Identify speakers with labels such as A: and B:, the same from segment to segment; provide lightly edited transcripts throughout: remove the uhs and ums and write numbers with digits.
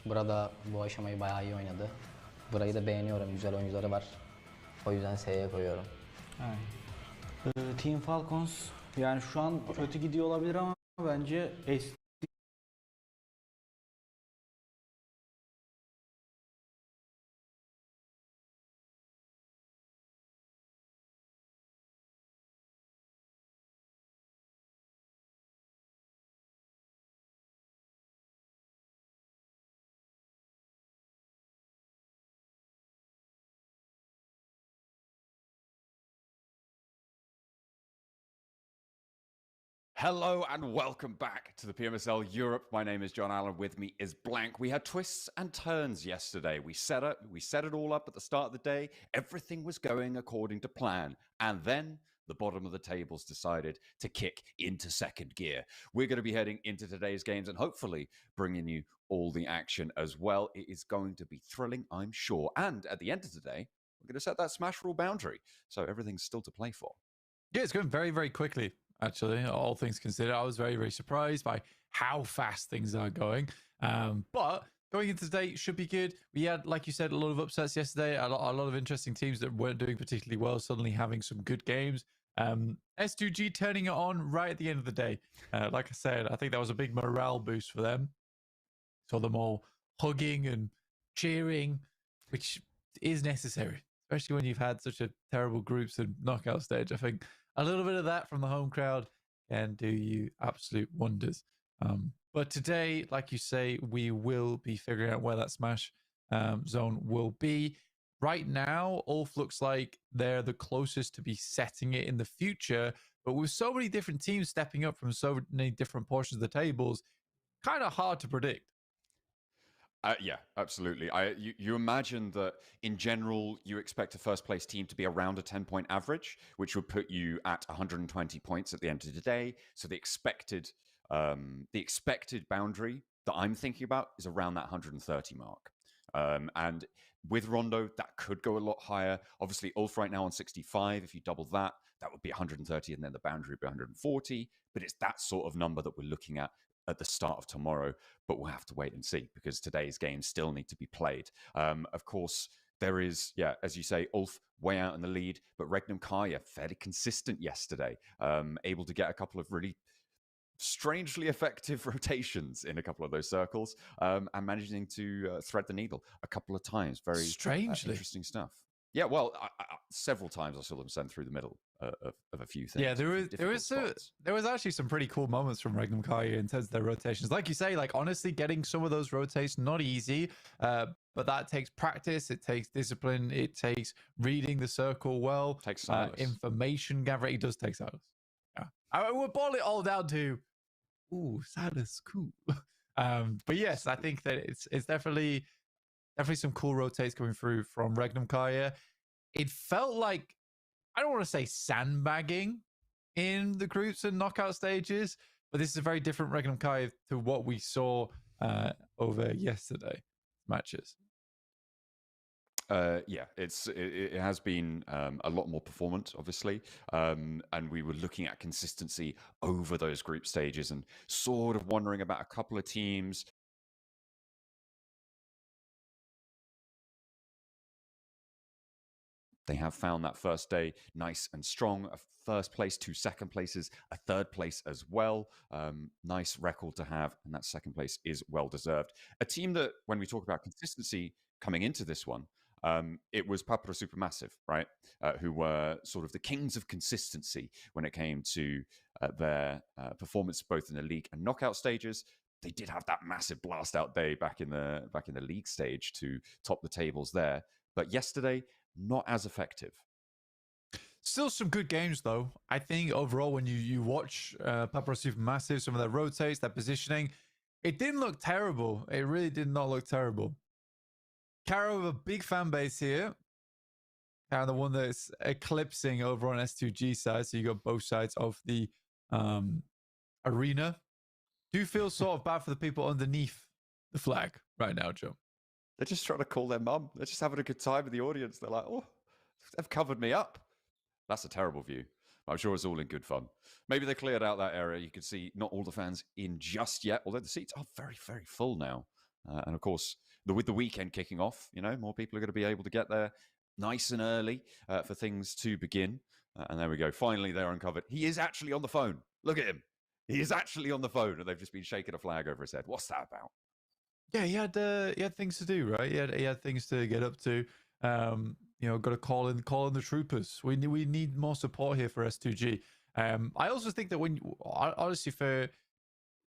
A: Burada bu aşamayı bayağı iyi oynadı. Burayı da beğeniyorum. Güzel oyuncuları var. O yüzden S'ye koyuyorum.
B: Yani. Team Falcons yani şu an kötü gidiyor olabilir ama bence
C: Hello and welcome back to the PMSL Europe. My name is John Allen. With me is Blank. We had twists and turns yesterday. We set it all up at the start of the day. Everything was going according to plan. And then the bottom of the tables decided to kick into second gear. We're going to be heading into today's games and hopefully bringing you all the action as well. It is going to be thrilling, I'm sure. And at the end of the day, we're going to set that Smash rule boundary. So everything's still to play for.
D: Yeah, it's going very, very quickly, actually, all things considered. I was very, very surprised by how fast things are going. But going into today should be good. We had, like you said, a lot of upsets yesterday, a lot of interesting teams that weren't doing particularly well, suddenly having some good games. S2G turning it on right at the end of the day. Like I said, I think that was a big morale boost for them. Saw them all hugging and cheering, which is necessary, especially when you've had such a terrible groups and knockout stage. I think a little bit of that from the home crowd can do you absolute wonders. But today, like you say, we will be figuring out where that Smash zone will be. Right now, Ulf looks like they're the closest to be setting it in the future. But with so many different teams stepping up from so many different portions of the tables, kind of hard to predict.
C: Yeah, absolutely. You imagine that in general, you expect a first place team to be around a 10-point average, which would put you at 120 points at the end of the day. So the expected boundary that I'm thinking about is around that 130 mark. And with Rondo, that could go a lot higher. Obviously, Ulf right now on 65. If you double that, that would be 130, and then the boundary would be 140. But it's that sort of number that we're looking at the start of tomorrow, but we'll have to wait and see because today's games still need to be played. Of course, there is, as you say, Ulf way out in the lead, but Regnum Kaya fairly consistent yesterday, able to get a couple of really strangely effective rotations in a couple of those circles, and managing to thread the needle a couple of times. Very strangely interesting stuff. Yeah, well, several times I saw them send through the middle of a few things.
D: Yeah, there was actually some pretty cool moments from Regnum Kaya in terms of their rotations. Like you say, like honestly, getting some of those rotations not easy, but that takes practice. It takes discipline. It takes reading the circle well.
C: Takes
D: information gathering. It does take silence. Yeah, I will boil it all down to, silence, cool. But yes, I think that it's definitely some cool rotates coming through from Regnum Kaya. It felt like, I don't want to say sandbagging in the groups and knockout stages, but this is a very different Regnum Kaya to what we saw over yesterday matches.
C: It has been a lot more performant, obviously, and we were looking at consistency over those group stages and sort of wondering about a couple of teams. They have found that first day nice and strong. A first place, 2 second places, a third place as well. Nice record to have, and that second place is well deserved. A team that, when we talk about consistency coming into this one, it was Papara Supermassive, right? Who were sort of the kings of consistency when it came to their performance both in the league and knockout stages. They did have that massive blast out day back in the league stage to top the tables there, but yesterday, not as effective.
D: Still some good games, though. I think overall, when you watch Papara Supermassive, some of their rotates, their positioning, it didn't look terrible. It really did not look terrible. Caro have a big fan base here. Caro, the one that's eclipsing over on S2G side. So you got both sides of the arena. Do you feel sort of bad for the people underneath the flag right now, Joe?
C: They're just trying to call their mum. They're just having a good time in the audience. They're like, oh, they've covered me up. That's a terrible view. I'm sure it's all in good fun. Maybe they cleared out that area. You can see not all the fans in just yet, although the seats are very, very full now. And of course, with the weekend kicking off, more people are going to be able to get there nice and early for things to begin. And there we go. Finally, they're uncovered. He is actually on the phone. Look at him. He is actually on the phone, and they've just been shaking a flag over his head. What's that about?
D: Yeah, he had things to do, right? He had things to get up to. Got to call in the troopers. We need more support here for S2G. I also think that honestly,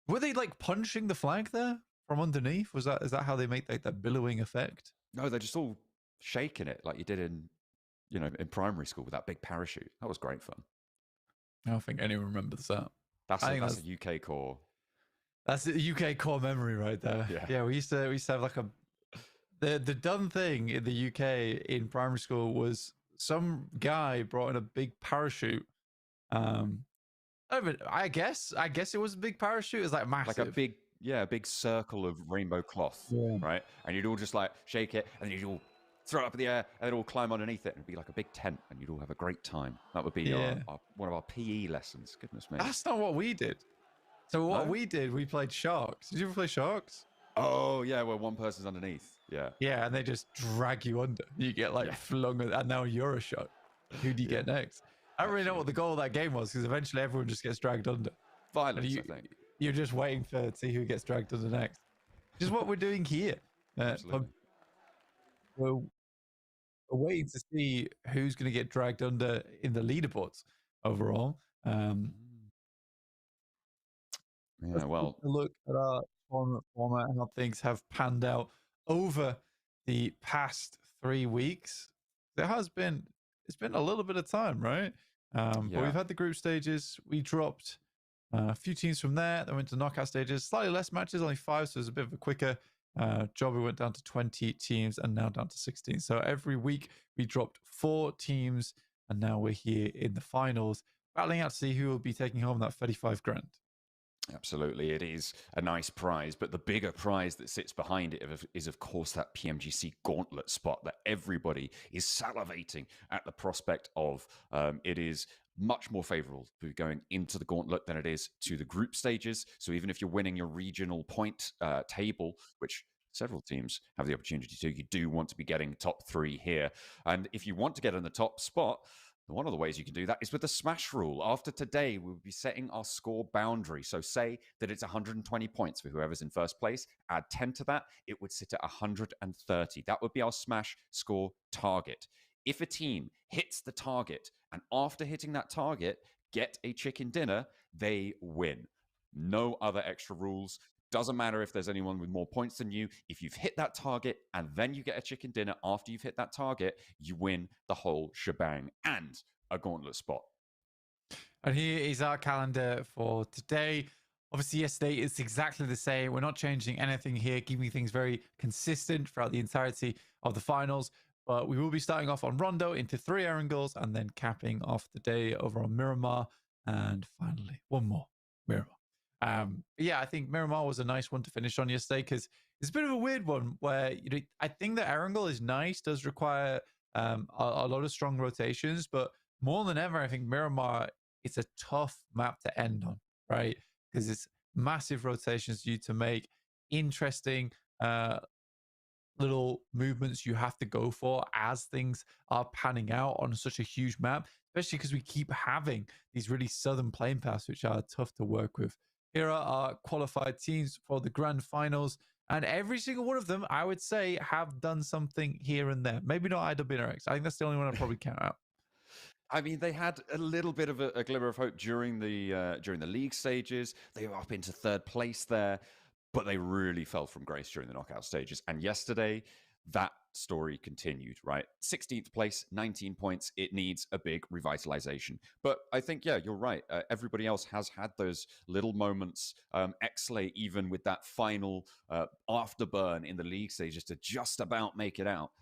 D: were they like punching the flag there from underneath? Is that how they make like that billowing effect?
C: No, they're just all shaking it like you did in primary school with that big parachute. That was great fun.
D: I don't think anyone remembers that.
C: That's a UK core.
D: That's a UK core memory right there. Yeah, we used to have like the done thing in the UK in primary school was some guy brought in a big parachute. I guess it was a big parachute. It was like massive.
C: Like a big circle of rainbow cloth, right? And you'd all just like shake it, and then you'd all throw it up in the air, and they'd all climb underneath it, and it'd be like a big tent, and you'd all have a great time. That would be one of our PE lessons. Goodness me.
D: That's not what we did. So what we did, we played Sharks. Did you ever play Sharks?
C: Oh, yeah, where one person's underneath. Yeah.
D: Yeah, and they just drag you under. You get like flung, and now you're a shark. Who do you get next? I don't really know what the goal of that game was, because eventually everyone just gets dragged under.
C: Violence, I think.
D: You're just waiting to see who gets dragged under next. Which is what we're doing here. We're waiting to see who's going to get dragged under in the leaderboards overall.
C: Yeah, well,
D: look at our tournament format and how things have panned out over the past 3 weeks. It's been a little bit of time, right? But we've had the group stages. We dropped a few teams from there. Then went to knockout stages. Slightly less matches, only 5, so it was a bit of a quicker job. We went down to 20 teams and now down to 16. So every week we dropped 4 teams, and now we're here in the finals, battling out to see who will be taking home that 35 grand.
C: Absolutely, it is a nice prize, but the bigger prize that sits behind it is, of course, that PMGC Gauntlet spot that everybody is salivating at the prospect of. It is much more favorable to be going into the Gauntlet than it is to the group stages. So even if you're winning your regional point table, which several teams have the opportunity to, you do want to be getting top 3 here. And if you want to get in the top spot, one of the ways you can do that is with the smash rule. After today, we'll be setting our score boundary. So say that it's 120 points for whoever's in first place. Add 10 to that, it would sit at 130. That would be our smash score target. If a team hits the target, and after hitting that target, get a chicken dinner, they win. No other extra rules. Doesn't matter if there's anyone with more points than you. If you've hit that target and then you get a chicken dinner after you've hit that target, you win the whole shebang and a gauntlet spot.
D: And here is our calendar for today. Obviously, yesterday it's exactly the same. We're not changing anything here, keeping things very consistent throughout the entirety of the finals. But we will be starting off on Rondo into 3 Erangels and then capping off the day over on Miramar. And finally, one more, Miramar. I think Miramar was a nice one to finish on yesterday, because it's a bit of a weird one where I think that Erangel is nice, does require a lot of strong rotations, but more than ever, I think Miramar, it's a tough map to end on, right? Because it's massive rotations you to make, interesting little movements you have to go for as things are panning out on such a huge map, especially because we keep having these really southern playing paths which are tough to work with. Here are our qualified teams for the grand finals, and every single one of them, I would say, have done something here and there. Maybe not IWNRX. I think that's the only one I'd probably count out.
C: I mean, they had a little bit of a glimmer of hope during the league stages. They were up into 3rd place there, but they really fell from grace during the knockout stages. And yesterday, that story continued, right? 16th place, 19 points. It needs a big revitalization. But I think, yeah, you're right. Everybody else has had those little moments. Pmsl, even with that final afterburn in the league stages to just about make it out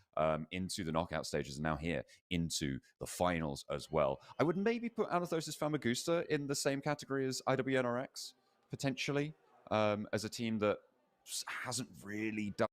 C: into the knockout stages, and now here into the finals as well. I would maybe put Anathosis Famagusta in the same category as IWNRX, potentially, as a team that hasn't really done.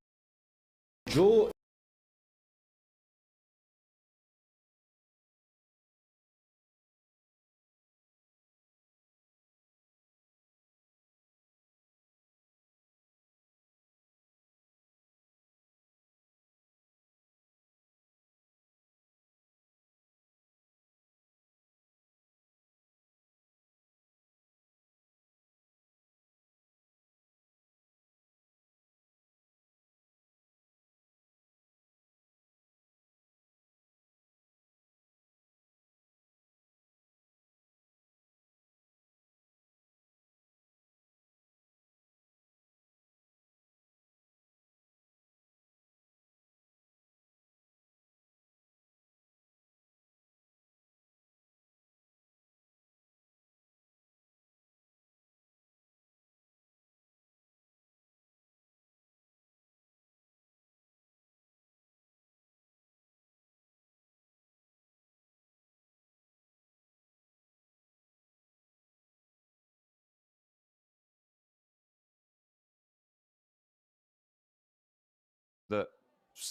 C: that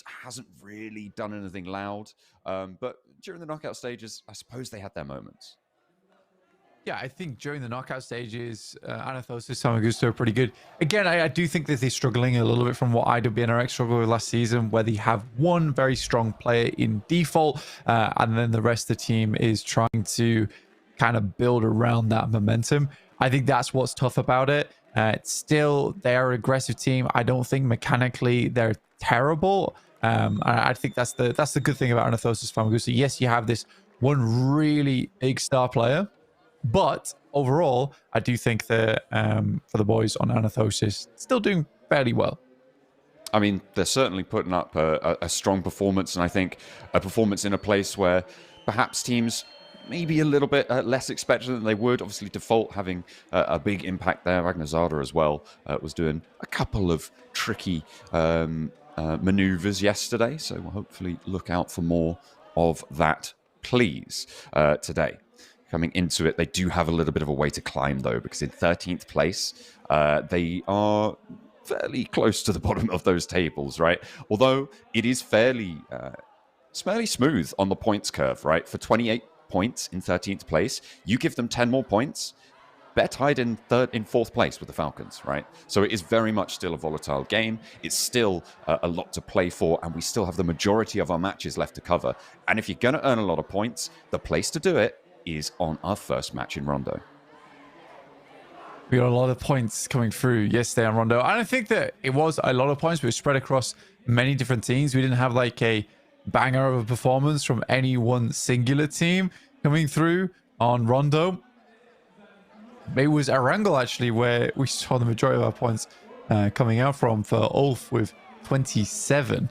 C: hasn't really done anything loud. But during the knockout stages, I suppose they had their moments.
D: Yeah, I think during the knockout stages, Anathosis, Samagusta are pretty good. Again, I do think that they're struggling a little bit from what IWNRX struggled with last season, where they have one very strong player in default, and then the rest of the team is trying to kind of build around that momentum. I think that's what's tough about it. Still, they're an aggressive team. I don't think mechanically they're terrible. I think that's the good thing about Anathosis, Famagusta. Yes, you have this one really big star player, but overall, I do think that for the boys on Anathosis, still doing fairly well.
C: I mean, they're certainly putting up a strong performance, and I think a performance in a place where perhaps teams maybe a little bit less expected than they would. Obviously, Default having a big impact there. Ragnazada as well was doing a couple of tricky maneuvers yesterday, so we'll hopefully look out for more of that, please, today. Coming into it, they do have a little bit of a way to climb, though, because in 13th place, they are fairly close to the bottom of those tables, right? Although it is fairly smooth on the points curve, right? For 28 points in 13th place, you give them 10 more points, they're tied in fourth place with the Falcons, right? So it is very much still a volatile game. It's still a lot to play for, and we still have the majority of our matches left to cover. And if you're going to earn a lot of points, the place to do it is on our first match in Rondo.
D: We got a lot of points coming through yesterday on Rondo. And I think that it was a lot of points, but it was spread across many different teams. We didn't have like a banger of a performance from any one singular team coming through on Rondo. It was Erangel, actually, where we saw the majority of our points coming out from for Ulf with 27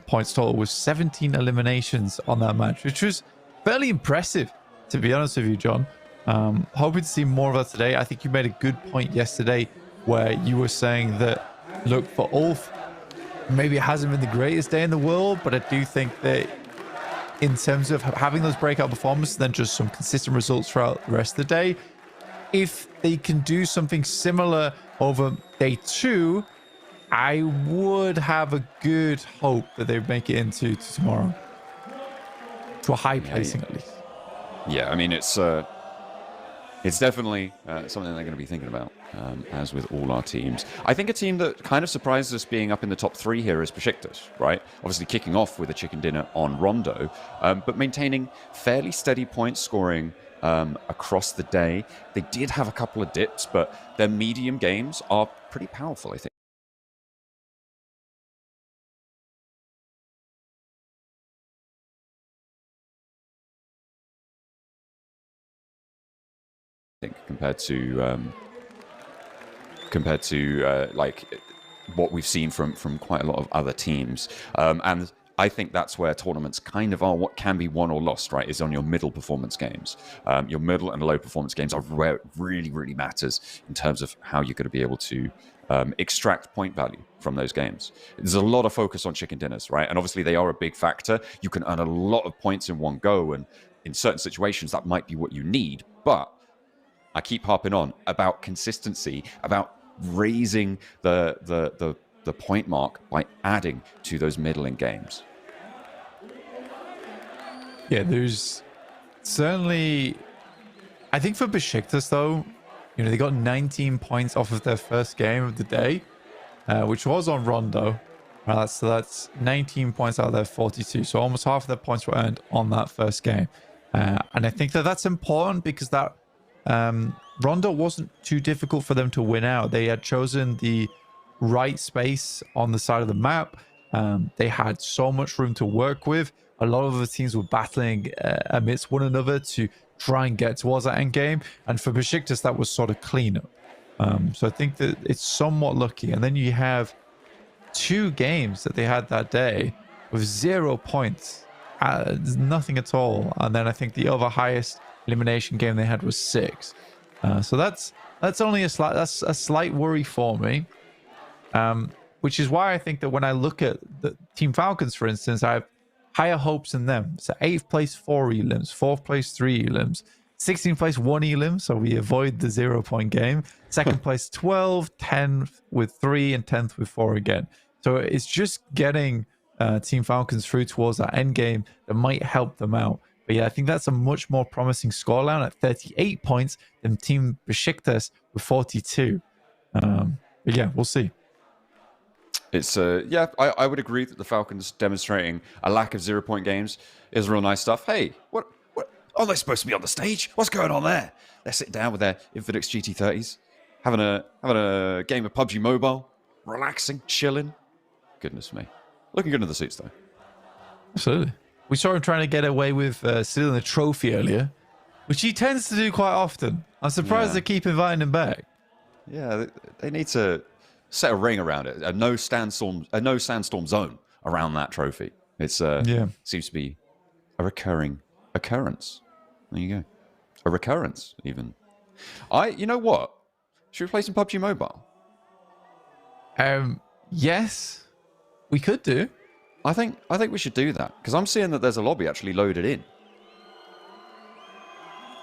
D: points total, with 17 eliminations on that match, which was fairly impressive, to be honest with you, John. Hoping to see more of that today. I think you made a good point yesterday where you were saying that, look, for Ulf, maybe it hasn't been the greatest day in the world, but I do think that in terms of having those breakout performances, then just some consistent results throughout the rest of the day, if they can do something similar over day 2, I would have a good hope that they make it into tomorrow. To a high placing, at least.
C: Yeah, I mean, it's definitely something they're going to be thinking about, as with all our teams. I think a team that kind of surprises us being up in the top 3 here is Besiktas, right? Obviously kicking off with a chicken dinner on Rondo, but maintaining fairly steady point scoring across the day. They did have a couple of dips, but their medium games are pretty powerful, I think. Compared to like what we've seen from quite a lot of other teams, and I think that's where tournaments kind of are what can be won or lost, right? Is on your middle performance games. Your middle and low performance games are where it really matters in terms of how you're going to be able to extract point value from those games. There's a lot of focus on chicken dinners, right? And obviously they are a big factor. You can earn a lot of points in one go, and in certain situations that might be what you need, but I keep harping on about consistency, about raising the point mark by adding to those middling games.
D: Yeah, there's certainly, I think for Besiktas though, you know, they got 19 points off of their first game of the day, which was on Rondo. So that's 19 points out of their 42. So almost half of their points were earned on that first game. And I think that that's important because that Rondo wasn't too difficult for them to win out. They had chosen the right space on the side of the map. They had so much room to work with. A lot of the teams were battling amidst one another to try and get towards that end game. And for Besiktas, that was sort of cleanup. So I think that it's somewhat lucky. And then you have 2 games that they had that day with 0 points. Nothing at all. And then I think the other highest elimination game they had was 6. So that's only a slight worry for me. Which is why I think that when I look at the Team Falcons, for instance, I have higher hopes in them. So 8th place, 4 elims, 4th place, 3 elims, 16th place, 1 elim, so we avoid the 0-point game. 2nd place, 12, 10th with 3, and 10th with 4 again. So it's just getting Team Falcons through towards that end game that might help them out. But yeah, I think that's a much more promising scoreline at 38 points than Team Besiktas with 42. But yeah, we'll see.
C: It's yeah, I would agree that the Falcons demonstrating a lack of 0-point games is real nice stuff. Hey, what are they supposed to be on the stage? What's going on there? They're sitting down with their Infinix GT30s, having a game of PUBG Mobile, relaxing, chilling. Goodness me, looking good in the suits though.
D: Absolutely. We saw him trying to get away with stealing a trophy earlier, which he tends to do quite often. I'm surprised they keep inviting him back.
C: Yeah, they need to set a ring around it, a no sandstorm zone around that trophy. It's seems to be a recurring occurrence. There you go, a recurrence even. You know what? Should we play some PUBG Mobile?
D: Yes, we could do.
C: I think we should do that because I'm seeing that there's a lobby actually loaded in.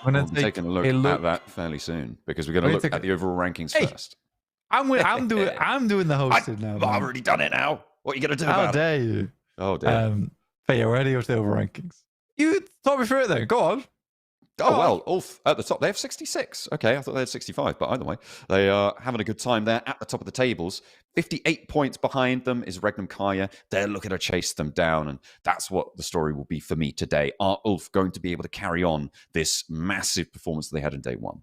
C: We'll be taking a look at that fairly soon because we're going to look at the overall rankings first.
D: I'm doing the hosting now.
C: I've already done it now. What are you going to do about it?
D: How dare you?
C: Oh dear.
D: But yeah, we're ready with the overall rankings. You talk me through it then. Go on.
C: Oh, well, Ulf at the top, they have 66. Okay, I thought they had 65, but either way, they are having a good time there at the top of the tables. 58 points behind them is Regnum Kaya. They're looking to chase them down, and that's what the story will be for me today. Are Ulf going to be able to carry on this massive performance that they had in day one?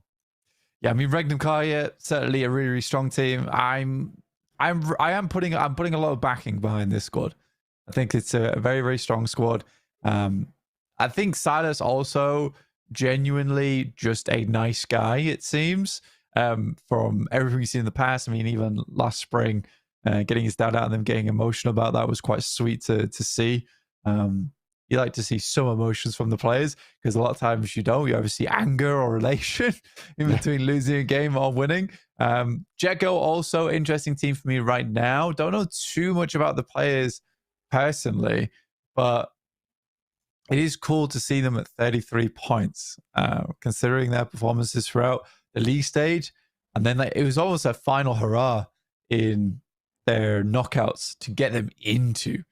D: Yeah, I mean, Regnum Kaya, certainly a really, really strong team. I am putting a lot of backing behind this squad. I think it's a very, very strong squad. I think Silas also genuinely just a nice guy, it seems, from everything we've seen in the past. I mean, even last spring, getting his dad out and them getting emotional about that was quite sweet to see. You like to see some emotions from the players because a lot of times you don't. You either see anger or elation in between losing a game or winning. Jekko, also interesting team for me right now. Don't know too much about the players personally, but it is cool to see them at 33 points, considering their performances throughout the league stage. And then it was almost a final hurrah in their knockouts to get them into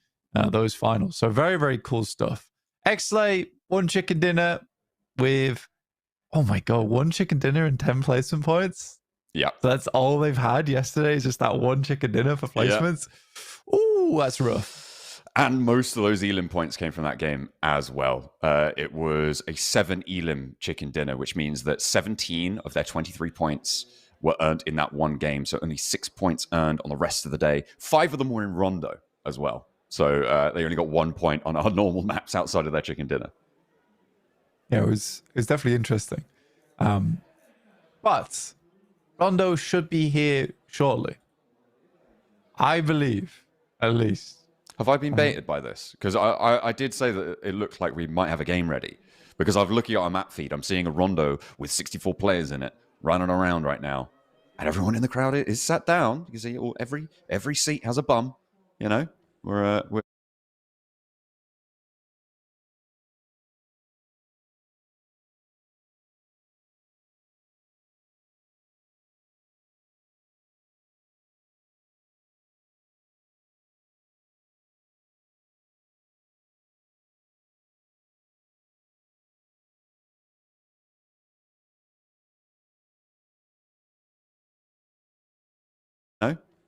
D: those finals. So very, very cool stuff. Pmsl, one chicken dinner with, oh my God, one chicken dinner and 10 placement points.
C: Yeah.
D: So that's all they've had yesterday is just that one chicken dinner for placements. Yeah. Ooh, that's rough.
C: And most of those Elim points came from that game as well. It was a 7 Elim chicken dinner, which means that 17 of their 23 points were earned in that one game. So only 6 points earned on the rest of the day. 5 of them were in Rondo as well. So they only got 1 point on our normal maps outside of their chicken dinner.
D: Yeah, it was definitely interesting. But Rondo should be here shortly. I believe, at least.
C: Have I been baited by this? Because I did say that it looked like we might have a game ready. Because I'm looking at our map feed, I'm seeing a Rondo with 64 players in it running around right now. And everyone in the crowd is sat down. You can see every seat has a bum. You know, we're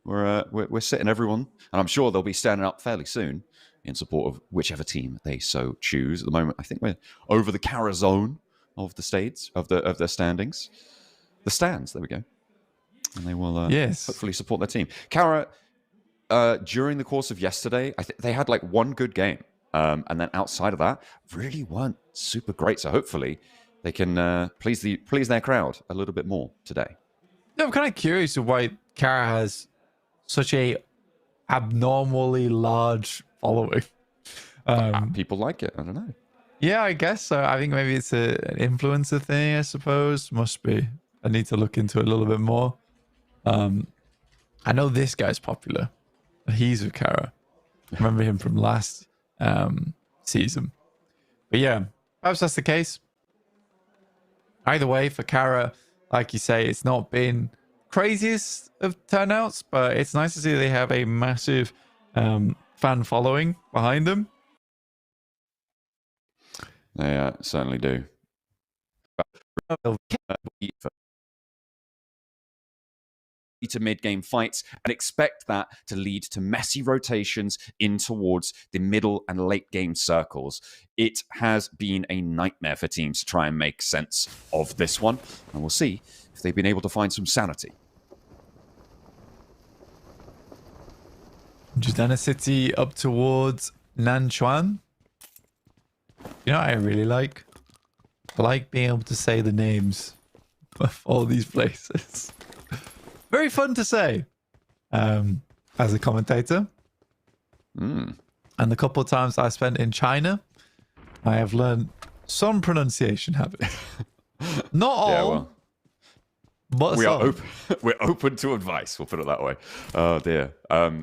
C: we're sitting everyone, and I'm sure they'll be standing up fairly soon in support of whichever team they so choose. At the moment, I think we're over the Cara zone of the states of their standings, the stands. There we go, and they will hopefully support their team. Cara, during the course of yesterday, they had like one good game, and then outside of that, really weren't super great. So hopefully, they can please their crowd a little bit more today.
D: No, I'm kind of curious of why Cara has such a abnormally large following.
C: People like it. I don't know.
D: Yeah, I guess so. I think maybe it's an influencer thing, I suppose. Must be. I need to look into it a little bit more. I know this guy's popular. He's with Cara. I remember him from last season. But yeah, perhaps that's the case. Either way, for Cara, like you say, it's not been craziest of turnouts, but it's nice to see they have a massive fan following behind them.
C: They certainly do. To mid-game fights and expect that to lead to messy rotations in towards the middle and late game circles. It has been a nightmare for teams to try and make sense of this one, and we'll see if they've been able to find some sanity.
D: Judana City up towards Nanchuan. You know what I really like? I like being able to say the names of all these places. Very fun to say as a commentator. And the couple of times I spent in China, I have learned some pronunciation habits. Not all, but
C: we
D: some.
C: are open. We're open to advice. We'll put it that way. Oh dear.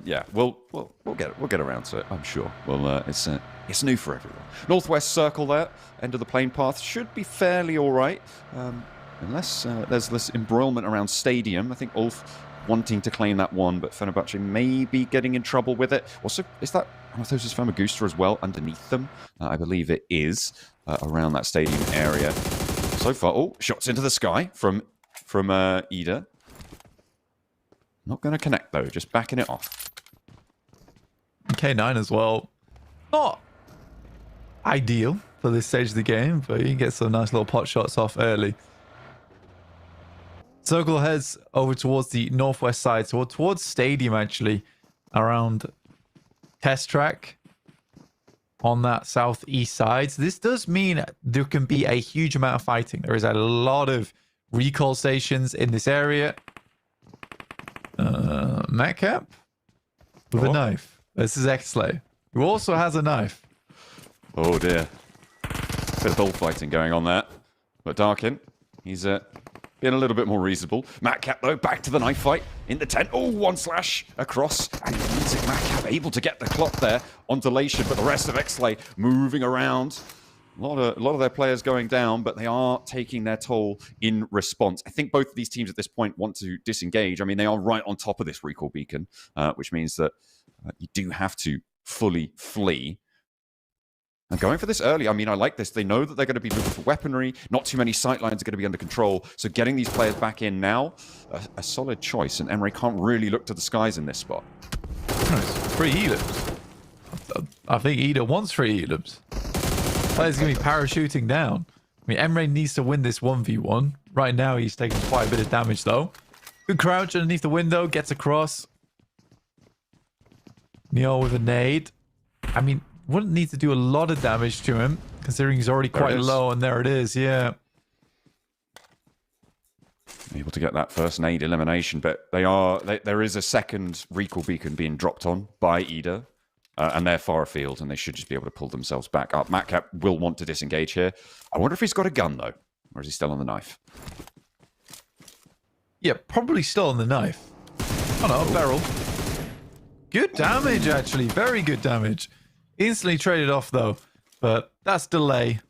C: Yeah. We'll get around to it. I'm sure. Well, it's new for everyone. Northwest circle there, end of the plane path should be fairly all right. Unless there's this embroilment around Stadium. I think Ulf wanting to claim that one, but Fenerbahce may be getting in trouble with it. Also, is that Anathosis Famagusta as well underneath them? I believe it is around that Stadium area. So far, shots into the sky from Ida. Not going to connect though, just backing it off.
D: K9 as well. Not ideal for this stage of the game, but you can get some nice little pot shots off early. Circle heads over towards the northwest side, so towards Stadium actually, around test track on that southeast side. So this does mean there can be a huge amount of fighting. There is a lot of recall stations in this area. Matcap with a knife. This is Xlay, who also has a knife.
C: Oh dear. Bit of bullfighting going on there. But Darkin, he's being a little bit more reasonable. Matcap, though, back to the knife fight in the tent. Oh, one slash across. And he needs it. Matcap able to get the clock there on Delation, but the rest of Xlay moving around. A lot of their players going down, but they are taking their toll in response. I think both of these teams at this point want to disengage. I mean, they are right on top of this recall beacon, which means that you do have to fully flee. And going for this early, I mean, I like this. They know that they're going to be moving for weaponry. Not too many sight lines are going to be under control. So getting these players back in now, a solid choice. And Emre can't really look to the skies in this spot.
D: Nice. Free elims. I think Ida wants free elims. Players going to be parachuting down. I mean, Emre needs to win this 1v1. Right now, he's taking quite a bit of damage, though. Good crouch underneath the window. Gets across. Neo with a nade. I mean, wouldn't need to do a lot of damage to him, considering he's already quite low, and there it is, yeah.
C: Able to get that first nade elimination, but there is a second recall beacon being dropped on by Ida, and they're far afield, and they should just be able to pull themselves back up. Matcap will want to disengage here. I wonder if he's got a gun, though, or is he still on the knife?
D: Yeah, probably still on the knife. Oh no, barrel. Good damage, actually. Very good damage. Instantly traded off, though, but that's delay.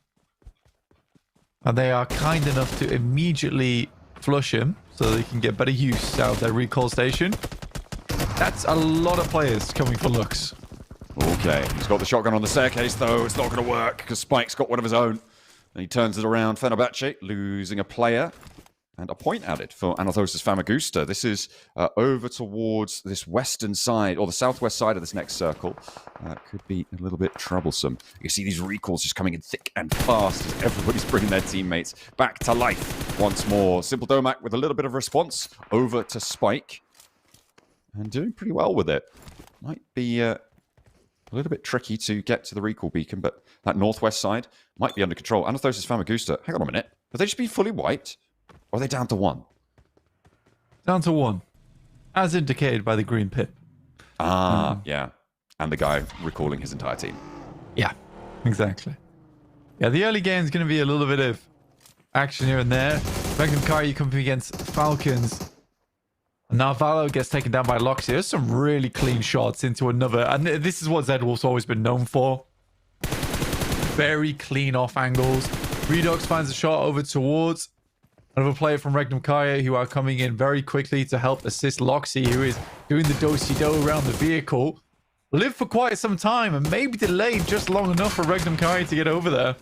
D: And they are kind enough to immediately flush him so they can get better use out of their recall station. That's a lot of players coming for looks.
C: Okay, he's got the shotgun on the staircase, though. It's not going to work because Spike's got one of his own. And he turns it around. Fenerbahce losing a player. And a point added for Anathosis Famagusta. This is over towards this western side, or the southwest side of this next circle. Could be a little bit troublesome. You see these recalls just coming in thick and fast as everybody's bringing their teammates back to life once more. Simple Domac with a little bit of response over to Spike. And doing pretty well with it. Might be a little bit tricky to get to the recall beacon, but that northwest side might be under control. Anathosis Famagusta, hang on a minute. Have they just been fully wiped? Or are they down to one?
D: Down to one. As indicated by the green pip.
C: Yeah. And the guy recalling his entire team.
D: Yeah, exactly. Yeah, the early game is going to be a little bit of action here and there. Magnum Kari coming against Falcons. And now Valo gets taken down by Loxy. There's some really clean shots into another. And this is what Z-Wolf's always been known for. Very clean off angles. Redox finds a shot over towards another player from Regnum Kaya who are coming in very quickly to help assist Loxy, who is doing the do-si-do around the vehicle. live for quite some time and maybe delay just long enough for Regnum Kai to get over there.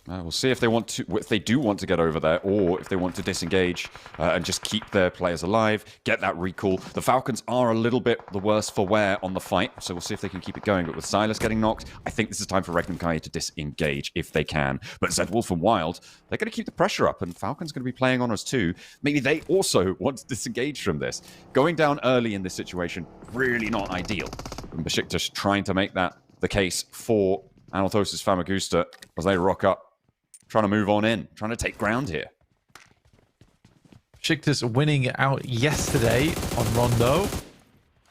C: We'll see if they want to, if they do want to get over there, or if they want to disengage and just keep their players alive, get that recall. The Falcons are a little bit the worse for wear on the fight, so we'll see if they can keep it going. But with Silas getting knocked, I think this is time for Regnum Kai to disengage if they can. But Zed Wolf and Wild, they're going to keep the pressure up, and Falcons going to be playing on us too. Maybe they also want to disengage from this. Going down early in this situation, really not ideal. And Besiktas trying to make that the case for Anorthosis Famagusta as they rock up. Trying to move on in, trying to take ground here.
D: Besiktas winning out yesterday on Rondo.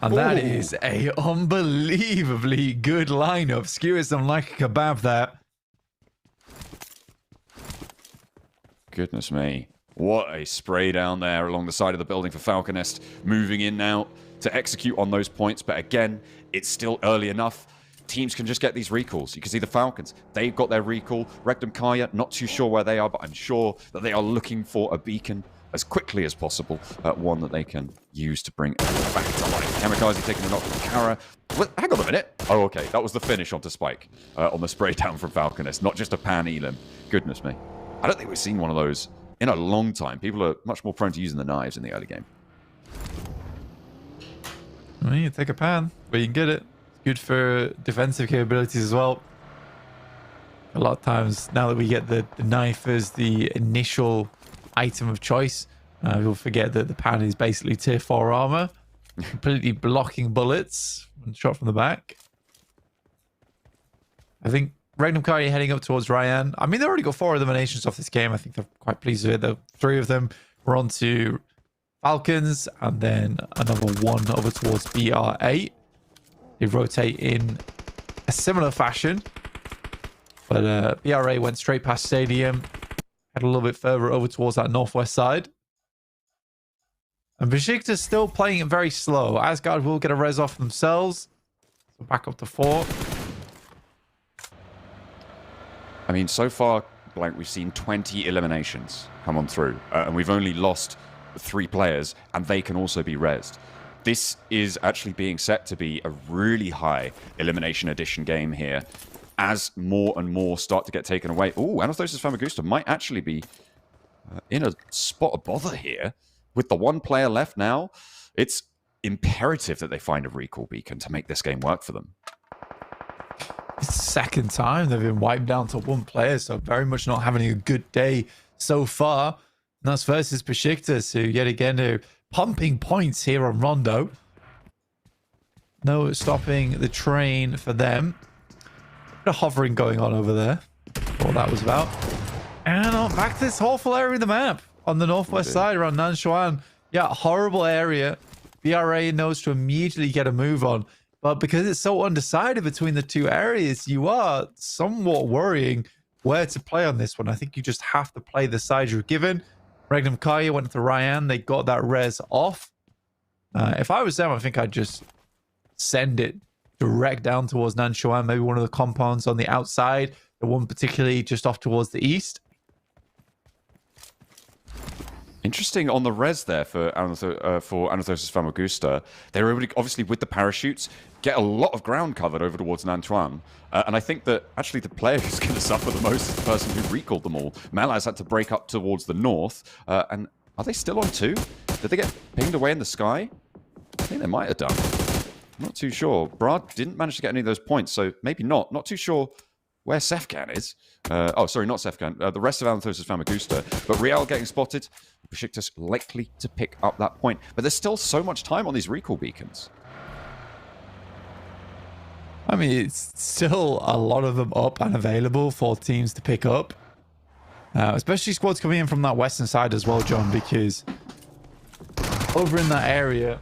D: And that is a unbelievably good lineup. Skewers them like a kebab there.
C: Goodness me. What a spray down there along the side of the building for Falconist. Moving in now to execute on those points. But again, it's still early enough. Teams can just get these recalls. You can see the Falcons. They've got their recall. Regnum Kaya, not too sure where they are, but I'm sure that they are looking for a beacon as quickly as possible. One that they can use to bring back to life. Kamikaze taking a knock from Kara. Hang on a minute. Oh, okay. That was the finish onto Spike on the spray down from Falconist. Not just a pan elim. Goodness me. I don't think we've seen one of those in a long time. People are much more prone to using the knives in the early game.
D: Well, you take a pan where you can get it. Good for defensive capabilities as well. A lot of times, now that we get the knife as the initial item of choice, we'll forget that the pan is basically tier 4 armor, completely blocking bullets when shot from the back. I think Regnum Kari heading up towards Ryan. I mean, they already got 4 eliminations off this game. I think they're quite pleased with it. The 3 of them were on to Falcons, and then another 1 over towards BR8. They rotate in a similar fashion, but BRA went straight past Stadium, had a little bit further over towards that northwest side. And Besiktas still playing it very slow. Asgard will get a res off themselves, so back up to 4.
C: I mean, so far, Blank, we've seen 20 eliminations come on through, and we've only lost 3 players, and they can also be rezzed. This is actually being set to be a really high elimination edition game here as more and more start to get taken away. Oh, Anorthosis Famagusta might actually be in a spot of bother here. With the 1 player left now, it's imperative that they find a recall beacon to make this game work for them.
D: It's the second time they've been wiped down to 1 player, so very much not having a good day so far. And that's versus Besiktas, who yet again are pumping points here on Rondo. No stopping the train for them. Bit of hovering going on over there. What that was about. And back to this awful area of the map on the northwest side around Nanshuan. Yeah, horrible area. BRA knows to immediately get a move on. But because it's so undecided between the 2 areas, you are somewhat worrying where to play on this one. I think you just have to play the side you're given. Regnum Kaya went to Ryan. They got that res off. If I was them, I think I'd just send it direct down towards Nanshuan. Maybe one of the compounds on the outside. The one particularly just off towards the east.
C: Interesting on the res there for Anorthosis Famagusta. They were able to, obviously with the parachutes, get a lot of ground covered over towards Nantuan. And I think that actually the player who's going to suffer the most is the person who recalled them all. Malaz had to break up towards the north. And are they still on 2? Did they get pinged away in the sky? I think they might have done. I'm not too sure. Brad didn't manage to get any of those points, so maybe not. Not too sure where Sefkan is. Oh, sorry, not Sefkan. The rest of Anorthosis Famagusta. But Real getting spotted. Besiktas likely to pick up that point. But there's still so much time on these recall beacons.
D: I mean, it's still a lot of them up and available for teams to pick up. Especially squads coming in from that western side as well, John, because over in that area,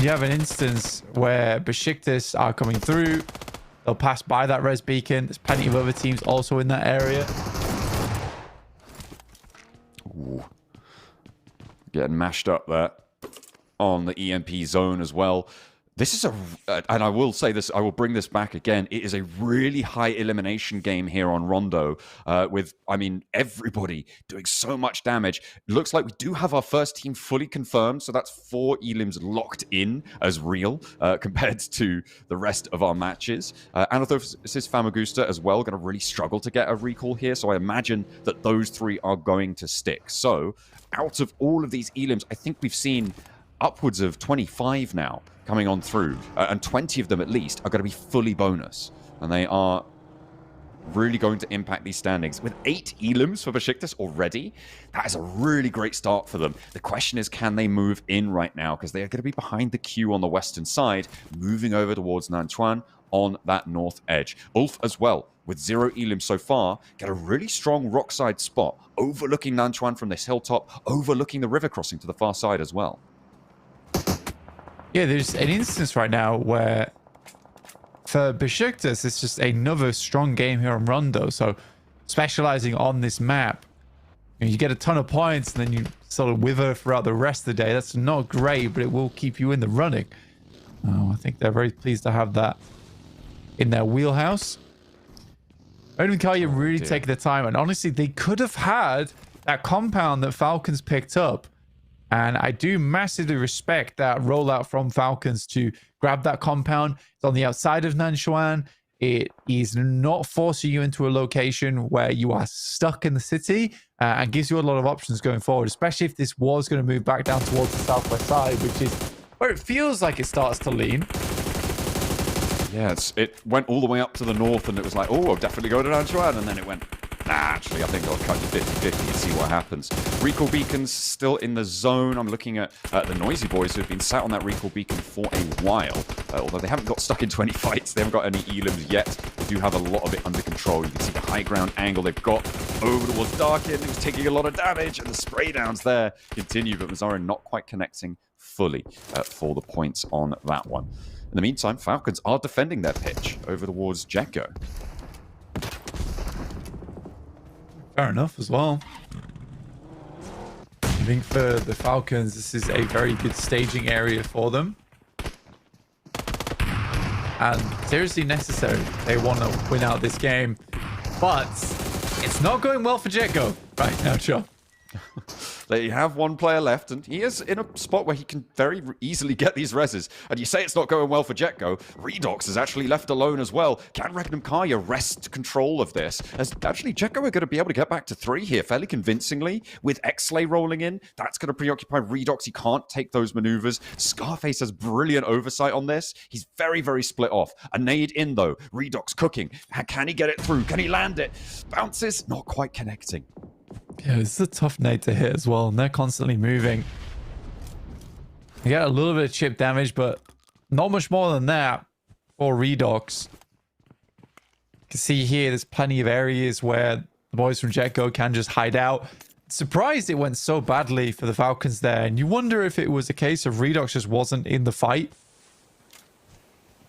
D: you have an instance where Besiktas are coming through. They'll pass by that res beacon. There's plenty of other teams also in that area.
C: Ooh. Getting mashed up there on the EMP zone as well. This is and I will say this, I will bring this back again. It is a really high elimination game here on Rondo with, I mean, everybody doing so much damage. It looks like we do have our first team fully confirmed. So that's 4 elims locked in as real compared to the rest of our matches. Anathosis Famagusta as well, going to really struggle to get a recall here. So I imagine that those 3 are going to stick. So out of all of these elims, I think we've seen upwards of 25 now coming on through, and 20 of them at least are going to be fully bonus, and they are really going to impact these standings. With 8 elims for Besiktas already, that is a really great start for them. The question is, can they move in right now, because they are going to be behind the queue on the western side, moving over towards Nanchuan on that north edge. Ulf as well, with 0 elims so far, get a really strong rockside spot, overlooking Nanchuan from this hilltop, overlooking the river crossing to the far side as well.
D: Yeah, there's an instance right now where for Besiktas, it's just another strong game here on Rondo. So specializing on this map, you get a ton of points and then you sort of wither throughout the rest of the day. That's not great, but it will keep you in the running. I think they're very pleased to have that in their wheelhouse. Odin Kalya really take their time, and honestly, they could have had that compound that Falcons picked up. And I do massively respect that rollout from Falcons to grab that compound. It's on the outside of Nanchuan. It is not forcing you into a location where you are stuck in the city, and gives you a lot of options going forward, especially if this was going to move back down towards the southwest side, which is where it feels like it starts to lean.
C: Yeah, it went all the way up to the north, and it was like, oh, I'll definitely go to Nanchuan, and then it went, nah, actually, I think I'll cut you 50-50 and see what happens. Recall beacons still in the zone. I'm looking at the Noisy Boys who have been sat on that recall beacon for a while. Although they haven't got stuck into any fights. They haven't got any elims yet. They do have a lot of it under control. You can see the high ground angle they've got over towards Darkin, who's taking a lot of damage, and the spray downs there continue, but Mazzara not quite connecting fully for the points on that one. In the meantime, Falcons are defending their pitch over towards Jekko.
D: Fair enough as well. I think for the Falcons, this is a very good staging area for them. And seriously necessary. They want to win out this game. But it's not going well for Jekko right now, Joe.
C: They have 1 player left, and he is in a spot where he can very easily get these reses. And you say it's not going well for Jekko. Redox is actually left alone as well. Can Regnum Kaya wrest control of this? As actually Jekko are going to be able to get back to 3 here fairly convincingly with Xlay rolling in. That's going to preoccupy Redox. He can't take those maneuvers. Scarface has brilliant oversight on this. He's very, very split off. A nade in though. Redox cooking. Can he get it through? Can he land it? Bounces, not quite connecting.
D: Yeah, this is a tough nade to hit as well, and they're constantly moving. You get a little bit of chip damage, but not much more than that for Redox. You can see here, there's plenty of areas where the boys from Jekko can just hide out. Surprised it went so badly for the Falcons there, and you wonder if it was a case of Redox just wasn't in the fight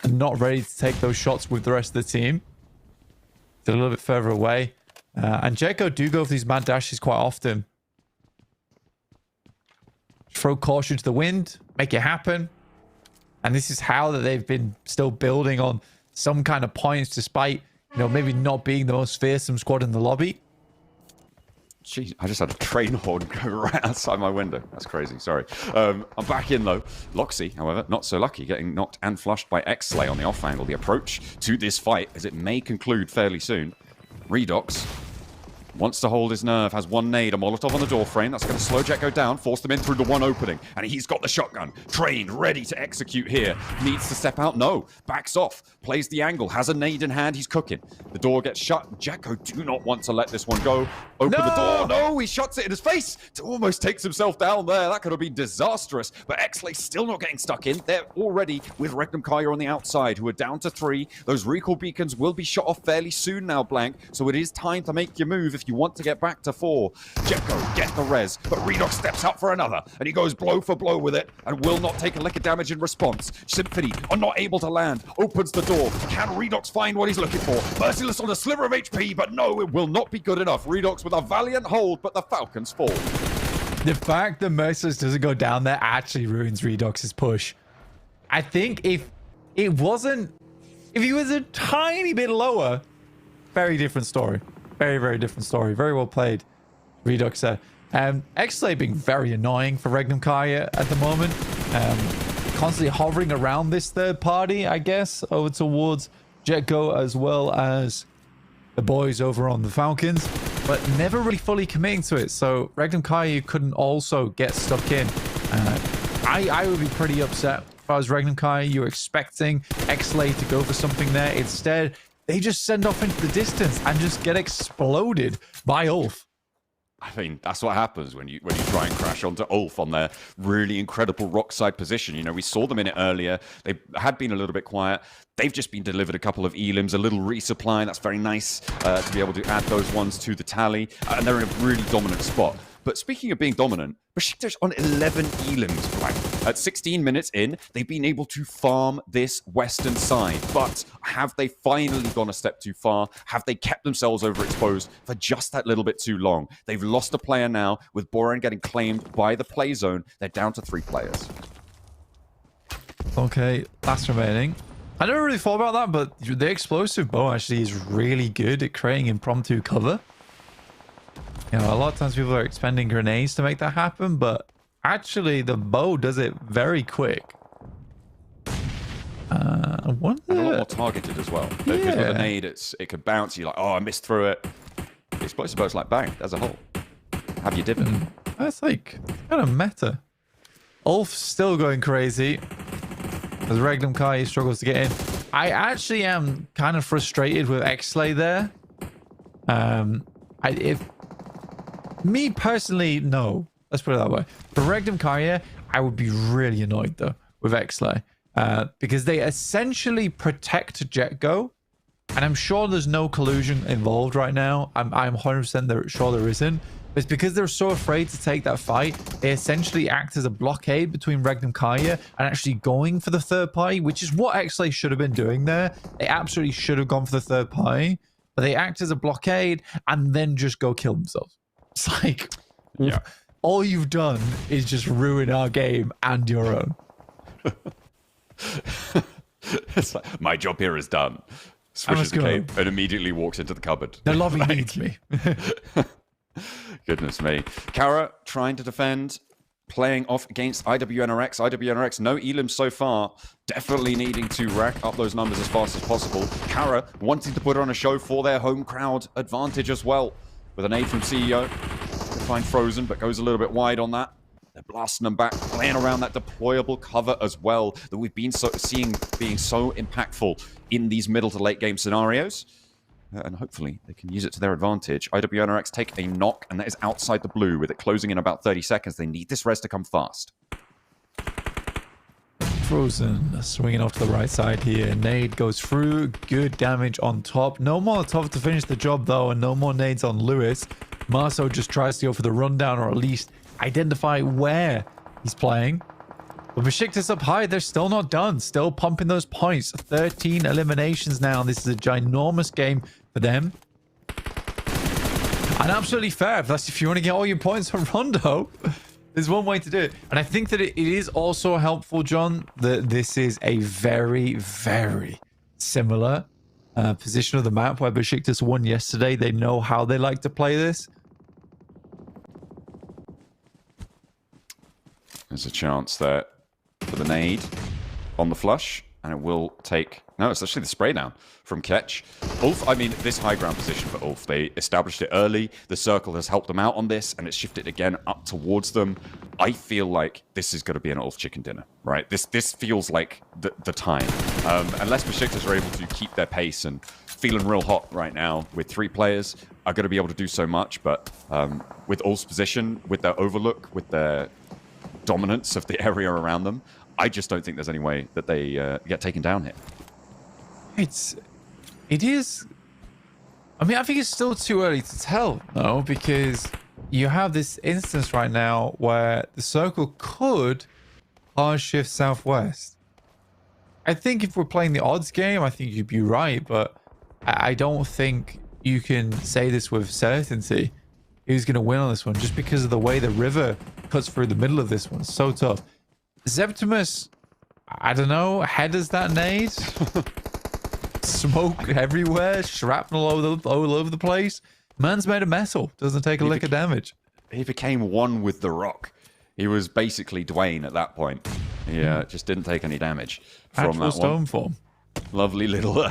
D: and not ready to take those shots with the rest of the team. They're a little bit further away. And Jekko do go for these mad dashes quite often. Throw caution to the wind, make it happen. And this is how that they've been still building on some kind of points despite, you know, maybe not being the most fearsome squad in the lobby.
C: Jeez, I just had a train horn go right outside my window. That's crazy, sorry. I'm back in though. Loxy, however, not so lucky, getting knocked and flushed by Xlay on the off angle. The approach to this fight, as it may conclude fairly soon. Redox wants to hold his nerve, has 1 nade, a Molotov on the door frame. That's going to slow Jekko down, force them in through the 1 opening. And he's got the shotgun, trained, ready to execute here. Needs to step out, no. Backs off, plays the angle, has a nade in hand, he's cooking. The door gets shut. Jekko do not want to let this one go. Open the door, no, he shuts it in his face. Almost takes himself down there. That could have been disastrous. But Xlay still not getting stuck in. They're already with Regnum Kaya on the outside, who are down to 3. Those recall beacons will be shot off fairly soon now, Blank. So it is time to make your move if you want to get back to 4. Jekko get the res, but Redox steps out for another, and he goes blow for blow with it, and will not take a lick of damage in response. Symphony are not able to land, opens the door. Can Redox find what he's looking for? Merciless on a sliver of HP, but no, it will not be good enough. Redox with a valiant hold, but the Falcons fall.
D: The fact that Merciless doesn't go down there actually ruins Redox's push. I think if he was a tiny bit lower, very different story. Very, very different story. Very well played, Reduxer. Xlay being very annoying for Regnum Kaya at the moment. Constantly hovering around this third party, I guess, over towards JetGo as well as the boys over on the Falcons, but never really fully committing to it. So Regnum Kaya couldn't also get stuck in. I would be pretty upset if I was Regnum Kaya. You were expecting Xlay to go for something there. Instead, they just send off into the distance and just get exploded by Ulf.
C: I mean, that's what happens when you try and crash onto Ulf on their really incredible rockside position. You know, we saw them in it earlier. They had been a little bit quiet. They've just been delivered a couple of elims, a little resupply. That's very nice to be able to add those ones to the tally. And they're in a really dominant spot. But speaking of being dominant, Besiktas on 11 elims, right? At 16 minutes in, they've been able to farm this western side. But have they finally gone a step too far? Have they kept themselves overexposed for just that little bit too long? They've lost a player now. With Boran getting claimed by the play zone, they're down to 3 players.
D: Okay, last remaining. I never really thought about that, but the explosive bow actually is really good at creating impromptu cover. You know, a lot of times people are expending grenades to make that happen, but actually the bow does it very quick.
C: And a lot more targeted as well. Because with a nade, it could bounce. You're like, oh, I missed through it. The explosive bow's like, bang, there's a hole. Have your divot.
D: That's like kind of meta. Ulf's still going crazy as Regnum Kai struggles to get in. I actually am kind of frustrated with Xlay there. Me personally, no. Let's put it that way. For Regnum Kaya, I would be really annoyed though with Xlay. Because they essentially protect JetGo. And I'm sure there's no collusion involved right now. I'm 100% sure there isn't. But it's because they're so afraid to take that fight. They essentially act as a blockade between Regnum Kaya and actually going for the third party, which is what Xlay should have been doing there. They absolutely should have gone for the third party. But they act as a blockade and then just go kill themselves. It's like, yeah. All you've done is just ruin our game and your own.
C: It's like, my job here is done. Swishes the cape and immediately walks into the cupboard.
D: The lobby needs me.
C: Goodness me. Kara trying to defend, playing off against IWNRX. IWNRX, no elims so far. Definitely needing to rack up those numbers as fast as possible. Kara wanting to put on a show for their home crowd advantage as well. With an aid from CEO. They find Frozen, but goes a little bit wide on that. They're blasting them back, playing around that deployable cover as well that we've been seeing being so impactful in these middle to late game scenarios. And hopefully they can use it to their advantage. IWNRX take a knock, and that is outside the blue with it closing in about 30 seconds. They need this res to come fast.
D: Frozen swinging off to the right side here. Nade goes through. Good damage on top. No Molotov to finish the job, though, and no more nades on Lewis. Marceau just tries to go for the rundown, or at least identify where he's playing. But Besiktas up high. They're still not done. Still pumping those points. 13 eliminations now. This is a ginormous game for them. And absolutely fair. If you want to get all your points from Rondo, there's one way to do it. And I think that it is also helpful, John, that this is a very, very similar position of the map where Besiktas won yesterday. They know how they like to play this.
C: There's a chance there for the nade on the flush, and it will take... No, it's actually the spray down from Ketch. Ulf, I mean, this high ground position for Ulf, they established it early. The circle has helped them out on this, and it's shifted again up towards them. I feel like this is going to be an Ulf chicken dinner, right? This feels like the time. Unless Besiktas are able to keep their pace and feeling real hot right now with 3 players, are going to be able to do so much. But with Ulf's position, with their overlook, with their dominance of the area around them, I just don't think there's any way that they get taken down here.
D: It is. I mean, I think it's still too early to tell, no, because you have this instance right now where the circle could hard shift southwest. I think if we're playing the odds game, I think you'd be right, but I don't think you can say this with certainty. Who's going to win on this one, just because of the way the river cuts through the middle of this one. It's so tough. Septimus I don't know, headers that nade. Smoke everywhere, shrapnel all over the place. Man's made a Pmsl. Doesn't take a lick of damage.
C: He became one with the rock. He was basically Dwayne at that point. Yeah, just didn't take any damage from
D: Actual
C: that
D: stone
C: one.
D: form.
C: Lovely little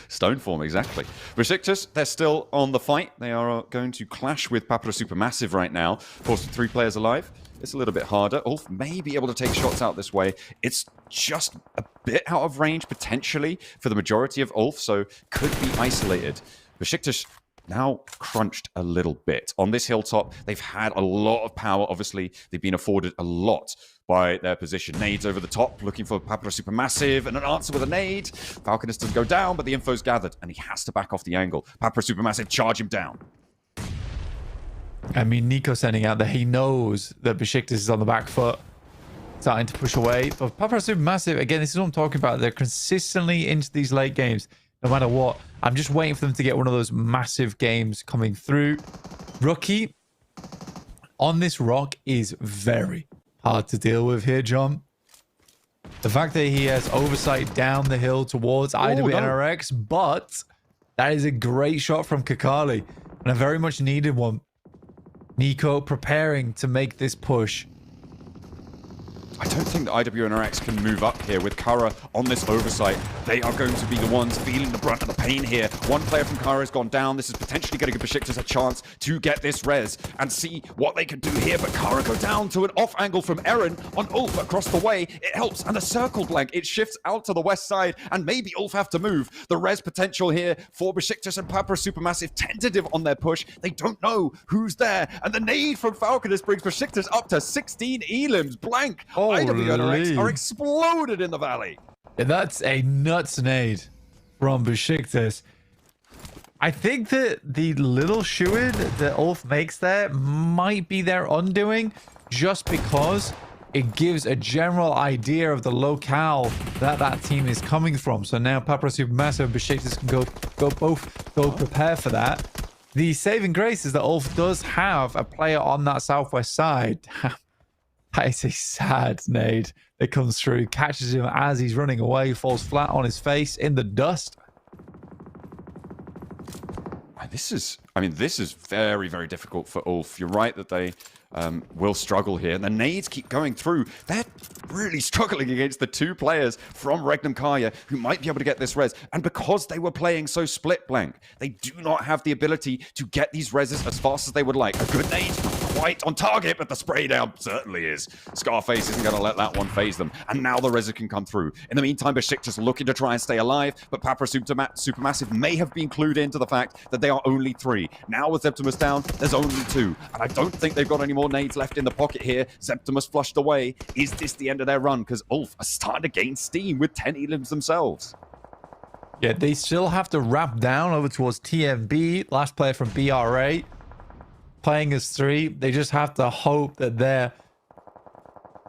C: stone form, exactly. Besiktas, they're still on the fight. They are going to clash with Papra Supermassive right now. Of course, with 3 players alive, it's a little bit harder. Ulf may be able to take shots out this way. It's just a bit out of range, potentially, for the majority of Ulf, so could be isolated. Besiktas now crunched a little bit. On this hilltop, they've had a lot of power. Obviously, they've been afforded a lot by their position. Nades over the top, looking for Papra Supermassive, and an answer with a nade. Falconist doesn't go down, but the info's gathered, and he has to back off the angle. Papra Supermassive, charge him down.
D: I mean, Nico sending out that he knows that Besiktas is on the back foot, starting to push away. But Papra Supermassive, again, this is what I'm talking about. They're consistently into these late games, no matter what. I'm just waiting for them to get one of those massive games coming through. Rookie on this rock is very hard to deal with here, John. The fact that he has oversight down the hill towards IWNRX, but that is a great shot from Kakali, and a very much needed one. Nico preparing to make this push.
C: I don't think the IWNRX can move up here with Kara on this oversight. They are going to be the ones feeling the brunt of the pain here. One player from Kara has gone down. This is potentially going to give Besiktas a chance to get this res and see what they can do here. But Kara go down to an off angle from Eren on Ulf across the way. It helps, and the circle blank, it shifts out to the west side, and maybe Ulf have to move. The res potential here for Besiktas and Papra Supermassive, tentative on their push. They don't know who's there, and the nade from Falconist brings Besiktas up to 16 elims. Blank. IWNRX are exploded in the valley.
D: That's a nuts nade from Besiktas. I think that the little shoo-in that Ulf makes there might be their undoing, just because it gives a general idea of the locale that that team is coming from. So now Papra Supermassive and Besiktas can go prepare for that. The saving grace is that Ulf does have a player on that southwest side. That is a sad nade that comes through, catches him as he's running away, falls flat on his face in the dust.
C: This is very, very difficult for Ulf. You're right that they will struggle here. And the nades keep going through. They're really struggling against the 2 players from Regnum Kaya who might be able to get this res. And because they were playing so split blank, they do not have the ability to get these reses as fast as they would like. A good nade, not quite on target, but the spray down certainly is. Scarface isn't going to let that one phase them. And now the reses can come through. In the meantime, Besiktas looking to try and stay alive, but Papra Supermassive may have been clued into the fact that they are only 3. Now with Zeptimus down, there's only 2. And I don't think they've got any more nades left in the pocket here. Zeptimus flushed away. Is this the end of their run? Because Ulf are starting to gain steam with 10 elims themselves.
D: Yeah, they still have to wrap down over towards TMB, last player from BRA, playing as 3. They just have to hope that their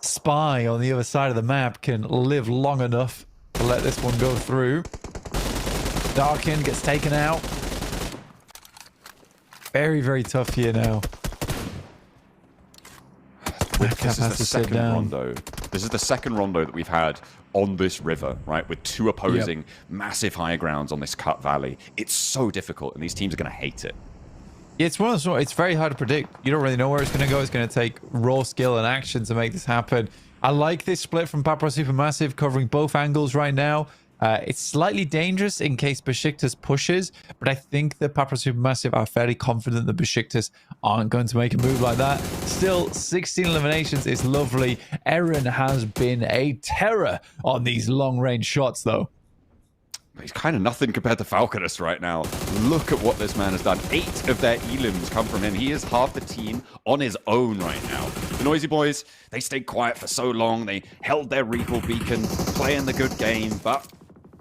D: spy on the other side of the map can live long enough to let this one go through. Darkin gets taken out. Very, very tough here now.
C: This is the second rondo. This is the second rondo that we've had on this river, right? With 2 opposing massive high grounds on this cut valley. It's so difficult, and these teams are going to hate it.
D: It's one of those. It's very hard to predict. You don't really know where it's going to go. It's going to take raw skill and action to make this happen. I like this split from Papra Supermassive, covering both angles right now. It's slightly dangerous in case Besiktas pushes, but I think that Papra Supermassive are fairly confident that Besiktas aren't going to make a move like that. Still, 16 eliminations is lovely. Eren has been a terror on these long-range shots, though.
C: He's kind of nothing compared to Falconist right now. Look at what this man has done. 8 of their elims come from him. He is half the team on his own right now. The Noisy Boys, they stayed quiet for so long. They held their recall beacon, playing the good game, but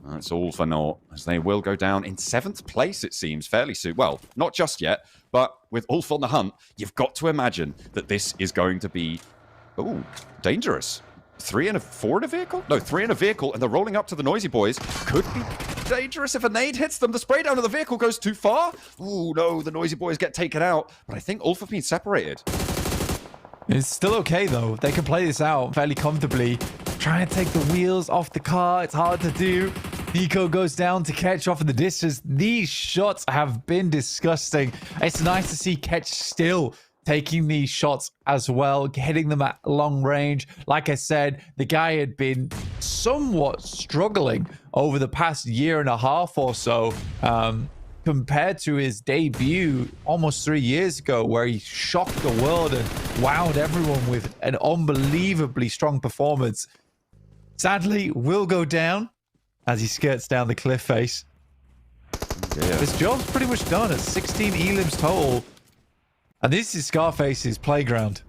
C: that's all for naught, as they will go down in 7th place, it seems, fairly soon. Well, not just yet, but with Ulf on the hunt, you've got to imagine that this is going to be, dangerous. 3 and a 4 in a vehicle? No, 3 in a vehicle, and they're rolling up to the Noisy Boys. Could be dangerous if a nade hits them. The spray down of the vehicle goes too far. Ooh, no, the Noisy Boys get taken out. But I think Ulf have been separated.
D: It's still okay, though. They can play this out fairly comfortably. trying to take the wheels off the car. It's hard to do. Nico goes down to Ketch off in the distance. These shots have been disgusting. It's nice to see Ketch still taking these shots as well, hitting them at long range. Like I said, the guy had been somewhat struggling over the past year and a half or so, compared to his debut almost 3 years ago, where he shocked the world and wowed everyone with an unbelievably strong performance. Sadly, will go down as he skirts down the cliff face.
C: Yeah.
D: His job's pretty much done at 16 elims total. And this is Scarface's playground.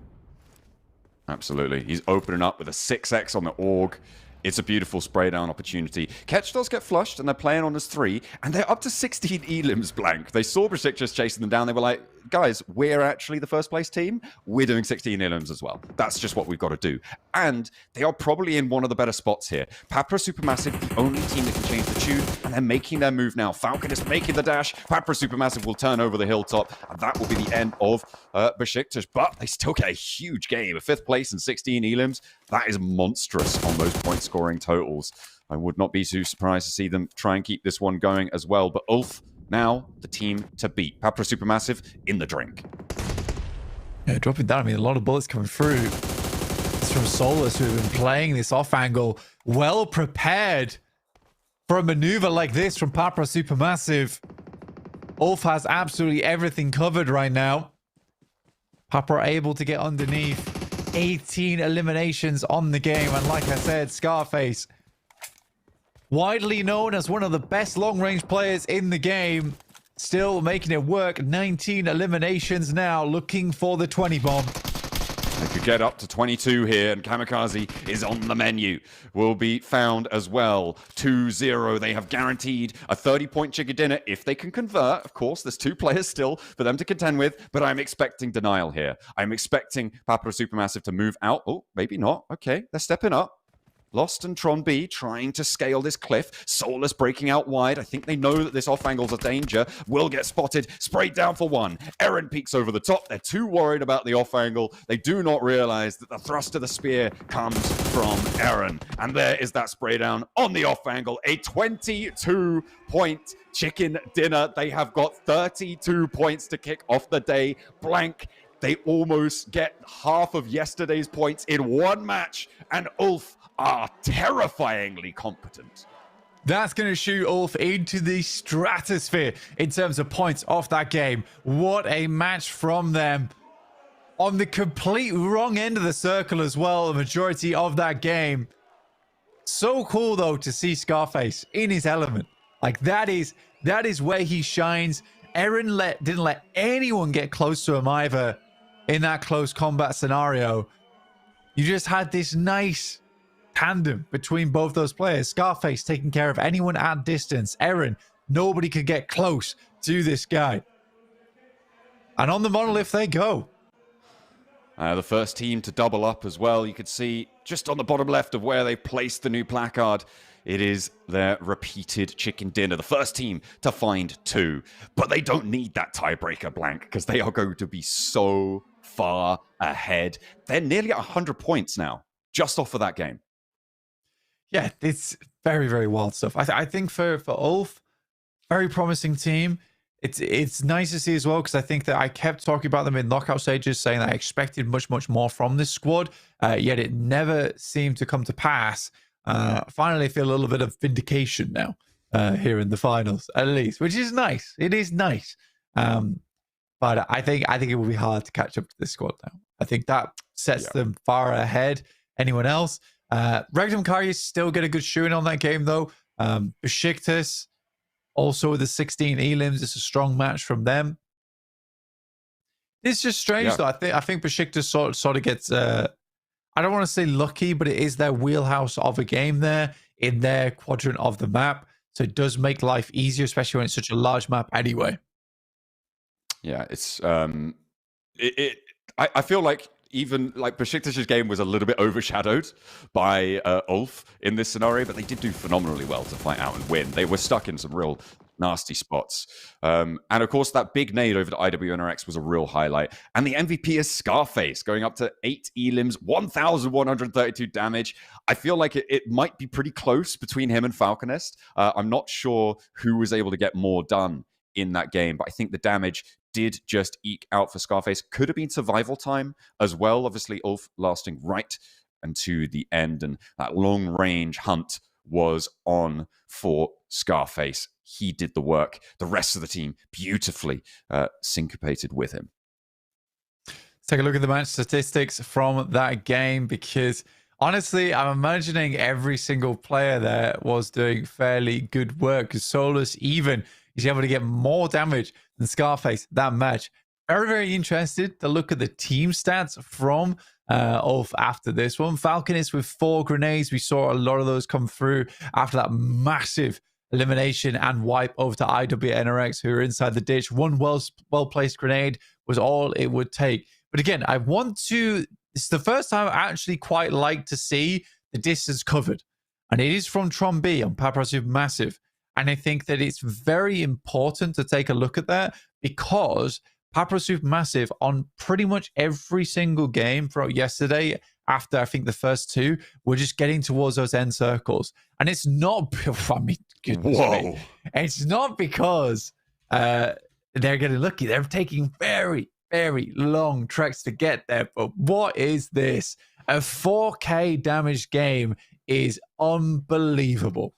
C: Absolutely. He's opening up with a 6x on the AUG. It's a beautiful spray down opportunity. Ketch does get flushed, and they're playing on as 3, and they're up to 16 elims blank. They saw Besiktas chasing them down. They were like, guys, we're actually the first place team. We're doing 16 elims as well. That's just what we've got to do. And they are probably in one of the better spots here. Papra Supermassive, the only team that can change the tune, and they're making their move now. Falcon is making the dash. Papra Supermassive will turn over the hilltop, and that will be the end of Besiktas. But they still get a huge game. A 5th place and 16 elims. That is monstrous on those point-scoring totals. I would not be too surprised to see them try and keep this one going as well. But Ulf, now the team to beat. Papra Supermassive in the drink.
D: Yeah, dropping down. I mean, a lot of bullets coming through. It's from Solus, who have been playing this off angle, well prepared for a maneuver like this from Papra Supermassive. Ulf has absolutely everything covered right now. Papra able to get underneath. 18 eliminations on the game, and like I said, Scarface, widely known as one of the best long-range players in the game, still making it work. 19 eliminations now, looking for the 20 bomb.
C: They could get up to 22 here, and Kamikaze is on the menu. Will be found as well. 2-0. They have guaranteed a 30-point chicken dinner if they can convert. Of course, there's 2 players still for them to contend with, but I'm expecting denial here. I'm expecting Papra Supermassive to move out. Oh, maybe not. Okay, they're stepping up. Lost and Tron B trying to scale this cliff. Solus breaking out wide. I think they know that this off angle's a danger. Will get spotted. Sprayed down for 1. Eren peeks over the top. They're too worried about the off angle. They do not realize that the thrust of the spear comes from Eren. And there is that spray down on the off angle. A 22-point chicken dinner. They have got 32 points to kick off the day. Blank. They almost get half of yesterday's points in one match. And Ulf are terrifyingly competent.
D: That's going to shoot Ulf into the stratosphere in terms of points off that game. What a match from them. On the complete wrong end of the circle as well, the majority of that game. So cool, though, to see Scarface in his element. Like, that is where he shines. Eren didn't let anyone get close to him either in that close combat scenario. You just had this nice tandem between both those players. Scarface taking care of anyone at distance. Eren, nobody could get close to this guy. And on the monolith they go.
C: The first team to double up as well. You could see just on the bottom left of where they placed the new placard. It is their repeated chicken dinner. The first team to find 2. But they don't need that tiebreaker blank because they are going to be so far ahead. They're nearly at 100 points now, just off of that game.
D: Yeah, it's very, very wild stuff. I think for Ulf, very promising team. It's nice to see as well, because I think that I kept talking about them in knockout stages, saying that I expected much, much more from this squad, yet it never seemed to come to pass. Finally, I feel a little bit of vindication now here in the finals, at least, which is nice. It is nice. But I think it will be hard to catch up to this squad now. I think that sets them far ahead. Anyone else? Regdom Karya still get a good shooting on that game, though. Besiktas, also with the 16 elims, it's a strong match from them. It's just strange, though. I think Besiktas sort of gets, I don't want to say lucky, but it is their wheelhouse of a game there in their quadrant of the map. So it does make life easier, especially when it's such a large map anyway.
C: Yeah, it's I feel like even like Besiktas' game was a little bit overshadowed by Ulf in this scenario, but they did do phenomenally well to fight out and win. They were stuck in some real Nasty spots. And of course, that big nade over to IWNRX was a real highlight. And the MVP is Scarface, going up to 8 elims, 1,132 damage. I feel like it might be pretty close between him and Falconist. I'm not sure who was able to get more done in that game, but I think the damage did just eke out for Scarface. Could have been survival time as well. Obviously, Ulf lasting right until the end, and that long range hunt was on for Scarface. He did the work. The rest of the team beautifully syncopated with him.
D: Let's take a look at the match statistics from that game, because honestly, I'm imagining every single player there was doing fairly good work, because Solus even is able to get more damage than Scarface that match. Very, very interested to look at the team stats from Ulf after this one. Falconist with 4 grenades. We saw a lot of those come through after that massive elimination and wipe over to IWNRX, who are inside the ditch. One well-placed grenade was all it would take. But again, it's the first time I actually quite like to see the distance covered. And it is from Tron B on Papra Supermassive. And I think that it's very important to take a look at that, because Papra Supermassive on pretty much every single game throughout yesterday, after I think the first 2, were just getting towards those end circles. And it's not, I mean, goodness me, it's not because they're getting lucky. They're taking very, very long treks to get there. But what is this? A 4K damage game is unbelievable.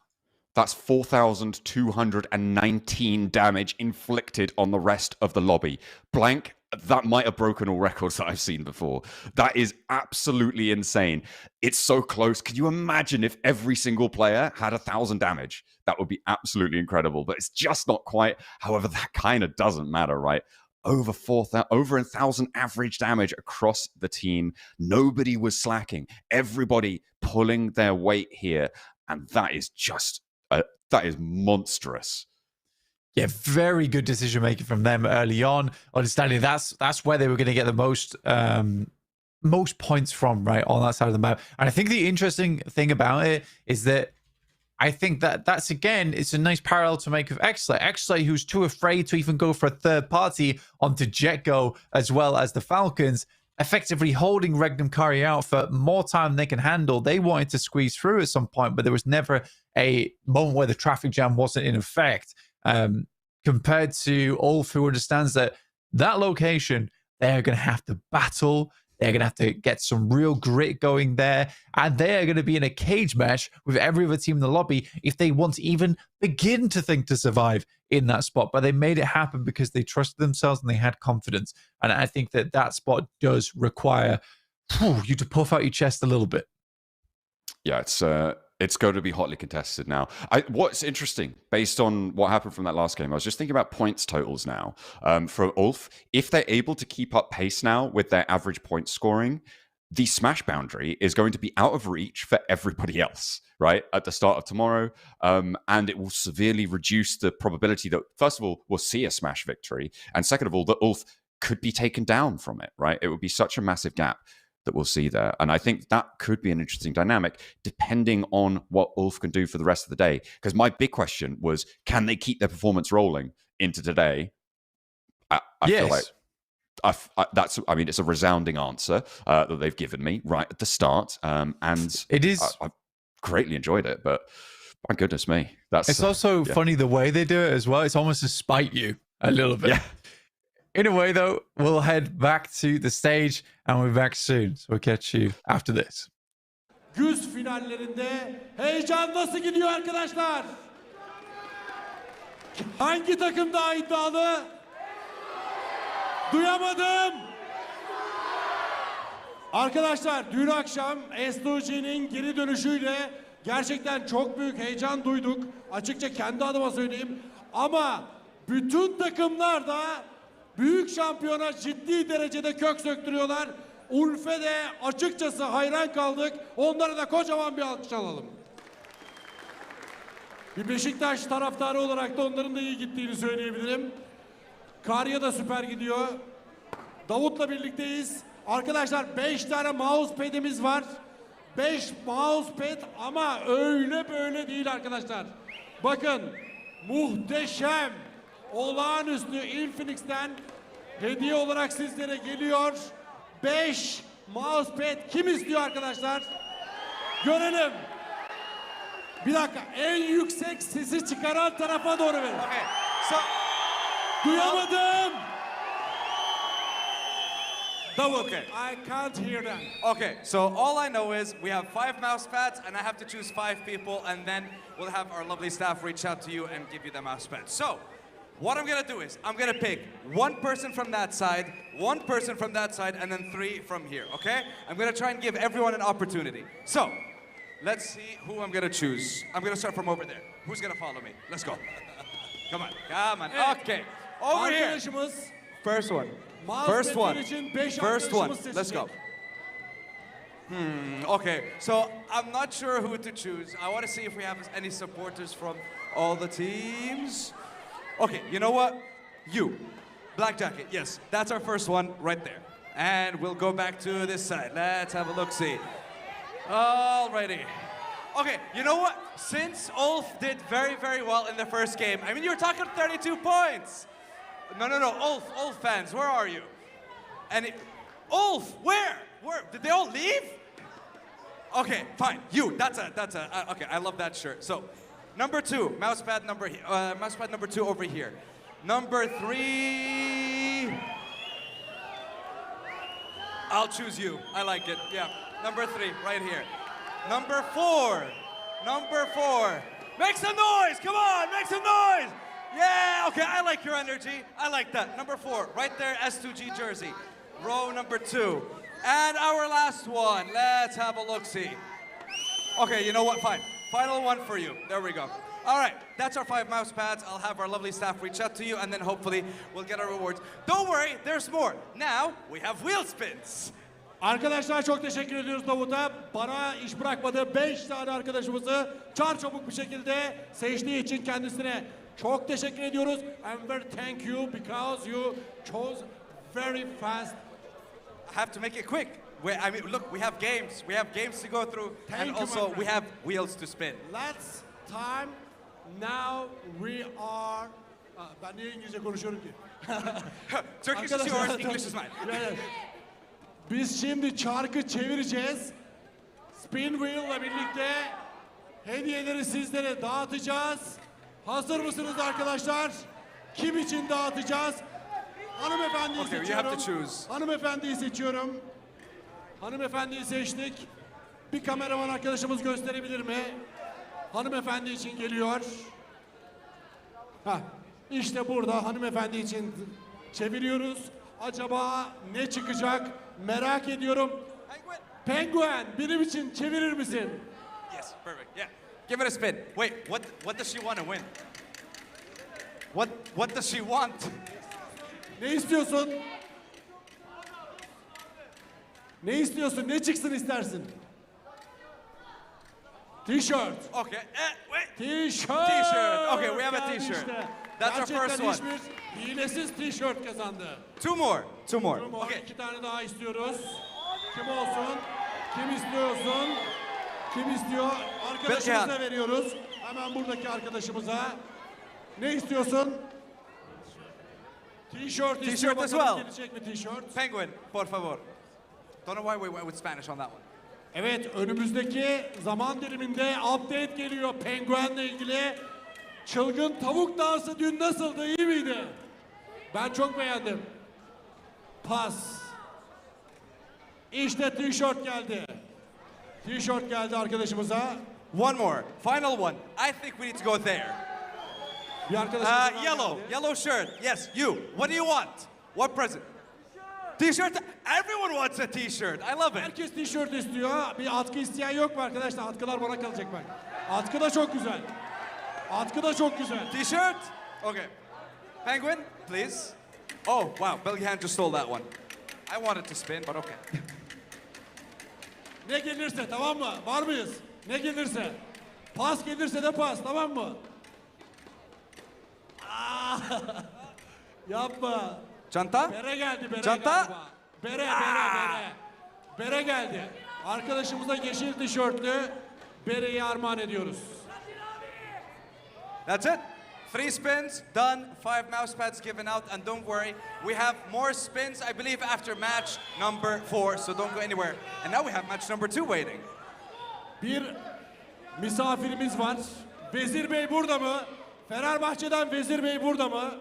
C: That's 4,219 damage inflicted on the rest of the lobby. Blank, that might have broken all records that I've seen before. That is absolutely insane. It's so close. Can you imagine if every single player had 1,000 damage? That would be absolutely incredible, but it's just not quite. However, that kind of doesn't matter, right? Over 1,000 average damage across the team. Nobody was slacking. Everybody pulling their weight here. And that is just... that is monstrous.
D: Yeah, very good decision making from them early on. Understanding that's where they were going to get the most points from, right, on that side of the map. And I think the interesting thing about it is that I think that's again, it's a nice parallel to make with Xlay. Xlay, who's too afraid to even go for a third party onto Jetgo as well as the Falcons, effectively holding Regnum Kari out for more time than they can handle. They wanted to squeeze through at some point, but there was never a moment where the traffic jam wasn't in effect. Compared to Ulf, who understands that location, they're going to have to battle. They're going to have to get some real grit going there. And they are going to be in a cage match with every other team in the lobby if they want to even begin to think to survive in that spot. But they made it happen because they trusted themselves and they had confidence. And I think that spot does require you to puff out your chest a little bit.
C: Yeah, it's going to be hotly contested now. What's interesting, based on what happened from that last game, I was just thinking about points totals now. For Ulf, if they're able to keep up pace now with their average point scoring, the smash boundary is going to be out of reach for everybody else, right, at the start of tomorrow. And it will severely reduce the probability that, first of all, we'll see a smash victory. And second of all, that Ulf could be taken down from it, right? It would be such a massive gap that we'll see there. And I think that could be an interesting dynamic, depending on what Ulf can do for the rest of the day. Because my big question was, can they keep their performance rolling into today? I feel like it's a resounding answer that they've given me right at the start. And
D: it is.
C: I've greatly enjoyed it, but my goodness me.
D: It's also funny the way they do it as well. It's almost to spite you a little bit.
C: Yeah.
D: In a way, though, we'll head back to the stage and we'll be back soon. So we'll catch you after this.
E: Güz finallerinde heyecan nasıl gidiyor arkadaşlar? Hangi takım daha iddialı? Duyamadım. Arkadaşlar dün akşam S2G'nin geri dönüşüyle gerçekten çok büyük heyecan duyduk. Açıkça kendi adıma söyleyeyim. Ama bütün takımlar da büyük şampiyona ciddi derecede kök söktürüyorlar. Ulf'e de açıkçası hayran kaldık. Onlara da kocaman bir alkış alalım. Bir Beşiktaş taraftarı olarak da onların da iyi gittiğini söyleyebilirim. Karya da süper gidiyor. Davut'la birlikteyiz. Arkadaşlar 5 tane mousepad'imiz var. 5 mousepad ama öyle böyle değil arkadaşlar. Bakın muhteşem, olağanüstü Infinix'ten hediye olarak sizlere geliyor. 5 mousepad kim istiyor arkadaşlar? Görelim. Bir dakika, en yüksek sesi çıkaran tarafa doğru verin.
F: Okay, so
E: Duyamadım. Davut,
F: Okay.
E: I can't hear them.
F: okay, so all I know is we have 5 mouse pads, and I have to choose 5 people, and then we'll have our lovely staff reach out to you and give you the mouse pads. So, what I'm gonna do is I'm gonna pick 1 person from that side, 1 person from that side, and then 3 from here. Okay? I'm gonna try and give everyone an opportunity. So, let's see who I'm gonna choose. I'm gonna start from over there. Who's gonna follow me? Let's go. Come on, come on.
E: Evet.
F: Okay, over here.
E: Arkadaşımız
F: First one.
E: mouse
F: First one.
E: padler için 5
F: First one.
E: arkadaşımız
F: Let's
E: seçecek.
F: go. Okay, so I'm not sure who to choose. I want to see if we have any supporters from all the teams. Okay, you know what? You. Black jacket, yes. That's our first one right there. And we'll go back to this side. Let's have a look-see. Alrighty. Okay, you know what? Since Ulf did very, very well in the first game, I mean, you were talking 32 points. No, Ulf fans, where are you? Ulf, where? Did they all leave? Okay, fine. You, okay, I love that shirt. So, number 2, mousepad number 2 over here. Number 3, I'll choose you. I like it, yeah. Number 3, right here. Number 4, make some noise, come on, make some noise. Yeah, okay, I like your energy. I like that. Number 4, right there, S2G jersey. Row number 2. And our last one, let's have a look-see. Okay, you know what, fine. Final one for you, there we go. All right, that's our 5 mouse pads. I'll have our lovely staff reach out to you, and then hopefully we'll get our rewards. Don't worry, there's more. Now, we have wheel spins.
E: Arkadaşlar çok teşekkür ediyoruz Davut'a. Bana iş bırakmadığı 5 tane arkadaşımızı çarçabuk bir şekilde seçtiği için kendisine çok teşekkür ediyoruz. And very thank you because you chose very fast.
F: I have to make it quick. I mean, look, we have games. We have games to go through,
E: Thank
F: and
E: you,
F: also
E: my
F: we
E: friend.
F: have wheels to spin.
E: Let's time. Now we are... Ben niye İngilizce konuşuyorum ki?
F: Turkish is
E: Arkadaşlar,
F: yours, English is mine.
E: Evet. Biz şimdi çarkı çevireceğiz. Spin wheel ile birlikte hediyeleri sizlere dağıtacağız. Hazır mısınız arkadaşlar? Kim için dağıtacağız? Hanımefendiyi
F: Okay, you
E: seçiyorum.
F: have to choose.
E: Hanımefendiyi seçiyorum. Hanımefendiyi seçtik. Bir kameraman arkadaşımız gösterebilir mi? Hanımefendi için geliyor. İşte burada hanımefendi için çeviriyoruz. Acaba ne çıkacak? Merak ediyorum. Penguen, benim için çevirir misin?
F: Yes, perfect. Yeah, give it a spin. Wait, what does she want to win? What does she want?
E: Ne istiyorsun? Ne istiyorsun? Ne çıksın istersin? T-shirt.
F: Okay, wait.
E: T-shirt.
F: T-shirt. Okay, we have a
E: Geldi
F: t-shirt.
E: işte.
F: That's our first one.
E: Gerçekten hiçbir hilesiz t-shirt kazandı.
F: Two more.
E: Ama
F: Okay.
E: 2 tane daha istiyoruz. Kim olsun? Kim istiyorsun? Kim istiyor? Arkadaşımıza
F: Bilgehan.
E: veriyoruz. Hemen buradaki arkadaşımıza. Ne istiyorsun? T-shirt istiyor.
F: T-shirt as
E: Bakalım
F: well.
E: gelecek mi t-shirt?
F: Penguin, por favor. Don't know why we went with Spanish on that one.
E: Evet, önümüzdeki zaman diliminde update geliyor Penguen'le ilgili. Çılgın tavuk dansı dün nasıldı, iyi miydi? Ben çok beğendim. Pas. İşte tişört geldi. Tişört geldi arkadaşımıza.
F: One more, final one. I think we need to go there.
E: Bir arkadaşımıza daha
F: Yellow,
E: geldi.
F: yellow shirt. Yes, you. What do you want? What present? T-shirt. Everyone wants a T-shirt. I love it.
E: Herkes tişört istiyor. Bir atkı isteyen yok mu arkadaşlar? Atkılar bana kalacak bak. Atkı da çok güzel. Atkı da çok güzel.
F: T-shirt. Okay. Penguin, please. Oh wow, Belgian just stole that one. I wanted to spin, but okay.
E: Ne gelirse, tamam mı? Var mıyız? Ne gelirse. Pas gelirse de pas, tamam mı? Aa, yapma.
F: Çanta.
E: Bere geldi, bere
F: Çanta.
E: galiba. Bere. Bere geldi. Arkadaşımıza yeşil tişörtlü bereyi armağan ediyoruz.
F: That's it. 3 spins, done. 5 mouse pads given out. And don't worry, we have more spins, I believe, after match number 4. So don't go anywhere. And now we have match number 2 waiting.
E: Bir misafirimiz var. Vezir Bey burada mı? Fenerbahçe'den Vezir Bey burada mı?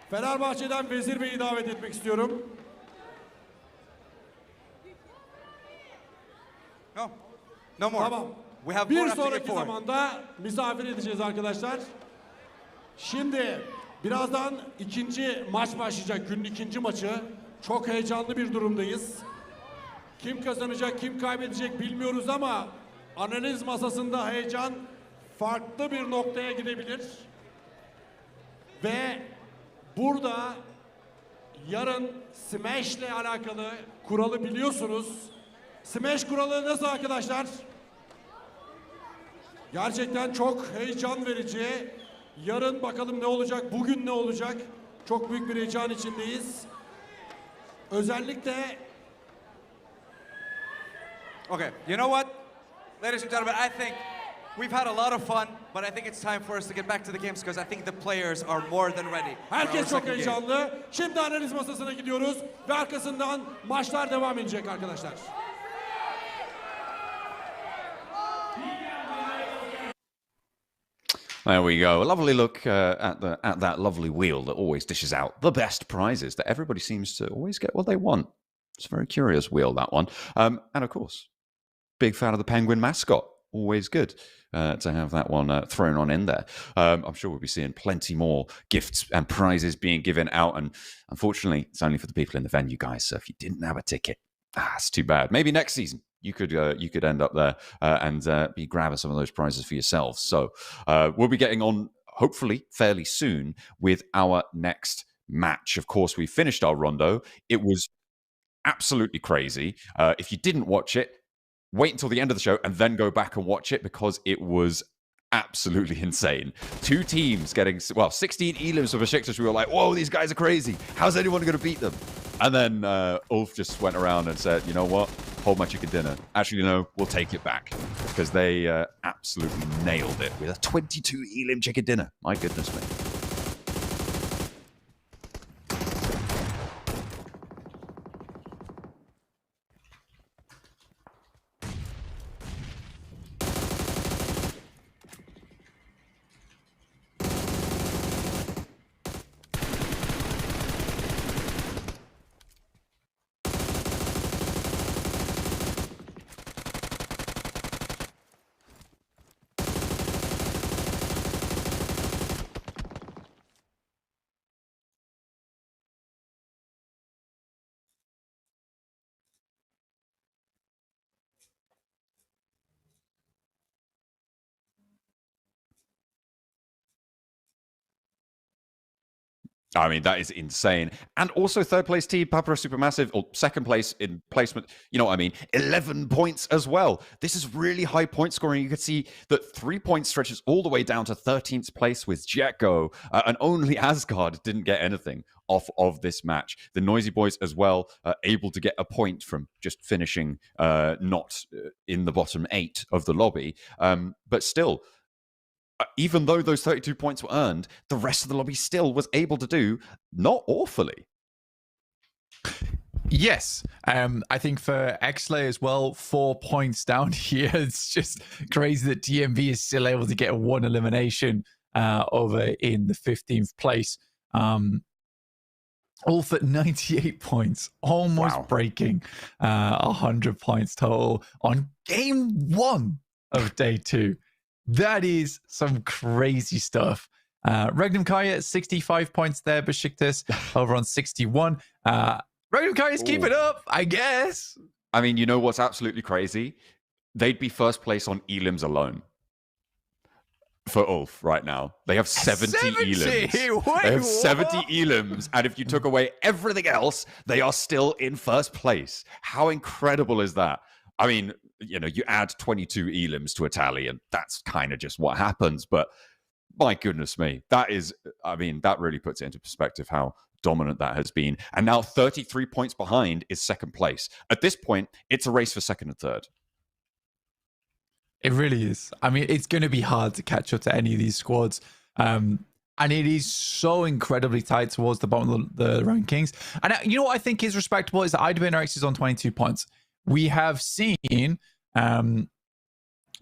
E: Fenerbahçe'den Vezir Bey'i davet etmek istiyorum.
F: No. No more.
E: Tamam.
F: We have more
E: Bir
F: after
E: sonraki
F: 4.
E: zamanda misafir edeceğiz arkadaşlar. Şimdi birazdan ikinci maç başlayacak. Günün ikinci maçı. Çok heyecanlı bir durumdayız. Kim kazanacak, kim kaybedecek bilmiyoruz ama analiz masasında heyecan farklı bir noktaya gidebilir. Ve burada yarın Smash ile alakalı kuralı biliyorsunuz. Smash kuralı nasıl arkadaşlar? Gerçekten çok heyecan verici. Yarın bakalım ne olacak, bugün ne olacak? Çok büyük bir heyecan içindeyiz. Özellikle
F: Okay, you know what? Ladies and gentlemen, I think we've had a lot of fun, but I think it's time for us to get back to the games because I think the players are more than ready. for our
E: herkes çok
F: second game.
E: heyecanlı. Şimdi analiz masasına gidiyoruz ve arkasından maçlar devam edecek arkadaşlar.
C: There we go. A lovely look at that lovely wheel that always dishes out the best prizes that everybody seems to always get what they want. It's a very curious wheel, that one. And of course, big fan of the penguin mascot. Always good to have that one thrown on in there. I'm sure we'll be seeing plenty more gifts and prizes being given out. And unfortunately, it's only for the people in the venue, guys. So if you didn't have a ticket, it's too bad. Maybe next season you could end up there and be grabbing some of those prizes for yourselves. So we'll be getting on, hopefully, fairly soon with our next match. Of course, we finished our rondo. It was absolutely crazy. If you didn't watch it, wait until the end of the show and then go back and watch it because it was absolutely insane. 2 teams getting, 16 elims for Besiktas. We were like, whoa, these guys are crazy. How's anyone going to beat them? And then Ulf just went around and said, you know what? Hold my chicken dinner. Actually, no, we'll take it back because they absolutely nailed it with a 22 elim chicken dinner. My goodness me. I mean, that is insane. And also third place team, Papara Supermassive, or second place in placement, you know what I mean? 11 points as well. This is really high point scoring. You can see that 3 point stretches all the way down to 13th place with Jetgo, and only Asgard didn't get anything off of this match. The Noisy Boys as well, able to get a point from just finishing not in the bottom 8 of the lobby. But still, even though those 32 points were earned, the rest of the lobby still was able to do not awfully.
D: Yes. I think for Xley as well, 4 points down here. It's just crazy that DMV is still able to get 1 elimination over in the 15th place. Ulf at 98 points, almost breaking 100 points total on game 1 of day 2. That is some crazy stuff. Regnum Kaya at 65 points there. Besiktas over on 61. Regnum Kaya's keep it up, I guess.
C: I mean, you know what's absolutely crazy? They'd be first place on elims alone. For Ulf right now. They have 70 elims.
D: Wait,
C: they have 70 elims. And if you took away everything else, they are still in first place. How incredible is that? I mean, you know, you add 22 elims to a tally, and that's kind of just what happens. But my goodness me, that is, I mean, that really puts it into perspective how dominant that has been. And now 33 points behind is second place. At this point, it's a race for second and third.
D: It really is. I mean, it's going to be hard to catch up to any of these squads. And it is so incredibly tight towards the bottom of the rankings. And you know what I think is respectable is that IWNRX is on 22 points. We have seen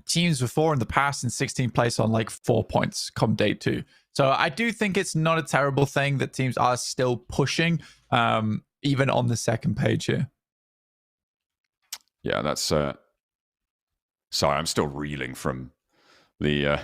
D: teams before in the past in 16th place on like 4 points come day 2. So I do think it's not a terrible thing that teams are still pushing, even on the second page here.
C: Yeah, that's... sorry, I'm still reeling from the...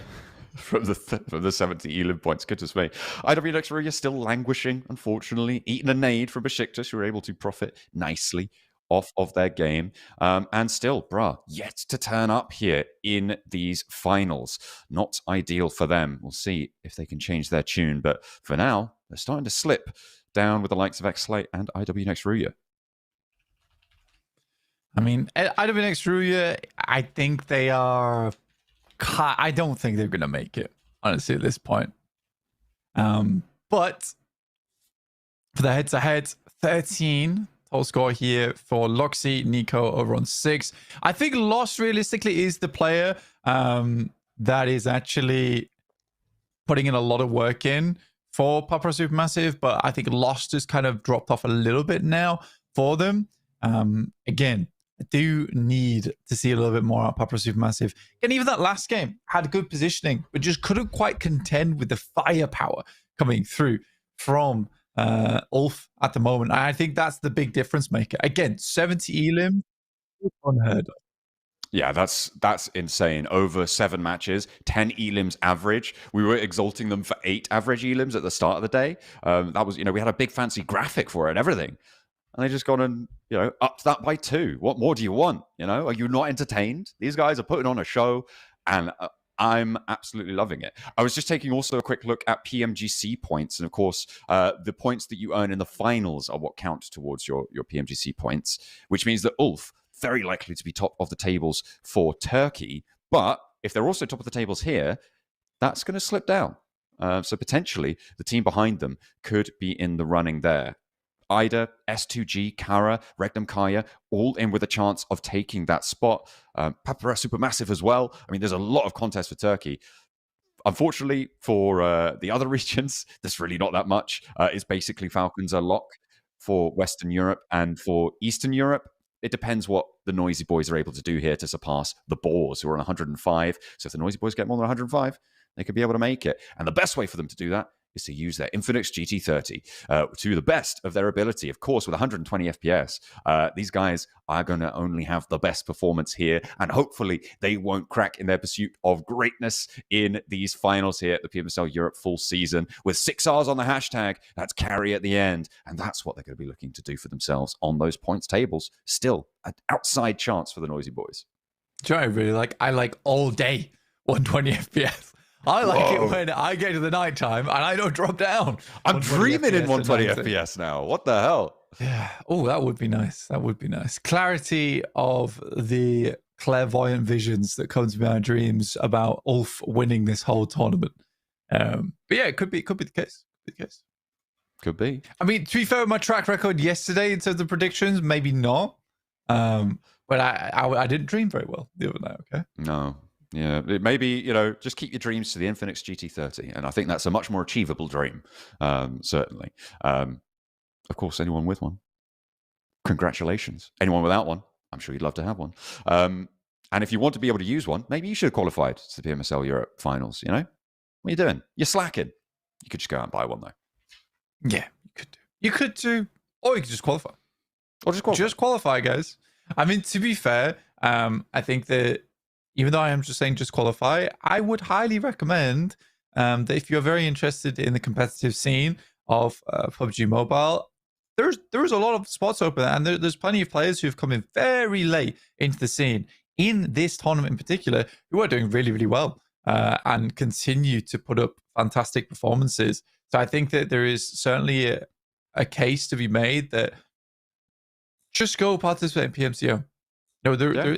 C: from the 70 Elim points. Goodness me. IWX Ruya still languishing, unfortunately. Eating a nade from Besiktas, who were able to profit nicely off of their game. And still, yet to turn up here in these finals. Not ideal for them. We'll see if they can change their tune. But for now, they're starting to slip down with the likes of X-Slate and IWX Ruya.
D: I mean, IWX Ruya, I think they are... I don't think they're going to make it, honestly, at this point. But for the head-to-head, 13 total score here for Loxy, Nico over on 6. I think Lost realistically is the player that is actually putting in a lot of work in for Papa Supermassive, but I think Lost has kind of dropped off a little bit now for them. Again, I do need to see a little bit more out of Papa Supermassive. And even that last game had good positioning, but just couldn't quite contend with the firepower coming through from Ulf at the moment. I think that's the big difference maker. Again, 70 Elim, unheard of.
C: Yeah, that's insane. Over 7 matches, 10 Elims average. We were exalting them for 8 average Elims at the start of the day. That was, we had a big fancy graphic for it and everything. And they just gone and, upped that by 2. What more do you want? Are you not entertained? These guys are putting on a show, and I'm absolutely loving it. I was just taking also a quick look at PMGC points. And of course, the points that you earn in the finals are what count towards your PMGC points, which means that Ulf, very likely to be top of the tables for Turkey. But if they're also top of the tables here, that's going to slip down. So potentially the team behind them could be in the running there. Ida, S2G, Kara, Regnum Kaya, all in with a chance of taking that spot. Papara Supermassive as well. I mean, there's a lot of contest for Turkey. Unfortunately, for the other regions, there's really not that much. It's basically Falcons are lock for Western Europe, and for Eastern Europe, it depends what the Noisy Boys are able to do here to surpass the Boars, who are on 105. So if the Noisy Boys get more than 105, they could be able to make it. And the best way for them to do that is to use their Infinix GT30 to the best of their ability. Of course, with 120 FPS, these guys are going to only have the best performance here, and hopefully they won't crack in their pursuit of greatness in these finals here at the Pmsl Europe full season. With 6 Rs on the hashtag, that's carry at the end, and that's what they're going to be looking to do for themselves on those points tables. Still, an outside chance for the Noisy Boys.
D: Do you know what I really like? I like all day 120 FPS. I like it when I get to the nighttime and I don't drop down.
C: I'm dreaming in 120 FPS now. What the hell?
D: Yeah. Oh, that would be nice. That would be nice. Clarity of the clairvoyant visions that come to my dreams about Ulf winning this whole tournament. But yeah, it could be the case.
C: Could be.
D: I mean, to be fair with my track record yesterday in terms of predictions, maybe not. But I didn't dream very well the other night, okay?
C: No. Yeah, maybe, just keep your dreams to the Infinix GT30. And I think that's a much more achievable dream, certainly. Of course, anyone with one, congratulations. Anyone without one, I'm sure you'd love to have one. And if you want to be able to use one, maybe you should have qualified to the PMSL Europe finals, What are you doing? You're slacking. You could just go out and buy one, though.
D: Yeah, you could do. Or you could just qualify.
C: Or just qualify.
D: Just qualify, guys. I mean, to be fair, I think that even though I am just saying just qualify, I would highly recommend that if you're very interested in the competitive scene of PUBG Mobile, there's a lot of spots open, and there's plenty of players who've come in very late into the scene in this tournament in particular, who are doing really, really well and continue to put up fantastic performances. So I think that there is certainly a case to be made that just go participate in PMCO.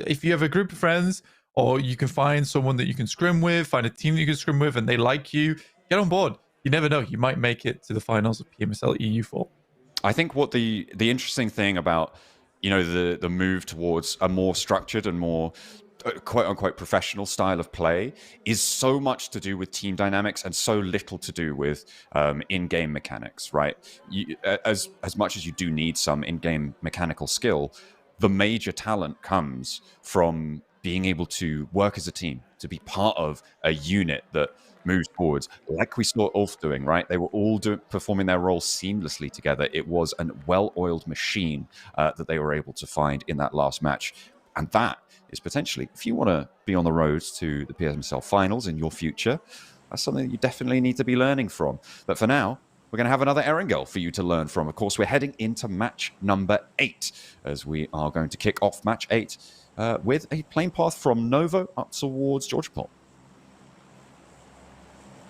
D: If you have a group of friends, or you can find someone that you can scrim with, find a team that you can scrim with, and they like you, get on board. You never know. You might make it to the finals of PMSL EU4.
C: I think what the interesting thing about, the move towards a more structured and more quote unquote professional style of play is so much to do with team dynamics and so little to do with in-game mechanics, right? As much as you do need some in-game mechanical skill, the major talent comes from being able to work as a team, to be part of a unit that moves forwards, like we saw Ulf doing, right? They were all performing their roles seamlessly together. It was a well-oiled machine that they were able to find in that last match. And that is potentially, if you want to be on the road to the Pmsl finals in your future, that's something that you definitely need to be learning from. But for now, we're going to have another Erangel for you to learn from. Of course, we're heading into match number 8, as we are going to kick off match 8 with a plane path from Novo up towards Georgia Pole.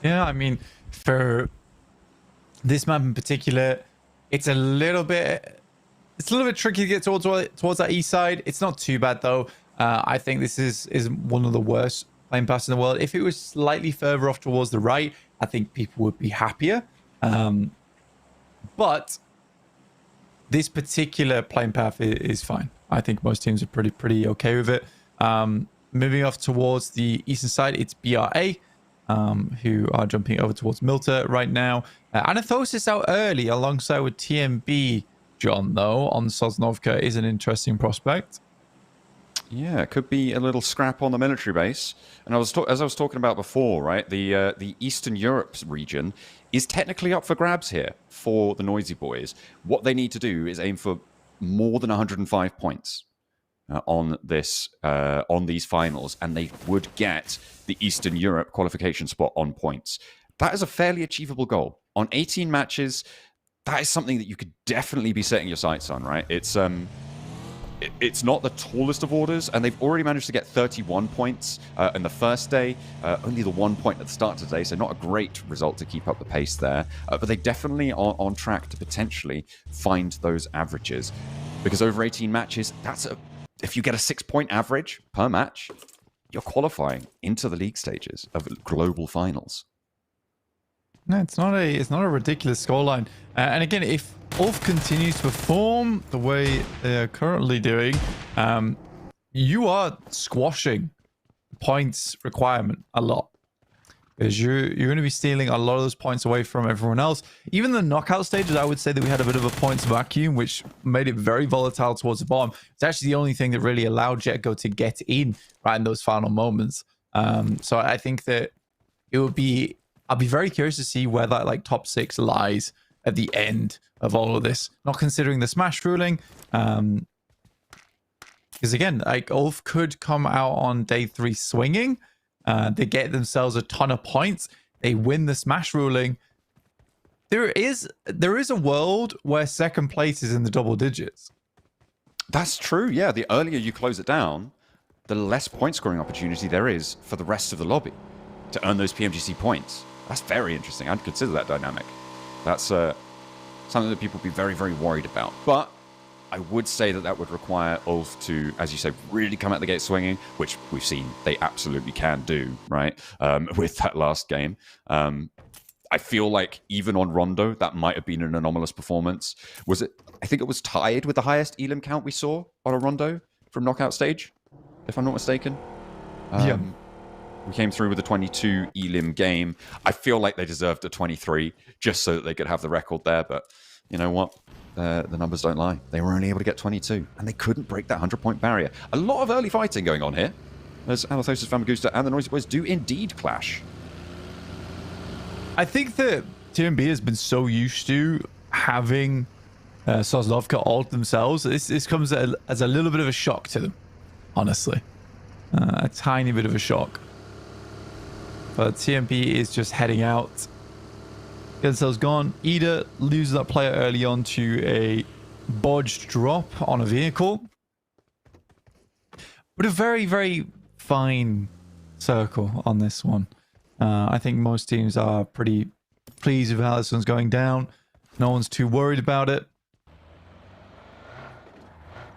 D: Yeah, I mean, for this map in particular, it's a little bit tricky to get towards that east side. It's not too bad though. I think this is one of the worst plane paths in the world. If it was slightly further off towards the right, I think people would be happier. But this particular plane path is fine. I think most teams are pretty okay with it. Moving off towards the eastern side, it's BRA. Who are jumping over towards Milta right now. Anathosis out early alongside with TMB, John, though, on Sosnovka is an interesting prospect.
C: Yeah, it could be a little scrap on the military base. And as I was talking about before, right, the Eastern Europe region is technically up for grabs here for the Noisy Boys. What they need to do is aim for more than 105 points on these finals, and they would get the Eastern Europe qualification spot on points. That is a fairly achievable goal. On 18 matches, that is something that you could definitely be setting your sights on, right? It's not the tallest of orders, and they've already managed to get 31 points in the first day, only the 1 point at the start of today, so not a great result to keep up the pace there. But they definitely are on track to potentially find those averages, because over 18 matches, if you get a 6-point average per match, you're qualifying into the league stages of global finals.
D: No, it's not a ridiculous scoreline. And again, if Ulf continues to perform the way they are currently doing, you are squashing points requirement a lot. Because you're going to be stealing a lot of those points away from everyone else. Even the knockout stages, I would say that we had a bit of a points vacuum, which made it very volatile towards the bottom. It's actually the only thing that really allowed JetGo to get in right in those final moments. So I think that it would be... I'll be very curious to see where that like top 6 lies at the end of all of this. Not considering the smash ruling. Because again, like Ulf could come out on day 3 swinging. They get themselves a ton of points. They win the smash ruling. There is a world where second place is in the double digits.
C: That's true, yeah. The earlier you close it down, the less point scoring opportunity there is for the rest of the lobby to earn those PMGC points. That's very interesting. I'd consider that dynamic. That's something that people would be very, very worried about. But I would say that would require Ulf to, as you say, really come out the gate swinging, which we've seen they absolutely can do, right? With that last game. I feel like even on Rondo, that might have been an anomalous performance. Was it? I think it was tied with the highest elim count we saw on a Rondo from knockout stage, if I'm not mistaken.
D: Yeah.
C: We came through with a 22 elim game. I feel like they deserved a 23 just so that they could have the record there. But you know what? The numbers don't lie. They were only able to get 22, and they couldn't break that 100-point barrier. A lot of early fighting going on here, as Alathosis, Famagusta, and the Noisy Boys do indeed clash.
D: I think that TMB has been so used to having Sosnovka all to themselves. This comes as a little bit of a shock to them, honestly. A tiny bit of a shock. But TMB is just heading out. Get themselves gone. Ida loses that player early on to a bodged drop on a vehicle. But a very, very fine circle on this one. I think most teams are pretty pleased with how this one's going down. No one's too worried about it.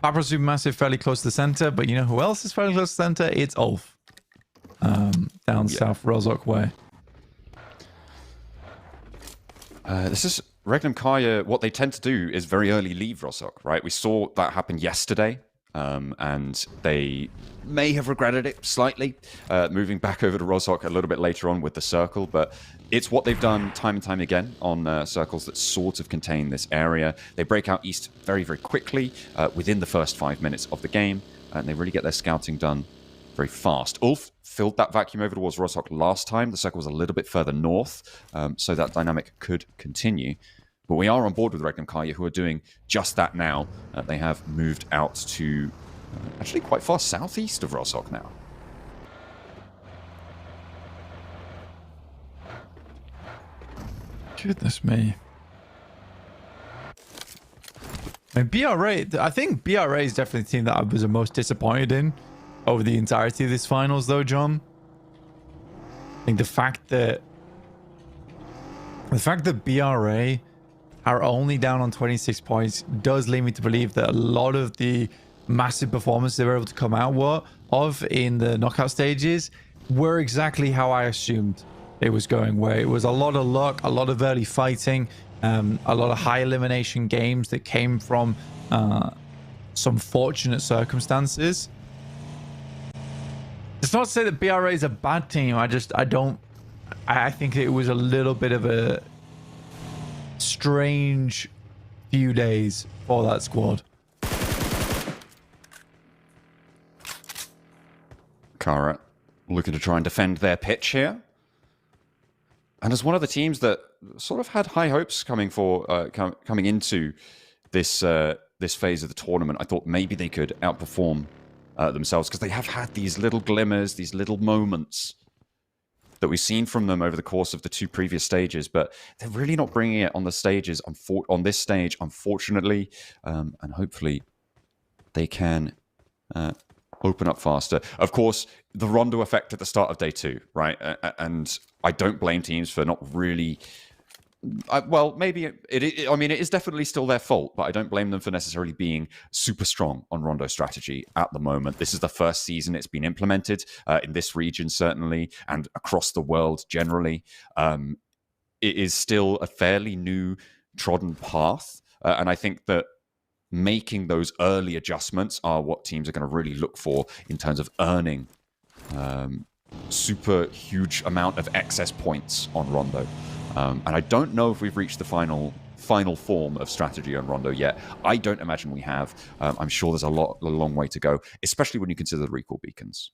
D: Papa Supermassive fairly close to the center, but you know who else is fairly close to the center? It's Ulf. Down south Rozhok way.
C: This is Regnum Kaya. What they tend to do is very early leave Rozhok, right? We saw that happen yesterday and they may have regretted it slightly, moving back over to Rozhok a little bit later on with the circle, but it's what they've done time and time again on circles that sort of contain this area. They break out east very, very quickly within the first 5 minutes of the game, and they really get their scouting done very fast. Ulf filled that vacuum over towards Rozhok last time. The circle was a little bit further north, so that dynamic could continue. But we are on board with Regnum Kaya, who are doing just that now. They have moved out to actually quite far southeast of Rozhok now.
D: Goodness me. And BRA, I think BRA is definitely the team that I was the most disappointed in over the entirety of this finals, though, John. I think the fact that BRA are only down on 26 points does lead me to believe that a lot of the massive performance they were able to come out of in the knockout stages were exactly how I assumed it was going, where it was a lot of luck, a lot of early fighting, a lot of high elimination games that came from some fortunate circumstances. It's not to say that BRA is a bad team. I think it was a little bit of a strange few days for that squad.
C: Kara looking to try and defend their pitch here. And as one of the teams that sort of had high hopes coming into this this phase of the tournament, I thought maybe they could outperform themselves, because they have had these little glimmers, these little moments that we've seen from them over the course of the two previous stages, but they're really not bringing it on the stages on this stage, unfortunately, and hopefully they can open up faster. Of course, the Rondo effect at the start of day two, right? And I don't blame teams for not really... well, maybe it is definitely still their fault, but I don't blame them for necessarily being super strong on Rondo strategy at the moment. This is the first season it's been implemented in this region, certainly, and across the world generally. It is still a fairly new trodden path, and I think that making those early adjustments are what teams are going to really look for in terms of earning super huge amount of excess points on Rondo. And I don't know if we've reached the final form of strategy on Rondo yet. I don't imagine we have. I'm sure there's a long way to go, especially when you consider the recall beacons.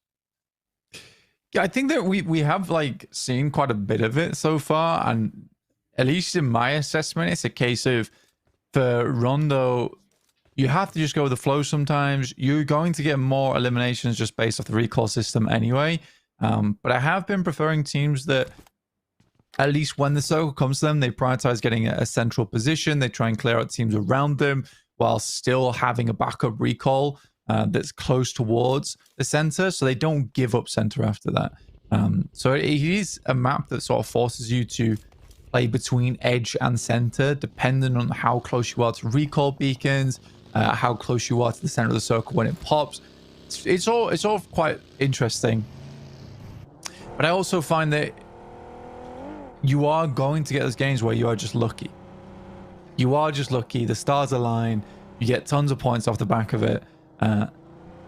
D: Yeah, I think that we have seen quite a bit of it so far, and at least in my assessment, it's a case of for Rondo, you have to just go with the flow sometimes. You're going to get more eliminations just based off the recall system anyway. But I have been preferring teams that, at least when the circle comes to them, they prioritize getting a central position. They try and clear out teams around them while still having a backup recall that's close towards the center, so they don't give up center after that. So it is a map that sort of forces you to play between edge and center, depending on how close you are to recall beacons, how close you are to the center of the circle when it pops. It's all quite interesting. But I also find that you are going to get those games where you are just lucky. You are just lucky. The stars align. You get tons of points off the back of it. And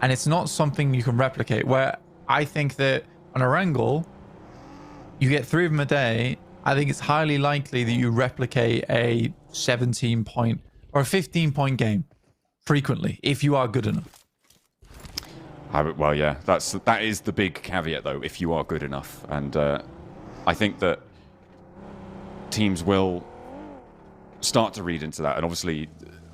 D: it's not something you can replicate. Where I think that on a wrangle, you get 3 of them a day. I think it's highly likely that you replicate a 17-point or a 15-point game frequently if you are good enough.
C: Well, yeah, that is the big caveat, though, if you are good enough. And I think that teams will start to read into that. And obviously,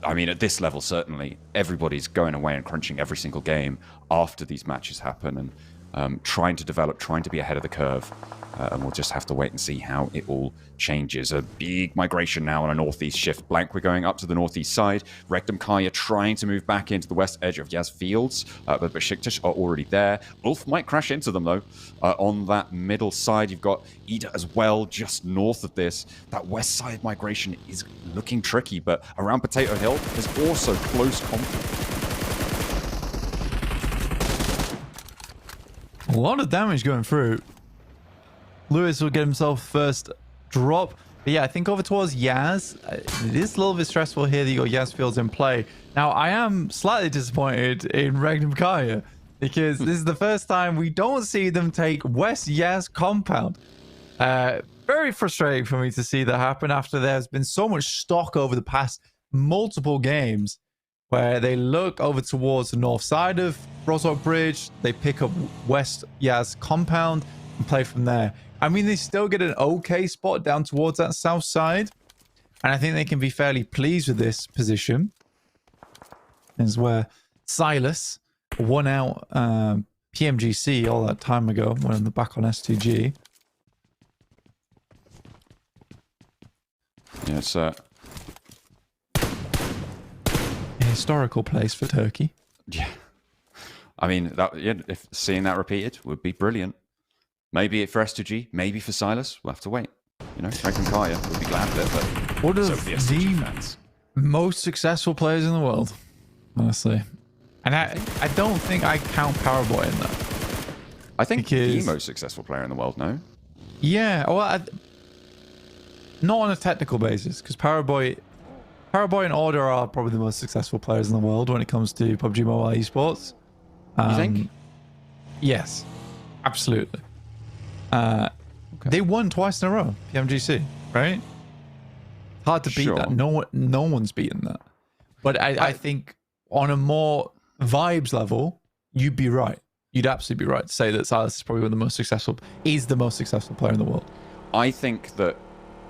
C: I mean, at this level, certainly, everybody's going away and crunching every single game after these matches happen and trying to develop, trying to be ahead of the curve. And we'll just have to wait and see how it all changes. A big migration now on a northeast shift. Blank, we're going up to the northeast side. Rectum Kaya trying to move back into the west edge of Yaz Fields, but Besiktas are already there. Ulf might crash into them, though. On that middle side, you've got Ida as well, just north of this. That west side migration is looking tricky, but around Potato Hill, there's also close conflict.
D: A lot of damage going through. Lewis will get himself first drop. But yeah, I think over towards Yaz, it is a little bit stressful here that you got Yaz Fields in play. Now, I am slightly disappointed in Regnum Kaya because this is the first time we don't see them take West Yaz compound. Very frustrating for me to see that happen after there's been so much stock over the past multiple games where they look over towards the north side of Roswell Bridge, they pick up West Yaz compound and play from there. I mean, they still get an okay spot down towards that south side, and I think they can be fairly pleased with this position. This is where Silas won out PMGC all that time ago when on the back on S2G.
C: Yeah, it's a
D: historical place for Turkey.
C: Yeah, I mean, if seeing that repeated would be brilliant. Maybe for S2G, maybe for Silas. We'll have to wait. You know, Regnum Kaya would be glad of it, but
D: one of
C: so the S2G fans.
D: Most successful players in the world, honestly. And I don't think I count Powerboy in that.
C: I think the most successful player in the world, no?
D: Yeah, well, not on a technical basis, because Powerboy and Order are probably the most successful players in the world when it comes to PUBG Mobile esports.
C: You think?
D: Yes, absolutely. They won twice in a row, PMGC, right? Hard to beat that. No one's beaten that. But I think on a more vibes level, you'd be right. You'd absolutely be right to say that Silas is probably one of the most successful, is the most successful player in the world.
C: I think that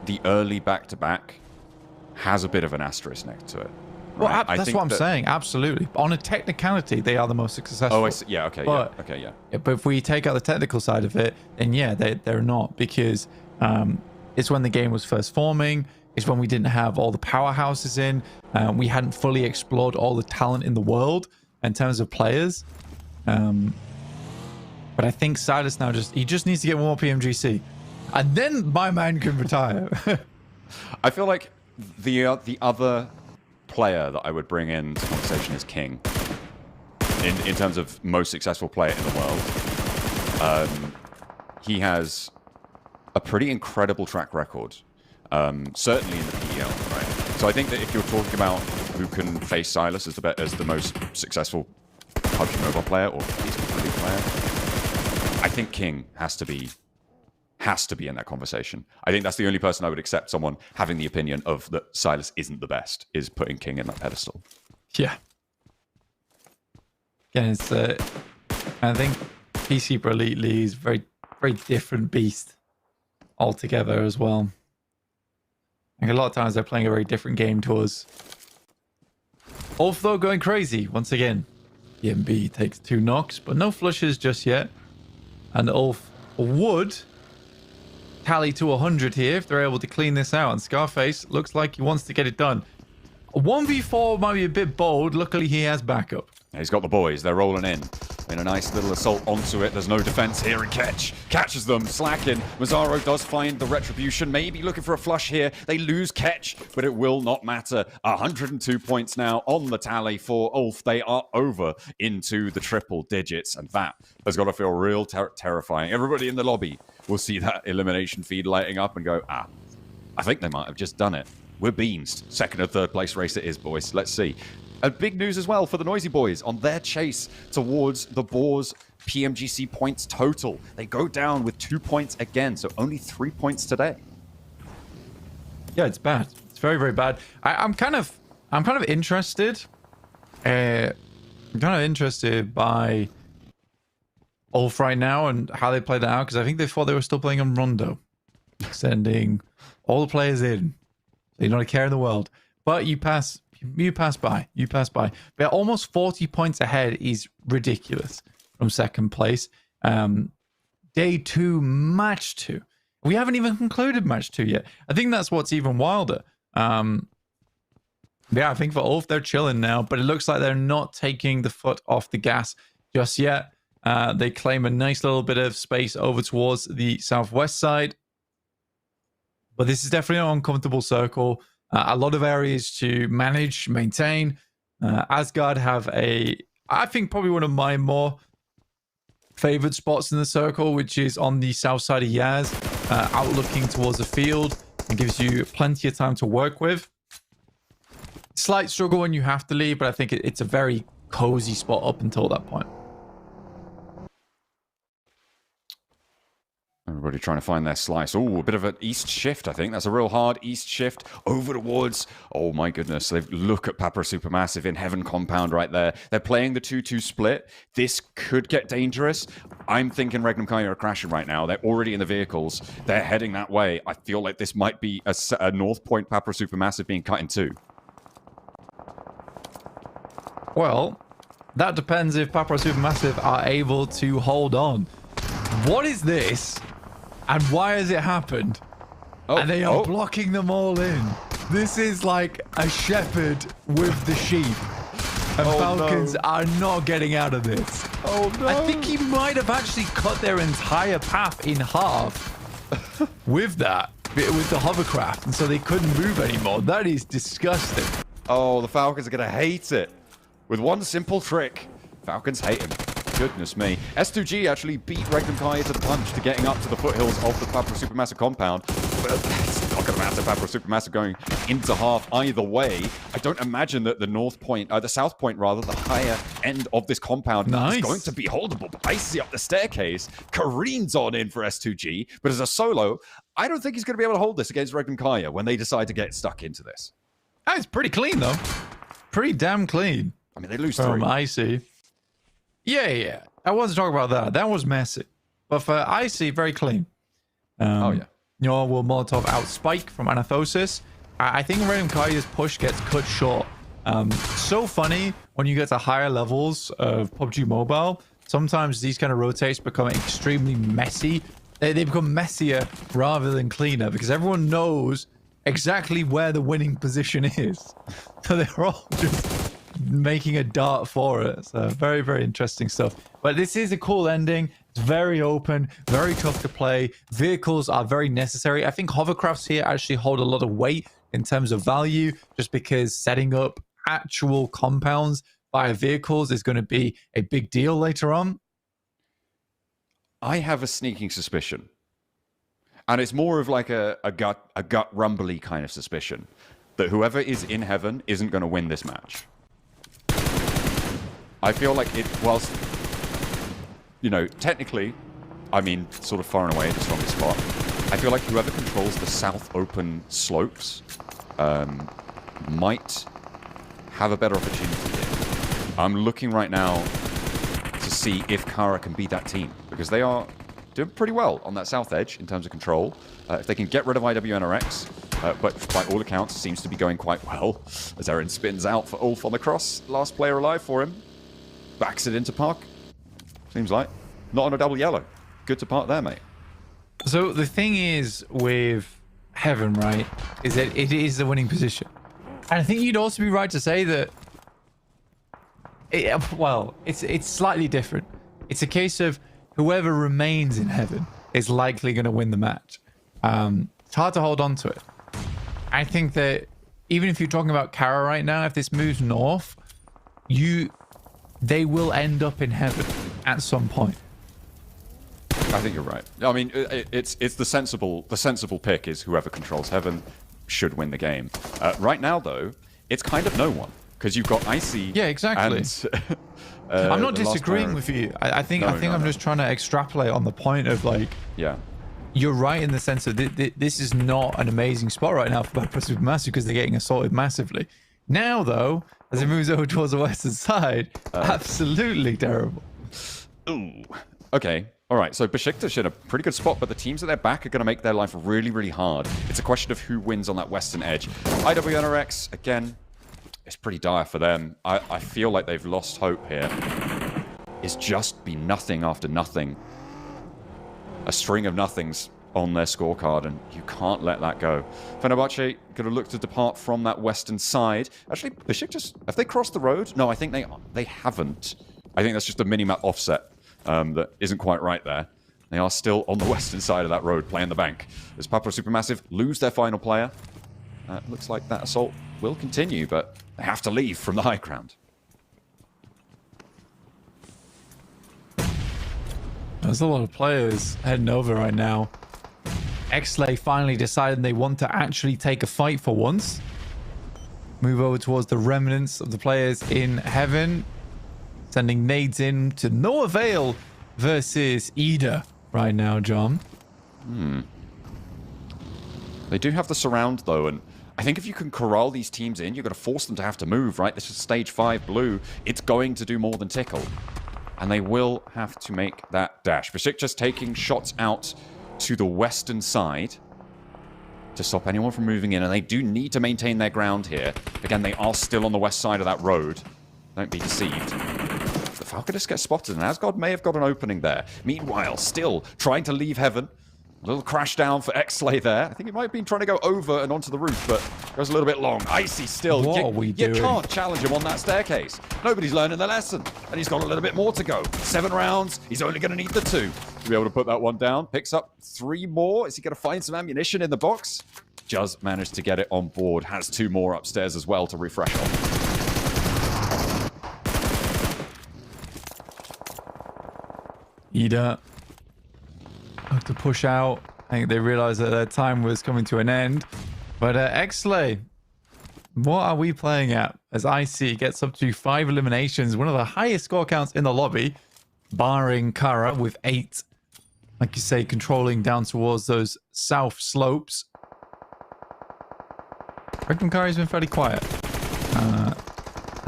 C: the early back-to-back has a bit of an asterisk next to it.
D: Right? Well, that's what I'm saying. Absolutely. On a technicality, they are the most successful.
C: Oh, I see. Yeah, okay,
D: but,
C: yeah. Okay, yeah.
D: But if we take out the technical side of it, then yeah, they're not, because it's when the game was first forming. It's when we didn't have all the powerhouses in. We hadn't fully explored all the talent in the world in terms of players. But I think Silas now he just needs to get one more PMGC. And then my man can retire.
C: I feel like the other player that I would bring into conversation is King. In terms of most successful player in the world. He has a pretty incredible track record. Certainly in the PEL, right? So I think that if you're talking about who can face Silas as the most successful PUBG Mobile player or esports league player, I think King has to be in that conversation. I think that's the only person I would accept someone having the opinion of that Silas isn't the best, is putting King in that pedestal.
D: Yeah. Again, it's I think PC Pro Elite League is very, very different beast altogether as well. Like a lot of times they're playing a very different game to us. Ulf though going crazy once again. EMB takes 2 knocks, but no flushes just yet. And Ulf would tally to 100 here if they're able to clean this out. And Scarface looks like he wants to get it done. A 1v4 might be a bit bold. Luckily, he has backup.
C: He's got the boys. They're rolling in a nice little assault onto it. There's no defense here, and catches them, slacking. Mazzaro does find the retribution, maybe looking for a flush here. They lose catch, but it will not matter. 102 points now on the tally for Ulf. They are over into the triple digits, and that has got to feel real terrifying. Everybody in the lobby will see that elimination feed lighting up and go, I think they might have just done it. We're beans. 2nd or 3rd place race it is, boys. Let's see. Big news as well for the Noisy Boys on their chase towards the Boars PMGC points total. They go down with 2 points again, so only 3 points today.
D: Yeah, it's bad. It's very, very bad. I'm kind of interested. I'm kind of interested by Ulf right now and how they played that out, because I think they thought they were still playing on Rondo, sending all the players in. So you don't care in the world, but you pass by. They're almost 40 points ahead is ridiculous from 2nd place. Day 2, match 2. We haven't even concluded match 2 yet. I think that's what's even wilder. Yeah, I think for Ulf, they're chilling now, but it looks like they're not taking the foot off the gas just yet. They claim a nice little bit of space over towards the southwest side. But this is definitely an uncomfortable circle. A lot of areas to manage, maintain. Asgard have I think probably one of my more favored spots in the circle, which is on the south side of Yaz, out looking towards the field. It gives you plenty of time to work with. Slight struggle when you have to leave, but I think it's a very cozy spot up until that point.
C: Everybody trying to find their slice. Oh, a bit of an east shift, I think. That's a real hard east shift over towards... Oh, my goodness. They look at Papa Supermassive in Heaven Compound right there. They're playing the 2-2 split. This could get dangerous. I'm thinking Regnum Kaya are crashing right now. They're already in the vehicles. They're heading that way. I feel like this might be a North Point Papa Supermassive being cut in two.
D: Well, that depends if Papa Supermassive are able to hold on. What is this? And why has it happened?
C: Oh,
D: and they are blocking them all in. This is like a shepherd with the sheep. And Falcons are not getting out of this.
C: Oh, no.
D: I think he might have actually cut their entire path in half with that, with the hovercraft. And so they couldn't move anymore. That is disgusting.
C: Oh, the Falcons are going to hate it. With one simple trick, Falcons hate him. Goodness me. S2G actually beat Regnum Kaya to the punch to getting up to the foothills of the Papa Supermassive compound. But it's not going to matter. Papa Supermassive going into half either way. I don't imagine that the North Point, the South Point rather, the higher end of this compound is going to be holdable. But Icy up the staircase, careens on in for S2G. But as a solo, I don't think he's going to be able to hold this against Regnum Kaya when they decide to get stuck into this.
D: It's pretty clean, though. Pretty damn clean.
C: I mean, they lose
D: from
C: 3.
D: Icy. Yeah. I wasn't talking about that. That was messy. But for Icy, very clean.
C: Yeah.
D: Nor will Molotov outspike from Anathosis. I think Regnum Kaya's push gets cut short. So funny when you get to higher levels of PUBG Mobile. Sometimes these kind of rotates become extremely messy. They become messier rather than cleaner because everyone knows exactly where the winning position is. So they're all just making a dart for it. So very, very interesting stuff. But this is a cool ending. It's very open, very tough to play. Vehicles are very necessary. I think hovercrafts here actually hold a lot of weight in terms of value, just because setting up actual compounds via vehicles is going to be a big deal later on.
C: I have a sneaking suspicion. And it's more of like a gut rumbly kind of suspicion that whoever is in Heaven isn't going to win this match. I feel like it, whilst, you know, technically, I mean, sort of far and away the strongest spot, I feel like whoever controls the south open slopes might have a better opportunity here. I'm looking right now to see if Kara can beat that team, because they are doing pretty well on that south edge in terms of control. If they can get rid of IWNRX, but by all accounts seems to be going quite well, as Aaron spins out for Ulf on the cross. Last player alive for him. Backs it into park. Seems like. Not on a double yellow. Good to park there, mate.
D: So the thing is with Heaven, right, is that it is the winning position. And I think you'd also be right to say that, it's slightly different. It's a case of whoever remains in Heaven is likely going to win the match. It's hard to hold on to it. I think that even if you're talking about Kara right now, if this moves north, they will end up in Heaven at some point.
C: I think you're right. I mean, it's the sensible pick is whoever controls Heaven should win the game. Right now, though, it's kind of no one, because you've got Icy.
D: Yeah, exactly.
C: And,
D: I'm not disagreeing with you. I think I'm just trying to extrapolate on the point of, like,
C: yeah,
D: you're right in the sense that this is not an amazing spot right now for Papa Supermassive because they're getting assaulted massively. Now, though, as it moves over towards the western side, absolutely terrible.
C: Ooh. Okay. All right. So Besiktas in a pretty good spot, but the teams at their back are going to make their life really, really hard. It's a question of who wins on that western edge. IWNRX, again, it's pretty dire for them. I feel like they've lost hope here. It's just been nothing after nothing. A string of nothings on their scorecard, and you can't let that go. Fenerbahce going to look to depart from that western side. Actually, Besiktas, have they crossed the road? No, I think they haven't. I think that's just a mini-map offset that isn't quite right there. They are still on the western side of that road playing the bank. As Papa Supermassive lose their final player, looks like that assault will continue, but they have to leave from the high ground.
D: There's a lot of players heading over right now. Xlay finally decided they want to actually take a fight for once. Move over towards the remnants of the players in heaven. Sending nades in to no avail versus Ida right now, John.
C: They do have the surround, though, and I think if you can corral these teams in, you've got to force them to have to move, right? This is stage 5 blue. It's going to do more than tickle. And they will have to make that dash. Besiktas taking shots out to the western side to stop anyone from moving in, and they do need to maintain their ground here. Again, they are still on the west side of that road. Don't be deceived. The Falconists get spotted, and Asgard may have got an opening there. Meanwhile, still trying to leave heaven. A little crash down for Xlay there. I think he might have been trying to go over and onto the roof, but goes a little bit long. Icy still.
D: What are we doing?
C: You can't challenge him on that staircase. Nobody's learning the lesson. And he's got a little bit more to go. 7 rounds. He's only going to need the 2 to be able to put that one down. Picks up 3 more. Is he going to find some ammunition in the box? Just managed to get it on board. Has 2 more upstairs as well to refresh on.
D: Ida have to push out. I think they realized that their time was coming to an end. But Xlay, what are we playing at? As Icy gets up to 5 eliminations, one of the highest score counts in the lobby, barring Kara with 8. Like you say, controlling down towards those south slopes. Regnum Kari's been fairly quiet.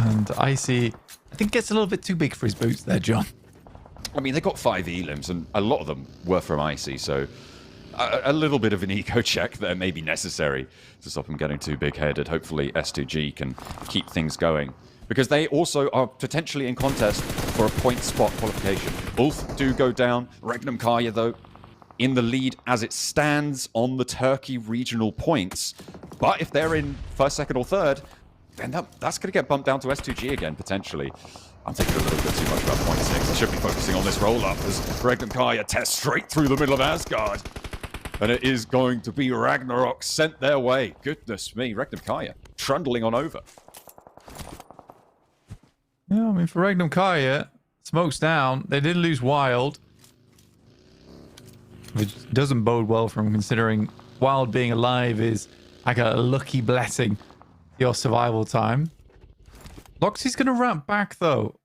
D: And Icy, I think, gets a little bit too big for his boots there, John.
C: I mean, they got 5 elims, and a lot of them were from Icy, so a little bit of an eco check there may be necessary to stop him getting too big-headed. Hopefully S2G can keep things going, because they also are potentially in contest for a point spot qualification. Ulf do go down. Regnum Kaya, though, in the lead as it stands on the Turkey regional points. But if they're in 1st, 2nd, or 3rd, then that's going to get bumped down to S2G again, potentially. I'm thinking a little bit too much about point 6. I should be focusing on this roll-up as Regnum Kaya tests straight through the middle of Asgard. And it is going to be Ragnarok sent their way. Goodness me, Regnum Kaya trundling on over.
D: Yeah, I mean, for Regnum Kaya, smoke's down. They did lose Wild, which doesn't bode well for him, considering Wild being alive is like a lucky blessing to your survival time. Loxy's going to wrap back, though.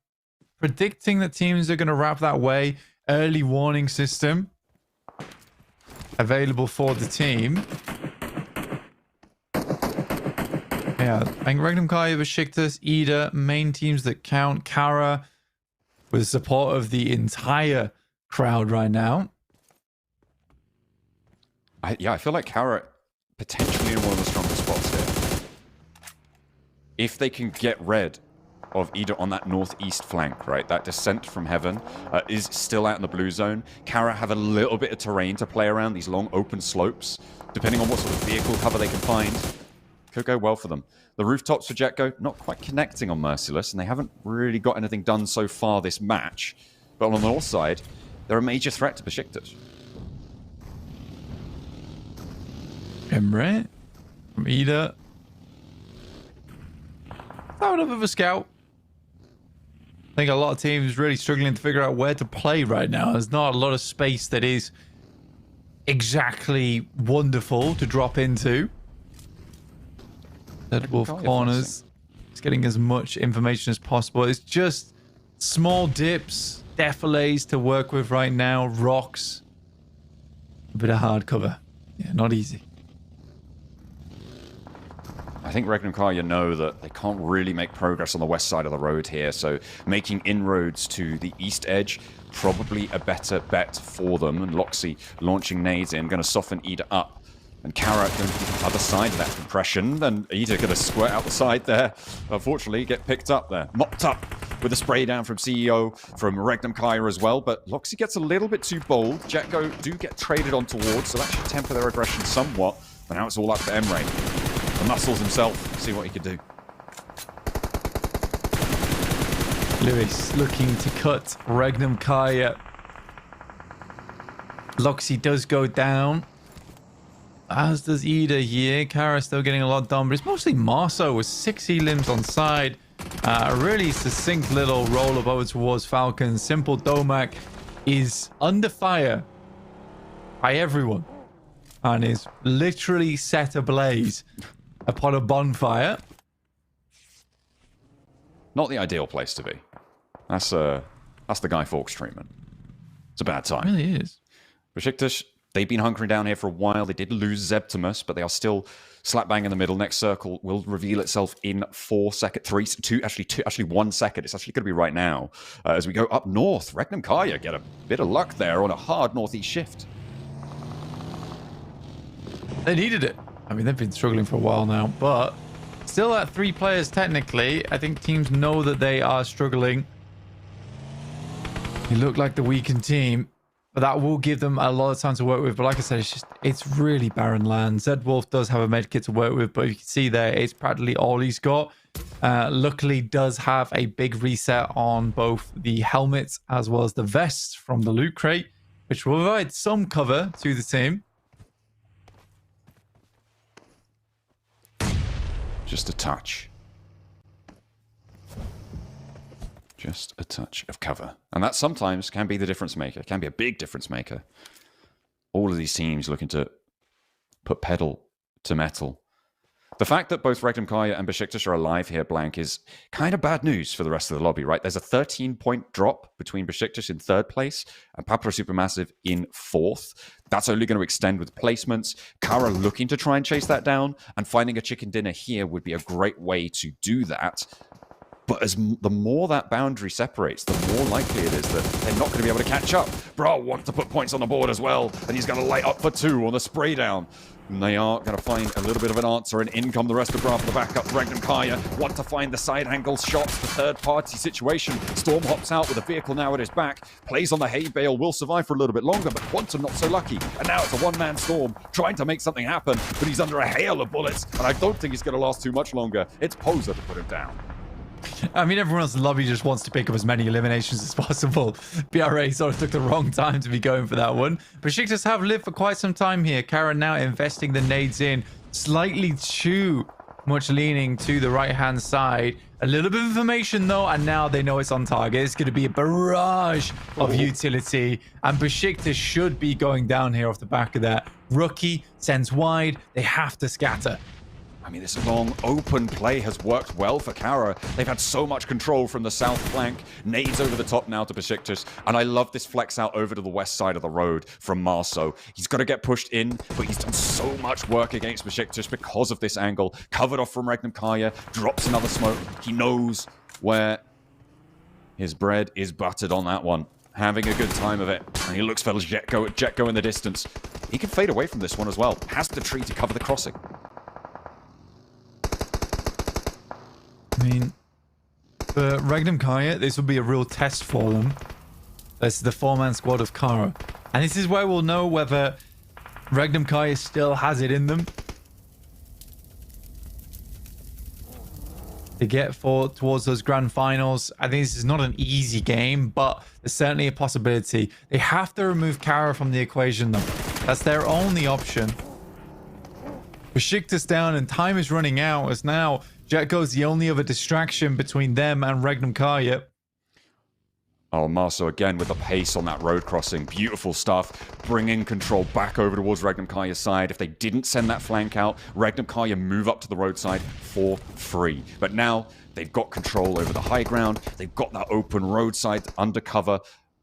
D: Predicting that teams are going to wrap that way. Early warning system available for the team. Yeah, I think Regnum Kaya, Besiktas, Ida, main teams that count. Kara, with the support of the entire crowd right now.
C: I feel like Kara potentially in one of the strongest spots here. If they can get rid of Ida on that northeast flank, right? That descent from heaven is still out in the blue zone. Kara have a little bit of terrain to play around, these long open slopes. Depending on what sort of vehicle cover they can find, could go well for them. The rooftops for Jetgo, not quite connecting on Merciless, and they haven't really got anything done so far this match. But on the north side, they're a major threat to Besiktas.
D: Emre from Ida. That of a scout. I think a lot of teams really struggling to figure out where to play right now. There's not a lot of space that is exactly wonderful to drop into. Dead Wolf corners. It's getting as much information as possible. It's just small dips, defilés to work with right now, rocks, a bit of hard cover. Yeah, not easy.
C: I think Regnum Kaya know that they can't really make progress on the west side of the road here, so making inroads to the east edge, probably a better bet for them. And Loxy launching nades in, going to soften Ida up. And Kara going to the other side of that compression, and Ida going to squirt out the side there. Unfortunately, get picked up there. Mopped up with a spray down from CEO, from Regnum Kaya as well, but Loxy gets a little bit too bold. Jetgo do get traded on towards, so that should temper their aggression somewhat. But now it's all up to Emre. The Muscles himself, see what he could do.
D: Lewis looking to cut Regnum Kaya. Loxy does go down, as does Ida here. Kara still getting a lot done, but it's mostly Marso with 6 elims on side. A really succinct little roll up over towards Falcon. Simple Domak is under fire by everyone. and is literally set ablaze upon a bonfire.
C: Not the ideal place to be. That's the Guy Fawkes treatment. It's a bad time.
D: It really is.
C: Besiktas, they've been hunkering down here for a while. They did lose Zeptimus, but they are still slap bang in the middle. Next circle will reveal itself in 4 seconds. 1 second. It's actually going to be right now. As we go up north, Regnum Kaya get a bit of luck there on a hard northeast shift.
D: They needed it. I mean, they've been struggling for a while now, but still at 3 players technically. I think teams know that they are struggling. They look like the weakened team, but that will give them a lot of time to work with. But like I said, it's really barren land. Zedwolf does have a med kit to work with, but you can see there, it's practically all he's got. Luckily does have a big reset on both the helmets as well as the vests from the loot crate, which will provide some cover to the team.
C: Just a touch. Just a touch of cover. And that sometimes can be the difference maker. Can be a big difference maker. All of these teams looking to put pedal to metal. The fact that both Regnum Kaya and Besiktas are alive here, Blank, is kind of bad news for the rest of the lobby, right? There's a 13-point drop between Besiktas in 3rd place and Papra Supermassive in 4th. That's only going to extend with placements. Kara looking to try and chase that down, and finding a chicken dinner here would be a great way to do that. But the more that boundary separates, the more likely it is that they're not going to be able to catch up. Bro wants to put points on the board as well, and he's going to light up for 2 on the spray down. And they are going to find a little bit of an answer, and in come the rest of Graph, the backup. Regnum Kaya want to find the side angle shots, the third-party situation. Storm hops out with a vehicle now at his back, plays on the hay bale, will survive for a little bit longer, but Quantum not so lucky. And now it's a one-man Storm trying to make something happen, but he's under a hail of bullets, and I don't think he's going to last too much longer. It's Poser to put him down.
D: I mean, everyone else in the lobby just wants to pick up as many eliminations as possible. BRA sort of took the wrong time to be going for that one. Besiktas have lived for quite some time here. Karen now investing the nades in. Slightly too much leaning to the right-hand side. A little bit of information, though, and now they know it's on target. It's going to be a barrage of utility, and Besiktas should be going down here off the back of that. Rookie sends wide. They have to scatter.
C: I mean, this long open play has worked well for Kara. They've had so much control from the south flank. Nades over the top now to Besiktas. And I love this flex out over to the west side of the road from Marceau. He's got to get pushed in, but he's done so much work against Besiktas because of this angle. Covered off from Regnum Kaya, drops another smoke. He knows where his bread is buttered on that one. Having a good time of it. And he looks for Jetgo in the distance. He can fade away from this one as well. Has the tree to cover the crossing.
D: I mean, for Regnum Kaya, this will be a real test for them. This is the 4-man squad of Kara. And this is where we'll know whether Regnum Kaya still has it in them to get towards those grand finals. I think this is not an easy game, but there's certainly a possibility. They have to remove Kara from the equation, though. That's their only option. Besiktas down, and time is running out as now Jetgo's the only other distraction between them and Regnum Kaya.
C: Oh, Marceau again with the pace on that road crossing. Beautiful stuff. Bringing control back over towards Regnum Kaya's side. If they didn't send that flank out, Regnum Kaya move up to the roadside for free. But now they've got control over the high ground. They've got that open roadside undercover.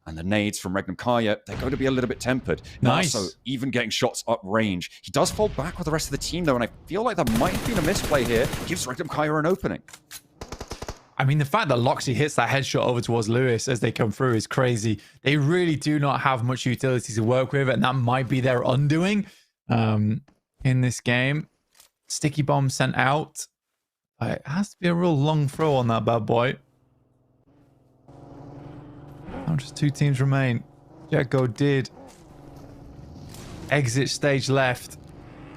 C: And the nades from Regnum Kaya, they're going to be a little bit tempered.
D: Nice.
C: Marceau even getting shots up range. He does fall back with the rest of the team, though, and I feel like there might have been a misplay here. Gives Regnum Kaya an opening.
D: I mean, the fact that Loxy hits that headshot over towards Lewis as they come through is crazy. They really do not have much utility to work with, and that might be their undoing in this game. Sticky bomb sent out. It has to be a real long throw on that bad boy. Now just 2 teams remain. Jetgo did exit stage left.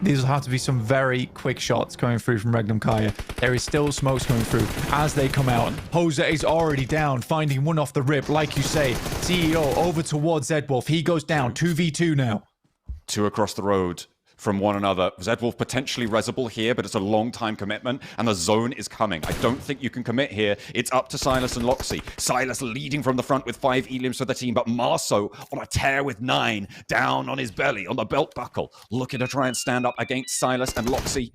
D: These will have to be some very quick shots coming through from Regnum Kaya. There is still smokes coming through as they come out. Jose is already down, finding one off the rip. Like you say, CEO over towards Zedwolf. He goes down, 2v2 now.
C: 2 across the road from one another. Zedwolf potentially resable here, but it's a long time commitment, and the zone is coming. I don't think you can commit here. It's up to Silas and Loxy. Silas leading from the front with 5 elims for the team, but Marso on a tear with 9, down on his belly, on the belt buckle, looking to try and stand up against Silas, and Loxy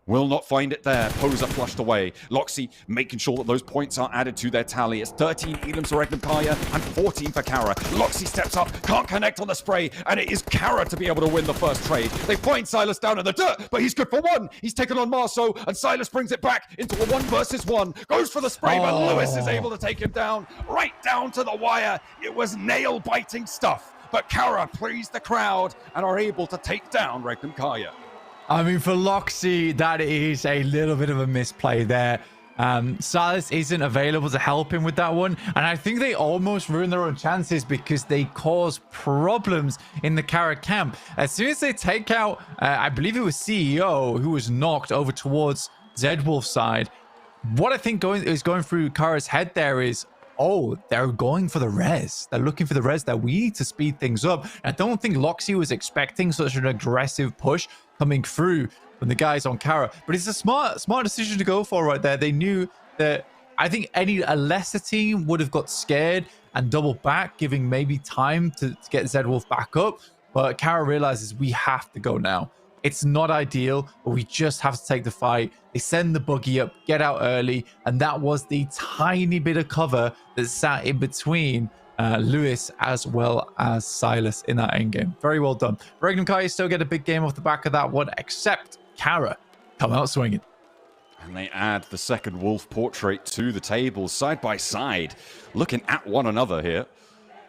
C: will not find it there. Poser flushed away. Loxy making sure that those points are added to their tally. It's 13 elims for Regnum Kaya and 14 for Kara. Loxy steps up, can't connect on the spray, and it is Kara to be able to win the first trade. They find Silas down in the dirt, but he's good for 1. He's taken on Marso, and Silas brings it back into a 1 versus 1. Goes for the spray, but Lewis is able to take him down, right down to the wire. It was nail-biting stuff, but Kara pleased the crowd and are able to take down Regnum Kaya.
D: I mean, for Loxy, that is a little bit of a misplay there. Silas isn't available to help him with that one, and I think they almost ruined their own chances because they caused problems in the Kara camp. As soon as they take out, I believe it was CEO, who was knocked over towards Zedwolf's side, what I think is going through Kara's head there is, oh, they're going for the res. They're looking for the res that we need to speed things up. I don't think Loxy was expecting such an aggressive push coming through from the guys on Kara, but it's a smart decision to go for right there. They knew that, I think a lesser team would have got scared and doubled back, giving maybe time to get Zedwolf back up, but Kara realizes we have to go now. It's not ideal, but we just have to take the fight. They send the buggy up, get out early, and that was the tiny bit of cover that sat in between Lewis as well as Silas in that endgame. Very well done. Regnum Kaya still get a big game off the back of that one, except Kara come out swinging.
C: And they add the second wolf portrait to the table, side by side, looking at one another here.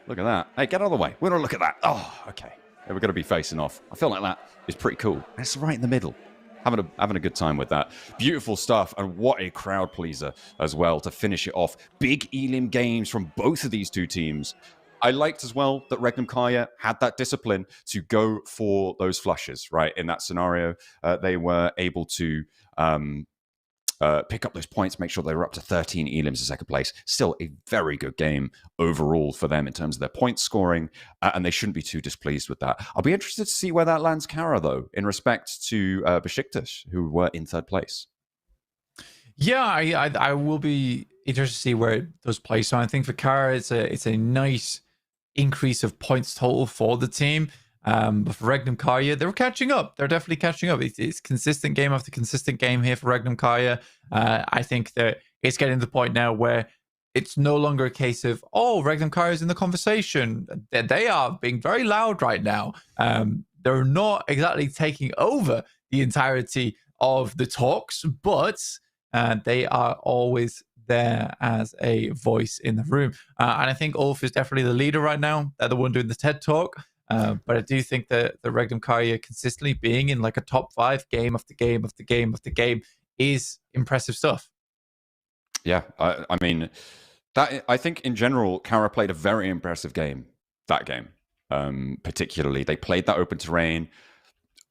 C: Look at that. Hey, get out of the way. We don't look at that. Oh, okay. Yeah, we're going to be facing off. I feel like that is pretty cool. It's right in the middle. Having a good time with that. Beautiful stuff, and what a crowd pleaser as well to finish it off. Big elim games from both of these two teams. I liked as well that Regnum Kaya had that discipline to go for those flushes, right? In that scenario, they were able to pick up those points, make sure they were up to 13 elims in second place. Still a very good game overall for them in terms of their point scoring, and they shouldn't be too displeased with that. I'll be interested to see where that lands Kara, though, in respect to Besiktas, who were in third place.
D: Yeah, I will be interested to see where it does play. So I think for Kara, it's a nice increase of points total for the team. But for Regnum Kaya, they're catching up. They're definitely catching up. It's consistent game after consistent game here for Regnum Kaya. I think that it's getting to the point now where it's no longer a case of, oh, Regnum Kaya is in the conversation. They are being very loud right now. They're not exactly taking over the entirety of the talks, but they are always there as a voice in the room. And I think Ulf is definitely the leader right now. They're the one doing the TED Talk. But I do think that the Regnum Kaya consistently being in like a top 5 game after game after game after game is impressive stuff.
C: Yeah, I mean, that I think in general, Kara played a very impressive game, that game. Particularly, they played that open terrain.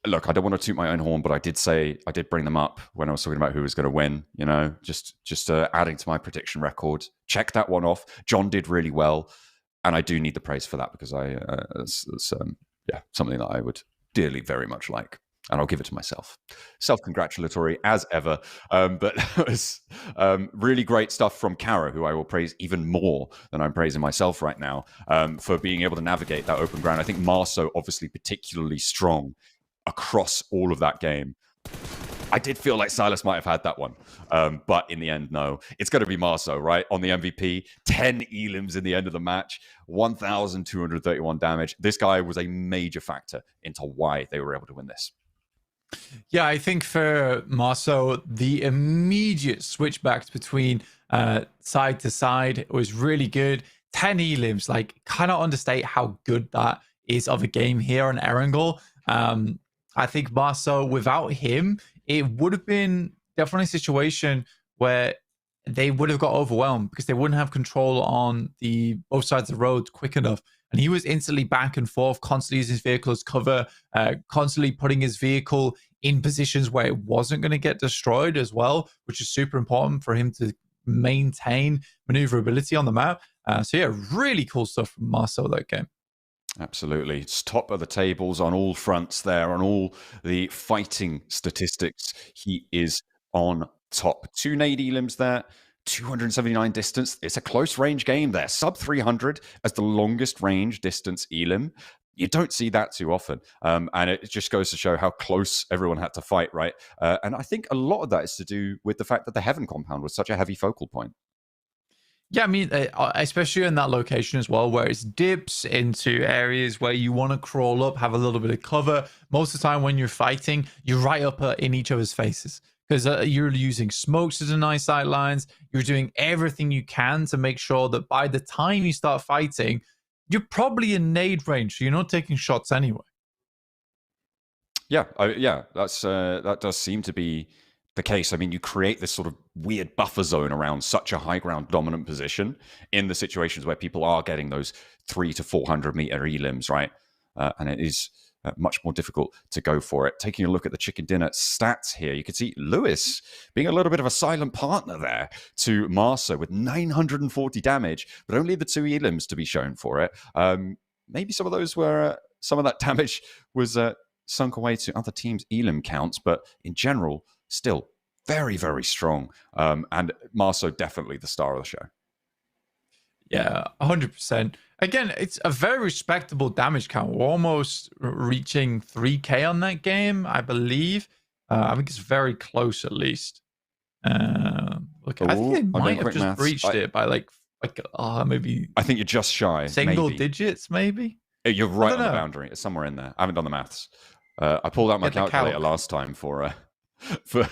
C: Look, I don't want to toot my own horn, but I did bring them up when I was talking about who was going to win, you know, just adding to my prediction record. Check that one off. John did really well. And I do need the praise for that because it's something that I would dearly very much like. And I'll give it to myself. Self-congratulatory as ever. But that was really great stuff from Kara, who I will praise even more than I'm praising myself right now, for being able to navigate that open ground. I think Marso obviously particularly strong across all of that game. I did feel like Silas might have had that one. But in the end, no. It's going to be Marso, right? On the MVP, 10 elims in the end of the match, 1,231 damage. This guy was a major factor into why they were able to win this.
D: Yeah, I think for Marso, the immediate switchbacks between side to side was really good. 10 elims, like, cannot understate how good that is of a game here on Erangel. I think Marso, without him, it would have been definitely a situation where they would have got overwhelmed because they wouldn't have control on both sides of the road quick enough. And he was instantly back and forth, constantly using his vehicle as cover, constantly putting his vehicle in positions where it wasn't going to get destroyed as well, which is super important for him to maintain maneuverability on the map. So yeah, really cool stuff from Marcel that game.
C: Absolutely. It's top of the tables on all fronts there, on all the fighting statistics. He is on top. 2 nade elims there, 279 distance. It's a close range game there. Sub 300 as the longest range distance elim. You don't see that too often. And it just goes to show how close everyone had to fight, right? And I think a lot of that is to do with the fact that the Heaven compound was such a heavy focal point.
D: Yeah, I mean, especially in that location as well, where it's dips into areas where you want to crawl up, have a little bit of cover. Most of the time when you're fighting, you're right up in each other's faces because you're using smokes to deny sight lines. You're doing everything you can to make sure that by the time you start fighting, you're probably in nade range, so you're not taking shots anyway.
C: Yeah, that does seem to be the case. I mean, you create this sort of weird buffer zone around such a high ground dominant position in the situations where people are getting those 300 to 400 meter elims, right? And it is much more difficult to go for it. Taking a look at the chicken dinner stats here, you can see Lewis being a little bit of a silent partner there to Marsa with 940 damage, but only the 2 elims to be shown for it. Maybe some of those were, some of that damage was sunk away to other teams' elim counts, but in general, still very, very strong. And Marso definitely the star of the show.
D: Yeah, 100%. Again, it's a very respectable damage count. We're almost reaching 3K on that game, I believe. I think it's very close at least. Look, I think they might have just breached it by like maybe.
C: I think you're just shy.
D: Single digits, maybe.
C: You're right on the boundary. It's somewhere in there. I haven't done the maths. I pulled out my calculator last time for the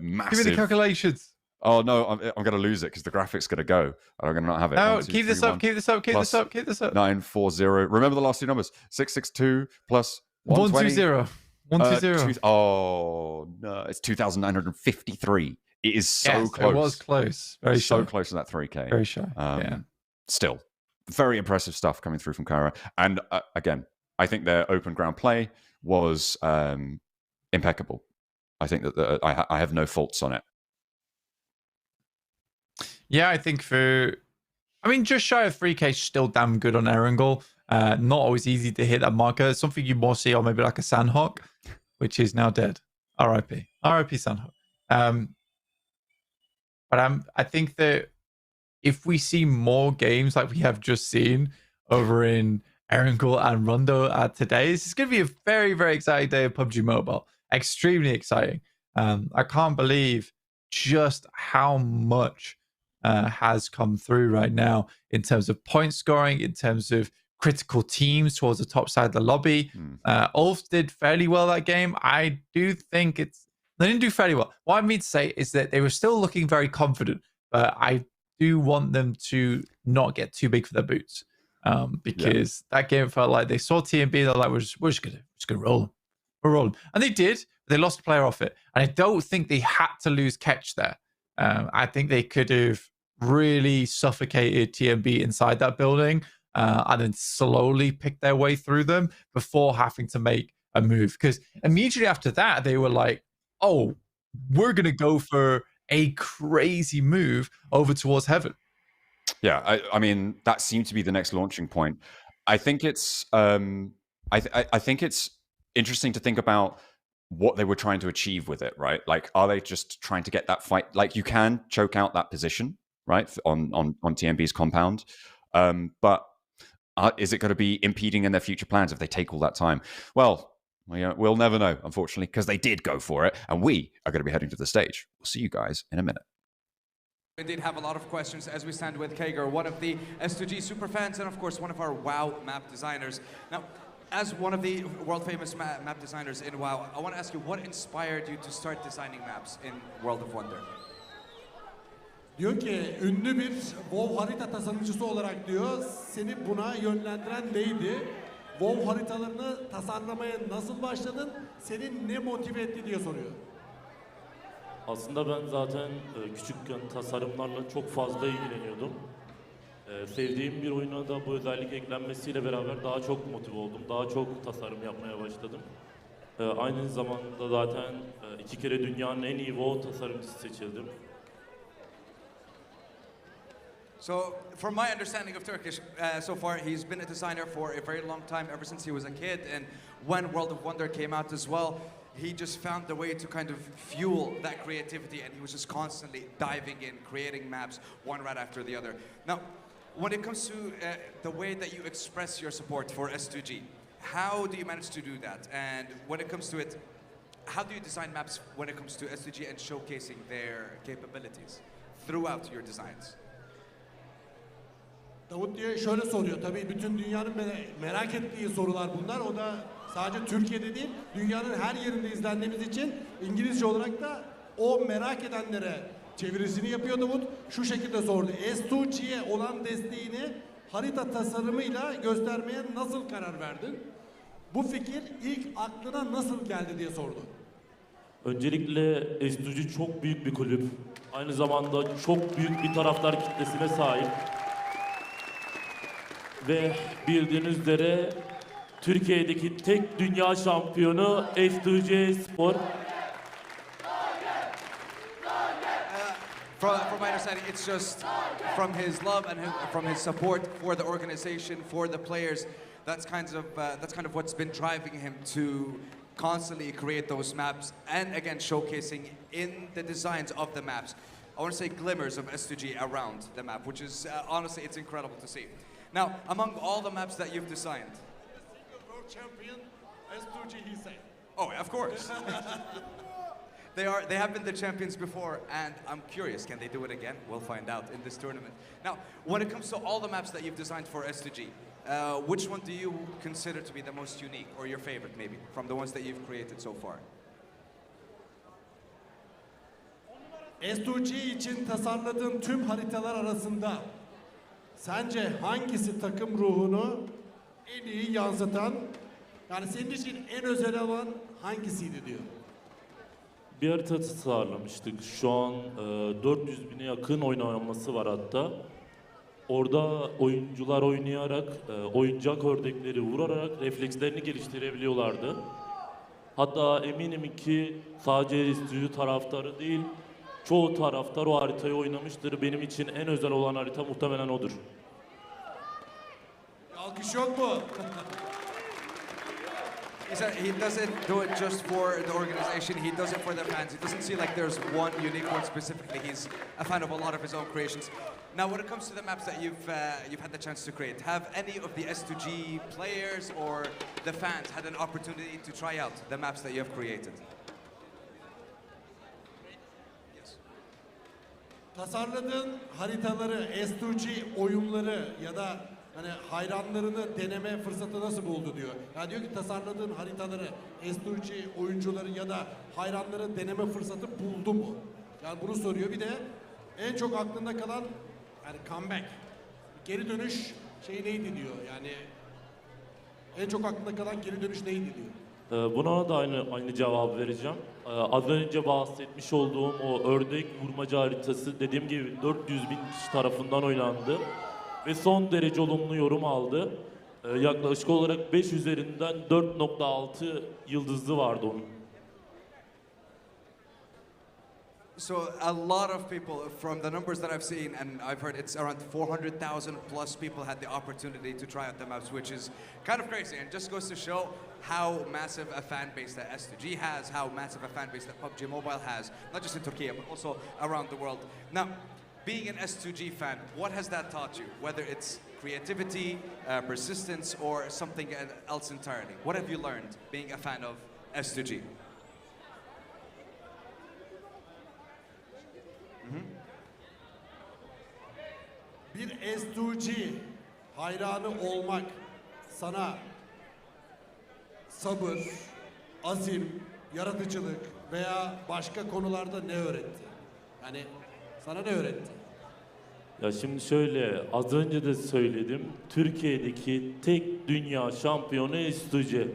C: massive.
D: Give me the calculations.
C: Oh no, I'm going to lose it because the graphic's going to go. I'm going to not have it.
D: No, keep this up.
C: 940. Remember the last 2 numbers. 662 plus
D: 120. 120.
C: Oh no, it's 2,953. It is so close.
D: It was close. Very
C: so close to that 3K.
D: Very shy. Yeah.
C: Still, very impressive stuff coming through from Kara. And again, I think their open ground play was impeccable. I think that I have no faults on it.
D: Yeah, I think just shy of 3K still damn good on Erangel. Not always easy to hit that marker. Something you more see on maybe like a Sandhawk, which is now dead. RIP. RIP Sandhawk. But I think that if we see more games like we have just seen over in Erangel and Rondo today, this is going to be a very, very exciting day of PUBG Mobile. Extremely exciting. I can't believe just how much has come through right now in terms of point scoring, in terms of critical teams towards the top side of the lobby. Ulf did fairly well that game. I do think they didn't do fairly well. What I mean to say is that they were still looking very confident, but I do want them to not get too big for their boots because that game felt like they saw TMB. They're like, we're just gonna roll them. We're rolling, and they did. But they lost a player off it, and I don't think they had to lose catch there. I think they could have really suffocated TMB inside that building and then slowly picked their way through them before having to make a move. Because immediately after that, they were like, oh, we're going to go for a crazy move over towards Heaven.
C: Yeah, I mean, that seemed to be the next launching point. I think it's I think it's interesting to think about what they were trying to achieve with it, right? Like, are they just trying to get that fight? Like, you can choke out that position, right, on TMB's compound, but is it going to be impeding in their future plans if they take all that time? Well, we'll never know, unfortunately, because they did go for it, and we are going to be heading to the stage. We'll see you guys in a minute.
F: We did have a lot of questions as we stand with Kager, one of the S2G superfans, and of course one of our WoW map designers. Now, as one of the world-famous map designers in WoW, I want to ask you, what inspired you to start designing maps in World of Wonder?
E: Diyor ki ünlü bir WoW harita tasarımcısı olarak diyor, seni buna yönlendiren neydi? WoW haritalarını tasarlamaya nasıl başladın? Seni ne motive etti diye soruyor.
G: Aslında ben zaten küçükken tasarımlarla çok fazla ilgileniyordum. Sevdiğim bir oyuna da bu özellik eklenmesiyle beraber daha çok motive oldum. Daha çok tasarım yapmaya başladım. Aynı zamanda zaten 2 kere dünyanın en iyi WoW tasarımcısı seçildim.
F: So, from my understanding of Turkish so far, he's been a designer for a very long time, ever since he was a kid. And when World of Wonder came out as well, he just found the way to kind of fuel that creativity, and he was just constantly diving in, creating maps, one right after the other. Now, when it comes to the way that you express your support for S2G, how do you manage to do that? And when it comes to it, how do you design maps when it comes to S2G and showcasing their capabilities throughout your designs?
E: Davut diye şöyle soruyor. Tabii bütün dünyanın merak ettiği sorular bunlar. O da sadece Türkiye'de değil, dünyanın her yerinde izlendiğimiz için İngilizce olarak da o merak edenlere çevirisini yapıyor Davut. Şu şekilde sordu. S2G'ye olan desteğini harita tasarımıyla göstermeye nasıl karar verdin? Bu fikir ilk aklına nasıl geldi diye sordu.
G: Öncelikle S2G çok büyük bir kulüp. Aynı zamanda çok büyük bir taraftar kitlesine sahip. Ve bildiğiniz üzere Türkiye'deki tek dünya şampiyonu S2G Spor.
F: From my understanding, it's just from his love and from his support for the organization, for the players. That's kind of what's been driving him to constantly create those maps and again showcasing in the designs of the maps. I want to say glimmers of S2G around the map, which is honestly it's incredible to see. Now, among all the maps that you've designed,
E: World champion S2G he said.
F: oh, of course. They have been the champions before, and I'm curious, can they do it again? We'll find out in this tournament. Now, when it comes to all the maps that you've designed for S2G, which one do you consider to be the most unique, or your favorite maybe, from the ones that you've created so far?
E: S2G için tasarladığın tüm haritalar arasında sence hangisi takım ruhunu en iyi yansıtan, yani senin için en özel olan hangisiydi diyor.
G: Bir harita tasarlamıştık. Şu an 400 bine yakın oynaması var hatta. Orada oyuncular oynayarak, oyuncak ördekleri vurarak reflekslerini geliştirebiliyorlardı. Hatta eminim ki sadece S2G taraftarı değil, çoğu taraftar o haritayı oynamıştır. Benim için en özel olan harita muhtemelen odur.
E: Alkış yok mu?
F: He said he doesn't do it just for the organization, he does it for the fans. It doesn't seem like there's one unique one specifically. He's a fan of a lot of his own creations. Now, when it comes to the maps that you've had the chance to create, have any of the S2G players or the fans had an opportunity to try out the maps that you have created? Yes.
E: Tasarladığın haritaları, S2G oyunları ya da hani hayranlarını deneme fırsatı nasıl buldu diyor. Yani diyor ki tasarladığın haritaları, S2G oyuncuları ya da hayranları deneme fırsatı buldu mu? Yani bunu soruyor. Bir de en çok aklında kalan yani comeback, geri dönüş şey neydi diyor. Yani en çok aklında kalan geri dönüş neydi diyor.
G: Buna da aynı cevabı vereceğim. Az önce bahsetmiş olduğum o ördek vurmaca haritası dediğim gibi 400 bin kişi tarafından oynandı. Ve son derece olumlu yorum aldı. Yaklaşık olarak 5 üzerinden 4.6 yıldızı vardı onun.
F: So a lot of people, from the numbers that I've seen, and I've heard it's around 400,000 plus people had the opportunity to try out the maps, which is kind of crazy, and just goes to show how massive a fan base that S2G has, how massive a fan base that PUBG Mobile has, not just in Turkey, but also around the world. Now, being an S2G fan, what has that taught you? Whether it's creativity, persistence, or something else entirely. What have you learned being a fan of S2G?
E: Bir S2G hayranı olmak sana sabır, azim, yaratıcılık veya başka konularda ne öğretti? Yani sana ne öğretti?
G: Ya şimdi şöyle, az önce de söyledim. Türkiye'deki tek dünya şampiyonu S2G.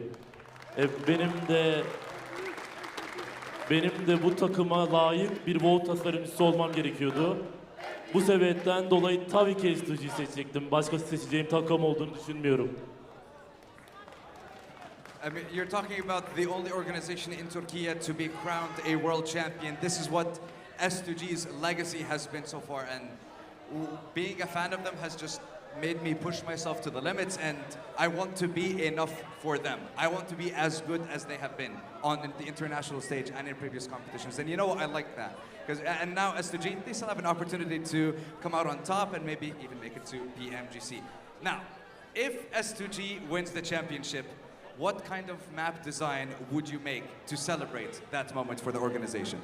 G: Benim de bu takıma layık bir WoW tasarımcısı olmam gerekiyordu. Bu sebepten dolayı tabii ki S2G'yi seçecektim. Başka seçeceğim takım olduğunu düşünmüyorum.
F: I mean, you're talking about the only organization in Turkey to be crowned a world champion. This is what S2G's legacy has been so far, and being a fan of them has just made me push myself to the limits, and I want to be enough for them. I want to be as good as they have been on the international stage and in previous competitions. And you know what? I like that. And now S2G, they still have an opportunity to come out on top and maybe even make it to PMGC. Now, if S2G wins the championship, what kind of map design would you make to celebrate that moment for the organization?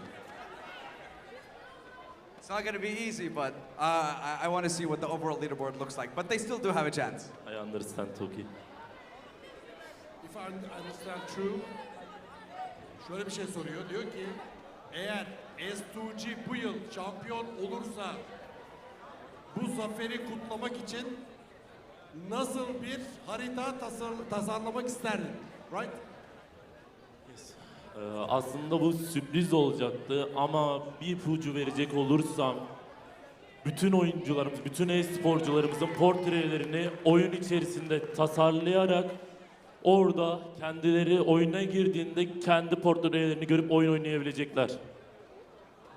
F: It's not going to be easy, but I want to see what the overall leaderboard looks like. But they still do have a chance.
G: I understand, Toki.
E: If I understand true, şöyle bir şey soruyor. Diyor ki, eğer S2G bu yıl şampiyon olursa bu zaferi kutlamak için nasıl bir harita tasarlamak isterdin? Right?
G: Aslında bu sürpriz olacaktı ama bir ipucu verecek olursam bütün oyuncularımız, bütün e-sporcularımızın portrelerini oyun içerisinde tasarlayarak orada kendileri oyuna girdiğinde kendi portrelerini görüp oyun oynayabilecekler.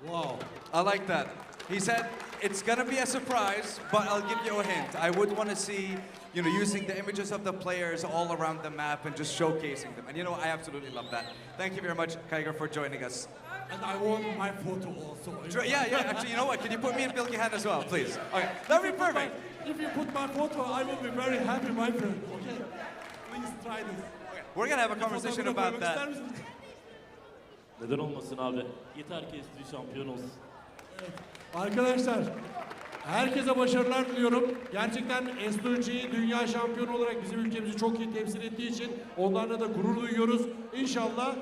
F: Wow, I like that. He said it's gonna be a surprise, but I'll give you a hint. I would want to see, you know, using the images of the players all around the map and just showcasing them. And you know, I absolutely love that. Thank you very much, Kyger, for joining us.
E: And I want my photo also.
F: Yeah. Actually, you know what? Can you put me in Bilky hand as well, please? Okay, that'd be perfect.
E: If you put my photo, I will be very happy, my friend. Okay, please try this.
F: Okay, we're gonna have a conversation about that.
G: Neden olmasın abi? Yeter ki S2 şampiyon olsun.
E: Arkadaşlar, herkese başarılar diliyorum. Gerçekten S2G dünya şampiyonu olarak bizim ülkemizi çok iyi temsil ettiği için onlarla da gurur duyuyoruz. İnşallah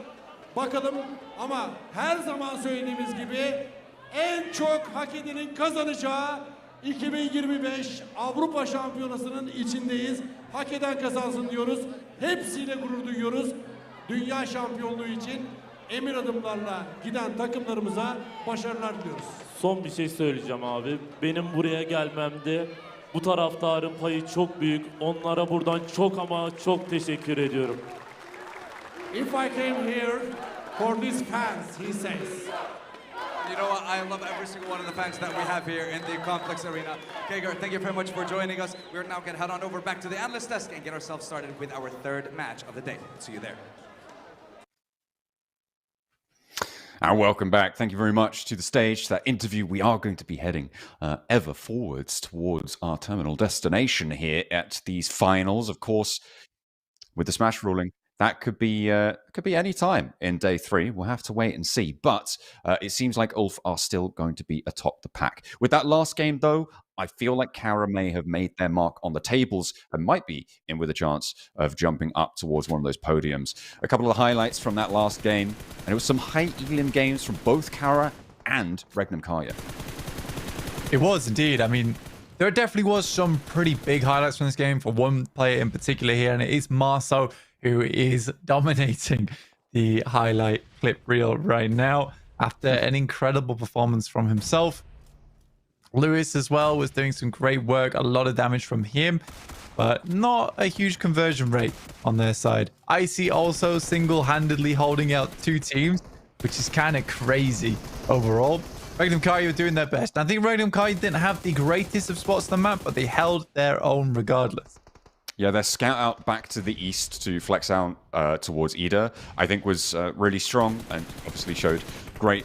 E: bakalım, ama her zaman söylediğimiz gibi en çok hak edenin kazanacağı 2025 Avrupa Şampiyonası'nın içindeyiz. Hak eden kazansın diyoruz. Hepsiyle gurur duyuyoruz. Dünya şampiyonluğu için emin adımlarla giden takımlarımıza başarılar diliyoruz.
G: Son bir şey söyleyeceğim abi. Benim buraya gelmemde bu taraftarın payı çok büyük. Onlara buradan çok ama çok teşekkür ediyorum.
E: If I came here for these fans, he says.
F: You know what? I love every single one of the fans that we have here in the complex arena. Kyger, thank you very much for joining us. We're now going to head on over back to the analyst desk and get ourselves started with our third match of the day. See you there.
C: And welcome back. Thank you very much to the stage, that interview. We are going to be heading ever forwards towards our terminal destination here at these finals. Of course, with the Smash ruling, that could be any time in day 3. We'll have to wait and see. But it seems like Ulf are still going to be atop the pack. With that last game, though, I feel like Kara may have made their mark on the tables and might be in with a chance of jumping up towards one of those podiums. A couple of highlights from that last game, and it was some high elim games from both Kara and Regnum Karya.
D: It was indeed. I mean, there definitely was some pretty big highlights from this game for one player in particular here, and it is Marceau, who is dominating the highlight clip reel right now after an incredible performance from himself. Lewis as well was doing some great work, a lot of damage from him, but not a huge conversion rate on their side. Icy also single-handedly holding out 2 teams, which is kind of crazy overall. Regnum Karya were doing their best. I think Regnum Karya didn't have the greatest of spots on the map, but they held their own regardless.
C: Yeah, their scout out back to the east to flex out towards Ida, I think was really strong and obviously showed great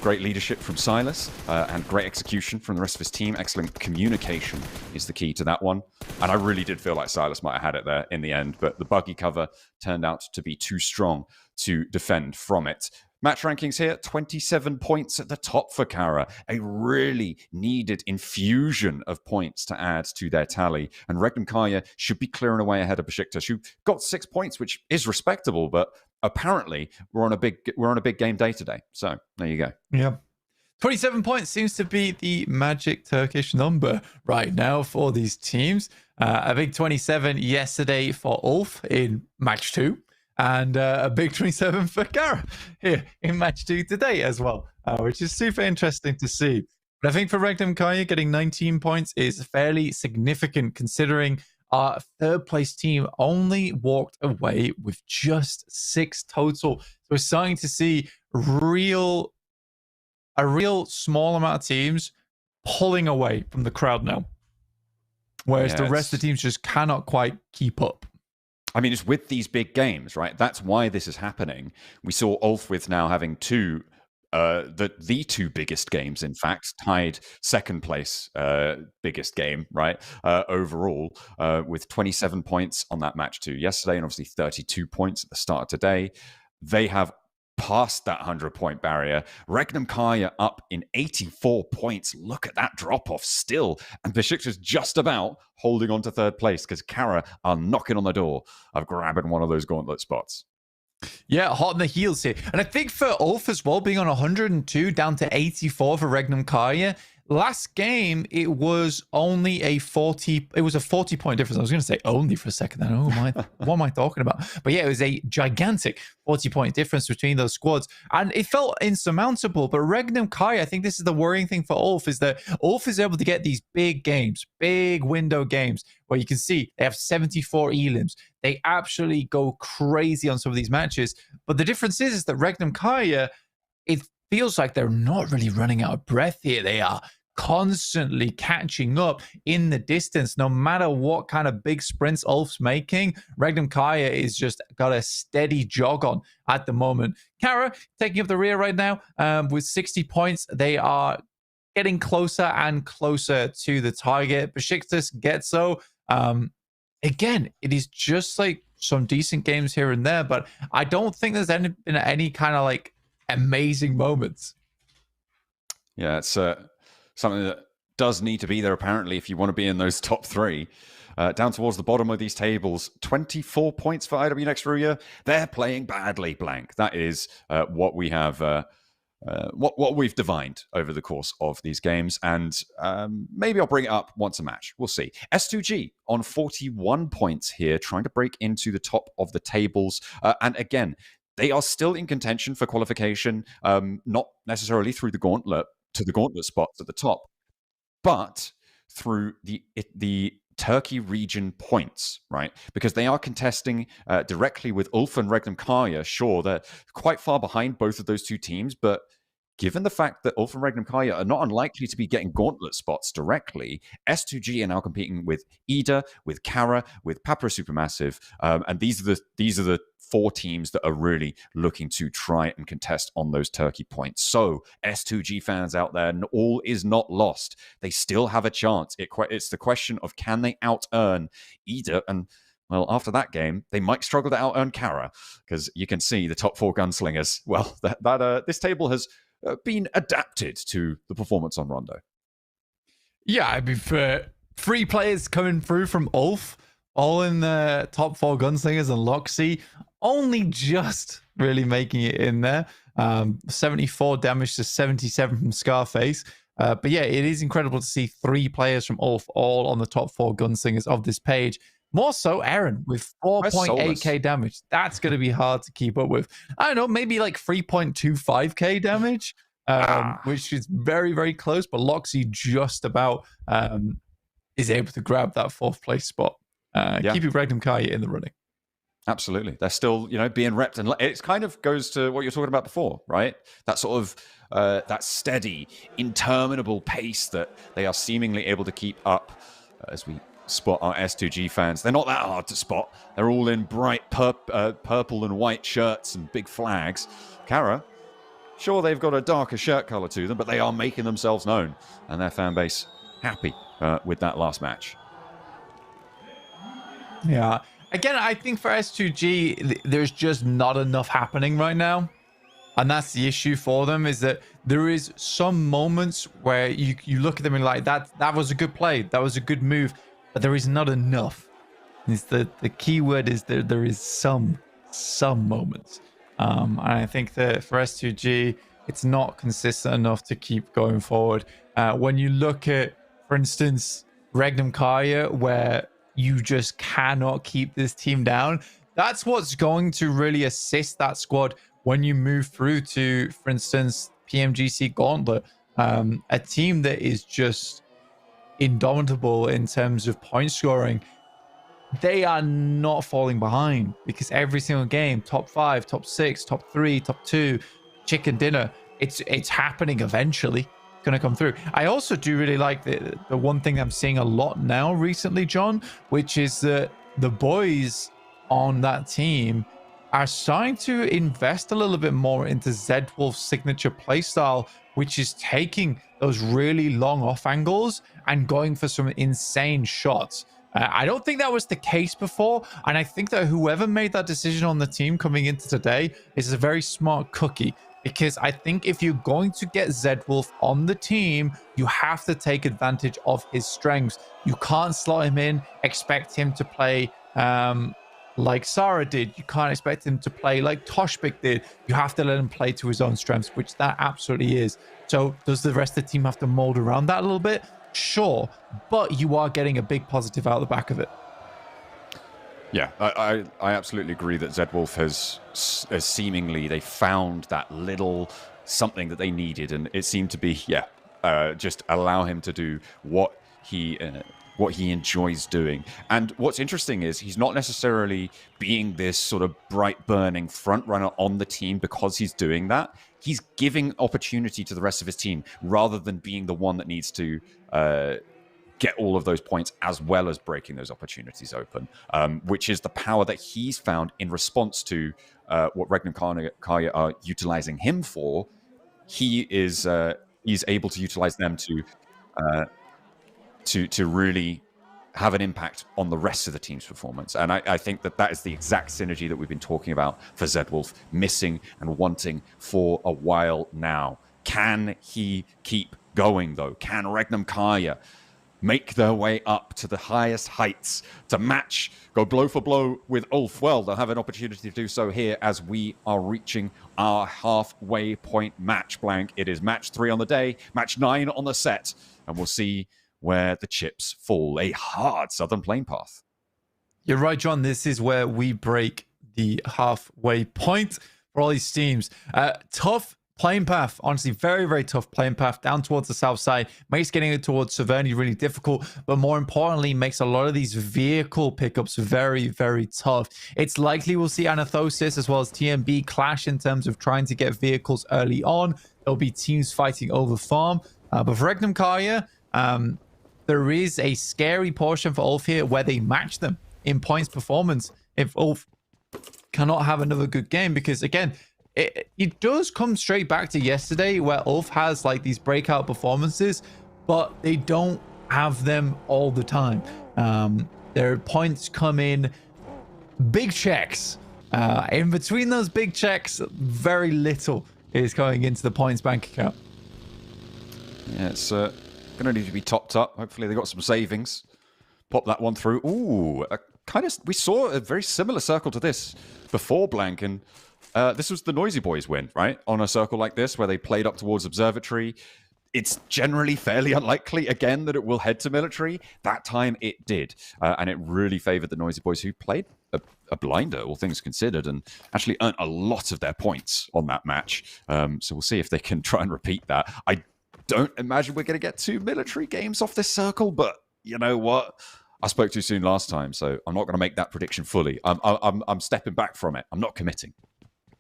C: leadership from Silas and great execution from the rest of his team. Excellent communication is the key to that one. And I really did feel like Silas might have had it there in the end, but the buggy cover turned out to be too strong to defend from it. Match rankings here, 27 points at the top for Kara. A really needed infusion of points to add to their tally. And Regnum Karya should be clearing away ahead of Besiktas, who got 6 points, which is respectable, but apparently we're on a big game day today. So there you go.
D: Yeah. 27 points seems to be the magic Turkish number right now for these teams. A big 27 yesterday for Ulf in match 2. And a big 27 for Kara here in match 2 today as well, which is super interesting to see. But I think for Regnum Karya, getting 19 points is fairly significant considering our third place team only walked away with just 6 total. So we're starting to see a real small amount of teams pulling away from the crowd now. Whereas the rest of the teams just cannot quite keep up.
C: I mean, it's with these big games, right? That's why this is happening. We saw Ulfwith now having the two biggest games, in fact, tied second place biggest game, right? Overall, with 27 points on that match too yesterday, and obviously 32 points at the start of today. They have passed that 100-point barrier. Regnum Kaya up in 84 points. Look at that drop-off still. And Besiktas just about holding on to third place because Kara are knocking on the door of grabbing one of those gauntlet spots.
D: Yeah, hot on the heels here. And I think for Ulf as well, being on 102 down to 84 for Regnum Kaya, last game, it was only a 40-point difference. I was going to say only for a second then. Oh, what am I talking about? But yeah, it was a gigantic 40-point difference between those squads. And it felt insurmountable. But Regnum Kaya, I think this is the worrying thing for Ulf, is that Ulf is able to get these big games, big window games, where you can see they have 74 elims. They absolutely go crazy on some of these matches. But the difference is that Regnum Kaya, it feels like they're not really running out of breath here. They are constantly catching up in the distance. No matter what kind of big sprints Ulf's making, Regnum Kaya is just got a steady jog on at the moment. Kara taking up the rear right now with 60 points. They are getting closer and closer to the target. Besiktas gets so. Again, it is just like some decent games here and there, but I don't think there's been any kind of like amazing moments.
C: Yeah, it's something that does need to be there, apparently, if you want to be in those top three. Down towards the bottom of these tables, 24 points for IW Next Ruya. They're playing badly, blank. That is what we have, what we've divined over the course of these games. And maybe I'll bring it up once a match. We'll see. S2G on 41 points here, trying to break into the top of the tables. And again, they are still in contention for qualification, not necessarily through the gauntlet, to the gauntlet spots at the top, but through the Turkey region points, right? Because they are contesting directly with Ulf and Regnum Kaya. Sure, they're quite far behind both of those two teams, but given the fact that Ulf and Regnum Kaya are not unlikely to be getting gauntlet spots directly, S2G are now competing with Ida, with Kara, with Papra Supermassive, and these are the four teams that are really looking to try and contest on those Turkey points. So S2G fans out there, all is not lost. They still have a chance. It's the question of, can they out-earn Ida? And well, after that game, they might struggle to out-earn Kara, because you can see the top four gunslingers. Well, this table has been adapted to the performance on Rondo.
D: Yeah, I mean, for 3 players coming through from Ulf, all in the top 4 gunslingers, and Loxy only just really making it in there. 74 damage to 77 from Scarface. But yeah, it is incredible to see 3 players from Ulf all on the top 4 gunslingers of this page. More so, Aaron, with 4.8k damage. That's going to be hard to keep up with. I don't know, maybe like 3.25k damage, which is very, very close. But Loxy just about is able to grab that 4th place spot. Keeping Regnum Kaya in the running.
C: Absolutely. They're still, being repped. And it kind of goes to what you were talking about before, right? That sort of, that steady, interminable pace that they are seemingly able to keep up as we spot our S2G fans. They're not that hard to spot. They're all in bright purple and white shirts and big flags. Kara, sure, they've got a darker shirt color to them, but they are making themselves known, and their fan base happy with that last match.
D: Yeah. Again, I think for S2G, there's just not enough happening right now. And that's the issue for them, is that there is some moments where you look at them and like, that was a good play. That was a good move. But there is not enough. It's the key word is there is some moments. And I think that for S2G, it's not consistent enough to keep going forward. When you look at, for instance, Regnum Kaya, where you just cannot keep this team down, that's what's going to really assist that squad when you move through to, for instance, PMGC Gauntlet, a team that is just indomitable in terms of point scoring. They are not falling behind, because every single game, top 5, top 6, top 3, top 2, chicken dinner, it's happening eventually. going to come through. I also do really like the one thing I'm seeing a lot now recently, John, which is that the boys on that team are starting to invest a little bit more into Zed Wolf's signature playstyle, which is taking those really long off angles and going for some insane shots. I don't think that was the case before, and I think that whoever made that decision on the team coming into today is a very smart cookie, because I think if you're going to get Zed Wolf on the team, you have to take advantage of his strengths. You can't slot him in, expect him to play like Sarah did. You can't expect him to play like Toshbik did. You have to let him play to his own strengths, which that absolutely is. So does the rest of the team have to mold around that a little bit? Sure, but you are getting a big positive out of the back of it.
C: Yeah, I absolutely agree that Zed Wolf has seemingly, they found that little something that they needed, and it seemed to be, just allow him to do what he enjoys doing. And what's interesting is he's not necessarily being this sort of bright burning front runner on the team because he's doing that. He's giving opportunity to the rest of his team rather than being the one that needs to get all of those points as well as breaking those opportunities open, which is the power that he's found in response to what Regnum Kaya are utilizing him for. He's able to utilize them to really have an impact on the rest of the team's performance. And I think that is the exact synergy that we've been talking about for Zed Wolf, missing and wanting for a while now. Can he keep going, though? Can Regnum Kaya make their way up to the highest heights to match, go blow for blow with Ulf? Well, they'll have an opportunity to do so here as we are reaching our halfway point match blank. It is match 3 on the day, match 9 on the set, and we'll see where the chips fall. A hard Southern Plain path.
D: You're right, John. This is where we break the halfway point for all these teams. Tough playing path, honestly, very, very tough playing path down towards the south side. Makes getting it towards Severny really difficult, but more importantly, makes a lot of these vehicle pickups very, very tough. It's likely we'll see Anathosis as well as TMB clash in terms of trying to get vehicles early on. There'll be teams fighting over farm, but for Regnum Kaya, there is a scary portion for Ulf here where they match them in points performance if Ulf cannot have another good game, because again, it does come straight back to yesterday where Ulf has like these breakout performances, but they don't have them all the time. Their points come in big checks. In between those big checks, very little is going into the points bank account.
C: Yeah, it's going to need to be topped up. Hopefully they got some savings. Pop that one through. Ooh, we saw a very similar circle to this before Blank, and this was the Noisy Boys win, right? On a circle like this where they played up towards Observatory. It's generally fairly unlikely, again, that it will head to Military. That time it did. And it really favored the Noisy Boys, who played a blinder, all things considered, and actually earned a lot of their points on that match. So we'll see if they can try and repeat that. I don't imagine we're going to get 2 Military games off this circle, but you know what? I spoke too soon last time, so I'm not going to make that prediction fully. I'm stepping back from it. I'm not committing.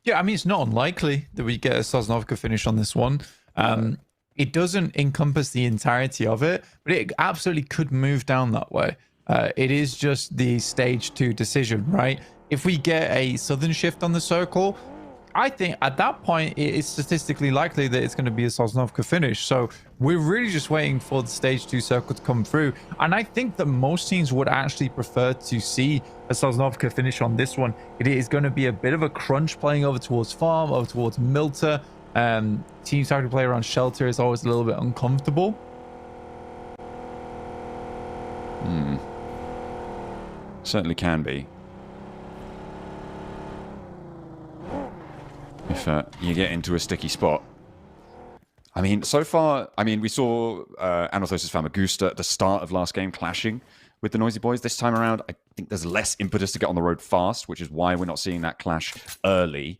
D: Yeah, I mean, it's not unlikely that we get a Sosnovka finish on this one. It doesn't encompass the entirety of it, but it absolutely could move down that way. It is just the stage 2 decision, right? If we get a southern shift on the circle, I think at that point it is statistically likely that it's going to be a Sosnovka finish. So we're really just waiting for the stage 2 circle to come through. And I think that most teams would actually prefer to see a Sosnovka finish on this one. It is going to be a bit of a crunch playing over towards farm, over towards Milta. Teams having to play around shelter is always a little bit uncomfortable.
C: Certainly can be. If you get into a sticky spot. I mean, so far, we saw Anathosis Famagusta at the start of last game clashing with the Noisy Boys. This time around, I think there's less impetus to get on the road fast, which is why we're not seeing that clash early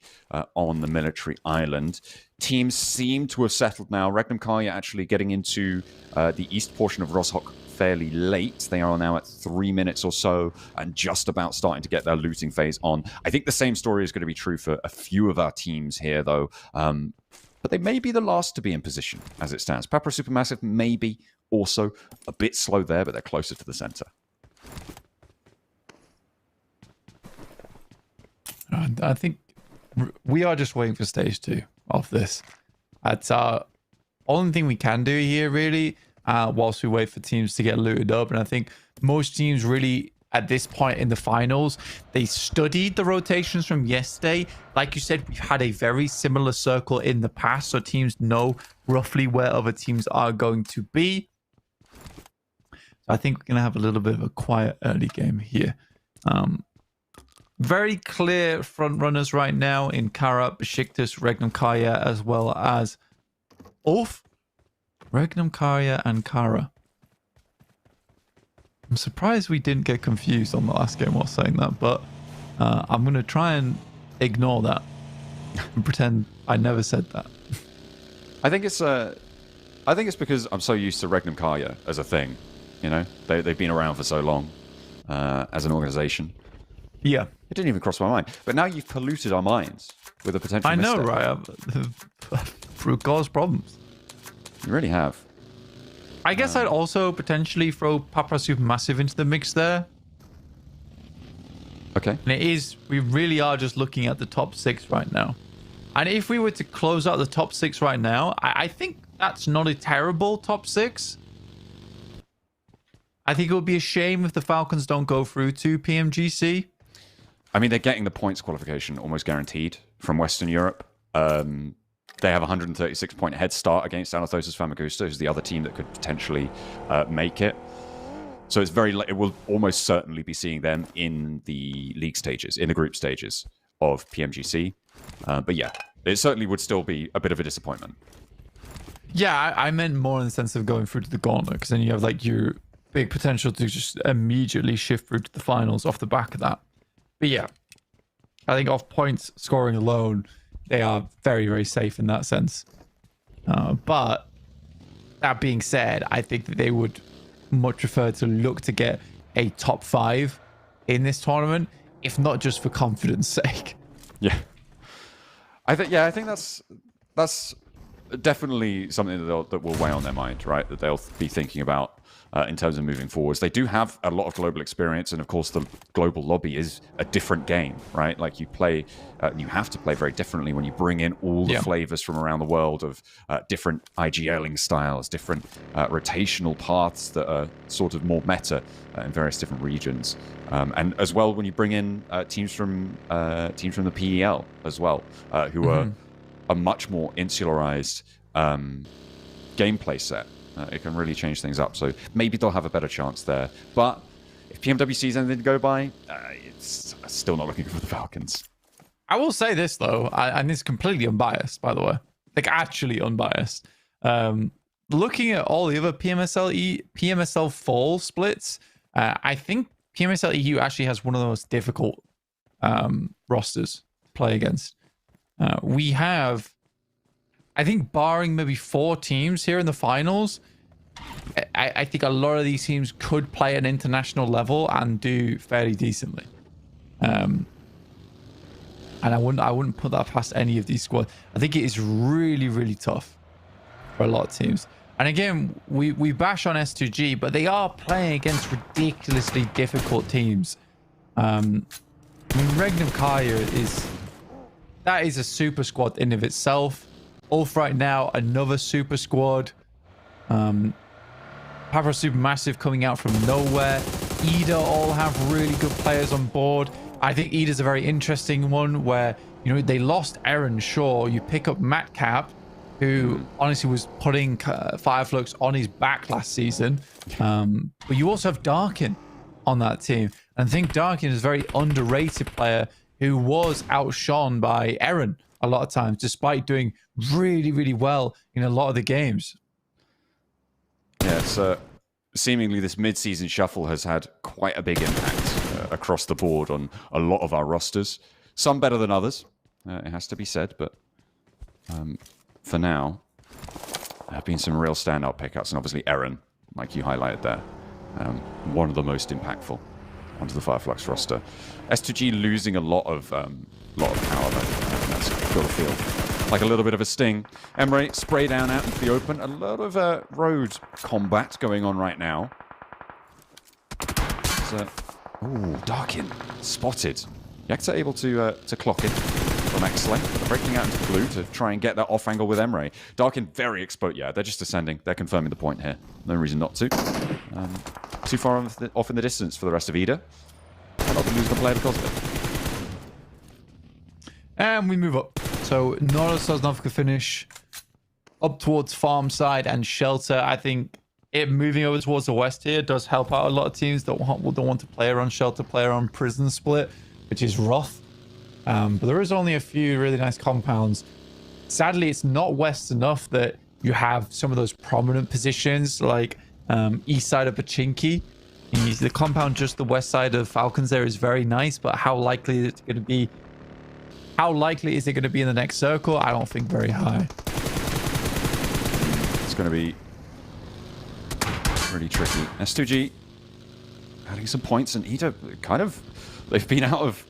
C: on the Military Island. Teams seem to have settled now. Regnum Kaya actually getting into the east portion of Roshok fairly late. They are now at 3 minutes or so and just about starting to get their looting phase on. I think the same story is going to be true for a few of our teams here, though. but they may be the last to be in position as it stands. Papra Supermassive may be also a bit slow there, but they're closer to the center.
D: I think we are just waiting for stage 2 of this. That's our only thing we can do here, really, whilst we wait for teams to get looted up. And I think most teams really, at this point in the finals, they studied the rotations from yesterday. Like you said, we've had a very similar circle in the past, so teams know roughly where other teams are going to be. So I think we're going to have a little bit of a quiet early game here. Very clear front runners right now in Kara, Besiktas, Regnum Karya, as well as Ulf, Regnum Karya, and Kara. I'm surprised we didn't get confused on the last game while saying that, but I'm going to try and ignore that and pretend I never said that.
C: I think it's because I'm so used to Regnum Karya as a thing. You know, they've been around for so long as an organization.
D: Yeah.
C: It didn't even cross my mind. But now you've polluted our minds with a potential
D: I know,
C: misstep.
D: right? Through cause problems.
C: You really have.
D: I guess I'd also potentially throw Papra Supermassive into the mix there.
C: Okay.
D: And it is, we really are just looking at the top 6 right now. And if we were to close out the top 6 right now, I think that's not a terrible top 6. I think it would be a shame if the Falcons don't go through to PMGC.
C: I mean, they're getting the points qualification almost guaranteed from Western Europe. They have a 136-point head start against Anathosis Famagusta, who's the other team that could potentially make it. So it's it will almost certainly be seeing them in the league stages, in the group stages of PMGC. But yeah, it certainly would still be a bit of a disappointment.
D: Yeah, I meant more in the sense of going through to the Gauntlet, because then you have like your big potential to just immediately shift through to the finals off the back of that. But yeah, I think off points scoring alone, they are very, very safe in that sense. But that being said, I think that they would much prefer to look to get a top 5 in this tournament, if not just for confidence sake.
C: Yeah, I think that's definitely something that will weigh on their mind, right? That they'll be thinking about in terms of moving forwards. They do have a lot of global experience, and of course the global lobby is a different game, right? Like you have to play very differently when you bring in all the flavors from around the world of different IGLing styles, different rotational paths that are sort of more meta in various different regions, and as well when you bring in teams from the PEL as well, who are a much more insularized gameplay set. It can really change things up. So maybe they'll have a better chance there. But if PMWC is anything to go by, it's still not looking good for the Falcons.
D: I will say this, though, and it's completely unbiased, by the way. Like, actually unbiased. Looking at all the other PMSL fall splits, I think PMSL EU actually has one of the most difficult rosters to play against. We have, I think, barring maybe 4 teams here in the finals, I think a lot of these teams could play at an international level and do fairly decently. And I wouldn't put that past any of these squads. I think it is really, really tough for a lot of teams. And again, we bash on S2G, but they are playing against ridiculously difficult teams. I mean, Regnum Karya is a super squad in of itself. Ulf right now, another super squad. Papra Supermassive coming out from nowhere. Ida all have really good players on board. I think Ida's a very interesting one where, you know, they lost Aaron Shaw. You pick up Matt Cap, who honestly was putting Fireflux on his back last season. But you also have Darkin on that team. And I think Darkin is a very underrated player who was outshone by Aaron a lot of times, despite doing really, really well in a lot of the games.
C: Yeah, it's seemingly this mid-season shuffle has had quite a big impact across the board on a lot of our rosters. Some better than others, it has to be said, but for now, there have been some real standout pickups, and obviously Aaron, like you highlighted there, one of the most impactful onto the Fireflux roster. S2G losing a lot of power, though. That's got to feel. like a little bit of a sting. Emre spray down out into the open. A lot of road combat going on right now. Oh, Darkin spotted. Yekta able to clock it from Pmsl. They're breaking out into blue to try and get that off angle with Emre. Darkin very exposed. Yeah, they're just ascending. They're confirming the point here. No reason not to. Too far off in the distance for the rest of Ida. They're not losing the player because of it.
D: And we move up. So Nora Sosnovka finish up towards farm side and shelter. I think it moving over towards the west here does help out a lot of teams that don't want to play around shelter, play around prison split, which is rough. But there is only a few really nice compounds. Sadly, it's not west enough that you have some of those prominent positions like east side of Pachinki. The compound just the west side of Falcons there is very nice, but how likely is it going to be? How likely is it going to be in the next circle? I don't think very high.
C: It's going to be really tricky. S2G adding some points, and Ida kind of, they've been out of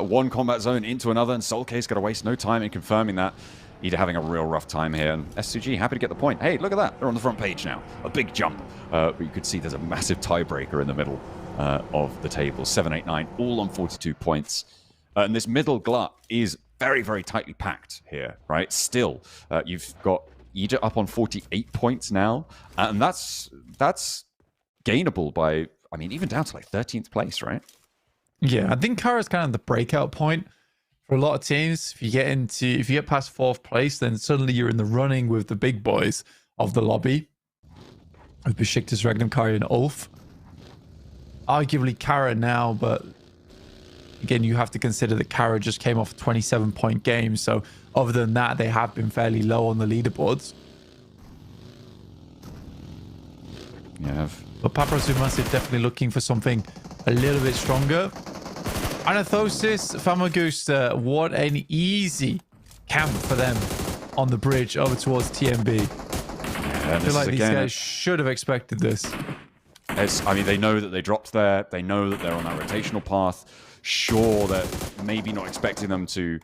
C: one combat zone into another, and Soulcase got to waste no time in confirming that. Ida having a real rough time here, and S2G happy to get the point. Hey, look at that. They're on the front page now. A big jump. But you could see there's a massive tiebreaker in the middle of the table. 7, 8, 9, all on 42 points. And this middle glut is very, very tightly packed here, right? Still, you've got Ida up on 48 points now, and that's gainable by, I mean, even down to like 13th place, right?
D: Yeah, I think Kara's kind of the breakout point for a lot of teams. If you get past 4th place, then suddenly you're in the running with the big boys of the lobby, with Besiktas, Regnum, Kari, and Ulf. Arguably Kara now, but again, you have to consider that Kara just came off a 27-point game, so other than that, they have been fairly low on the leaderboards.
C: Yeah.
D: But Paprasou Massive definitely looking for something a little bit stronger. Anathosis, Famagusta, what an easy camp for them on the bridge over towards TMB.
C: Yeah,
D: I feel like these guys should have expected this.
C: I mean, they know that they dropped there. They know that they're on that rotational path. Sure, that maybe not expecting them to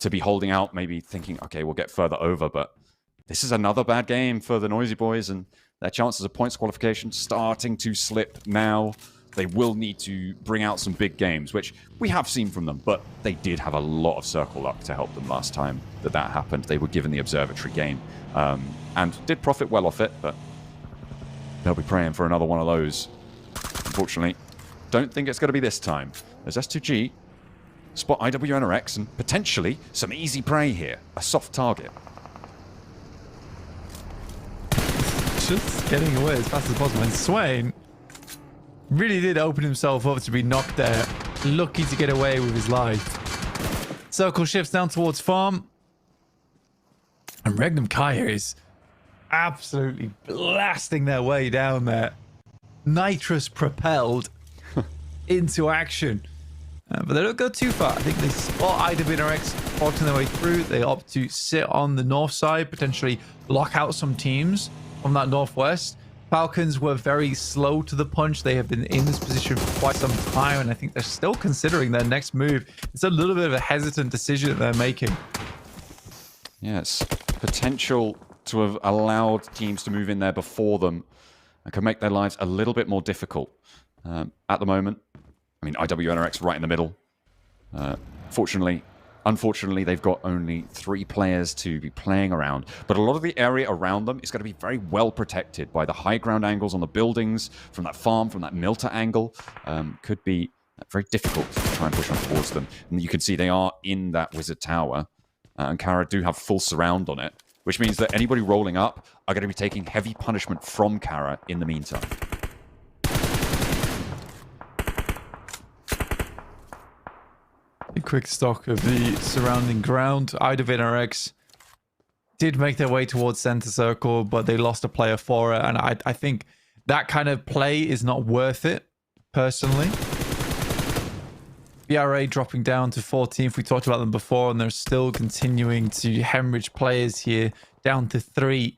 C: be holding out, maybe thinking, okay, we'll get further over, but this is another bad game for the Noisy Boys, and their chances of points qualification starting to slip now. They will need to bring out some big games, which we have seen from them, but they did have a lot of circle luck to help them last time that happened. They were given the observatory game and did profit well off it, but they'll be praying for another one of those. Unfortunately, don't think it's going to be this time. There's S2G, spot IWNRX, and potentially some easy prey here. A soft target.
D: Just getting away as fast as possible. And Swain really did open himself up to be knocked there. Lucky to get away with his life. Circle shifts down towards farm. And Regnum Kaya is absolutely blasting their way down there. Nitrous propelled into action. But they don't go too far. I think they spot IWNRX forcing their way through. They opt to sit on the north side, potentially lock out some teams from that northwest. Falcons were very slow to the punch. They have been in this position for quite some time, and I think they're still considering their next move. It's a little bit of a hesitant decision that they're making.
C: Yes, potential to have allowed teams to move in there before them and can make their lives a little bit more difficult. At the moment, I mean, IWNRX right in the middle. Unfortunately, they've got only 3 players to be playing around. But a lot of the area around them is going to be very well protected by the high ground angles on the buildings, from that farm, from that Milta angle. Could be very difficult to try and push on towards them. And you can see they are in that wizard tower. And Kara do have full surround on it, which means that anybody rolling up are going to be taking heavy punishment from Kara in the meantime.
D: A quick stock of the surrounding ground. IWNRX did make their way towards center circle, but they lost a player for it, and I think that kind of play is not worth it, personally. BRA dropping down to 14th. We talked about them before, and they're still continuing to hemorrhage players here, down to 3.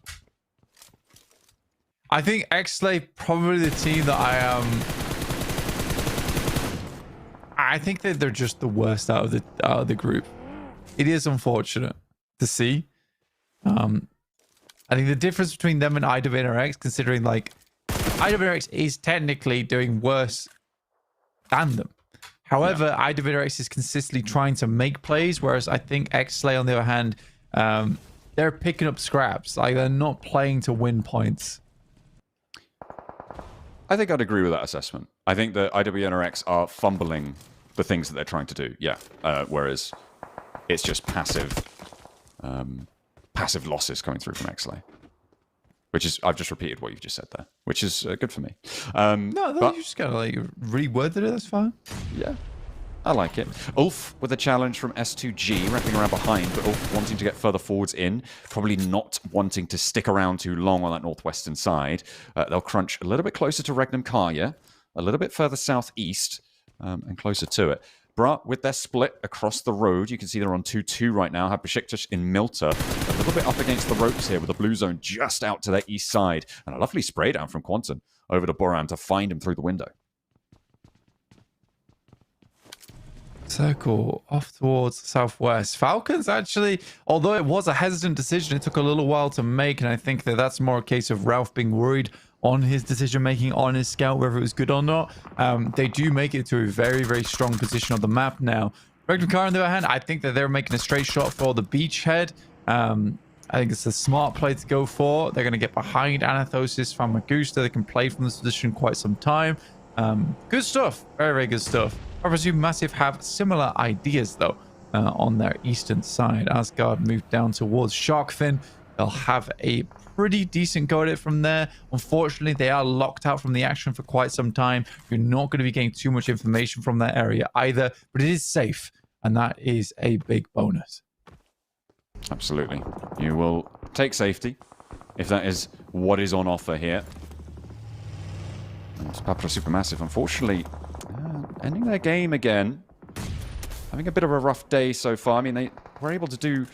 D: I think X-Slave probably the team that I think that they're just the worst out of the group. It is unfortunate. to see. I think the difference between them and IWNRX, considering like IWNRX is technically doing worse than them. However, IWNRX is consistently trying to make plays, whereas I think Xslay, on the other hand, they're picking up scraps. Like, they're not playing to win points.
C: I think I'd agree with that assessment. I think that IWNRX are fumbling the things that they're trying to do. Yeah, whereas it's just passive losses coming through from Xslay. Which is, I've just repeated what you've just said there, which is good for me.
D: No,
C: but,
D: you just gotta like reworded it, that's fine.
C: Yeah, I like it. Ulf with a challenge from S2G, wrapping around behind, but Ulf wanting to get further forwards in, probably not wanting to stick around too long on that northwestern side. They'll crunch a little bit closer to Regnum Karya, a little bit further southeast, and closer to it. Bra, with their split across the road, you can see they're on 2-2 right now. Have Besiktas in Milta, a little bit up against the ropes here with the blue zone just out to their east side. And a lovely spray down from Quantum over to Boran to find him through the window.
D: Circle off towards the southwest. Falcons actually, although it was a hesitant decision, it took a little while to make, and I think that that's more a case of Ralph being worried on his decision making on his scout, whether it was good or not. They do make it to a very, very strong position on the map now. Regnum Karya, on the other hand, I think that they're making a straight shot for the beachhead. I think it's a smart play to go for. They're going to get behind Anathosis, Famagusta. They can play from this position quite some time. Good stuff. Very, very good stuff. I presume Massive have similar ideas, though, on their eastern side. Asgard moved down towards Sharkfin. They'll have a pretty decent go at it from there. Unfortunately, they are locked out from the action for quite some time. You're not going to be getting too much information from that area either, but it is safe, and that is a big bonus.
C: Absolutely. You will take safety if that is what is on offer here. And Papra Supermassive, unfortunately, ending their game again. Having a bit of a rough day so far. I mean, they were able to do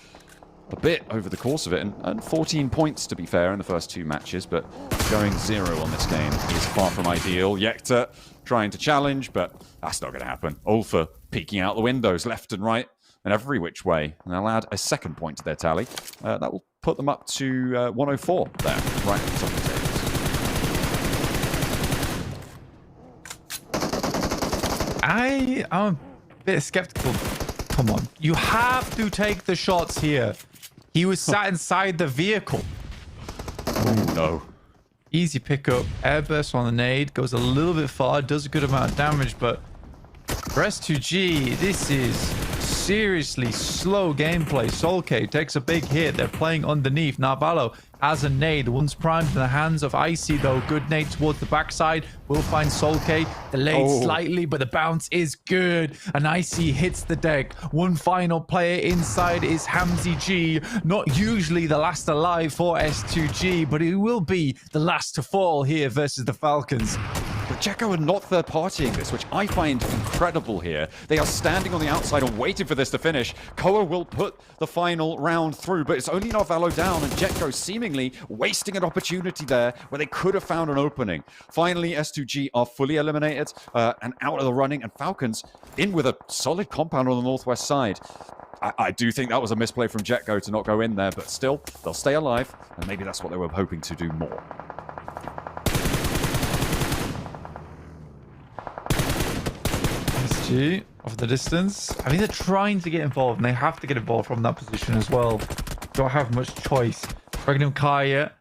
C: a bit over the course of it, and 14 points to be fair in the first two matches, but going 0 on this game is far from ideal. Yekta trying to challenge, but that's not going to happen. Ulfa peeking out the windows left and right and every which way, and they'll add a second point to their tally. That will put them up to 104 there, right at the top of the table.
D: I'm a bit skeptical. Come on. You have to take the shots here. He was sat inside the vehicle.
C: Oh, no.
D: Easy pickup. Airburst on the nade. Goes a little bit far. Does a good amount of damage, but for S2G, this is seriously slow gameplay. Solke takes a big hit. They're playing underneath. Narvalo has a nade. One's primed in the hands of Icy, though. Good nade towards the backside. Will find Solke. Delayed slightly, but the bounce is good. And Icy hits the deck. One final player inside is Hamzy G. Not usually the last alive for S2G, but he will be the last to fall here versus the Falcons.
C: But Jekko are not third-partying this, which I find incredible here. They are standing on the outside and waiting for this to finish. Koa will put the final round through, but it's only Narvalo down, and Jekko seemingly wasting an opportunity there where they could have found an opening. Finally, S2G are fully eliminated and out of the running, and Falcons in with a solid compound on the northwest side. I do think that was a misplay from Jekko to not go in there, but still, they'll stay alive, and maybe that's what they were hoping to do more.
D: Off the distance. I mean, they're trying to get involved, and they have to get involved from that position as well. Don't have much choice. Regnum Karya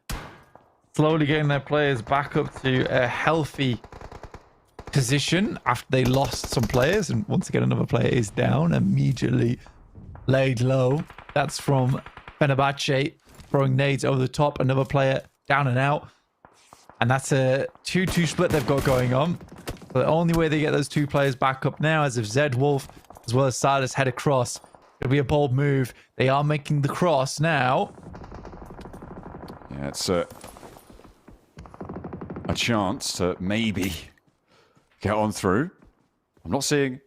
D: slowly getting their players back up to a healthy position after they lost some players, and once again another player is down, immediately laid low. That's from Fenerbahce throwing nades over the top. Another player down and out, and that's a 2-2 split they've got going on. So the only way they get those two players back up now is if Zed Wolf as well as Silas head across. It'll be a bold move. They are making the cross now.
C: Yeah, it's a chance to maybe get on through. I'm not seeing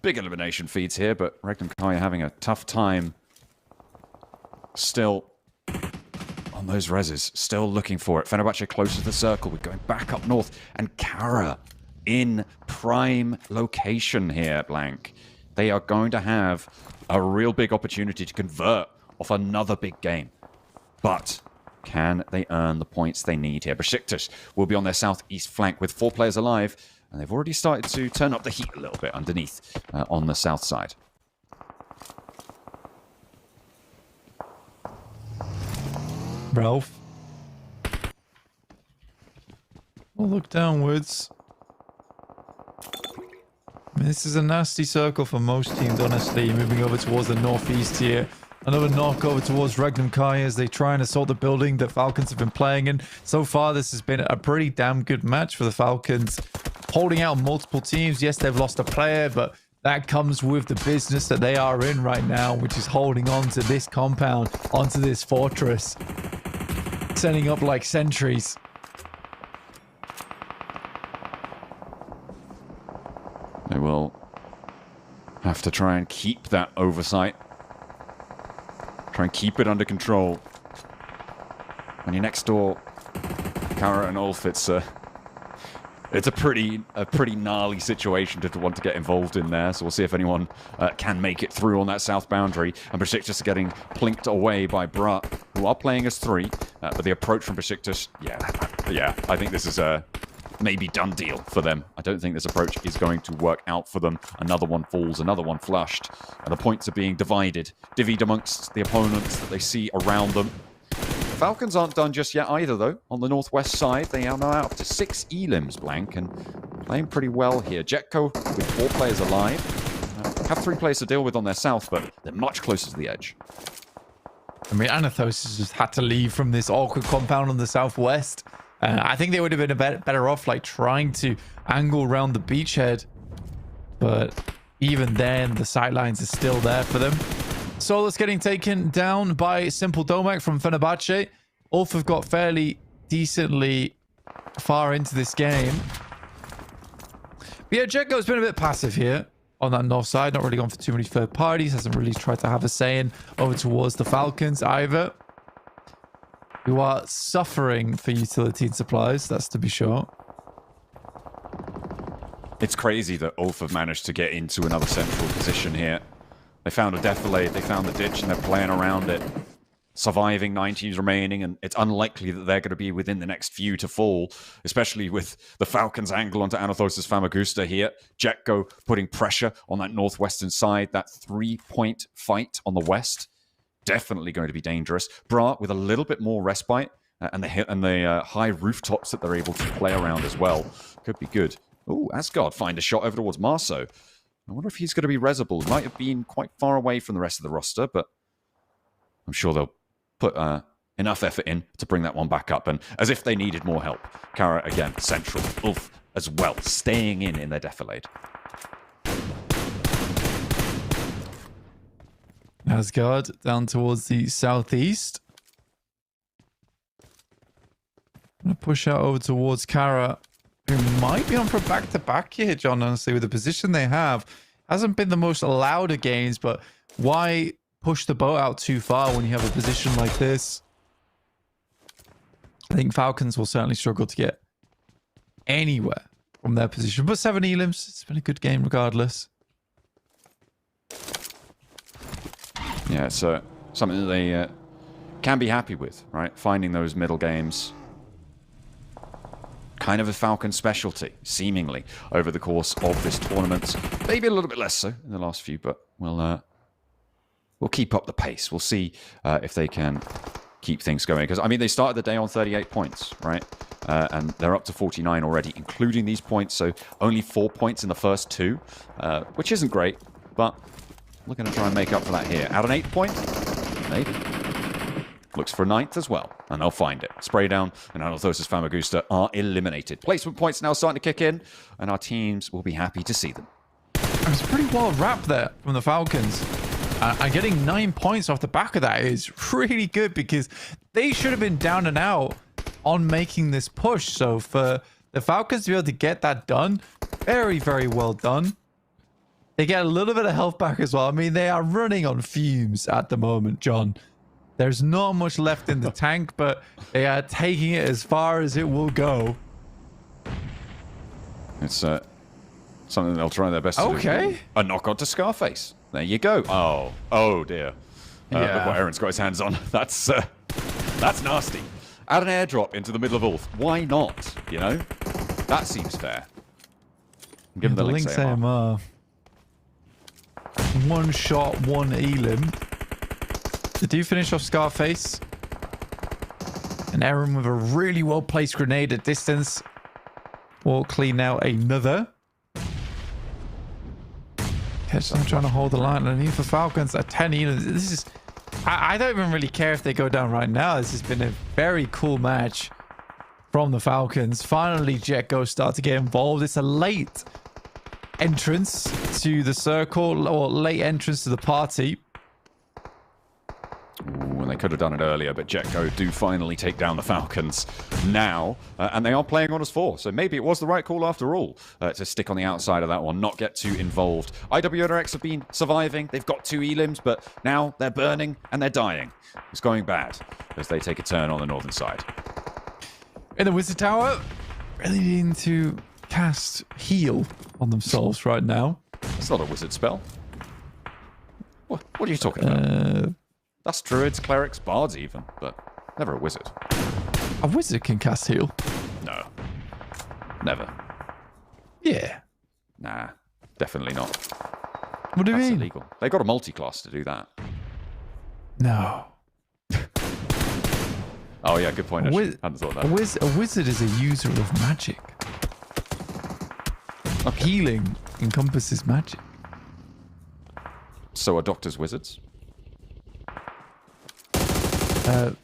C: big elimination feeds here, but Regnum Karya having a tough time still on those reses, still looking for it. Fenerbahce close to the circle. We're going back up north, and Kara in prime location here, Blank. They are going to have a real big opportunity to convert off another big game. But can they earn the points they need here? Besiktas will be on their southeast flank with 4 players alive, and they've already started to turn up the heat a little bit underneath on the south side.
D: Ralph. We'll look downwards. This is a nasty circle for most teams, honestly. Moving over towards the northeast here. Another knock over towards Regnum Kai as they try and assault the building that Falcons have been playing in. So far, this has been a pretty damn good match for the Falcons. Holding out multiple teams. Yes, they've lost a player, but that comes with the business that they are in right now, which is holding on to this compound, onto this fortress. Setting up like sentries.
C: They will have to try and keep that oversight. Try and keep it under control. When you're next door, Kara and Ulf, it's a pretty gnarly situation to want to get involved in there. So we'll see if anyone can make it through on that south boundary. And Besiktas are getting plinked away by Brat, who are playing as 3. But the approach from Besiktas, yeah, I think this is a maybe done deal for them. I don't think this approach is going to work out for them. Another one falls, another one flushed. And the points are being divvied amongst the opponents that they see around them. The Falcons aren't done just yet either, though. On the northwest side, they are now up to 6 elims blank and playing pretty well here. Jetco with 4 players alive. Have 3 players to deal with on their south, but they're much closer to the edge.
D: I mean, Anathos has just had to leave from this awkward compound on the southwest. I think they would have been better off like trying to angle around the beachhead. But even then, the sightlines are still there for them. Solus getting taken down by Simple Domak from Fenerbahce. Ulf have got fairly decently far into this game. But yeah, Jetko's been a bit passive here on that north side. Not really gone for too many third parties. Hasn't really tried to have a say in over towards the Falcons either. Who are suffering for utility and supplies, that's to be sure.
C: It's crazy that Ulf have managed to get into another central position here. They found a defilade, they found the ditch, and they're playing around it. Surviving, 9 teams remaining, and it's unlikely that they're going to be within the next few to fall, especially with the Falcons' angle onto Anathos' Famagusta here. Jetko putting pressure on that northwestern side, that 3-point fight on the west. Definitely going to be dangerous. Brat with a little bit more respite and the high rooftops that they're able to play around as well. Could be good. Oh, Asgard find a shot over towards Marceau. I wonder if he's going to be resable. He might have been quite far away from the rest of the roster, but I'm sure they'll put enough effort in to bring that one back up. And as if they needed more help. Kara again, central. Ulf as well, staying in their defilade.
D: Asgard down towards the southeast. I'm going to push out over towards Kara, who might be on for a back-to-back here, John, honestly, with the position they have. Hasn't been the most louder games, but why push the boat out too far when you have a position like this? I think Falcons will certainly struggle to get anywhere from their position. But 7 elims, it's been a good game regardless.
C: Yeah, it's something that they can be happy with, right? Finding those middle games. Kind of a Falcon specialty, seemingly, over the course of this tournament. Maybe a little bit less so in the last few, but we'll keep up the pace. We'll see if they can keep things going. Because, I mean, they started the day on 38 points, right? And they're up to 49 already, including these points. So only 4 points in the first 2, which isn't great, but we're going to try and make up for that here. At an 8 point? Maybe. Looks for a 9th as well, and they'll find it. Spray down, and Anathos' Famagusta are eliminated. Placement points now starting to kick in, and our teams will be happy to see them.
D: It was pretty well wrapped there from the Falcons. And getting 9 points off the back of that is really good because they should have been down and out on making this push. So for the Falcons to be able to get that done, very, very well done. They get a little bit of health back as well. I mean, they are running on fumes at the moment, John. There's not much left in the tank, but they are taking it as far as it will go.
C: It's something they'll try their best to do.
D: Okay.
C: A knock onto Scarface. There you go. Oh dear. Look
D: Yeah.
C: what Aaron's got his hands on. That's nasty. Add an airdrop into the middle of Ulf. Why not? You know? That seems fair. Give him the Lynx AMR.
D: One shot, one elim. Did you finish off Scarface? And Aaron with a really well-placed grenade at distance will clean out another. I'm trying to hold the line underneath the Falcons at 10 elims. This is... I don't even really care if they go down right now. This has been a very cool match from the Falcons. Finally, Jetgo start to get involved. It's a late entrance to the circle, or late entrance to the party.
C: Ooh, and they could have done it earlier, but Jetgo do finally take down the Falcons now, and they are playing on as 4, so maybe it was the right call after all to stick on the outside of that one, not get too involved. IWNRX have been surviving, they've got 2 elims, but now they're burning and they're dying. It's going bad as they take a turn on the northern side.
D: In the Wizard Tower, really needing to cast heal on themselves right now.
C: That's not a wizard spell. What are you talking about? That's druids, clerics, bards even, but never a wizard.
D: A wizard can cast heal.
C: No. Never.
D: Yeah.
C: Nah, definitely not.
D: What do you
C: That's
D: mean?
C: illegal. They got a multi-class to do that.
D: No.
C: Oh yeah, good point. Actually. Hadn't thought that.
D: A wizard is a user of magic.
C: Okay.
D: Healing encompasses magic.
C: So are doctors wizards?
D: Do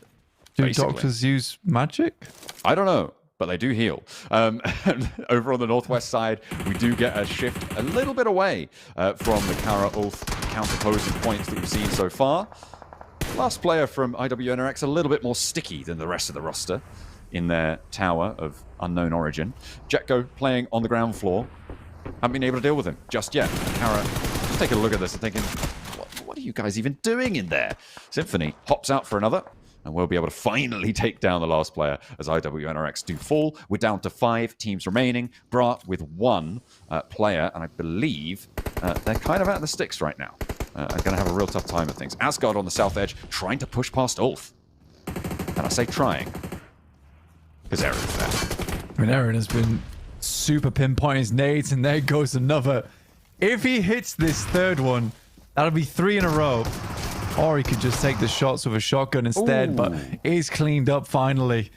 C: Basically.
D: doctors use magic?
C: I don't know, but they do heal. Over on the northwest side, we do get a shift a little bit away from the Kara Ulf counterposing points that we've seen so far. Last player from IWNRX a little bit more sticky than the rest of the roster in their tower of unknown origin. Jetgo playing on the ground floor. Haven't been able to deal with him just yet. Kara just taking a look at this and thinking, what are you guys even doing in there? Symphony hops out for another, and we'll be able to finally take down the last player as IWNRX do fall. We're down to 5 teams remaining. Bra with 1 player, and I believe they're kind of out of the sticks right now. Are going to have a real tough time of things. Asgard on the south edge, trying to push past Ulf. And I say trying, because Aaron's there.
D: I mean, Aaron has been super pinpointing his nades, and there goes another. If he hits this third one, that'll be 3 in a row. Or he could just take the shots with a shotgun instead, but he's cleaned up finally.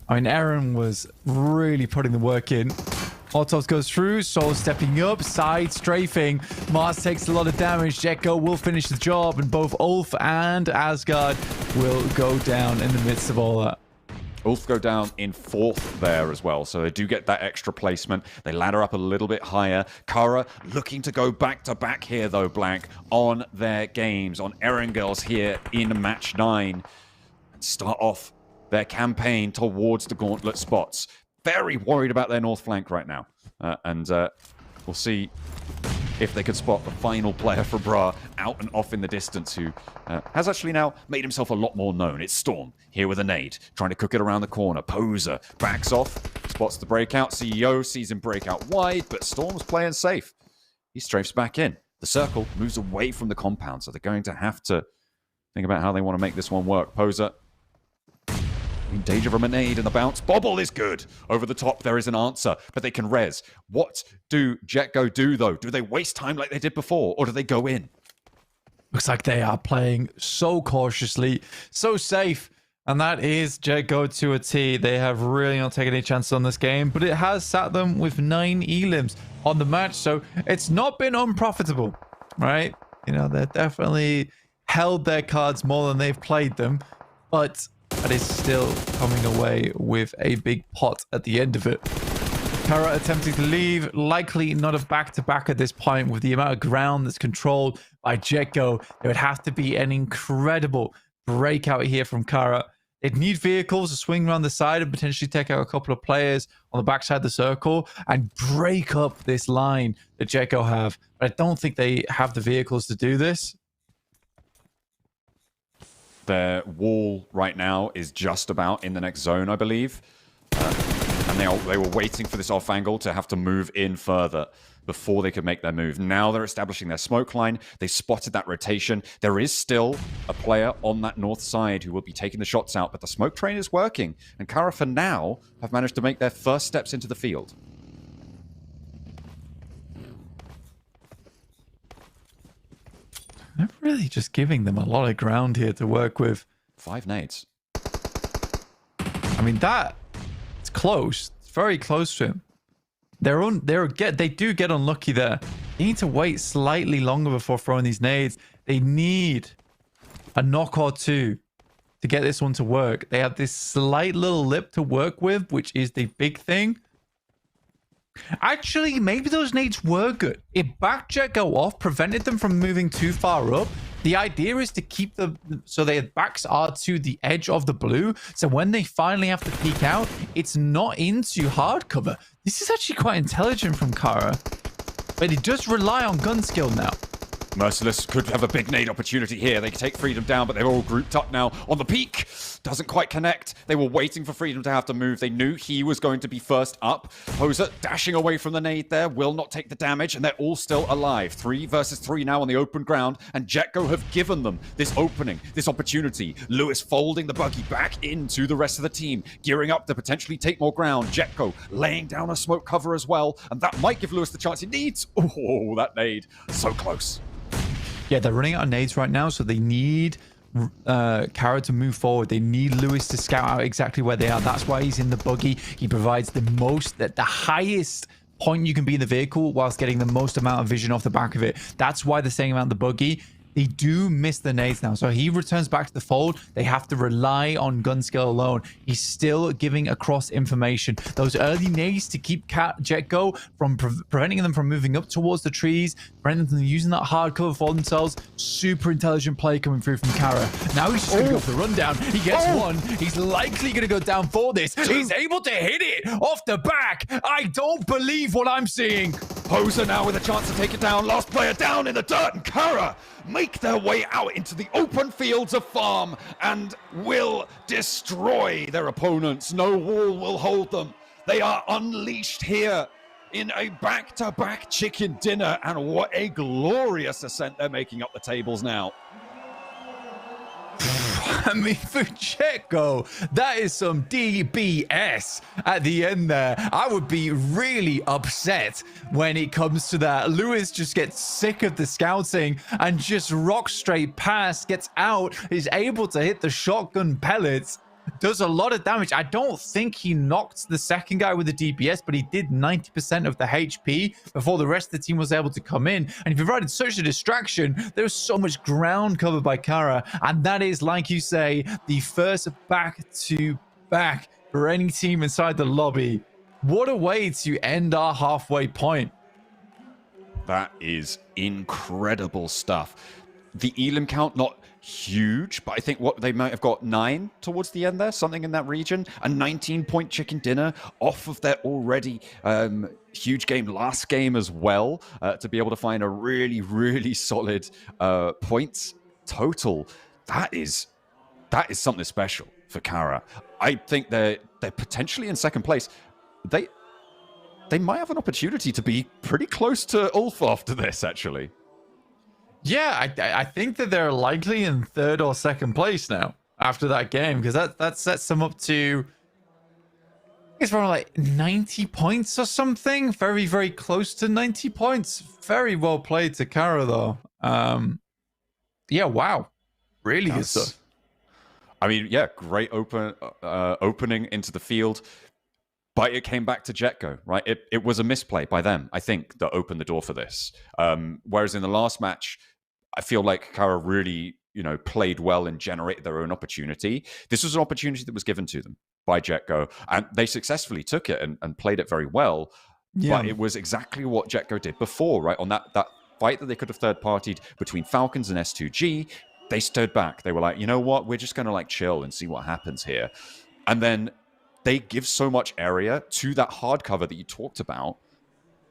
D: I mean, Aaron was really putting the work in. Molotov goes through, Soul stepping up, side strafing. Mars takes a lot of damage. Jetgo will finish the job, and both Ulf and Asgard will go down in the midst of all that.
C: Ulf go down in 4th there as well, so they do get that extra placement. They ladder up a little bit higher. Kara looking to go back-to-back here, though, Blank, on their games, on Erangels here in match 9. And start off their campaign towards the Gauntlet spots. Very worried about their north flank right now. And we'll see if they could spot the final player for Bra out and off in the distance, who has actually now made himself a lot more known. It's Storm, here with a nade, trying to cook it around the corner. Poser backs off, spots the breakout. CEO sees him break out wide, but Storm's playing safe. He strafes back in. The circle moves away from the compound, so they're going to have to think about how they want to make this one work. Poser in danger from a nade, and the bounce. Bobble is good. Over the top, there is an answer, but they can res. What do Jetgo do, though? Do they waste time like they did before, or do they go in?
D: Looks like they are playing so cautiously, so safe. And that is Jetgo to a T. They have really not taken any chances on this game, but it has sat them with 9 elims on the match, so it's not been unprofitable, right? You know, they've definitely held their cards more than they've played them, but that is still coming away with a big pot at the end of it. Kara attempting to leave, likely not a back-to-back at this point with the amount of ground that's controlled by Jetgo. There would have to be an incredible breakout here from Kara. They'd need vehicles to swing around the side and potentially take out a couple of players on the backside of the circle and break up this line that Jetgo have. But I don't think they have the vehicles to do this.
C: Their wall right now is just about in the next zone, I believe. And they were waiting for this off angle to have to move in further. before they could make their move. Now they're establishing their smoke line. They spotted that rotation. There is still a player on that north side who will be taking the shots out, but the smoke train is working. And Kara, for now, have managed to make their first steps into the field.
D: They're really just giving them a lot of ground here to work with.
C: 5 nades.
D: I mean, it's close. It's very close to him. They do get unlucky there. They need to wait slightly longer before throwing these nades. They need a knock or two to get this one to work. They have this slight little lip to work with, which is the big thing. Actually, maybe those nades were good. If backjet go off, prevented them from moving too far up. The idea is to keep them so their backs are to the edge of the blue. So when they finally have to peek out, it's not into hard cover. This is actually quite intelligent from Kara. But it does rely on gun skill now.
C: Merciless could have a big nade opportunity here. They can take Freedom down, but they're all grouped up now on the peak. Doesn't quite connect. They were waiting for Freedom to have to move. They knew he was going to be first up. Hoser dashing away from the nade there, will not take the damage, and they're all still alive. 3 versus 3 now on the open ground, and Jetgo have given them this opening, this opportunity. Lewis folding the buggy back into the rest of the team, gearing up to potentially take more ground. Jetgo laying down a smoke cover as well, and that might give Lewis the chance he needs. Oh, that nade. So close.
D: Yeah, they're running out of nades right now, so they need Kara to move forward. They need Lewis to scout out exactly where they are. That's why he's in the buggy. He provides the highest point you can be in the vehicle whilst getting the most amount of vision off the back of it. That's why they're saying about the buggy. They do miss the nades now. So he returns back to the fold. They have to rely on gun skill alone. He's still giving across information. Those early nades to keep Jetgo from preventing them from moving up towards the trees, preventing them from using that hard cover for themselves. Super intelligent play coming through from Kara. Now he's just going to go for the rundown. He gets one. He's likely going to go down for this. He's able to hit it off the back. I don't believe what I'm seeing.
C: Hoser now with a chance to take it down. Last player down in the dirt, and Kara make their way out into the open fields of Farm and will destroy their opponents. No wall will hold them. They are unleashed here in a back-to-back chicken dinner, and what a glorious ascent they're making up the tables now.
D: I mean, for Jetgo, that is some DBS at the end there. I would be really upset when it comes to that. Lewis just gets sick of the scouting and just rocks straight past, gets out, is able to hit the shotgun pellets. Does a lot of damage. I don't think he knocked the second guy with the DPS, but he did 90% of the HP before the rest of the team was able to come in. And he provided such a distraction. There was so much ground covered by Kara. And that is, like you say, the first back-to-back for any team inside the lobby. What a way to end our halfway point.
C: That is incredible stuff. The elim count, not huge, but I think what they might have got 9 towards the end there, something in that region. A 19-point chicken dinner off of their already huge game last game as well, to be able to find a really, really solid points total. That is something special for Kara. I think they're potentially in second place. They might have an opportunity to be pretty close to Ulf after this, actually.
D: Yeah, I think that they're likely in third or second place now after that game, because that sets them up to, I think it's probably like 90 points or something. Very, very close to 90 points. Very well played to Kara, though. Yeah, wow. Really good stuff.
C: I mean, yeah, great opening into the field. But it came back to Jetgo, right? It was a misplay by them, I think, that opened the door for this. Whereas in the last match, I feel like Kara really, played well and generated their own opportunity. This was an opportunity that was given to them by Jetgo, and they successfully took it and played it very well. Yeah. But it was exactly what Jetgo did before, right? On that fight that they could have third-partied between Falcons and S2G, they stood back. They were like, you know what? We're just going to chill and see what happens here. And then they give so much area to that hard cover that you talked about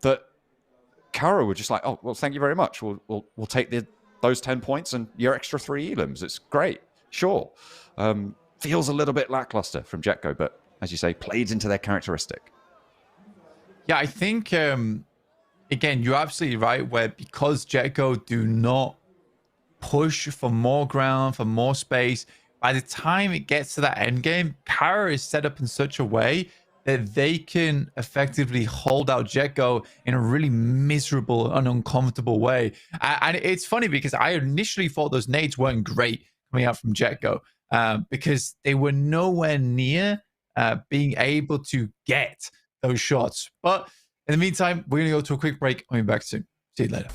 C: that Kara were just like, oh, well, thank you very much. We'll take those 10 points and your extra 3 elims. It's great. Sure. Feels a little bit lackluster from Jetgo, but as you say, plays into their characteristic.
D: Yeah, I think it again, you're absolutely right, where because Jetgo do not push for more ground, for more space, by the time it gets to that end game, Kara is set up in such a way that they can effectively hold out Jetgo in a really miserable and uncomfortable way. And it's funny because I initially thought those nades weren't great coming out from Jetgo because they were nowhere near being able to get those shots. But in the meantime, we're going to go to a quick break. I'll be back soon. See you later.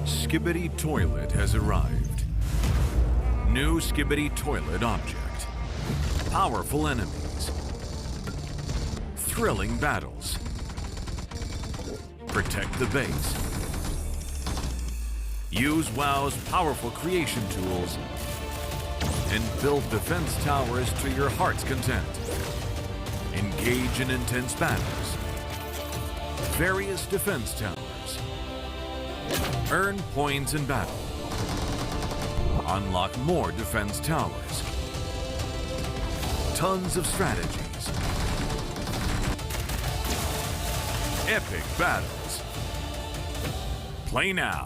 H: Skibbity Toilet has arrived. New Skibbity Toilet object. Powerful enemies. Thrilling battles. Protect the base. Use WoW's powerful creation tools and build defense towers to your heart's content. Engage in intense battles. Various defense towers. Earn points in battle. Unlock more defense towers. Tons of strategies. Epic battles. Play now.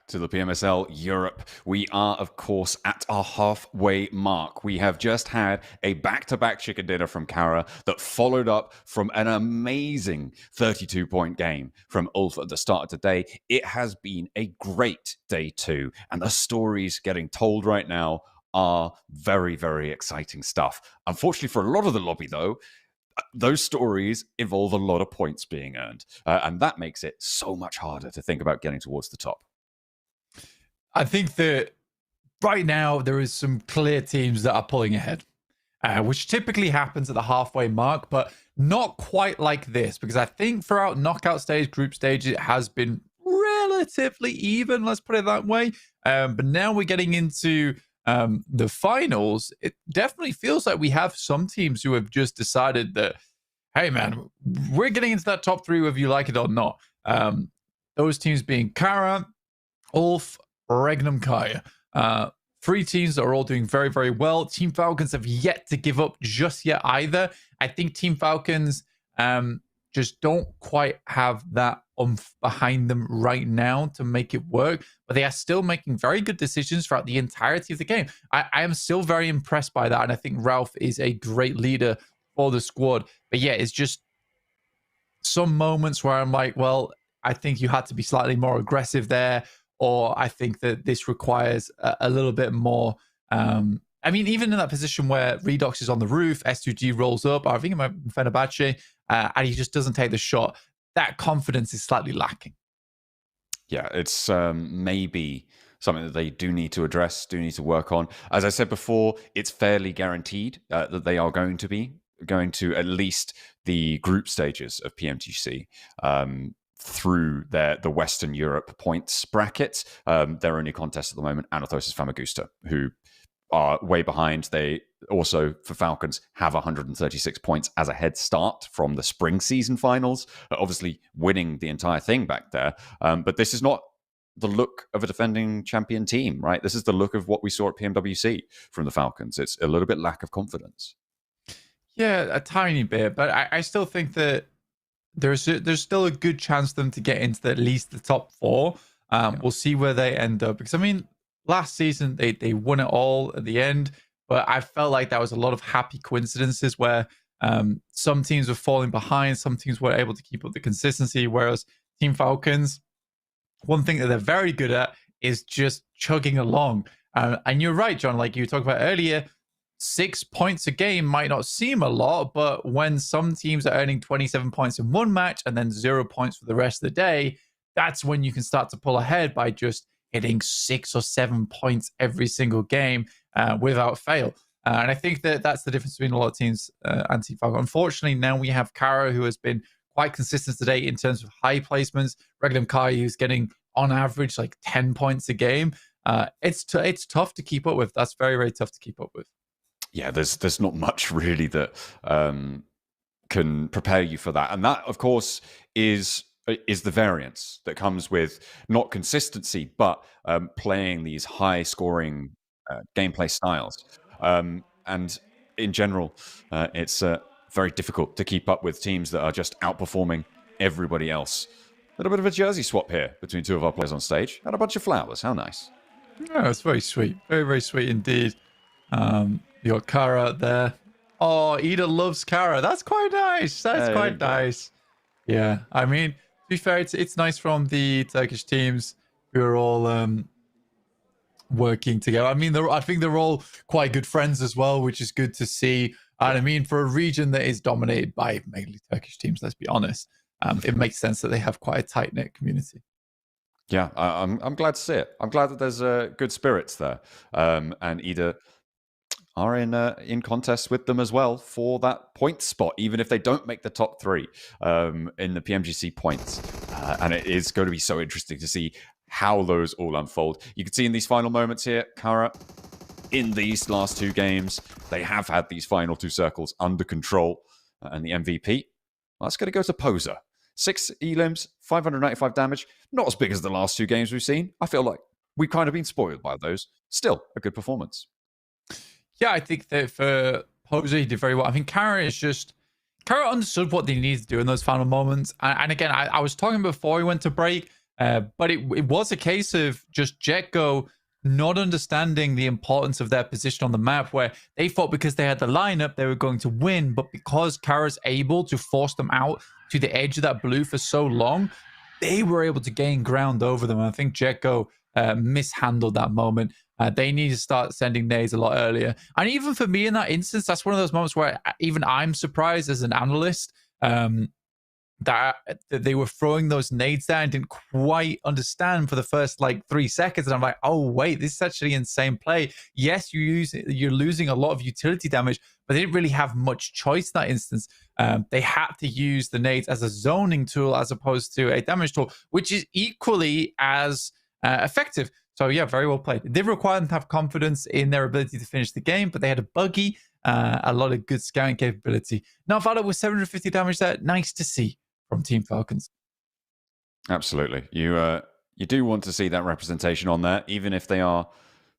C: To the PMSL Europe. We are, of course, at our halfway mark. We have just had a back-to-back chicken dinner from Kara that followed up from an amazing 32-point game from Ulf at the start of today. It has been a great day two, and the stories getting told right now are very, very exciting stuff. Unfortunately for a lot of the lobby, though, those stories involve a lot of points being earned, and that makes it so much harder to think about getting towards the top.
D: I think that right now there is some clear teams that are pulling ahead, which typically happens at the halfway mark, but not quite like this, because I think throughout knockout stage, group stage, it has been relatively even, let's put it that way. But now we're getting into the finals. It definitely feels like we have some teams who have just decided that, hey, man, we're getting into that top 3 whether you like it or not. Those teams being Kara, Ulf, Regnum, Kaya. 3 teams that are all doing very, very well. Team Falcons have yet to give up just yet either. I think Team Falcons just don't quite have that oomph behind them right now to make it work, but they are still making very good decisions throughout the entirety of the game. I am still very impressed by that, and I think Ralph is a great leader for the squad. But yeah, it's just some moments where I'm like, well, I think you had to be slightly more aggressive there, or I think that this requires a little bit more. I mean, even in that position where Redox is on the roof, S2G rolls up, I think it might be Fenerbahce, and he just doesn't take the shot. That confidence is slightly lacking.
C: Yeah, it's maybe something that they do need to address, do need to work on. As I said before, it's fairly guaranteed that they are going to at least the group stages of PMGC through the Western Europe points bracket. Their only contest at the moment, Anathosis Famagusta, who are way behind. They also, for Falcons, have 136 points as a head start from the spring season finals, obviously winning the entire thing back there. But this is not the look of a defending champion team, right? This is the look of what we saw at PMWC from the Falcons. It's a little bit lack of confidence.
D: Yeah, a tiny bit, but I still think that there's still a good chance for them to get into at least the top 4. We'll see where they end up, because I mean, last season they won it all at the end, but I felt like that was a lot of happy coincidences where some teams were falling behind, some teams were able to keep up the consistency, whereas Team Falcons, one thing that they're very good at is just chugging along. And you're right, John, like you talked about earlier, 6 points a game might not seem a lot, but when some teams are earning 27 points in one match and then 0 points for the rest of the day, that's when you can start to pull ahead by just hitting 6 or 7 points every single game without fail. And I think that that's the difference between a lot of teams and Team Falcon. Unfortunately, now we have Kara, who has been quite consistent today in terms of high placements. Regnum Kai, who's getting on average like 10 points a game. It's tough to keep up with. That's very, very tough to keep up with.
C: Yeah, there's not much really that can prepare you for that. And that, of course, is the variance that comes with not consistency, but playing these high-scoring gameplay styles. And in general, it's very difficult to keep up with teams that are just outperforming everybody else. A little bit of a jersey swap here between 2 of our players on stage. And a bunch of flowers. How nice.
D: Yeah, it's very sweet. Very, very sweet indeed. You got Kara there. Oh, Ida loves Kara. That's quite nice. That's quite nice. Yeah, I mean, to be fair, it's nice from the Turkish teams who are all working together. I mean, I think they're all quite good friends as well, which is good to see. And I mean, for a region that is dominated by mainly Turkish teams, let's be honest, it makes sense that they have quite a tight-knit community.
C: Yeah, I'm glad to see it. I'm glad that there's good spirits there. And Ida are in contest with them as well for that point spot, even if they don't make the top 3 in the PMGC points. And it is going to be so interesting to see how those all unfold. You can see in these final moments here, Kara, in these last 2 games, they have had these final 2 circles under control. And the MVP, well, that's going to go to Poser. 6 elims, 595 damage. Not as big as the last 2 games we've seen. I feel like we've kind of been spoiled by those. Still, a good performance.
D: Yeah, I think that for Poser, he did very well. I think Kara understood what they needed to do in those final moments. And again, I was talking before we went to break, but it was a case of just Jetgo not understanding the importance of their position on the map, where they thought because they had the lineup, they were going to win. But because Kara's able to force them out to the edge of that blue for so long, they were able to gain ground over them. And I think Jetgo mishandled that moment. They need to start sending nades a lot earlier. And even for me in that instance, that's one of those moments where even I'm surprised as an analyst that they were throwing those nades there and didn't quite understand for the first like 3 seconds. And I'm like, oh wait, this is actually insane play. Yes, you're losing a lot of utility damage, but they didn't really have much choice in that instance. They had to use the nades as a zoning tool as opposed to a damage tool, which is equally as effective. So yeah, very well played. It did require them to have confidence in their ability to finish the game, but they had a buggy, a lot of good scouting capability. Now, Valo with 750 damage there, nice to see from Team Falcons.
C: Absolutely. You do want to see that representation on there, even if they are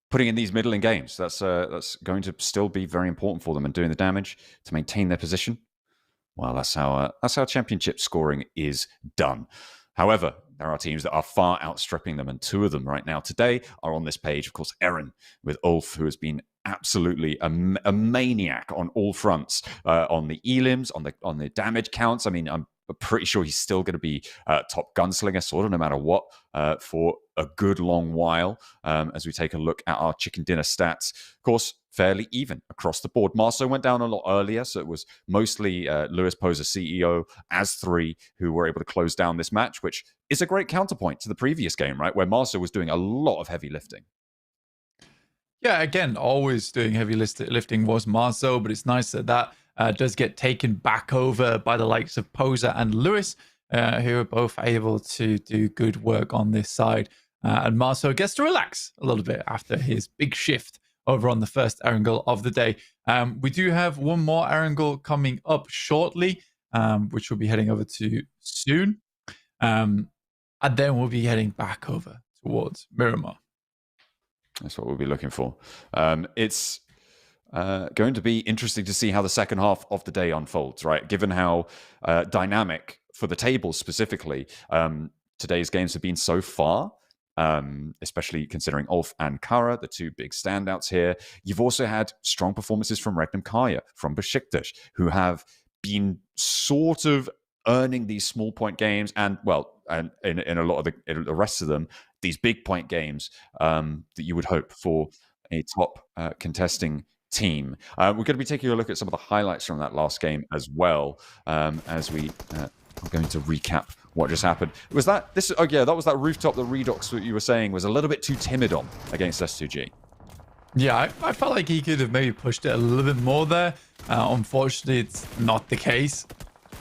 C: putting in these middling games. That's going to still be very important for them, and doing the damage to maintain their position. Well, that's how championship scoring is done. However, there are teams that are far outstripping them, and 2 of them right now today are on this page. Of course, Eren with Ulf, who has been absolutely a maniac on all fronts, on the elims, on the damage counts. I mean, I'm pretty sure he's still going to be top gunslinger, sort of, no matter what, for a good long while. As we take a look at our chicken dinner stats, of course, fairly even across the board. Marceau went down a lot earlier, so it was mostly Lewis Poser, CEO, as 3 who were able to close down this match, which is a great counterpoint to the previous game, right, where Marceau was doing a lot of heavy lifting.
D: Yeah, again, always doing heavy lifting was Marceau, but it's nice that does get taken back over by the likes of Poser and Lewis, who are both able to do good work on this side. And Marceau gets to relax a little bit after his big shift over on the first Erangel of the day. We do have one more Erangel coming up shortly, which we'll be heading over to soon. And then we'll be heading back over towards Miramar.
C: That's what we'll be looking for. It's going to be interesting to see how the second half of the day unfolds, right? Given how dynamic, for the table specifically, today's games have been so far, especially considering Ulf and Kara, the 2 big standouts here. You've also had strong performances from Regnum Kaya, from Besiktas, who have been sort of earning these small point games, and in a lot of the rest of them, these big point games that you would hope for a top contesting team. We're going to be taking a look at some of the highlights from that last game as well, as we are going to recap what just happened. Was that this? Oh yeah, that was that rooftop that Redox, what you were saying, was a little bit too timid on against S2G.
D: Yeah, I felt like he could have maybe pushed it a little bit more there. Unfortunately, it's not the case.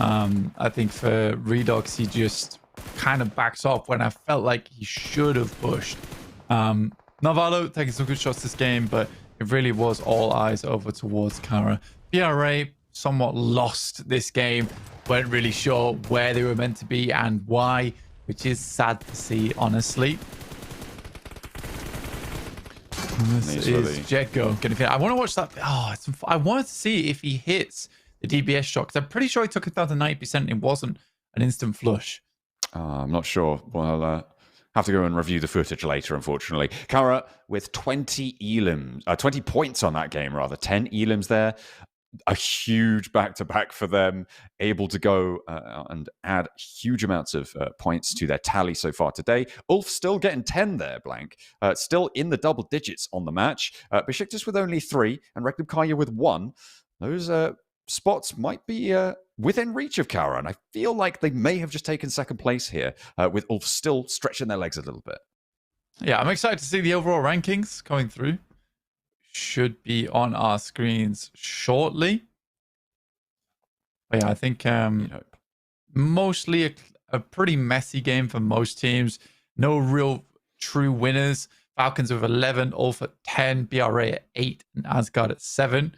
D: I think for Redox, he just kind of backs off when I felt like he should have pushed. Navallo taking some good shots this game, but it really was all eyes over towards Kara. PRA somewhat lost this game, weren't really sure where they were meant to be and why, which is sad to see, honestly. This is Jetgo getting hit. I want to watch that. I wanted to see if he hits the DBS shot, because I'm pretty sure he took it down to 90%. It wasn't an instant flush.
C: I'm not sure. Well, have to go and review the footage later, unfortunately. Kara with 20 elims, 20 points on that game, rather. 10 elims there. A huge back-to-back for them, able to go and add huge amounts of points to their tally so far today. Ulf still getting 10 there, Blank. Still in the double digits on the match. Besiktas with only 3, and Regnum Kaya with 1. Those spots might be within reach of Kara, and I feel like they may have just taken second place here, with Ulf still stretching their legs a little bit.
D: Yeah, I'm excited to see the overall rankings coming through. Should be on our screens shortly. But yeah, I think mostly a pretty messy game for most teams. No real true winners. Falcons with 11, Ulf at 10, BRA at 8, and Asgard at 7.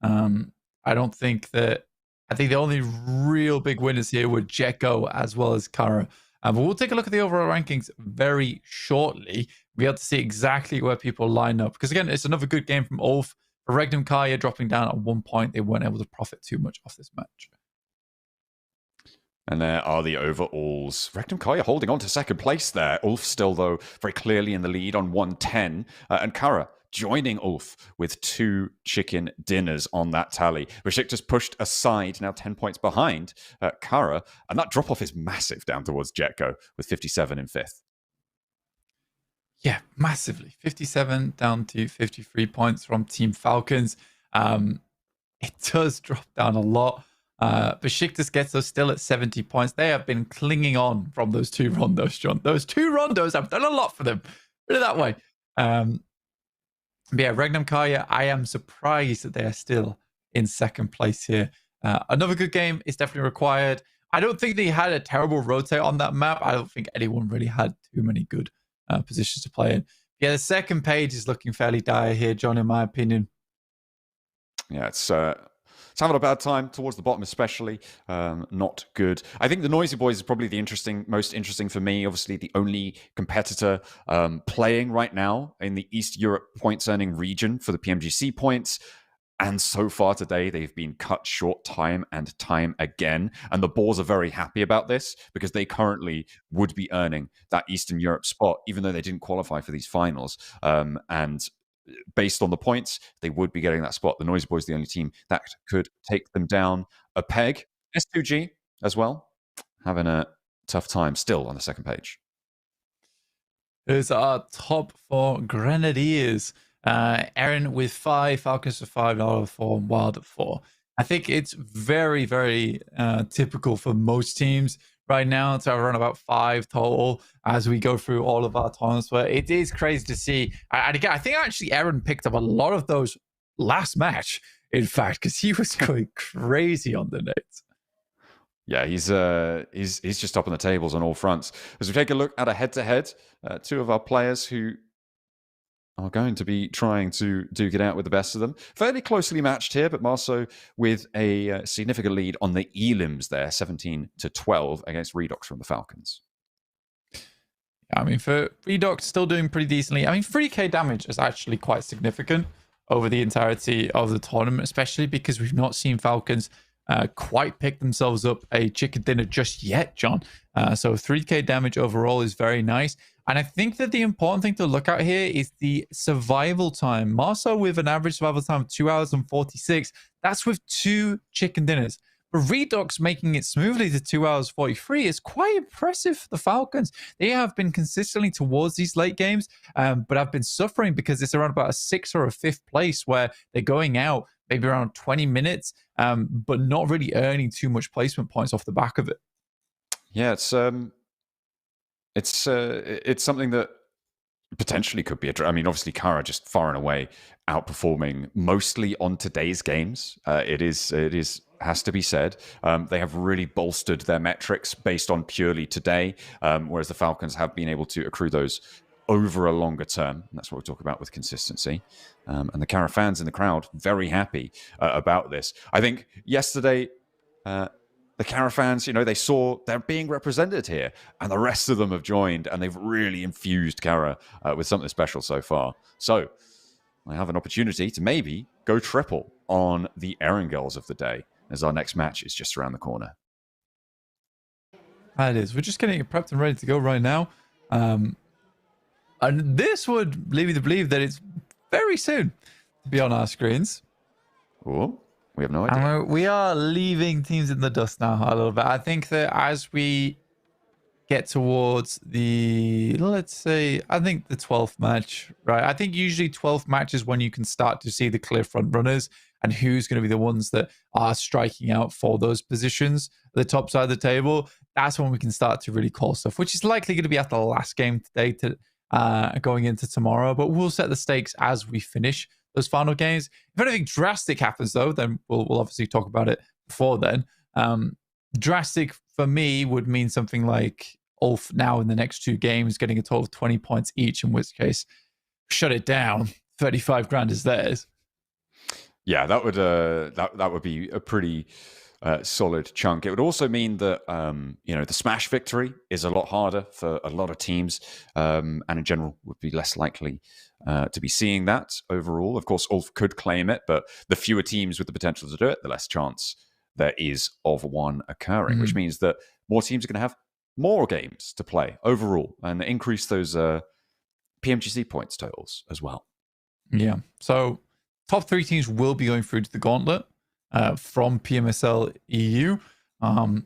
D: I think the only real big winners here were Jetgo as well as Kara. But we'll take a look at the overall rankings very shortly. We have to see exactly where people line up. Because again, it's another good game from Ulf. For Regnum Kaya dropping down at 1 point, they weren't able to profit too much off this match.
C: And there are the overalls. Regnum Kaya holding on to second place there. Ulf still, though, very clearly in the lead on 110. And Kara joining Ulf with 2 chicken dinners on that tally. Besiktas pushed aside, now 10 points behind Kara. And that drop-off is massive down towards Jetgo with 57 in 5th.
D: Yeah, massively. 57 down to 53 points from Team Falcons. It does drop down a lot. Besiktas gets us still at 70 points. They have been clinging on from those 2 rondos, John. Those 2 rondos have done a lot for them. Put it that way. But yeah, Regnum Kaya, I am surprised that they are still in second place here. Another good game is definitely required. I don't think they had a terrible rotate on that map. I don't think anyone really had too many good positions to play in. Yeah, the second page is looking fairly dire here, John, in my opinion.
C: Yeah, it's having a bad time towards the bottom, especially. Not good. I think the Noisy Boys is probably the most interesting for me. Obviously, the only competitor playing right now in the East Europe points earning region for the PMGC points. And so far today, they've been cut short time and time again. And the Boars are very happy about this because they currently would be earning that Eastern Europe spot, even though they didn't qualify for these finals. And based on the points, they would be getting that spot. The Noise Boys, the only team that could take them down a peg. S2G as well, having a tough time still on the second page.
D: Here's our top 4 Grenadiers. Aaron with 5, Falcons with 5, Wild at 4, Wild at 4. I think it's very, very typical for most teams right now to run about 5 total as we go through all of our tournaments. But it is crazy to see. And again, I think actually Aaron picked up a lot of those last match, in fact, because he was going crazy on the nades.
C: Yeah, he's just up on the tables on all fronts. As we take a look at a head-to-head, 2 of our players who are going to be trying to duke it out with the best of them. Fairly closely matched here, but Marceau with a significant lead on the Elims there, 17-12 against Redox from the Falcons.
D: I mean, for Redox, still doing pretty decently. I mean, 3k damage is actually quite significant over the entirety of the tournament, especially because we've not seen Falcons quite pick themselves up a chicken dinner just yet, John. So 3k damage overall is very nice. And I think that the important thing to look at here is the survival time. Marceau with an average survival time of 2 hours and 46. That's with 2 chicken dinners. But Redox making it smoothly to 2 hours 43 is quite impressive for the Falcons. They have been consistently towards these late games, but have been suffering because it's around about a 6th or a 5th place where they're going out maybe around 20 minutes, but not really earning too much placement points off the back of it.
C: Yeah, it's something that potentially could be I mean, obviously, Kara just far and away outperforming mostly on today's games. It has to be said. They have really bolstered their metrics based on purely today, whereas the Falcons have been able to accrue those over a longer term. And that's what we talk about with consistency. And the Kara fans in the crowd very happy about this. I think yesterday, the Kara fans, they saw they're being represented here, and the rest of them have joined, and they've really infused Kara with something special so far. So I have an opportunity to maybe go triple on the Erangels of the day, as our next match is just around the corner.
D: It is. We're just getting it prepped and ready to go right now. And this would lead me to believe that it's very soon to be on our screens.
C: Oh, we have no idea.
D: And we are leaving teams in the dust now a little bit. I think that as we get towards the, let's say, I think the 12th match, right? I think usually 12th match is when you can start to see the clear front runners and who's going to be the ones that are striking out for those positions at the top side of the table. That's when we can start to really call stuff, which is likely going to be after the last game today going into tomorrow. But we'll set the stakes as we finish those final games. If anything drastic happens, though, then we'll obviously talk about it before then. Drastic for me would mean something like Ulf now in the next 2 games getting a total of 20 points each, in which case, shut it down. 35 grand is theirs.
C: Yeah, that would be a pretty solid chunk. It would also mean that the Smash victory is a lot harder for a lot of teams, and in general would be less likely to be seeing that overall. Of course, Ulf could claim it, but the fewer teams with the potential to do it, the less chance there is of one occurring, which means that more teams are going to have more games to play overall and increase those PMGC points totals as well.
D: Yeah. So top 3 teams will be going through to the Gauntlet from PMSL EU. So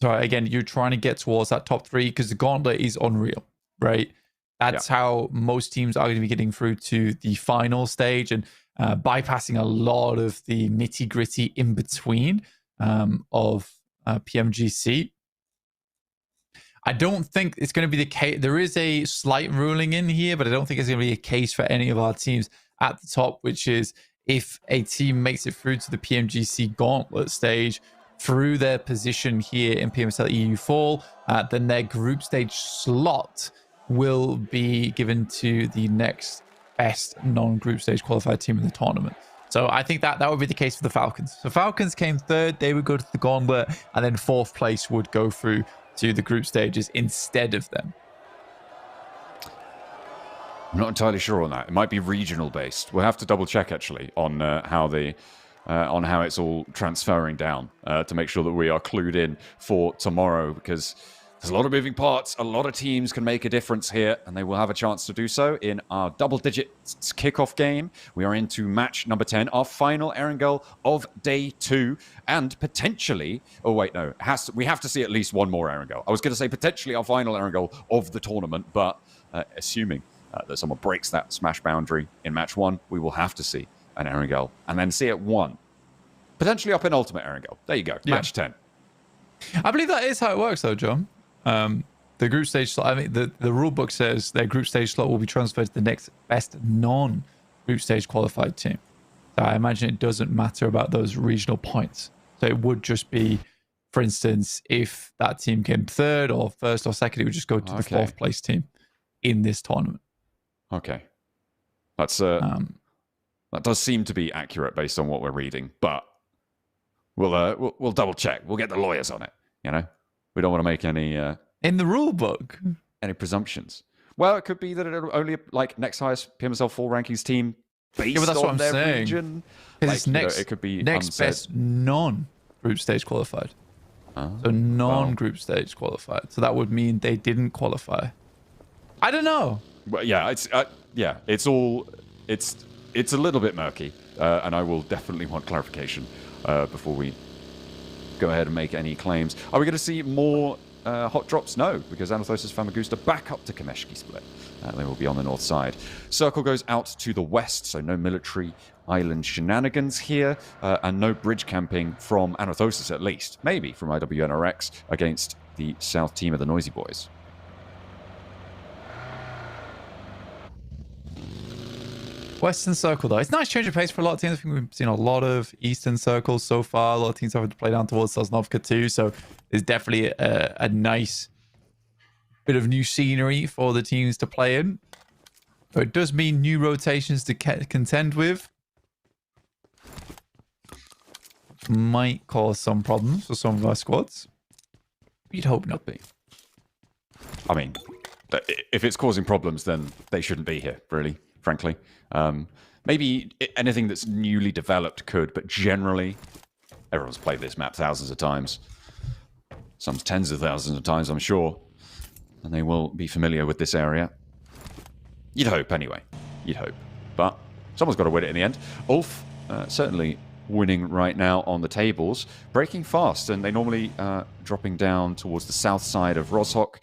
D: again, you're trying to get towards that top 3 because the Gauntlet is unreal, right? That's how most teams are going to be getting through to the final stage and bypassing a lot of the nitty gritty in between. of PMGC. I don't think it's going to be the case. There is a slight ruling in here, but I don't think it's going to be a case for any of our teams at the top, which is if a team makes it through to the PMGC Gauntlet stage through their position here in PMSL EU Fall, then their group stage slot will be given to the next best non-group stage qualified team in the tournament. So I think that would be the case for the Falcons. So Falcons came third, they would go to the Gauntlet, and then fourth place would go through to the group stages instead of them.
C: I'm not entirely sure on that. It might be regional based. We'll have to double check actually on how it's all transferring down to make sure that we are clued in for tomorrow, because there's a lot of moving parts. A lot of teams can make a difference here, and they will have a chance to do so in our double-digit kickoff game. We are into match number 10, our final Erangel of day 2, and potentially... Oh, wait, no. We have to see at least one more Erangel. I was going to say potentially our final Erangel of the tournament, but assuming that someone breaks that smash boundary in match 1, we will have to see an Erangel, and then see it 1. Potentially our penultimate Erangel. There you go. Yeah. Match 10.
D: I believe that is how it works, though, John. The group stage slot, I mean, the rule book says their group stage slot will be transferred to the next best non-group stage qualified team. So I imagine it doesn't matter about those regional points. So it would just be, for instance, if that team came third or first or second, it would just go to the fourth place team in this tournament.
C: Okay. That's that does seem to be accurate based on what we're reading, but we'll double check. We'll get the lawyers on it, you know? We don't want to make any...
D: in the rule book?
C: Any presumptions. Well, it could be that it'll only, like, next highest PMSL 4 rankings team based
D: that's
C: on
D: what I'm
C: their
D: saying.
C: Region.
D: Like, it's next,
C: it could be
D: next
C: unsaid.
D: best non-group stage qualified. So non-group stage qualified. So that would mean they didn't qualify. I don't know.
C: Well, yeah, it's a little bit murky, and I will definitely want clarification before we go ahead and make any claims. Are we going to see more hot drops? No, because Anathosis Famagusta back up to Kameshki split. They will be on the north side. Circle goes out to the west, so no military island shenanigans here, and no bridge camping from Anathosis at least. Maybe from IWNRX against the south team of the Noisy Boys.
D: Western Circle, though. It's a nice change of pace for a lot of teams. I think we've seen a lot of Eastern Circles so far. A lot of teams having to play down towards Sosnovka too. So there's definitely a nice bit of new scenery for the teams to play in. So it does mean new rotations to contend with. Might cause some problems for some of our squads. We'd hope not be.
C: I mean, if it's causing problems, then they shouldn't be here, really, frankly. Maybe anything that's newly developed could, but generally, everyone's played this map thousands of times. Some tens of thousands of times, I'm sure. And they will be familiar with this area. You'd hope, anyway. You'd hope. But someone's got to win it in the end. Ulf, certainly winning right now on the tables. Breaking fast, and they normally dropping down towards the south side of Roshok,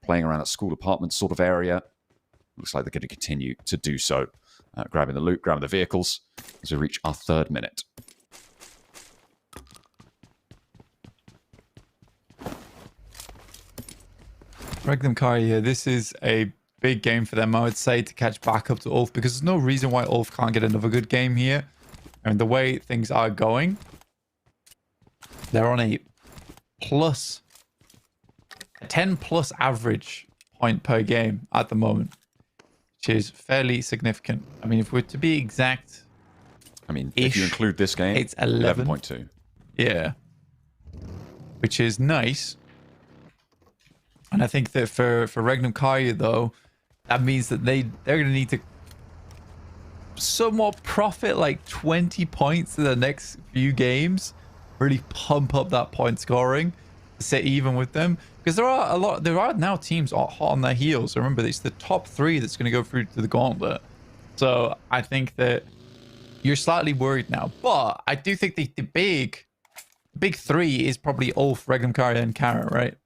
C: playing around that school apartment sort of area. Looks like they're going to continue to do so. Grabbing the loot, grabbing the vehicles as we reach our 3rd minute.
D: Regnum Kari here. This is a big game for them, I would say, to catch back up to Ulf, because there's no reason why Ulf can't get another good game here. And the way things are going, they're on a 10 plus average point per game at the moment, which is fairly significant. I mean, if we're to be exact,
C: I mean, if you include this game,
D: it's 11.2. Yeah, which is nice. And I think that for Regnum Karya, though, that means that they're going to need to somewhat profit like 20 points in the next few games, really pump up that point scoring, sit even with them, because there are now teams hot on their heels. Remember, it's the top 3 that's going to go through to the Gauntlet. So I think that you're slightly worried now, but I do think the big 3 is probably Ulf, Regnum Karya, and Kara, right?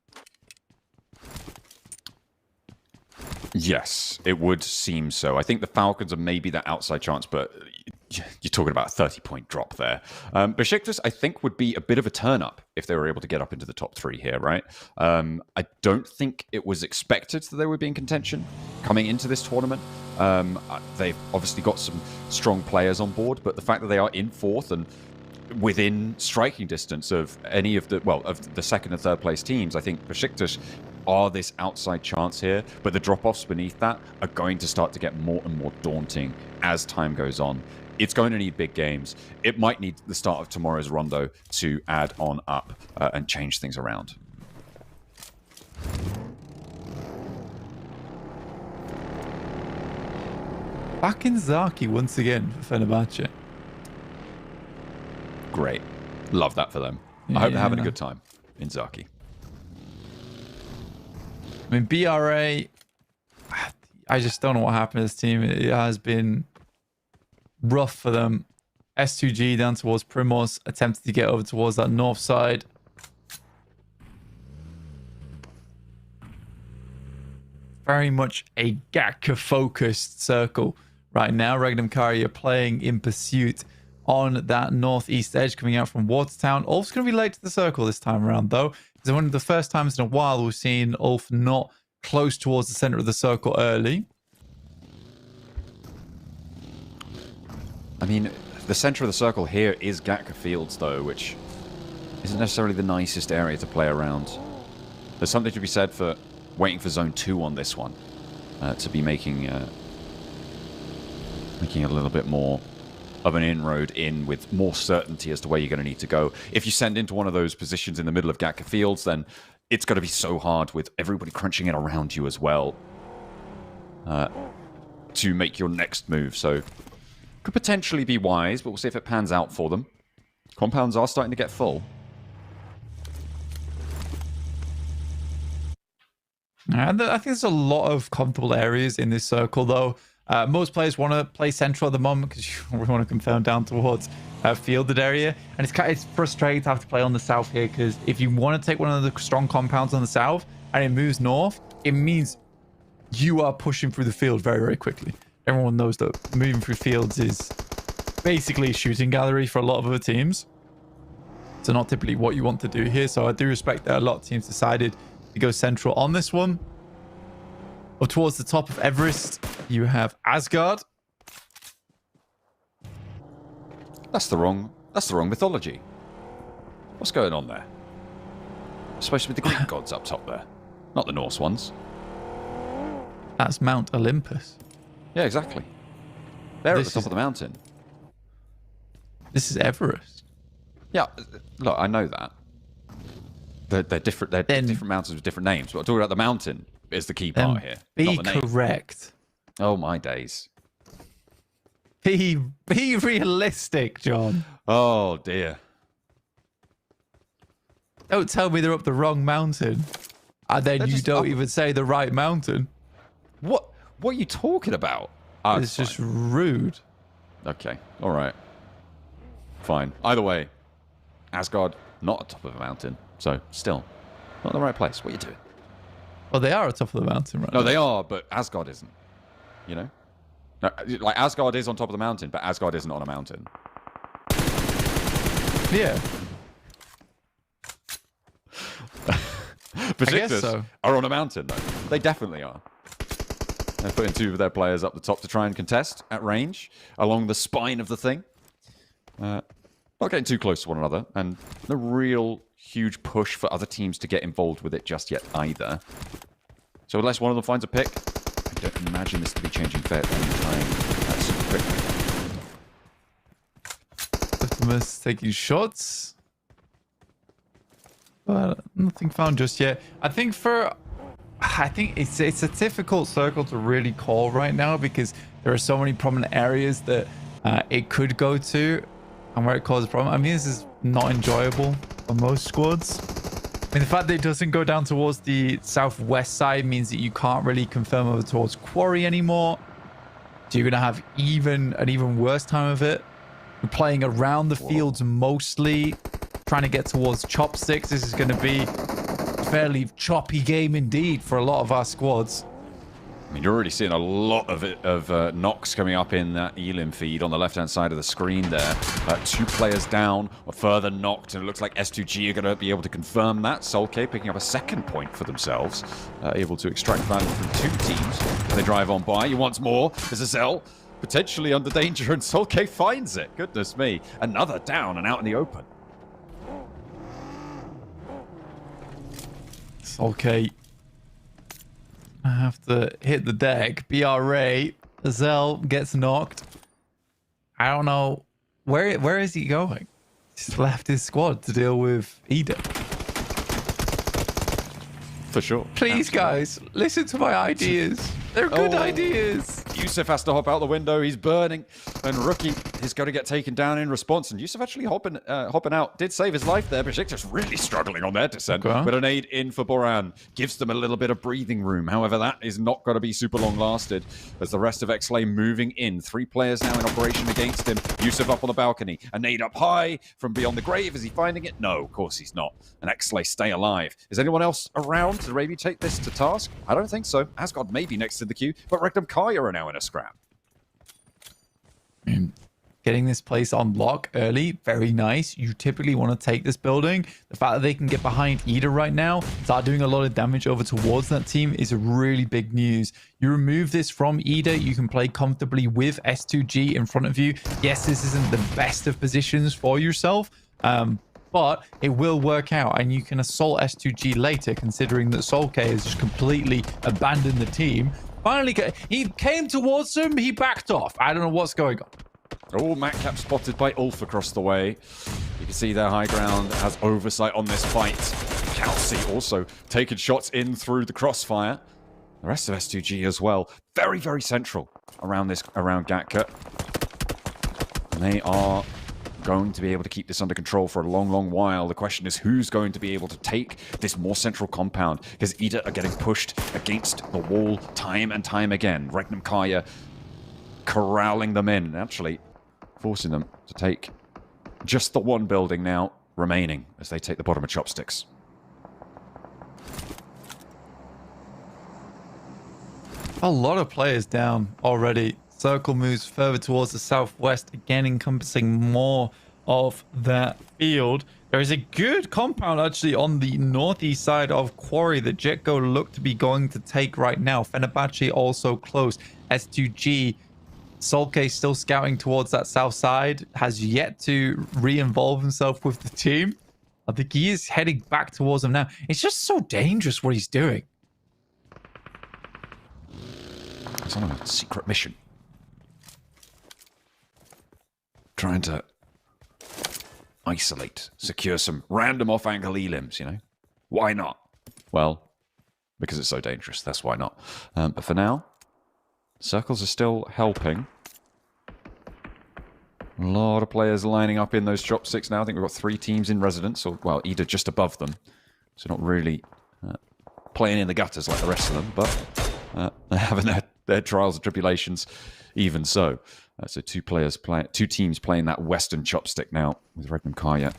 C: Yes, it would seem so. I think the Falcons are maybe that outside chance, but you're talking about a 30-point drop there. Besiktas, I think, would be a bit of a turn-up if they were able to get up into the top 3 here, right? I don't think it was expected that they would be in contention coming into this tournament. They've obviously got some strong players on board, but the fact that they are in 4th and within striking distance of any of the, well, of the 2nd and 3rd place teams, I think Besiktas are this outside chance here, but the drop-offs beneath that are going to start to get more and more daunting as time goes on. It's going to need big games. It might need the start of tomorrow's Rondo to add on up and change things around.
D: Back in Zaki once again for Fenerbahce.
C: Great. Love that for them. I hope they're having a good time in Zaki.
D: I mean, BRA, I just don't know what happened to this team. It has been rough for them. S2G down towards Primos, attempted to get over towards that north side. Very much a Gaka-focused circle right now. Regnum Kari are playing in pursuit on that northeast edge coming out from Watertown. Ulf's going to be late to the circle this time around, though. It's one of the first times in a while we've seen Ulf not close towards the center of the circle early.
C: I mean, the center of the circle here is Gatka Fields, though, which isn't necessarily the nicest area to play around. There's something to be said for waiting for Zone 2 on this one to be making a little bit more of an inroad in with more certainty as to where you're going to need to go. If you send into one of those positions in the middle of Gatka Fields, then it's going to be so hard with everybody crunching in around you as well to make your next move. So could potentially be wise, but we'll see if it pans out for them. Compounds are starting to get full.
D: And I think there's a lot of comfortable areas in this circle, though. Most players want to play central at the moment because we want to confirm down towards fielded area. And it's frustrating to have to play on the south here because if you want to take one of the strong compounds on the south and it moves north, it means you are pushing through the field very, very quickly. Everyone knows that moving through fields is basically a shooting gallery for a lot of other teams. So not typically what you want to do here. So I do respect that a lot of teams decided to go central on this one. Up towards the top of Everest, you have Asgard.
C: That's the wrong mythology. What's going on there? It's supposed to be the Greek gods up top there, not the Norse ones.
D: That's Mount Olympus.
C: Yeah, exactly. They're at the top of the mountain.
D: This is Everest.
C: Yeah, look, I know that. They're different. They're different mountains with different names. But I'm talking about the mountain is the key part here.
D: Be
C: not the name.
D: correct.
C: Oh my days.
D: Be realistic, John.
C: Oh dear.
D: Don't tell me they're up the wrong mountain. And then you don't even say the right mountain.
C: What are you talking about?
D: It's just rude.
C: Okay, all right. Fine. Either way, Asgard, not at the top of a mountain. So, still, not in the right place. What are you doing?
D: Well, they are at the top of the mountain right now.
C: No, they are, but Asgard isn't. You know? No, like, Asgard is on top of the mountain, but Asgard isn't on a mountain.
D: Yeah.
C: Besiktas are on a mountain, though. They definitely are. They're putting 2 of their players up the top to try and contest at range along the spine of the thing. Not getting too close to one another, and no real huge push for other teams to get involved with it just yet either. So unless one of them finds a pick, I don't imagine this to be changing fair anytime super quickly.
D: Optimus taking shots. But nothing found just yet. I think it's a difficult circle to really call right now because there are so many prominent areas that it could go to and where it causes a problem. I mean, this is not enjoyable for most squads. I mean, the fact that it doesn't go down towards the southwest side means that you can't really confirm over towards Quarry anymore. So you're going to have an even worse time of it. We're playing around the fields mostly, trying to get towards chopsticks. This is going to be a fairly choppy game indeed for a lot of our squads.
C: I mean, you're already seeing a lot of knocks coming up in that Elim feed on the left-hand side of the screen there. 2 players down, a further knocked, and it looks like S2G are going to be able to confirm that. Solke picking up a second point for themselves, able to extract value from 2 teams as they drive on by. Once more, there's a Zell potentially under danger, and Solke finds it. Goodness me. Another down and out in the open.
D: Solke. I have to hit the deck. BRA. Zell gets knocked. I don't know. Where is he going? He's left his squad to deal with Ida.
C: For sure.
D: Please, guys, listen to my ideas. They're good ideas.
C: Yusuf has to hop out the window. He's burning. And Rookie is going to get taken down in response. And Yusuf actually hopping out. Did save his life there. Besiktas really struggling on their descent.
D: Okay.
C: But an aid in for Boran gives them a little bit of breathing room. However, that is not going to be super long lasted. As the rest of Xlay moving in. 3 players now in operation against him. Yusuf up on the balcony. A nade up high from beyond the grave. Is he finding it? No, of course he's not. And Xlay stay alive. Is anyone else around to maybe take this to task? I don't think so. Asgard maybe next to the queue. But Rectum Kaya are now in a scrap.
D: Getting this place on lock early, very nice. You typically want to take this building. The fact that they can get behind Ida right now, start doing a lot of damage over towards that team is really big news. You remove this from Ida, you can play comfortably with S2G in front of you. Yes, this isn't the best of positions for yourself, but it will work out, and you can assault S2G later, considering that Solke has just completely abandoned the team. Finally, he came towards him, he backed off. I don't know what's going on.
C: Oh, Matcap spotted by Ulf across the way. You can see their high ground has oversight on this fight. Kelsey also taking shots in through the crossfire. The rest of S2G as well. Very, very central around Gatka. And they are going to be able to keep this under control for a long, long while. The question is who's going to be able to take this more central compound, because Ida are getting pushed against the wall time and time again. Regnum Kaya corralling them in, actually forcing them to take just the one building now remaining as they take the bottom of Chopsticks.
D: A lot of players down already. Circle moves further towards the southwest, again encompassing more of that field. There is a good compound actually on the northeast side of Quarry that Jetgo look to be going to take right now. Fenerbahce also close. S2G, Solke still scouting towards that south side, has yet to re-involve himself with the team. I think he is heading back towards them now. It's just so dangerous what he's doing.
C: It's on a secret mission. Trying to isolate, secure some random off-angle elims, you know? Why not? Well, because it's so dangerous, that's why not. But for now, circles are still helping. A lot of players lining up in those chopsticks now. I think we've got 3 teams in residence, or, well, either just above them. So not really playing in the gutters like the rest of them, but they're having their trials and tribulations even so. So 2 teams playing that western chopstick now with Regnum Kaya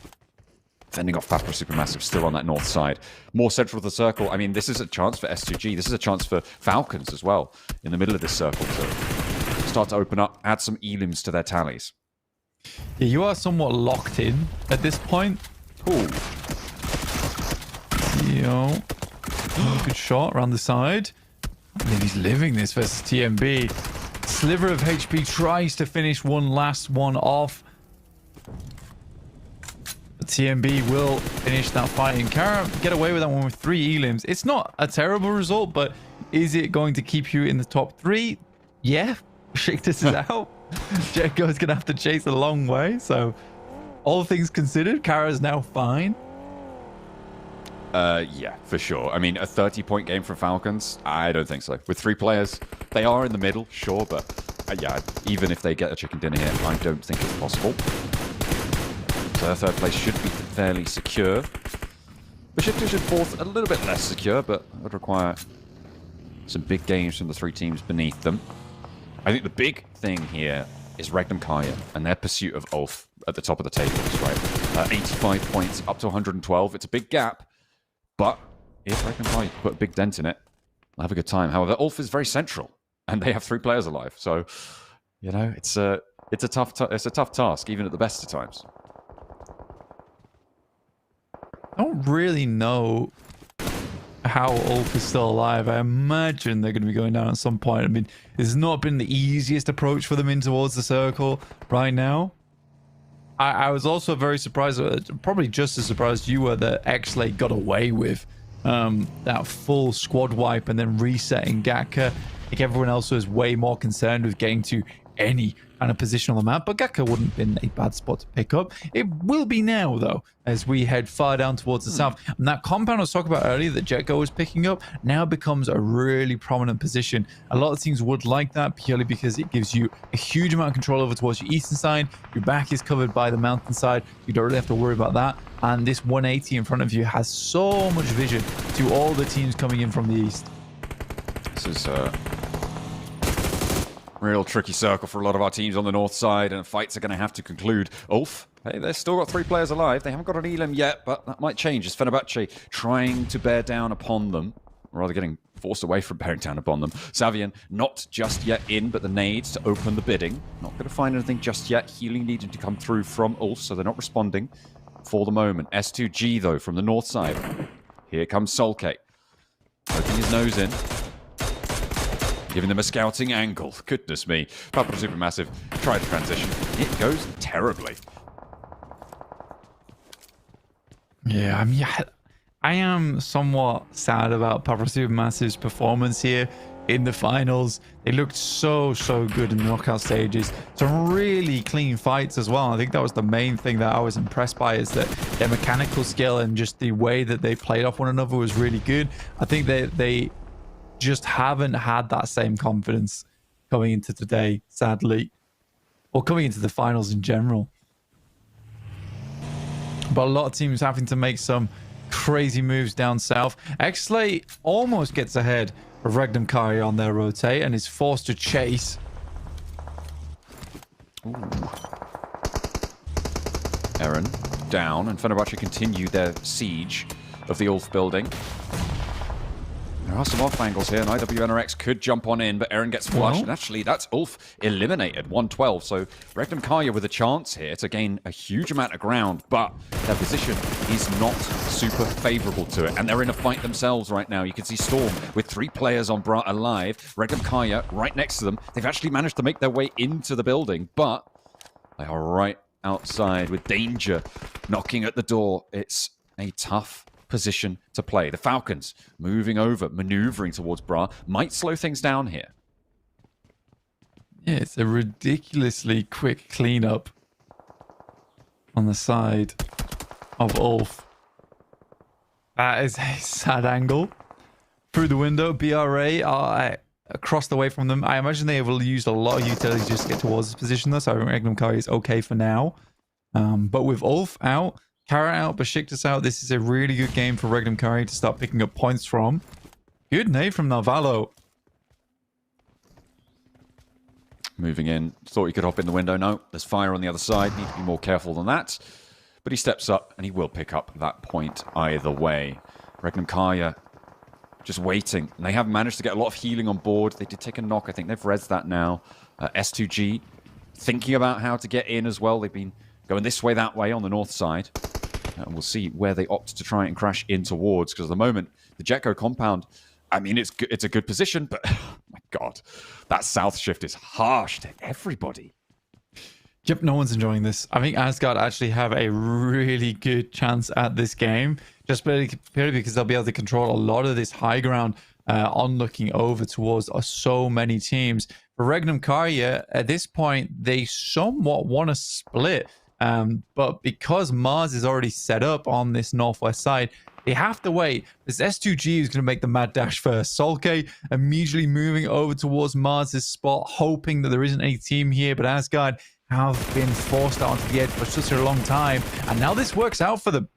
C: fending off Fapra Supermassive still on that north side. More central of the circle. I mean, this is a chance for S2G. This is a chance for Falcons as well in the middle of this circle to start to open up, add some elims to their tallies.
D: Yeah, you are somewhat locked in at this point.
C: Ooh.
D: Yo. Good shot around the side. I think he's living this versus TMB. Sliver of HP tries to finish one last one off. The TMB will finish that fight, and Kara get away with that one with 3 elims. It's not a terrible result, but is it going to keep you in the top 3? Yeah, Besiktas is out. Jetgo is going to have to chase a long way, so all things considered, Kara's now fine.
C: Yeah, for sure. I mean, a 30-point game from Falcons? I don't think so. With 3 players, they are in the middle, sure, but yeah, even if they get a chicken dinner here, I don't think it's possible. So their 3rd place should be fairly secure. Besiktas in 4th, a little bit less secure, but would require some big games from the 3 teams beneath them. I think the big thing here is Regnum Kaya and their pursuit of Ulf at the top of the tables, right? 85 points up to 112. It's a big gap. But if Regnum Kaya put a big dent in it, have a good time. However, Ulf is very central, and they have 3 players alive. So, you know, it's a tough task, even at the best of times.
D: I don't really know how Ulf is still alive. I imagine they're going to be going down at some point. I mean, it's not been the easiest approach for them in towards the circle right now. I was also very surprised, probably just as surprised you were, that Pmsl got away with that full squad wipe and then resetting Gatka. I think everyone else was way more concerned with getting to any kind of position on the map, but Gatka wouldn't have been a bad spot to pick up. It will be now, though, as we head far down towards the south. And that compound I was talking about earlier that Jetgo was picking up now becomes a really prominent position. A lot of teams would like that purely because it gives you a huge amount of control over towards your eastern side. Your back is covered by the mountainside. You don't really have to worry about that. And this 180 in front of you has so much vision to all the teams coming in from the east.
C: This is real tricky circle for a lot of our teams on the north side, and fights are going to have to conclude. Ulf, hey, they've still got 3 players alive. They haven't got an Elim yet, but that might change as Fenerbahce trying to bear down upon them, or rather getting forced away from bearing down upon them. Savian not just yet in, but the nades to open the bidding. Not going to find anything just yet. Healing needing to come through from Ulf, so they're not responding for the moment. S2G, though, from the north side. Here comes Solke, poking his nose in, giving them a scouting angle. Goodness me. Papa Supermassive tried to transition. It goes terribly.
D: Yeah, I mean, I am somewhat sad about Papa Supermassive's performance here in the finals. They looked so good in the knockout stages. Some really clean fights as well. I think that was the main thing that I was impressed by, is that their mechanical skill and just the way that they played off one another was really good. I think they just haven't had that same confidence coming into today, sadly, or coming into the finals in general. But a lot of teams having to make some crazy moves down south. Pmsl almost gets ahead of Regnum Kari on their rotate and is forced to chase.
C: Eren down, and Fenerbahce continue their siege of the Ulf building. There are some off angles here, and IWNRX could jump on in, but Eren gets flushed, and actually that's Ulf eliminated, 112. So Regnum Kaya with a chance here to gain a huge amount of ground, but their position is not super favorable to it, and they're in a fight themselves right now. You can see Storm with 3 players on Bra alive, Regnum Kaya right next to them. They've actually managed to make their way into the building, but they are right outside with danger knocking at the door. It's a tough position to play. The Falcons moving over, maneuvering towards Bra, might slow things down here.
D: Yeah, it's a ridiculously quick cleanup on the side of Ulf. That is a sad angle. Through the window, BRA are across the way from them. I imagine they will use a lot of utilities just to get towards this position, though, so I think Regnum Kari is okay for now. But with Ulf out, Kara out, Besiktas out, this is a really good game for Regnum Kari to start picking up points from. Good nade from Narvalo.
C: Moving in, thought he could hop in the window. No, there's fire on the other side. Need to be more careful than that. But he steps up and he will pick up that point either way. Regnum Kaya just waiting. And they have managed to get a lot of healing on board. They did take a knock. I think they've rezzed that now. S2G thinking about how to get in as well. They've been going this way, that way on the north side. And we'll see where they opt to try and crash in towards. Because at the moment, the Jetco compound, I mean, it's a good position, but oh my God, that south shift is harsh to everybody.
D: Yep, no one's enjoying this. I think Asgard actually have a really good chance at this game, just purely because they'll be able to control a lot of this high ground on looking over towards so many teams. For Regnum Kari, at this point, they somewhat want to split. But because Mars is already set up on this northwest side, they have to wait. This S2G is going to make the mad dash first. Solke immediately moving over towards Mars' spot, hoping that there isn't any team here, but Asgard have been forced out onto the edge for such a long time, and now this works out for them.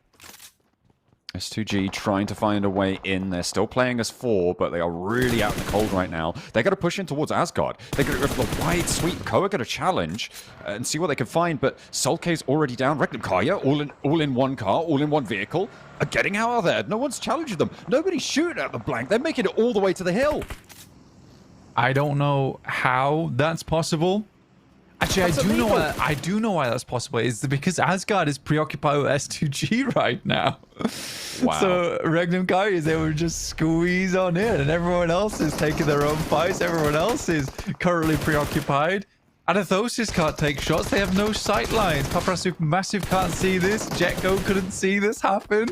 C: S2G trying to find a way in. They're still playing as 4, but they are really out in the cold right now. They're going to push in towards Asgard. They're going to go for the wide sweep. Koa going to challenge and see what they can find, but Sulke's already down. Regnum Kaya, all in one car, all in one vehicle, are getting out of there. No one's challenging them. Nobody's shooting at the blank. They're making it all the way to the hill.
D: I don't know how that's possible. Actually, I do know why that's possible. It's because Asgard is preoccupied with S2G right now.
C: Wow.
D: So Regnum Kai is able to just squeeze on in, and everyone else is taking their own fights. Everyone else is currently preoccupied. Adathosis can't take shots. They have no sight lines. Papra Supermassive can't see this. Jetgo couldn't see this happen.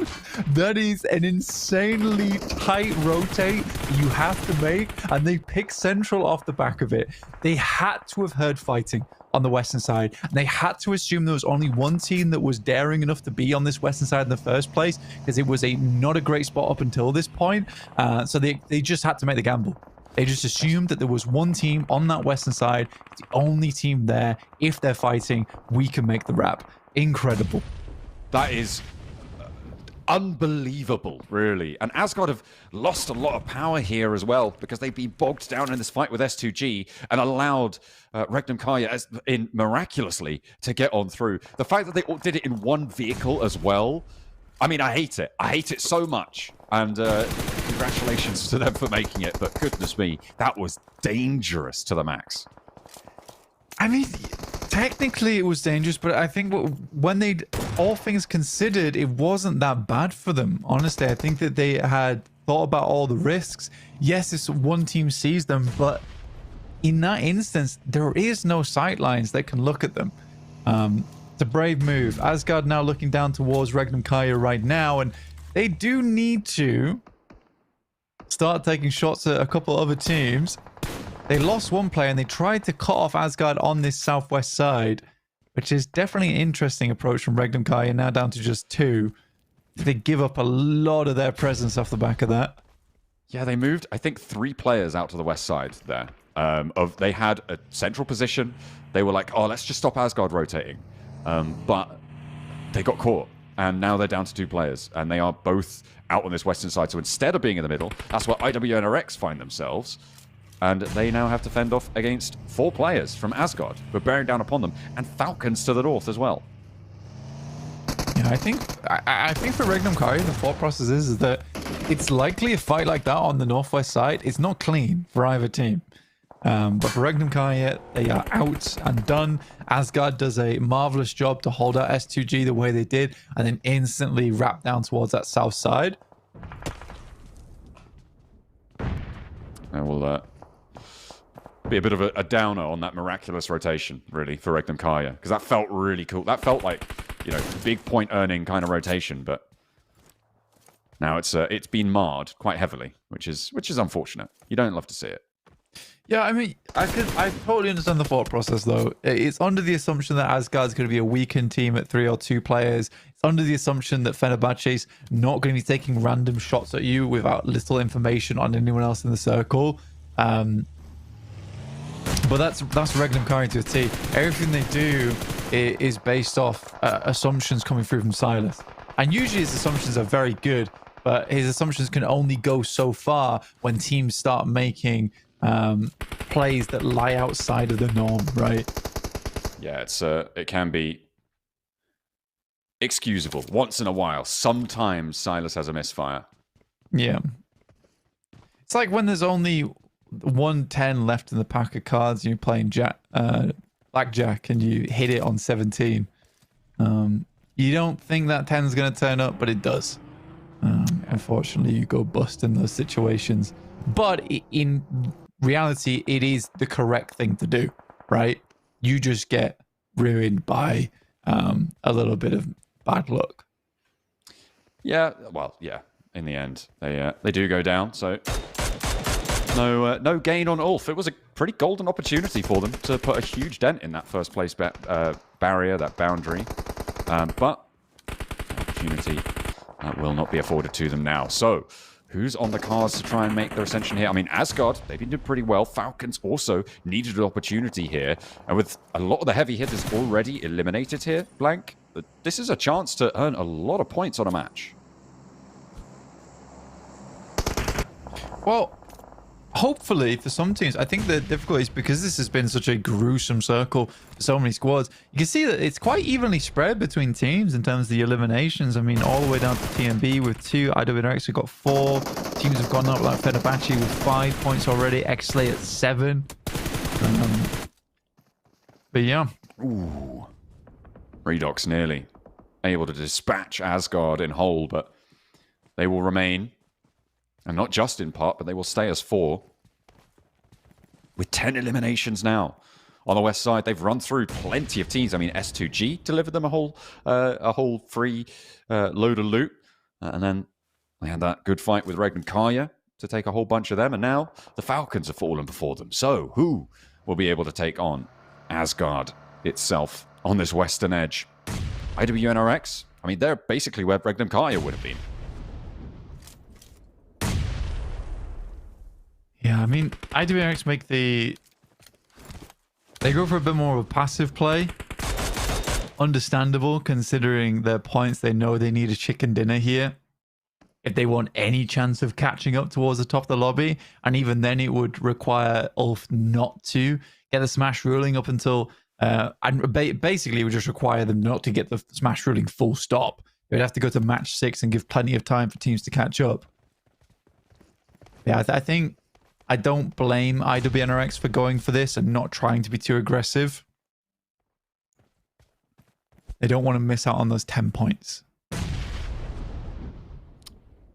D: That is an insanely tight rotate you have to make, and they pick Central off the back of it. They had to have heard fighting on the western side, and they had to assume there was only one team that was daring enough to be on this western side in the first place, because it was not a great spot up until this point. So they just had to make the gamble. They just assumed that there was one team on that western side. It's the only team there. If they're fighting, we can make the wrap. Incredible.
C: That is unbelievable, really. And Asgard have lost a lot of power here as well, because they've been bogged down in this fight with S2G and allowed Regnum Kaya miraculously to get on through. The fact that they all did it in one vehicle as well, I mean, I hate it. I hate it so much. And congratulations to them for making it. But goodness me, that was dangerous to the max.
D: I mean, technically it was dangerous, but I think when all things considered, it wasn't that bad for them. Honestly, I think that they had thought about all the risks. Yes, this one team sees them, but in that instance, there is no sightlines that can look at them. It's a brave move. Asgard now looking down towards Regnum Kaya right now, and they do need to start taking shots at a couple other teams. They lost one player and they tried to cut off Asgard on this southwest side, which is definitely an interesting approach from Regnum Kaya, now down to just 2. They give up a lot of their presence off the back of that.
C: Yeah, they moved, I think, 3 players out to the west side there. They had a central position. They were like, oh, let's just stop Asgard rotating. But they got caught. And now they're down to 2 players, and they are both out on this western side. So instead of being in the middle, that's where IWNRX find themselves. And they now have to fend off against 4 players from Asgard, who are bearing down upon them, and Falcons to the north as well.
D: Yeah, I think for Regnum Kaya, the thought process is that it's likely a fight like that on the northwest side. It's not clean for either team. But for Regnum Kaya, they are out and done. Asgard does a marvelous job to hold out S2G the way they did, and then instantly wrap down towards that south side.
C: And we'll be a bit of a downer on that miraculous rotation, really, for Regnum Kaya, because that felt really cool. That felt like, you know, big point earning kind of rotation, but now it's been marred quite heavily, which is unfortunate. You don't love to see it.
D: Yeah, I mean, I totally understand the thought process, though. It's under the assumption that Asgard's going to be a weakened team at 3 or 2 players. It's under the assumption that Fenerbahce's not going to be taking random shots at you without little information on anyone else in the circle. But that's Regnum Kaya to a T. Everything they do is based off assumptions coming through from Silas. And usually his assumptions are very good, but his assumptions can only go so far when teams start making plays that lie outside of the norm, right?
C: Yeah, it can be excusable once in a while. Sometimes Silas has a misfire.
D: Yeah. It's like when there's only 110 left in the pack of cards, you're playing blackjack and you hit it on 17. You don't think that 10 is going to turn up, but it does. Unfortunately, you go bust in those situations. But in reality, it is the correct thing to do, right? You just get ruined by a little bit of bad luck.
C: Yeah, well, yeah. In the end, they do go down. So no gain on Ulf. It was a pretty golden opportunity for them to put a huge dent in that first place barrier, that boundary. But opportunity will not be afforded to them now. So who's on the cards to try and make their ascension here? I mean, Asgard, they've been doing pretty well. Falcons also needed an opportunity here. And with a lot of the heavy hitters already eliminated here, Blank, this is a chance to earn a lot of points on a match.
D: Well, hopefully for some teams, I think the difficulty is because this has been such a gruesome circle for so many squads. You can see that it's quite evenly spread between teams in terms of the eliminations. I mean, all the way down to TMB with 2, IWNRX have got 4. Teams have gone up like Fenerbahce with 5 points already, Xslay at 7. But yeah.
C: Ooh. Redox nearly able to dispatch Asgard in whole, but they will remain, and not just in part, but they will stay as 4. With 10 eliminations now. On the west side, they've run through plenty of teams. I mean, S2G delivered them a whole free load of loot. And then they had that good fight with Regnum Kaya to take a whole bunch of them. And now the Falcons have fallen before them. So who will be able to take on Asgard itself on this western edge? IWNRX? I mean, they're basically where Regnum Kaya would have been.
D: Yeah, I mean, IWNRX make they go for a bit more of a passive play. Understandable, considering their points. They know they need a chicken dinner here if they want any chance of catching up towards the top of the lobby. And even then, it would require Ulf not to get the smash ruling up until... and basically, it would just require them not to get the smash ruling full stop. They would have to go to match 6 and give plenty of time for teams to catch up. Yeah, I think... I don't blame IWNRX for going for this and not trying to be too aggressive. They don't want to miss out on those 10 points.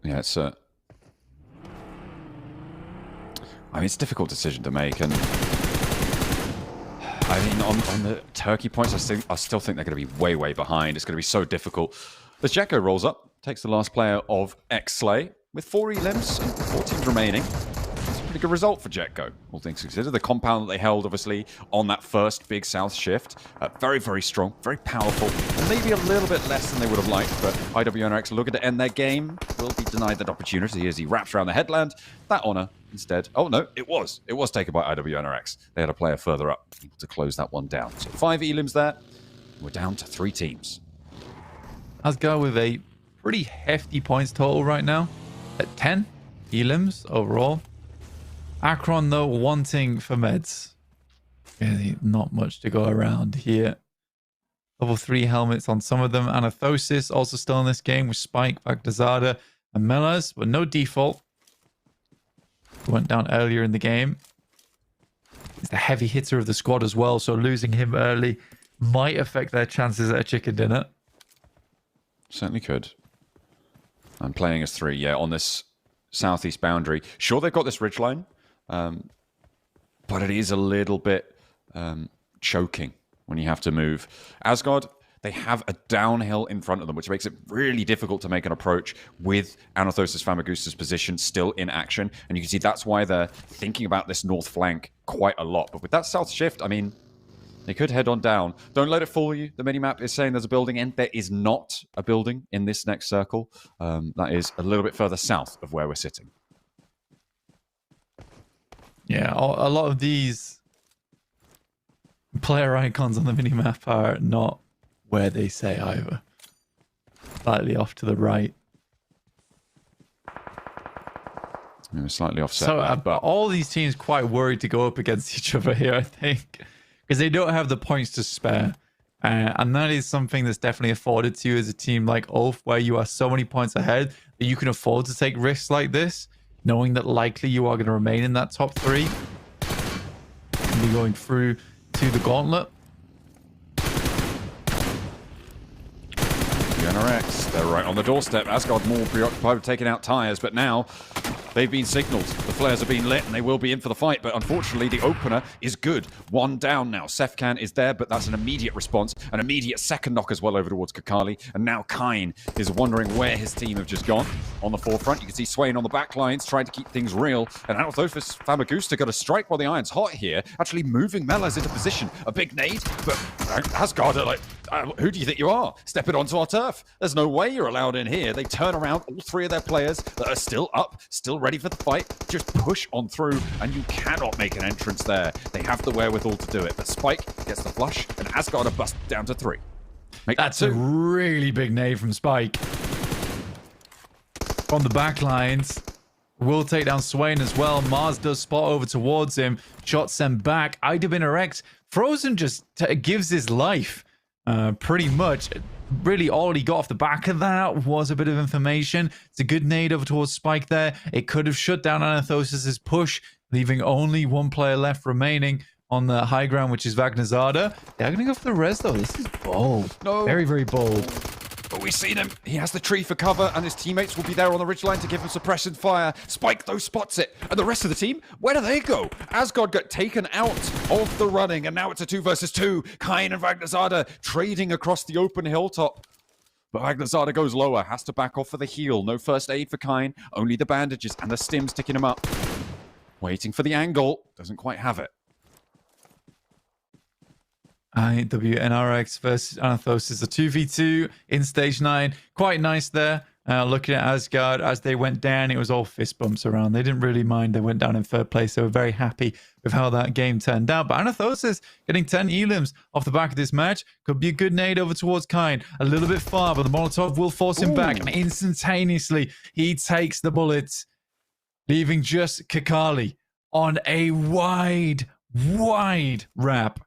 C: Yeah, it's I mean, it's a difficult decision to make, and I mean, on the Turkey points, I still think they're going to be way behind. It's going to be so difficult. As Jekko rolls up, takes the last player of Xslay with 4 elims and 4 teams remaining. Pretty good result for Jetco, all things considered. The compound that they held, obviously, on that first big south shift. Very strong, very powerful, and maybe a little bit less than they would have liked, but IWNRX looking to end their game will be denied that opportunity as he wraps around the headland. That honor instead... Oh, no, it was taken by IWNRX. They had a player further up, able to close that one down. So 5 elims there. We're down to 3 teams.
D: Asgard with a pretty hefty points total right now at 10 elims overall. Akron, though, wanting for meds. Really not much to go around here. Level 3 helmets on some of them. Anathosis also still in this game with Spike, Bagdazada, and Melas, but no default. Went down earlier in the game. He's the heavy hitter of the squad as well, so losing him early might affect their chances at a chicken dinner.
C: Certainly could. And playing as 3, yeah, on this southeast boundary. Sure, they've got this ridgeline. But it is a little bit choking when you have to move. Asgard, they have a downhill in front of them, which makes it really difficult to make an approach with Anathosis Famagusta's position still in action. And you can see that's why they're thinking about this north flank quite a lot. But with that south shift, I mean, they could head on down. Don't let it fool you. The minimap is saying there's a building in. There is not a building in this next circle. That is a little bit further south of where we're sitting.
D: Yeah, a lot of these player icons on the minimap are not where they say either. Slightly off to the right.
C: Yeah, slightly offset.
D: So but all these teams quite worried to go up against each other here, I think. Because they don't have the points to spare. And that is something that's definitely afforded to you as a team like Ulf, where you are so many points ahead that you can afford to take risks like this, knowing that likely you are going to remain in that top 3 and be going through to the Gauntlet.
C: NRX, they're right on the doorstep. Asgard more preoccupied with taking out tires, but now they've been signaled. The flares have been lit and they will be in for the fight, but unfortunately the opener is good. 1 down now. Sefkan is there, but that's an immediate response. An immediate second knock as well over towards Kakali, and now Kine is wondering where his team have just gone. On the forefront, you can see Swain on the back lines trying to keep things real, and Anathosis Famagusta got a strike while the iron's hot here, actually moving Melas into position. A big nade, but Asgard are like, who do you think you are? Stepping onto our turf. There's no way you're allowed in here. They turn around all 3 of their players that are still up, still ready for the fight. Just push on through, and you cannot make an entrance there. They have the wherewithal to do it, but Spike gets the flush, and Asgard are busted down to 3.
D: That's a really big nade from Spike. From the back lines. will take down Swain as well. Mars does spot over towards him. Shot sent back. IWNRX. Frozen just gives his life pretty much. Really, all he got off the back of that was a bit of information. It's a good nade over towards Spike there. It could have shut down Anathosis's push, leaving only one player left remaining on the high ground, which is Vagnazada. They're going to go for the res, though. This is bold.
C: No.
D: Very, very bold.
C: But we've seen him. He has the tree for cover, and his teammates will be there on the ridgeline to give him suppression fire. Spike, though, spots it. And the rest of the team, where do they go? Asgard got taken out of the running, and now it's a 2 versus 2. Kain and Vagnazada trading across the open hilltop. But Vagnazada goes lower, has to back off for the heal. No first aid for Kain, only the bandages and the stims ticking him up. Waiting for the angle, doesn't quite have it.
D: IWNRX versus Anathosis, a 2v2 in stage 9. Quite nice there. Looking at Asgard, as they went down, it was all fist bumps around. They didn't really mind. They went down in third place. They were very happy with how that game turned out. But Anathosis getting 10 elims off the back of this match. Could be a good nade over towards Kain. A little bit far, but the Molotov will force him back. And instantaneously, he takes the bullets, leaving just Kakali on a wide wrap.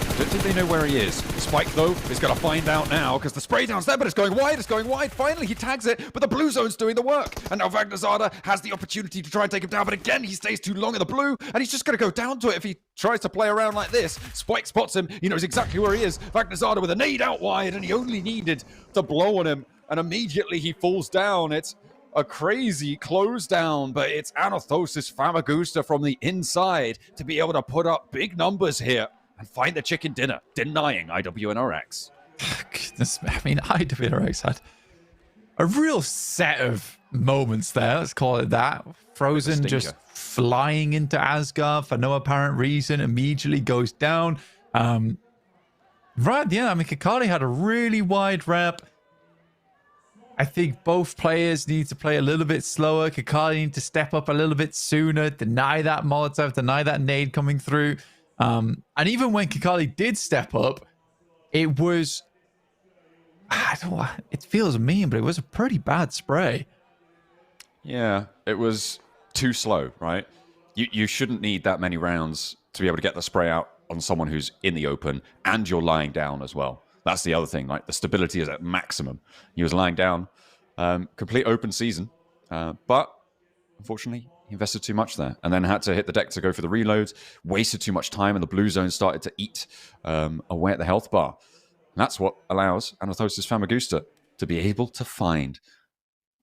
C: I don't think they know where he is. Spike, though, is going to find out now because the spray down's there, but it's going wide. Finally, he tags it, but the blue zone's doing the work. And now Vagnazada has the opportunity to try and take him down, but again, he stays too long in the blue, and he's just going to go down to it if he tries to play around like this. Spike spots him. He knows exactly where he is. Vagnazada with a nade out wide, and he only needed to blow on him, and immediately he falls down. It's a crazy close down, but it's Anathosis Famagusta from the inside to be able to put up big numbers here and find the chicken dinner, denying IWNRX.
D: Goodness, I mean, IWNRX had a real set of moments there, let's call it that. Frozen just flying into Asgard for no apparent reason, immediately goes down. Right, yeah, I mean, Kakali had a really wide rep. I think both players need to play a little bit slower. Kakali need to step up a little bit sooner, deny that Molotov, deny that nade coming through. And even when Kakali did step up, it was, it feels mean, but it was a pretty bad spray.
C: Yeah, it was too slow, right? You shouldn't need that many rounds to be able to get the spray out on someone who's in the open and you're lying down as well. That's the other thing, right? The stability is at maximum. He was lying down, complete open season, but unfortunately, he invested too much there and then had to hit the deck to go for the reloads, wasted too much time, and the blue zone started to eat away at the health bar. And that's what allows Anathosis Famagusta to be able to find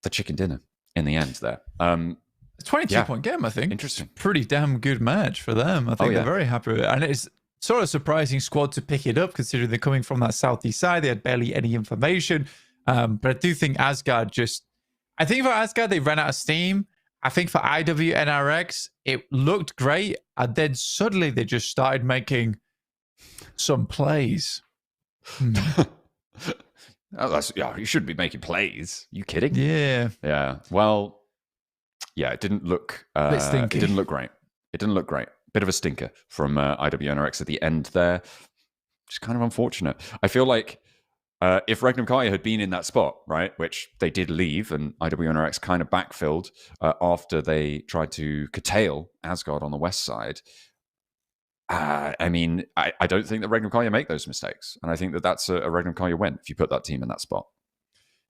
C: the chicken dinner in the end there.
D: 22-point game, I think.
C: Interesting.
D: Pretty damn good match for them. I think they're very happy with it. And it's sort of surprising squad to pick it up, considering they're coming from that southeast side. They had barely any information. But I do think Asgard I think for Asgard, they ran out of steam. I think for IWNRX, it looked great. And then suddenly they just started making some plays.
C: You shouldn't be making plays. You kidding?
D: Yeah.
C: Yeah. Well, yeah, it didn't look it didn't look great. It didn't look great. Bit of a stinker from IWNRX at the end there. Just kind of unfortunate. I feel like if Regnum Kaya had been in that spot, right, which they did leave, and IWNRX kind of backfilled after they tried to curtail Asgard on the west side. I mean, I don't think that Regnum Kaya make those mistakes. And I think that that's a Regnum Kaya win if you put that team in that spot.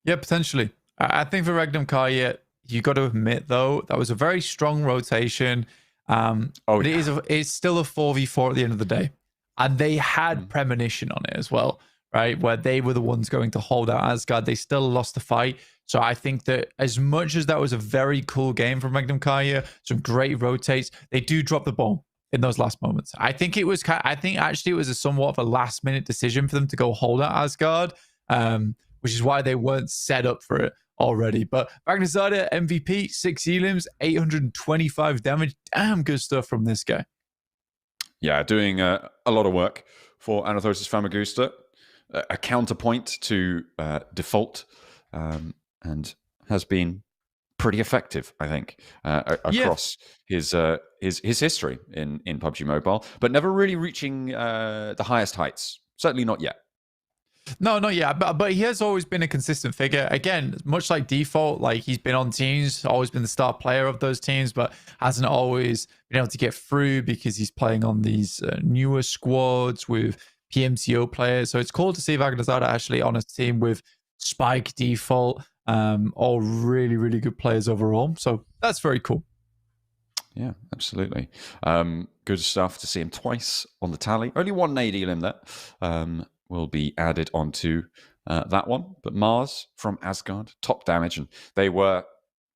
C: Yeah,
D: potentially. I think for Regnum Kaya, you got to admit, though, that was a very strong rotation. But it's still a 4v4 at the end of the day. And they had premonition on it as well, right? Where they were the ones going to hold out Asgard. They still lost the fight. So I think that as much as that was a very cool game from Regnum Kaya, some great rotates, they do drop the ball in those last moments. I think actually it was a somewhat of a last minute decision for them to go hold out Asgard, which is why they weren't set up for it already. But Vagnazada, MVP, 6 elims, 825 damage. Damn good stuff from this guy.
C: Yeah, doing a lot of work for Anathosis Famagusta. A counterpoint to default, and has been pretty effective, I think, across his history in PUBG Mobile, but never really reaching the highest heights. Certainly not yet.
D: No, not yet. But he has always been a consistent figure. Again, much like Default, like he's been on teams, always been the star player of those teams, but hasn't always been able to get through because he's playing on these newer squads with PMCO players. So it's cool to see Vagnazada actually on a team with Spike, Default, all really, really good players overall. So that's very cool.
C: Yeah, absolutely. Good stuff to see him twice on the tally. Only one AD limb there will be added onto that one. But Mars from Asgard, top damage, and they were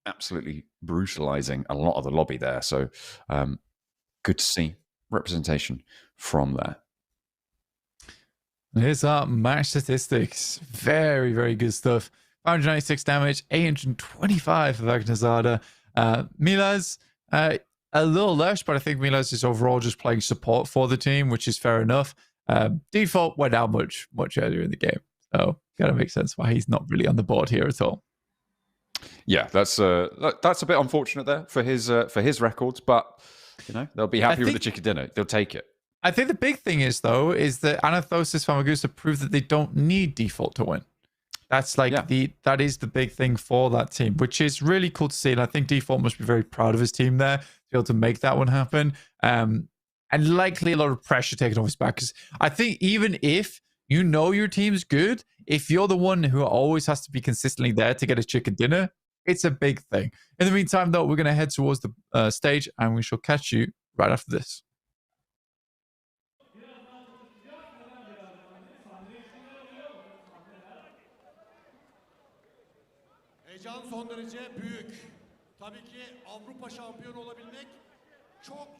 C: absolutely brutalizing a lot of the lobby there. So good to see representation from there.
D: Here's our match statistics. Very, very good stuff. 596 damage, 825 for Vagnazada. Milaz, a little less, but I think Milaz is overall just playing support for the team, which is fair enough. Default went out much earlier in the game, so gotta make sense why he's not really on the board here at all.
C: Yeah, that's a bit unfortunate there for his records, but you know they'll be happy with the chicken dinner. They'll take it.
D: I think the big thing is though is that Anathosis Famagusta proved that they don't need Default to win. That's like that is the big thing for that team, which is really cool to see. And I think Default must be very proud of his team there to be able to make that one happen. And likely a lot of pressure taken off his back. Because I think even if you know your team's good, if you're the one who always has to be consistently there to get a chicken dinner, it's a big thing. In the meantime, though, we're going to head towards the stage and we shall catch you right after this.
E: Heyecan son derece büyük. Tabii ki Avrupa şampiyonu olabilmek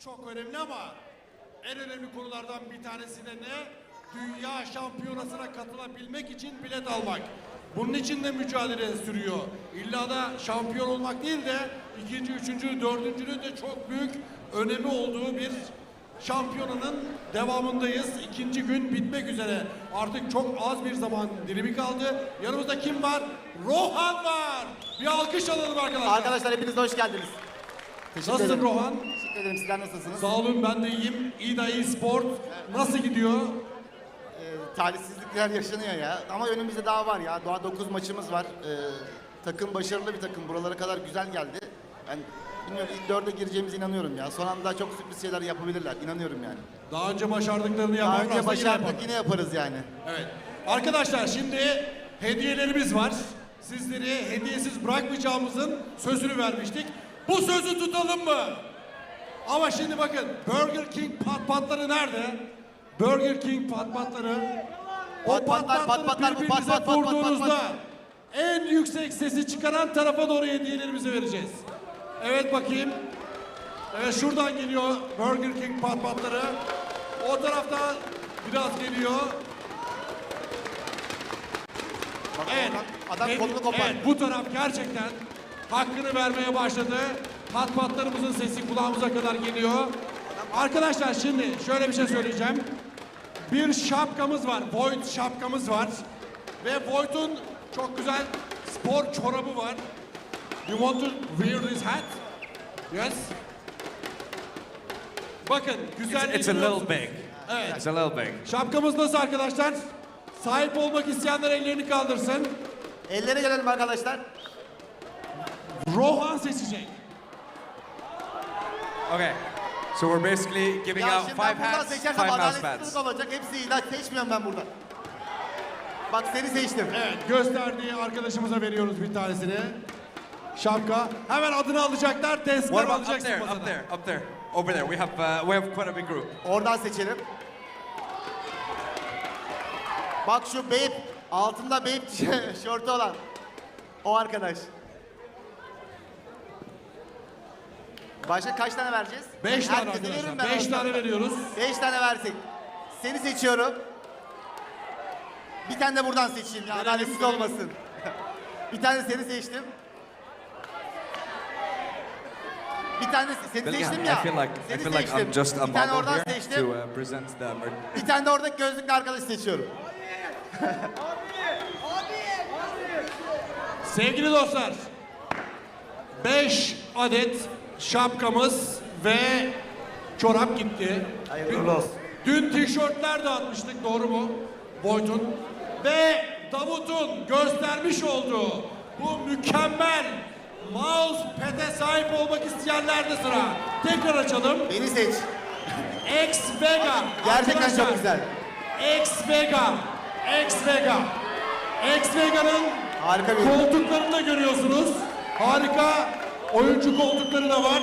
E: çok önemli ama en önemli konulardan bir tanesi de ne? Dünya şampiyonasına katılabilmek için bilet almak. Bunun için de mücadele sürüyor. İlla da şampiyon olmak değil de ikinci, üçüncü, dördüncünün de çok büyük önemi olduğu bir şampiyonanın devamındayız. İkinci gün bitmek üzere. Artık çok az bir zaman dilimi kaldı. Yanımızda kim var? Rohan var. Bir alkış alalım arkadaşlar.
I: Arkadaşlar hepiniz hoş geldiniz.
E: Nasılsın Rohan?
I: Teşekkür ederim. Sizler nasılsınız?
E: Sağ olun, ben de iyiyim. İda e-sport. Nasıl gidiyor?
I: Talihsizlikler yaşanıyor ya. Ama önümüzde daha var ya. Daha 9 maçımız var. Takım başarılı bir takım. Buralara kadar güzel geldi. Ben bilmiyorum, ilk 4'e gireceğimize inanıyorum ya. Son anda çok sürpriz şeyler yapabilirler. İnanıyorum yani.
E: Daha önce başardıklarını yaparlar.
I: Daha önce başardık, yine yaparız yani.
E: Evet. Arkadaşlar şimdi hediyelerimiz var. Sizleri hediyesiz bırakmayacağımızın sözünü vermiştik. Bu sözü tutalım mı? Ama şimdi bakın, Burger King patpatları nerede? Burger King patpatları. O patpatları birbirinize vurduğunuzda en yüksek sesi çıkaran tarafa doğru hediyelerimizi vereceğiz. Evet bakayım. Evet, şuradan geliyor Burger King patpatları. O taraftan biraz geliyor. Evet.
I: Adam kolunu kopar.
E: Evet, bu taraf gerçekten hakkını vermeye başladı. Patpatlarımızın sesi kulağımıza kadar geliyor. Arkadaşlar şimdi şöyle bir şey söyleyeceğim. Bir şapkamız var. Void şapkamız var. Ve Void'un çok güzel spor çorabı var. You want to wear this hat? Yes. Bakın güzel.
F: It's a little big.
E: Evet.
F: It's a little big.
E: Şapkamız nasıl arkadaşlar? Sahip olmak isteyenler ellerini kaldırsın.
I: Ellere gelelim arkadaşlar.
E: Rohan seçecek.
F: Okay. So we're basically giving
I: Ya
F: out
I: şimdi
F: 5
I: ben buradan
F: hats, 5
I: seçersem
F: mouse
I: adaletsizlik
F: pads.
I: olacak. Hepsi ilaç seçmiyorum ben burada. Bak seni seçtim.
E: Evet, gösterdiği arkadaşımıza veriyoruz bir tanesini. Şapka. Hemen adını alacaklar.
F: What
E: Testler
F: about up
E: alacaksın
F: there?
E: masada.
F: Up there. Over there. We have quite a big group.
I: Oradan seçelim. Bak şu beyp, altında beyp şortu olan o arkadaş. Başka kaç tane vereceğiz?
E: 5 tane
I: Herkese veririm
E: arkadaşlar.
I: ben
E: 5
I: orada.
E: tane veriyoruz.
I: 5 tane versek. Seni seçiyorum. Bir tane de buradan seçeyim ya, adaletsiz olmasın. Bir tane seni seçtim. Bir tane seni seçtim ya.
F: I feel like I'm just a
I: Bir tane
F: model
I: oradan
F: here
I: seçtim.
F: to present the
I: Bir tane de oradaki gözlüklü arkadaşı seçiyorum.
E: Sevgili dostlar, 5 adet şapkamız ve çorap gitti.
I: Hayırlı olsun.
E: Dün tişörtler dağıtmıştık, doğru mu? Boytun. Ve Davut'un göstermiş olduğu bu mükemmel mouse pad'e sahip olmak isteyenlerde sıra. Tekrar açalım.
I: Beni seç.
E: X Vega.
I: Gerçekten
E: Arkadaşlar,
I: çok güzel.
E: X Vega. X Vega. X Vega'nın
I: Harika bir
E: koltuklarını da görüyorsunuz. Harika oyuncu koltukları da var.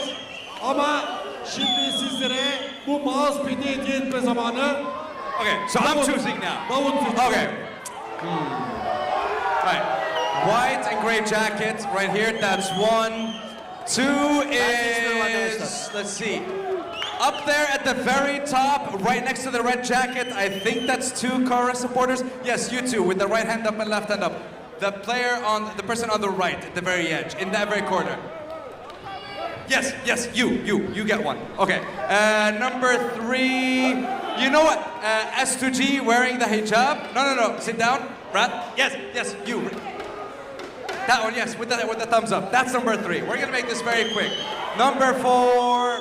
E: Ama şimdi sizlere bu mouse pad'i hediye etme zamanı.
F: Okay, so I'm choosing now.
E: Davut seçiyor.
F: Okay. Right. White and gray jacket right here. That's 1. 2 is, let's see. Up there at the very top, right next to the red jacket, I think that's 2 Kara supporters. Yes, you two, with the right hand up and left hand up. The person on the right, at the very edge, in that very corner. Yes, you get one. Okay, number 3, you know what? S2G wearing the hijab. No, sit down, Brad. Yes, you. That one, yes, with the thumbs up. That's number 3. We're gonna make this very quick. Number 4.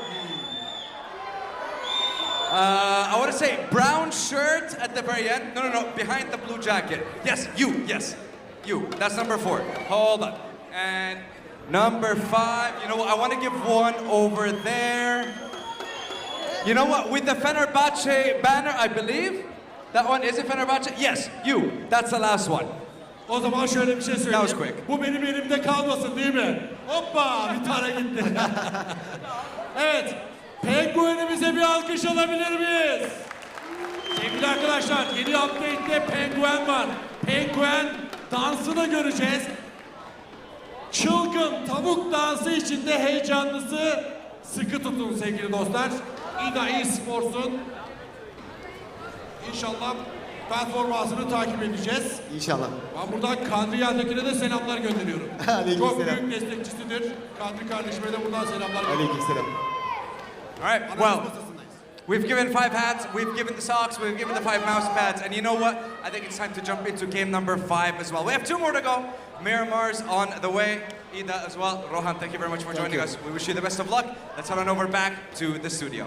F: I want to say brown shirt at the very end. No, behind the blue jacket. Yes, you. That's number 4. Hold on. And number 5. You know what? I want to give one over there. You know what? With the Fenerbahce banner, I believe. That one, is it Fenerbahce? Yes, you. That's the last one.
E: O zaman şöyle bir şey söyleyeyim.
F: That was quick.
E: Bu benim elimde kalmasın değil mi? Hoppa, bir tane gitti. Evet. Penguen'imize bir alkış alabilir miyiz? Sevgili arkadaşlar, yeni update'te Penguin var. Penguin dansını göreceğiz. Çılgın tavuk dansı içinde heyecanlısı. Sıkı tutun sevgili dostlar. İda Esports'un İnşallah performansını takip edeceğiz.
I: İnşallah.
E: Ben buradan Kadri Yerdekine de selamlar gönderiyorum. Çok büyük destekçisidir. Kadri kardeşime de buradan selamlar gönderiyorum.
I: Aleykümselam.
F: All right, well, we've given 5 hats, we've given the socks, we've given the 5 mouse pads, and you know what? I think it's time to jump into game number 5 as well. We have 2 more to go. Miramar's on the way. Ida as well. Rohan, thank you very much for joining us. We wish you the best of luck. Let's head on over back to the studio.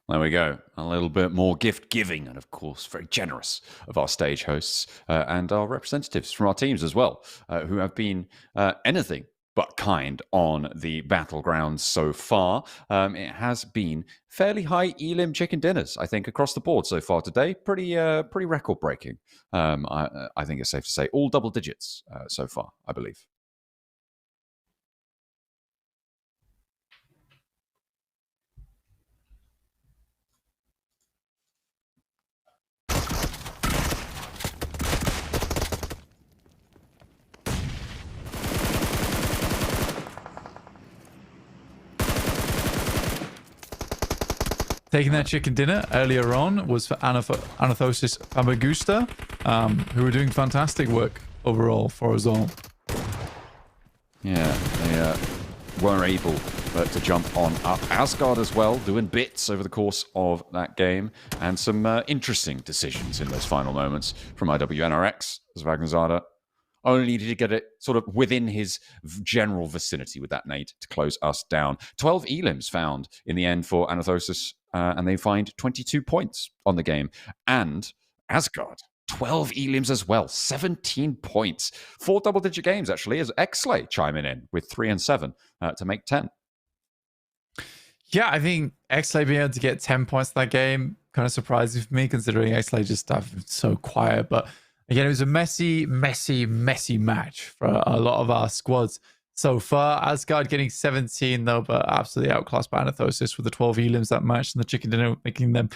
C: There we go. A little bit more gift giving, and of course, very generous of our stage hosts and our representatives from our teams as well, who have been anything but kind on the battlegrounds so far. It has been fairly high elim chicken dinners, I think, across the board so far today. Pretty record breaking. I think it's safe to say all double digits so far, I believe.
D: Taking their chicken dinner earlier on was for Anathosis Famagusta, who were doing fantastic work overall for us all.
C: Yeah, they were able to jump on up. Asgard as well, doing bits over the course of that game, and some interesting decisions in those final moments from IWNRX as Vagnzada only needed to get it sort of within his general vicinity with that nade to close us down. 12 elims found in the end for Anathosis, and they find 22 points on the game. And Asgard, 12 elims as well, 17 points. 4 double-digit games, actually, as Xlay chiming in with 3 and 7 to make 10.
D: Yeah, I think Xlay being able to get 10 points in that game kind of surprising for me, considering Xlay just have been so quiet. But again, it was a messy match for a lot of our squads so far. Asgard getting 17 though, but absolutely outclassed by Anathosis with the 12 elims that match and the chicken dinner, making them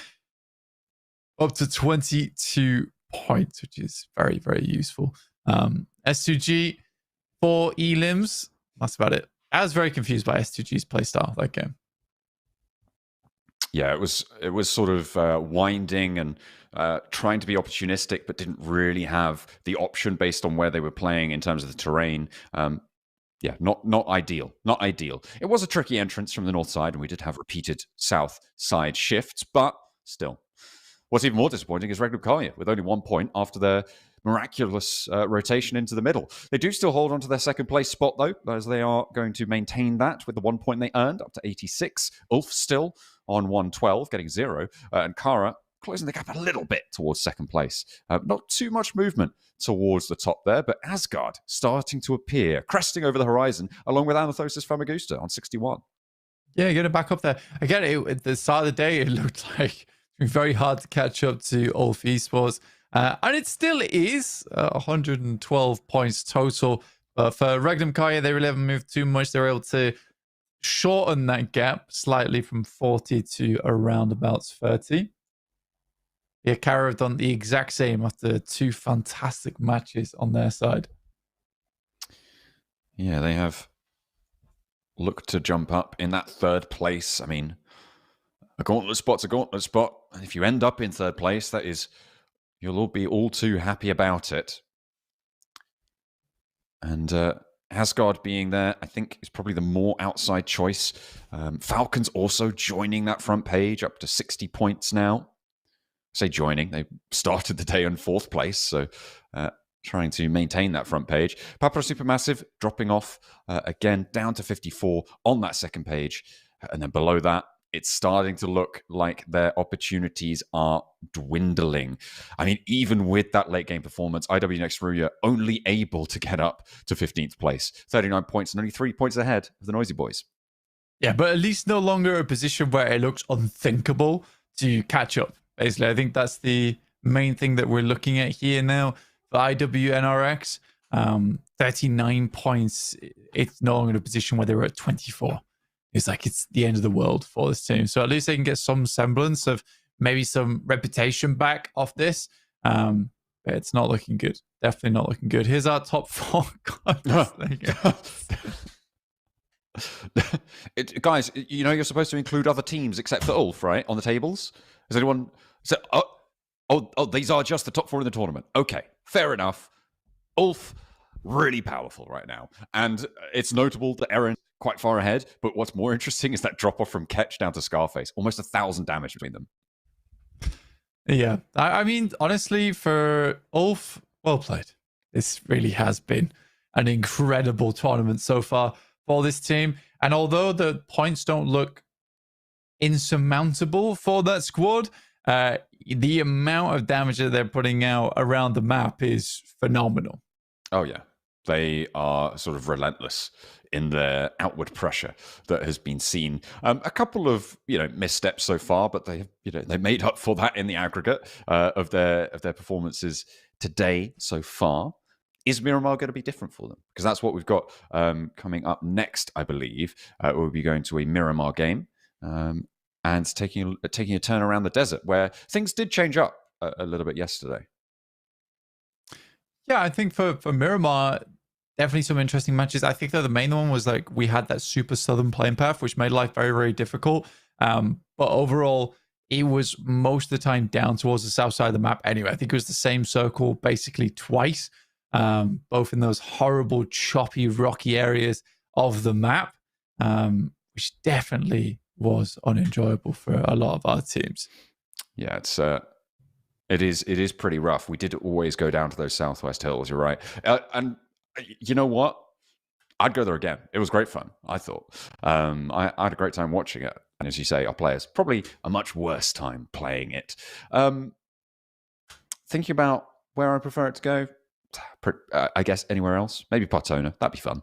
D: up to 22 points, which is very, very useful. S2G, 4 elims. That's about it. I was very confused by S2G's playstyle that game.
C: Yeah, it was sort of winding and trying to be opportunistic, but didn't really have the option based on where they were playing in terms of the terrain. Yeah, not ideal. Not ideal. It was a tricky entrance from the north side, and we did have repeated south side shifts, but still. What's even more disappointing is Regnum Karya with only 1 point after their miraculous rotation into the middle. They do still hold on to their second place spot, though, as they are going to maintain that with the 1 point they earned up to 86. Ulf still on 112, getting 0. And Kara closing the gap a little bit towards second place. Not too much movement towards the top there, but Asgard starting to appear, cresting over the horizon, along with Anathosis Famagusta on 61.
D: Yeah, getting back up there. Again, at the start of the day, it looked like very hard to catch up to Ulf Esports. And it still is 112 points total. But for Regnum Kaya, they really haven't moved too much. They were able to shorten that gap slightly from 40 to around about 30. Yeah, Kara have done the exact same after 2 fantastic matches on their side.
C: Yeah, they have looked to jump up in that 3rd place. I mean, a gauntlet spot's a gauntlet spot. And if you end up in 3rd place, that is, you'll all be all too happy about it. And Asgard being there, I think, is probably the more outside choice. Falcons also joining that front page, up to 60 points now. Say joining, they started the day in 4th place, so trying to maintain that front page. Papara Supermassive dropping off again down to 54 on that 2nd page, and then below that, it's starting to look like their opportunities are dwindling. I mean, even with that late game performance, IW Next Ruya only able to get up to 15th place, 39 points and only 3 points ahead of the Noisy Boys.
D: Yeah, but at least no longer a position where it looks unthinkable to catch up. Basically, I think that's the main thing that we're looking at here now. For IWNRX, 39 points. It's no longer a position where they were at 24. It's like it's the end of the world for this team. So at least they can get some semblance of maybe some reputation back off this. But it's not looking good. Definitely not looking good. Here's our top 4.
C: Guys, you know you're supposed to include other teams except for Ulf, right? On the tables? Has anyone... So, oh, these are just the top 4 in the tournament. Okay, fair enough. Ulf, really powerful right now. And it's notable that Eren quite far ahead, but what's more interesting is that drop-off from Ketch down to Scarface. Almost 1,000 damage between them.
D: Yeah, I mean, honestly, for Ulf, well played. This really has been an incredible tournament so far for this team. And although the points don't look insurmountable for that squad, the amount of damage that they're putting out around the map is phenomenal.
C: Oh, yeah. They are sort of relentless in their outward pressure that has been seen. A couple of missteps so far, but they made up for that in the aggregate of their performances today so far. Is Miramar going to be different for them? Because that's what we've got coming up next, I believe. We'll be going to a Miramar game and taking a turn around the desert, where things did change up a little bit yesterday.
D: Yeah, I think for Miramar, definitely some interesting matches. I think that the main one was like we had that super southern playing path, which made life very, very difficult. But overall, it was most of the time down towards the south side of the map anyway. I think it was the same circle basically twice, both in those horrible, choppy, rocky areas of the map, which definitely was unenjoyable for a lot of our teams.
C: Yeah, it is pretty rough. We did always go down to those southwest hills, you're right. And you know what? I'd go there again. It was great fun, I thought. I had a great time watching it. And as you say, our players, probably a much worse time playing it. Thinking about where I prefer it to go, I guess anywhere else. Maybe Partona. That'd be fun.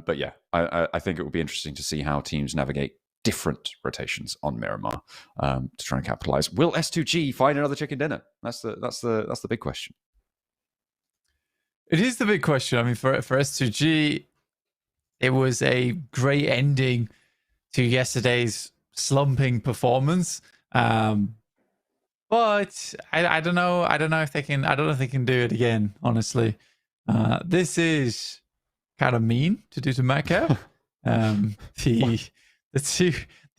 C: But yeah, I think it would be interesting to see how teams navigate different rotations on Miramar to try and capitalize. Will S2G find another chicken dinner? That's the big question.
D: It is the big question. I mean, for S2G, it was a great ending to yesterday's slumping performance. But I don't know. I don't know if they can. I don't know if they can do it again. Honestly, this is kind of mean to do to Metcalf. The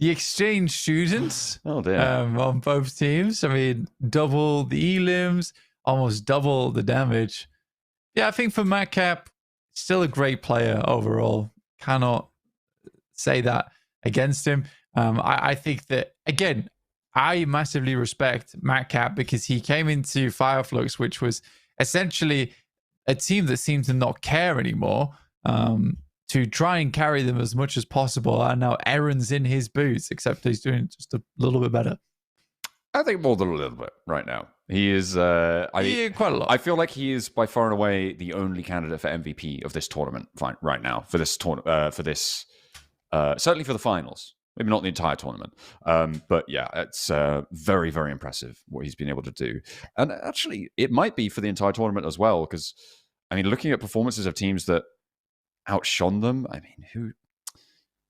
D: exchange students on both teams. I mean, double the elims, almost double the damage. Yeah, I think for Metcalf, still a great player overall. Cannot say that against him. I think that, again, I massively respect Metcalf because he came into Fireflux, which was essentially a team that seemed to not care anymore. to try and carry them as much as possible. And now Aaron's in his boots, except he's doing just a little bit better.
C: I think more than a little bit right now. He is
D: Quite a lot.
C: I feel like he is by far and away the only candidate for MVP of this tournament right now, for this certainly for the finals. Maybe not the entire tournament. But yeah, it's very, very impressive what he's been able to do. And actually, it might be for the entire tournament as well, because, I mean, looking at performances of teams that outshone them, I mean,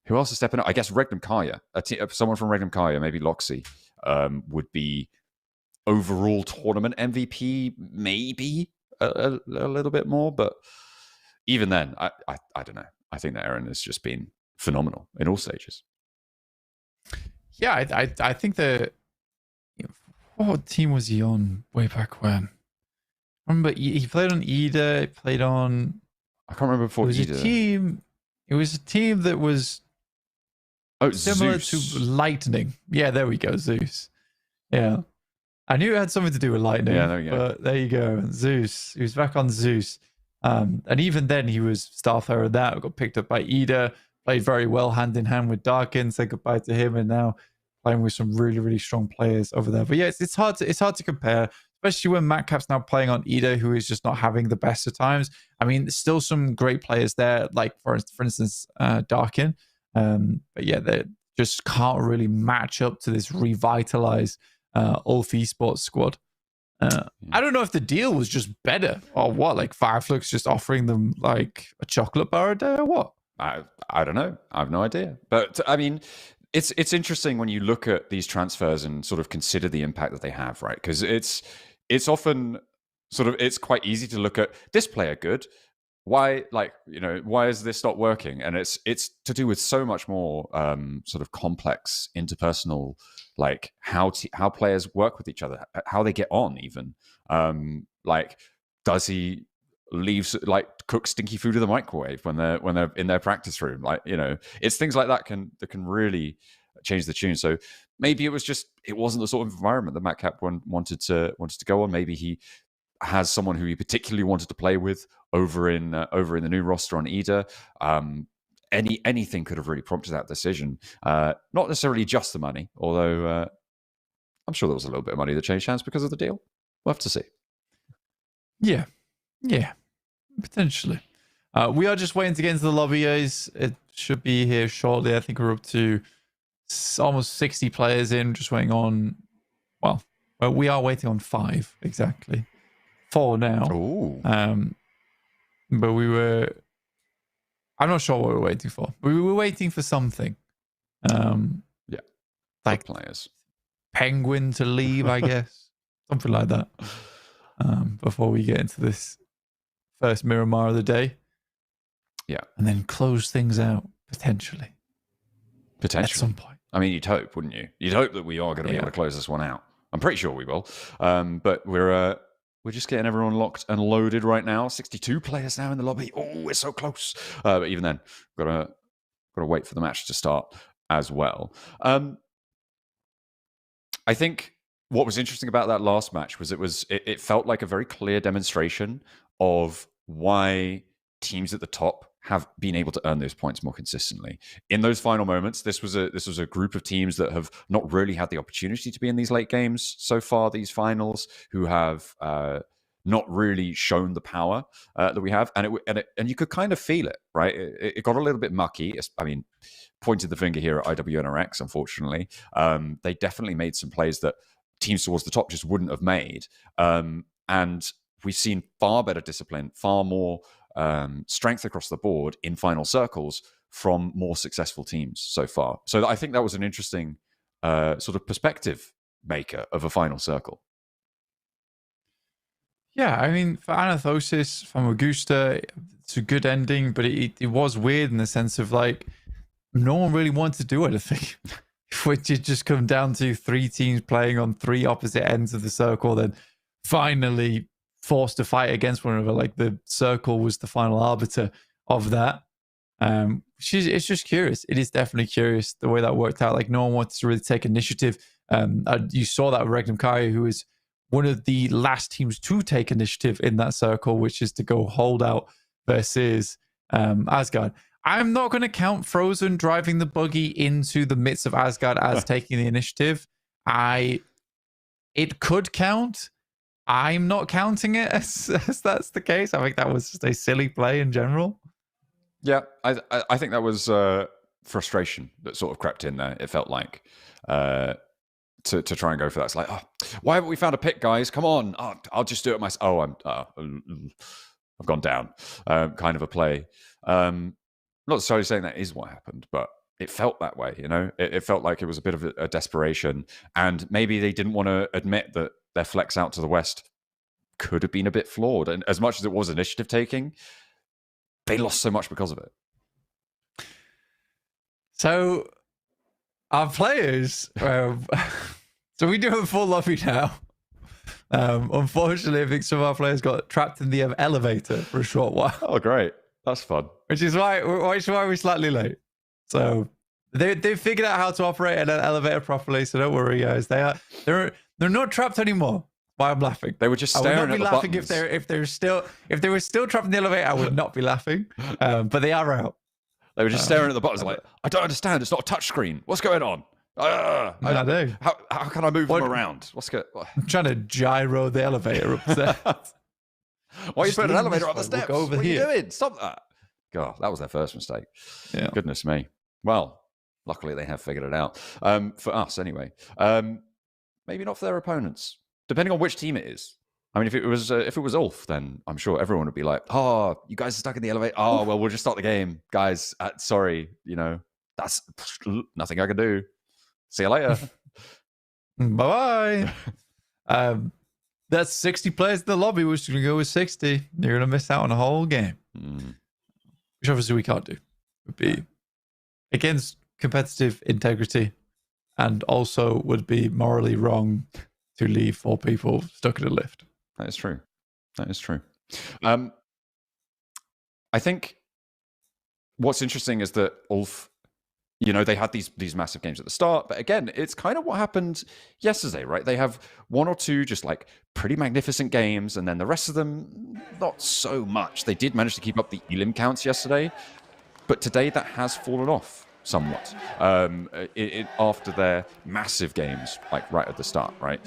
C: who else is stepping up? I guess Regnum Kaya. Someone from Regnum Kaya, maybe Loxy, would be overall tournament MVP, maybe a little bit more. But even then, I don't know. I think that Aaron has just been phenomenal in all stages.
D: Yeah, I think what team was he on way back when? I remember he played on Ida. He played on.
C: I can't remember before Ida.
D: It was a team that was similar
C: Zeus.
D: to Lightning. Yeah, there we go, Zeus. Yeah, I knew it had something to do with Lightning.
C: Yeah, there we go.
D: But there you go, Zeus. He was back on Zeus, and even then he was star player of that. Got picked up by Ida. Played very well hand in hand with Darkin. Said goodbye to him, and now playing with some really, really strong players over there. But yeah, it's hard to compare, especially when Matt Cap's now playing on Ida, who is just not having the best of times. I mean, there's still some great players there, like for instance Darkin. But yeah, they just can't really match up to this revitalized Ulf Esports squad. I don't know if the deal was just better or what. Like Fireflux just offering them like a chocolate bar a day or what?
C: I don't know. I have no idea. But I mean, it's interesting when you look at these transfers and sort of consider the impact that they have, right? Because it's often sort of, it's quite easy to look at this player good. Why, like, you know, why is this not working? And it's to do with so much more sort of complex interpersonal, like how players work with each other, how they get on, even. Like, does he leave, like, cook stinky food in the microwave when they're in their practice room? Like, you know, it's things like that that can really change the tune. So maybe it wasn't the sort of environment that Matt Cap wanted to go on. Maybe he has someone who he particularly wanted to play with over in the new roster on Ida. Anything could have really prompted that decision. Not necessarily just the money, although I'm sure there was a little bit of money that changed hands because of the deal. We'll have to see.
D: Yeah, potentially. We are just waiting to get into the lobby, guys. It should be here shortly. I think we're up to almost 60 players in. Just waiting on. Well, we are waiting on 5 exactly. 4 now.
C: Ooh.
D: But I'm not sure what we're waiting for. We were waiting for something.
C: Yeah.
D: Like
C: players.
D: Penguin to leave, I guess. Something like that. Before we get into this first Miramar of the day.
C: Yeah.
D: And then close things out, potentially. At some point.
C: I mean, you'd hope, wouldn't you? You'd hope that we are going to be able to close this one out. I'm pretty sure we will. But we're just getting everyone locked and loaded right now. 62 players now in the lobby. Oh, we're so close. But even then, gotta wait for the match to start as well. I think what was interesting about that last match was it felt like a very clear demonstration of why teams at the top have been able to earn those points more consistently. In those final moments, this was a group of teams that have not really had the opportunity to be in these late games so far, these finals, who have not really shown the power that we have, and you could kind of feel it, right? It got a little bit mucky. I mean, pointed the finger here at IWNRX, unfortunately. They definitely made some plays that teams towards the top just wouldn't have made, and we've seen far better discipline, far more strength across the board in final circles from more successful teams so far. So I think that was an interesting sort of perspective maker of a final circle.
D: Yeah, I mean, for Anathosis, Famagusta, it's a good ending, but it was weird in the sense of, like, no one really wanted to do anything. Which it just come down to 3 teams playing on 3 opposite ends of the circle, then finally forced to fight against one another. Like, the circle was the final arbiter of that. It's just curious. It is definitely curious the way that worked out. Like, no one wanted to really take initiative. You saw that with Regnum Kaya, who is one of the last teams to take initiative in that circle, which is to go hold out versus Asgard. I'm not going to count Frozen driving the buggy into the midst of Asgard as taking the initiative. It could count. I'm not counting it as that's the case. I think that was just a silly play in general.
C: Yeah, I think that was frustration that sort of crept in there. It felt like to try and go for that. It's like, oh, why haven't we found a pit, guys? Come on! Oh, I'll just do it myself. Oh, I've gone down. Kind of a play. Not necessarily saying that is what happened, but it felt that way. You know, it felt like it was a bit of a desperation, and maybe they didn't want to admit that their flex out to the west could have been a bit flawed. And as much as it was initiative taking, they lost so much because of it.
D: So our players, so we do have a full lobby now. Unfortunately, I think some of our players got trapped in the elevator for a short while.
C: Oh, great. That's fun.
D: Which is why we're slightly late. So they've figured out how to operate an elevator properly, so don't worry, guys. They're not trapped anymore. Why I'm laughing.
C: They were just staring at the buttons.
D: I would not be laughing if they were still trapped in the elevator. I would not be laughing. But they are out.
C: They were just staring at the buttons like, I don't understand. It's not a touch screen. What's going on? I
D: do.
C: How can I move them around?
D: I'm trying to gyro the elevator upstairs.
C: Why are you putting an elevator up the steps?
D: We'll
C: what are you doing? Stop that. God, that was their first mistake.
D: Yeah.
C: Goodness me. Well, luckily they have figured it out. For us, anyway. Maybe not for their opponents. Depending on which team it is. I mean, if it was Ulf, then I'm sure everyone would be like, "Oh, you guys are stuck in the elevator. Oh, well, we'll just start the game, guys. Sorry, you know, that's nothing I can do. See you later.
D: Bye bye." That's 60 players in the lobby. We're just gonna go with 60. You're gonna miss out on a whole game, which obviously we can't do. It would be against competitive integrity, and also would be morally wrong to leave 4 people stuck in a lift.
C: That is true. That is true. I think what's interesting is that Ulf, you know, they had these massive games at the start, but again, it's kind of what happened yesterday, right? They have 1 or 2 just like pretty magnificent games, and then the rest of them, not so much. They did manage to keep up the elim counts yesterday, but today that has fallen off somewhat after their massive games, like right at the start, right?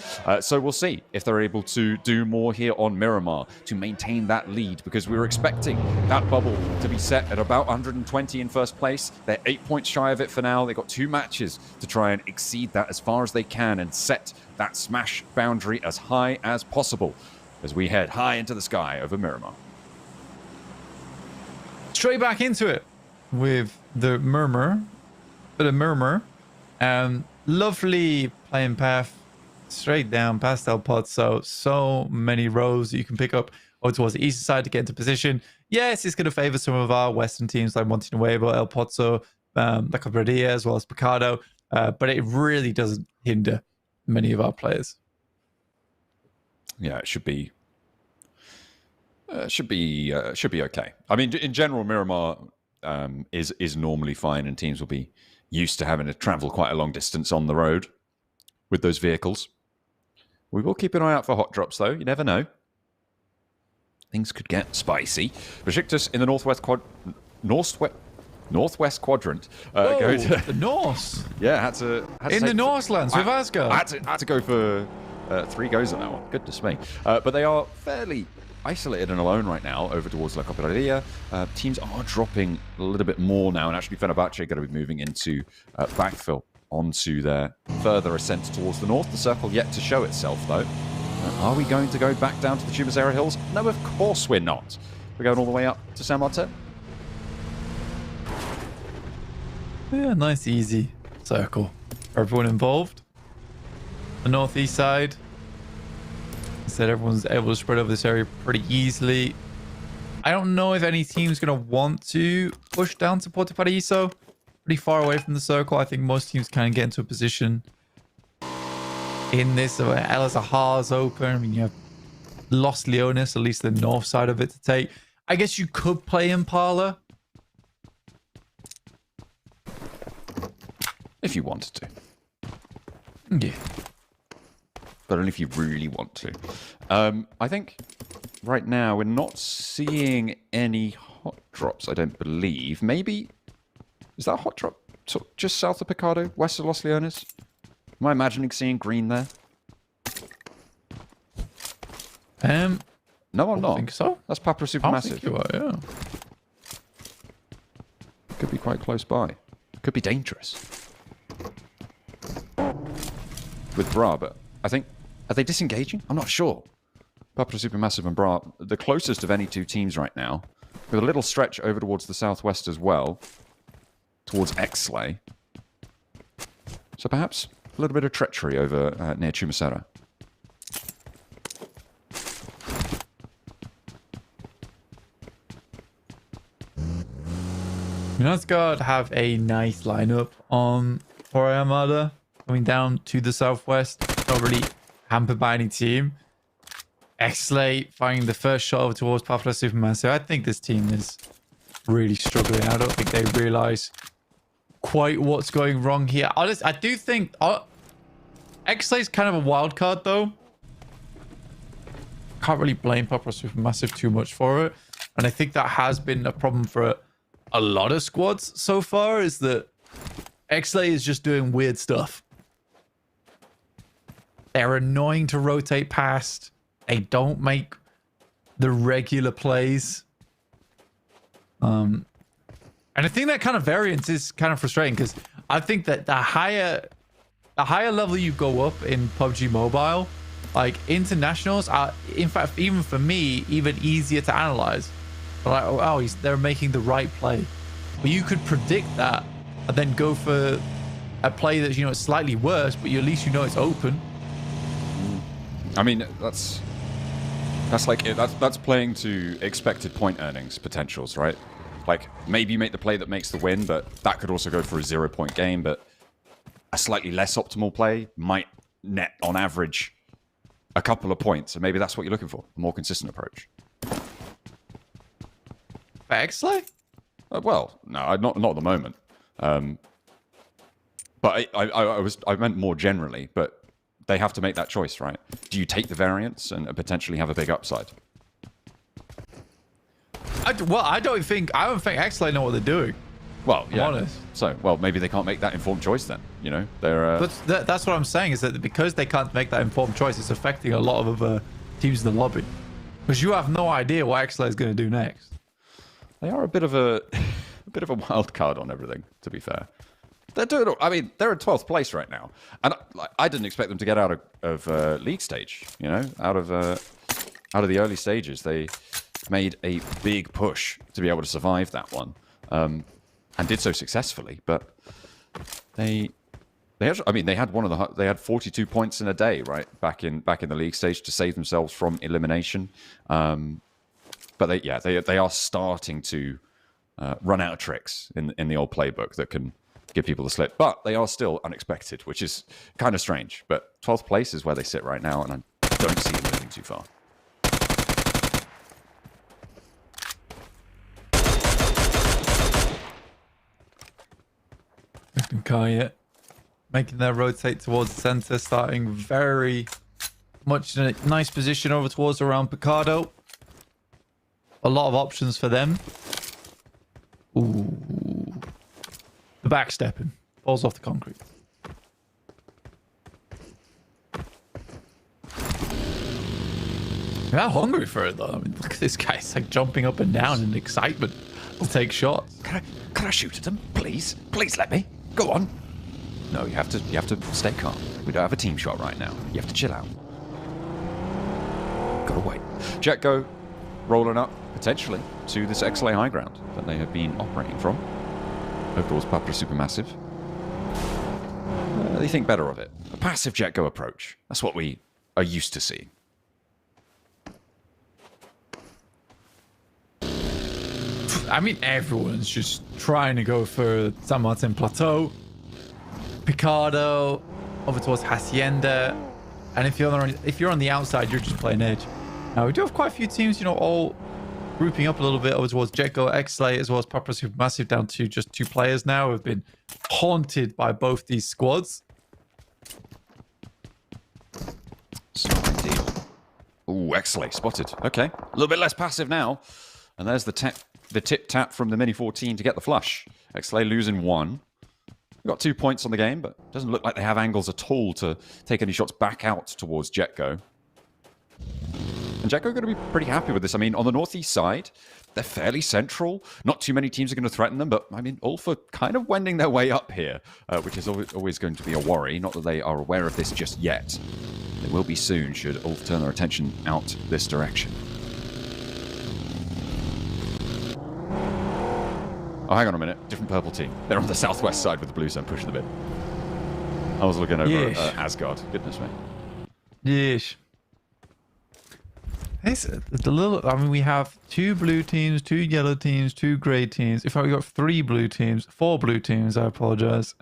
C: So we'll see if they're able to do more here on Miramar to maintain that lead, because we were expecting that bubble to be set at about 120 in first place. They're 8 points shy of it for now. They've got 2 matches to try and exceed that as far as they can and set that smash boundary as high as possible as we head high into the sky over Miramar.
D: Straight back into it with the Murmur. Lovely playing path straight down past El Pozzo. So many rows that you can pick up over towards the eastern side to get into position. Yes, it's going to favor some of our western teams like Montenuevo, El Pozzo, La Cabrera, as well as Picado, but it really doesn't hinder many of our players.
C: Yeah, it should be okay. I mean, in general, Miramar is normally fine, and teams will be used to having to travel quite a long distance on the road with those vehicles. We will keep an eye out for hot drops, though. You never know. Things could get spicy. Besiktas in the northwest quadrant. Go to
D: the Norse.
C: Yeah, had to
D: in the Norselands with Asgard.
C: I had to go for 3 goes on that one. Goodness me. But they are fairly isolated and alone right now over towards La Copereria. Teams are dropping a little bit more now, and actually Fenerbahce are going to be moving into backfill onto their further ascent towards the north. The circle yet to show itself, though. Are we going to go back down to the Pmsl Hills? No, of course we're not. We're going all the way up to San Martin.
D: Yeah, nice easy circle for everyone involved. The northeast side. Said everyone's able to spread over this area pretty easily. I don't know if any team's going to want to push down to Porto Paraíso. Pretty far away from the circle. I think most teams can get into a position in this. El Zahar's open. I mean, you have Los Leones, at least the north side of it, to take. I guess you could play Impala.
C: If you wanted to.
D: Yeah.
C: But only if you really want to. I think right now we're not seeing any hot drops, I don't believe. Maybe... Is that a hot drop just south of Picado, west of Los Leones? Am I imagining seeing green there? No, I'm not.
D: I think so.
C: That's Papra
D: I
C: Supermassive.
D: think you are, yeah.
C: Could be quite close by. Could be dangerous. With Bra, but I think... Are they disengaging? I'm not sure. Papra Supermassive and Bra, the closest of any two teams right now, with a little stretch over towards the southwest as well, towards Exley. So perhaps a little bit of treachery over near Chumacera.
D: Minasgard have a nice lineup on Ori Armada coming down to the southwest. Not really hampered by any team. Exley finding the first shot over towards Papra Supermassive. I think this team is really struggling. I don't think they realize quite what's going wrong here. Honestly, I do think Exley's kind of a wild card though. Can't really blame Papra Supermassive too much for it. And I think that has been a problem for a lot of squads so far, is that Exley is just doing weird stuff. They're annoying to rotate past. They don't make the regular plays. And I think that kind of variance is kind of frustrating, because I think that the higher level you go up in PUBG Mobile, like internationals are, in fact, even for me, even easier to analyze. Like, oh, they're making the right play. But you could predict that and then go for a play that's, you know, slightly worse, but at least you know it's open.
C: I mean, that's playing to expected point earnings potentials, right? Like, maybe you make the play that makes the win, but that could also go for a 0-point game. But a slightly less optimal play might net, on average, a couple of points. And maybe that's what you're looking for, a more consistent approach.
D: Exley?
C: Well, no, not at the moment. But I meant more generally. But they have to make that choice, right? Do you take the variance and potentially have a big upside?
D: I don't think Exley know what they're doing.
C: Well, yeah.
D: I'm honest.
C: So, well, maybe they can't make that informed choice then. You know, they're.
D: But that's what I'm saying, is that because they can't make that informed choice, it's affecting a lot of other teams in the lobby. Because you have no idea what Exley is going to do next.
C: They are a bit of a wild card on everything, to be fair. They're doing. I mean, they're in 12th place right now, and I didn't expect them to get out of league stage. You know, out of the early stages, they made a big push to be able to survive that one, and did so successfully. But they had 42 points in a day, right, back in the league stage to save themselves from elimination. But they are starting to run out of tricks in the old playbook that can give people the slip. But they are still unexpected, which is kind of strange. But 12th place is where they sit right now, and I don't see them moving too far.
D: Kaya making their rotate towards the center, starting very much in a nice position over towards around Picado. A lot of options for them. Ooh. The backstepping. Falls off the concrete. They're hungry for it though. I mean, look at this guy. It's like jumping up and down in excitement to take shots.
C: Can I shoot at them, please? Please let me. Go on. No, you have to stay calm. We don't have a team shot right now. You have to chill out. Gotta wait. Jetgo rolling up potentially to this Exley high ground that they have been operating from. Over towards Papra Supermassive. They think better of it. A passive Jetgo approach. That's what we are used to seeing.
D: I mean, everyone's just trying to go for San Martin Plateau, Picado, over towards Hacienda, and if you're on the outside, you're just playing edge. Now we do have quite a few teams, you know, all grouping up a little bit over towards Jetgo, Exley, as well as Papra Supermassive, down to just 2 players now, who have been haunted by both these squads.
C: So indeed. Ooh, Exley spotted. Okay, a little bit less passive now. And there's the tip-tap from the Mini 14 to get the flush. Xlay losing 1. Got 2 points on the game, but doesn't look like they have angles at all to take any shots back out towards Jetgo. And Jetgo are going to be pretty happy with this. I mean, on the northeast side, they're fairly central. Not too many teams are going to threaten them, but I mean, Ulf are kind of wending their way up here, which is always going to be a worry. Not that they are aware of this just yet. They will be soon, should Ulf turn their attention out this direction. Oh, hang on a minute. Different purple team. They're on the southwest side with the blue zone pushing them in. I was looking over Asgard. Goodness me.
D: Yes. It's a little. I mean, we have 2 blue teams, 2 yellow teams, 2 grey teams. In fact, we got 3 blue teams, 4 blue teams. I apologize.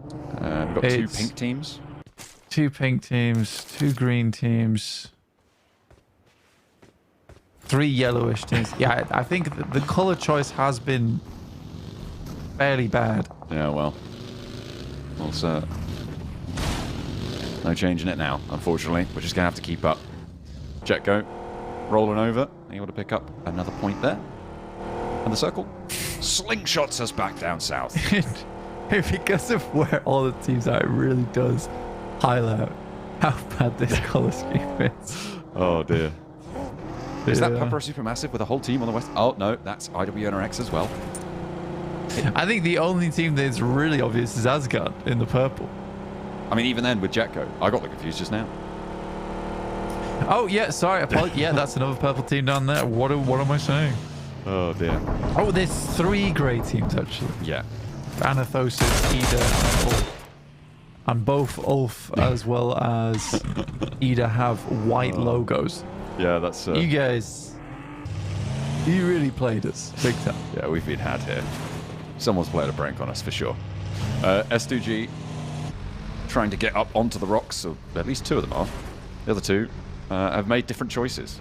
C: We've got 2 pink teams.
D: 2 pink teams, 2 green teams, 3 yellowish teams. Yeah, I think the color choice has been fairly bad.
C: Yeah, well, also no change in it now. Unfortunately, we're just gonna have to keep up. Jetgo rolling over, able to pick up another point there. And the circle slingshots us back down south.
D: Because of where all the teams are, it really does highlight how bad this color scheme is.
C: Oh dear. Is that Pepper Supermassive with a whole team on the west? Oh no, that's IWNRX as well.
D: I think the only team that's really obvious is Asgard in the purple.
C: I mean, even then with Jetgo, I got confused just now.
D: Oh yeah, sorry. Yeah, that's another purple team down there. What am I saying?
C: Oh dear.
D: Oh, there's 3 grey teams actually.
C: Yeah.
D: Anathosis, Ida, and Ulf. And both Ulf as well as Ida have white logos.
C: Yeah, that's...
D: You guys, you really played us big time.
C: Yeah, we've been had here. Someone's played a prank on us for sure. S2G trying to get up onto the rocks, or at least 2 of them are. The other 2 have made different choices.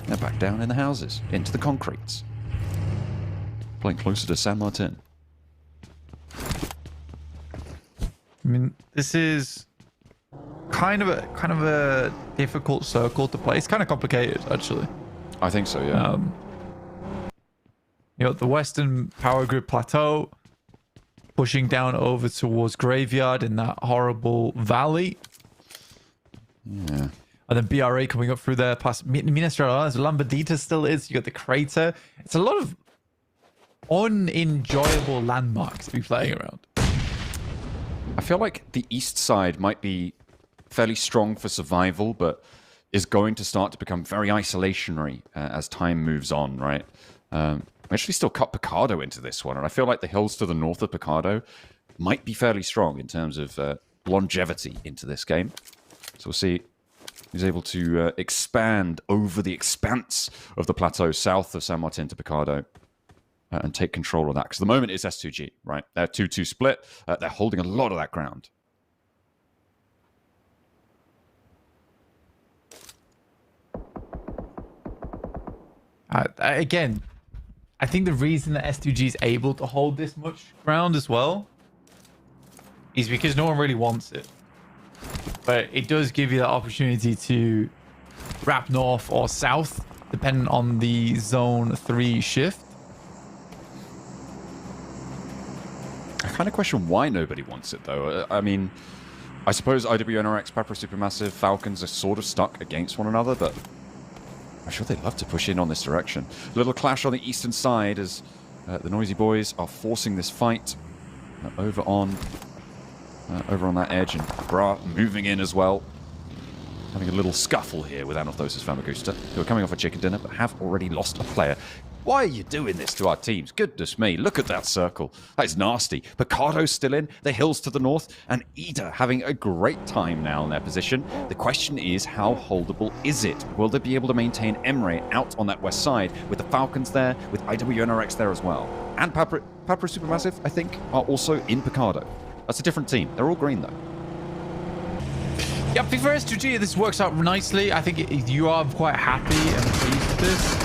C: They're back down in the houses, into the concretes. Playing closer to San Martin.
D: I mean, this is kind of a difficult circle to play. It's kind of complicated, actually.
C: I think so, yeah.
D: You know, the Western Power Grid Plateau pushing down over towards Graveyard in that horrible valley.
C: Yeah.
D: And then BRA coming up through there past Minas Gerais. Lambadita still is. You got the crater. It's a lot of unenjoyable landmarks to be playing around.
C: I feel like the east side might be fairly strong for survival, but is going to start to become very isolationary as time moves on, right? I actually still cut Picardo into this one, and I feel like the hills to the north of Picardo might be fairly strong in terms of longevity into this game. So we'll see who's able to expand over the expanse of the plateau south of San Martin to Picardo and take control of that. Because at the moment it's S2G, right? They're 2-2 split. They're holding a lot of that ground.
D: Again, I think the reason that S2G is able to hold this much ground as well is because no one really wants it. But it does give you that opportunity to wrap north or south, depending on the zone 3 shift.
C: I kind of question why nobody wants it, though. I mean, I suppose IWNRX, Pepper Supermassive, Falcons are sort of stuck against one another, but I'm sure they'd love to push in on this direction. A little clash on the eastern side as the Noisy Boys are forcing this fight over on that edge, and Bra moving in as well. Having a little scuffle here with Anothosis Famagusta, who are coming off a chicken dinner but have already lost a player. Why are you doing this to our teams? Goodness me, look at that circle. That is nasty. Picardo's still in, the hills to the north, and Ida having a great time now in their position. The question is, how holdable is it? Will they be able to maintain Emre out on that west side with the Falcons there, with IWNRX there as well? And Pepper Supermassive, I think, are also in Picardo. That's a different team. They're all green, though.
D: Yeah, for S2G, this works out nicely. I think you are quite happy and pleased with this.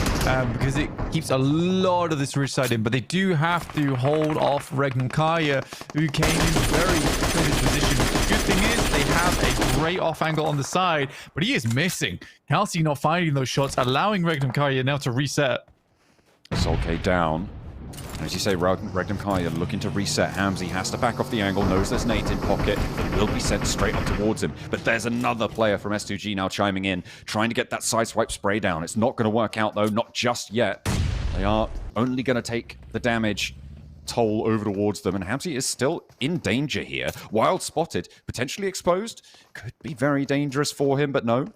D: Because it keeps a lot of this ridge side in, but they do have to hold off Regnum Kaya, who came in very good position. The good thing is they have a great off angle on the side, but he is missing. Kelsey not finding those shots, allowing Regnum Karya now to reset.
C: Solke down. And as you say, Regnum Karya looking to reset. Hamzy has to back off the angle, knows there's Nate in pocket, but will be sent straight up towards him. But there's another player from S2G now chiming in, trying to get that sideswipe spray down. It's not going to work out, though, not just yet. They are only going to take the damage toll over towards them, and Hamzy is still in danger here. Wild spotted, potentially exposed. Could be very dangerous for him, but no.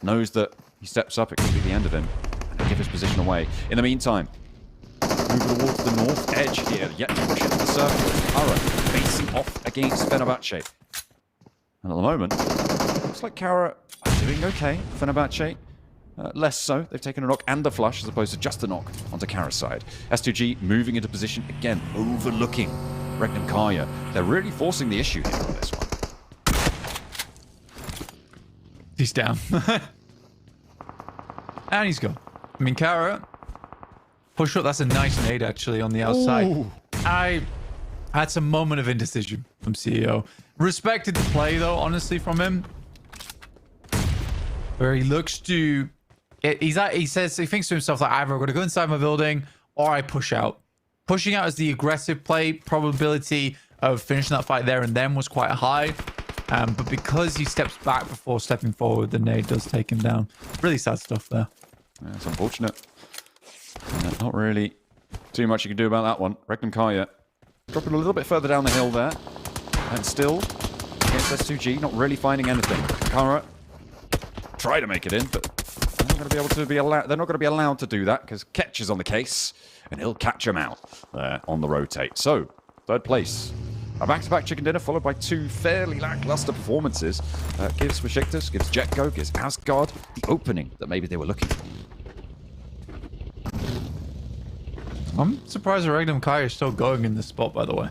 C: Knows that he steps up, it could be the end of him. And give his position away. In the meantime, moving towards the north edge here, yet to push into the circle. Kara facing off against Fenerbahce. And at the moment, looks like Kara are doing okay. Fenerbahce, less so. They've taken a knock and a flush as opposed to just a knock onto Kara's side. S2G moving into position again, overlooking Regnum Karya. They're really forcing the issue here on this one.
D: He's down. And he's gone. I mean, Kara, push up. That's a nice nade, actually, on the outside. Ooh. I had some moment of indecision from CEO. Respected the play, though, honestly, from him. Where he looks to... he thinks to himself, like, either I'm going to go inside my building or I push out. Pushing out is the aggressive play. Probability of finishing that fight there and then was quite high. But because he steps back before stepping forward, the nade does take him down. Really sad stuff there.
C: Yeah, it's unfortunate. Not really too much you can do about that one. Regnum Karya dropping a little bit further down the hill there. And still, against S2G, not really finding anything. Kara try to make it in, but they're not going to be able to be allowed. They're not going to be allowed to do that because Ketch is on the case, and he'll catch him out there on the rotate. So, third place. A back-to-back chicken dinner followed by two fairly lackluster performances. Gives Besiktas, gives Jetgo, gives Asgard the opening that maybe they were looking for.
D: I'm surprised Regnum Karya is still going in this spot, by the way.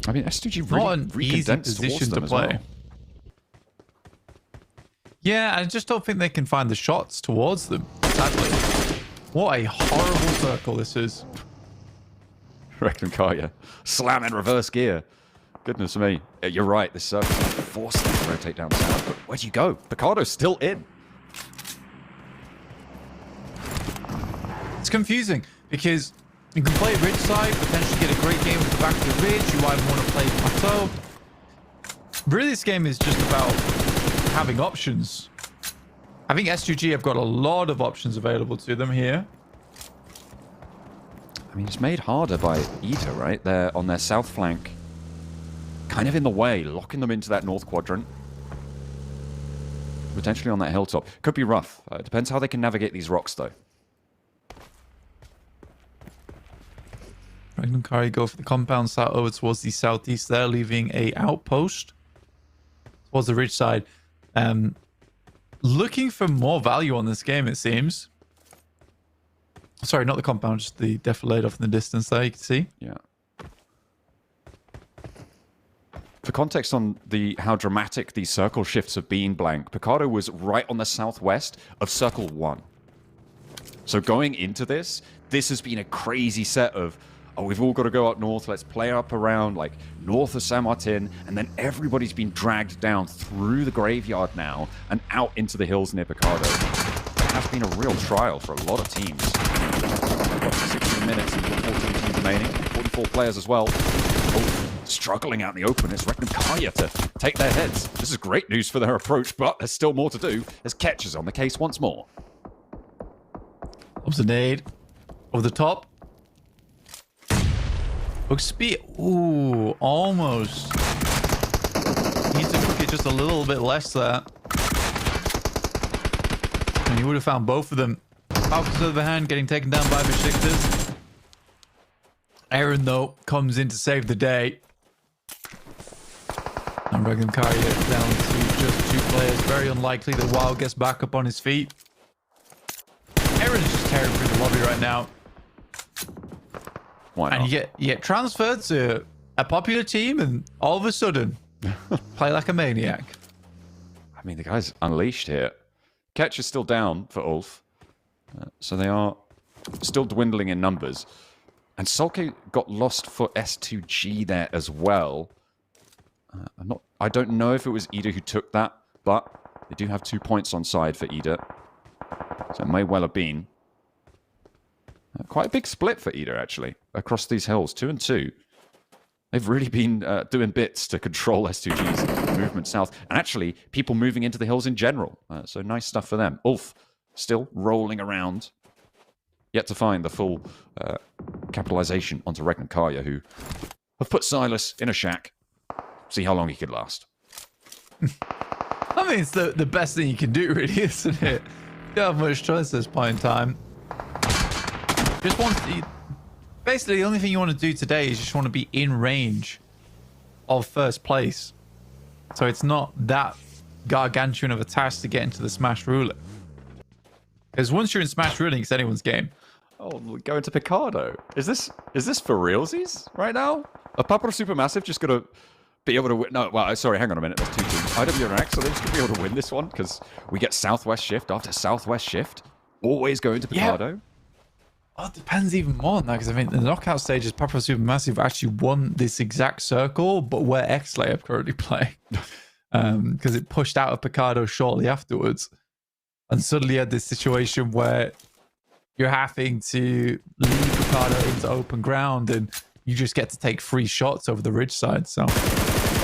C: I mean, S2G really
D: not an easy position to play. Well. Yeah, I just don't think they can find the shots towards them, sadly. What a horrible circle this is.
C: Regnum Karya slam in reverse gear. Goodness me. You're right, this circle forced them to rotate down south. But where'd you go? Picardo's still in.
D: It's confusing because you can play ridge side, potentially get a great game with the back of the ridge. You either want to play plateau. Really, this game is just about having options. I think S2G have got a lot of options available to them here.
C: I mean, it's made harder by Ita, right? They're on their south flank. Kind of in the way, locking them into that north quadrant. Potentially on that hilltop. Could be rough. It depends how they can navigate these rocks, though.
D: Regnum Karya go for the compound side over towards the southeast there, leaving a outpost towards the ridge side. Looking for more value on this game, it seems. Sorry, not the compound, just the defilade off in the distance there, you can see.
C: Yeah. For context on how dramatic these circle shifts have been, Blank, Picardo was right on the southwest of Circle 1. So going into this has been a crazy set of, oh, we've all got to go up north, let's play up around, like, north of Saint Martin, and then everybody's been dragged down through the graveyard now and out into the hills near Picardo. It has been a real trial for a lot of teams. 16 minutes and 14 teams remaining, 44 players as well. Oh, struggling out in the open. It's Regnum Karya to take their heads. This is great news for their approach, but there's still more to do as Ketch is on the case once more.
D: Comes the nade over the top. Hook speed. Ooh, almost. Needs to cook it just a little bit less there. And he would have found both of them. Falcons, on the other hand, getting taken down by Besiktas. Aaron, though, comes in to save the day. And Regnum Karya down to just two players. Very unlikely that Wild gets back up on his feet. Aaron's just tearing through the lobby right now.
C: Why not?
D: And you get transferred to a popular team and all of a sudden play like a maniac.
C: I mean, the guy's unleashed here. Ketch is still down for Ulf. So they are still dwindling in numbers. And Solke got lost for S2G there as well. I don't know if it was Ida who took that, but they do have 2 points on side for Ida. So it may well have been. Quite a big split for Ida, actually, across these hills. 2 and 2. They've really been doing bits to control S2G's movement south. And actually, people moving into the hills in general. So nice stuff for them. Ulf still rolling around. Yet to find the full capitalization onto Regn and Karya, who have put Silas in a shack. See how long he could last.
D: I mean, it's the best thing you can do, really, isn't it? You don't have much choice at this point in time. Basically, the only thing you want to do today is just want to be in range of first place. So it's not that gargantuan of a task to get into the Smash Ruler. Because once you're in Smash Ruling, it's anyone's game.
C: Oh, going to Picardo. Is this for realsies right now? Are Papa Supermassive just going to be able to win? No, well, sorry, hang on a minute. There's 2 teams. IW and Rex, are they just going to be able to win this one? Because we get Southwest Shift after Southwest Shift. Always going to Picardo.
D: Yeah. Well, it depends even more on that, because I mean, the knockout stages, Papa Supermassive actually won this exact circle, but where X-Lay are currently playing. Because it pushed out of Picardo shortly afterwards. And suddenly you had this situation where you're having to leave Picardo into open ground and you just get to take free shots over the ridge side. So,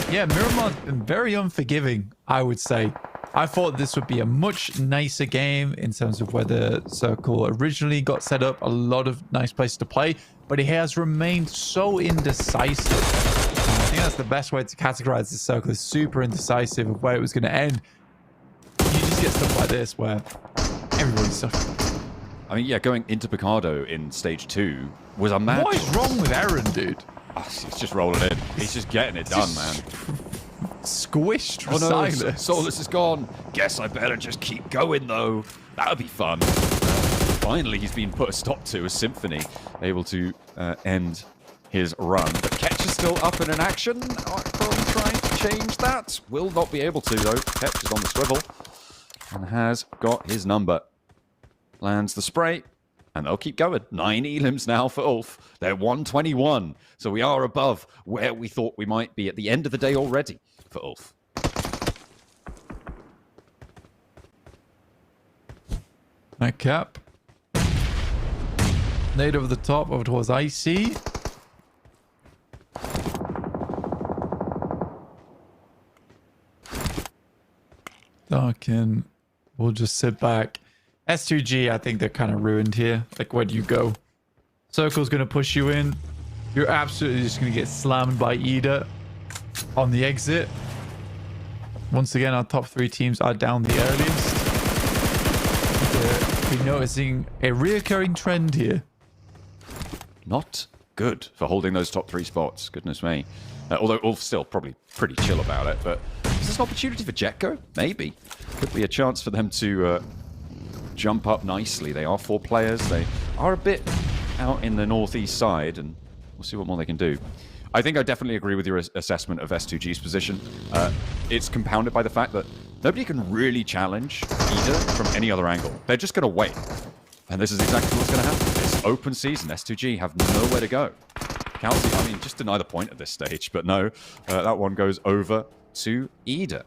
D: yeah, Miramar's been very unforgiving, I would say. I thought this would be a much nicer game in terms of where the circle originally got set up. A lot of nice places to play, but it has remained so indecisive. I think that's the best way to categorize this circle. It's super indecisive of where it was going to end. You just get stuff like this where everybody's suffering.
C: I mean, yeah, going into Picardo in stage 2 was a mad.
D: What is wrong with Aaron, dude?
C: Oh, he's just rolling in. He's just getting it done, man.
D: Squished for
C: Oh no,
D: Silas.
C: Solus is gone. Guess I better just keep going, though. That would be fun. Finally, he's been put a stop to as Symphony, able to end his run. But Ketch is still up and in action. Chrome trying to change that. Will not be able to, though. Ketch is on the swivel and has got his number. Lands the spray, and they'll keep going. 9 elims now for Ulf. They're 121, so we are above where we thought we might be at the end of the day already for Ulf.
D: Night cap. Nade over the top, over towards Icy. Darkin. We'll just sit back. S2G, I think they're kind of ruined here. Like, where do you go? Circle's going to push you in. You're absolutely just going to get slammed by Ida on the exit. Once again, our top 3 teams are down the earliest. We're noticing a reoccurring trend here.
C: Not good for holding those top 3 spots. Goodness me. Although Ulf's still probably pretty chill about it. But is this an opportunity for Jetco? Maybe. Could be a chance for them to jump up nicely. They are 4 players. They are a bit out in the northeast side, and we'll see what more they can do. I think I definitely agree with your assessment of S2G's position. It's compounded by the fact that nobody can really challenge Ida from any other angle. They're just going to wait. And this is exactly what's going to happen. It's open season. S2G have nowhere to go. Kelsey, I mean, just deny the point at this stage, but no. That one goes over to Ida.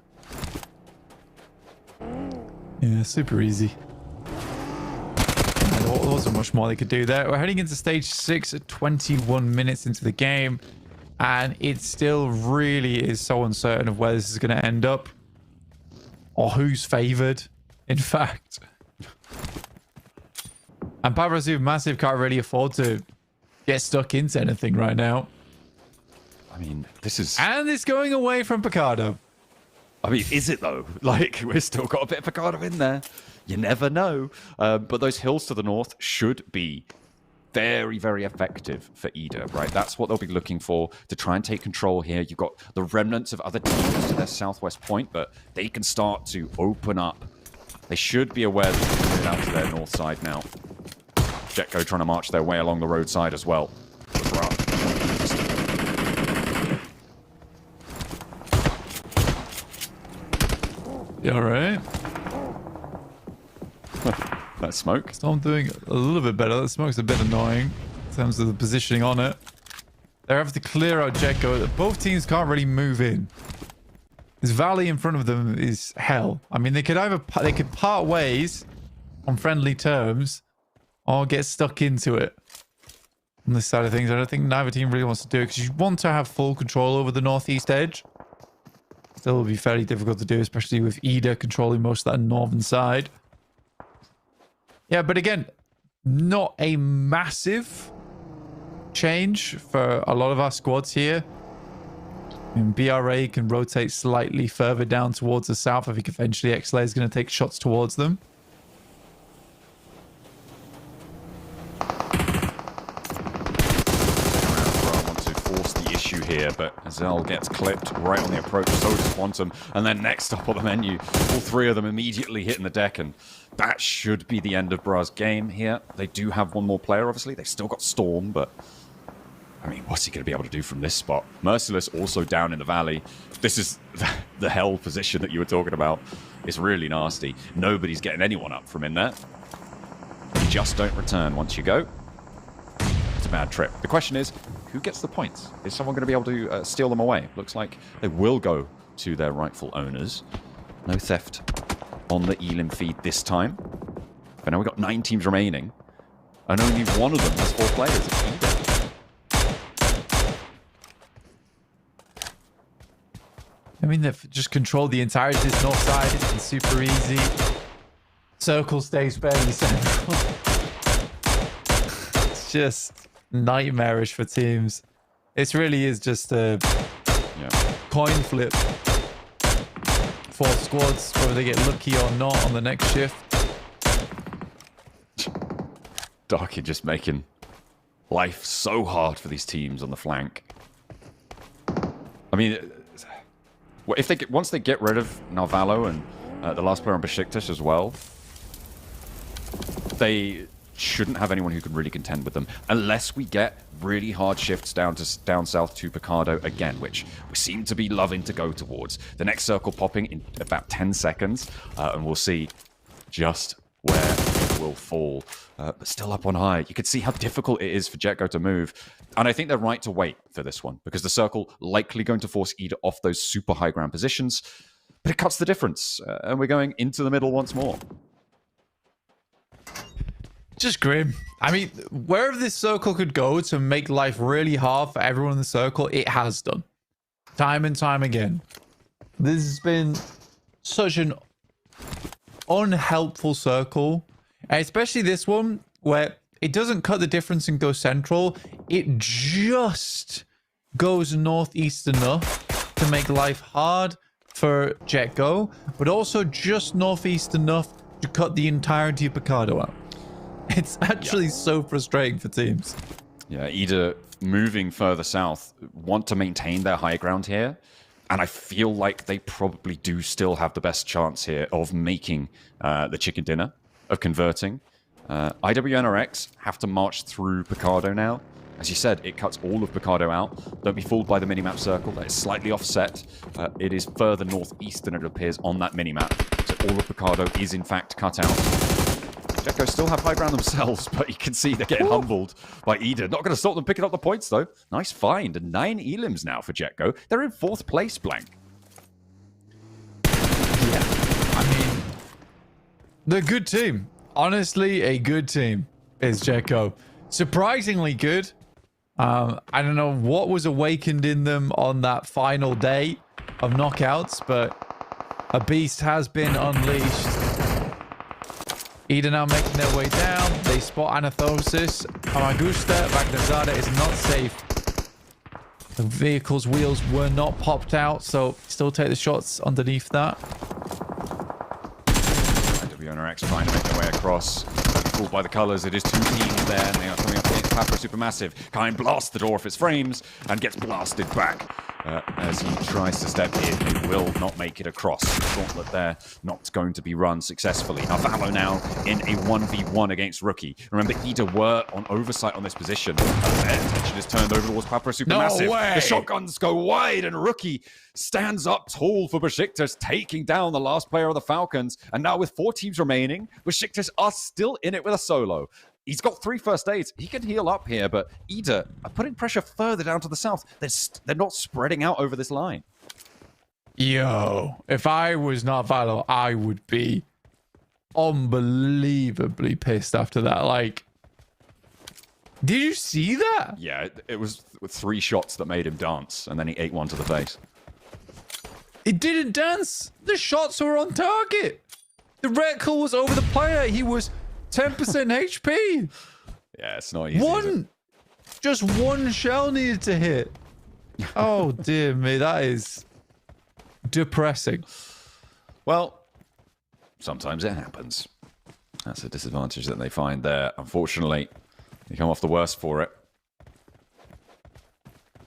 D: Yeah, super easy. There wasn't much more they could do there. We're heading into stage 6 at 21 minutes into the game, and it still really is so uncertain of where this is going to end up, or who's favored, in fact. And Papa Supermassive can't really afford to get stuck into anything right now.
C: I mean, this is...
D: And it's going away from Picardo.
C: I mean, is it though? Like, we've still got a bit of Picardo in there. You never know. But those hills to the north should be very, very effective for Ida, right? That's what they'll be looking for to try and take control here. You've got the remnants of other teams to their southwest point, but they can start to open up. They should be aware that they're moving out to their north side now. Jetco trying to march their way along the roadside as well.
D: You alright?
C: That smoke.
D: So I'm doing a little bit better. That smoke's a bit annoying in terms of the positioning on it. They're having to clear out Jetco. Both teams can't really move in. This valley in front of them is hell. I mean, they could part ways on friendly terms or get stuck into it on this side of things. I don't think neither team really wants to do it because you want to have full control over the northeast edge. Still will be fairly difficult to do, especially with Ida controlling most of that northern side. Yeah, but again, not a massive change for a lot of our squads here. I mean, BRA can rotate slightly further down towards the south. I think eventually XLA is going to take shots towards them.
C: Want to force the issue here, but Azel gets clipped right on the approach. So does Quantum, and then next up on the menu, all three of them immediately hitting the deck, and that should be the end of Bra's game here. They do have one more player, obviously. They've still got Storm, but I mean, what's he going to be able to do from this spot? Merciless also down in the valley. This is the hell position that you were talking about. It's really nasty. Nobody's getting anyone up from in there. You just don't return once you go. It's a bad trip. The question is, who gets the points? Is someone going to be able to steal them away? Looks like they will go to their rightful owners. No theft on the Elim feed this time. But now we've got 9 teams remaining. And only one of them has 4 players. It's Eden.
D: I mean, they've just controlled the entirety of this north side. It's been super easy. Circle stays fairly central. It's just nightmarish for teams. This really is just a coin flip for squads, whether they get lucky or not on the next shift.
C: Darky just making life so hard for these teams on the flank. I mean, if they once they get rid of Narvalo and the last player on Besiktas as well, they shouldn't have anyone who can really contend with them unless we get really hard shifts down south to Picardo again, which we seem to be loving to go towards. The next circle popping in about 10 seconds, and we'll see just where it will fall. But still up on high. You can see how difficult it is for Jetgo to move. And I think they're right to wait for this one, because the circle likely going to force Ida off those super high ground positions. But it cuts the difference. And we're going into the middle once more.
D: Just grim. I mean, wherever this circle could go to make life really hard for everyone in the circle, it has done. Time and time again. This has been such an unhelpful circle. And especially this one, where it doesn't cut the difference and go central. It just goes northeast enough to make life hard for Jetgo, but also just northeast enough to cut the entirety of Picardo out. It's actually so frustrating for teams.
C: Yeah, Ida moving further south want to maintain their high ground here. And I feel like they probably do still have the best chance here of making the chicken dinner, of converting. IWNRX have to march through Picardo now. As you said, it cuts all of Picardo out. Don't be fooled by the minimap circle. That is slightly offset. It is further northeast than it appears on that minimap. So all of Picardo is in fact cut out. Jetgo still have high ground themselves, but you can see they're getting humbled by Ida. Not going to stop them picking up the points, though. Nice find. And 9 elims now for Jetgo. They're in 4th place, Blank.
D: Yeah. I mean, they're a good team. Honestly, a good team is Jetgo. Surprisingly good. I don't know what was awakened in them on that final day of knockouts, but a beast has been unleashed. Ida now making their way down. They spot Anathosis. Amagusta, Vagnazada is not safe. The vehicle's wheels were not popped out, so still take the shots underneath that.
C: WNRX trying to make their way across. Don't be fooled by the colours. It is 2 teams there, and they are coming up against Papra Supermassive. Kain blasts the door off its frames and gets blasted back. As he tries to step in, he will not make it across. The Gauntlet there not going to be run successfully. Narvalo now in a 1v1 against Rookie. Remember, Ida were on oversight on this position. Their attention is turned over towards Papra Supermassive.
D: No way.
C: The shotguns go wide, and Rookie stands up tall for Besiktas, taking down the last player of the Falcons. And now with 4 teams remaining, Besiktas are still in it with a solo. He's got 3 first aids. He can heal up here, but Ida are putting pressure further down to the south. They're not spreading out over this line.
D: Yo, if I was not Valo, I would be unbelievably pissed after that. Like, did you see that?
C: Yeah, it was 3 shots that made him dance, and then he ate one to the face.
D: It didn't dance. The shots were on target. The reticle was over the player. He was 10% HP.
C: Yeah, it's not easy.
D: Just one shell needed to hit. Oh, dear me. That is depressing.
C: Well, sometimes it happens. That's a disadvantage that they find there. Unfortunately, they come off the worst for it.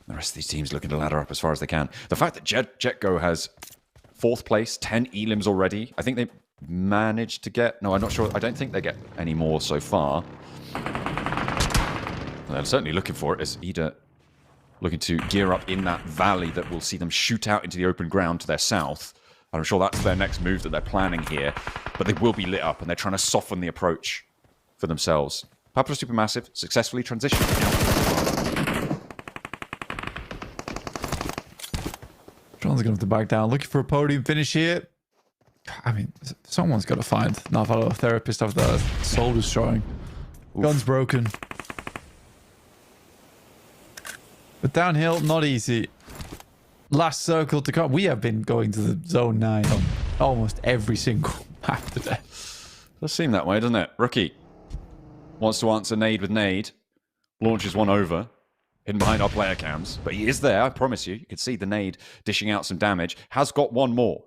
C: The rest of these teams looking to ladder up as far as they can. The fact that Jetgo has 4th place, 10 elims already. I think they managed to get... No, I'm not sure. I don't think they get any more so far. They're certainly looking for it as Ida looking to gear up in that valley that will see them shoot out into the open ground to their south. And I'm sure that's their next move that they're planning here. But they will be lit up, and they're trying to soften the approach for themselves. Papa Supermassive successfully transitioned.
D: John's going to have to back down. Looking for a podium finish here. I mean, someone's got to find Navalo therapist after that soul destroying. Gun's broken. But downhill, not easy. Last circle to come. We have been going to the zone 9 on almost every single map today.
C: Does seem that way, doesn't it? Rookie wants to answer nade with nade. Launches one over. Hidden behind our player cams. But he is there, I promise you. You can see the nade dishing out some damage. Has got one more.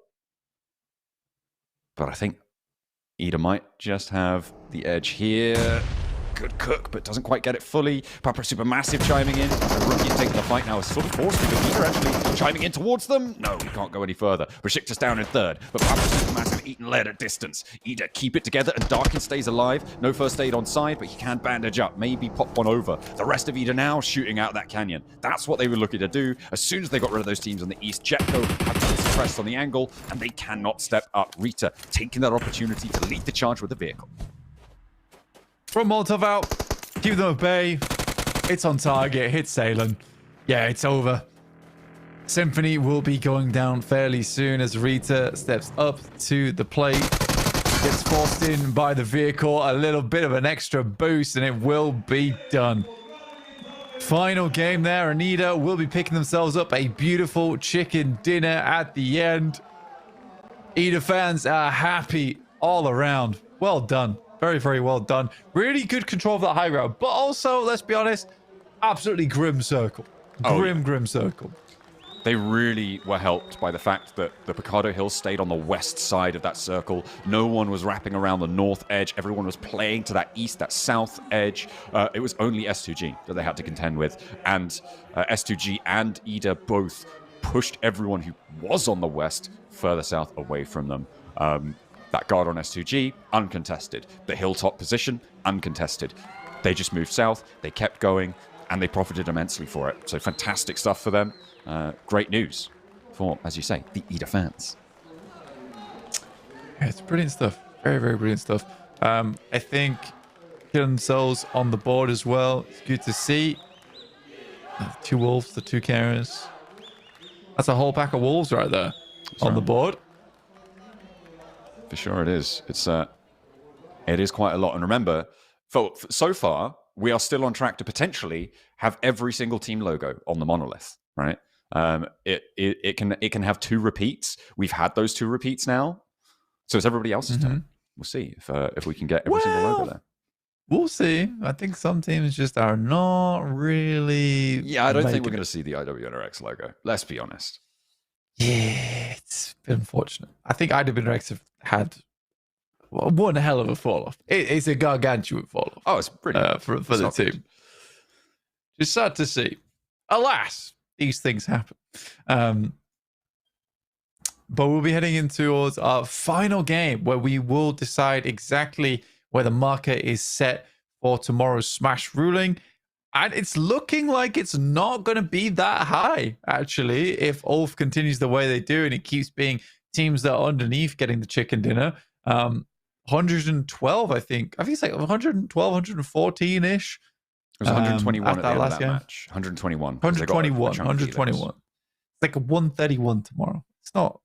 C: But I think Ida might just have the edge here. Good cook, but doesn't quite get it fully. Papa Supermassive chiming in. The Rookie is taking the fight now. Is sort of forced to, but Ida actually chiming in towards them. No, he can't go any further. Besiktas down in 3rd, but Papa Supermassive eaten lead at distance. Ida keep it together, and Darkin stays alive. No first aid on side, but he can bandage up. Maybe pop one over. The rest of Ida now shooting out that canyon. That's what they were looking to do. As soon as they got rid of those teams on the east, Jetco had to suppress on the angle, and they cannot step up. Rita taking that opportunity to lead the charge with the vehicle.
D: From Molotov out. Keep them at bay. It's on target. Hit Salem. Yeah, it's over. Symphony will be going down fairly soon as Rita steps up to the plate. Gets forced in by the vehicle. A little bit of an extra boost and it will be done. Final game there. Anita will be picking themselves up a beautiful chicken dinner at the end. Ida fans are happy all around. Well done. Very, very well done. Really good control of that high ground. But also, let's be honest, absolutely grim circle. Grim circle.
C: They really were helped by the fact that the Picado Hills stayed on the west side of that circle. No one was wrapping around the north edge. Everyone was playing to that east, that south edge. It was only S2G that they had to contend with. And S2G and Ida both pushed everyone who was on the west further south away from them. That guard on S2G, uncontested. The hilltop position, uncontested. They just moved south, they kept going, and they profited immensely for it. So fantastic stuff for them. Great news for, as you say, the Ida fans.
D: Yeah, it's brilliant stuff. Very, very brilliant stuff. I think killing themselves on the board as well. It's good to see. 2 wolves, the 2 carriers. That's a whole pack of wolves right there on the board.
C: For sure it is. It is quite a lot. And remember, so far, we are still on track to potentially have every single team logo on the monolith, right? It can have 2 repeats. We've had those 2 repeats now. So it's everybody else's turn. We'll see if we can get every single logo there.
D: We'll see. I think some teams just are not really...
C: Yeah, I don't think we're going to see the IWNRX logo. Let's be honest.
D: Yeah, it's been unfortunate. I think IWNRX have had one hell of a fall off. It's a gargantuan fall off.
C: Oh, it's brilliant
D: for the team. Good. Just sad to see. Alas, these things happen. But we'll be heading in towards our final game where we will decide exactly where the marker is set for tomorrow's Smash ruling. And it's looking like it's not going to be that high, actually, if Ulf continues the way they do and it keeps being teams that are underneath getting the chicken dinner. 112, I think. I think it's like 112, 114-ish.
C: It was 121 at the end of that
D: game.
C: match. 121.
D: 121. It's like a 131 tomorrow. It's not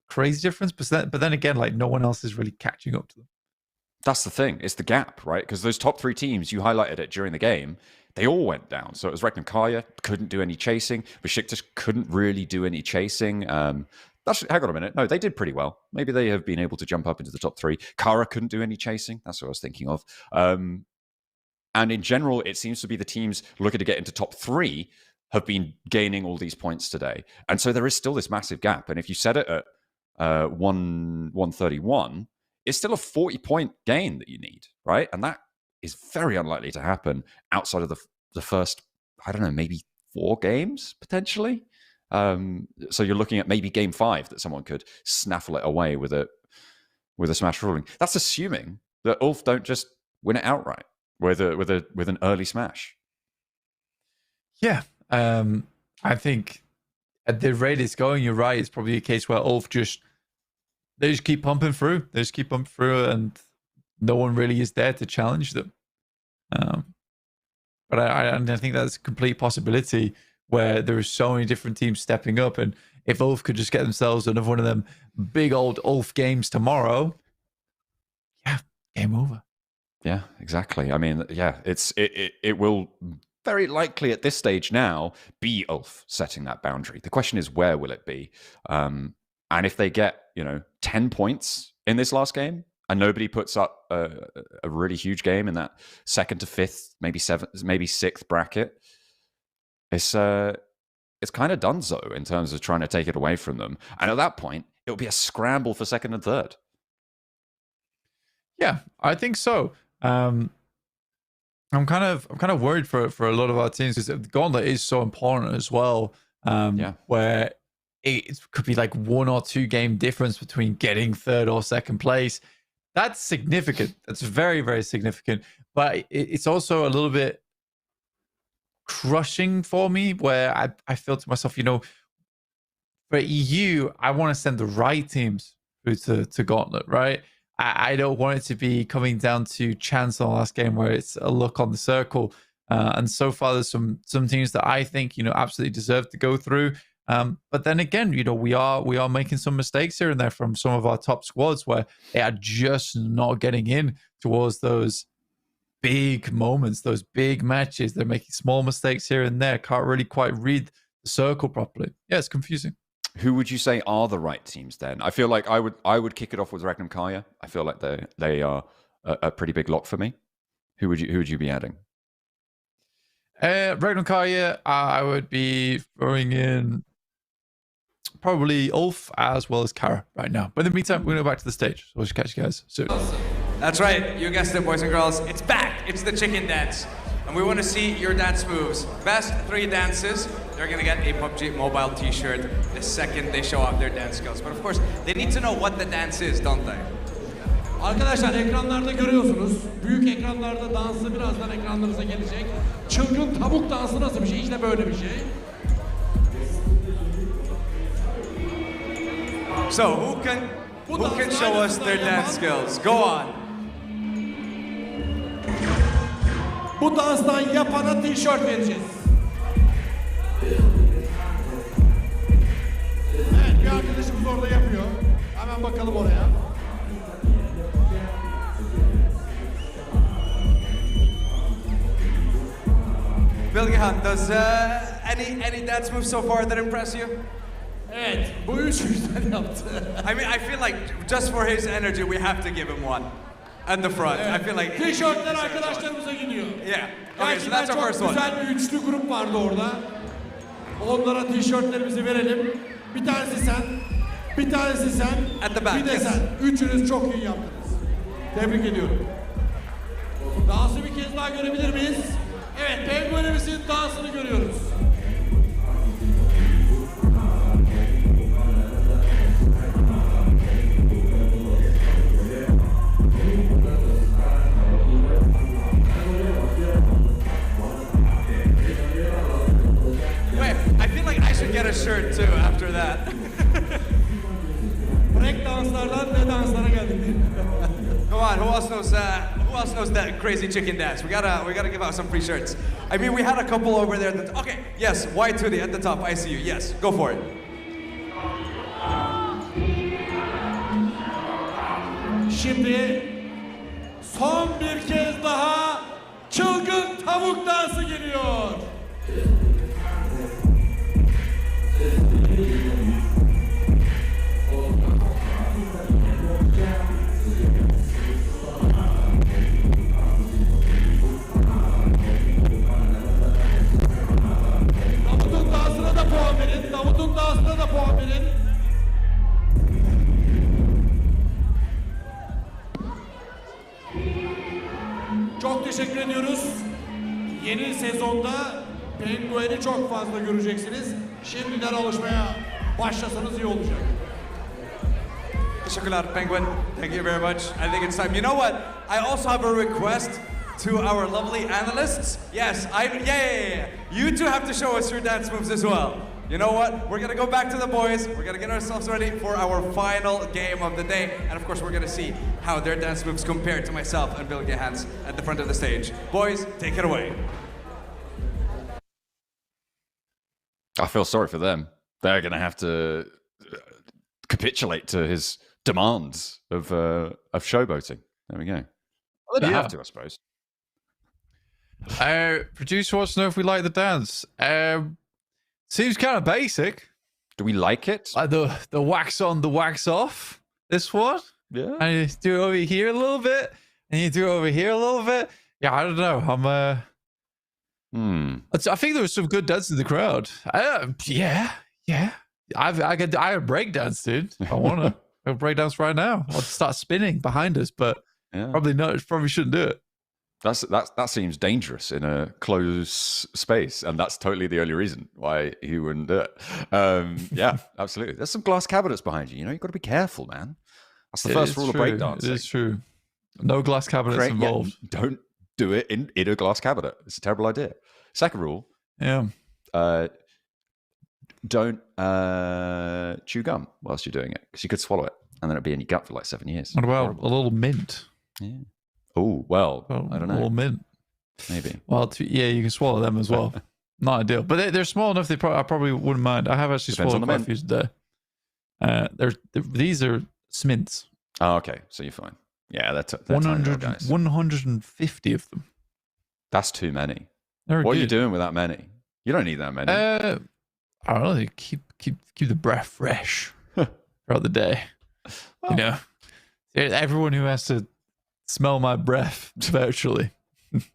D: crazy difference, but then again, like no one else is really catching up to them.
C: That's the thing. It's the gap, right? Because those top 3 teams, you highlighted it during the game, they all went down. So it was Regnum Kaya, couldn't do any chasing. Besiktas couldn't really do any chasing. Hang on a minute. No, they did pretty well. Maybe they have been able to jump up into the top 3. Kara couldn't do any chasing. That's what I was thinking of. And in general, it seems to be the teams looking to get into top 3 have been gaining all these points today. And so there is still this massive gap. And if you set it at 131, it's still a 40-point gain that you need, right? And that is very unlikely to happen outside of the first, I don't know, maybe 4 games, potentially. So you're looking at maybe game 5 that someone could snaffle it away with a smash ruling. That's assuming that Ulf don't just win it outright with an early smash.
D: Yeah, I think at the rate it's going, you're right. It's probably a case where Ulf they just keep pumping through. They just keep pumping through, and no one really is there to challenge them. But I think that's a complete possibility where there are so many different teams stepping up, and if Ulf could just get themselves another one of them big old Ulf games tomorrow, yeah, game over.
C: Yeah, exactly. I mean, yeah, it will very likely at this stage now be Ulf setting that boundary. The question is, where will it be? And if they get 10 points in this last game, and nobody puts up a really huge game in that 2nd to 5th, maybe 7th, maybe 6th bracket, it's kind of donezo in terms of trying to take it away from them. And at that point, it'll be a scramble for 2nd and 3rd.
D: Yeah, I think so. I'm kind of worried for a lot of our teams because the Gauntlet is so important as well. Where it could be like 1 or 2 game difference between getting 3rd or 2nd place. That's significant. That's very, very significant. But it's also a little bit crushing for me, where I feel to myself, for EU, I want to send the right teams through to Gauntlet, right? I don't want it to be coming down to chance on the last game where it's a luck on the circle. And so far, there's some teams that I think absolutely deserve to go through. But then again, we are making some mistakes here and there from some of our top squads where they are just not getting in towards those big moments, those big matches. They're making small mistakes here and there. Can't really quite read the circle properly. Yeah, it's confusing.
C: Who would you say are the right teams then? I feel like I would kick it off with Regnum Kaya. I feel like they are a pretty big lock for me. Who would you be adding?
D: Regnum Kaya, I would be throwing in probably Ulf as well as Kara right now. But in the meantime, we're going to go back to the stage. So we'll just catch you guys soon.
F: That's right. You guessed it, boys and girls. It's back. It's the chicken dance. And we want to see your dance moves. Best 3 dances, they're going to get a PUBG mobile t-shirt the second they show off their dance skills. But of course, they need to know what the dance is, don't they?
E: Arkadaşlar ekranlarda görüyorsunuz. Büyük ekranlarda dansı birazdan ekranlarınıza gelecek. Çılgın tavuk dansı nasıl bir şey? İşte böyle bir şey.
F: So who can show us their dance skills? Go on.
E: Bu danstan yapana tişört vereceğiz. Evet, bir arkadaşımız orada yapıyor. Hemen bakalım oraya.
F: Bilgehan, does any dance moves so far that impress you?
E: Evet, bu 3 güzel yaptı.
F: I mean, I feel like just for his energy, we have to give him one. And the front.
E: Evet.
F: I feel like
E: Tişörtler arkadaşlarımıza gidiyor.
F: Yeah. Okay, so that's our first
E: çok
F: one.
E: güzel bir üçlü grup vardı orada. Onlara tişörtlerimizi verelim. Bir tanesi sen, bir tanesi sen,
F: At the back,
E: bir de
F: yes.
E: sen. Üçünüz çok iyi yaptınız. Tebrik ediyorum. Dansı bir kez daha görebilir miyiz? Evet, penguenimizin dansını görüyoruz.
F: Wait, I feel like I should get a shirt too after that.
E: Break danslardan ne danslara geldik.
F: Come on, who else knows that crazy chicken dance? We gotta give out some free shirts. I mean, we had a couple over there that, okay, yes, Y2D at the top, I see you, yes, go for it.
E: Şimdi son bir kez daha çılgın tavuk dansı geliyor. Davut'un dansına da puan verin. Davut'un dansına da puan verin. Çok teşekkür ediyoruz. Yeni sezonda Penguin'i çok fazla göreceksiniz. Şimdiden alışmaya başlasanız iyi olacak.
F: Teşekkürler, Penguin. Thank you very much. I think it's time. You know what? I also have a request to our lovely analysts. Yes, yeah. You two have to show us your dance moves as well. You know what? We're gonna go back to the boys. We're gonna get ourselves ready for our final game of the day. And of course, we're gonna see how their dance moves compare to myself and Bill Gehans at the front of the stage. Boys, take it away.
C: I feel sorry for them. They're going to have to capitulate to his demands of showboating. There we go. Well, they don't have to, I suppose.
D: Producer wants to know if we like the dance. Seems kind of basic.
C: Do we like it?
D: Like the wax on, the wax off. This one.
C: Yeah.
D: And you do it over here a little bit, and you do it over here a little bit. Yeah, I don't know. I think there was some good dance in the crowd. Yeah. I could break dance, dude. I want to break dance right now. I'll start spinning behind us, but probably not. Probably shouldn't do it.
C: That seems dangerous in a closed space, and that's totally the only reason why he wouldn't do it. Yeah, absolutely. There's some glass cabinets behind you. You know, you've got to be careful, man. That's the first rule of breakdancing.
D: It is true. No glass cabinets involved.
C: Yeah, don't do it in a glass cabinet. It's a terrible idea. Second rule.
D: Yeah.
C: Don't chew gum whilst you're doing it, because you could swallow it and then it'd be in your gut for like 7 years.
D: What about a little mint?
C: Yeah. Oh, well, I don't know.
D: A little mint.
C: Maybe.
D: Well, yeah, you can swallow them as well. Not ideal. But they're small enough, I probably wouldn't mind. I have actually swallowed quite a few today. These are Smints.
C: Oh, okay. So you're fine. Yeah, that's
D: 150 of them.
C: That's too many.
D: What
C: are you doing with that many? You don't need that many.
D: I don't know. Keep the breath fresh throughout the day. Well, you know, everyone who has to smell my breath virtually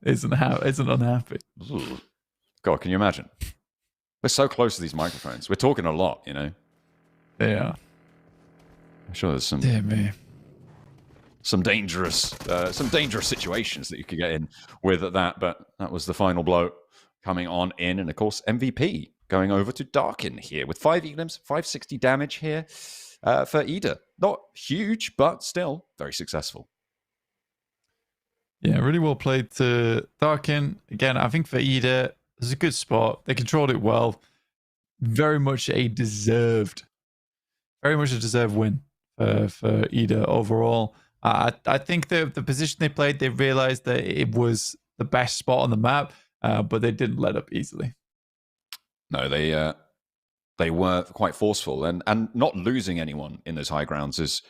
D: isn't unhappy.
C: God, can you imagine? We're so close to these microphones. We're talking a lot, you know.
D: Yeah.
C: I'm sure there's some.
D: Dear me.
C: Some dangerous situations that you could get in with that, but that was the final blow coming on in, and of course MVP going over to Darkin here with 5 elims, 560 damage here for Ida. Not huge, but still very successful.
D: Yeah, really well played to Darkin. Again, I think for Ida, it was a good spot. They controlled it well. Very much a deserved win for Ida overall. I think the position they played, they realized that it was the best spot on the map, but they didn't let up easily.
C: No, they were quite forceful, and not losing anyone in those high grounds is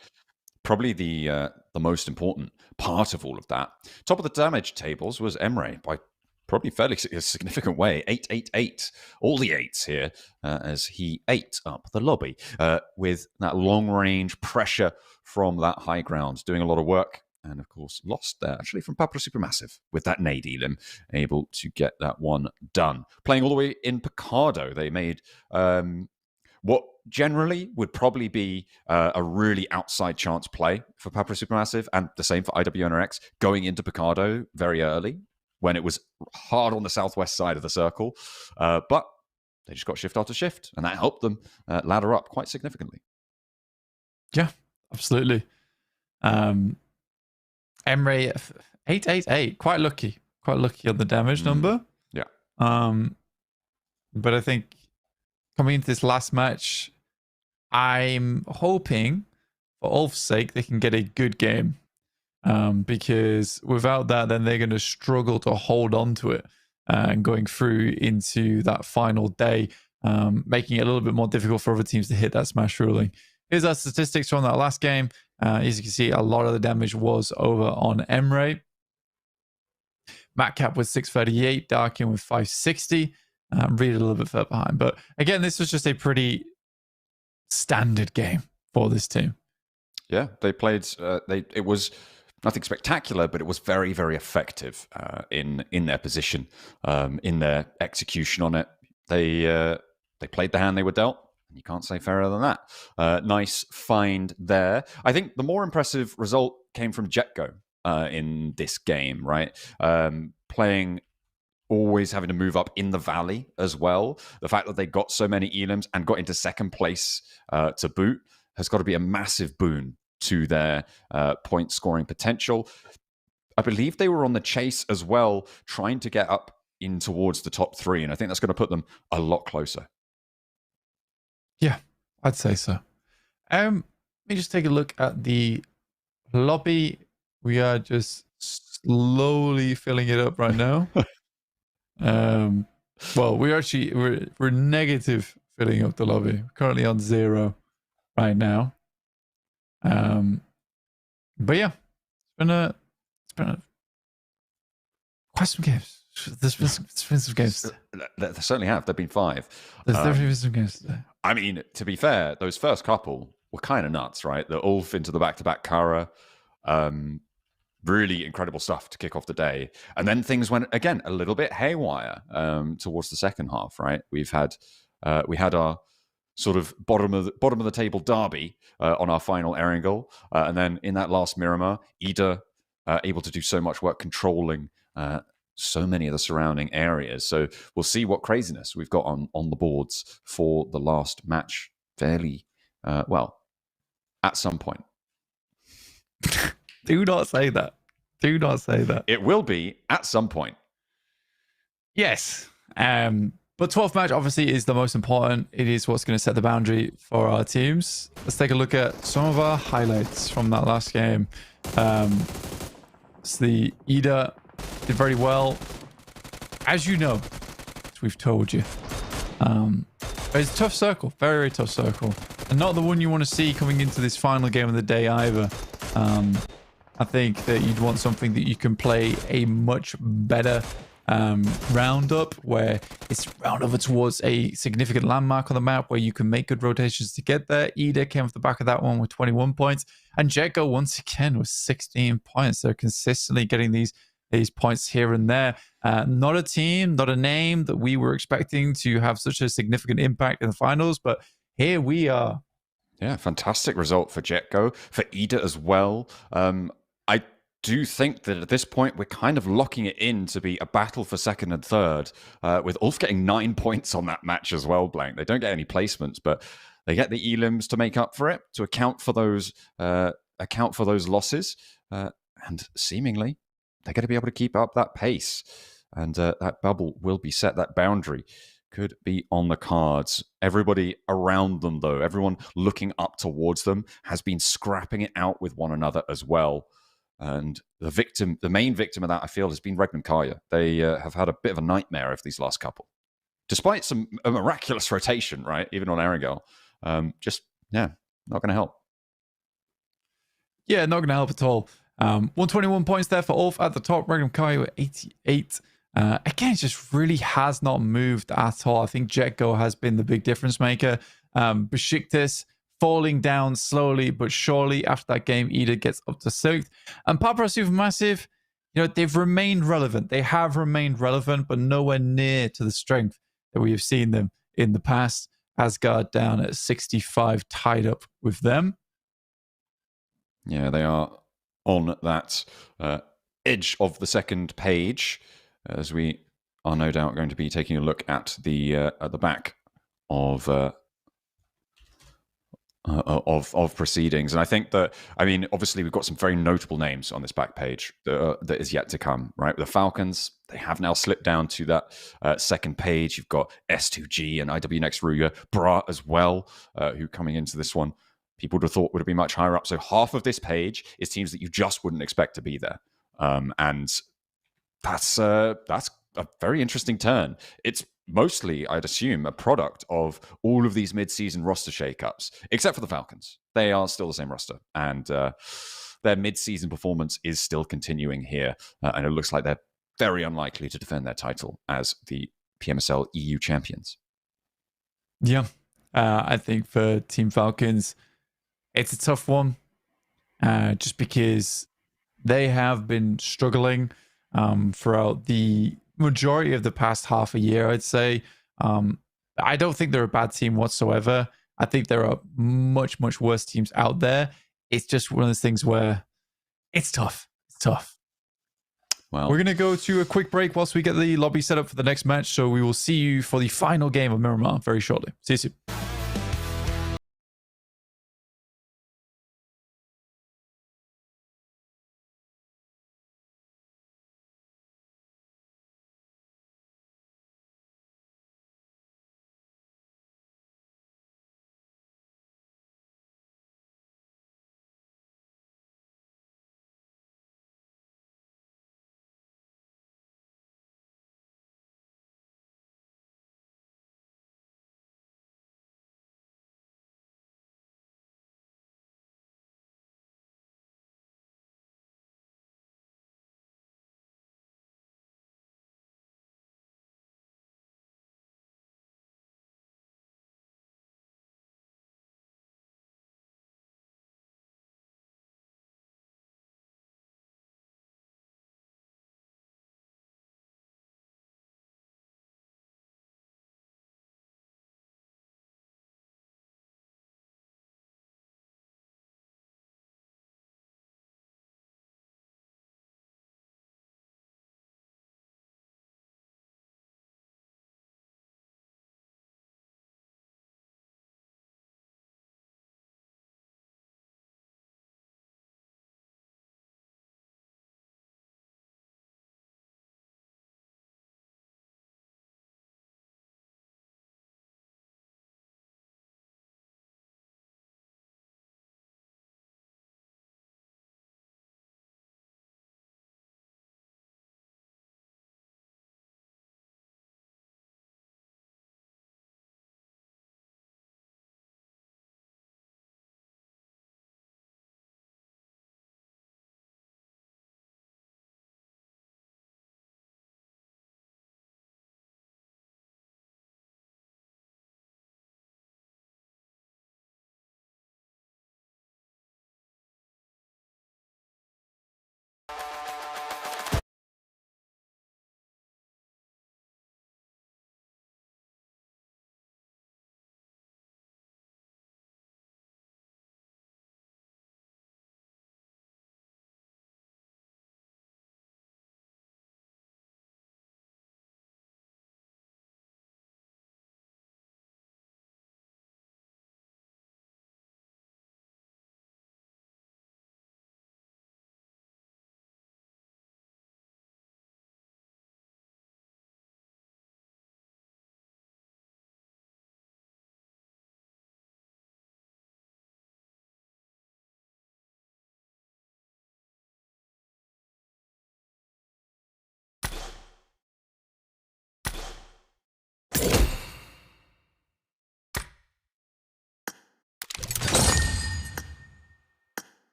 C: probably the most important part of all of that. Top of the damage tables was Emre by probably fairly significant way, 888, all the 8s here, as he ate up the lobby with that long range pressure from that high ground, doing a lot of work, and of course lost there actually from Pablo Supermassive with that nade elim, able to get that one done. Playing all the way in Picardo, they made what generally would probably be a really outside chance play for Pablo Supermassive, and the same for IWNRX, going into Picardo very early when it was hard on the southwest side of the circle. But they just got shift after shift, and that helped them ladder up quite significantly.
D: Yeah, absolutely. Emre, 888, quite lucky on the damage number.
C: Yeah.
D: But I think coming into this last match, I'm hoping for Ulf's sake they can get a good game. Because without that, then they're going to struggle to hold on to it and going through into that final day, making it a little bit more difficult for other teams to hit that smash ruling. here's our statistics from that last game. As you can see, a lot of the damage was over on Emre. Matcap with 638, Darkin with 560. Read a little bit further behind. But again, this was just a pretty standard game for this team.
C: Yeah, they played. It was nothing spectacular, but it was very, very effective in their position, in their execution on it. They played the hand they were dealt. You can't say fairer than that. Nice find there. I think the more impressive result came from Jetgo in this game, right? Playing, always having to move up in the valley as well. The fact that they got so many elims and got into second place to boot has got to be a massive boon to their point scoring potential. I believe they were on the chase as well, trying to get up in towards the top 3, and I think that's going to put them a lot closer.
D: Yeah, I'd say so. Let me just take a look at the lobby. We are just slowly filling it up right now. Well, we're negative filling up the lobby. We're currently on 0 right now. But yeah, it's been quite some games. There's been some games.
C: There certainly have. There've been 5.
D: There's definitely been some games today.
C: I mean, to be fair, those first couple were kind of nuts, right? The Ulf into the back-to-back Kara. Really incredible stuff to kick off the day. And then things went, again, a little bit haywire towards the second half, right? We had our sort of bottom of the table derby on our final Erangel. And then in that last Miramar, Ida able to do so much work controlling so many of the surrounding areas. So we'll see what craziness we've got on the boards for the last match fairly well at some point.
D: Do not say that. Do not say that.
C: It will be at some point.
D: Yes. But 12th match obviously is the most important. It is what's going to set the boundary for our teams. Let's take a look at some of our highlights from that last game. So the Ida did very well. As you know, as we've told you. It's a tough circle. Very, very tough circle. And not the one you want to see coming into this final game of the day either. I think that you'd want something that you can play a much better roundup, where it's round over towards a significant landmark on the map where you can make good rotations to get there. Ida came off the back of that one with 21 points, and Jetgo once again with 16 points. They're consistently getting these points here and there. Not a team, not a name that we were expecting to have such a significant impact in the finals, but here we are.
C: Yeah, fantastic result for Jetgo, for Ida as well. I do think that at this point we're kind of locking it in to be a battle for second and third, with Ulf getting 9 points on that match as well, Blank. They don't get any placements, but they get the elims to make up for it, to account for those losses, and seemingly they're going to be able to keep up that pace, and that bubble will be set, that boundary could be on the cards. Everybody around them, though, everyone looking up towards them, has been scrapping it out with one another as well. And the main victim of that, I feel, has been Regman Kaya. They have had a bit of a nightmare of these last couple. Despite a miraculous rotation, right? Even on Erangel. Not going to help.
D: Yeah, not going to help at all. 121 points there for Ulf at the top. Regman Kaya with 88. Again, it just really has not moved at all. I think Jetgo has been the big difference maker. Besiktas falling down slowly but surely after that game. Ida gets up to 6th. And Papa Supermassive, they've remained relevant. They have remained relevant, but nowhere near to the strength that we have seen them in the past. Asgard down at 65, tied up with them.
C: Yeah, they are on that edge of the second page, as we are no doubt going to be taking a look at the back of proceedings. And I think that, obviously we've got some very notable names on this back page that is yet to come, right? The Falcons, they have now slipped down to that second page. You've got S2G and IW Next Ruya, Bra as well, who coming into this one, people would have thought would have been much higher up. So half of this page is teams that you just wouldn't expect to be there. And that's a very interesting turn. It's mostly, I'd assume, a product of all of these mid-season roster shakeups, except for the Falcons. They are still the same roster, and their mid-season performance is still continuing here, and it looks like they're very unlikely to defend their title as the PMSL EU champions.
D: Yeah, I think for Team Falcons, it's a tough one, just because they have been struggling throughout the majority of the past half a year, I'd say. I don't think they're a bad team whatsoever. I think there are much, much worse teams out there. It's just one of those things where it's tough. It's tough.
C: Well,
D: We're going to go to a quick break whilst we get the lobby set up for the next match. So we will see you for the final game of Miramar very shortly. See you soon.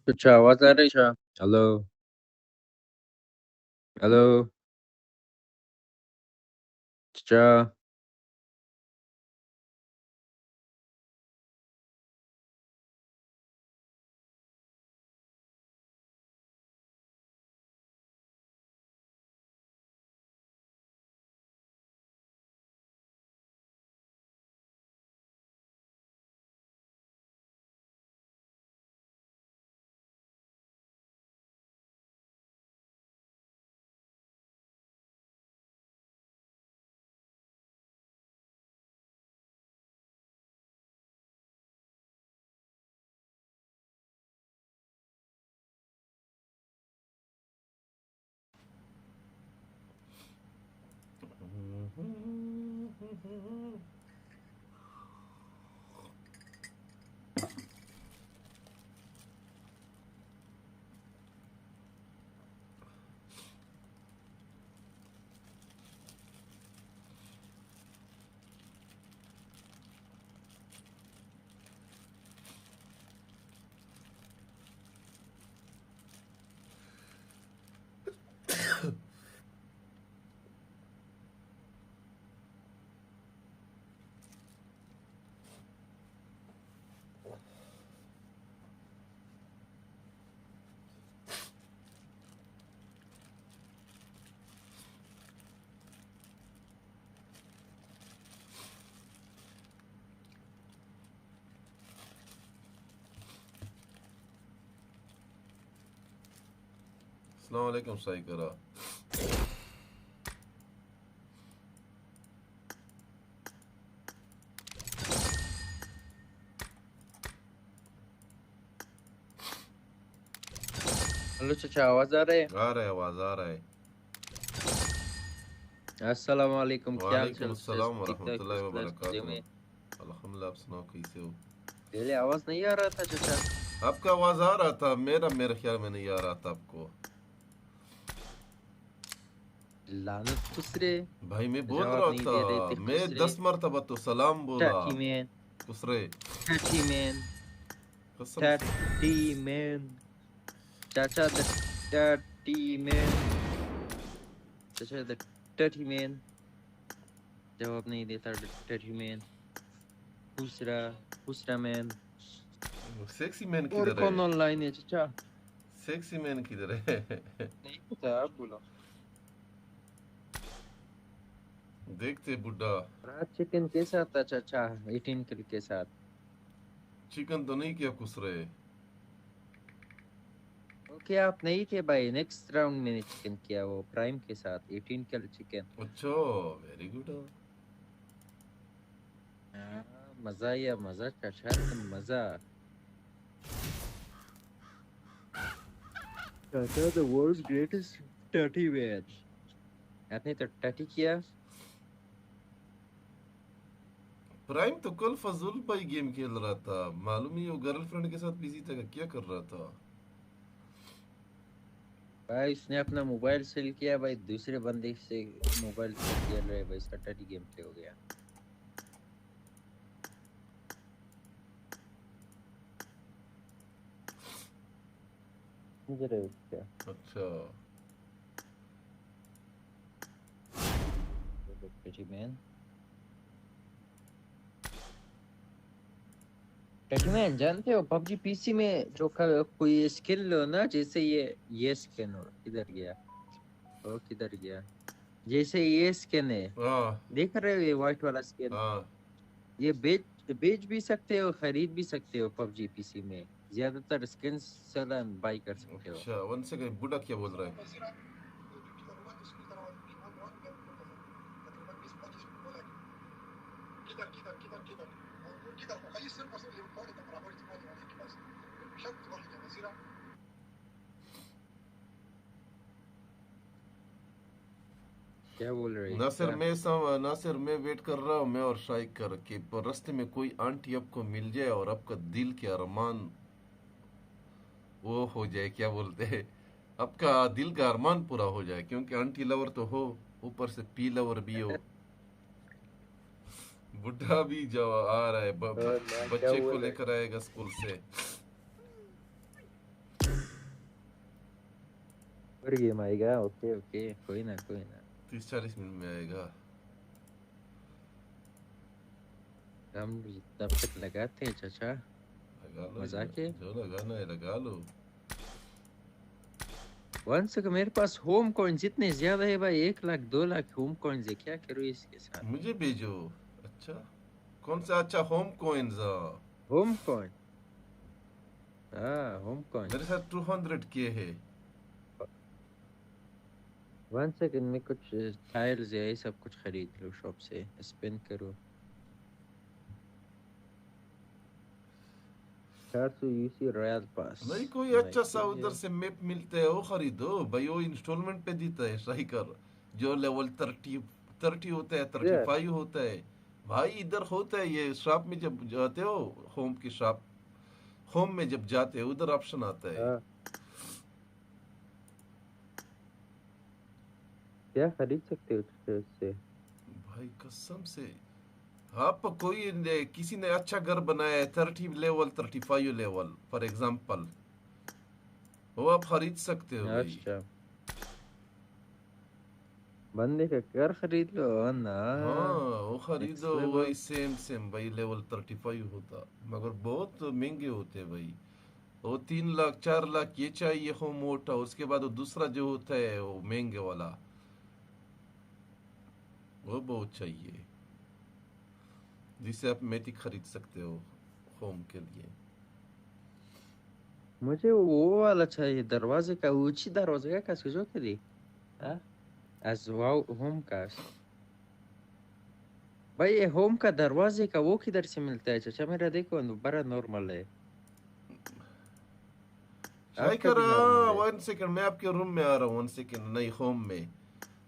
J: अच्छा आवाज आ रही है? Hello hello अच्छा
K: अस्सलाम वालेकुम साइकरा।
J: Hello चाचा आवाज आ रहा है?
K: आ रहा है, आवाज आ रहा है।
J: अस्सलाम वालेकुम, क्या हाल
K: वालेकुम
J: चाल?
K: अस्सलाम
J: ठीक ठाक
K: वरहमतुल्लाहि
J: फर्स्ट क्लास मजे
K: वबरकातुहू।
J: में?
K: अल्हम्दुलिल्लाह, आप सुनाओ कैसे हो?
J: पहले आवाज नहीं आ रहा था चाचा।
K: आपका आवाज आ रहा था, मेरे ख्याल में नहीं आ रहा था आपको।
J: लानत खुसरे,
K: भाई मैं बोल
J: जवाब
K: रहा
J: नहीं
K: था,
J: दे रहे थे
K: मैं
J: खुसरे।
K: 10 मरतबा तो सलाम बोला।
J: टर्टी मैन,
K: खुसरे
J: टर्टी मैन,
K: कसम से।
J: टर्टी मैन, चाचा द टर्टी मैन, चाचा द टर्टी मैन, जवाब नहीं देता टर्टी मैन। खुसरा, खुसरा मैन।
K: सेक्सी मैन
J: और
K: किधर
J: कौन
K: है?
J: ऑनलाइन है चाचा?
K: सेक्सी मैन किधर है?
J: नहीं पता, आप बोलो।
K: देखते बुड्ढा।
J: फ्राइड चिकन के साथ था चाचा, 18 किल के साथ।
K: चिकन तो नहीं किया खुसरे।
J: ओके आप नहीं थे भाई, नेक्स्ट राउंड मैंने चिकन किया वो प्राइम के साथ 18 किल चिकन।
K: अच्छा, वेरी गुड।
J: मजा या मजा चाचा, मजा। चाचा द वर्ल्ड्स ग्रेटेस्ट टर्टी मैन। आपने तो टर्टी किया।
K: प्राइम तो कल फजूल भाई गेम खेल रहा था, मालूम ही वो गर्लफ्रेंड के साथ बिजी था, क्या कर रहा था?
J: भाई उसने अपना मोबाइल सेल किया भाई, दूसरे बंदे से मोबाइल से खेल रहे भाई, इसका टर्टी गेम प्ले हो गया। समझ रहे हो क्या?
K: अच्छा
J: टर्टी मैन, टर्टी मैन जानते हो पबजी पीसी में जो कोई स्किन लो ना, जैसे ये स्किन हो, किधर गया वो, किधर गया? जैसे ये स्किन है,
K: हाँ
J: देख रहे हो ये व्हाइट वाला स्किन,
K: हाँ।
J: ये बेच भी सकते हो, खरीद भी सकते हो पबजी पीसी में। ज्यादातर स्किन सेल बाई कर सकते हो।
K: अच्छा 1 सेकंड, बुड्ढा क्या बोल रहा है?
J: क्या बोल रहे हैं?
K: नासिर मैं वेट कर रहा हूँ, मैं और शाइक कर के पर रास्ते में कोई आंटी आपको मिल जाए और आपका दिल के अरमान वो हो जाए, क्या बोलते हैं, आपका दिल का अरमान पूरा हो जाए, क्योंकि आंटी लवर तो हो, ऊपर से पी लवर भी हो। बुढ़ा भी जो आ रहा है,
J: और मैं क्या
K: बच्चे को
J: बोल रहा
K: लेकर आएगा स्कूल से।
J: और गेम आएगा। ओके ओके, कोई ना कोई ना।
K: 30-40 मिनट में आएगा।
J: हम तब तक लगाते हैं चाचा,
K: लगा लो,
J: मजाक है।
K: जो लगाना है लगा लो।
J: वंस का मेरे पास होम कॉइन्स इतने ज्यादा है भाई, 1 लाख 2 लाख होम कॉइन्स है, क्या करूँ इसके साथ?
K: मुझे भेजो। अच्छा, कौन सा? अच्छा, होम कॉइन्स।
J: होम कॉइन, हाँ होम कॉइन।
K: मेरे साथ 200 के है।
J: 1 सेकंड में कुछ टाइल्स है, ये सब कुछ खरीद लो शॉप से, स्पेंड करो। 400 यूसी रॉयल पास।
K: नहीं, कोई अच्छा सा उधर से मैप मिलते है वो खरीदो भाई। वो इंस्टॉलमेंट पे देता है स्ट्राइकर, जो लेवल 30 होता है, 35 होता है भाई। इधर होता है ये शॉप में, जब जाते हो होम की शॉप, होम में जब जाते हो उधर ऑप्शन आता है।
J: क्या खरीद सकते हो उससे
K: भाई कसम से, आप कोई किसी ने अच्छा घर बनाया है 30 लेवल 35 लेवल फॉर एग्जांपल, वो आप खरीद सकते हो भाई।
J: अच्छा, बंदे का घर खरीद लो ना।
K: हाँ वो खरीदो, वही सेम भाई लेवल 35 होता, मगर बहुत महंगे होते हैं भाई। वो 3 लाख 4 लाख ये चाहिए होम मोटा, उसके बाद वो दूसरा जो होता है वो महंगे वाला, वो बहुत चाहिए, जिसे आप मैटिक खरीद सकते हो होम के लिए।
J: मुझे वो वाला चाहिए, दरवाजे का ऊंची दरवाजे का सुजो के लिए एज होम का। भाई ये होम का दरवाजे का वो किधर से मिलता है चाचा? मेरा देखो बड़ा नॉर्मल है।
K: शाइकर 1 सेकंड, मैं आपके रूम में आ रहा हूँ 1 सेकंड। नहीं, होम में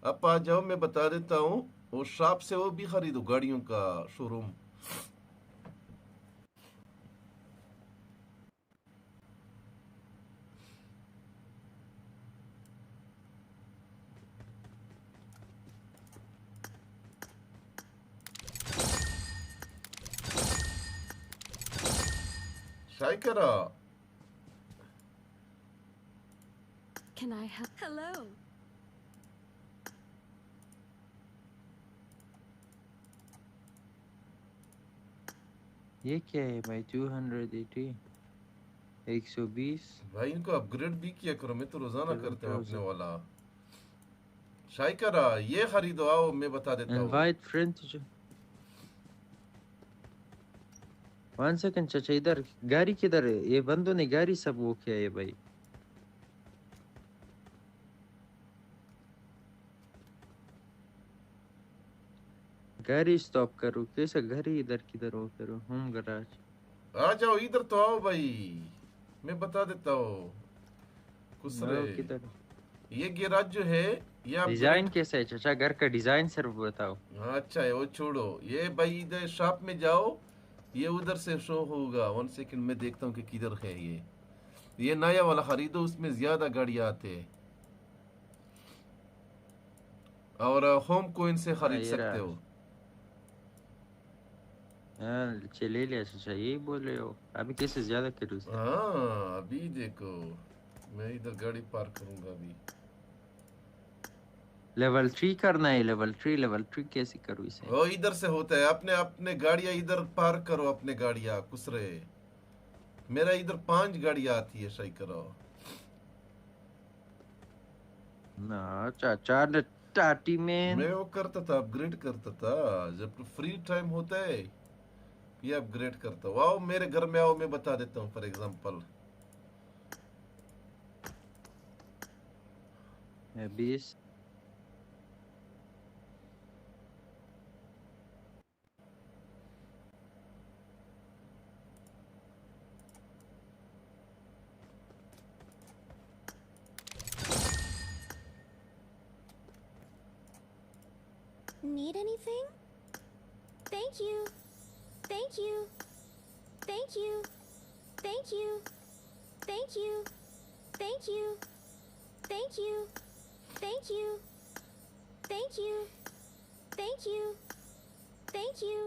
K: आप आ जाओ, मैं बता देता हूँ। वो शॉप से वो भी खरीदो, गाड़ियों का showroom. शाइकरा,
L: Can I help? Hello.
J: ये क्या है भाई? 280 120
K: भाई इनको अपग्रेड भी किया करो, मैं तो रोजाना करते हूँ अपने वाला। शाइकरा ये खरीदो, आओ मैं बता देता हूँ।
J: इनवाइट फ्रेंड तुझे। 1 सेकंड चाचा, इधर गाड़ी किधर है? ये बंदों ने गाड़ी सब वो किया है भाई। गाड़ी स्टॉप करो, कैसा गाड़ी इधर किधर हो करो? होम गैराज
K: आ जाओ इधर तो आओ भाई, मैं बता देता हूँ कुछ
J: किधर।
K: ये गैराज जो है ये
J: डिजाइन कैसा है चाचा? घर का डिजाइन सिर्फ बताओ।
K: अच्छा है, वो छोड़ो। ये भाई इधर शॉप में जाओ, ये उधर से शो होगा। 1 सेकंड में देखता हूँ कि किधर है ये नया वाला खरीदो, उसमें ज्यादा गाड़ियाँ आते हैं और होम कोइन से खरीद सकते हो।
J: चले लिया चाचा, यही बोल रहे हो? अभी कैसे ज्यादा करूँ?
K: हाँ अभी देखो, मैं इधर गाड़ी पार्क करूंगा अभी।
J: लेवल 3 करना है। लेवल 3 कैसे करूँ इसे?
K: वो इधर से होता है, अपने अपने गाड़ियां इधर पार्क करो, अपने गाड़ियां कुछ रहे। मेरा इधर 5 गाड़ियां आती है, सही करो
J: ना चाचा। टाटी में
K: मैं वो करता था, अपग्रेड करता था जब फ्री टाइम होता है, ये अपग्रेड करता हूँ। आओ मेरे घर में आओ, मैं बता देता हूँ। For example
J: 20
L: Need anything? Thank you. Thank you. Thank you. Thank you. Thank you. Thank you. Thank you. Thank you. Thank you. Thank you. Thank you.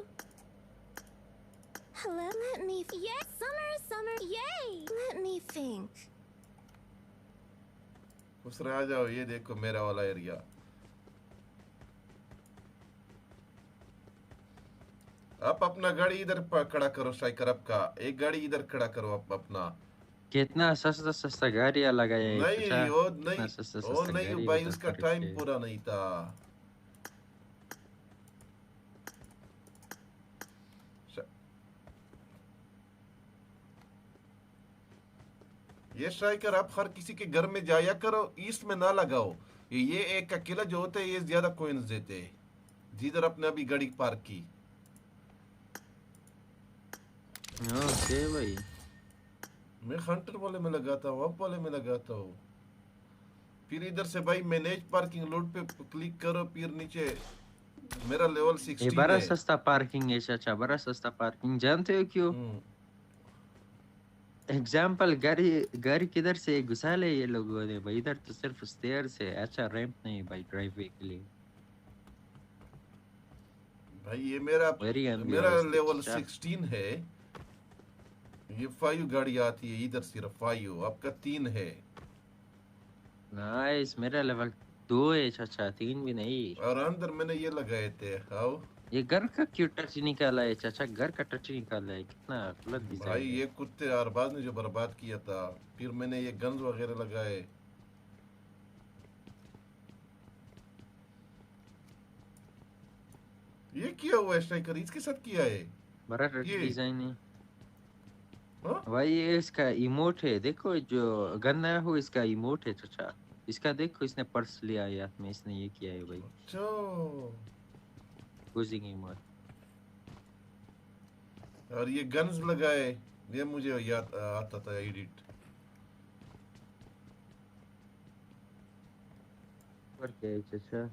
L: Hello, let me. Yes, summer, yay! Let me think.
K: खुसरे आ जाओ, ये देखो मेरा वाला area. आप अपना गाड़ी इधर खड़ा करो स्ट्राइकर, आपका एक गाड़ी इधर खड़ा करो आप अपना।
J: कितना सस्ता सस्ता गाड़ियाँ लगाया है
K: नहीं
J: चाचा,
K: वो
J: कितना
K: नहीं,
J: सस्ता
K: वो
J: सस्ता
K: नहीं
J: गाड़ी
K: भाई,
J: उधर
K: उसका
J: खरीद
K: टाइम
J: के।
K: पूरा नहीं था। ये स्ट्राइकर आप हर किसी के घर में जाया करो, ईस्ट में ना लगाओ। ये एक अकेला जो होते हैं ये ज्यादा कॉइंस देते हैं, जिधर आपने अभी गाड़ी पार्क की।
J: ओके भाई,
K: मैं हंटर वाले में लगाता हूँ, अप वाले में लगाता हूँ। फिर इधर से भाई मैनेज पार्किंग लोड पे क्लिक करो, फिर नीचे मेरा लेवल 16
J: ये बड़ा
K: है।
J: सस्ता पार्किंग है चाचा, बड़ा सस्ता पार्किंग। जानते हो क्यों? एग्जाम्पल, गाड़ी गाड़ी किधर से घुसा ले ये लोगों ने भाई, इधर तो सिर्फ स्टेयर से, अच्छा रैंप नहीं भाई ड्राइववे के लिए।
K: भाई ये मेरा
J: Very
K: मेरा
J: unrealistic,
K: लेवल
J: चाचा।
K: 16 है। ये 5 गाड़ी आती है इधर, सिर्फ 5, आपका 3 है।
J: नाइस, मेरा लेवल 2 है चाचा, 3 भी नहीं।
K: और अंदर मैंने ये लगाए थे। हाउ
J: ये घर का क्यों टच निकाला है चाचा? घर का टच निकाला है, कितना गलत
K: भाई,
J: डिजाइन है।
K: ये कुत्ते अरबाज ने जो बर्बाद किया था। फिर मैंने ये गन्स वगैरह लगाए। ये किया हुआ है स्ट्राइकर, इसके साथ किया है।
J: बड़ा टच
K: ये
J: डिजाइन है
K: हाँ?
J: भाई। ये इसका इमोट है, देखो जो गन आया हो इसका इमोट है चाचा। इसका देखो, इसने पर्स लिया है हाथ में, इसने ये किया है भाई, यूजिंग इमोट।
K: और ये गन्स लगाए, ये मुझे याद आता था एडिट।
J: और क्या है चाचा?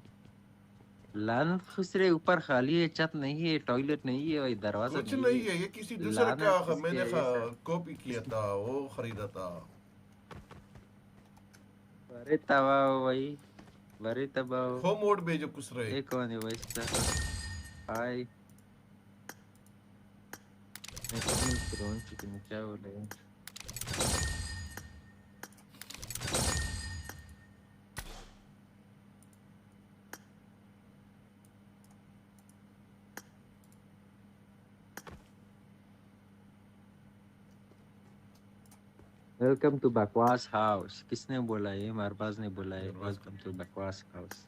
J: लान खुसरे ऊपर खाली है, छत नहीं है, टॉयलेट नहीं है भाई, दरवाजा
K: कुछ नहीं है, ये किसी दूसरे
J: लानत
K: का
J: किसके
K: मैंने
J: है ऐसा?
K: कॉपी किया था, वो खरीदा था।
J: अरे तबाह भाई, बड़े तबाह।
K: होम मोड भेजो कुछ रहे।
J: ये कौन है भाई इसका? हाय, मैं कमेंट करूँ चिकन क्या बोले। वेलकम टू बकवास हाउस। किसने बोला ये? मारबाज ने बोला है, वेलकम टू बकवास हाउस।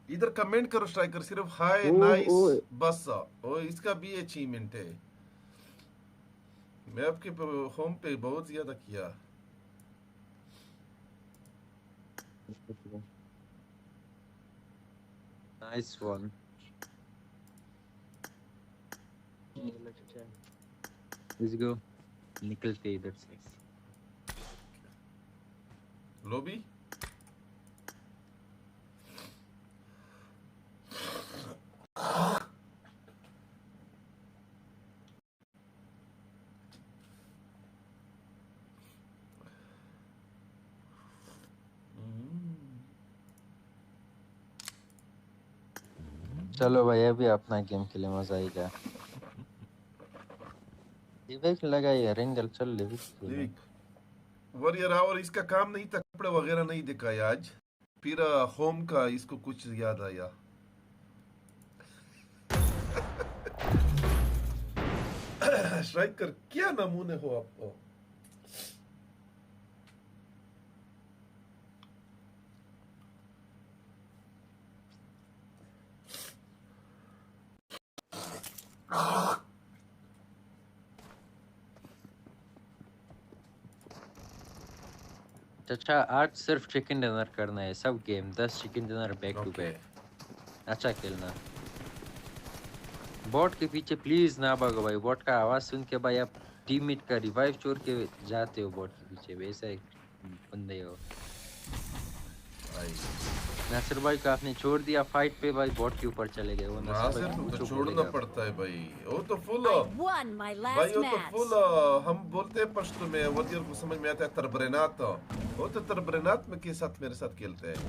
K: इधर कमेंट करो स्ट्राइकर, सिर्फ हाय
J: ओ,
K: नाइस
J: ओ।
K: बस। और इसका भी अचीवमेंट है। मैं आपके होम पे बहुत ज्यादा किया।
J: Nice one. लेट्स गो, निकलते इधर से।
K: लॉबी
J: चलो भाई, अभी अपना गेम के लिए मजा आएगा। डिवाइस लगाइए, रेंगल चल ले भी।
K: वॉरियर और इसका काम नहीं था, कपड़े वगैरह नहीं दिखाया आज। फिर होम का इसको कुछ याद आया। स्ट्राइकर क्या नमूने हो आप।
J: चाचा आज सिर्फ चिकन डिनर करना है, सब game 10 chicken dinner back to back. अच्छा खेलना। बॉट के पीछे प्लीज ना भागो भाई, बॉट का आवाज सुन के भाई आप टीममेट का रिवाइव छोड़ के जाते हो बॉट के पीछे, वैसा एक बंदे हो। नासिर भाई को आपने छोड़ दिया फाइट पे भाई, बॉट के ऊपर चले गए। वो नासिर भाई
K: तो छोड़ना पड़ता है भाई, वो तो फुल
L: Won my
K: भाई,
L: last
K: वो तो
L: match.
K: फुल हम बोलते हैं पश्तो में, वजीर को समझ में आता है तरबरेनात। वो तो तरबरेनात में के साथ मेरे साथ खेलते हैं।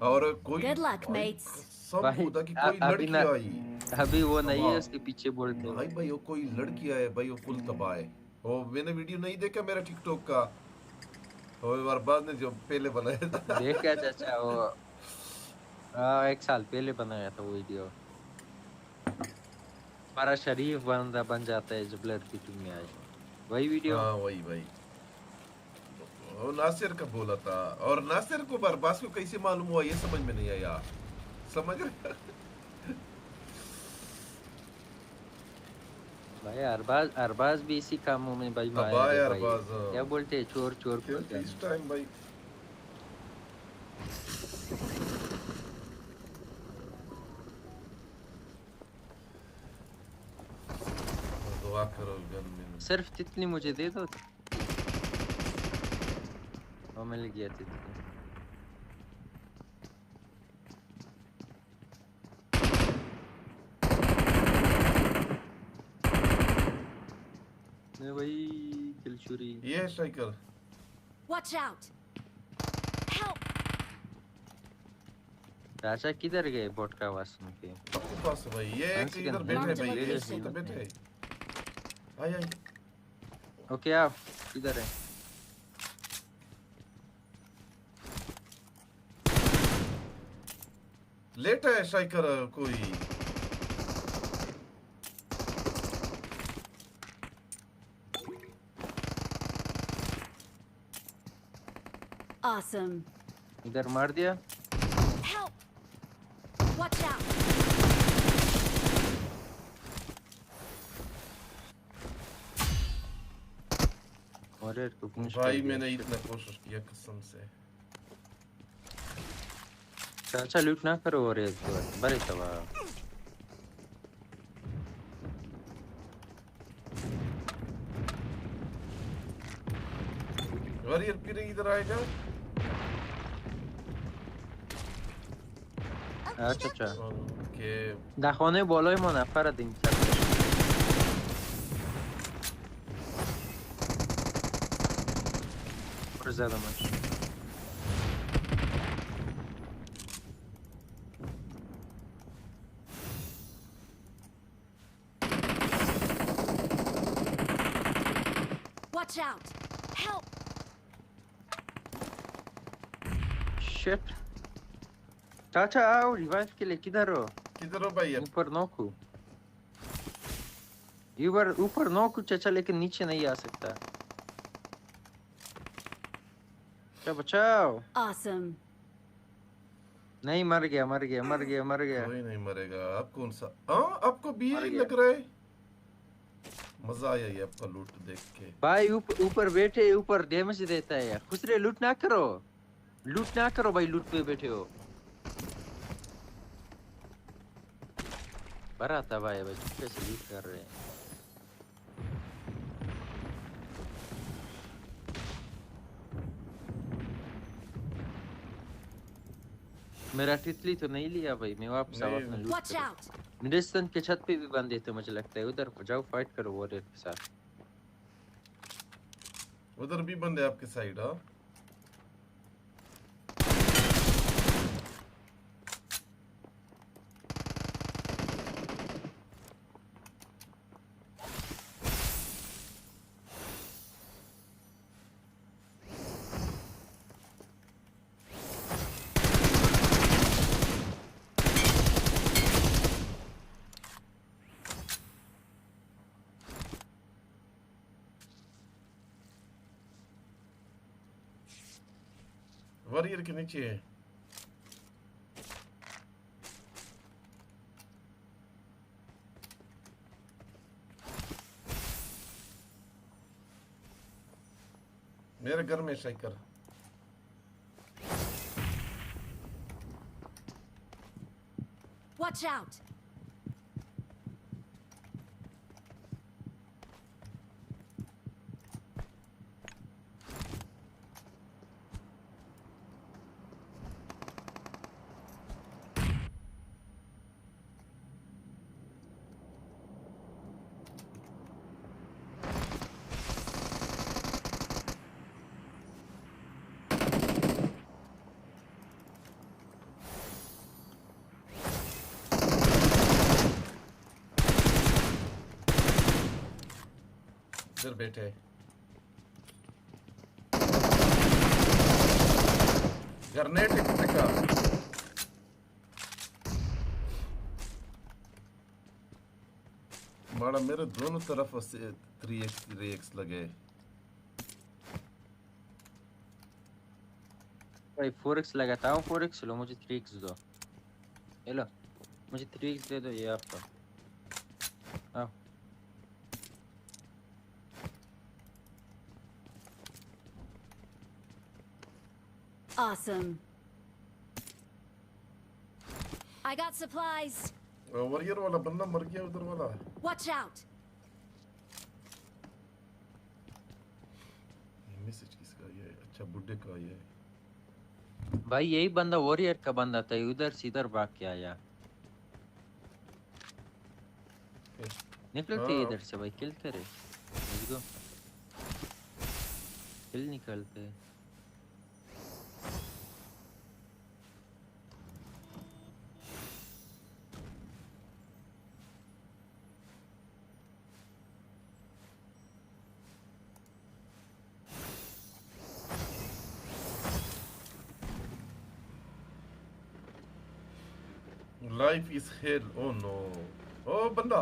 K: और कोई
L: Good luck, mates.
K: सब होता कि कोई लड़की आई
J: अभी वो नहीं है, उसके पीछे बोलते
K: भाई भाई वो कोई लड़की है भाई, वो फुल तबाह है। वो मैंने वीडियो नहीं देखा मेरा टिकटॉक का, और बर्बाद ने जो पहले बनाया था।
J: देखा चाचा वो 1 साल पहले बनाया था वो वीडियो। हमारा शरीफ बंदा बन जाता है जब लड़की टीम में आए, वही वीडियो।
K: हाँ वही भाई, वो नासिर का बोला था, और नासिर को बरबास को कैसे मालूम हुआ ये समझ में नहीं आया। समझ रहे
J: भाई अरबाज भी इसी कामों में भाई माया
K: भाई
J: है भाई।
K: अरबाज,
J: क्या बोलते हैं, चोर चोर
K: खेलते इस टाइम भाई। दुआ करो गन में।
J: सिर्फ तितली मुझे दे दो। वो मिल गया तितली। नहीं भाई किल चोरी।
K: ये स्ट्राइकर।
L: Watch out! Help!
J: राजा किधर गए बोट का आवाज सुन के?
K: आपके पास है भाई, ये एक इधर बैठे भाई, ये इधर बैठे। आई आई।
J: ओके आप किधर है?
K: लेटा है स्ट्राइकर कोई।
L: Awesome.
J: इधर मार दिया।
L: Help! Watch out!
J: और यार कुछ
K: भाई मैंने इतना कोशिश किया कसम से।
J: चाचा लूट ना करो और एक बड़े तवा।
K: वॉरियर फिर इधर आएगा।
J: चाचा
K: okay
J: दाखwane بالای ما نفر دیم پر زدمش.
L: Watch out! Help!
J: Shit. चाचा आओ रिवाइव के लिए। किधर हो?
K: किधर हो भाई?
J: ऊपर नोकू। ऊपर नोकू चाचा, लेकिन नीचे नहीं आ सकता। क्या बचाओ?
L: Awesome.
J: नहीं मर गया मर गया मर गया मर गया।
K: कोई नहीं मरेगा। आप कौन सा? हाँ आपको भी लग रहा है। मजा आया ये आपका लूट देख के।
J: भाई ऊपर बैठे, ऊपर डैमेज देता है यार। खुसरे लूट ना करो, लूट ना करो भाई, लूट पे बैठे हो। बड़ा था भाई, कैसे लूट कर रहे हैं। मेरा तितली तो नहीं लिया भाई, मैं वापस आवाज में लूट करूं। मेरे स्तन के छत पे भी बंदे थे मुझे लगता है। उधर जाओ फाइट करो वॉरियर के साथ।
K: उधर भी बंदे आपके साइड। हाँ वॉरियर के नीचे है। मेरे घर में स्ट्राइकर।
L: Watch out!
K: इधर बैठे ग्रेनेड का माड़ा मेरे दोनों तरफ से 3x लगे
J: भाई 4x लगाता हूँ 4x लो मुझे 3x दो ये लो मुझे 3x दे दो ये आपका आओ
L: Awesome. I got supplies.
K: Warrior वाला बंदा मर गया उधर वाला
L: Watch out.
K: मैसेज किसका ये अच्छा बुड्ढे का ये
J: भाई यही बंदा वॉरियर का बंदा था उधर से इधर भाग के आया निकलते इधर से भाई किल करे लेट्स गो किल निकलते
K: life is hell oh no oh बंदा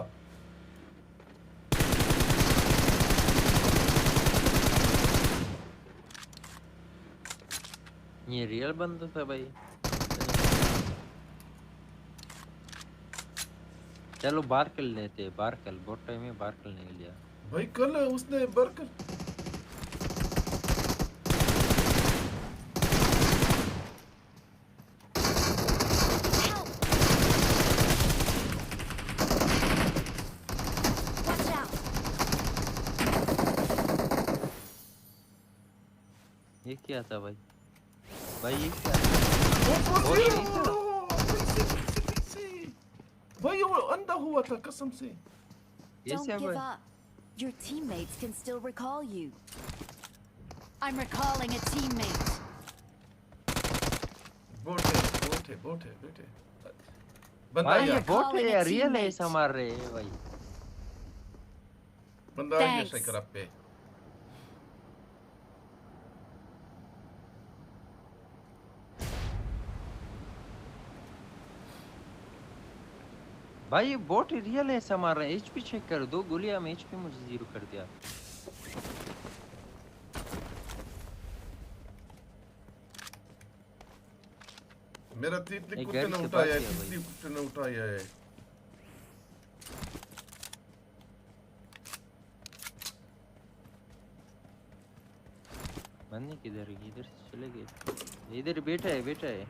J: ये रियल बंदा था भाई चलो बार कर लेते बार कर बहुत टाइम में बार कर नहीं लिया
K: भाई कल उसने बर्गर
J: ये क्या था भाई भाई ये क्या
K: भाई वो अंधा हुआ था कसम से
L: Don't give up. Your teammates can still recall you. I'm recalling a teammate.
K: बोटे बेटे बंदा
J: भाई ये
K: आया
J: बोट है या रियल है ऐसा मार रहे हैं भाई
K: बंदा आया स्ट्राइकर आप पे
J: भाई ये बोट रियल है ऐसा मार रहे हैं एचपी चेक कर दो गोलियां में एचपी मुझे 0 कर दिया
K: मेरा तीतली
J: एक
K: कुत्ते
J: गाड़ी
K: ने
J: से
K: उठाया
J: बात
K: है
J: किया
K: तीतली कुत्ते ने उठाया है
J: बंदे किधर है इधर से चले गए इधर बैठा है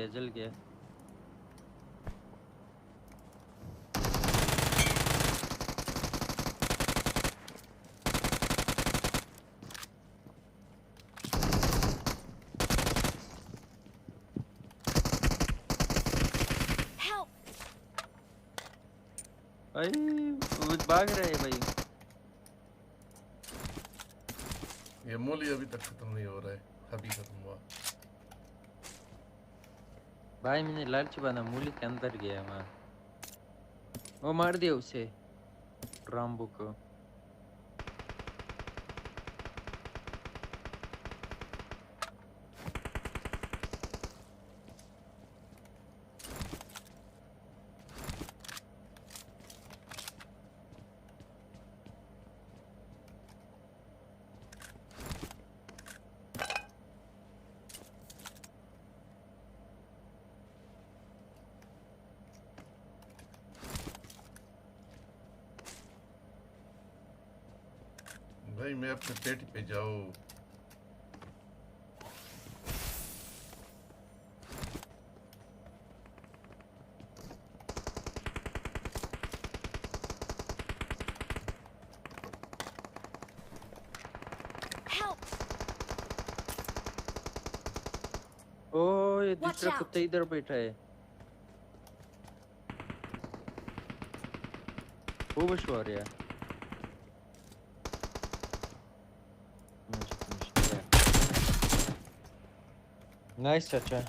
J: जल गया
L: Help!
J: भाई वो भाग रहे हैं भाई
K: ये मूली अभी तक खत्म नहीं हो रहा है अभी खत्म हुआ
J: भाई मैंने लालच बना मूली के अंदर गया मैं वो मार दिया उसे रामबो को
K: भाई मैं अपने पेट पे जाऊँ
J: ओ ये
L: Watch
J: दूसरा
L: out.
J: कुत्ता इधर बैठा है वो बशवार यार Nice chacha.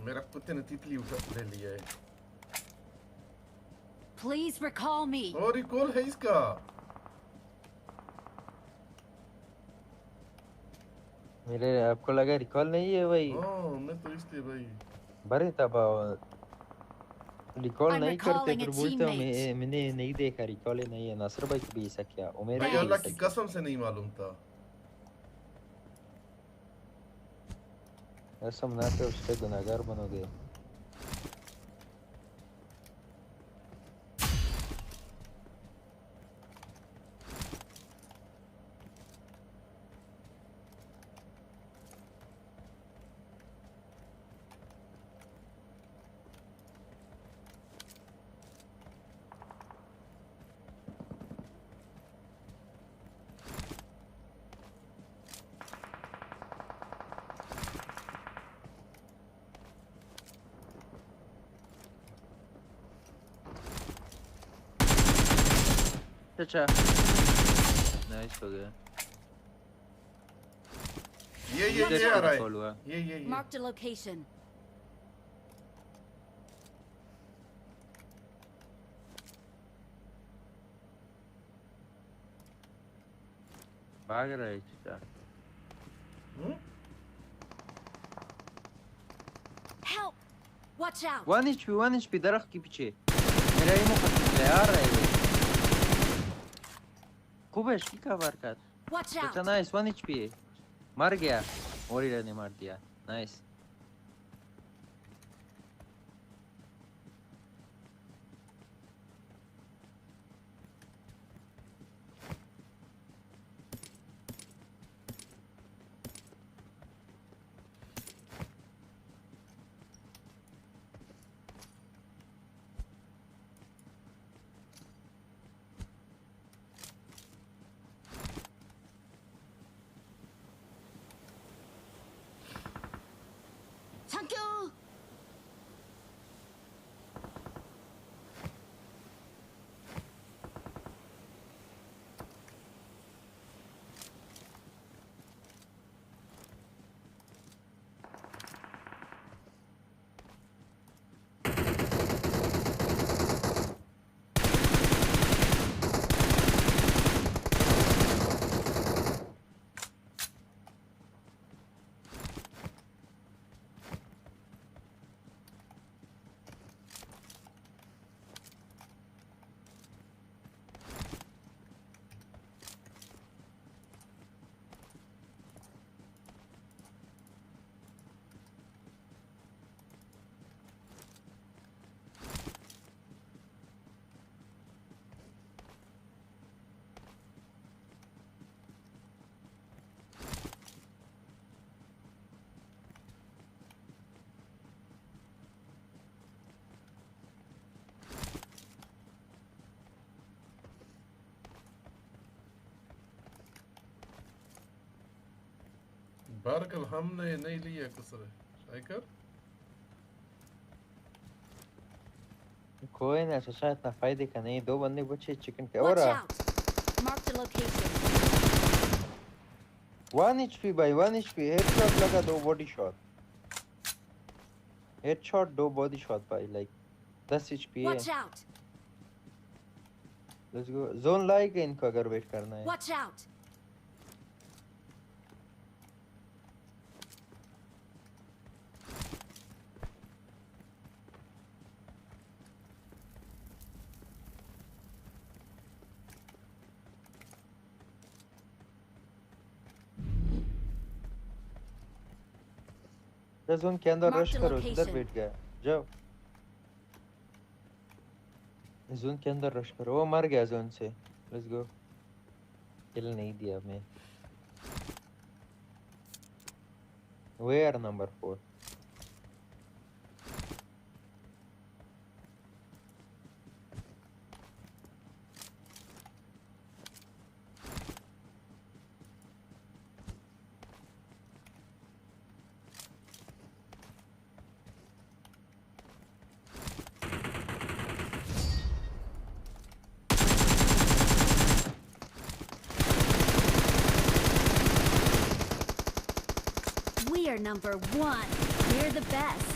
K: मेरा कुत्ते ने तितली उठा ले लिया है
L: Please recall me.
K: और रिकॉल है इसका
J: मेरे आपको लगा रिकॉल नहीं है भाई
K: हाँ मैं तो इसलिए भाई
J: बड़े तब रिकॉल
L: I'm
J: नहीं करते
L: recalling a
J: फिर बोलते हो
L: teammate.
J: मैंने नहीं देखा रिकॉल ही नहीं है नासर भाई को भी ऐसा क्या उमेर
K: भाई
J: को भी
K: अल्लाह
J: ऐसा
K: की
J: क्या
K: कसम से नहीं मालूम था
J: कसम ना पे उसके गुनाहगार बनोगे अच्छा नाइस हो गया
K: ये आ रहा है
J: कॉल हुआ
K: ये
L: Marked a location.
J: भाग रहा है चाचा
L: Help! Watch out!
J: 1 HP दरख्त के पीछे मेरा ये मुकद्दर है आ रहा है भाई खूब है की का बरकत
L: Watch
J: चाचा
L: out!
J: नाइस 1 HP है मर गया वॉरियर ने मार दिया नाइस
L: Thank you!
K: बारकल हमने नहीं लिया कसर शाइकर
J: कोई ना चाचा इतना फायदे का नहीं दो बंदे बचे चिकन के
L: Watch
J: और
L: out! Marked a location.
J: 1 HP भाई 1 HP हेडशॉट लगा दो बॉडी शॉट हेडशॉट दो बॉडी शॉट भाई लाइक 10 HP है
L: Watch out!
J: Let's go zone like इनको अगर वेट करना है
L: Watch out!
J: जोन के अंदर
L: Mark
J: रश
L: the
J: करो इधर
L: location.
J: बैठ गया जाओ जोन के अंदर रश करो वो मर गया जोन से लेट्स गो किल नहीं दिया मैं where number 4
L: We are number one. We're the best.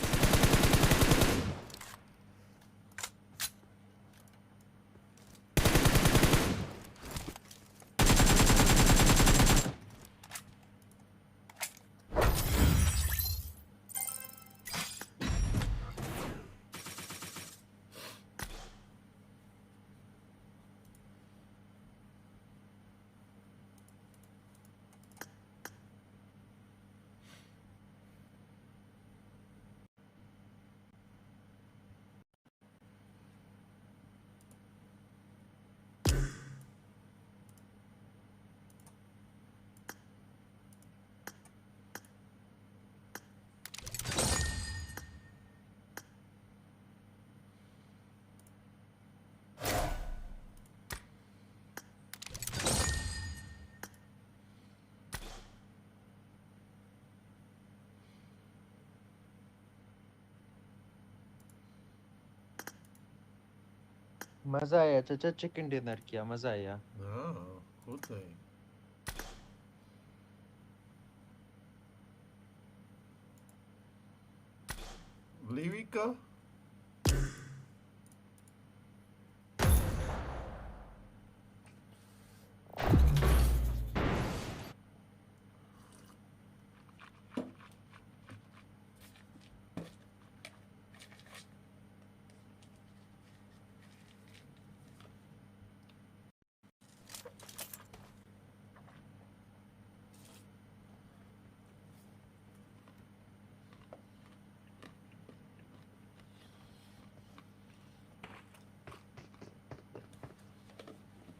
J: मजा आया चाचा चिकन डिनर किया मजा आया
K: हाँ होता है लिविका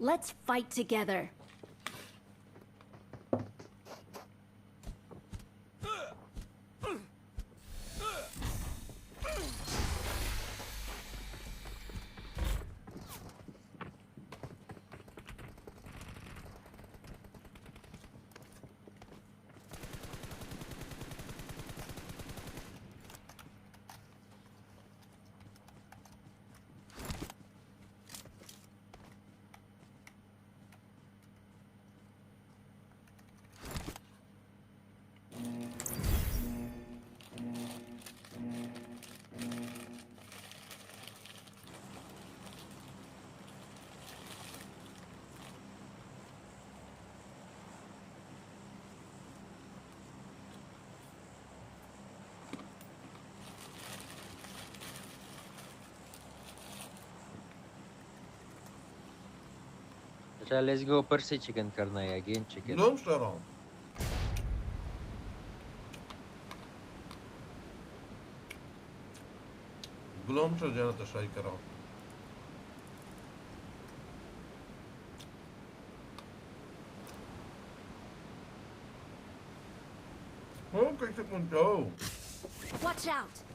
L: Let's fight together.
J: अच्छा लेट्स गो ऊपर से चिकन करना है अगेन चिकन
K: ग्लोम स्टार ग्लोम स्टार जाना तो ट्राई कराओ हो कैसे पहुंचाओ
L: Watch out.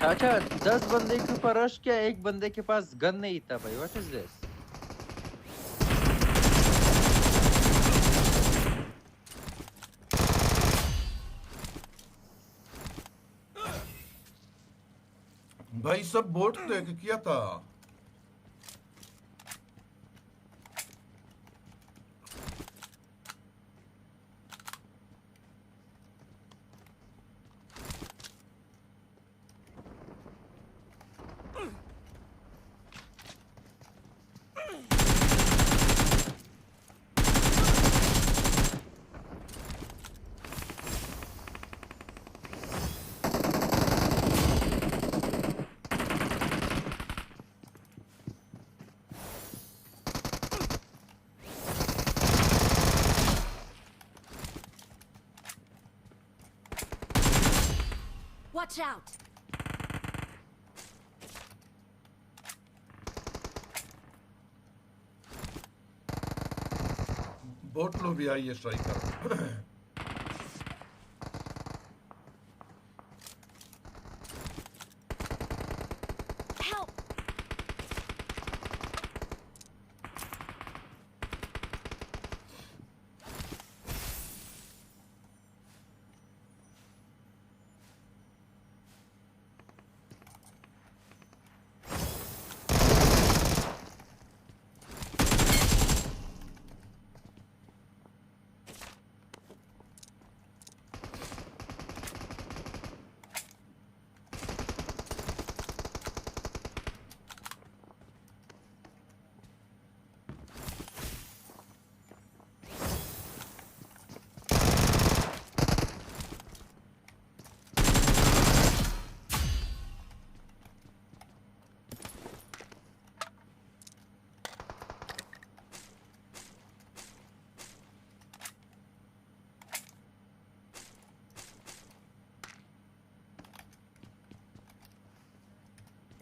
J: अच्छा 10 बंदे के ऊपर रश किया एक बंदे के पास गन नहीं था भाई व्हाट इज दिस
K: भाई सब बोट टेक किया था
L: Watch out!
K: बोट लो भी आई है स्ट्राइकर
L: Help!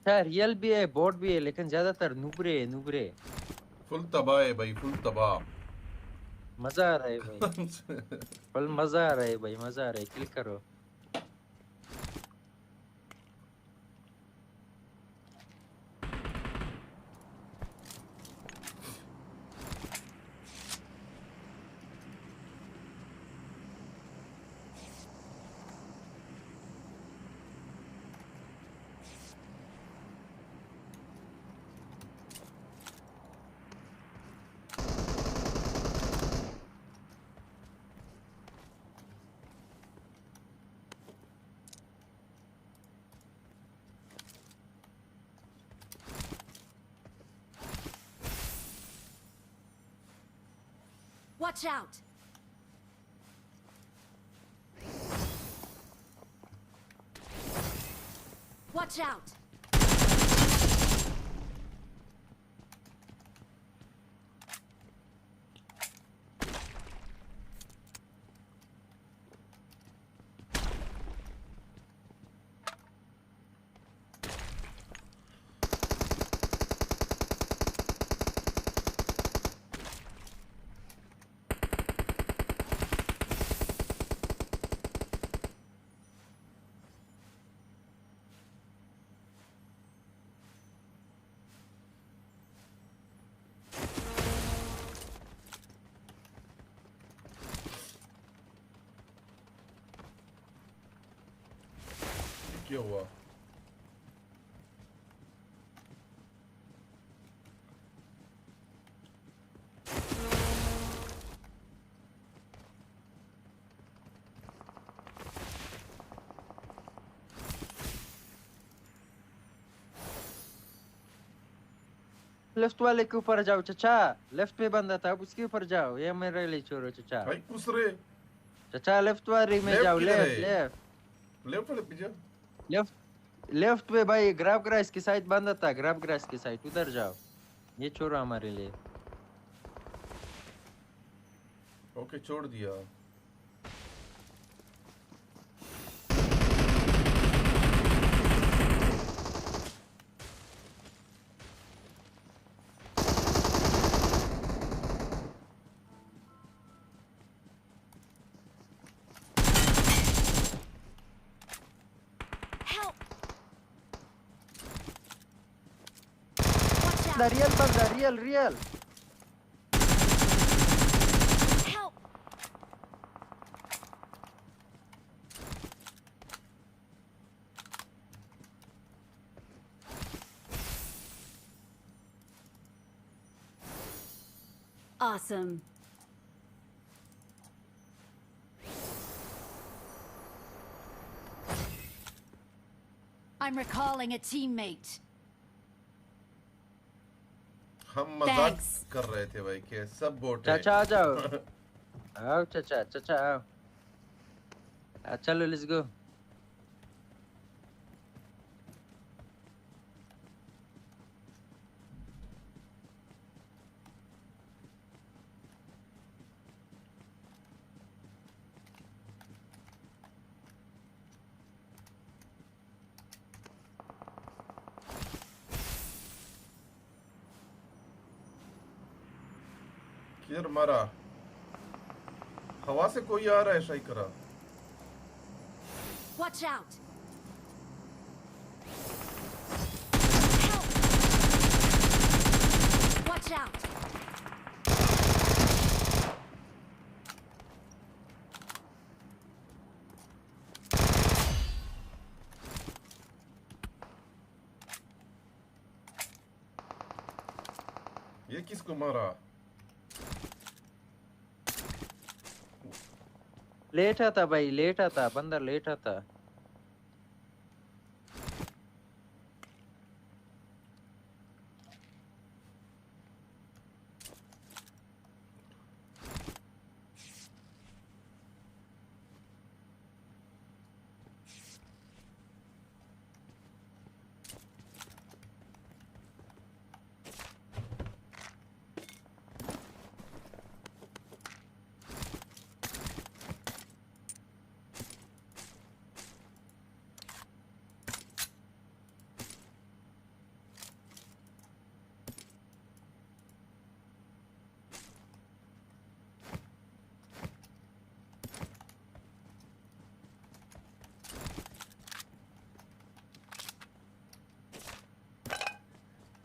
J: अच्छा रियल भी है बोट भी है लेकिन ज्यादातर नुबरे
K: फुल तबाह है भाई फुल तबाह
J: मजा आ रहा है भाई फुल मजा आ रहा है भाई मजा आ रहा है किल करो
L: Watch out! Watch out!
K: क्या हुआ
J: लेफ्ट वाले के ऊपर जाओ चचा लेफ्ट में बंदा था अब उसके ऊपर जाओ ये मेरे लिए छोड़ो चचा
K: भाई कुछ रे
J: चचा लेफ्ट वाले में जाओ लेफ्ट
K: लेफ्ट वाले पीछे
J: लेफ्ट पे भाई ग्राब ग्रास की साइड बंदा था ग्राब ग्रास की साइड उधर जाओ ये छोड़ो हमारे लिए
K: ओके छोड़ दिया
J: रियल बंदा real
L: Help! Awesome. I'm recalling a teammate.
K: हम मजाक कर रहे थे भाई के सब बोट है
J: चाचा आ जाओ आओ चाचा आओ चलो लेट्स गो
K: फिर मारा हवा से कोई आ रहा है शाइकरा
L: Watch out! Help! Watch out!
K: ये किसको मारा
J: लेट आता भाई, लेट आता बंदा, लेट आता।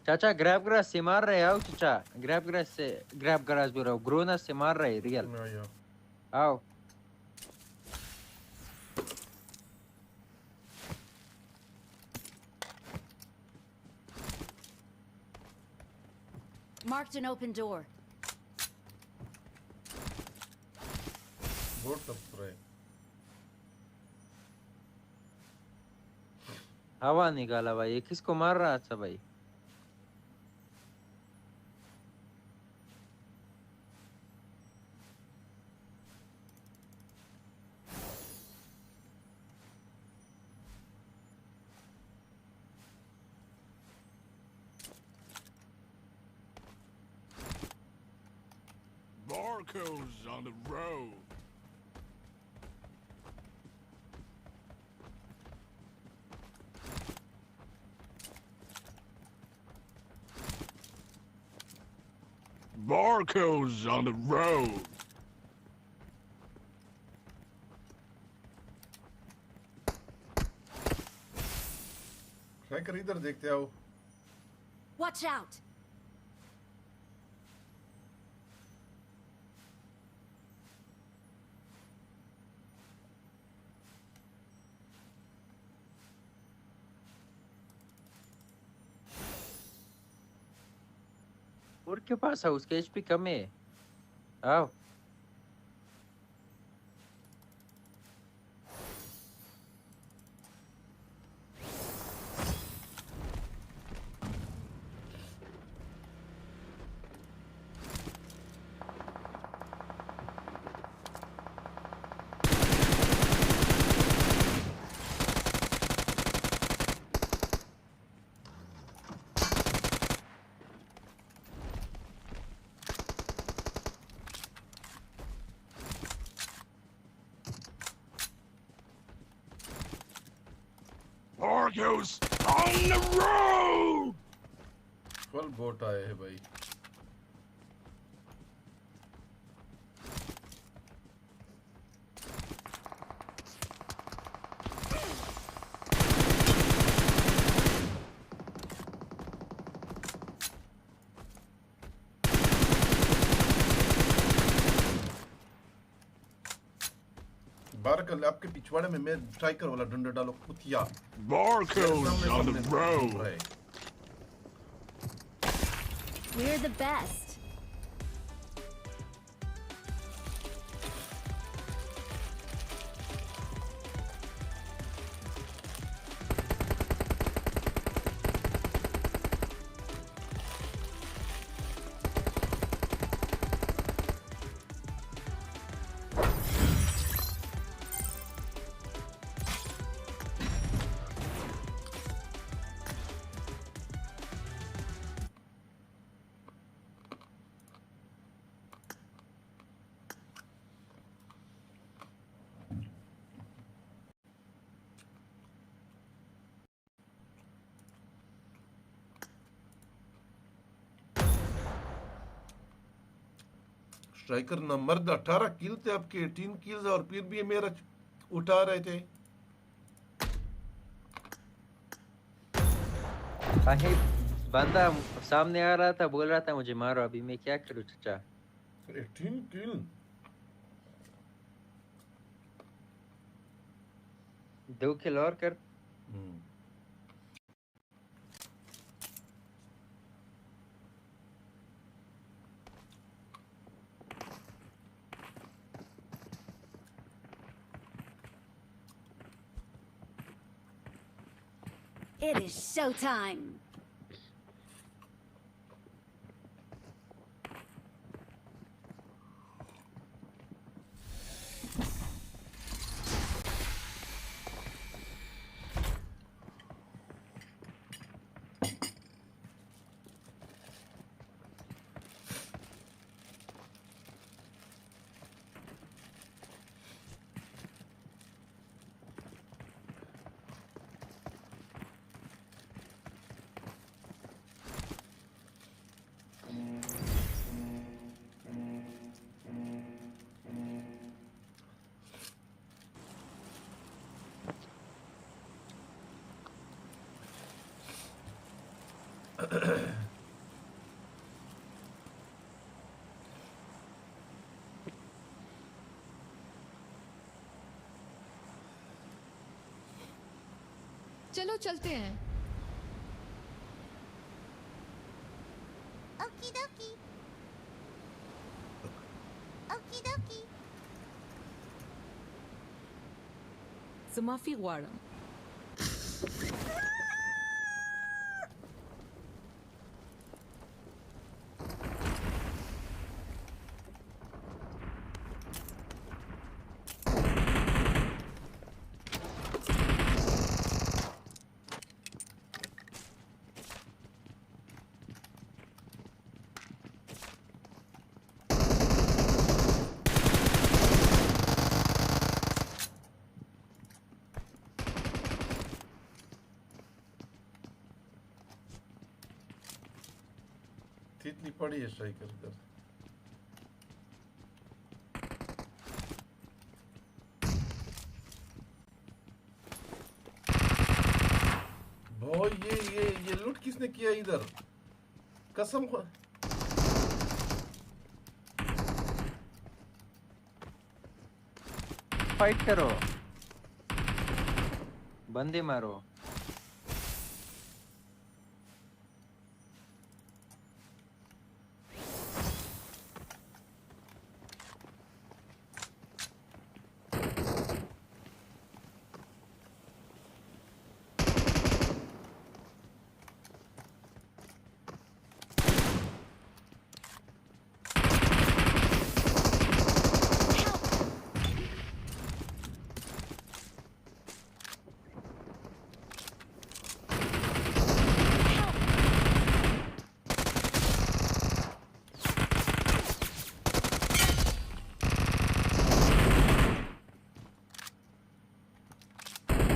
J: चाचा ग्रैब ग्रास से मार रहे आओ चाचा, ग्रैब ग्रास से, ग्रैब ग्रास भी रहो, ग्रोनस से मार रहे रियल। आओ
L: Marked an open door.
K: Boat सब रहे
J: हवा निकाला भाई, ये किसको मार रहा था भाई?
M: Barcodes on the road. Barcodes on the road.
K: शाइकर इधर देखते आओ
L: Watch out!
J: और के पास है, उसके एचपी कम है। आओ
M: Barcodes on the road.
K: Full boat आए हैं भाई बारकल आपके पिछवाड़े में मैं स्ट्राइकर वाला डंडा डालो कुतिया
M: Barcodes on the road.
L: We're the best.
K: Striker न मर्द 18 किल थे आपके 18 किल्स और फिर भी मेरा उठा रहे थे।
J: कहीं बंदा सामने आ रहा था बोल रहा था मुझे मारो, अभी मैं क्या करूं चाचा।
K: 18 किल
J: 2 किल और कर।
L: It is showtime.
N: चलो चलते हैं।
L: Okie dokie. Okie dokie.
N: Sumafi Guara.
K: इतनी पड़ी है स्ट्राइकर कर। भाई ये लूट किसने किया इधर? कसम
J: फाइट करो, बंदे मारो।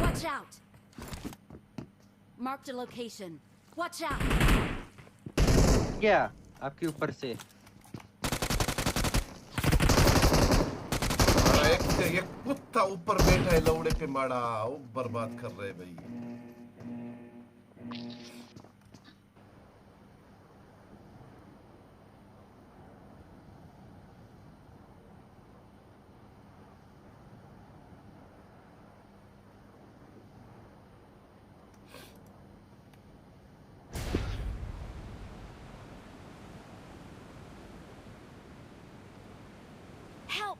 L: Watch out. Marked a location. Watch out.
J: क्या आपके ऊपर से?
K: एक कुत्ता ऊपर बैठा है लौड़े पे मारा, वो बर्बाद कर रहे भाई।
L: Help.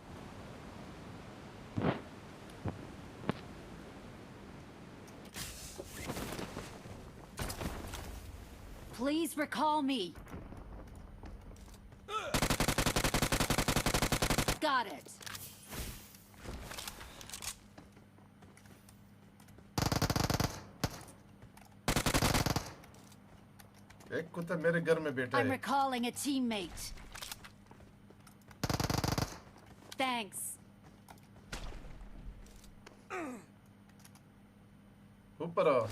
L: Please recall me. Got it.
K: एक कुत्ता मेरे घर में बैठा
L: I'm
K: है।
L: recalling a teammate. Thanks.
K: ऊपर आओ।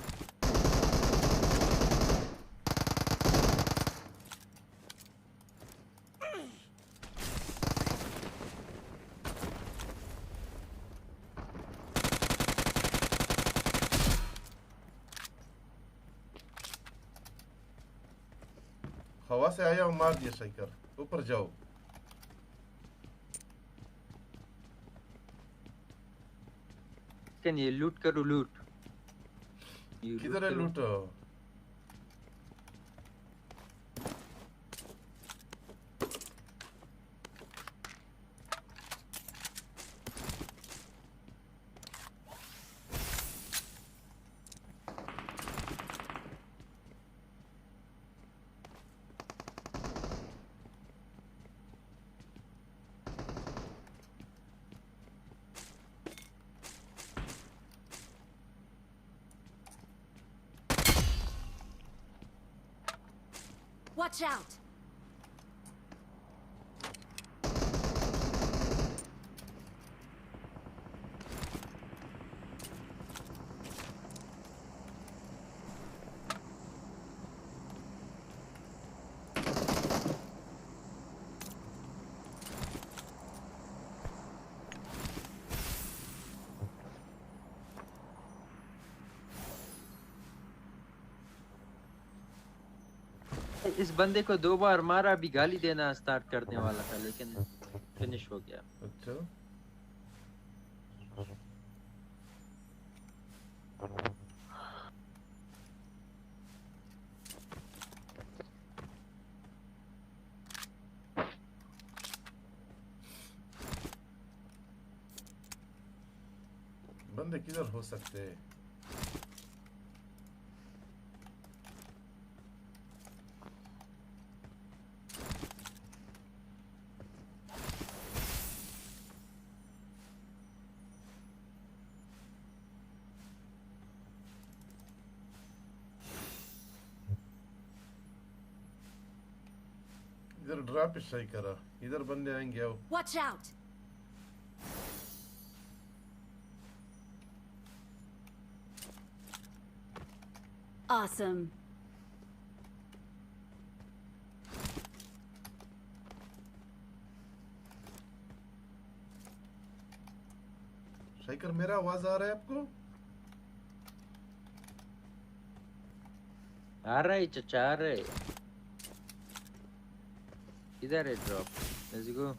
K: हवा से आया और मार दिया शाइकर। ऊपर जाओ।
J: Can you loot करो loot?
K: किधर है लूट?
L: Watch out!
J: इस बंदे को 2 बार मारा, अभी गाली देना स्टार्ट करने वाला था लेकिन फिनिश हो गया।
K: अच्छा बंदे किधर हो सकते हैं? इधर ड्रॉप सही करा, इधर बंदे आएंगे। आओ।
L: Watch out! Awesome.
K: शाइकर मेरा आवाज आ रहा है आपको?
J: आ रहा है चचा, आ रहा है। इधर है ड्रॉप। Let's go.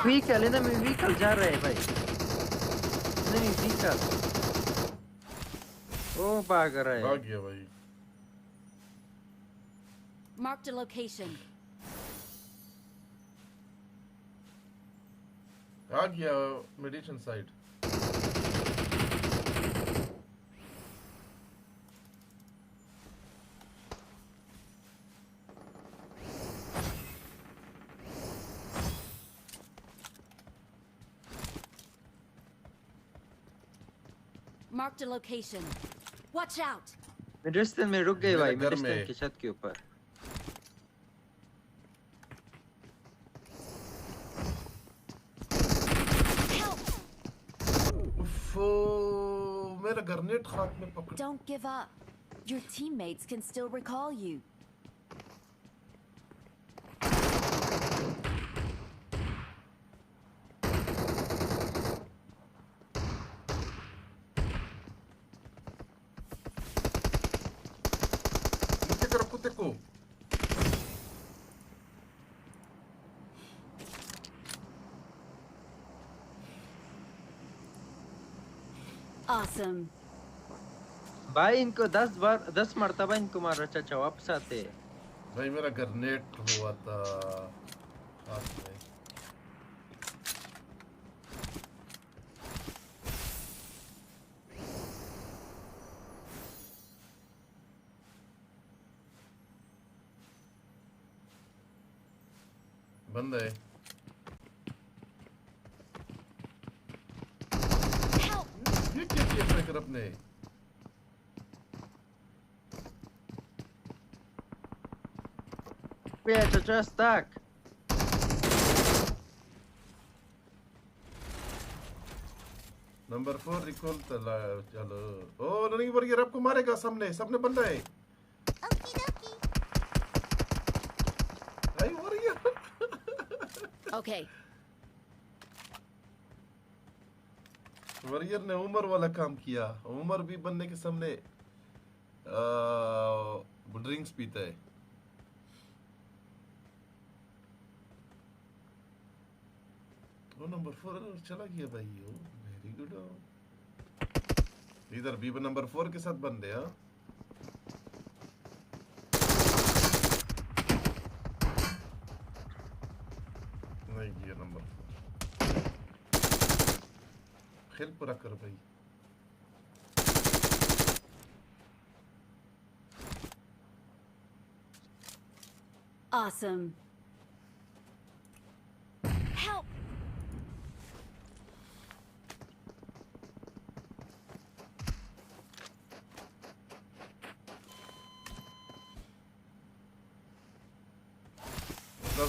J: व्हीकल इधर में व्हीकल जा रहा है भाई। नहीं व्हीकल। ओ भाग रहा है।
K: भाग गया भाई।
L: Marked a location.
K: आ गया medicine side.
L: Marked a location. Watch out!
J: Medicine में रुक गए भाई,
K: मेरे घर
J: मेडिसिन
K: में।
J: की छत के ऊपर।
K: मेरा ग्रेनेड हाथ में पकड़।
L: Don't give up. Your teammates can still recall you.
K: नीचे करो कुत्ते को।
L: Awesome.
J: भाई इनको 10 मरतबा इनको मारा चाचा, वापस आते हैं।
K: भाई मेरा ग्रेनेड हुआ था हाथ में। बंद है। ये क्या किया ट्रैकर अपने?
J: Yeah, चाचा stuck.
K: नंबर 4 रिकॉल चलो। ओ नहीं वॉरियर आपको मारेगा, सामने सामने बंदा है। आई वॉरियर।
L: Okay.
K: वॉरियर ने उमर वाला काम किया। उमर भी बनने के सामने ड्रिंक्स पीता है। वो नंबर 4 चला गया भाई। ओ वेरी गुड। इधर भी नंबर 4 के साथ बंदे। हाँ नहीं ये नंबर 4 खेल पूरा कर भाई।
L: Awesome. Help!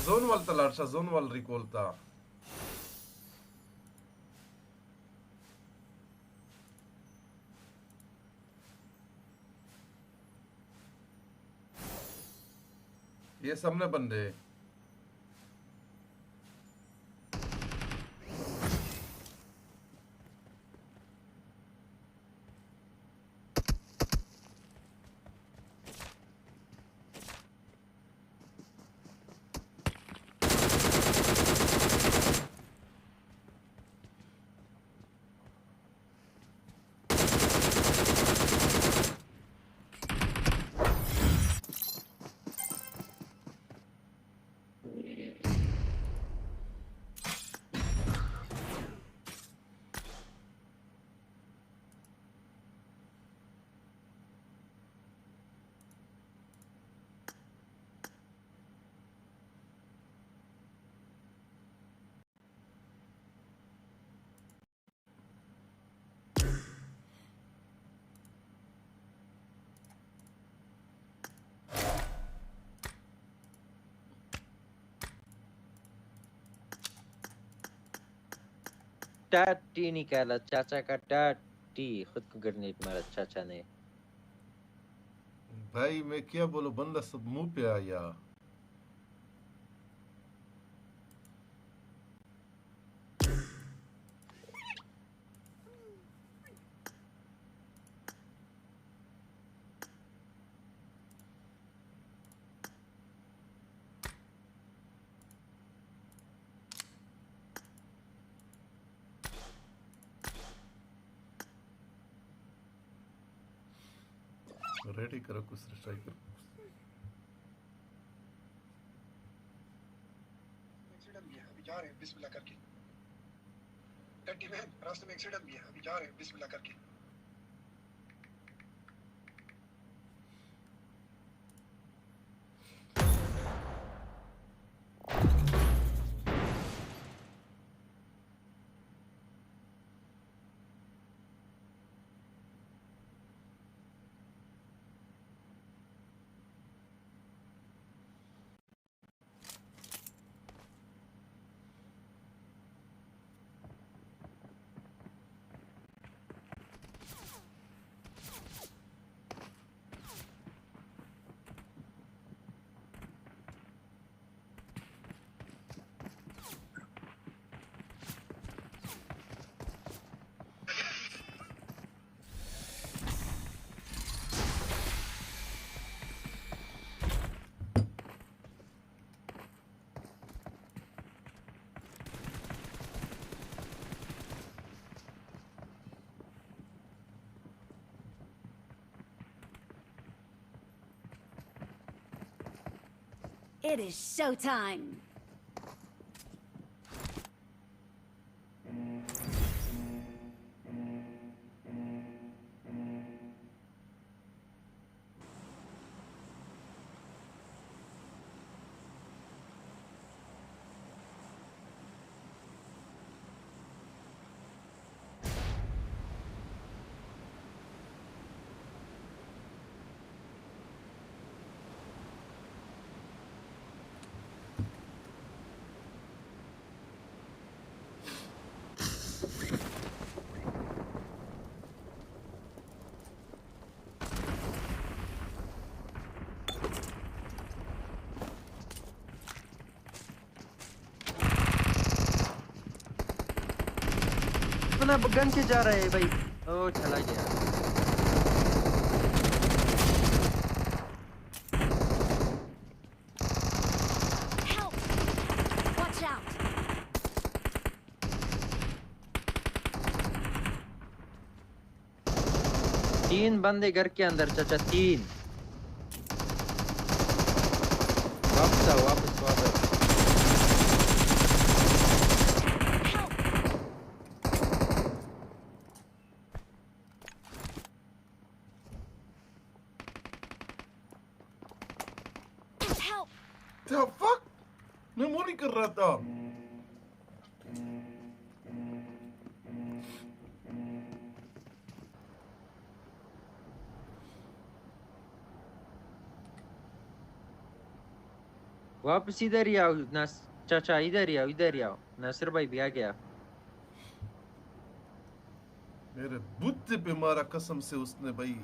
K: जोन वाल तलाशा, जोन वाल रिकॉल था। ये सामने बंदे।
J: टाटी निकाला चाचा का टाटी, खुद को ग्रेनेड मारा चाचा ने।
K: भाई मैं क्या बोलूं, बंदा सब मुंह पे आया। रेडी करो कुछ ट्राई करो।
N: एक्सीडेंट भी है, अभी जा रहे हैं बिस्मिल्लाह करके। टट्टी में रास्ते में एक्सीडेंट भी है, अभी जा रहे हैं बिस्मिल्लाह करके।
L: It is showtime.
J: ना गन के जा रहा है भाई ओ चला गया
L: Help! Watch out!
J: तीन बंदे घर के अंदर चाचा तीन वापस आओ वापस
L: Help!
K: The fuck? मैं वो नहीं कर रहा था
J: वापस इधर ही आओ चाचा इधर ही आओ नासिर भाई भी आ गया
K: मेरे बुद्ध पे मारा कसम से उसने भाई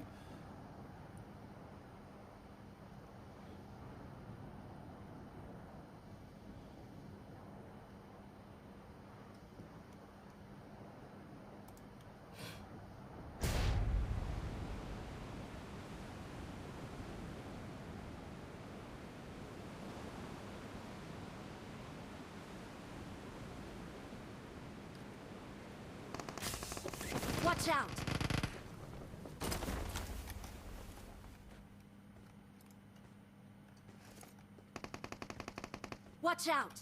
L: Watch out! Watch out!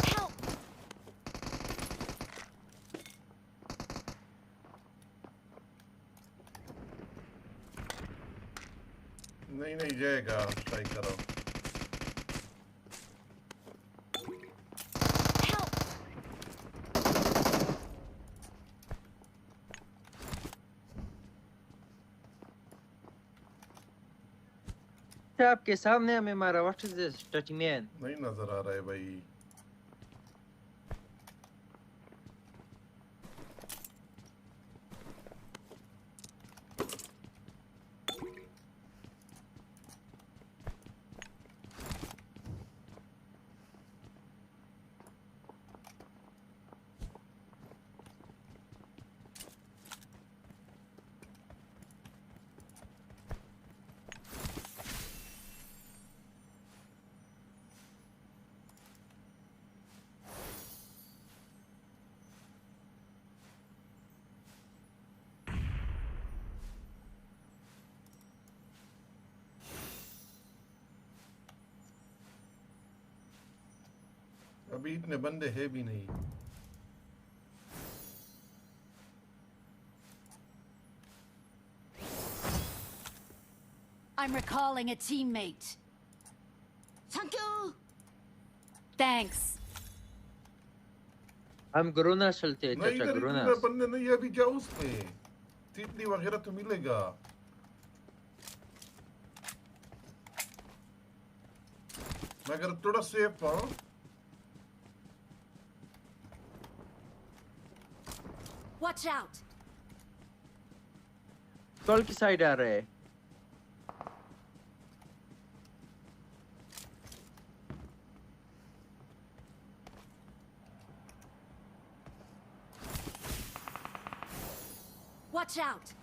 L: Help!
K: नहीं जाएगा ट्राई करो
J: आपके सामने हमें मारा what is this touch man
K: नहीं नजर आ रहा है भाई अभी इतने बंदे हैं भी नहीं
L: I'm recalling a teammate. Thank you. Thanks.
J: हम ग्रोना चलते हैं
K: नहीं
J: चाचा ग्रोना
K: इधर बंदे नहीं है अभी जाओ उसमें तितली वगैरह तो मिलेगा मगर थोड़ा सेफ हाँ
L: Watch out!
J: कॉल की साइड आ रहा है
L: Watch out!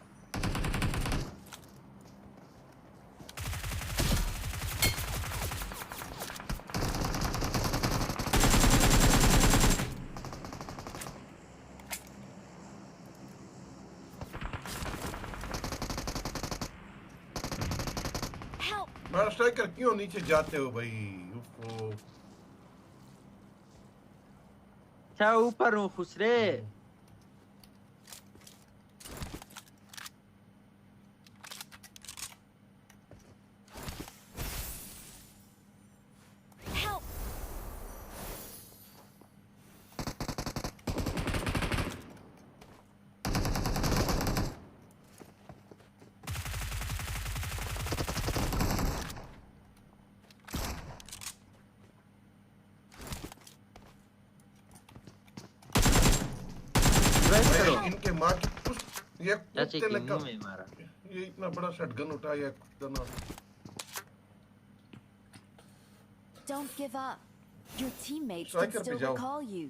K: मारा स्ट्राइकर क्यों नीचे जाते हो भाई उफ़ो
J: क्या ऊपर हूँ खुसरे
K: ये
J: चाची
K: कुत्ते
J: के
K: ने
J: मुंह में मारा।
K: ये इतना बड़ा शटगन उठाया कुत्ते ने।
L: Don't give up. Your teammates can
K: Striker पे
L: still
K: जाओ।
L: recall you.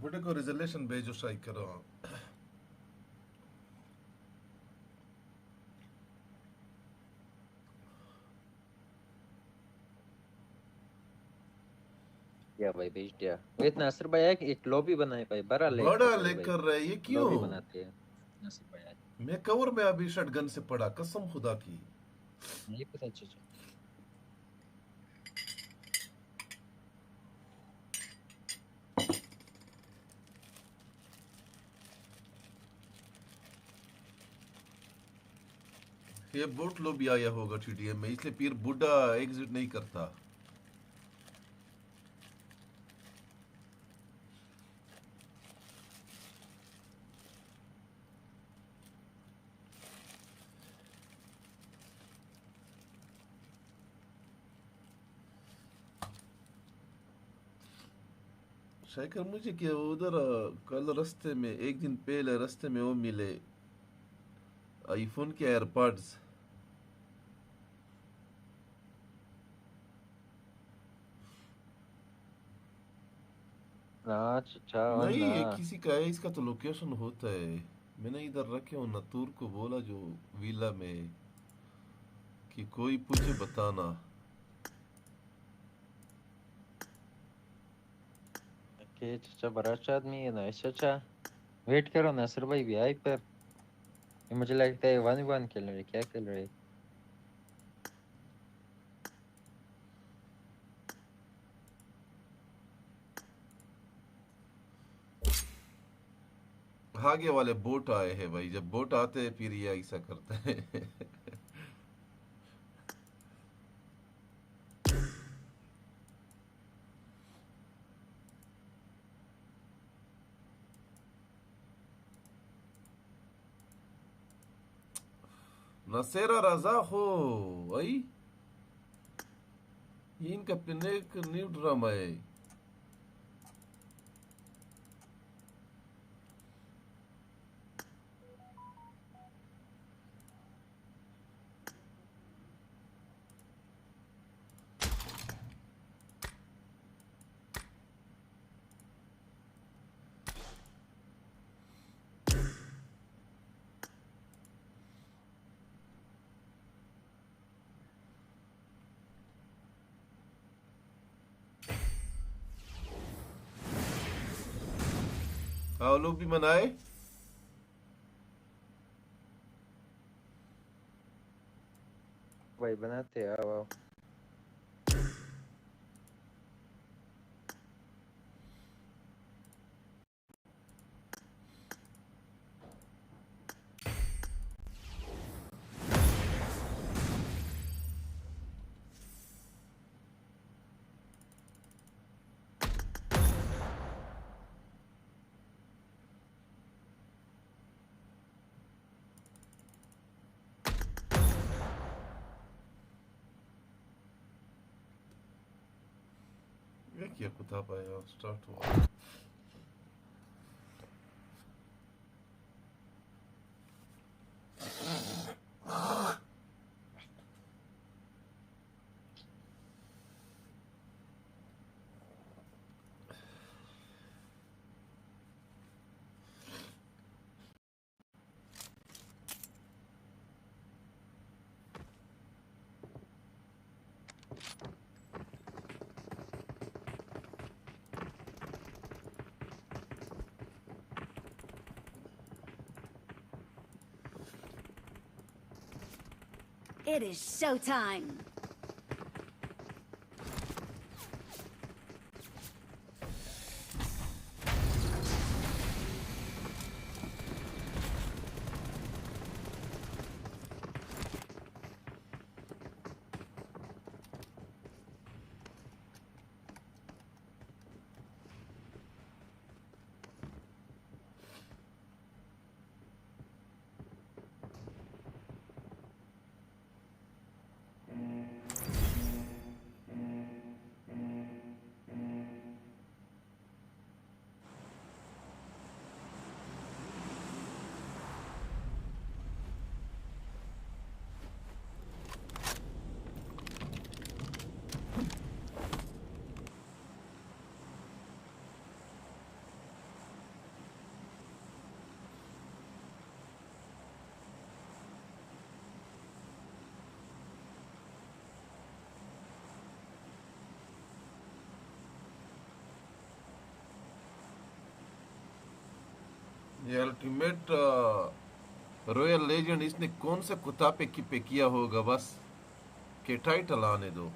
K: बुढ़े को रिजोल्यूशन भेजो स्ट्राइक करो।
J: या भाई भेज दिया। वो इतना नासिर भाई एक लॉबी बनाए भाई, बड़ा
K: बड़ा लेकर रहे ये क्यों?
J: लॉबी बनाते हैं नासिर भाई।
K: मैं कवर में अभी शटगन से पड़ा, कसम खुदा की।
J: नहीं पता चाचा।
K: ये बोट लो भी आया होगा टीडीएम में, इसलिए फिर बुढ़ा एग्जिट नहीं करता। शायकर मुझे क्या उधर कल रास्ते में, एक दिन पहले रास्ते में वो मिले आईफोन के एयरपॉड्स।
J: अच्छा
K: नहीं ये किसी का है, इसका तो लोकेशन होता है। मैंने इधर रखे हो नतूर को बोला जो विला में कि कोई पूछे बताना।
J: के चाचा बड़ा अच्छा आदमी है ना चाचा। वेट करो नासिर भाई भी आए पर मुझे लगता है 1v1 खेल रहे, क्या खेल रहे।
K: आगे वाले बोट आए हैं भाई, जब बोट आते हैं फिर ये ऐसा करते हैं। नसेरा रजा हो भाई, ये इनका पिने न्यू ड्रामा है। आओ लोग भी मनाए।
J: भाई बनाते हैं, आओ आओ।
K: ये क्या कुताब आया स्टार्ट हुआ।
L: It is showtime.
K: ये अल्टीमेट रॉयल लेजेंड इसने कौन सा कुत्ता पे किया होगा बस के टाइटल आने दो.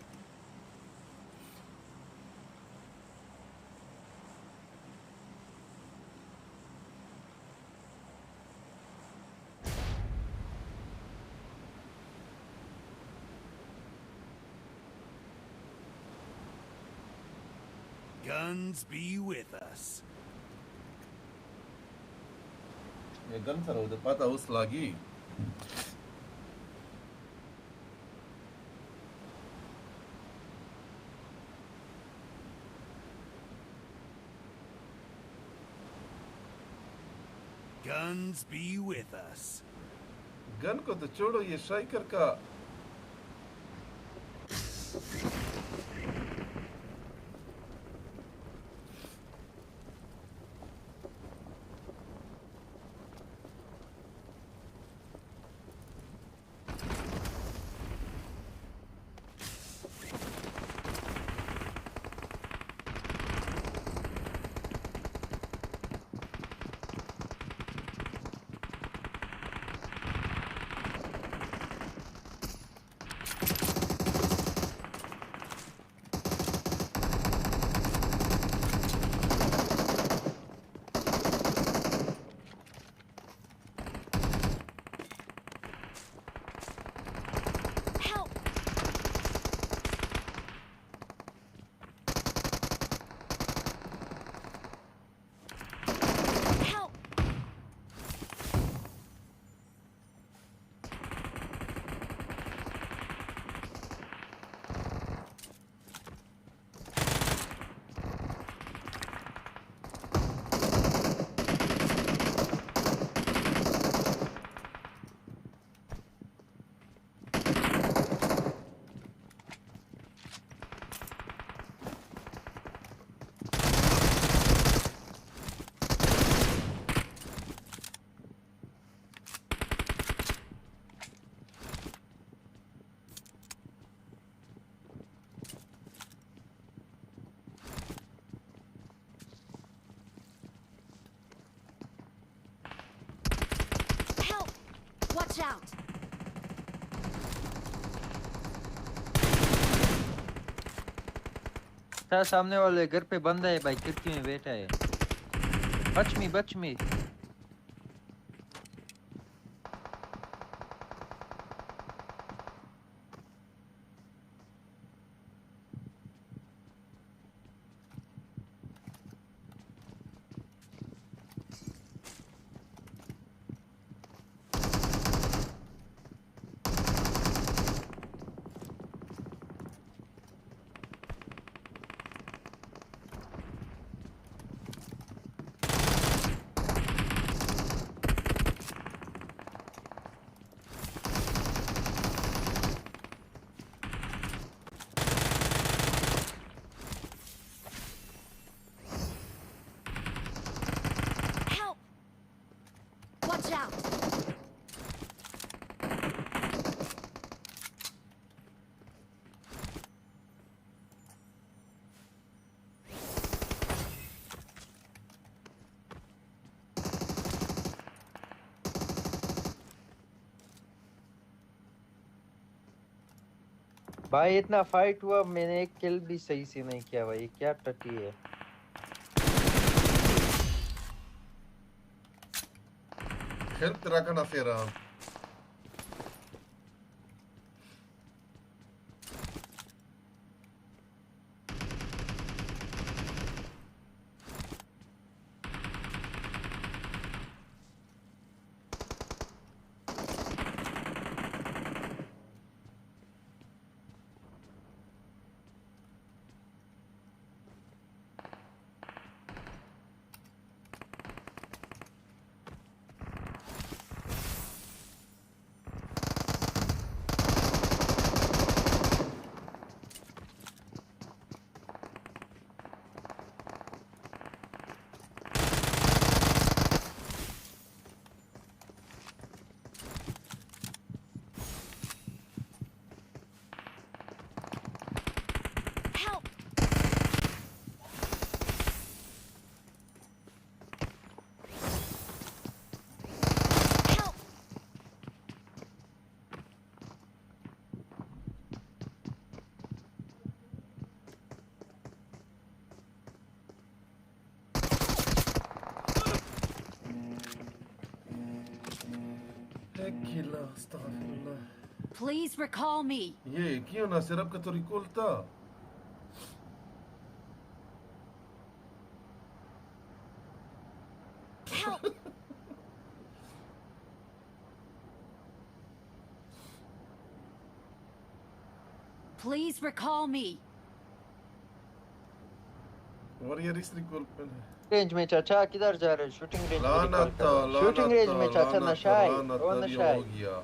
M: Guns be with us.
K: ये गन सर उधर पता उस लागी.
M: Guns be with us.
K: Gun को तो छोड़ो ये स्ट्राइकर का.
L: Watch out!
J: था सामने वाले घर पे बंदा है भाई, खिड़की में बैठा है. बच मी. भाई इतना फाइट हुआ, मैंने एक किल भी सही से नहीं किया भाई, क्या टट्टी है।
K: Health raka na fera.
L: Help! Help!
K: Ekila, astaghfirullah.
L: Please recall me.
K: ये क्यों ना सिर्फ का तो रिकॉल था.
L: Help! Please recall me.
K: और ये रिस रिकॉल पे है.
J: रेंज में चाचा किधर जा रहे हो? शूटिंग रेंज में
K: लानत
J: रिकॉल कर रहे हो।
K: लानत
J: शूटिंग रेंज में चाचा
K: लानत
J: नशा है,
K: लानत
J: वो
K: ये
J: नशा है।
K: हो गया.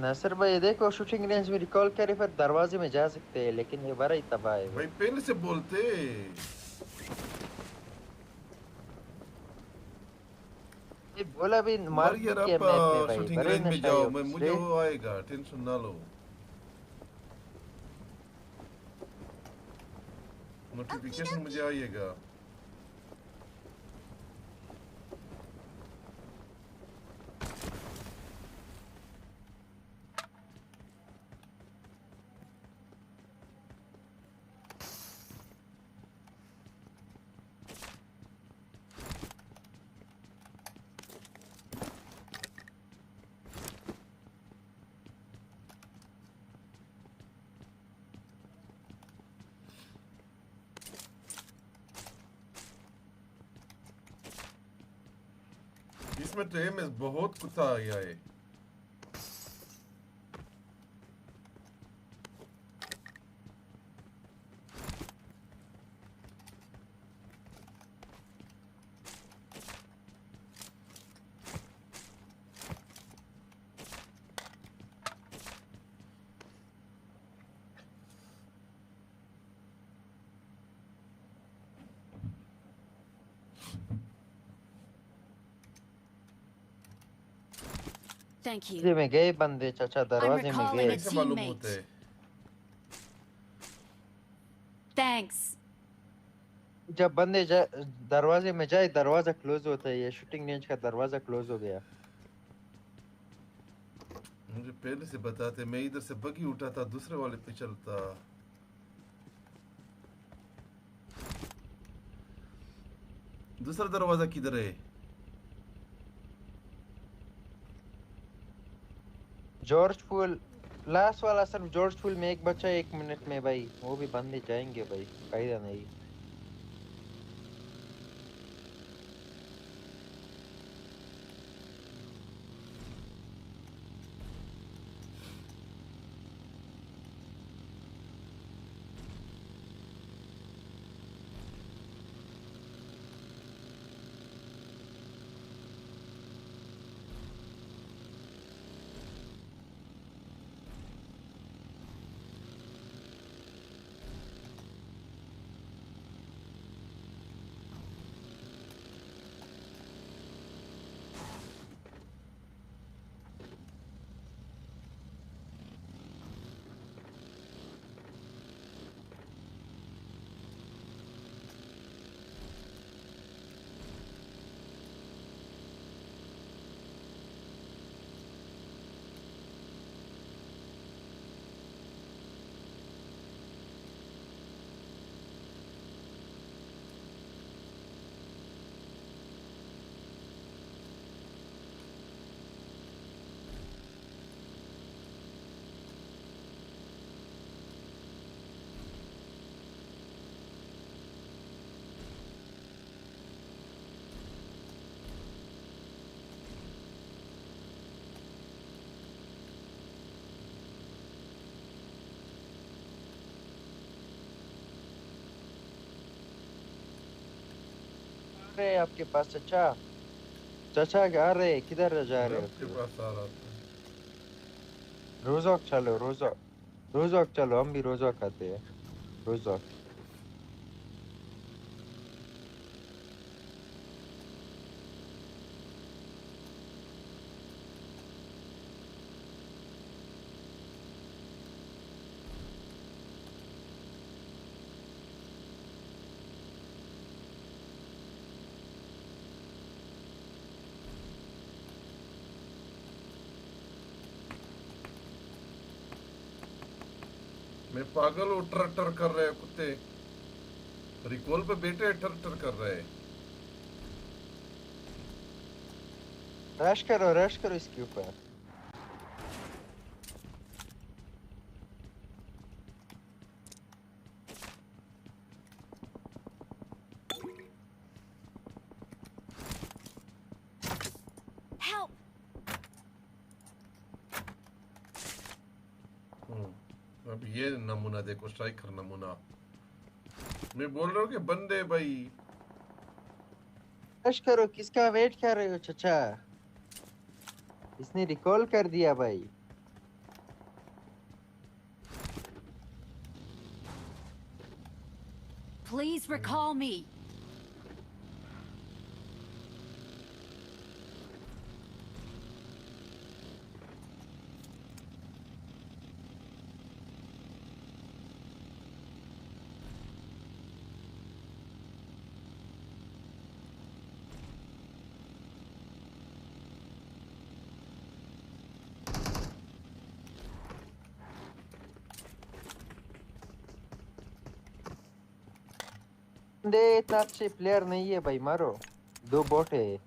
J: नासिर भाई देखो, शूटिंग रेंज में रिकॉल करे फिर दरवाजे में जा सकते हैं, लेकिन ये बड़ा ही तबाह है
K: भाई पहले से बोलते.
J: ये बोला भी मार
K: यार
J: के
K: आप
J: मैप में भाई,
K: शूटिंग
J: बड़े
K: रेंज में
J: नशा
K: जाओ.
J: है
K: मैं मुझे वो आएगा, टेंशन ना लो. नोटिफिकेशन मुझे आएगा. इसमें तो एमएस बहुत कुत्ता आया है.
L: Thank you.
J: दरवाजे में गए बंदे, चाचा दरवाजे में
L: recalling
J: गए।
L: a
K: कैसे मालूम
L: teammate.
K: होता है?
L: Thanks.
J: जब बंदे दरवाजे में जाए दरवाजा क्लोज होता है, ये शूटिंग रेंज का दरवाजा क्लोज हो गया।
K: मुझे पहले से बताते, मैं इधर से बगी उठाता, दूसरे वाले पे चलता। दूसरा दरवाजा किधर है?
J: जॉर्ज फूल लास्ट वाला, सिर्फ जॉर्ज फूल में एक बच्चा 1 मिनट में भाई, वो भी बंदे जाएंगे भाई, फायदा नहीं। रहे हैं आपके पास चाचा? चाचा आ रहे हैं, किधर जा रहे
K: आपके
J: हो?
K: पास आ रहा था।
J: रोज़ा चलो, रोज़ा चलो, हम भी रोज़ा खाते हैं, रोज़ा।
K: मैं पागल हूँ, टर टर कर रहे हैं कुत्ते। रिकॉल पे बैठे टर टर कर रहे हैं।
J: रश करो इसके ऊपर।
L: Help!
K: अब ये नमूना देखो, स्ट्राइकर नमूना। मैं बोल रहा हूँ कि बंदे भाई।
J: रश करो, किसका वेट कर रहे हो चाचा? इसने रिकॉल कर दिया भाई।
L: Please recall me.
J: बंदे इतना अच्छे प्लेयर नहीं है भाई, मारो। 2 बॉट है।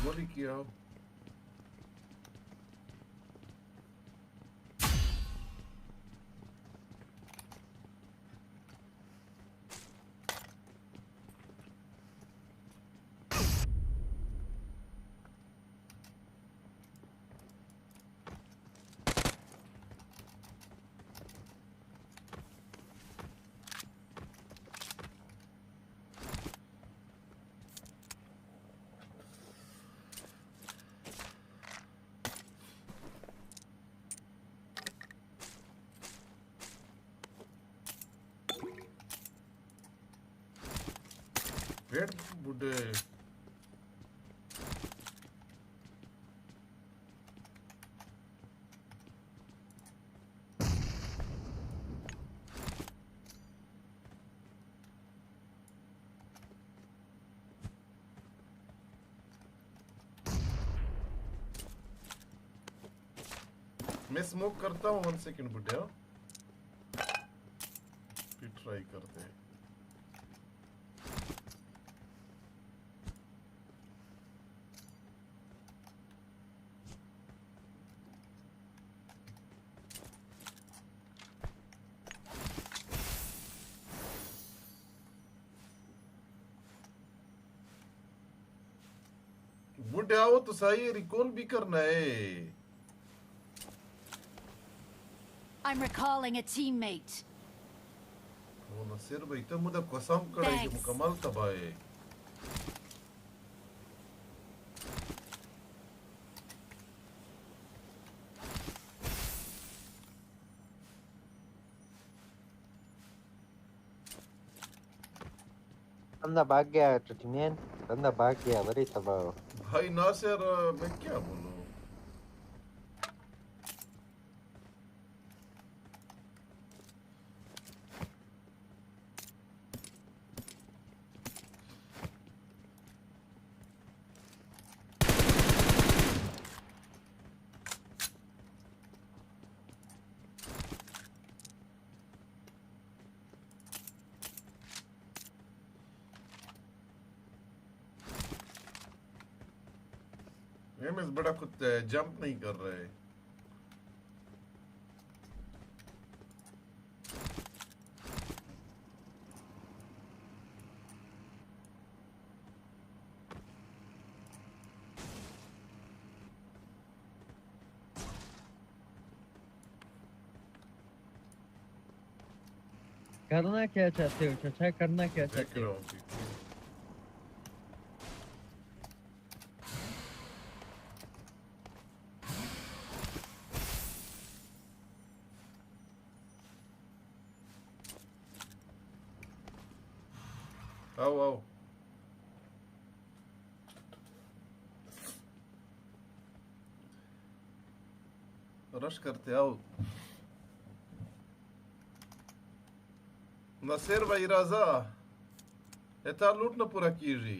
K: गोली किया। वेट बुड्ढे। मैं स्मोक करता हूँ 1 सेकंड बुड्ढे। फिर ट्राई करते हैं। बुड्ढे आओ तो सही, रिकॉल भी करना है।
L: I'm recalling a teammate.
K: वो नसीर भाई तो मुझे कसम कड़ा कि मुकम्मल तबाह है।
J: बंदा भाग गया ट्रीटमेंट, बंदा भाग गया, बड़ी तबाह हो।
K: भाई नासिर, मैं क्या बोलूं। एमएस बड़ा कुत्ता है, जंप नहीं कर रहा है।
J: करना क्या चाहते हो चाचा करना क्या
K: देख
J: चाहते
K: रहा
J: हो
K: हूँ पीछे। आओ आओ रश करते आओ नसीर भाई राजा इतना लूट न पूरा कीजिए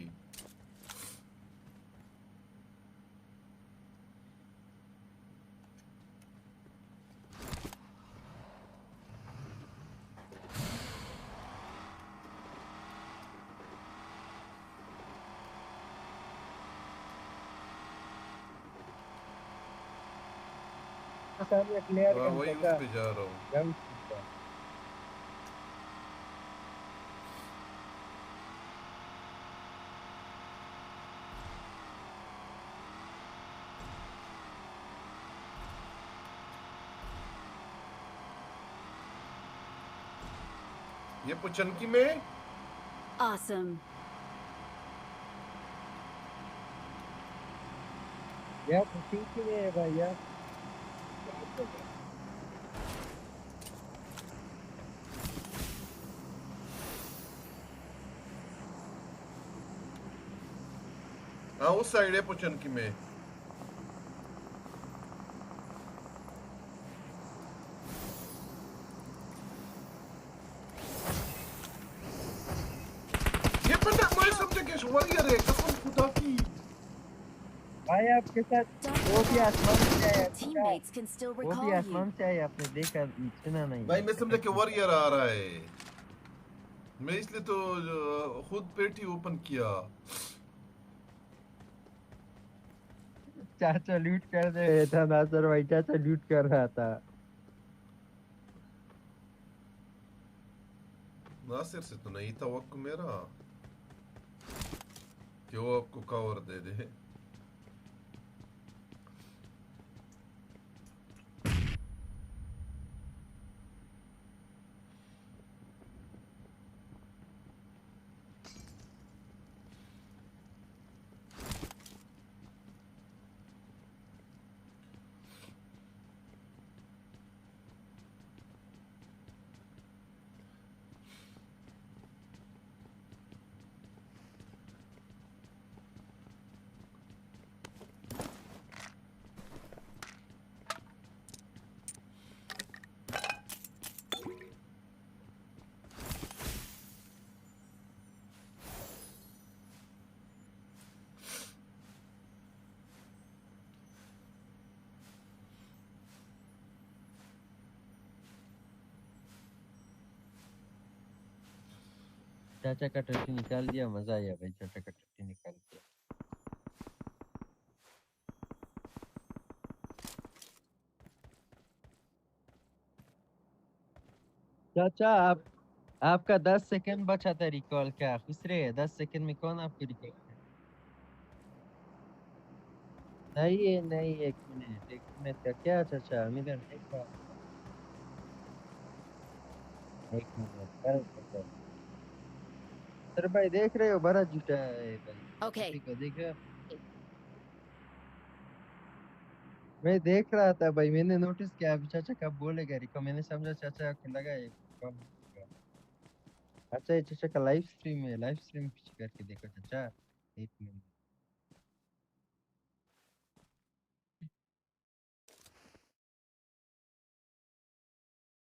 J: सामने क्लियर
K: हाँ
J: गन
K: वही उस
J: चाचा
K: पे जा रहा हूँ
J: गन
K: ये पुचनकी में
L: Awesome.
J: यार ठीक ही है भाई यार
K: हाँ उस साइड है पुचनकी में ये बंदा मैं समझे कि वॉरियर है कसम खुदा की
J: भाई आपके साथ वो भी आसमान से आया
L: Your teammates can still
J: वो भी
L: recall you.
J: आसमान से आया आपने देखा सुना नहीं
K: भाई मैं समझा कि वॉरियर आ रहा है मैं इसलिए तो खुद पेटी ओपन किया
J: चाचा लूट कर रहे था नासर भाई चाचा लूट कर रहा था
K: नासिर से तो नहीं था वक्त मेरा कि वो आपको कवर दे दे
J: चाचा का टट्टी निकाल दिया मजा आया भाई चाचा का टट्टी निकाल दिया चाचा आप आपका 10 सेकंड बचा था रिकॉल क्या खुश रहे 10 सेकंड में कौन आपको रिकॉल नहीं एक मिनट का क्या चाचा हम इधर देख रहा एक मिनट बड़ा चाचा सर भाई देख रहे हो बड़ा झूठा है भाई
L: Okay.
J: किसी को देखा मैं देख रहा था भाई मैंने नोटिस किया अभी चाचा कब बोलेगा रिको मैंने समझा चाचा को लगा ये कम होगा। अच्छा ये चाचा का लाइव स्ट्रीम पीछे करके देखो चाचा एक minute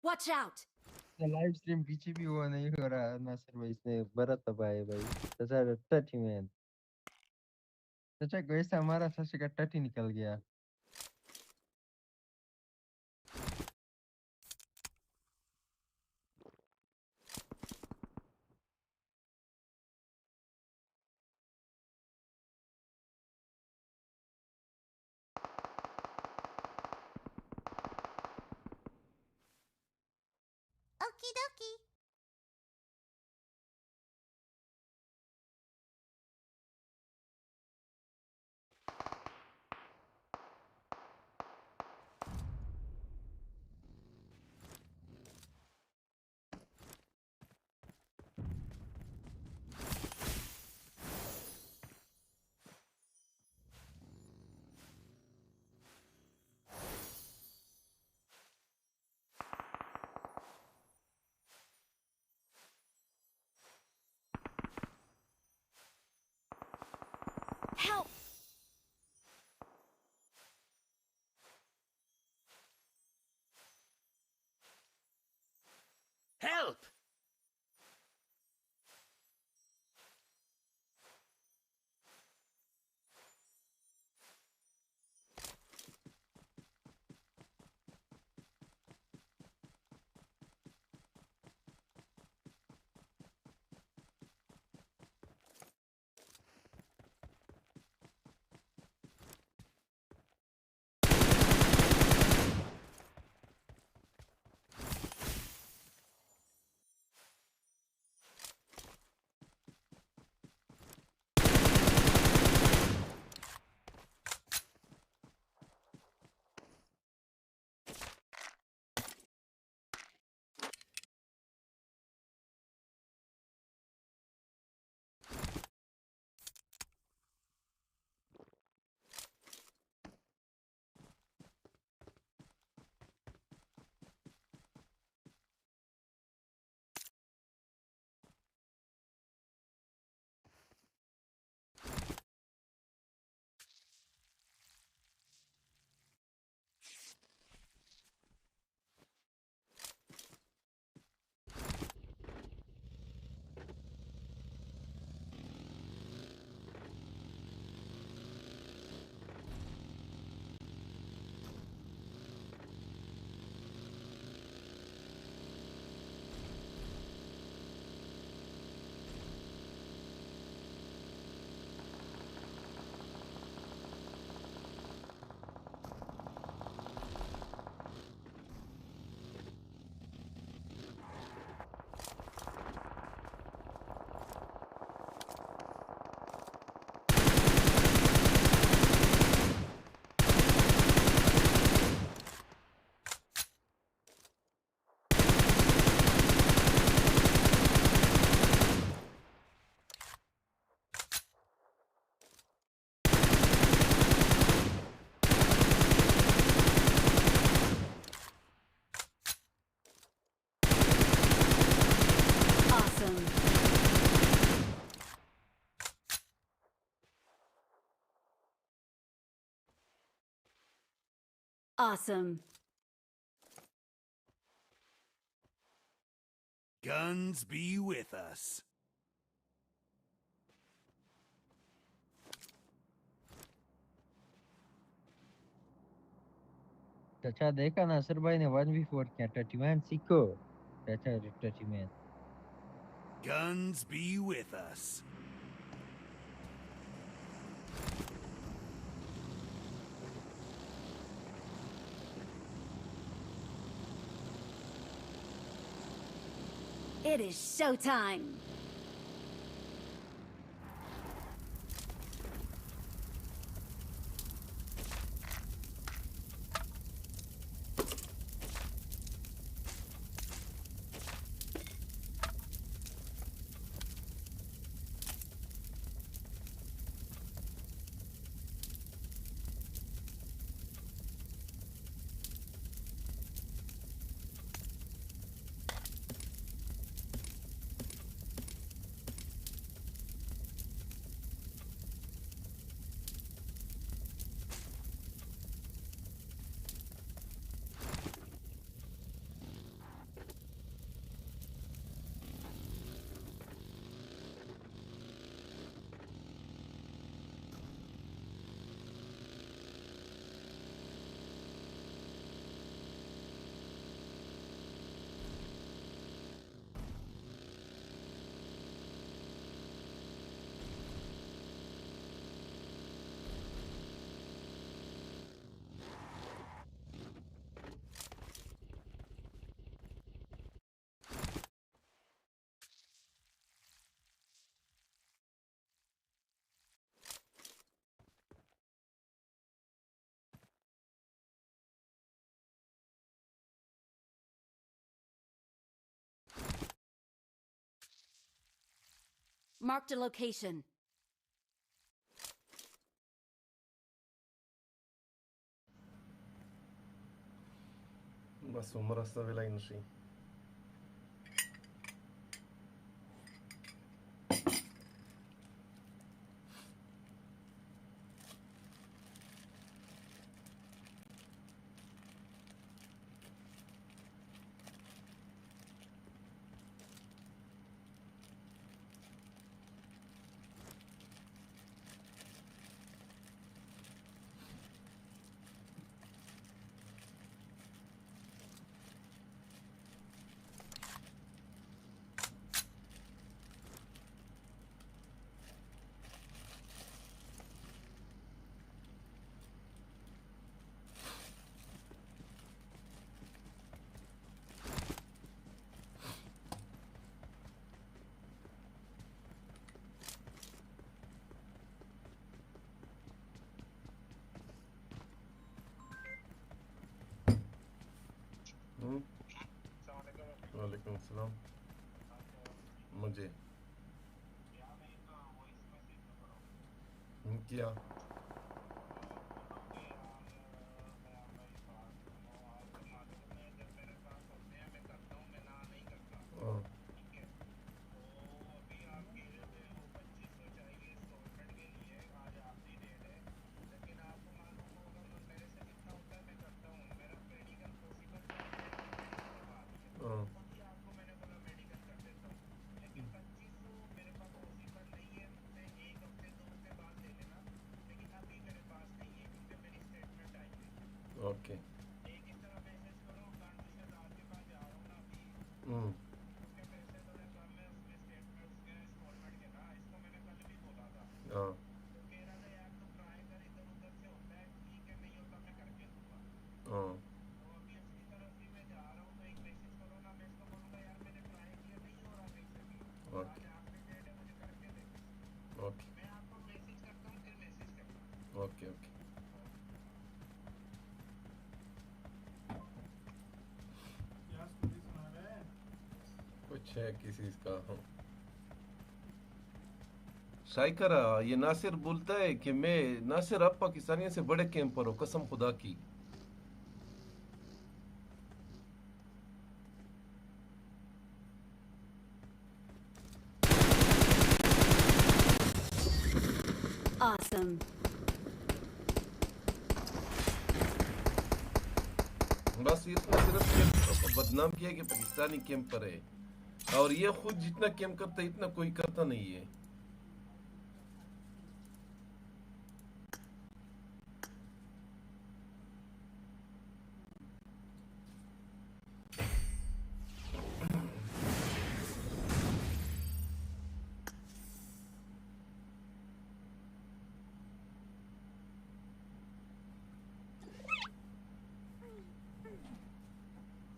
L: Watch out.
J: Live stream पीछे भी हुआ नहीं हो रहा नासिर भाई इसने बड़ा तबाह है भाई चाचा टच मैन चाचा को ऐसा हमारा चाचा का टच ही निकल गया
L: Okie dokie. Awesome.
M: Guns be with us.
J: चाचा देखा नासिर भाई ने 1v4 किया टटी मैन सीखो चाचा टटी man
M: Guns be with us.
L: It is showtime. Marked a location.
K: بس umră să vei la inși. वालेकुम सलाम मुझे क्या ओके हाँ हाँ ओके ओके ओके ओके कुछ है किसी का हाँ शाइकरा ये नासिर बोलता है कि मैं नासिर अब पाकिस्तानियों से बड़े कैंपर हूँ कसम खुदा की
L: Awesome.
K: बस इतना सिर्फ बदनाम किया कि पाकिस्तानी कैंपर है, और ये खुद जितना कैंप करता है इतना कोई करता नहीं है।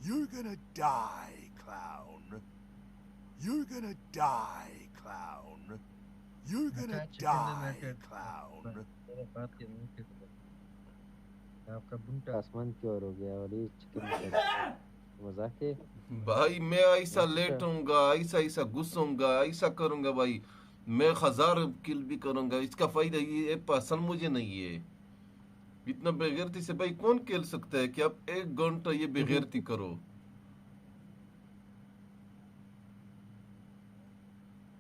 M: You're gonna die, clown. You're gonna die, clown. You're gonna die, clown.
J: आपका बूटा आसमान की ओर हो गया और ये चिकन मजाक है
K: भाई। मैं ऐसा लेटूंगा, ऐसा ऐसा घुसूंगा, ऐसा करूंगा भाई, मैं 1000 किल भी करूंगा। इसका फायदा ये पसंद मुझे नहीं है। इतना बेगैरती से भाई कौन खेल सकता है कि आप 1 घंटा ये बेगैरती करो।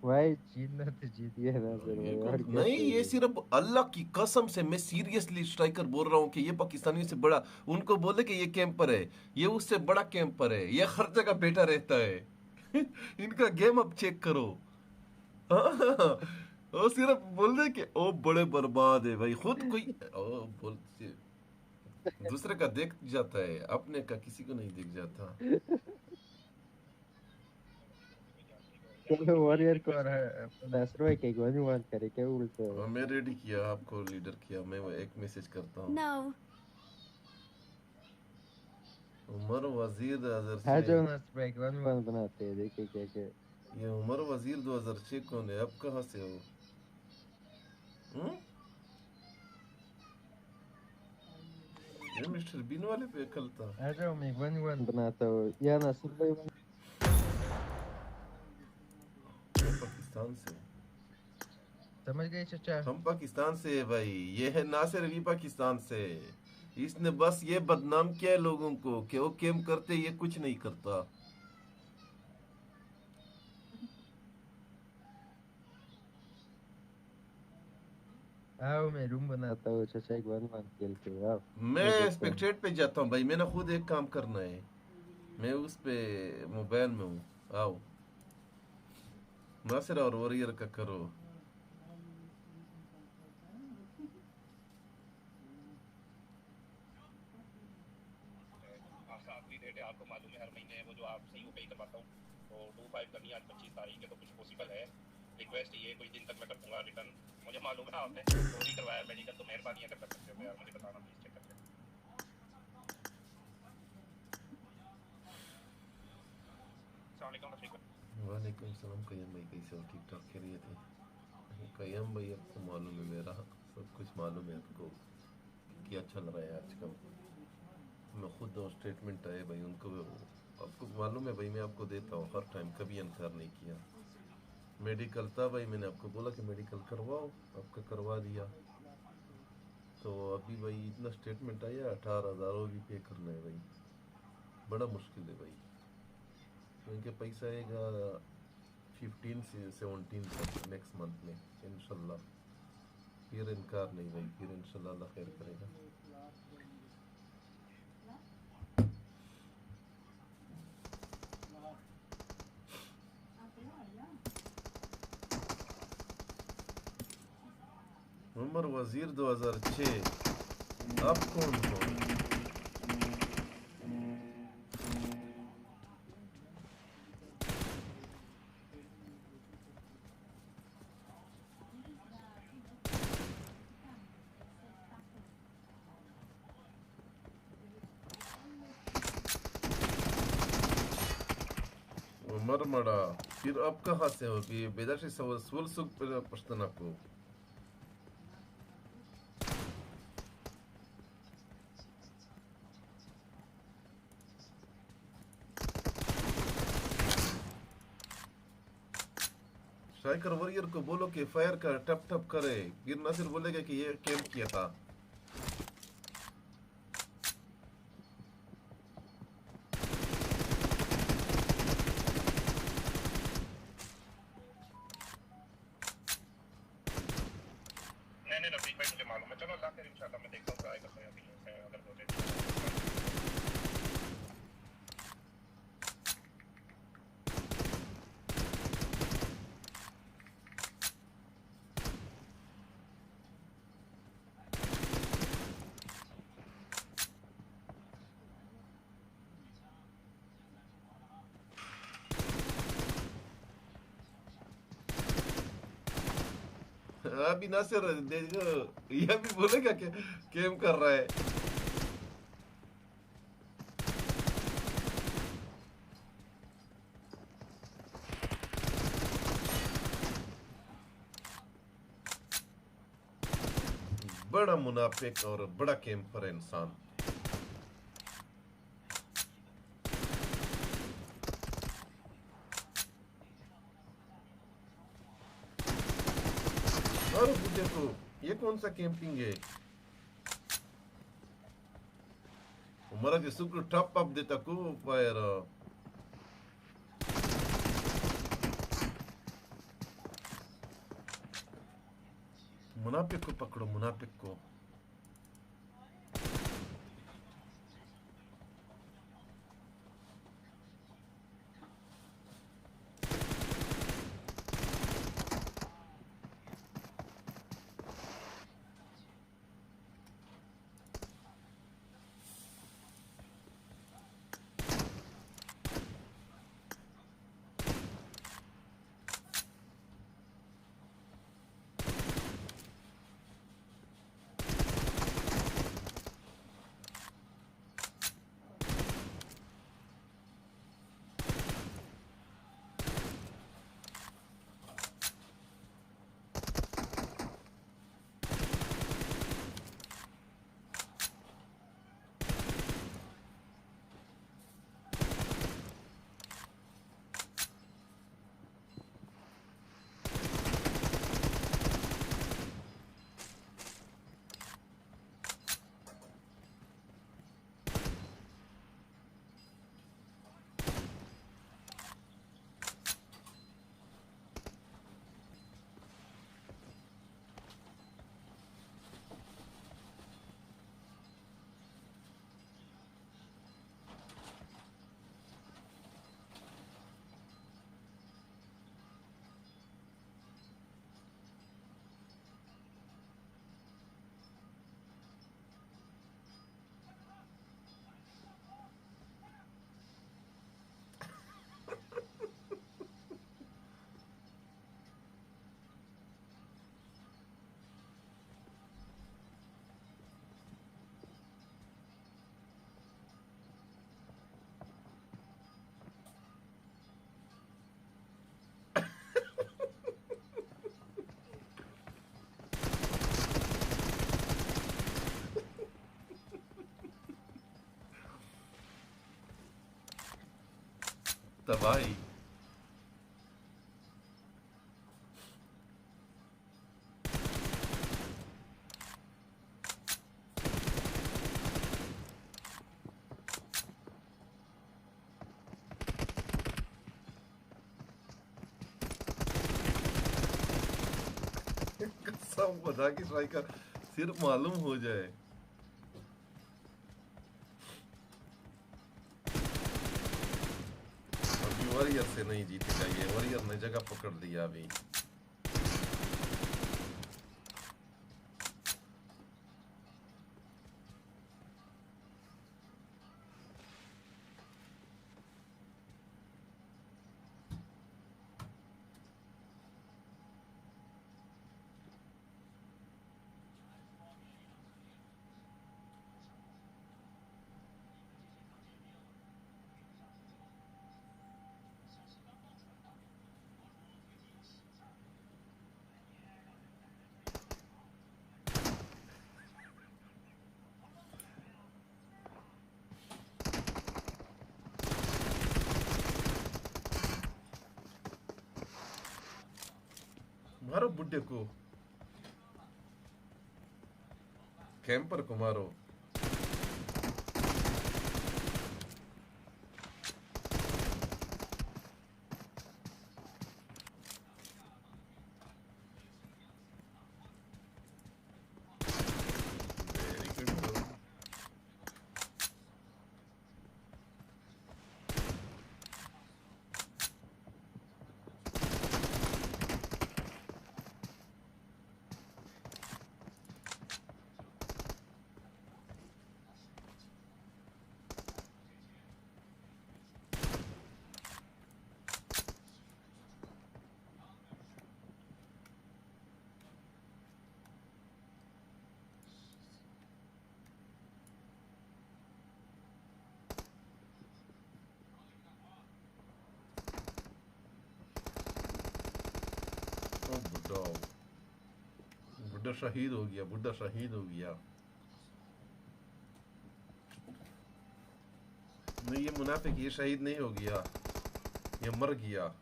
J: भाई जीतना तो जीत गया ना सर भाई, और क्या
K: नहीं,
J: चाहिए?
K: ये सिर्फ अल्लाह की कसम से मैं सीरियसली स्ट्राइकर बोल रहा हूँ कि ये पाकिस्तानियों से बड़ा, उनको बोले कि ये कैंपर है, ये उससे बड़ा कैंपर है, ये हर जगह बैठा रहता है। इनका गेम अब चेक करो। वो सिर्फ बोल रहे कि ओ बड़े बर्बाद है भाई, खुद कोई ओ बोलते दूसरे का देख जाता है, अपने का किसी को नहीं दिख जाता।
J: वॉरियर को नसरो है कि गोनी वांट करे क्या उल्टे
K: मैं रेडी किया, आपको लीडर किया। मैं वो एक मैसेज करता हूँ।
L: No.
K: उमर वजीर 2006
J: है जो नसरो है गोनी वांट बनाते हैं, देखिए क्या क्या
K: ये उमर वजीर 2006 कौन है? आप कहाँ से हो? ये मिस्टर बीन वाले पे कल था।
J: है जो मैं गोनी वांट बनाता हूँ या नसरो भाई
K: पाकिस्तान से
J: समझ गए चाचा?
K: हम पाकिस्तान से है भाई। ये है नासिर भी पाकिस्तान से। इसने बस ये बदनाम किया है लोगों को कि वो कैम करते, ये कुछ नहीं करता।
J: आओ मैं रूम बनाता हूँ चाचा, एक वन वन खेल के आओ।
K: मैं स्पेक्टेट पे जाता हूँ भाई, मैंने खुद एक काम करना है। मैं उस पे मोबाइल में हूँ। आओ नासिर और वॉरियर का करो।
O: आपको मालूम है हर महीने वो जो आप सही वो पे करवाता हूँ, तो 25 करनी है आज 25 तारीख है, तो कुछ पॉसिबल है? रिक्वेस्ट ये कुछ दिन तक मैं कर दूंगा रिटर्न। मुझे मालूम है आपने चोरी करवाया मेडिकल, तो मेहरबानी अगर कर सकते हो यार मुझे बताना प्लीज, चेक करके।
K: वालेकुम सलाम कयम भाई, कैसे हो? ठीक ठाक खैरियत है? कयम भाई आपको मालूम है, मेरा सब कुछ मालूम है आपको क्या चल रहा है आजकल। मैं खुद स्टेटमेंट आए भाई उनको, आपको मालूम है भाई, मैं आपको देता हूँ हर टाइम, कभी इनकार नहीं किया। मेडिकल था भाई, मैंने आपको बोला कि मेडिकल करवाओ, आपका करवा दिया। तो अभी भाई इतना स्टेटमेंट आया 18,000 वो भी पे करना है भाई, बड़ा मुश्किल है भाई, क्योंकि पैसा आएगा 15 से 17 तक नेक्स्ट मंथ में इंशाल्लाह। फिर इनकार नहीं भाई, फिर इंशाल्लाह अल्लाह खैर करेगा। उमर वजीर 2006 आप कौन हो? उमर मड़ा, फिर आप कहाँ से हो? बेदाशी सवल सुख पश्तना को स्ट्राइकर वॉरियर को बोलो कि फायर कर, टप टप करे, फिर नासिर बोलेगा कि ये कैंप किया था।
O: नहीं रफीक भाई मुझे मालूम है, चलो अल्लाह खैर इंशाल्लाह मैं देखता हूँ ट्राई करता हूँ अगर हो जाए।
K: अभी नासिर देखो ये भी बोलेगा कि गेम कर रहा है। बड़ा मुनाफिक और बड़ा कैंपर इंसान। और देखो ये कौन सा कैंपिंग है? हमारा के सुकर टॉप अप देता को फायर मुनाफिक को पकड़ो, मुनाफिक को। तबाही। कसम खुदा की स्ट्राइकर सिर्फ मालूम हो जाए। वॉरियर से नहीं जीतेगा ये, वॉरियर ने जगह पकड़ लिया अभी। मारो बुड्ढे को, कैंपर को मारो। बुड्ढा शहीद हो गया, बुड्ढा शहीद हो गया। नहीं, ये मुनाफिक, ये शहीद नहीं हो गया, ये मर गया।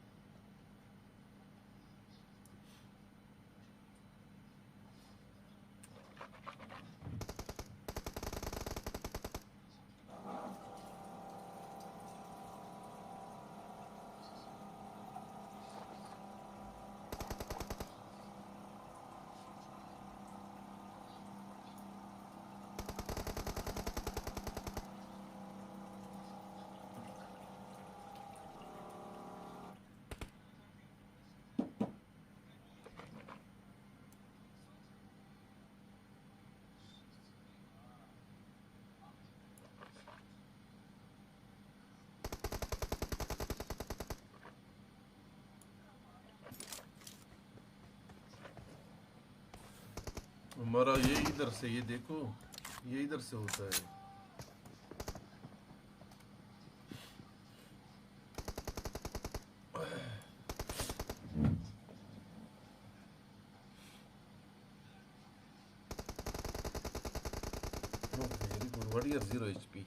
K: हमारा ये इधर से, ये देखो, ये इधर से होता है। Very good, what is 0 HP?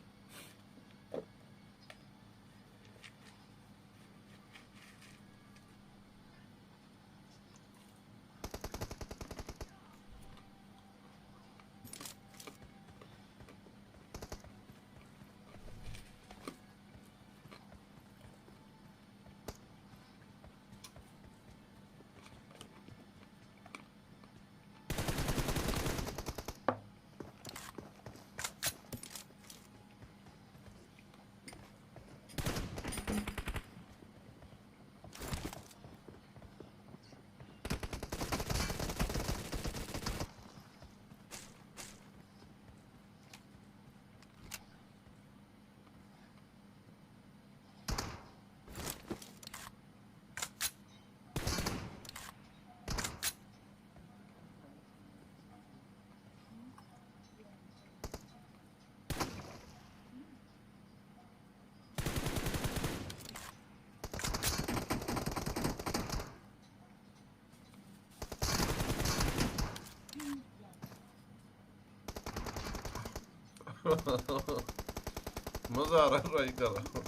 K: मजा आ रहा है ट्राई कर रहा हूँ।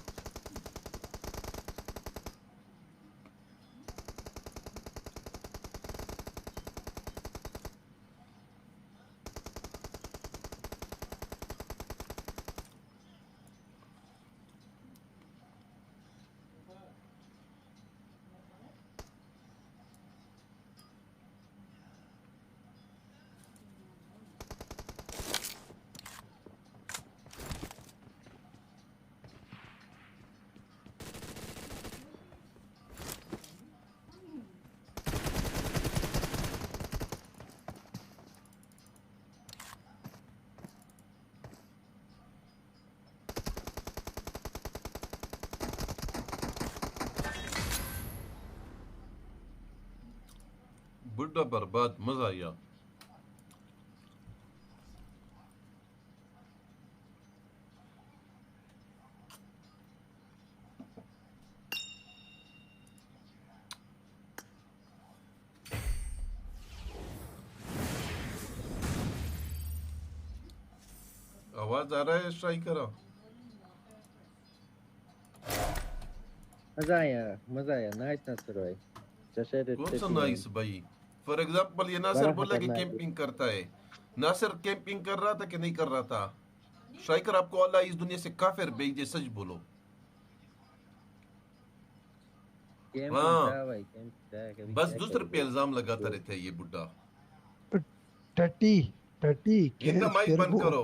K: बुड्ढा बर्बाद, मजा आया। आवाज आ रहा है स्ट्राइकर?
J: मजा आया नाइस नासिर भाई।
K: कौन सा नाइस भाई? फॉर एग्जांपल ये नासिर बोला कि कैंपिंग करता है। नासिर कैंपिंग कर रहा था कि नहीं कर रहा था? स्ट्राइकर आपको अल्लाह इस दुनिया से काफिर भेजे, सच बोलो। हाँ, बस दूसरे पे इल्जाम लगाता रहता है ये बुड्ढा।
N: टट्टी
K: इनका माइक बंद करो,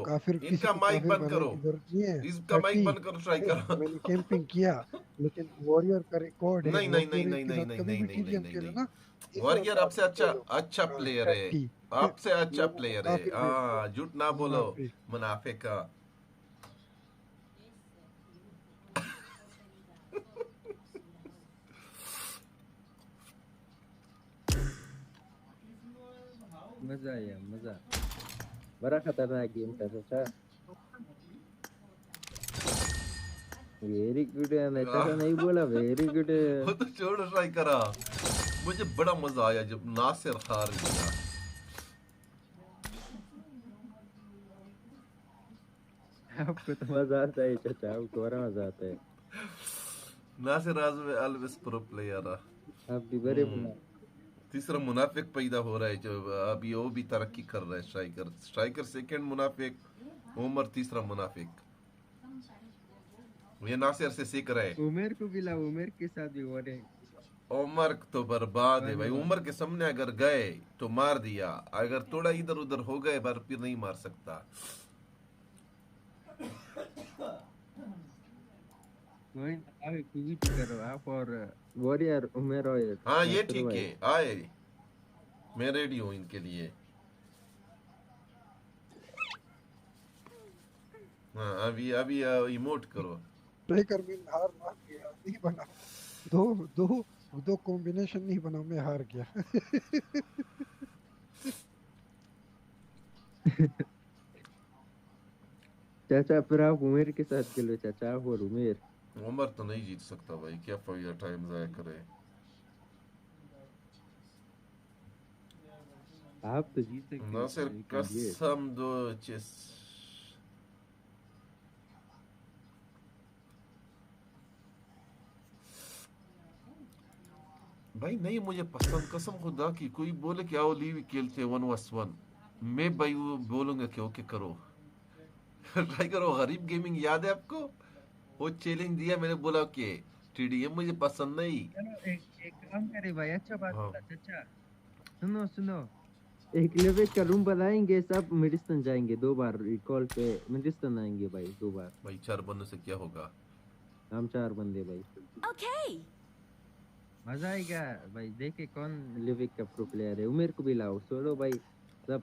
K: इनका माइक बंद करो, इसका माइक बंद करो स्ट्राइकर।
N: मैंने कैंपिंग किया लेकिन वॉरियर का रिकॉर्ड है।
K: नहीं, वॉरियर आपसे अच्छा प्लेयर है, आपसे अच्छा प्लेयर है। हाँ, झूठ ना बोलो मुनाफिक का।
J: मजा आया, मजा बड़ा खतरनाक गेम था चाचा। वेरी गुड है, मैं तो नहीं बोला वेरी गुड।
K: वो तो छोड़ ट्राई करा, मुझे बड़ा मजा आया जब नासिर हार गया।
J: आपको तो मजा आता है चाचा, आपको बड़ा मजा आता है।
K: नासिर आजम अलवेस प्रो प्लेयर।
J: आप भी बड़े बना।
K: तीसरा मुनाफिक पैदा हो रहा है जो अभी वो भी तरक्की कर रहा है। स्ट्राइकर सेकंड मुनाफिक, उमर तीसरा मुनाफिक। ये नासिर से सीख रहा है।
J: उमेर को भी ला, उमेर के साथ भी हो रहे।
K: उमर तो बर्बाद है भाई। उमर के सामने अगर गए तो मार दिया, अगर थोड़ा इधर उधर हो गए बार फिर नहीं मार सकता।
J: वही आप पीवीटी करो आप और वॉरियर उमेर और
K: हाँ ये ठीक है, आए मैं रेडी हूँ इनके लिए। हाँ अभी अभी इमोट करो।
P: स्ट्राइकर में हार मान गया, नहीं बना। दो दो दो कॉम्बिनेशन नहीं बना, मैं हार गया।
J: चाचा फिर आप उमेर के साथ खेलो चाचा, आप और उमेर।
K: उमर तो नहीं जीत सकता भाई, क्या फायदा टाइम जाया करे।
J: आप तो जीत सकते
K: नासिर कसम दो चेस। भाई नहीं मुझे पसंद, कसम खुदा की। कोई बोले कि आओ लीव खेलते 1vs1, मैं भाई वो बोलूंगा कि ओके करो। ट्राई करो। गरीब गेमिंग याद है आपको? वो चैलेंज दिया, मैंने बोला कि टीडीएम मुझे पसंद नहीं।
J: चलो एक काम करे भाई, अच्छा बात बोला चाचा। सुनो सुनो, एक लेवल का रूम बनाएंगे, सब मिडिस्टन जाएंगे 2 बार रिकॉल पे, मिडिस्टन आएंगे भाई 2 बार।
K: भाई 4 बंदों से क्या होगा?
J: हम 4 बंदे भाई।
L: Okay.
J: मजा आएगा भाई, देखे कौन लिविक का प्रो प्लेयर है। उमेर को भी लाओ, सोलो भाई सब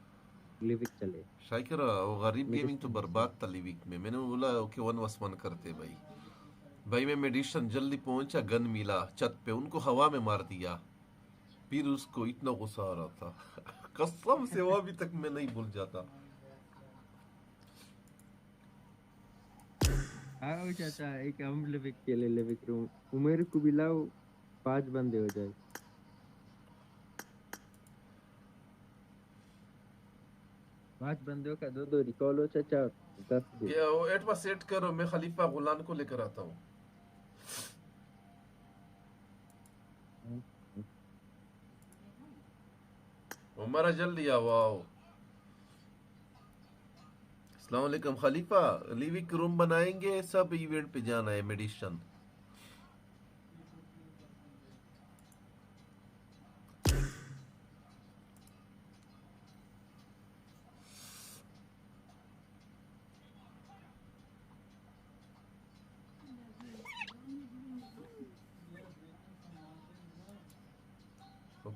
J: लिविक चले।
K: शाइकर वो गरीब गेमिंग तो बर्बाद था लिविक में। मैंने बोला ओके 1vs1 करते भाई। भाई मैं मेडिशन जल्दी पहुंचा, गन मिला छत पे, उनको हवा में मार दिया। फिर उसको इतना गुस्सा आ रहा था। कसम से वो अभी तक मैं नहीं भूल जाता।
J: आओ चाचा, एक हम लिविक के लिए लिविक रूम। उमेर को भी लाओ, 5 बंदे हो जाए। 5 बंदों का 2-2 रिकॉल हो चाचा। 10
K: क्या वो एट पास सेट करो, मैं खलीफा गुलान को लेकर आता हूँ। हमारा जल्दी आओ आओ। अस्सलाम वालेकुम खलीफा, लिविक रूम बनाएंगे, सब इवेंट पे जाना है मेडिशन।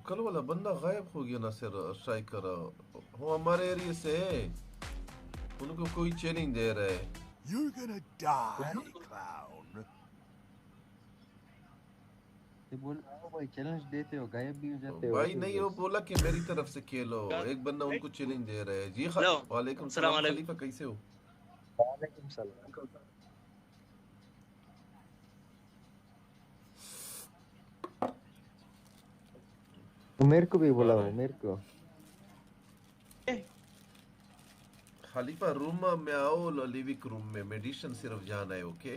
K: कल वाला बंदा गायब हो गया नासिर। स्ट्राइकर वो हमारे एरिया से है, उनको कोई चैलेंज दे रहा है।
M: You're gonna die, clown.
J: ये बोल आओ भाई, चैलेंज देते हो, गायब भी हो जाते हो।
K: भाई नहीं, वो बोला कि मेरी तरफ से खेलो। एक बंदा उनको चैलेंज दे रहा है। जी वालेकुम सलाम खलीफा, कैसे हो?
J: वालेकुम सलाम। उमेर को भी बोला, उमेर को।
K: खलीफा रूम में आओ, लिविक रूम में मेडिशन सिर्फ जाना है। ओके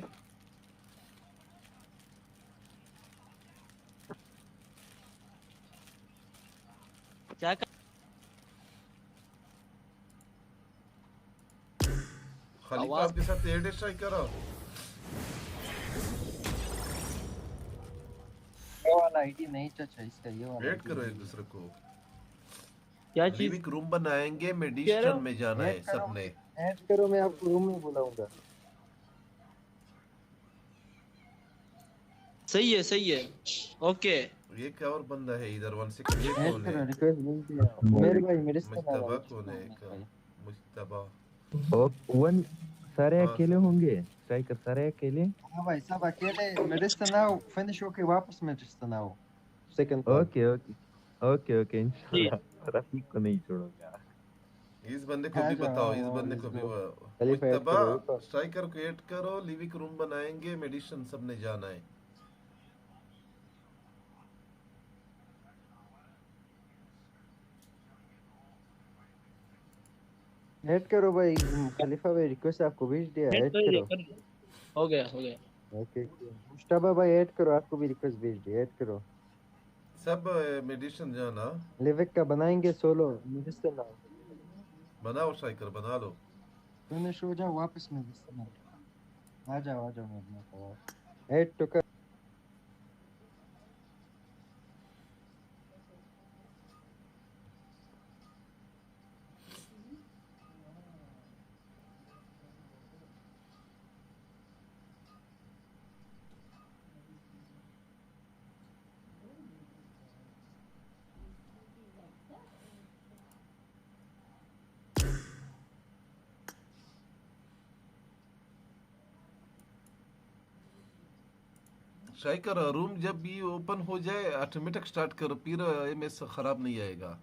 Q: क्या
K: खलीफा आपके साथ एड स्ट्राइक करो।
J: ये वाला आईडी नहीं चाचा, इसका ये वाला
K: वेट करो एक दूसरे को।
Q: क्या चीज?
K: लिविक रूम बनाएंगे, मेडिशन में जाना है सबने।
J: ऐड करो, मैं आपको रूम में बुलाऊंगा।
Q: सही है सही है, ओके।
K: ये क्या और बंदा है इधर? 1 सेकंड, ये कौन है?
J: रिक्वेस्ट मिल गया मेरे भाई, मेरे से
K: मुस्तफा कौन है? मुस्तफा
J: वन सारे अकेले होंगे स्ट्राइकर, सारे अकेले। हाँ भाई सब अकेले। मेडिस्टन आओ, फिनिश होके वापस मेडिस्टन आओ। Second okay okay okay okay, इंशाल्लाह रफीक को नहीं छोड़ूंगा।
K: इस बंदे को भी बताओ, इस बंदे को भी। मुस्तफा स्ट्राइकर को ऐड करो, लिविक रूम बनाएंगे, मेडिशन सबने जाना है।
J: ऐड करो भाई खलीफा भाई रिक्वेस्ट आपको भेज दिया
Q: ऐड
J: ऐड
Q: कर दिया
J: करो
Q: कर दिया हो गया हो गया
J: ओके मुश्ताबा भाई ऐड करो आपको भी रिक्वेस्ट भेज दिया ऐड करो
K: सब मेडिसिन जाना
J: लिविक का बनाएंगे सोलो मेडिसिन ना
K: बनाओ साइकिल बना लो
J: फिनिश हो जाओ वापस मेडिसिन आ जाओ मैं ऐड तो कर
K: साइकिल रूम जब भी ओपन हो जाए ऑटोमेटिक स्टार्ट करो फिर एमएस खराब नहीं आएगा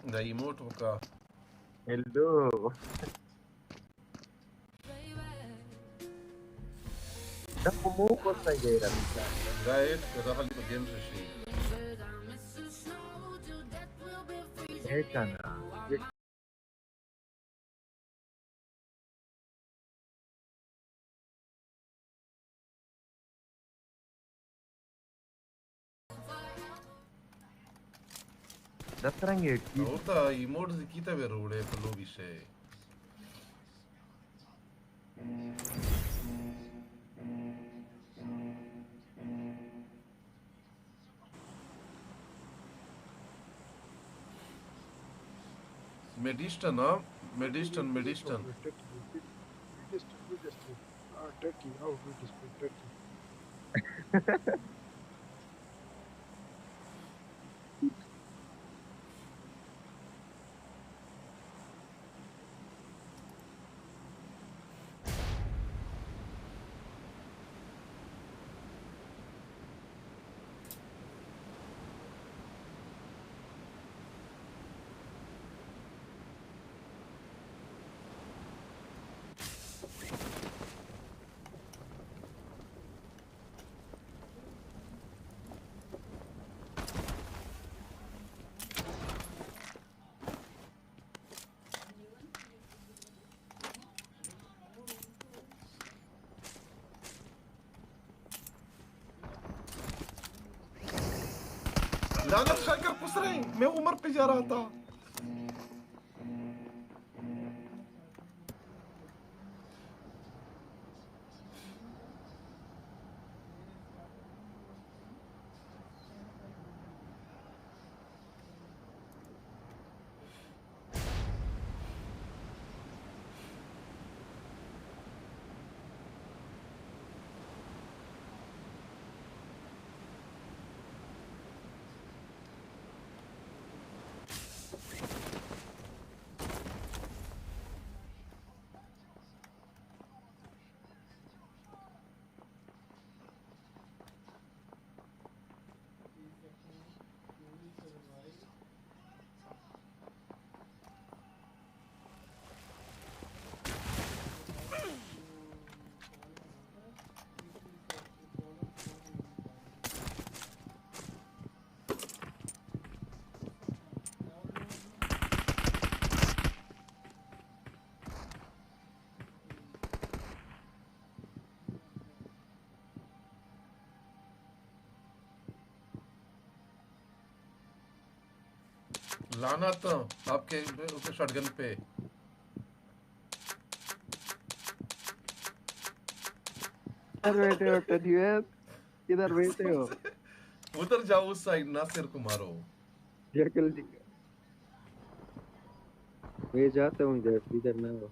K: रिमोट होगा
J: hello ده مو قصة جاية
K: رايت دخل في جيمز الشيء
J: ايش انا ده فرنجي
K: Ahorita emotes de quita verure per lo vise. Medistan, huh? Medistan.
P: Turkey, how good is Turkey?
K: लानत खाकर पुस रहे हैं मैं उमर पे जा रहा था लाना तो आपके उसके शॉटगन पे।
J: किधर बैठे हो टेडीवेयर? किधर बैठे हो?
K: उधर जाओ उस साइड, नासिर को मारो।
J: जल्दी मैं जाता हूँ इधर ना हो।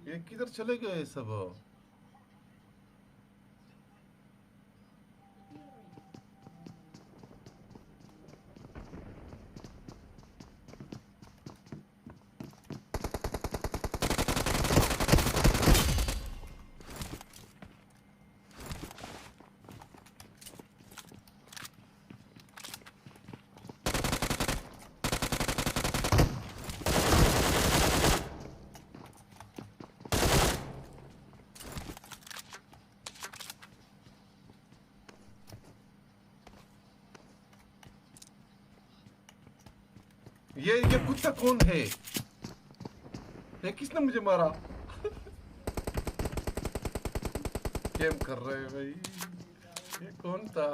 K: ये किधर चले गए सब? ये कुत्ता कौन है? ये किसने मुझे मारा? गेम कर रहे हैं भाई। ये कौन था?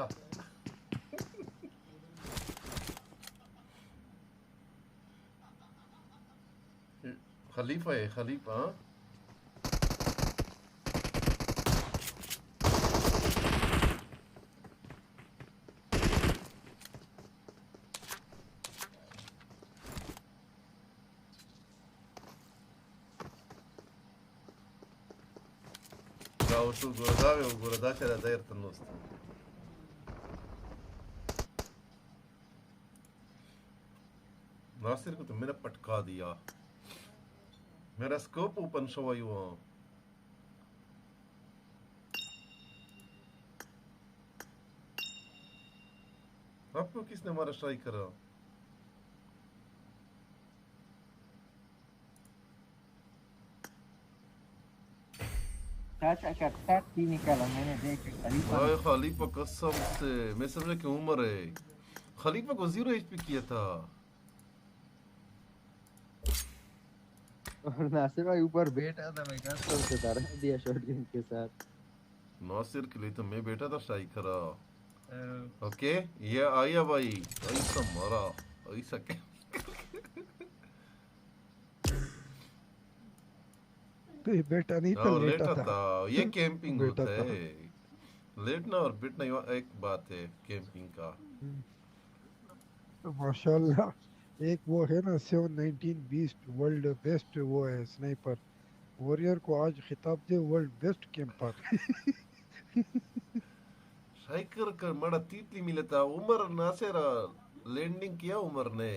K: खलीफा है, खलीफा। tu guradache da dairta nost. Nasir को तो मैंने पटका दिया। मेरा स्कोप ओपन शो हुआ युवा। आपको किसने मारा स्ट्राइक करा?
J: चाचा का टैट ही निकाला मैंने देख खलीफा।
K: ओए खलीफा कसम से मैं समझा कि उमर है। खलीफा को 0 HP किया था।
J: और नासिर भाई ऊपर बैठा था, मैं कसम से डरा दिया शॉटगन के साथ।
K: नासिर के लिए तो मैं बैठा था स्ट्राइकर। ओके ये आया भाई, ऐसा मारा ऐसा क्या?
P: तो ये बैठा नहीं था,
K: लेटा था। ये कैंपिंग होता है। लेटना और बैठना एक बात है कैंपिंग का।
P: माशाल्लाह एक वो है ना 719 बीस्ट वर्ल्ड बेस्ट वो है स्नाइपर। वॉरियर को आज खिताब दे वर्ल्ड बेस्ट कैंपर।
K: स्ट्राइकर का बड़ा तीतली मिला था। उमर नासिर लैंडिंग किया उमर ने,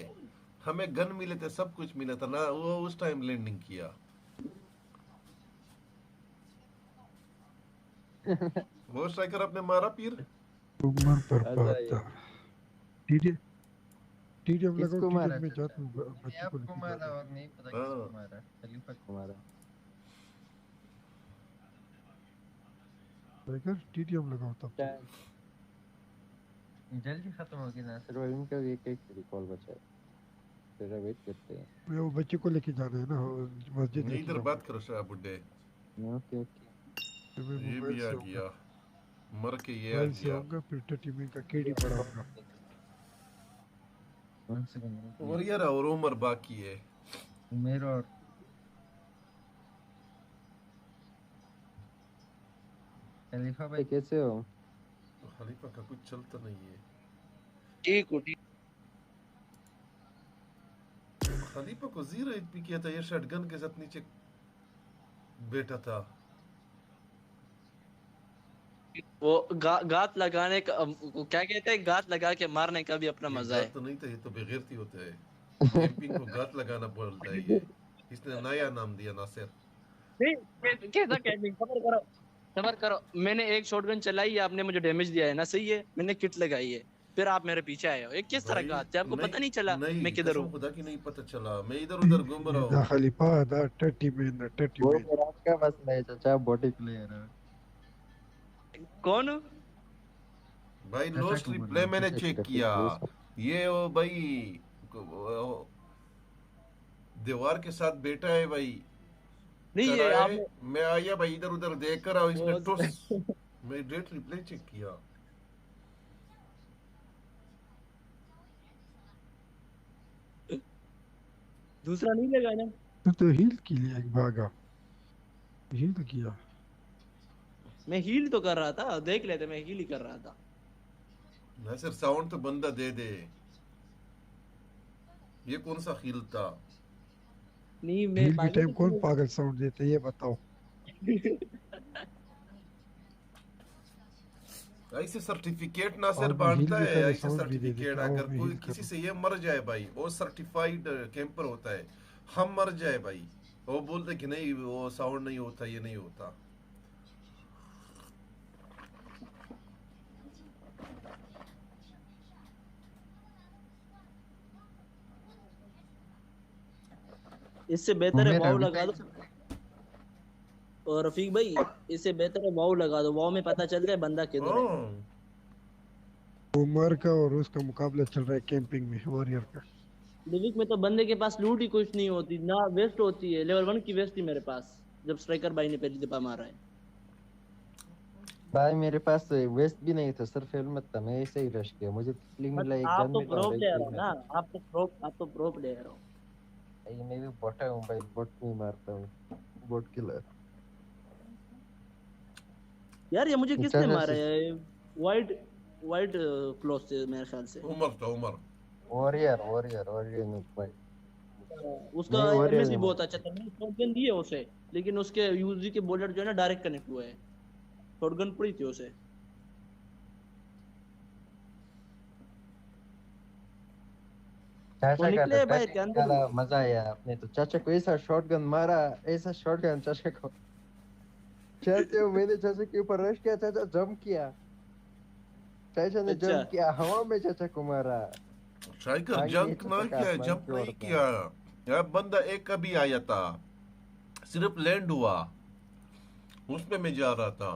K: हमें गन मिले थे, सब कुछ मिला था ना, वो उस टाइम लैंडिंग किया। वो स्ट्राइकर आपने मारा पीर?
P: उमर पर बात था। टीडीएम लगाओ, टीडीएम में जाता हूं बच्चे को
J: लेके मारा और नहीं पता किसको मारा। खलीफा को मारा।
P: स्ट्राइकर टीडीएम लगाओ तब।
J: जल्दी खत्म हो गया ना सर भाई, उनका भी एक रिकॉल बचा है, तेरा वेट करते हैं।
P: वो बच्चे को लेके जाना है ना मस्जिद।
K: नहीं इधर बात करो शाह बुड्ढे।
J: ओके ओके
K: ये भी आ गया मर के, ये आ
P: गया फिर टीम का केडी पड़ा होगा।
K: और यार और उमर बाकी है
J: मेरा। और खलीफा भाई कैसे हो?
K: खलीफा का कुछ चलता नहीं है।
Q: ठीक हो ठीक।
K: खलीफा को 0 HP किया था। ये शॉटगन के साथ नीचे बैठा था।
Q: वो गात लगाने का क्या कहते हैं, गात लगा के मारने का भी अपना मजा है।
K: तो नहीं था, ये तो बेगैरती होता है। कैंपिंग को गात लगाना बोलता है ये। इसने नया नाम दिया नासिर।
Q: नहीं कैसा कैम्पिंग, सबर करो। मैंने एक शॉटगन चलाई है, आपने मुझे डैमेज दिया है ना, सही है। मैंने किट लगाई है, फिर आप मेरे पीछे आए हो। ये किस तरह का हाथ है? आपको पता नहीं चला मैं किधर हूँ?
K: खुदा की नहीं पता चला, मैं इधर उधर घूम रहा
P: दा
K: हूँ।
P: खलीफा दा टट्टी में
J: वो मेरा का मसला है चाचा, बॉडी प्लेयर है।
Q: कौन?
K: भाई लो
J: चाचा को
K: स्ट्रीप
J: बोल
K: प्ले
J: रहा हूँ,
K: मैंने
J: चाचा
K: चेक
J: की
K: किया,
J: रफीक
K: ये वो भाई दीवार के साथ बैठा है भाई,
Q: नहीं
K: खड़ा
Q: ये
K: है।
Q: आपने
K: मैं आया भाई इधर उधर देख कर आओ, इसने
Q: वो
K: टोस। मैं डेट रिप्ले चेक किया।
Q: दूसरा नहीं लगा ना?
P: तो हील के लिए भागा, हील किया।
Q: मैं हील तो कर रहा था, देख लेते, मैं हील ही कर रहा था।
K: नासिर साउंड तो बंदा दे दे, ये कौन सा हील था?
Q: नहीं मैं
P: हील के
Q: पागल
P: टाइम कौन पागल साउंड देता है ये बताओ।
K: ऐसे सर्टिफिकेट नासिर
P: और मैं हील
K: बांटता
P: के
K: है,
P: पहले
K: ऐसे
P: साउंड भी दे
K: सर्टिफिकेट।
P: देता, आओ
K: अगर
P: मैं
K: कोई
P: हील
K: किसी
P: करूँ।
K: से ये मर जाए भाई, वो सर्टिफाइड कैंपर होता है। हम मर जाए भाई, वो बोलते कि नहीं वो साउंड नहीं होता, ये नहीं होता।
Q: इससे बेहतर है वाव लगा दो। और रफीक भाई, इससे बेहतर है वाव लगा दो, वाव में पता चल जाए बंदा किधर है।
P: उमर का और उसका मुकाबला चल रहा है कैंपिंग में, वॉरियर का।
Q: लिविक में तो बंदे के पास लूट ही कुछ नहीं होती ना, वेस्ट होती है। लेवल 1 की वेस्ट थी मेरे पास जब स्ट्राइकर भाई ने पहली दफा मारा है।
J: भाई मेरे पास वेस्ट भी नहीं था, सिर्फ हेलमेट था, मैं ऐसे ही रश किया। मुझे तस्लीम मिला एक
Q: आप
J: गन
Q: तो
J: मिला
Q: प्रो
J: और एक
Q: प्लेयर हो
J: हेलमेट।
Q: ना, आप तो प्रो प्लेयर हो।
J: ये मैं भी बॉट हूँ भाई, बॉट नहीं मारता हूँ, बॉट किलर।
Q: यार ये मुझे किसने
J: चाचा
Q: मारा
J: से
Q: है? वाइट क्लॉथ से मेरे ख्याल से।
K: उमर
J: वॉरियर नहीं भाई,
Q: उसका
J: नहीं वॉरियर
Q: एमएस भी
J: नहीं
Q: बहुत अच्छा था। मैंने शॉटगन दी है उसे, लेकिन उसके यूजी के बुलेट जो है ना डायरेक्ट कनेक्ट हुए हैं। शॉटगन पड़ी थी उसे।
J: चाचा का
Q: निकले
J: तो
Q: भाई
J: टैटिक
Q: के अंदर
J: वाला मजा आया। आपने तो चाचा को ऐसा शॉटगन मारा, ऐसा शॉटगन चाचा को। चाचा मैंने चाचा के ऊपर रश किया, चाचा जंप किया, चाचा ने
Q: अच्छा।
J: जंप किया, हवा में चाचा को मारा।
K: स्ट्राइकर जंप ना किया, जंप नहीं किया यार। बंदा एक कभी आया था, सिर्फ लैंड हुआ, उसमें मैं जा रहा था।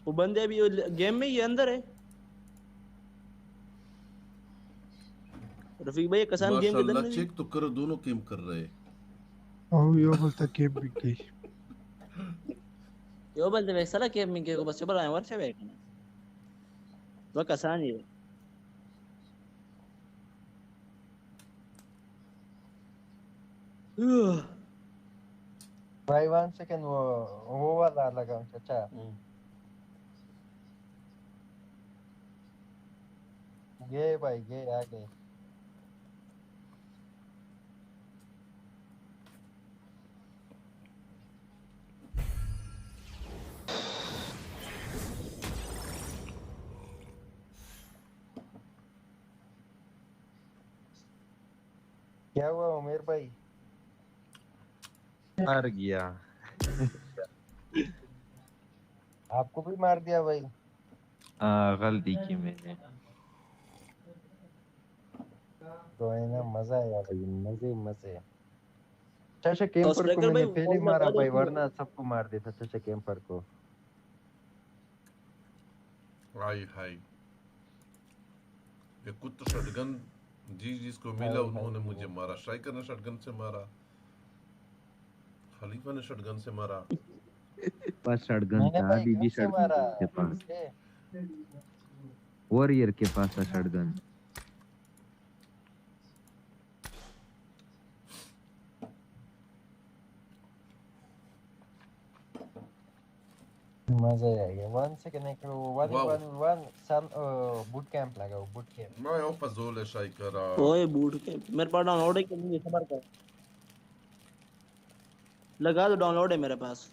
Q: वो बंदे अभी गेम में ही अंदर है। रफीक भाई कसान गेम के
K: माशाल्लाह
Q: अंदर
K: चेक तो करो, दोनों गेम कर रहे हैं।
P: आओ यो बोलता कैंपिंग की।
Q: यो बोलते वे साला गेम में के को बस चला वर्ष है ना। वो कसान ही है।
J: भाई 1 सेकंड, वो वाला लगा चाचा। ये भाई ये आ गए। क्या हुआ उमेर भाई?
R: हार गया।
J: आपको भी मार दिया भाई?
R: गलती की मैंने।
J: कोई ना, मजा आया भाई, मजे। चाचा कैंपर को
Q: स्ट्राइकर
J: मैंने
Q: भाई
J: पहले
Q: बॉल
J: मारा
Q: लगा दो
J: भाई,
Q: उसमें।
J: वरना सबको मार देता चाचा कैंपर को।
K: हाय हाय, ये कुत्ता शॉटगन जिसको मिला उन्होंने मुझे मारा। स्ट्राइकर ने शॉटगन से मारा, खलीफा ने शॉटगन से मारा।
R: पास शॉटगन
J: मैंने
R: था,
J: भाई
R: अभी
J: गन
R: भी
J: से मारा
R: शॉटगन के पास,
J: इससे।
R: वॉरियर के पास था शॉटगन।
J: मजा आ गया। 1 सेकंड एक वन सन बूट कैंप लगा, बूट कैंप।
K: मैं ओ फजूल है स्ट्राइकर।
Q: ओए बूट के मेरे पास डाउनलोड है कि नहीं? सबर कर, लगा दो, डाउनलोड है मेरे पास।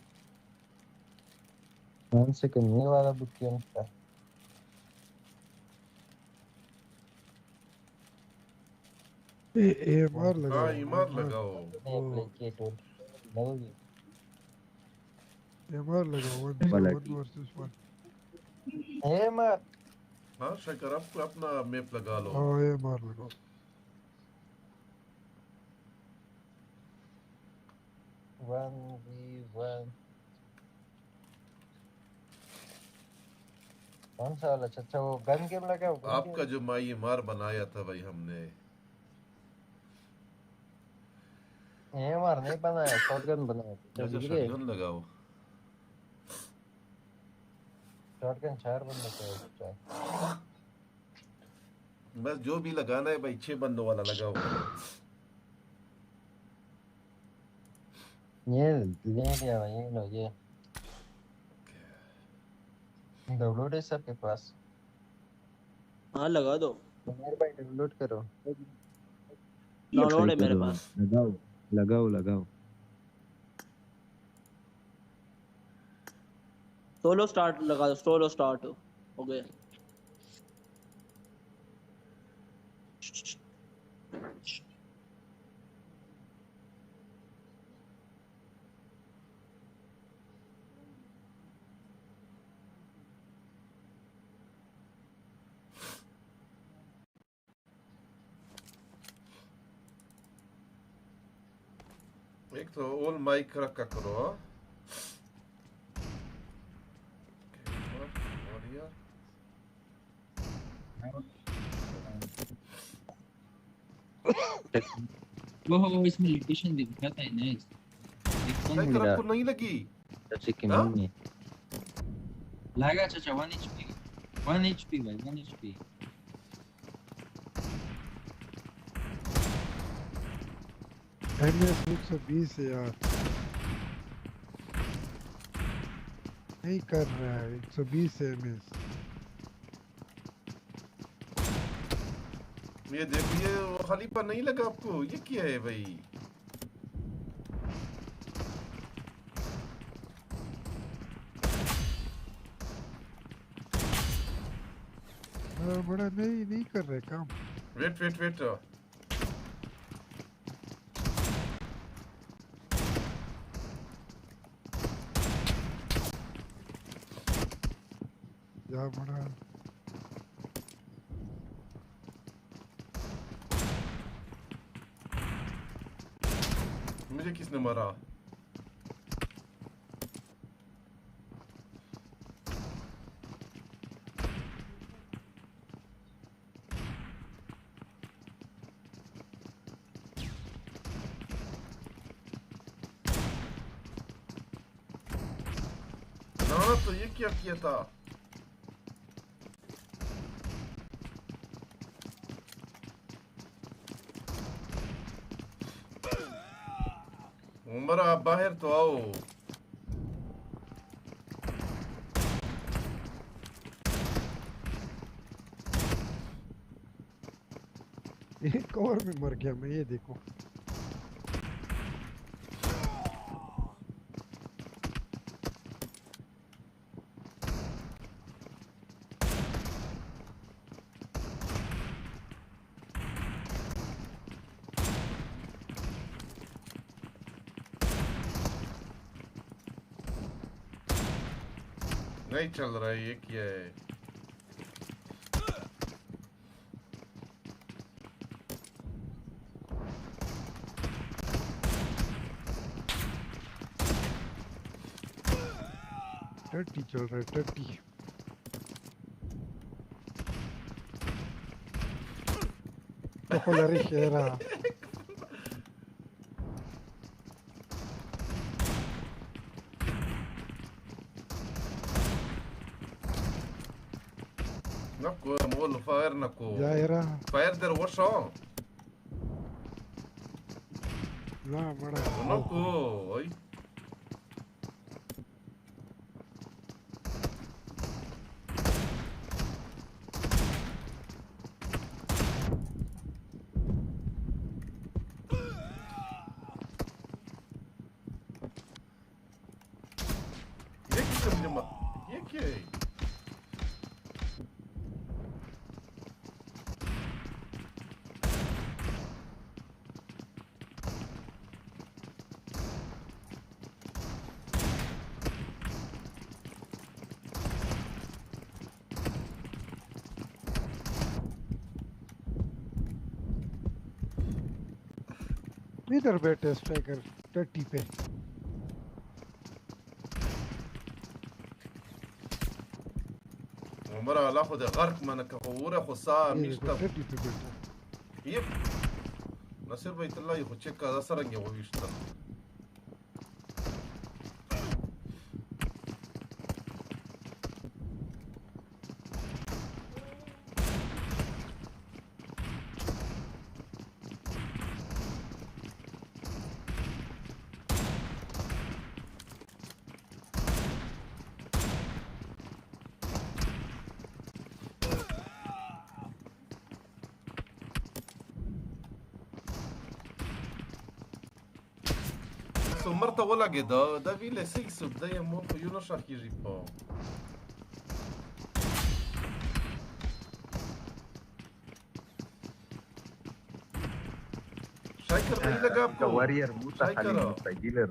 J: 1 सेकंड, ये वाला बूट कैंप था।
P: AMR लगाओ
K: हाँ ईमार लगाओ
P: AMR लगाओ 1v1 versus 1
J: AMR
K: हाँ शेखर आप अपना मैप लगा लो
P: हाँ AMR लगाओ
J: 1v1 कौन सा वाला अच्छा वो गन गेम लगाओ
K: आपका जो माई मार बनाया था भाई हमने
J: AMR नहीं बनाया शॉटगन बनाया
K: अच्छा शॉटगन लगाओ
J: शॉटगन 4 बंदे चाहिए
K: बस जो भी लगाना है भाई 6 बंदों वाला लगाओ
J: ये ले लिया भाई ये लो ये डाउनलोड है सबके पास
Q: हाँ लगा दो
J: मेरे भाई डाउनलोड करो
Q: डाउनलोड है मेरे पास
R: लगाओ लगाओ लगाओ
Q: सोलो स्टार्ट लगा दो सोलो स्टार्ट हो गया
K: एक तो ऑल माइक रखा करो हाँ
S: वो इसमें लिमिटेशन दिखाता है ना
K: शेखर आपको नहीं लगी
J: हाँ?
S: लगा चाचा 1 HP भाई 1 HP
P: MS 120 है यार नहीं कर रहा है 120 MS
K: ये देखिए वो खलीफा नहीं लगा आपको ये क्या है भाई
P: बड़ा नहीं कर रहे काम
K: वेट
P: जा बड़ा
K: मुझे किसने मारा ना तो ये क्या किया था उमर आप बाहर तो आओ
P: एक और में मर गया मैं ये देखो
K: नहीं चल रहा है ये क्या है
P: टट्टी चल रहा है टट्टी तो लरी शेरा
K: نكو مول فاير نكو
P: جايرة
K: فاير در وشو
P: لا بڑا
K: نكو اي
P: इधर बैठे स्ट्राइकर टट्टी पे
K: عمر على خد غرق من كهورة خصا مشتب
P: टट्टी पे बैठा
K: يب نصير بيت الله يخد شيك هذا سرنجي ويشتغل مرتا ولا كده ده فيلا سيكس بداية مو يونس راح يجي با شايكر بيلا جابكو
R: warrior muta
K: شايكر
R: halimta giler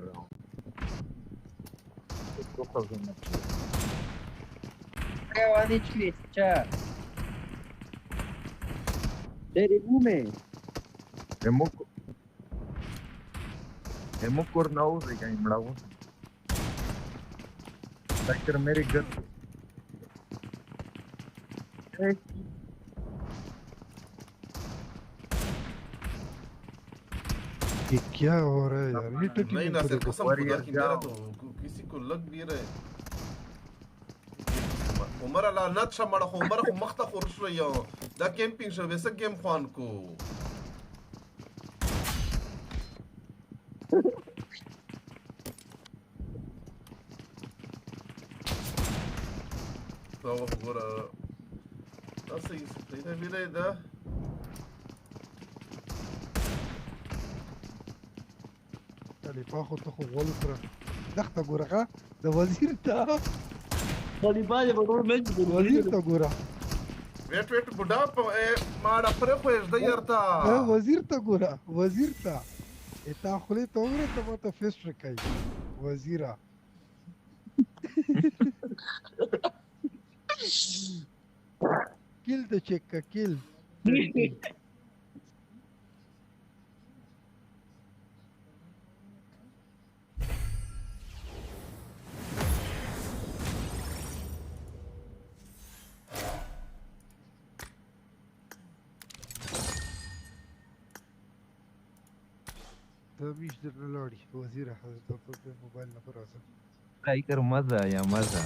J: Wani Twitcha. Dari Bume.
R: Hemos cornado de que imbravo. Striker मेरे घर
P: ये क्या हो रहा है यार ये टट्टी
K: नहीं
P: में
K: नासिर
P: खुद
K: कसम खुदा की मेरा तो किसी को लग भी रहे عمر لا ناتشا مره عمر خو مخته خورش ليا دا کیمپینګ شو وسه گیم خوان کو دا وګوره تاسو یې دا ویلې دا
P: علي باخذ تاخذ غولفرا دخت غورغا ده وزير تا
Q: خلي بالي بقول مجد
P: وزير تا غورا
K: ویټ بوډا ما دا پر خو دې يرتا
P: وزير تا غورا وزير تا اتا خلي توره ته مت فيس رکای وزيرا كيل ده تشيكا كيل مش درنلاري وزيرة حضرتك موبايل نفر أصلا
R: striker मजा या मजा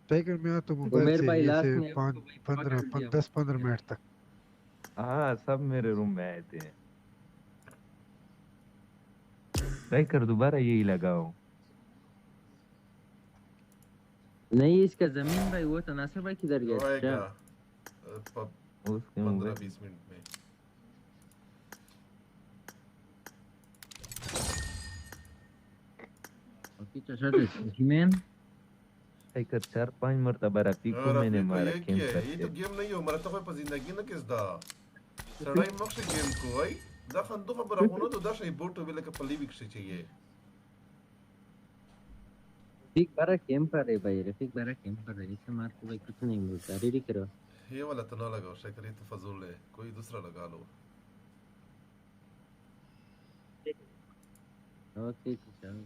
P: टाइगर में तो मोबाइल से ये 10-15 मिनट तक
R: हाँ सब मेरे रूम में आए थे striker दोबारा यही लगाओ
J: नहीं इसका जमीन भाई वो तो नासिर भाई किधर गया क्या
K: 15-20 मिनट में
J: चाचा हिमेन
R: striker 4-5 मरतबा रफीको मैंने मारा गेम
K: ये तो गेम नहीं हो मरा तो कोई पर जिंदगी ना किस दा सड़ाई मक्ष गेम को आई دا خندوق برغونو तो دا شي بوټو ویل ک پلی وکش चाहिए
J: रफीक बारा गेम पर है भाई रफीक बारा गेम पर है इससे मार के भाई कुछ नहीं मिलता रेडी करो
K: ये वाला तो ना लगाओ शायद ये तो फजूल है कोई दूसरा लगा लो
J: ओके चलो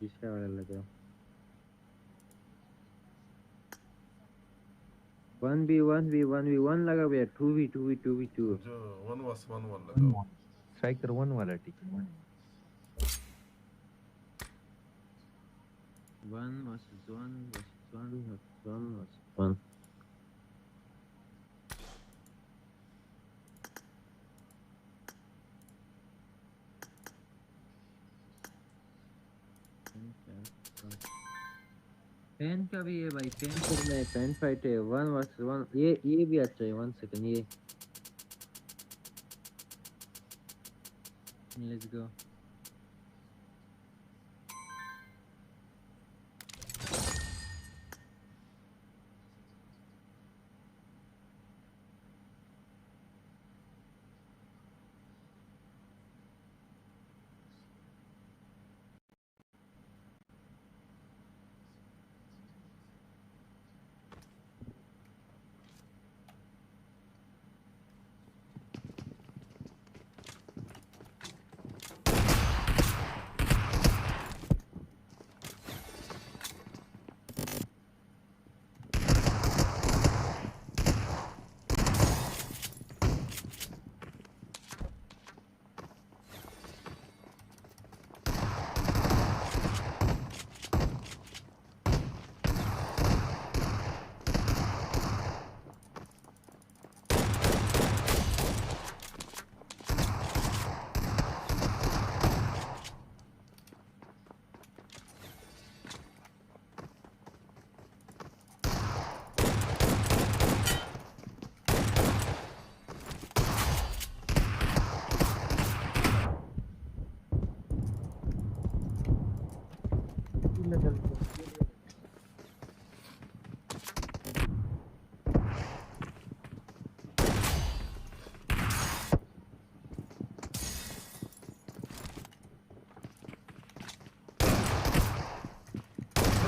J: दूसरा वाला लगाओ 1v1 लगा भैया 2v2
K: जो 1v1 लगाओ
R: striker 1 वाला ठीक है
J: 1 versus 1 फैन का भी है भाई फैन करना है फैन फाइट है 1 वर्सेस 1 ये भी अच्छा है 1 सेकंड ये लेट्स गो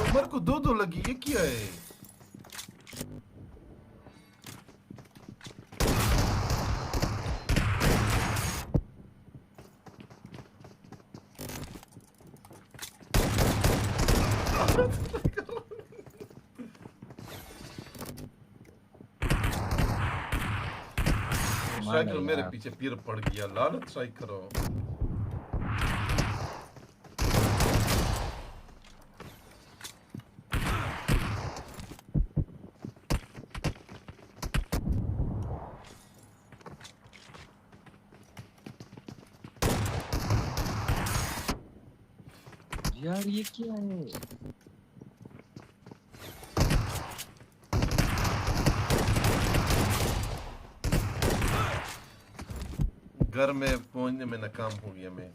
K: उमर को दो लगी, ये क्या है? स्ट्राइकर मेरे पीछे पीर पड़ गया, लानत स्ट्राइकर हो।
J: यार ये क्या है?
K: घर में पहुंचने में नाकाम हो गया मैं।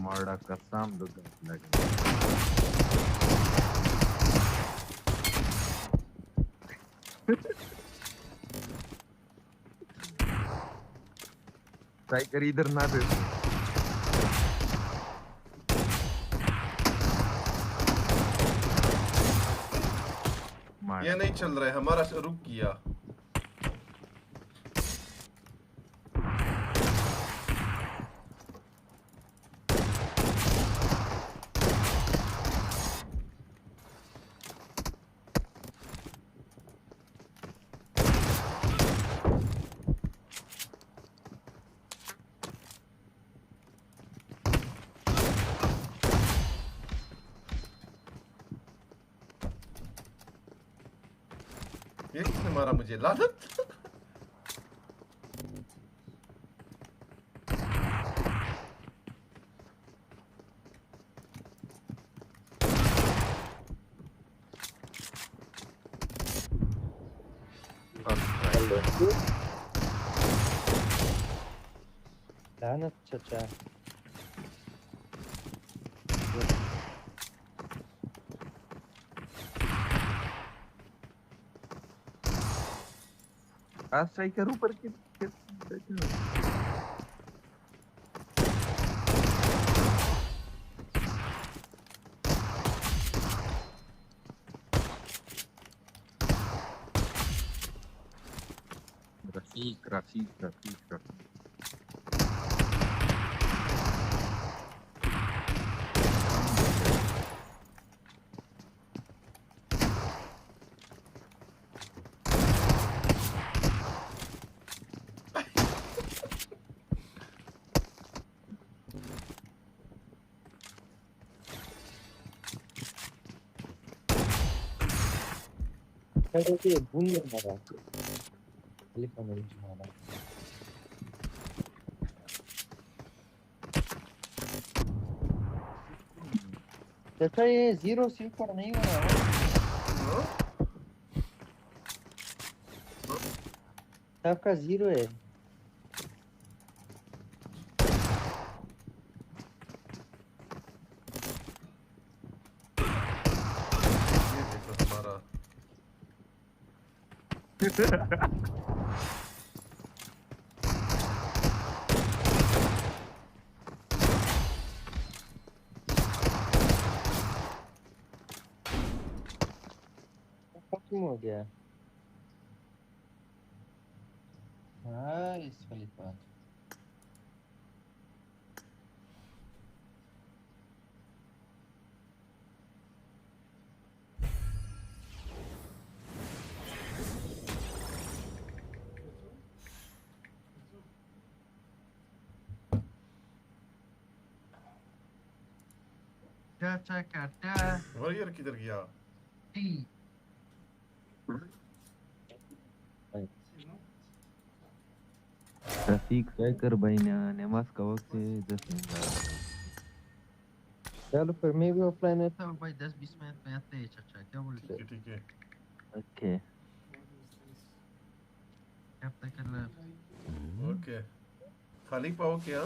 R: माड़ा कसम दो लगे। स्ट्राइकर इधर ना देखो।
K: ये नहीं चल रहा है, हमारा रुक गया। ये किसने मारा मुझे, लानत?
J: लानत चाचा।
R: स्ट्राइकर ऊपर के Rafiq.
J: Sadece bunlara telefonun cumala. चाचा ये 0 सीट पर नहीं हो रहा है। आपका 0 है।
K: ये देखो हमारा।
J: खत्म हो गया। हाँ इस वाली बात। चाचा काटा।
K: वॉरियर किधर गया?
R: रफीक स्ट्राइकर भाई ने नमाज का वक्त है 10 मिनट।
J: चलो फिर मैं भी ऑफलाइन रहता हूँ भाई 10-20 मिनट में आते हैं चाचा क्या बोलते हैं?
K: ठीक है।
R: ओके
K: ओके खाली पाओ क्या?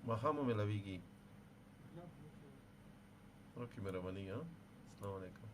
K: Mahama में लगेगी. Okay, मेरा मनी हाँ. अस्सलाम वालेकुम.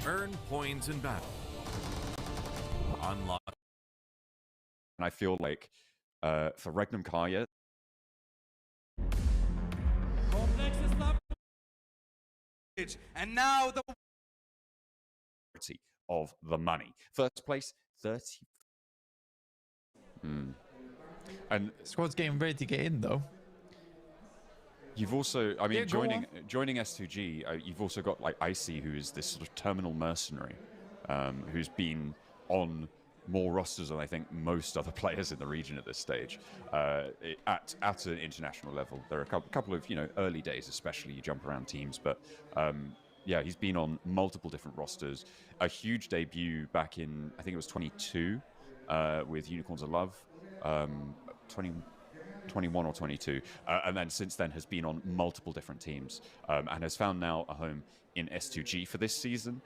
H: Earn points in battle. Unlock.
C: And I feel like for Regnum Kaya,
F: and now the
C: of the money. First place, 30. And
D: squad's getting ready to get in though.
C: You've also, I mean,
D: Yeah,
C: joining S2G, you've also got like Icy, who is this sort of terminal mercenary, who's been on more rosters than I think most other players in the region at this stage. At an international level, there are a couple of early days, especially you jump around teams, but yeah, he's been on multiple different rosters. A huge debut back in I think it was 22 with Unicorns of Love, 21 or 22, and then since then has been on multiple different teams and has found now a home in S2G for this season.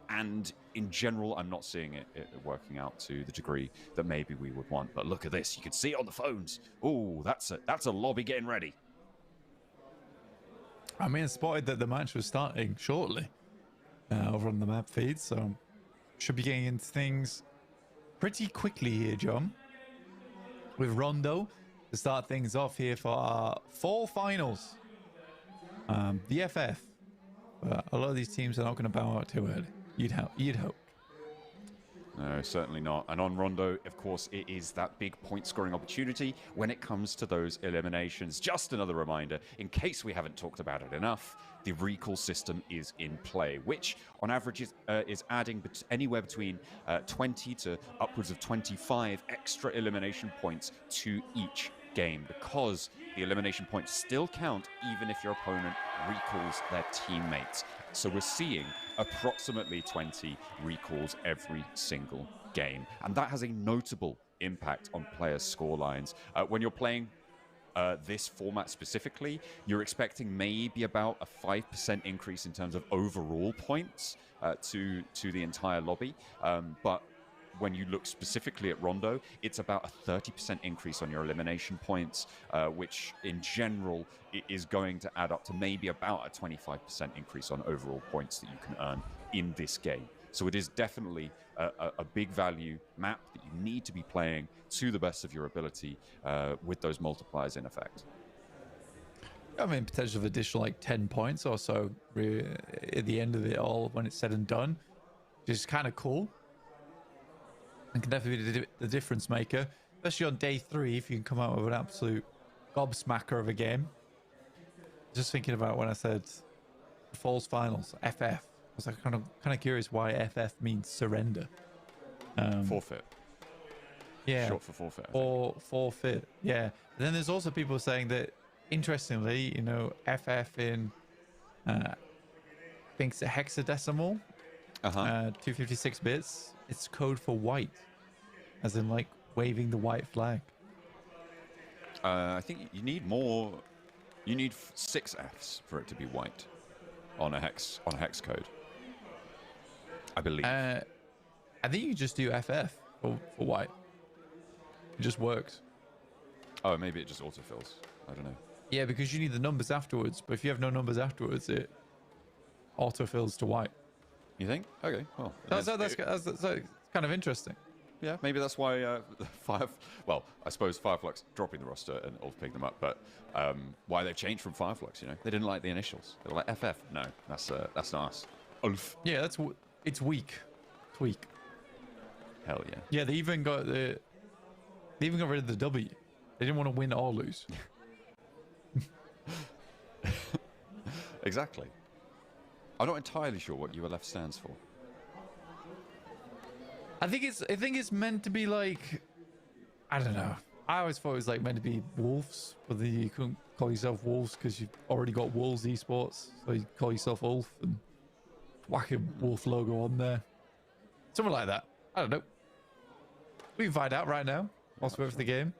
C: And in general, I'm not seeing it working out to the degree that maybe we would want. But look at this. You can see it on the phones. Oh, that's a lobby getting ready.
D: I mean, I spotted that the match was starting shortly over on the map feed, so should be getting into things pretty quickly here, John. With Rondo to start things off here for our fall finals. The FF. But a lot of these teams are not going to bow out too early. You'd hope.
C: No, certainly not. And on Rondo, of course, it is that big point-scoring opportunity when it comes to those eliminations. Just another reminder, in case we haven't talked about it enough, the recall system is in play, which on average is adding anywhere between 20 to upwards of 25 extra elimination points to each game, because the elimination points still count even if your opponent recalls their teammates. So we're seeing approximately 20 recalls every single game, and that has a notable impact on players' score lines. When you're playing this format specifically, you're expecting maybe about a 5% increase in terms of overall points to the entire lobby, but when you look specifically at Rondo, it's about a 30% increase on your elimination points, which in general is going to add up to maybe about a 25% increase on overall points that you can earn in this game. So it is definitely a big value map that you need to be playing to the best of your ability with those multipliers in effect.
D: I mean, potential of additional like 10 points or so at the end of it all when it's said and done, which is kind of cool. And can definitely be the difference maker, especially on day 3 if you can come out with an absolute gobsmacker of a game. Just thinking about when I said Falls Finals, FF, I was like kind of curious why FF means surrender.
C: Forfeit.
D: Yeah.
C: Short for forfeit.
D: Or forfeit. Yeah. And then there's also people saying that, interestingly, FF in I think it's a hexadecimal, 256 bits. It's code for white, as in like waving the white flag.
C: I think you need more. You need 6 Fs for it to be white on a hex code, I believe.
D: I think you just do FF for white. It just works.
C: Oh, maybe it just autofills. I don't know.
D: Yeah, because you need the numbers afterwards. But if you have no numbers afterwards, it autofills to white.
C: You think? Okay, well.
D: That's kind of interesting.
C: Yeah, maybe that's why well, I suppose Fireflux dropping the roster and Ulf picking them up, but why they've changed from Fireflux, They didn't like the initials. They were like, FF. No, that's not us. Ulf.
D: Yeah, it's weak. It's weak.
C: Hell yeah.
D: Yeah, they even got rid of the W. They didn't want to win or lose.
C: Exactly. I'm not entirely sure what ULF stands for.
D: I think it's meant to be like, I don't know. I always thought it was like meant to be wolves, but then you couldn't call yourself Wolves because you've already got Wolves Esports. So you call yourself Wolf and whack a Wolf logo on there. Something like that. I don't know. We can find out right now. Whilst we wait for the game.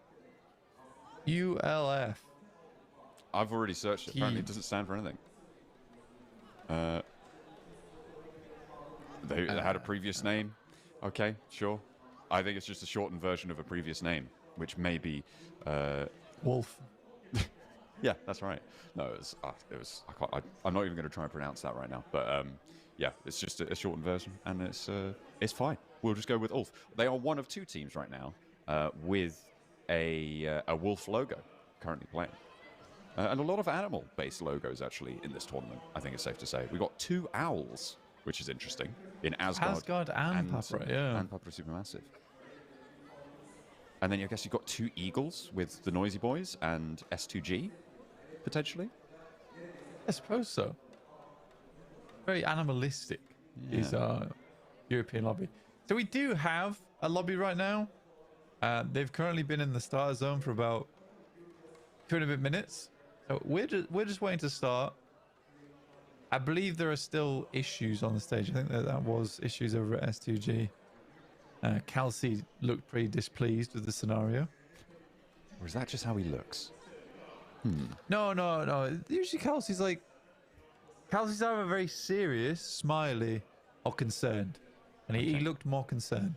D: ULF.
C: I've already searched it. Apparently it doesn't stand for anything. They had a previous name. Okay, sure. I think it's just a shortened version of a previous name, which may be
D: Wolf.
C: Yeah, that's right. No, I'm not even going to try and pronounce that right now. But yeah, it's just a shortened version, and it's fine. We'll just go with Ulf. They are one of two teams right now with a wolf logo currently playing. And a lot of animal-based logos, actually, in this tournament, I think it's safe to say. We've got 2 owls, which is interesting, in Asgard
D: and Papra, yeah.
C: And Papra Supermassive. And then I guess you've got 2 eagles with the Noisy Boys and S2G, potentially?
D: I suppose so. Very animalistic is our European lobby. So we do have a lobby right now. They've currently been in the starter zone for about 2 and a bit minutes. So we're just waiting to start. I believe there are still issues on the stage. I think that was issues over at S2G. Kelsey looked pretty displeased with the scenario.
C: Or is that just how he looks?
D: No. Usually Kelsey's either very serious, smiley, or concerned. And he looked more concerned,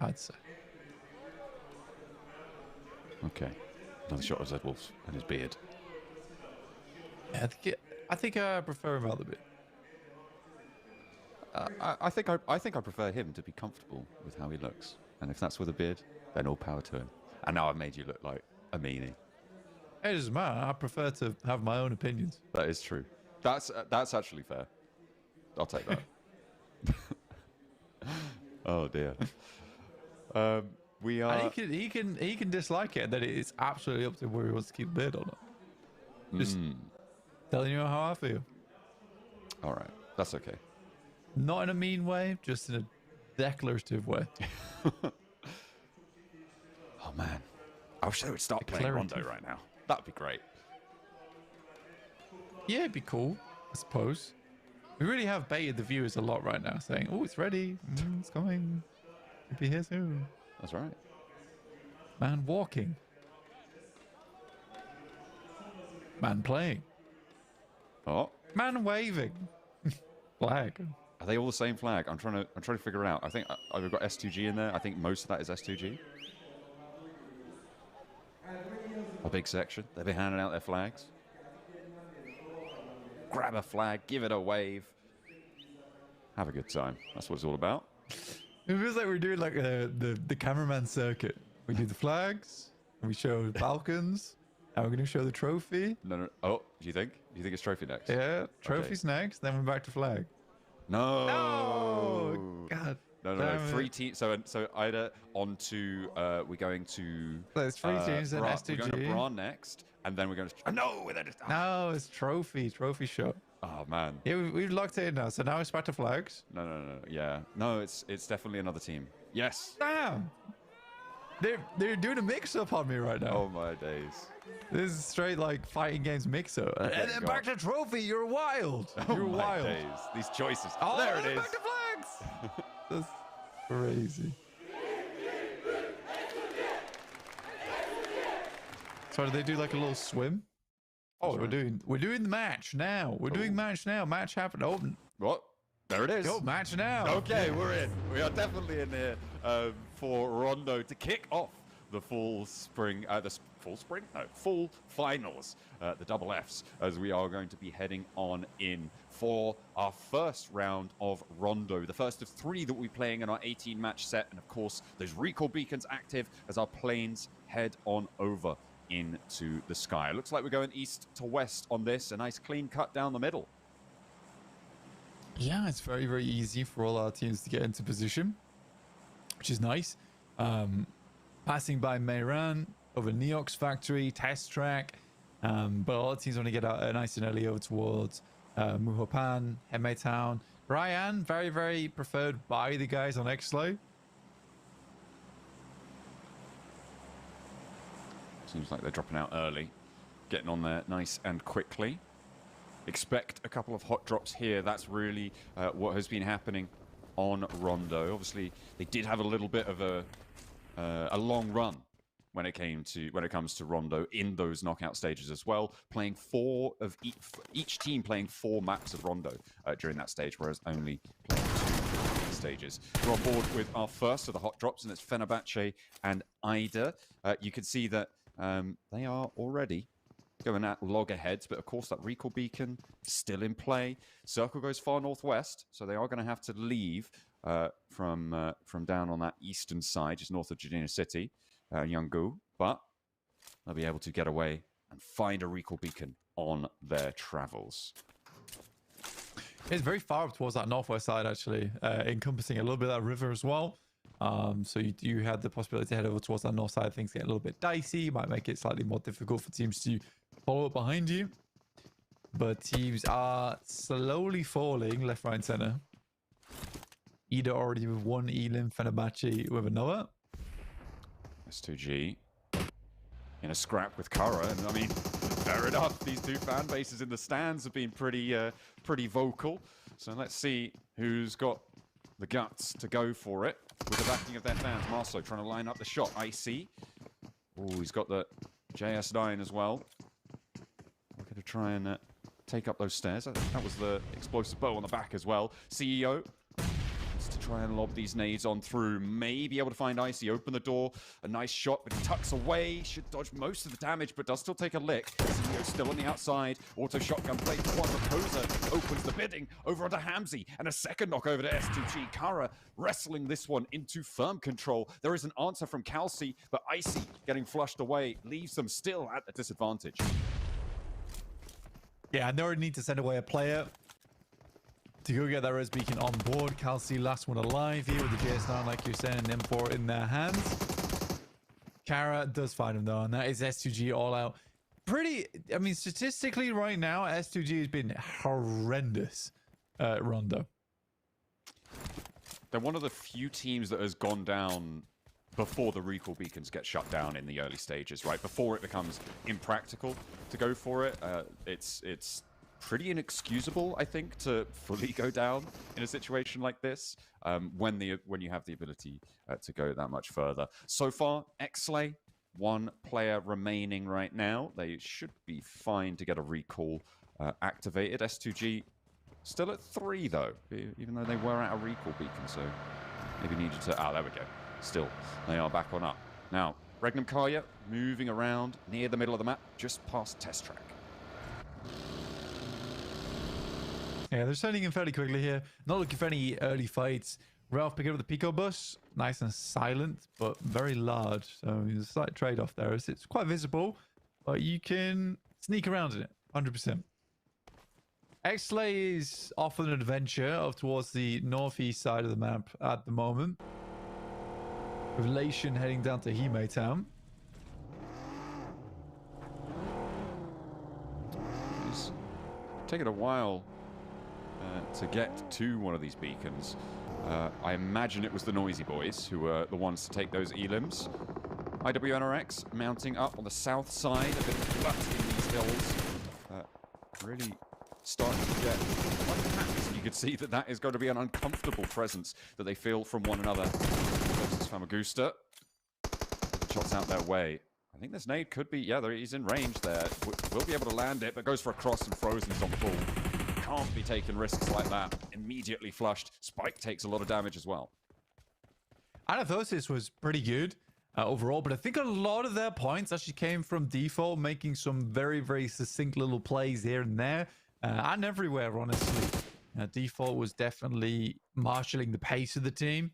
D: I'd say.
C: Okay. Another shot of Zed Wolf and his beard.
D: Yeah, I think I prefer him out the bit.
C: I think I prefer him to be comfortable with how he looks, and if that's with a beard, then all power to him. And now I've made you look like a meanie.
D: It doesn't matter. I prefer to have my own opinions.
C: That is true. That's actually fair. I'll take that. Oh dear. We are.
D: And he can dislike it, and then it's absolutely up to him whether he wants to keep the beard or not. Just telling you how I feel.
C: All right, that's okay.
D: Not in a mean way, just in a declarative way.
C: Oh man, I wish they would start playing Rondo right now. That'd be great.
D: Yeah, it'd be cool, I suppose. We really have baited the viewers a lot right now, saying, "Oh, it's ready. It's coming. It'll be here soon."
C: That's right.
D: Man walking. Man playing.
C: Oh.
D: Man waving. Flag.
C: Are they all the same flag? I'm trying to figure it out. I think I've got S2G in there. I think most of that is S2G. A big section. They've been handing out their flags. Grab a flag, give it a wave. Have a good time. That's what it's all about.
D: It feels like we're doing like the cameraman circuit. We do the flags, and we show Falcons, and we're going to show the trophy.
C: No. Oh, do you think it's trophy next?
D: Yeah, trophy's next. Then we're back to flag.
C: No.
D: No. God.
C: No. 3 teams. So either on to we're going to.
D: There's 3 teams and S2G.
C: We're going to Braun next, and then we're going to. No,
D: no, it's trophy show.
C: Oh man.
D: Yeah, we've locked it in now. So now it's back to flags.
C: No. Yeah. No, it's definitely another team. Yes.
D: Damn. They're doing a mix-up on me right now.
C: Oh my days.
D: This is straight like fighting games mix-up. And then back to trophy. You're wild.
C: Oh
D: You're
C: my
D: wild.
C: days. These choices.
D: Oh,
C: there it is.
D: Back to flags. That's crazy. So do they do like a little swim? Oh, we're doing the match now. We're doing match now. Match happened. Oh,
C: what? There it is.
D: Go match now.
C: Okay, we're in. We are definitely in here for Rondo to kick off the fall finals, the double Fs, as we are going to be heading on in for our first round of Rondo, the first of 3 that we'll be playing in our 18-match set, and of course those recall beacons active as our planes head on over into the sky. It looks like we're going east to west on this, a nice clean cut down the middle.
D: Yeah, it's very, very easy for all our teams to get into position, which is nice. Passing by Mehran over Neox Factory, Test Track, but all the teams want to get out nice and early over towards Muhopan, Heme Town. Ryan, very, very preferred by the guys on X-Slow.
C: Seems like they're dropping out early. getting on there nice and quickly. Expect a couple of hot drops here. That's really what has been happening on Rondo. Obviously, they did have a little bit of a long run when it comes to Rondo in those knockout stages as well, playing each team playing 4 maps of Rondo during that stage, whereas only playing 2 stages. We're on board with our first of the hot drops, and it's Fenerbahce and Ida. You can see that they are already going at loggerheads, but of course that recall beacon still in play. Circle goes far northwest, so they are going to have to leave from down on that eastern side, just north of Jadina City, Yanggu, but they'll be able to get away and find a recall beacon on their travels.
D: It's very far up towards that northwest side, actually, encompassing a little bit of that river as well. So you had the possibility to head over towards that north side. Things get a little bit dicey, might make it slightly more difficult for teams to follow up behind you. But teams are slowly falling left, right, and center. Ida already with 1 Elim, Fenerbahce with another.
C: S2G in a scrap with Kara, and I mean, fair enough. These 2 fan bases in the stands have been pretty vocal. So let's see who's got the guts to go for it with the backing of their fans. Marceau trying to line up the shot. Icy. Oh, he's got the JS9 as well. We're going to try and take up those stairs. That was the explosive bow on the back as well. CEO to try and lob these nades on through. May be able to find Icy, open the door. A nice shot, but he tucks away. Should dodge most of the damage, but does still take a lick. CEO still on the outside. Auto shotgun play. Quadriposa opens the bidding over onto Hamzy. And a second knock over to S2G. Kara wrestling this one into firm control. There is an answer from Kelsey, but Icy getting flushed away leaves them still at a disadvantage.
D: Yeah, and they already need to send away a player to go get that res beacon on board. Kelsey last one alive here with the JS9, like you're saying, and M4 in their hands. Kara does find him though, and that is S2G all out. Pretty, I mean, statistically right now, S2G has been horrendous at Rondo.
C: They're one of the few teams that has gone down before the recall beacons get shut down in the early stages, right? Before it becomes impractical to go for it. It's pretty inexcusable, I think, to fully go down in a situation like this when you have the ability to go that much further. So far, Pmsl, 1 player remaining right now. They should be fine to get a recall activated. S2G still at 3 though, even though they were at a recall beacon, so maybe needed to... Ah, there we go. Still, they are back on up. Now, Regnum Karya moving around near the middle of the map, just past test track.
D: Yeah, they're sending in fairly quickly here. Not looking for any early fights. Ralph picking up the Pico bus. Nice and silent, but very large. So there's a slight trade-off there. It's quite visible, but you can sneak around in it, 100%. Pmsl is off on an adventure of towards the northeast side of the map at the moment. With Lation heading down to Hime Town.
C: It's taken a while to get to one of these beacons. I imagine it was the Noisy Boys who were the ones to take those elims. IWNRX mounting up on the south side, a bit of flat in these hills. Really starting to get quite packed. You could see that is going to be an uncomfortable presence that they feel from one another. Versus Famagusta. The shots out their way. I think this nade could be... Yeah, he's in range there. Will be able to land it, but goes for a cross and Frozen's on the ball. Can't be taking risks like that. Immediately flushed. Spike takes a lot of damage as well.
D: Anathosis was pretty good overall, but I think a lot of their points actually came from Default, making some very, very succinct little plays here and there, and everywhere, honestly. Default was definitely marshalling the pace of the team.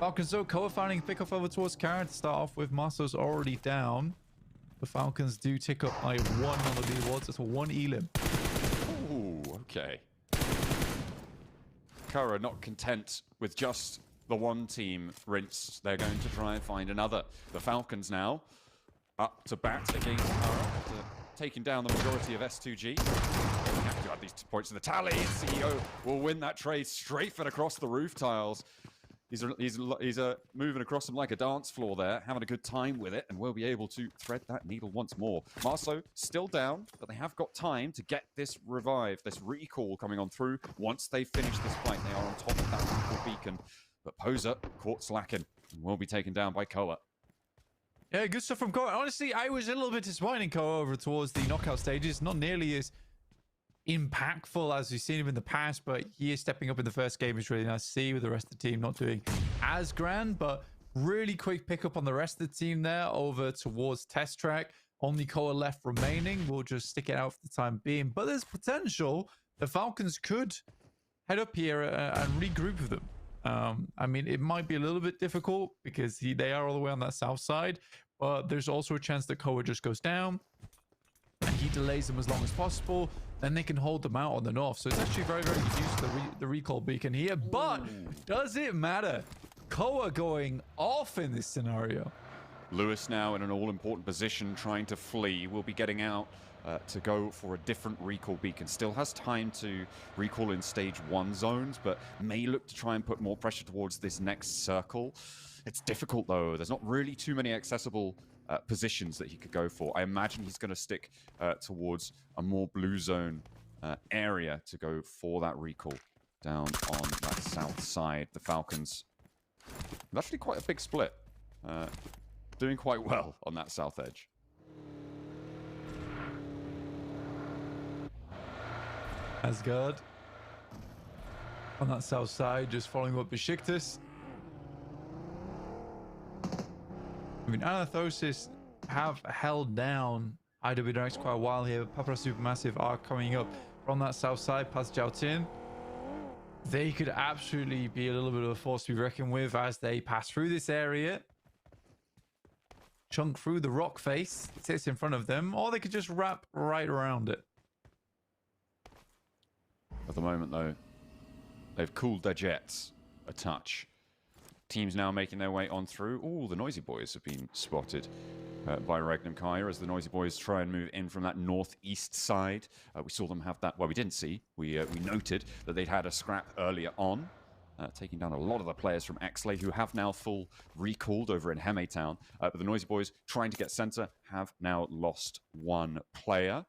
D: Falcons, though, co-finding pick-off over towards Karen to start off with. Marceau's already down. The Falcons do tick up by 1 on the leaderboards. It's a 1 Elim.
C: Ooh, okay. Kara not content with just the 1 team rinsed. They're going to try and find another. The Falcons now up to bat against Kara after taking down the majority of S2G. We have to add these points to the tally. CEO will win that trade straight across the roof tiles. He's moving across them like a dance floor there, having a good time with it, and will be able to thread that needle once more. Marceau still down, but they have got time to get this revive, this recall coming on through. Once they finish this fight, they are on top of that recall beacon. But Poser caught slacking and will be taken down by Koa.
D: Yeah, good stuff from Koa. Honestly, I was a little bit disappointed in Koa over towards the knockout stages. Not nearly as impactful as we've seen him in the past, but he is stepping up in the first game. It's really nice to see, with the rest of the team not doing as grand, but really quick pickup on the rest of the team there over towards test track. Only Koa left remaining. We'll just stick it out for the time being, but there's potential the Falcons could head up here and regroup with them. I mean, it might be a little bit difficult because they are all the way on that south side, but there's also a chance that Koa just goes down and he delays them as long as possible. Then they can hold them out on the north. So it's actually very, very good use of the recall beacon here. But does it matter? Koa going off in this scenario.
C: Lewis now in an all-important position, trying to flee. Will be getting out to go for a different recall beacon. Still has time to recall in stage 1 zones, but may look to try and put more pressure towards this next circle. It's difficult, though. There's not really too many accessible positions that he could go for. I imagine he's going to stick towards a more blue zone area to go for that recall down on that south side. The Falcons, actually quite a big split. Doing quite well on that south edge.
D: Asgard on that south side, just following up Besiktas. I mean, Anathosis have held down IWX quite a while here. Papara Supermassive are coming up from that south side past Jiaotin. They could absolutely be a little bit of a force to be reckoned with as they pass through this area. Chunk through the rock face, sits in front of them, or they could just wrap right around it.
C: At the moment, though, they've cooled their jets a touch. Teams now making their way on through. Oh, the Noisy Boys have been spotted by Regnum Kaya as the Noisy Boys try and move in from that northeast side. We saw them have that. Well, we didn't see. We noted that they'd had a scrap earlier on, taking down a lot of the players from Exley, who have now full recalled over in Heme Town. But the Noisy Boys trying to get center have now lost one player.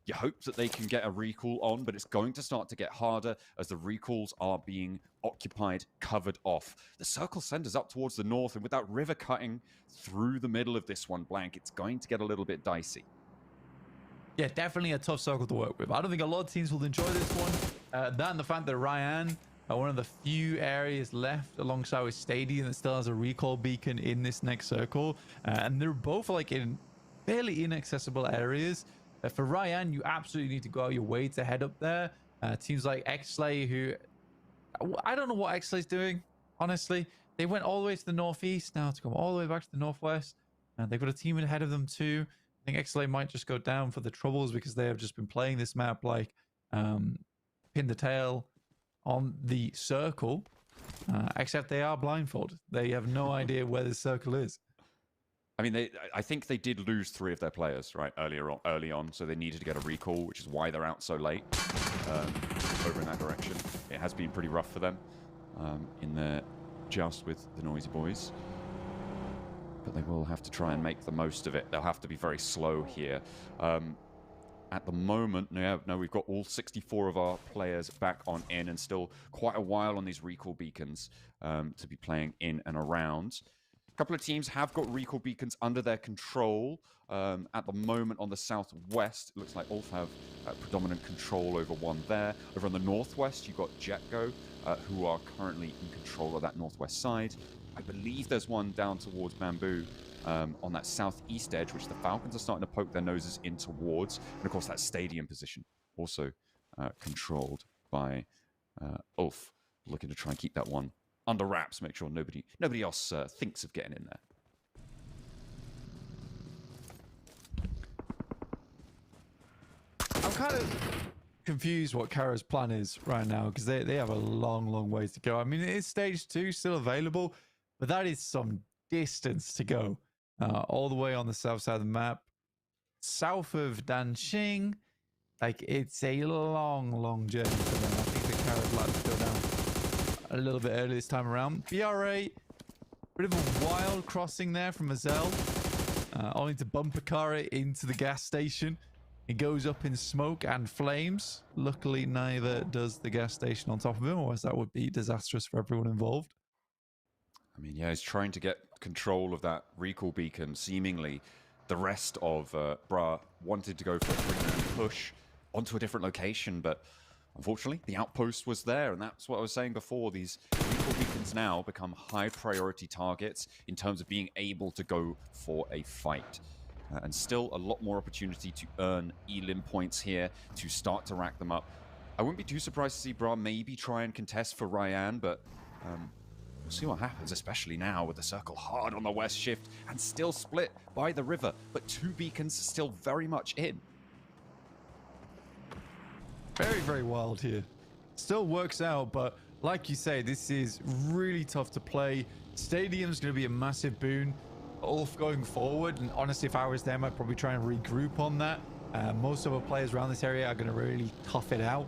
C: You hope that they can get a recall on, but it's going to start to get harder as the recalls are being occupied, covered off. The circle centers up towards the north, and with that river cutting through the middle of this one, Blank, it's going to get a little bit dicey.
D: Yeah, definitely a tough circle to work with. I don't think a lot of teams will enjoy this one. That and the fact that Ryan, one of the few areas left alongside with Stadium that still has a recall beacon in this next circle. And they're both like in fairly inaccessible areas. For Ryan, you absolutely need to go out your way to head up there. Teams like Exley, who I don't know what Exley's doing, honestly. They went all the way to the northeast, now to come all the way back to the northwest. And they've got a team ahead of them too. I think Exley might just go down for the troubles because they have just been playing this map like pin the tail on the circle. Except they are blindfolded. They have no idea where the circle is.
C: I mean, I think they did lose 3 of their players, right, early on, so they needed to get a recall, which is why they're out so late over in that direction. It has been pretty rough for them in their joust with the Noisy Boys. But they will have to try and make the most of it. They'll have to be very slow here. At the moment, no, we've got all 64 of our players back on in, and still quite a while on these recall beacons to be playing in and around. A couple of teams have got recall beacons under their control. At the moment on the southwest, it looks like Ulf have predominant control over one there. Over on the northwest, you've got Jetgo, who are currently in control of that northwest side. I believe there's one down towards Bamboo on that southeast edge, which the Falcons are starting to poke their noses in towards. And of course, that stadium position also controlled by Ulf, looking to try and keep that one under wraps, make sure nobody else thinks of getting in there.
D: I'm kind of confused what Kara's plan is right now, because they have a long ways to go. I mean, it is stage 2 still available, but that is some distance to go. All the way on the south side of the map, south of Danxing. Like, it's a long journey for them. I think the Kara's likely to go down a a little bit early this time around. BRA, bit of a wild crossing there from Pmsl. Only to bumper car it into the gas station. It goes up in smoke and flames. Luckily, neither does the gas station on top of him, or else that would be disastrous for everyone involved.
C: I mean, yeah, he's trying to get control of that recall beacon. Seemingly, the rest of Bra wanted to go for a three-man push onto a different location, but unfortunately, the outpost was there, and that's what I was saying before. These recall beacons now become high-priority targets in terms of being able to go for a fight. And still a lot more opportunity to earn elim points here to start to rack them up. I wouldn't be too surprised to see Bra maybe try and contest for Ryan, but we'll see what happens, especially now with the circle hard on the west shift and still split by the river, but 2 beacons still very much in.
D: Very, very wild here. Still works out, but like you say, this is really tough to play. Stadium's going to be a massive boon. Ulf going forward, and honestly, if I was them, I'd probably try and regroup on that. Most of our players around this area are going to really tough it out.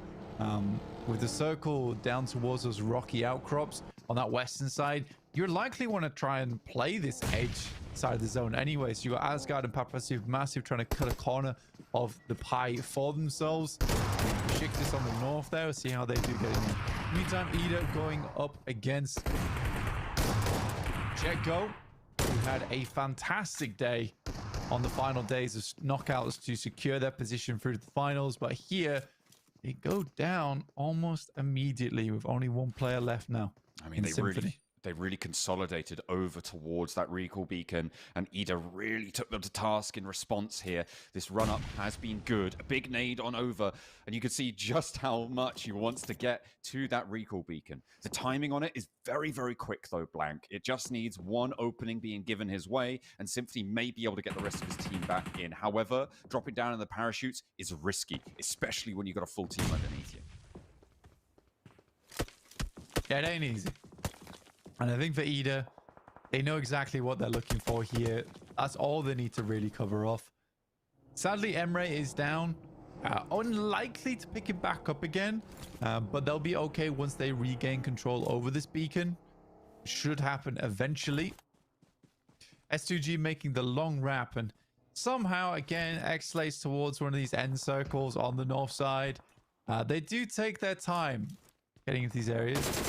D: With the circle down towards those rocky outcrops on that western side, you're likely want to try and play this edge side of the zone anyway. So you got Asgard and Pmsl massive trying to cut a corner of the pie for themselves. Shiktis on the north there. We'll see how they do get in there. Meantime, Ida going up against Jetgo, who had a fantastic day on the final days of knockouts to secure their position through the finals. But here, they go down almost immediately with only 1 player left now.
C: I mean, they really consolidated over towards that recall beacon, and Ida really took them to task in response here. This run-up has been good. A big nade on over, and you can see just how much he wants to get to that recall beacon. The timing on it is very, very quick, though, Blank. It just needs 1 opening being given his way, and Symphony may be able to get the rest of his team back in. However, dropping down in the parachutes is risky, especially when you've got a full team underneath you.
D: Yeah, it ain't easy. And I think for Ida, they know exactly what they're looking for here. That's all they need to really cover off. Sadly, Emre is down. Unlikely to pick it back up again, but they'll be okay once they regain control over this beacon. Should happen eventually. S2G making the long wrap, and somehow, again, X-Lays towards one of these end circles on the north side. They do take their time getting into these areas.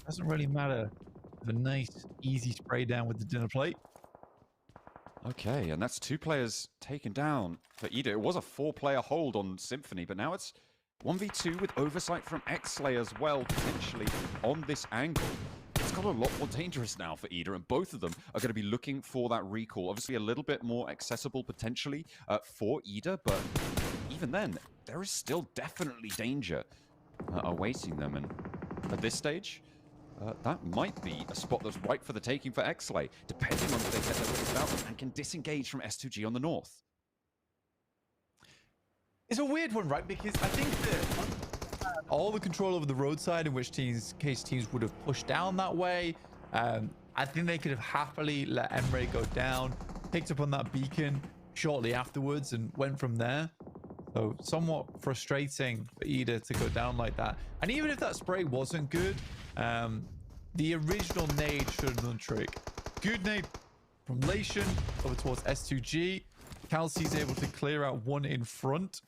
D: Doesn't really matter. The nice, easy spray down with the dinner plate.
C: Okay, and that's 2 players taken down for Ida. It was a 4-player hold on Symphony, but now it's 1v2 with oversight from X-Slay as well, potentially on this angle. It's got a lot more dangerous now for Ida, and both of them are going to be looking for that recall. Obviously, a little bit more accessible potentially for Ida, but even then, there is still definitely danger awaiting them. And at this stage, that might be a spot that's right for the taking for X-Slay, depending on if they get their wits about them and can disengage from S2G on the north.
D: It's a weird one, right? Because I think that all the control over the roadside, in which case teams would have pushed down that way. I think they could have happily let Emre go down, picked up on that beacon shortly afterwards, and went from there. So somewhat frustrating for Ida to go down like that. And even if that spray wasn't good, the original nade should have done the trick. Good nade from Lation over towards S2G. Kelsey's able to clear out 1 in front.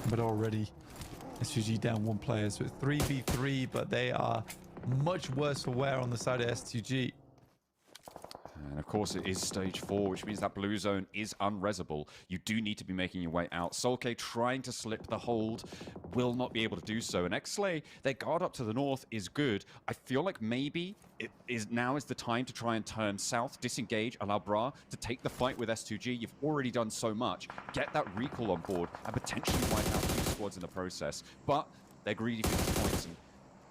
D: But already S2G down 1 player. So it's 3v3, but they are much worse for wear on the side of S2G.
C: And of course, it is stage 4, which means that blue zone is unresable. You do need to be making your way out. Solke trying to slip the hold, will not be able to do so. And X-Slay, their guard up to the north is good. I feel like maybe now is the time to try and turn south, disengage, allow Bra to take the fight with S2G. You've already done so much. Get that recall on board and potentially wipe out 2 squads in the process. But they're greedy for these points, and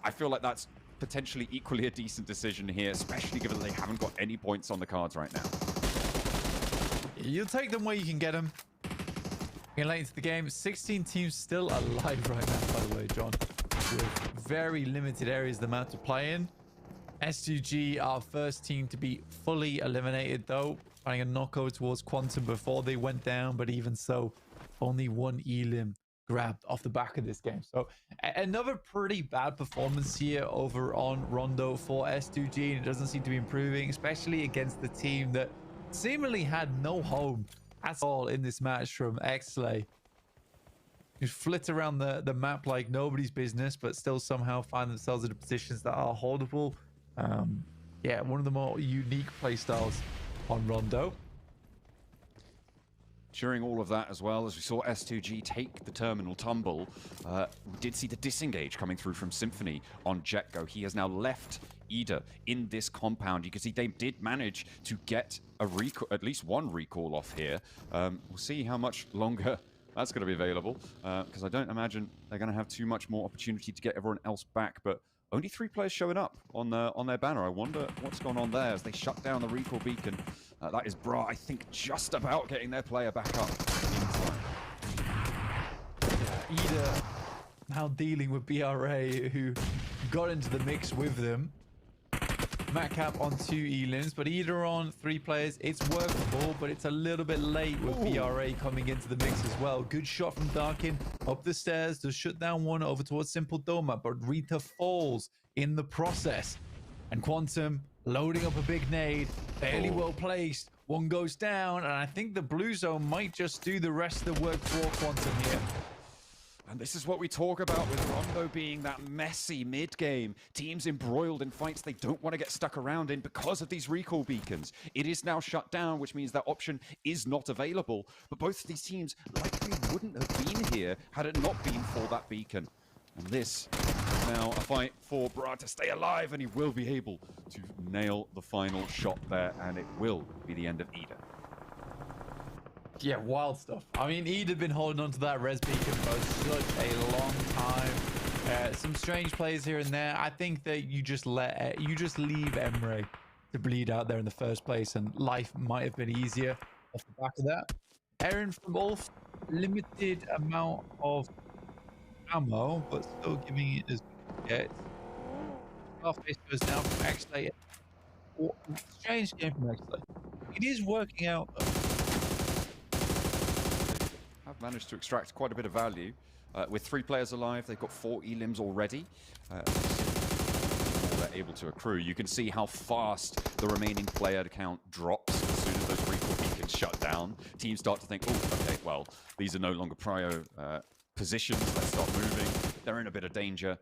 C: I feel like that's potentially equally a decent decision here, especially given that they haven't got any points on the cards right now.
D: You'll take them where you can get them. Getting late into the game, 16 teams still alive right now, by the way, John, with very limited areas of the map to play in. S2G, our first team to be fully eliminated, though, finding a knockout towards Quantum before they went down, but even so, only 1 elim grabbed off the back of this game. So another pretty bad performance here over on Rondo for S2G, and it doesn't seem to be improving, especially against the team that seemingly had no home at all in this match from Pmsl. You flit around the map like nobody's business, but still somehow find themselves in positions that are holdable. Yeah, one of the more unique playstyles on Rondo.
C: During all of that as well, as we saw S2G take the terminal tumble, we did see the disengage coming through from Symphony on Jetgo. He has now left Ida in this compound. You can see they did manage to get a recall, at least one recall off here. We'll see how much longer that's going to be available, because I don't imagine they're going to have too much more opportunity to get everyone else back, but only 3 players showing up on their banner. I wonder what's gone on there as they shut down the recall beacon. That is Bra, I think, just about getting their player back up in time.
D: Ida now dealing with BRA, who got into the mix with them. Matcap on 2 elims, but Ida on 3 players. It's workable, but it's a little bit late with BRA coming into the mix as well. Good shot from Darkin up the stairs to shut down one over towards Simple Doma, but Rita falls in the process. And Quantum loading up a big nade, fairly well placed. One goes down, and I think the blue zone might just do the rest of the work for Quantum here.
C: And this is what we talk about with Rondo being that messy mid-game. Teams embroiled in fights they don't want to get stuck around in because of these recall beacons. It is now shut down, which means that option is not available. But both of these teams likely wouldn't have been here had it not been for that beacon. And this is now a fight for Bra to stay alive, and he will be able to nail the final shot there, and it will be the end of Ida.
D: Yeah, wild stuff. I mean, Ed had been holding on to that res beacon for such a long time. Some strange plays here and there. I think that you just leave Emre to bleed out there in the first place, and life might have been easier off the back of that. Aaron from Ulf, limited amount of ammo, but still giving it as good as Scarface goes down from Pmsl. Strange game from Pmsl. It is working out though.
C: Have managed to extract quite a bit of value. With 3 players alive, they've got 4 elims already. They're able to accrue. You can see how fast the remaining player count drops as soon as those recall beacons shut down. Teams start to think, oh, okay, well, these are no longer prio positions. Let's start moving. They're in a bit of danger,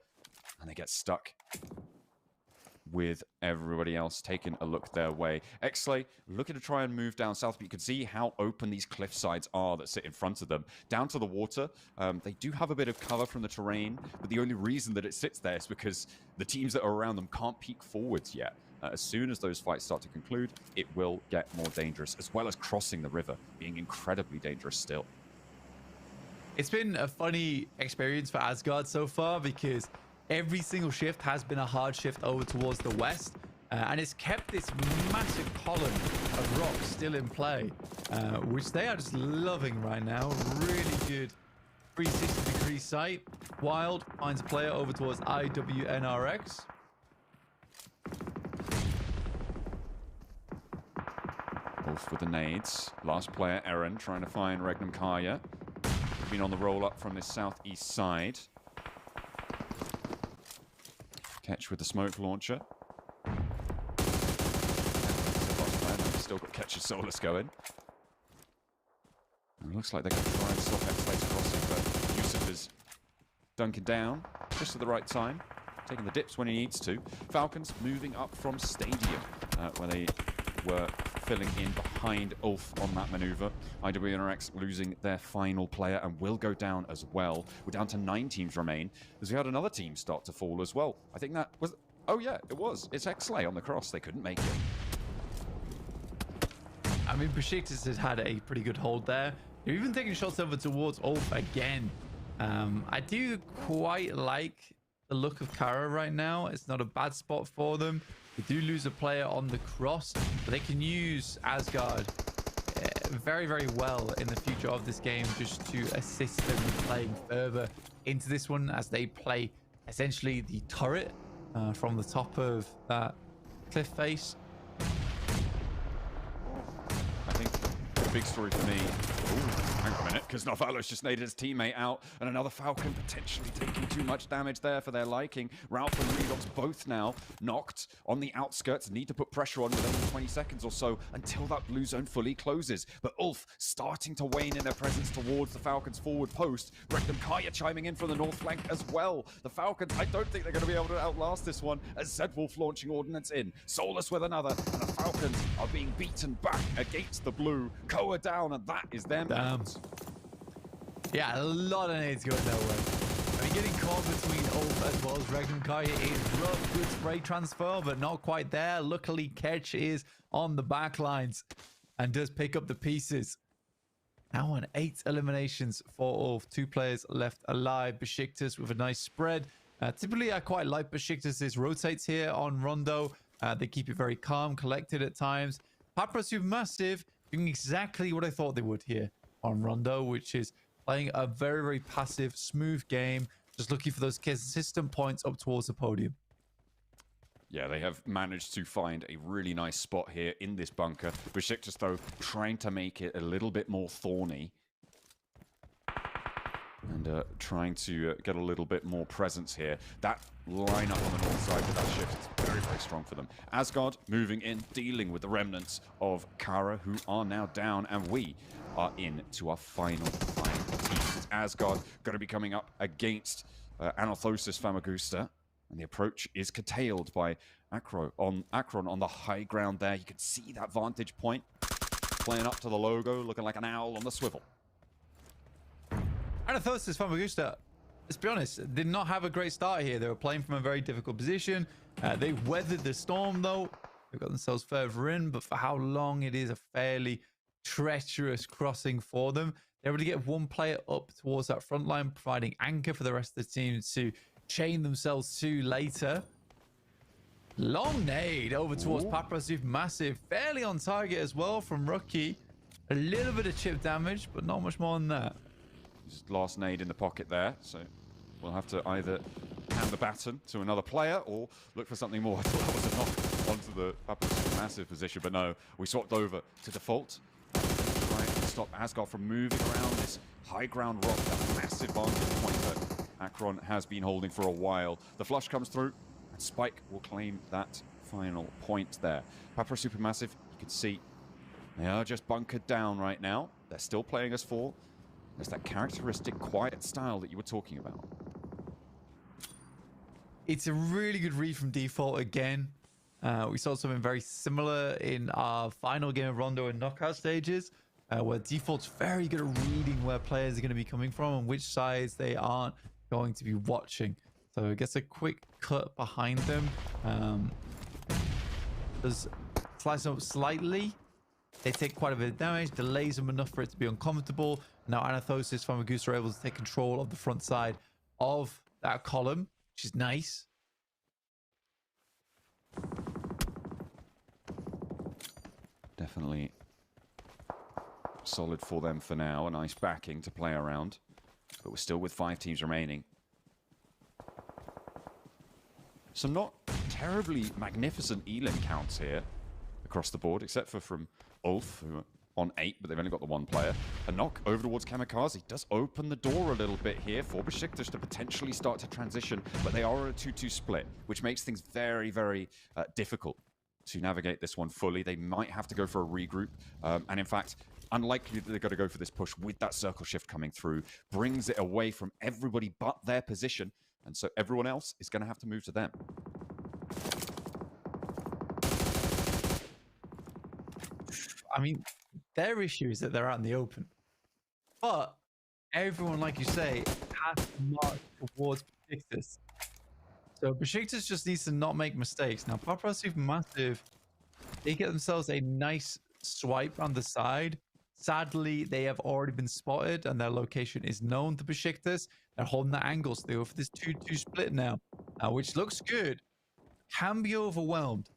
C: and they get stuck with everybody else taking a look their way. Pmsl looking to try and move down south, but you can see how open these cliff sides are that sit in front of them. Down to the water, they do have a bit of cover from the terrain, but the only reason that it sits there is because the teams that are around them can't peek forwards yet. As soon as those fights start to conclude, it will get more dangerous, as well as crossing the river, being incredibly dangerous still.
D: It's been a funny experience for Asgard so far, because every single shift has been a hard shift over towards the west, and it's kept this massive column of rocks still in play, which they are just loving right now. Really good 360-degree sight. Wild finds a player over towards IWNRX.
C: Wolf with the nades. Last player, Eren, trying to find Regnum Kaya. Been on the roll up from this southeast side. Ketch with the smoke launcher. Still got Ketch's Solus going. And it looks like they're going to try and stop Pmsl's crossing, but Yusuf is dunking down just at the right time, taking the dips when he needs to. Falcons moving up from Stadium, where they were filling in behind Ulf on that maneuver. IWNRX losing their final player and will go down as well. We're down to 9 teams remain, as we had another team start to fall as well. I think that was... Oh yeah, it was. It's Pmsl on the cross. They couldn't make it.
D: I mean, Besiktas has had a pretty good hold there. They're even taking shots over towards Ulf again. I do quite like the look of Kara right now. It's not a bad spot for them. They do lose a player on the cross, but they can use Asgard very, very well in the future of this game, just to assist them in playing further into this one, as they play essentially the turret from the top of that cliff face.
C: I think big story for me. Ooh, hang on a minute, because Novalos just naded his teammate out, and another Falcon potentially taking too much damage there for their liking. Ralph and Redox both now knocked on the outskirts. Need to put pressure on with only 20 seconds or so until that blue zone fully closes. But Ulf starting to wane in their presence towards the Falcons' forward post. Rectum Kaya chiming in from the north flank as well. The Falcons, I don't think they're going to be able to outlast this one, as Zedwolf launching Ordnance in. Solus with another, and the Falcons are being beaten back against the blue. Koa down, and that is them.
D: Damn. Yeah, a lot of nades going their way. I mean, getting caught between Ulf as well as Rectum Kaya is rough. Good spray transfer, but not quite there. Luckily, Ketch is on the back lines and does pick up the pieces. Now on 8 eliminations for Ulf. 2 players left alive. Besiktas with a nice spread. Typically, I quite like Besiktas' rotates here on Rondo. They keep it very calm, collected at times. Papra Supermassive doing exactly what I thought they would here on Rondo, which is playing a very, very passive, smooth game, just looking for those consistent points up towards the podium.
C: Yeah, they have managed to find a really nice spot here in this bunker. Besiktas, though, trying to make it a little bit more thorny. And trying to get a little bit more presence here. That lineup on the north side with that shift is very, very strong for them. Asgard moving in, dealing with the remnants of Kara, who are now down, and we are in to our final teams. Asgard going to be coming up against Anathosis Famagusta, and the approach is curtailed by Akron on the high ground there. You can see that vantage point playing up to the logo, looking like an owl on the swivel.
D: Anathosis Famagusta, let's be honest, did not have a great start here. They were playing from a very difficult position. They weathered the storm, though. They got themselves further in, but for how long, it is a fairly treacherous crossing for them. They're able to get one player up towards that front line, providing anchor for the rest of the team to chain themselves to later. Long nade over towards Papra Supermassive. Fairly on target as well from Rookie. A little bit of chip damage, but not much more than that.
C: Just last nade in the pocket there, so we'll have to either hand the baton to another player or look for something more. I thought that was a knock onto the Papra Supermassive position, but no, we swapped over to default. Trying to stop Asgard from moving around this high ground rock, that massive vantage point that Akron has been holding for a while. The flush comes through, and Spike will claim that final point there. Papra Supermassive, you can see they are just bunkered down right now. They're still playing as 4. There's that characteristic quiet style that you were talking about.
D: It's a really good read from default again. We saw something very similar in our final game of Rondo and knockout stages, where default's very good at reading where players are going to be coming from and which sides they aren't going to be watching. So it gets a quick cut behind them. Does slice up slightly. They take quite a bit of damage, delays them enough for it to be uncomfortable. Now Anathosis Famagusta are able to take control of the front side of that column, which is nice.
C: Definitely solid for them for now. A nice backing to play around. But we're still with 5 teams remaining. Some not terribly magnificent Elim counts here across the board, except for from Ulf, who are on 8, but they've only got the 1 player. A knock over towards Kamikaze does open the door a little bit here for Besiktas to potentially start to transition, but they are a 2-2 split, which makes things very, very difficult to navigate this one fully. They might have to go for a regroup, and in fact, unlikely that they're going to go for this push with that circle shift coming through. Brings it away from everybody but their position, and so everyone else is going to have to move to them.
D: I mean, their issue is that they're out in the open. But everyone, like you say, has to march towards Besiktas. So Besiktas just needs to not make mistakes. Now, Papra Supermassive, they get themselves a nice swipe on the side. Sadly, they have already been spotted and their location is known to Besiktas. They're holding the angles. They go for this 2-2 split now, which looks good. Can be overwhelmed.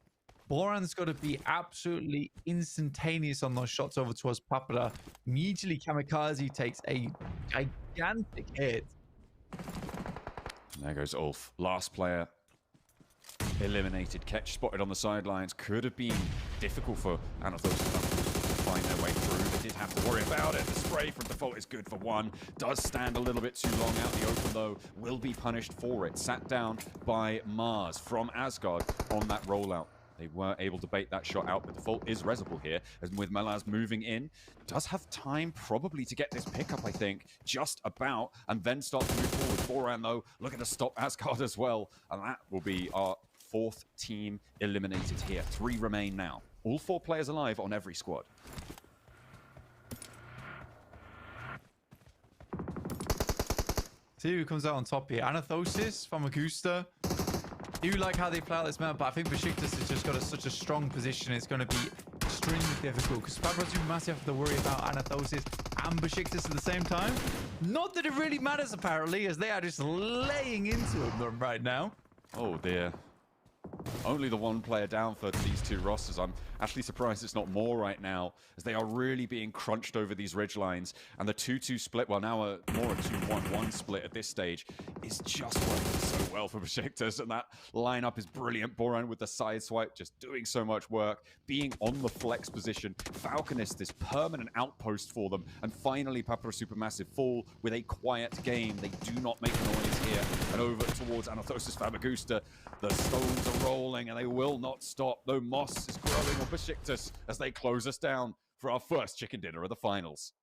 D: Boran's got to be absolutely instantaneous on those shots over towards Papra. Immediately, Kamikaze takes a gigantic hit.
C: There goes Ulf. Last player eliminated. Ketch spotted on the sidelines. Could have been difficult for Anathosis to find their way through. They did have to worry about it. The spray from default is good for one. Does stand a little bit too long out in the open, though. Will be punished for it. Sat down by Mars from Asgard on that rollout. They were able to bait that shot out, but default is resable here. As with Malaz moving in, does have time probably to get this pickup, I think, just about, and then start to move forward. Boran, though, looking to stop Asgard as well, and that will be our 4th team eliminated here. 3 remain now. All 4 players alive on every squad.
D: See who comes out on top here. Anathosis from Augusta. I do like how they play out this map, but I think Besiktas has just got such a strong position. It's going to be extremely difficult because Pablo Supermassive have to worry about Anathosis and Besiktas at the same time. Not that it really matters, apparently, as they are just laying into them right now.
C: Oh, dear. Only the 1 player down for these 2 rosters. I'm actually surprised it's not more right now, as they are really being crunched over these ridge lines. And the 2-2 split, well, now more a 2-1-1 split at this stage, is just working so well for Besiktas. And that lineup is brilliant. Boran with the side swipe, just doing so much work, being on the flex position. Falconist, this permanent outpost for them. And finally, Papa Supermassive fall with a quiet game. They do not make noise here. And over towards Anathosis Famagusta. The stones are rolling and they will not stop. Though Moss is growing on Besiktas as they close us down for our first chicken dinner of the finals.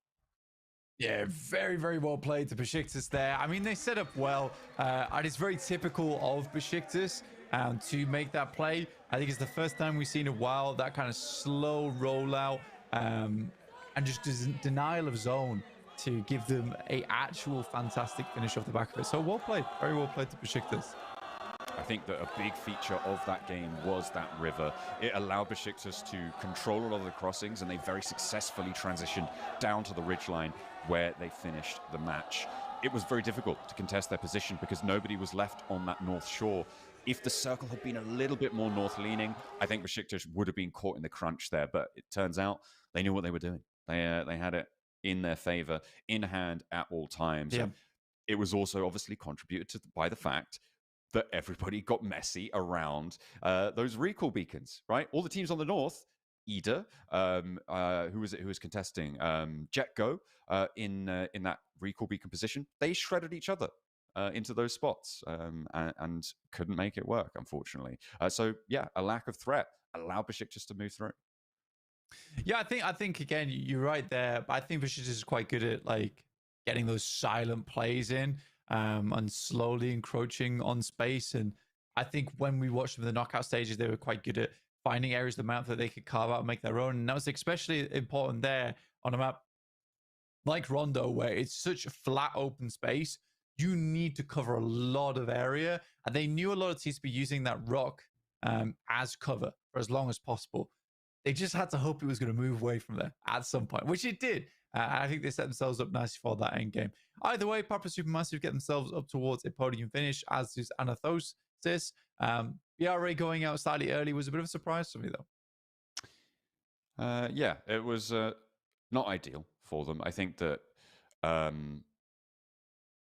D: Yeah, very, very well played to Besiktas there. I mean, they set up well, and it's very typical of Besiktas to make that play. I think it's the first time we've seen in a while that kind of slow rollout and just denial of zone to give them a actual fantastic finish off the back of it. So well played, very well played to Besiktas.
C: I think that a big feature of that game was that river. It allowed Besiktas to control a lot of the crossings, and they very successfully transitioned down to the ridgeline where they finished the match. It was very difficult to contest their position because nobody was left on that north shore. If the circle had been a little bit more north-leaning, I think Besiktas would have been caught in the crunch there, but it turns out they knew what they were doing. They had it in their favor, in hand at all times.
D: Yeah.
C: It was also obviously contributed to by the fact that everybody got messy around those recall beacons, right? All the teams on the north, Ida, who was contesting, JetGo in that recall beacon position, they shredded each other into those spots and couldn't make it work, unfortunately. So yeah, a lack of threat allowed Besiktas to move through.
D: Yeah, I think again you're right there, but I think Besiktas is quite good at like getting those silent plays in. And slowly encroaching on space. And I think when we watched them in the knockout stages, they were quite good at finding areas of the map that they could carve out and make their own. And that was especially important there on a map like Rondo, where it's such a flat open space. You need to cover a lot of area. And they knew a lot of teams to be using that rock as cover for as long as possible. They just had to hope it was going to move away from there at some point, which it did. I think they set themselves up nicely for that end game. Either way, Papa Supermassive get themselves up towards a podium finish, as does Anathosis. BRA going out slightly early was a bit of a surprise to me, though.
C: Yeah, it was not ideal for them. I think that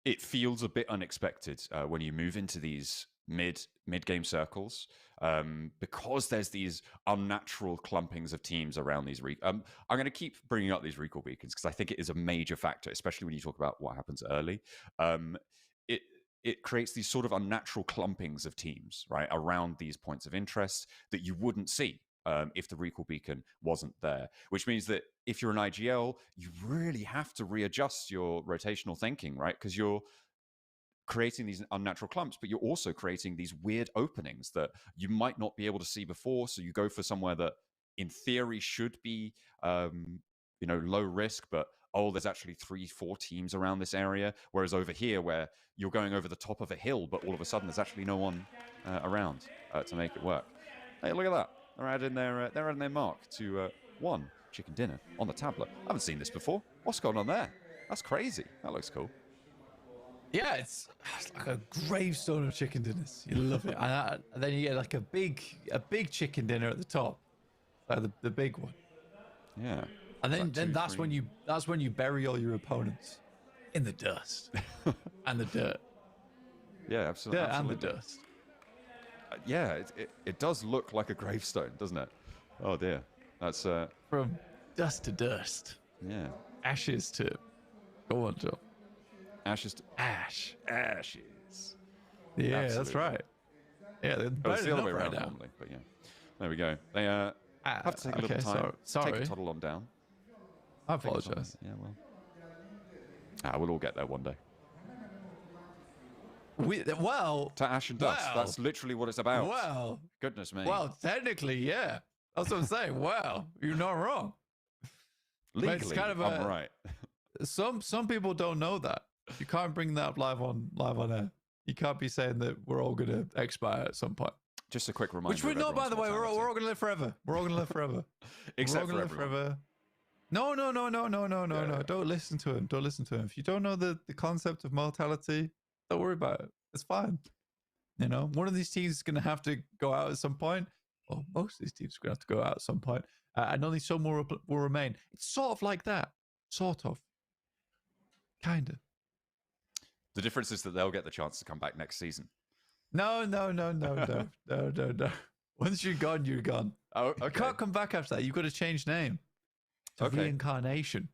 C: it feels a bit unexpected when you move into these mid-game circles because there's these unnatural clumpings of teams around these. I'm going to keep bringing up these recall beacons because I think it is a major factor, especially when you talk about what happens early. It creates these sort of unnatural clumpings of teams, right, around these points of interest that you wouldn't see if the recall beacon wasn't there, which means that if you're an IGL, you really have to readjust your rotational thinking, right? Because you're creating these unnatural clumps, but you're also creating these weird openings that you might not be able to see before. So you go for somewhere that in theory should be, low risk, but there's actually 3-4 teams around this area. Whereas over here, where you're going over the top of a hill, but all of a sudden there's actually no one around to make it work. Hey, look at that. They're adding their mark to 1 chicken dinner on the tablet. I haven't seen this before. What's going on there? That's crazy. That looks cool.
D: Yeah, it's like a gravestone of chicken dinners. You love it. And then you get like a big chicken dinner at the top, like the big one.
C: Yeah.
D: And then that's when you bury all your opponents in the dust and the dirt.
C: Yeah, absolutely.
D: Yeah, and the dust.
C: Yeah, it does look like a gravestone, doesn't it? Oh dear, that's
D: from Dust to dust.
C: Yeah.
D: Ashes to. Go on, Joe.
C: Ashes to
D: ash.
C: Ashes.
D: Yeah, that's
C: Absolutely.
D: right. Yeah, they're
C: Oh, it's the other way
D: right
C: around
D: now.
C: normally, but yeah. There we go. They have to take a little
D: okay,
C: time.
D: sorry.
C: Take a toddle on down.
D: I
C: Take a toddle-
D: apologize.
C: Yeah, well. We'll all get there one day.
D: Well,
C: To ash and dust.
D: well,
C: That's literally what it's about.
D: Well,
C: Goodness me.
D: well, technically, yeah. That's what I'm saying. Well, you're not wrong. But
C: Legally,
D: it's kind of
C: I'm right.
D: Some people don't know that. You can't bring that up live on air. You can't be saying that we're all going to expire at some point.
C: Just a quick reminder.
D: Which we're not, by the way. We're all going to live forever. We're all going to live forever.
C: Except
D: we're all
C: for
D: gonna live
C: everyone.
D: forever. No. Don't listen to him. Don't listen to him. If you don't know the concept of mortality, don't worry about it. It's fine. You know, one of these teams is going to have to go out at some point. Well, most of these teams are going to have to go out at some point. And only some more will remain. It's sort of like that. Sort of. Kind of.
C: The difference is that they'll get the chance to come back next season.
D: No. Once you're gone, you're gone.
C: Oh, okay.
D: You can't come back after that. You've got to change name. To
C: Okay.
D: reincarnation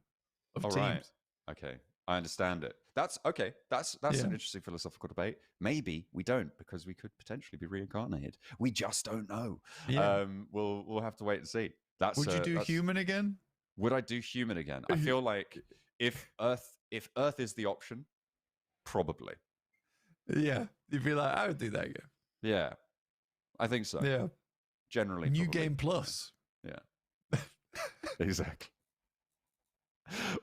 D: of
C: All
D: teams.
C: right. Okay. I understand it. That's okay. That's
D: Yeah.
C: an interesting philosophical debate. Maybe we don't, because we could potentially be reincarnated. We just don't know.
D: Yeah.
C: We'll have to wait and see.
D: Would you do human again?
C: Would I do human again? I feel like if Earth is the option, probably.
D: Yeah. You'd be like, I would do that again.
C: Yeah. I think so.
D: Yeah.
C: Generally.
D: New
C: probably.
D: game plus.
C: Yeah. Exactly.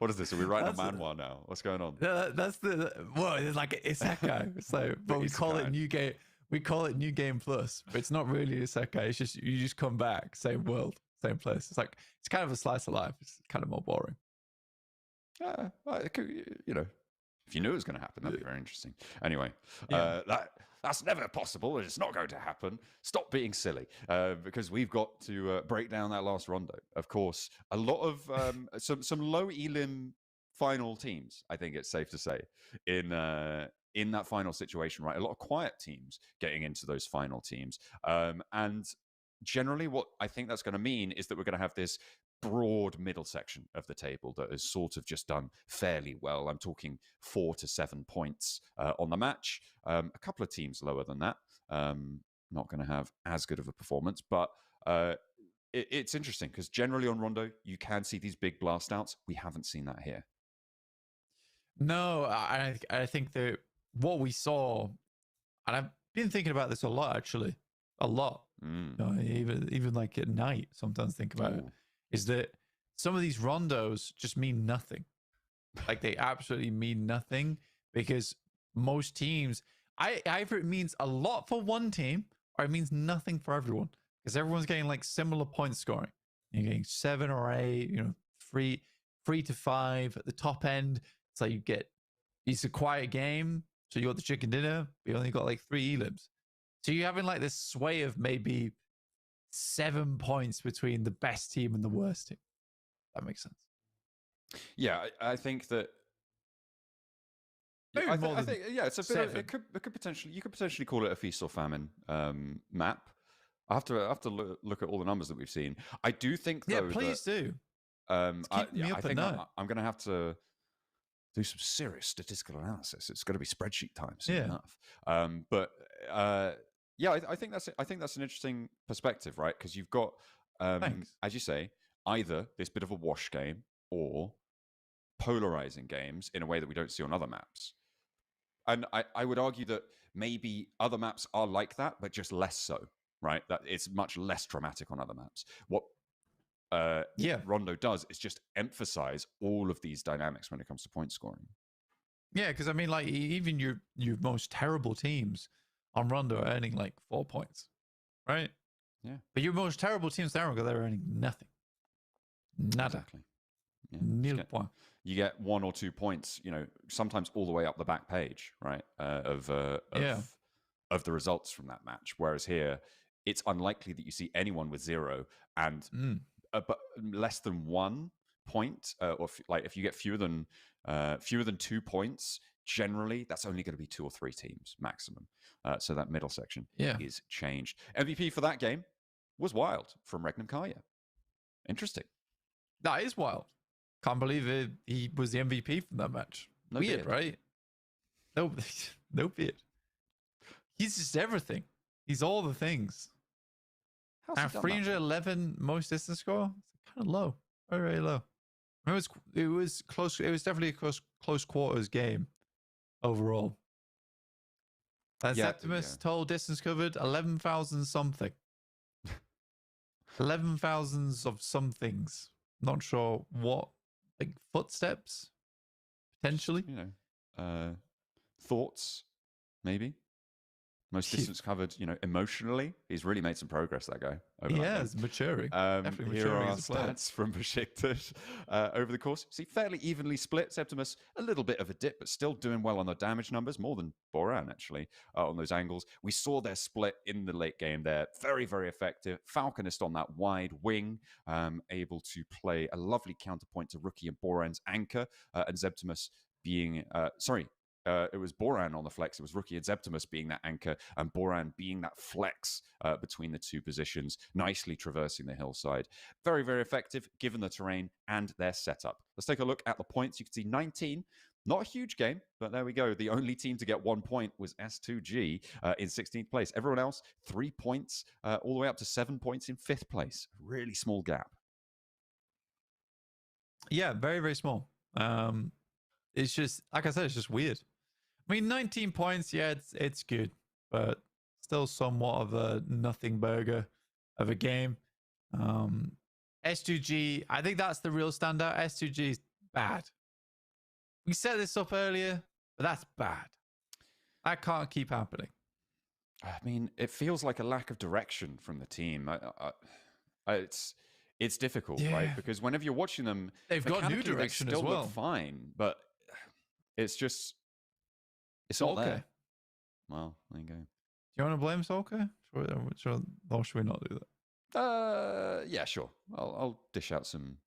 C: What is this? Are we writing
D: That's
C: a manhwa now? What's going on?
D: That's well, it's like isekai. It's like, but we call it new game. We call it new game plus, but it's not really isekai. It's just you just come back, same world, same place. It's like it's kind of a slice of life. It's kind of more boring.
C: It could, you know, if you knew it was going to happen, that'd be very interesting. Anyway, that's never possible. It's not going to happen. Stop being silly, because we've got to break down that last rondo. Of course, a lot of some low elim final teams. I think it's safe to say in that final situation, right? A lot of quiet teams getting into those final teams, and generally, what I think that's going to mean is that we're going to have this broad middle section of the table that has sort of just done fairly well. I'm talking 4 to 7 points on the match. A couple of teams lower than that, not going to have as good of a performance, but it's interesting because generally on Rondo, you can see these big blast outs. We haven't seen that here.
D: No, I think that what we saw, and I've been thinking about this a lot actually, a lot. You know, even like at night, sometimes think about it. Is that some of these rondos just mean nothing. Like they absolutely mean nothing because most teams, either it means a lot for one team or it means nothing for everyone because everyone's getting like similar point scoring. You're getting 7 or 8, you know, 3 to 5 at the top end. It's like it's a quiet game. So you got the chicken dinner, but you only got like 3 elims. So you're having like this sway of maybe 7 points between the best team and the worst team. That makes sense.
C: Yeah, I think that.
D: Maybe
C: I
D: more
C: think
D: than
C: yeah, it's a bit.
D: 7.
C: It could potentially, you could potentially call it a feast or famine map. I have to look at all the numbers that we've seen. I do think though.
D: Yeah, please do.
C: I
D: up
C: think
D: at night.
C: I'm going to have to do some serious statistical analysis. It's going to be spreadsheet time soon
D: Yeah.
C: enough. Yeah, I think that's an interesting perspective, right? Because you've got, as you say, either this bit of a wash game or polarizing games in a way that we don't see on other maps. And I would argue that maybe other maps are like that, but just less so, right? That it's much less dramatic on other maps. What Rondo does is just emphasize all of these dynamics when it comes to point scoring.
D: Yeah, because I mean, like even your most terrible teams on Rondo are earning like 4 points, right?
C: Yeah.
D: But your most terrible teams there are earning nothing. Nada.
C: Exactly. Yeah.
D: Nil point.
C: You get 1 or 2 points, you know, sometimes all the way up the back page, right? Of the results from that match. Whereas here, it's unlikely that you see anyone with 0 and but less than 1 point, or if you get fewer than 2 points, generally that's only going to be 2 or 3 teams maximum. So that middle section is changed. MVP for that game was Wild from Regnum Kaya. Interesting.
D: That is wild. Can't believe it. He was the MVP from that match.
C: No
D: Weird,
C: beard.
D: right? No, no beard. He's just everything. He's all the things.
C: How's he
D: And
C: done that?
D: 311 most distance score. It's kind of low. Very, very low. It was close. It was definitely a close quarters game overall. Septimus total distance covered 11,000 something. 11,000s of somethings. Not sure what. Like footsteps, potentially.
C: You know, thoughts, maybe. Most distance covered, you know, emotionally. He's really made some progress, that guy.
D: He's maturing. Definitely
C: Here
D: maturing
C: are our
D: as a player.
C: stats from Besiktas over the course. See, fairly evenly split. Septimus, a little bit of a dip, but still doing well on the damage numbers, more than Boran, actually, on those angles. We saw their split in the late game there. Very, very effective. Falconist on that wide wing, able to play a lovely counterpoint to Rookie and Boran's anchor, and Septimus being, it was Boran on the flex. It was Rookie and Septimus being that anchor, and Boran being that flex between the two positions, nicely traversing the hillside. Very, very effective given the terrain and their setup. Let's take a look at the points. You can see 19. Not a huge game, but there we go. The only team to get 1 point was S2G in 16th place. Everyone else, 3 points, all the way up to 7 points in 5th place. Really small gap.
D: Yeah, very, very small. It's just, like I said, it's just weird. I mean, 19 points, yeah, it's good, but still somewhat of a nothing burger of a game. S2G, I think that's the real standout. S2G is bad. We set this up earlier, but that's bad. That can't keep happening.
C: I mean, it feels like a lack of direction from the team. It's difficult, right? Because whenever you're watching them,
D: they've got new
C: mechanically,
D: direction
C: they still
D: as well.
C: look fine, but it's just it's not there. Well, there you go.
D: Do you want to blame Solka? Or should we not do
C: that? Yeah, sure. I'll dish out some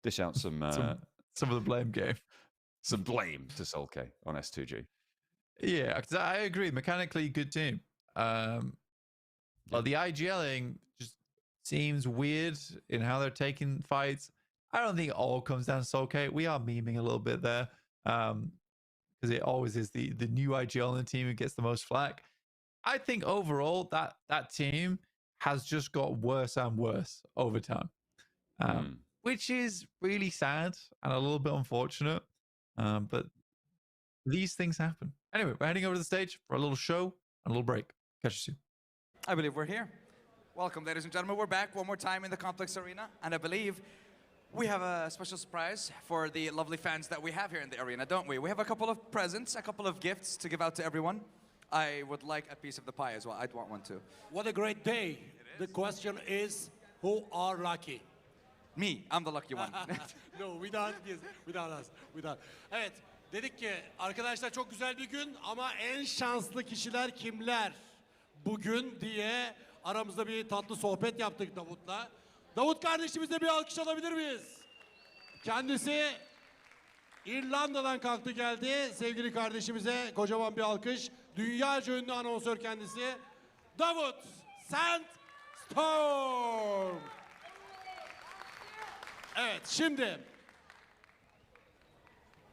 D: some of the blame game.
C: Some blame to Solke on S2G.
D: Yeah, because I agree. Mechanically, good team. But the IGLing just seems weird in how they're taking fights. I don't think it all comes down to Solke. We are memeing a little bit there. Because it always is the new IGL in the team who gets the most flack. I think overall that team has just got worse and worse over time, which is really sad and a little bit unfortunate. But these things happen. Anyway, we're heading over to the stage for a little show and a little break. Catch you soon.
F: I believe we're here. Welcome, ladies and gentlemen. We're back one more time in the Complex Arena, and I believe we have a special surprise for the lovely fans that we have here in the arena, don't we? We have a couple of presents, a couple of gifts to give out to everyone. I would like a piece of the pie as well. I'd want one too.
E: What a great day. The question is, who are lucky?
F: Me, I'm the lucky one.
E: No, without us. Evet, dedik ki arkadaşlar çok güzel bir gün ama en şanslı kişiler kimler bugün diye aramızda bir tatlı sohbet yaptık Davut'la. Davut kardeşimize bir alkış alabilir miyiz? Kendisi İrlanda'dan kalktı geldi. Sevgili kardeşimize kocaman bir alkış. Dünyaca ünlü anonsör kendisi. Davut Sandstorm. Evet, şimdi.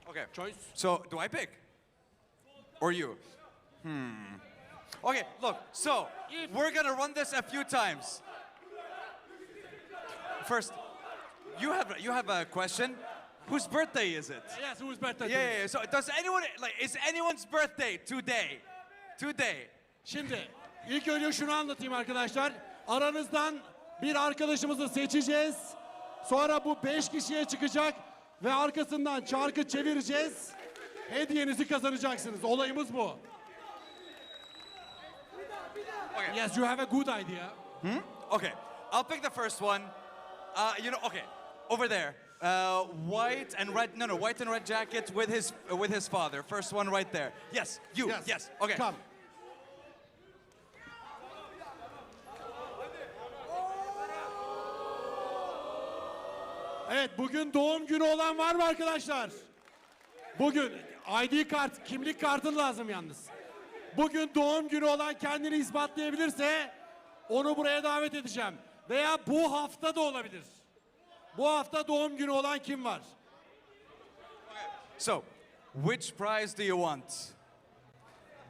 F: Okay.
E: Choice.
F: So, do I pick? Or you? Okay, look, so we're gonna run this a few times. First, you have a question. Whose birthday is it?
E: Yes, whose birthday?
F: Yeah. So does anyone is anyone's birthday today? Today.
E: Şimdi ilk önce şunu anlatayım arkadaşlar. Aranızdan bir arkadaşımızı seçeceğiz. Sonra bu 5 kişiye çıkacak ve arkasından çarkı çevireceğiz. Hediyenizi kazanacaksınız. Olayımız bu.
F: Okay.
E: Yes, you have a good idea.
F: Okay, I'll pick the first one. Okay, over there. White and red. No, white and red jacket with his father. First one right there. Yes, you. Yes. Okay.
E: Come. Evet, bugün doğum günü olan var mı arkadaşlar? Bugün ID kart, kimlik kartı lazım yalnız. Bugün doğum günü olan kendini ispatlayabilirse onu buraya davet edeceğim. Veya bu hafta da olabilir. Bu hafta doğum günü olan kim var?
F: So, which prize do you want?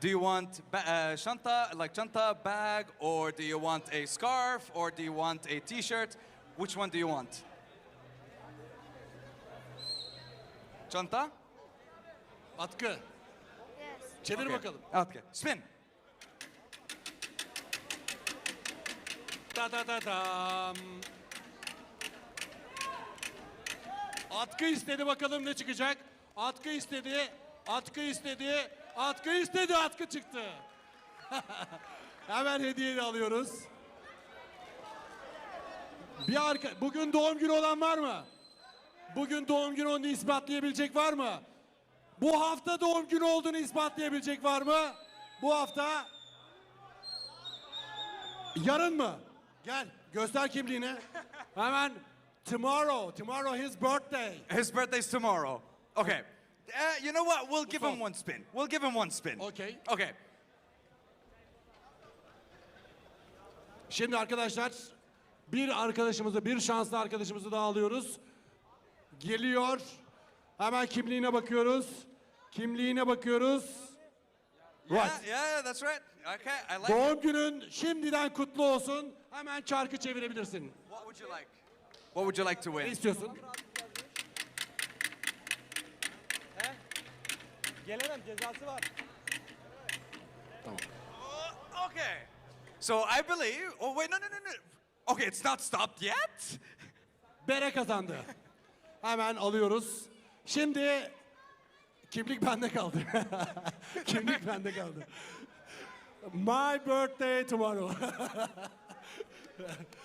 F: Do you want shanta, like chanta, bag, or do you want a scarf, or do you want a t-shirt? Which one do you want? Çanta?
E: Atkı. Çevir
F: Okay.
E: bakalım.
F: Okay. Spin.
E: Da da da dam. Atkı istedi, bakalım ne çıkacak. Atkı istedi. Atkı istedi. Atkı istedi. Atkı çıktı. Hemen hediyeyi alıyoruz. Bugün doğum günü olan var mı? Bugün doğum günü olduğunu ispatlayabilecek var mı? Bu hafta doğum günü olduğunu ispatlayabilecek var mı? Bu hafta. Yarın mı? Gel göster kimliğini. Hemen tomorrow his birthday.
F: His birthday's tomorrow. Okay. You know what? We'll give him one spin. We'll give him one spin.
E: Okay.
F: Okay.
E: Şimdi arkadaşlar bir şanslı arkadaşımızı daha alıyoruz. Geliyor. Hemen kimliğine bakıyoruz. Kimliğine bakıyoruz.
F: Yeah, yeah, that's right. Okay, I like
E: Doğum
F: it.
E: günün şimdiden kutlu olsun. Hemen çarkı çevirebilirsin.
F: What would you like? What would you like to
E: Ne
F: win?
E: istiyorsun?
B: Gelemem, cezası var.
F: Okay. So I believe. Oh wait, no. Okay, it's not stopped yet.
E: Bere kazandı. Hemen alıyoruz. Şimdi kimlik bende kaldı. Kimlik bende kaldı. My birthday tomorrow.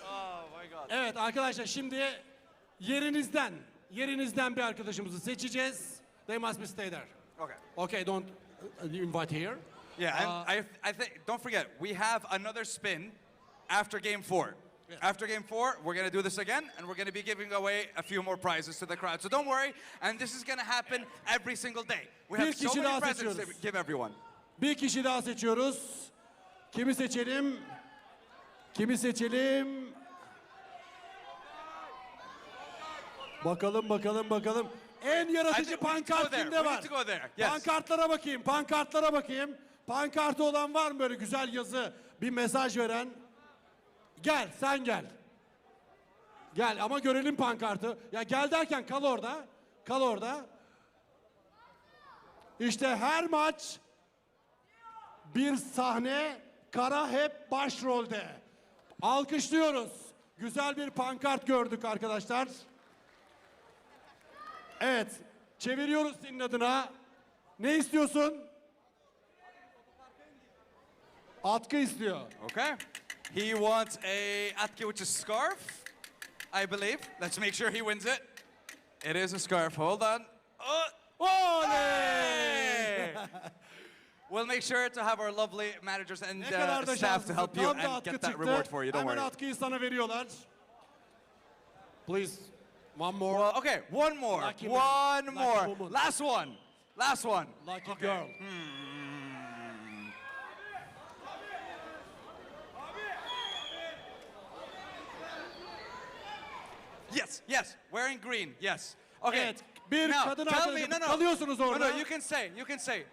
F: Oh my God.
E: Evet arkadaşlar, şimdi yerinizden bir arkadaşımızı seçeceğiz. They must be stay there.
F: Okay.
E: Okay, don't invite here.
F: Yeah, and I think. Don't forget, we have another spin after game 4. After game 4, we're gonna do this again, and we're gonna be giving away a few more prizes to the crowd. So don't worry, and this is gonna happen every single day. We have
E: Bir
F: so
E: kişi
F: many
E: daha
F: presents to
E: seçiyoruz.
F: give everyone.
E: Bir kişi daha seçiyoruz. Kimi seçelim? Kimi seçelim? Bakalım. En yaratıcı pankart kimde var?
F: Yes.
E: Pankartlara bakayım. Pankartı olan var mı böyle güzel yazı, bir mesaj veren? Gel, sen gel. Gel ama görelim pankartı. Ya gel derken kal orada. İşte her maç bir sahne, Kara hep başrolde. Alkışlıyoruz. Güzel bir pankart gördük arkadaşlar. Evet, çeviriyoruz senin adına. Ne istiyorsun? Atkı istiyor.
F: Okay. He wants a atki, which is scarf, I believe. Let's make sure he wins it. It is a scarf. Hold on.
E: Oley!
F: We'll make sure to have our lovely managers and
E: Ne kadar da
F: staff to
E: şanslısın.
F: help you
E: Tam da
F: and
E: atkı
F: get that
E: çıktı.
F: reward for you. Don't
E: Hemen
F: worry.
E: atkıyı sana veriyorlar. Please, one more.
F: Well, okay, one more.
E: Lucky
F: One
E: man. Lucky
F: more.
E: woman.
F: Last one.
E: Lucky girl.
F: Yes. Wearing green. Yes. Okay.
E: Evet, bir
F: Now,
E: kadın
F: tell
E: arkadaşım.
F: me, no.
E: Kalıyorsunuz orada.
F: No, you can say.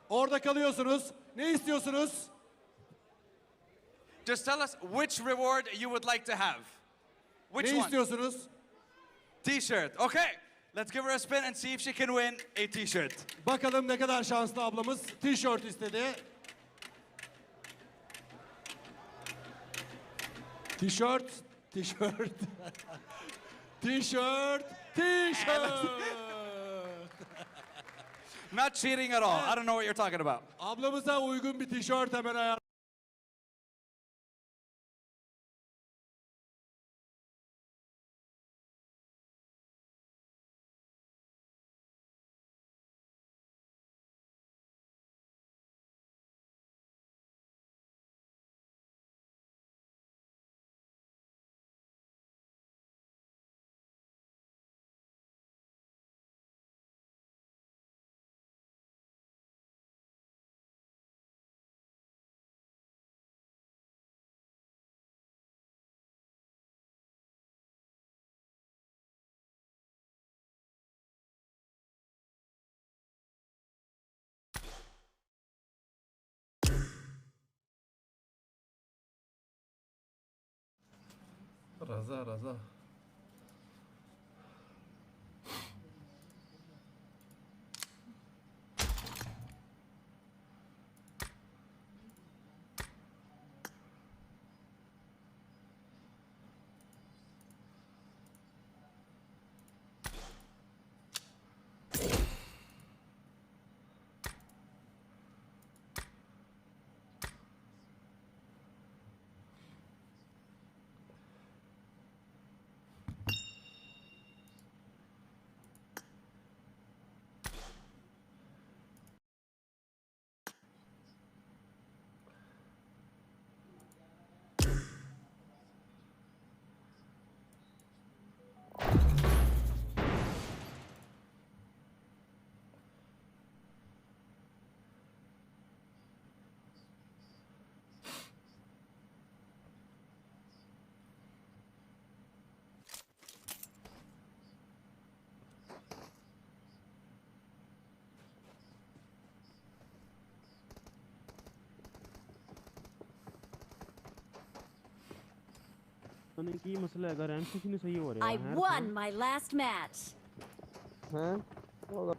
E: Orada kalıyorsunuz. Ne istiyorsunuz?
F: Just tell us which reward you would like to have. Which
E: Ne
F: one?
E: istiyorsunuz?
F: T-shirt. Okay. Let's give her a spin and see if she can win a t-shirt.
E: Bakalım ne kadar şanslı ablamız. Tişört istedi. Tişört.
F: Not cheating at all. I don't know what you're talking about.
E: Ablamıza uygun bir tişört hemen ayar.
K: रजा
T: की मसला है, अगर MCC नहीं सही हो रहा
L: I
T: है
L: won my last match.
T: हैं हो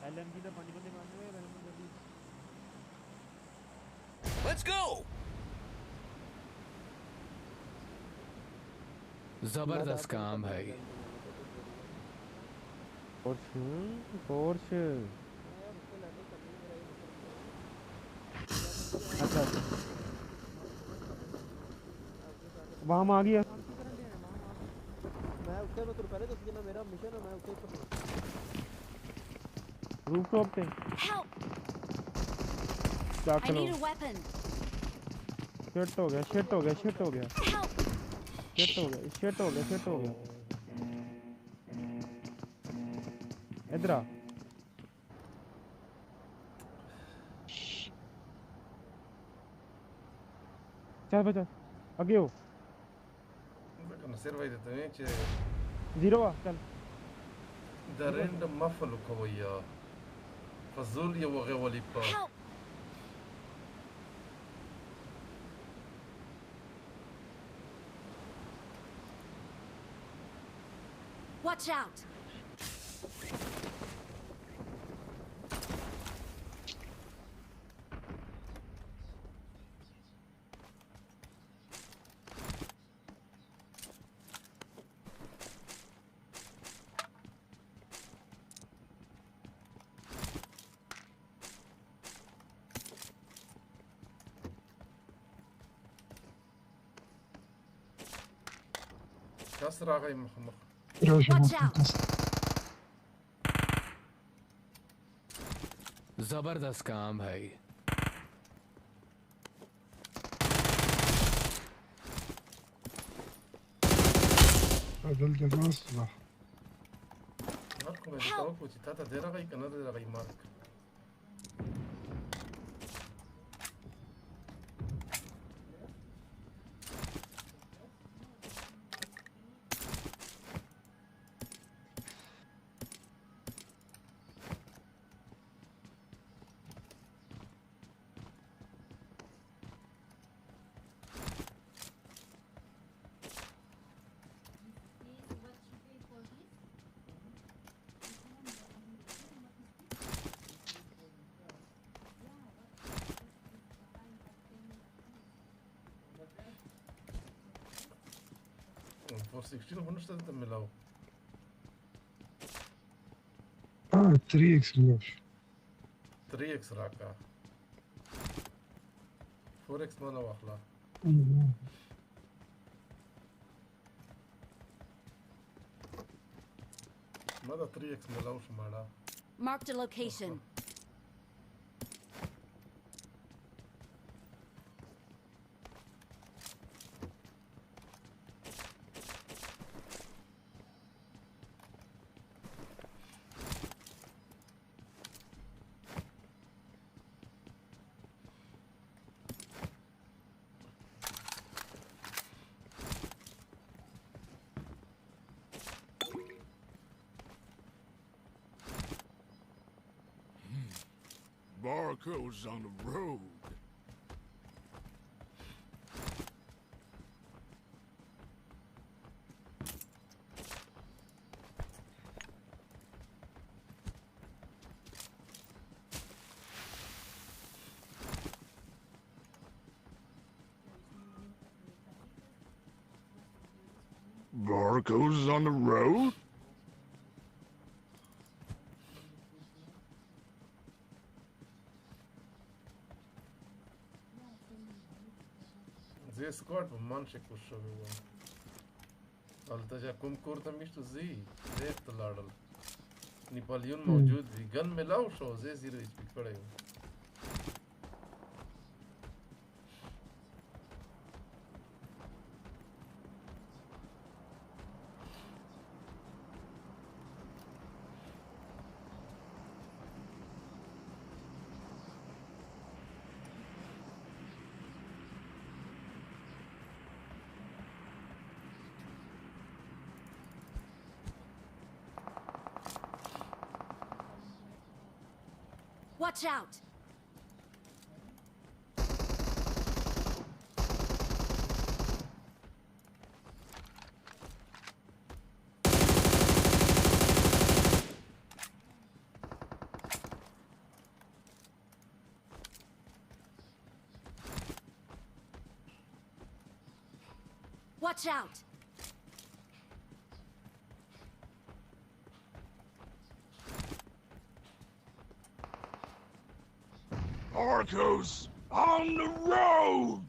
T: एलएमजी ਦਾ ਪੰਜ ਬੰਦੇ ਮਾਰਨੇ ਹੋਏ ਰੈਂਡਮ ਜਲਦੀ
H: Let's go!
U: जबरदस्त काम भाई।
T: फोर्स अच्छा वहाँ आ गया मैं उससे मैं तो पहले तो ना मेरा मिशन है मैं उससे रूफटॉप पे क्या
L: I need a weapon.
T: Shit हो गया इधर आ चल बचा आगे हो जीरो आ चल
K: دارين ما فلو كويا فزول يا وغي وليبا
L: Watch out.
K: كسر غي مخمخ
L: Watch out.
U: जबरदस्त काम भाई।
P: هذا الجماس صح
K: ماركو ما يتوقع تاتا ديرا غي كندا ديرا غي مارك For 16 هون اشتغلت تملاو
P: 3x لوش
K: 3x راكا 4x ما له أخلا ماذا 3x ملاوش مالا
L: Marked a location.
M: Barcodes on the road. Barcodes on the road?
K: زي سكواد بمانشك والشباب التجا كم كورتا مشتو زي اختلال نيباليون موجود في gun मिलाओ शो زي 0 HP पड़े हो
L: Watch out! Watch out!
M: Barcodes on the road!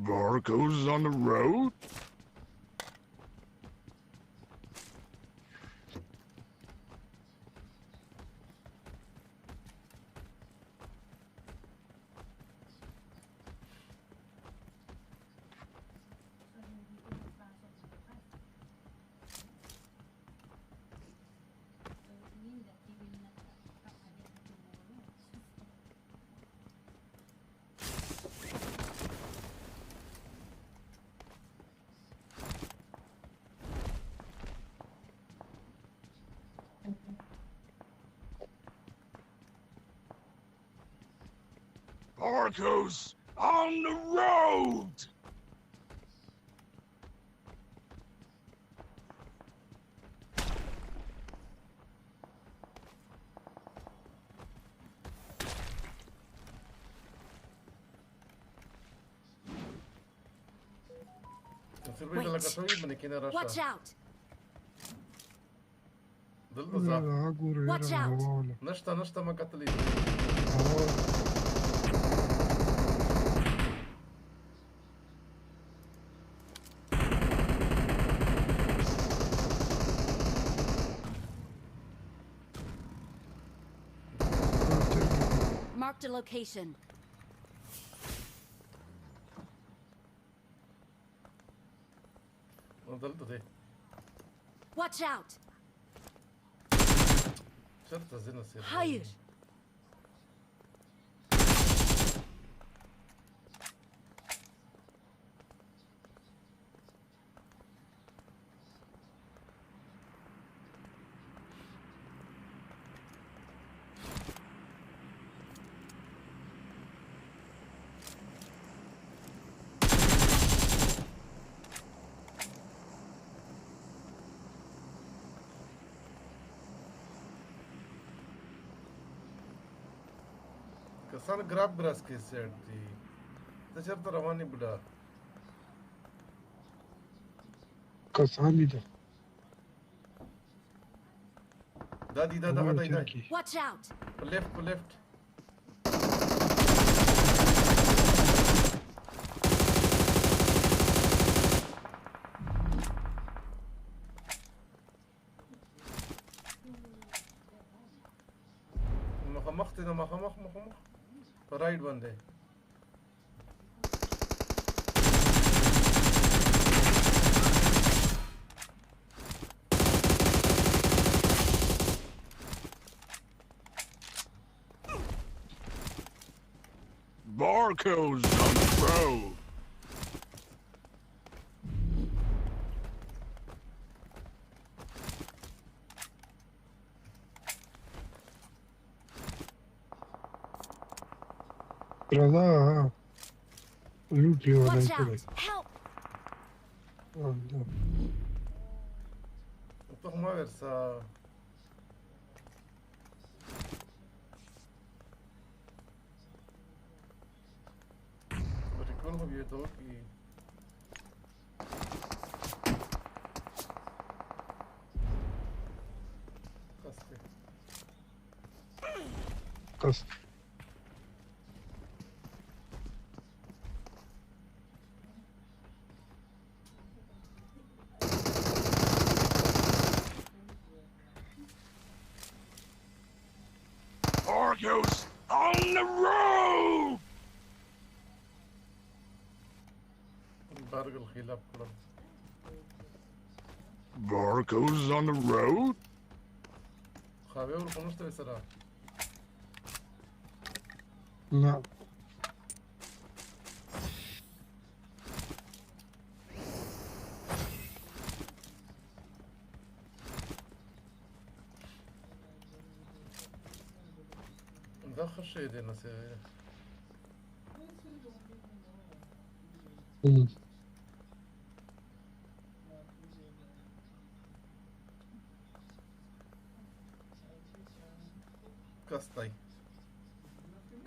M: Barcodes on the road? Barcodes on the road!
L: Watch out!
P: Watch out!
K: نشطة ما قتلي
L: Marked a location. Watch out! Higher!
K: Kasan grab brass ke set thi. Tachar to rawani buda.
P: Kasami da.
K: Dadi da
P: Tamam,
K: da.
P: Turkey.
L: Watch out!
K: Left, left. مخمختنا مخمخ رايد بندے
M: Barcodes on the road.
P: Brother, loot you on
L: Watch
P: it.
L: out! Help!
P: Oh, no.
K: تو ما versa ricordo che to ki
P: Cust.
M: Barcodes on the road.
K: bargal khilaf kulam
M: Barcodes on the road.
K: khawe ul konuştu esara
P: No.
K: ده خش ايدينا سيغير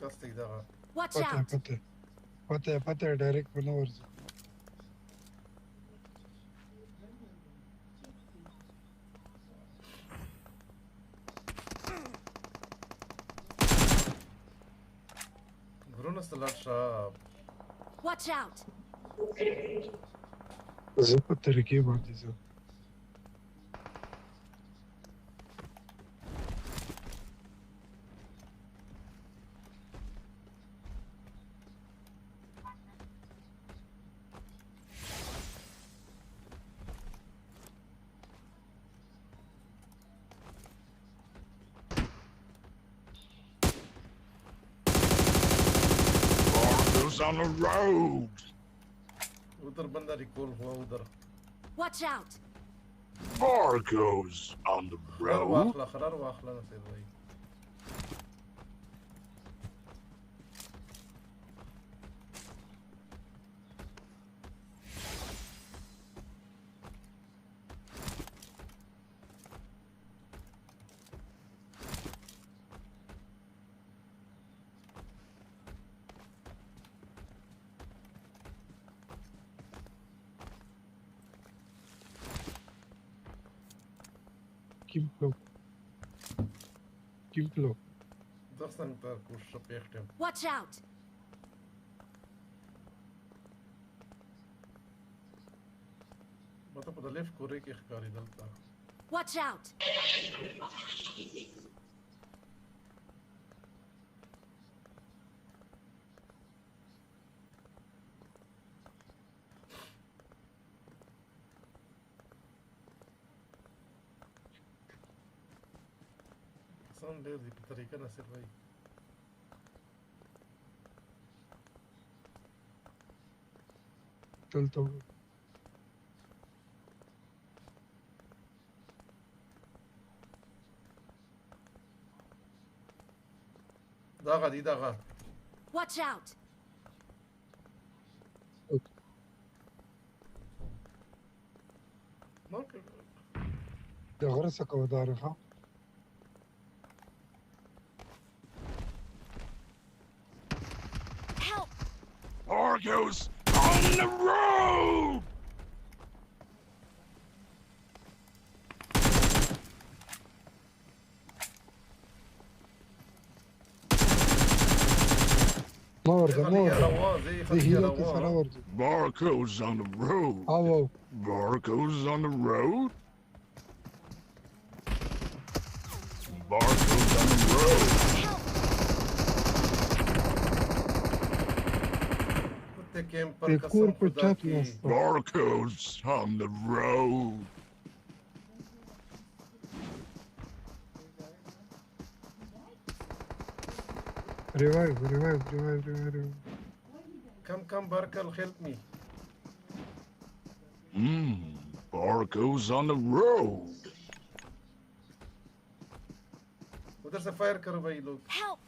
K: كاستي ده
L: Watch out!
P: पता है direct बनोवर्स
K: Grunus large
L: Watch out!
P: زبط تركيب عندي زبط
M: Barcodes on the road.
K: उधर बंदा recall हुआ उधर
L: Watch out!
M: Barcodes on the road.
K: خرار واخلا نسير भाई
P: Keep low.
K: Dostan tak už pěchtem.
L: Watch out!
K: Mata po left kore ke khkari dalta.
L: Watch out!
K: San de tariqa nasir bhai.
P: चलता हूँ
K: Daga di daga.
L: Watch out!
P: ده غرسك ودارها
M: Barco's on the road! Barco's on the road. Barco's on the road. Barco's on the road. Barco's on the road.
P: Revive.
K: Come, Barkal, help me.
M: Barco's on the road.
K: उधर से fire करो भाई लोग.
L: Help!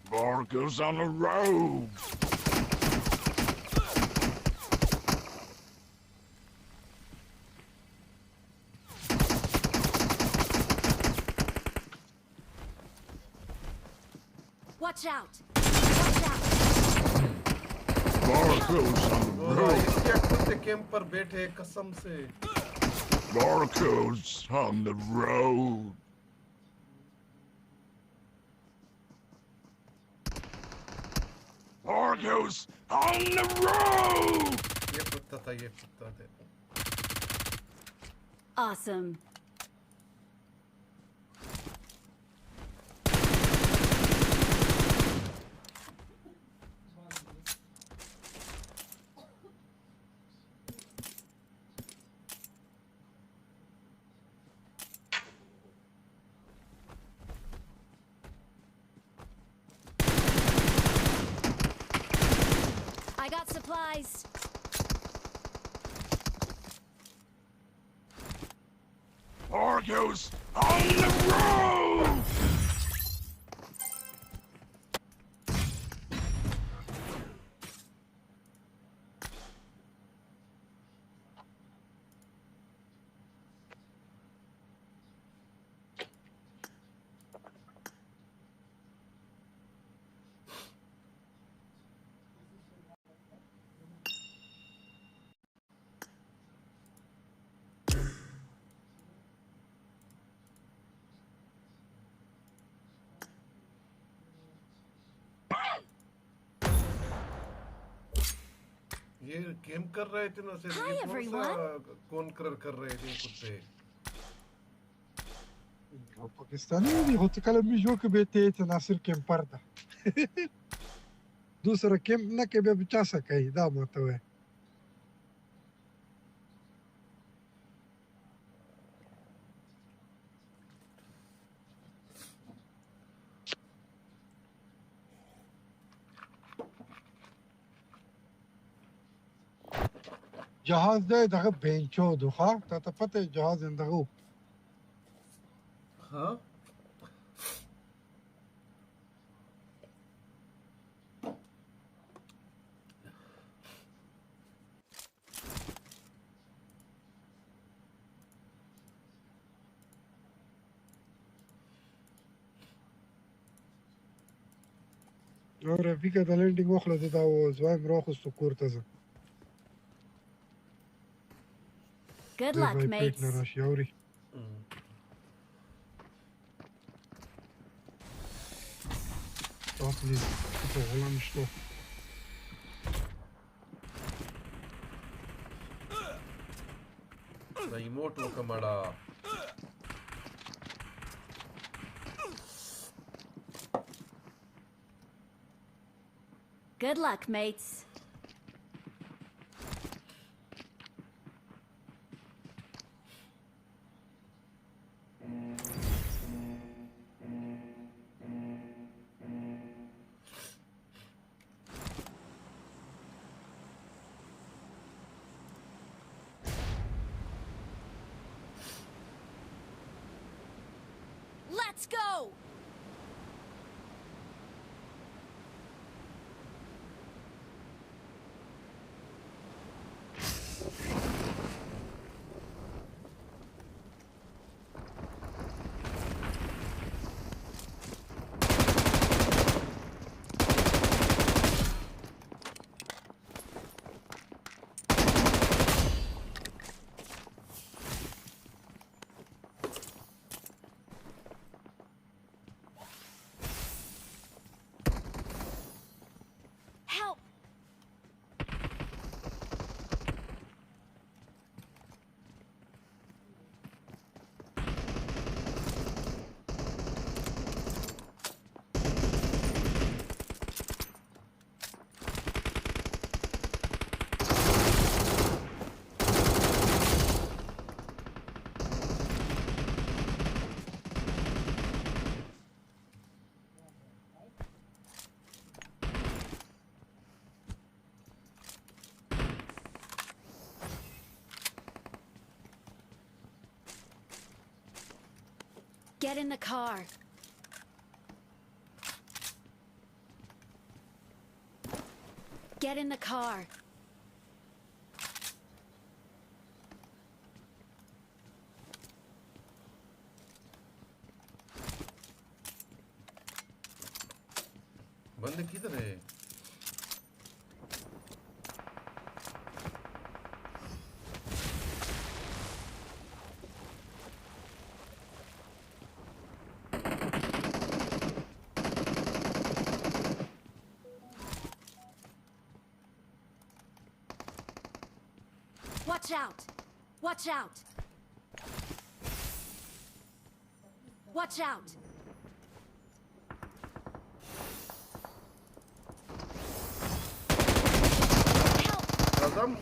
M: Barco's on the road.
L: Watch out! Watch out!
M: Barco's on the road.
K: इसके कुत्ते camp पर बैठे कसम से.
M: Barco's on the road. Barco's on the road.
K: ये कुत्ता था.
L: Awesome. I got supplies.
M: Barco's on the road.
K: ये गेम कर रहे थे ना सर.
L: Hi,
K: ये
L: everyone.
K: कौन कर रहे थे कुत्ते.
P: पाकिस्तानी भी होते कल में जो के बेटे थे नासिर कैंप पर था. दूसरा कैंप ना के बे बचा सके ही दा मत है. جهاز ده دغه بنچو دوخه ته پته جهاز اندغو
K: ها
P: رفيقه د لندنګ وخله دا و زوایم راخستو کور ته ځه.
L: Good luck, mates.
K: रिमोट वो कमाड़ा.
L: Good luck, mates. Let's go! Get in the car. Get in the car.
K: बंदे किधर है?
L: Watch out! Watch out! Watch out!
K: आजम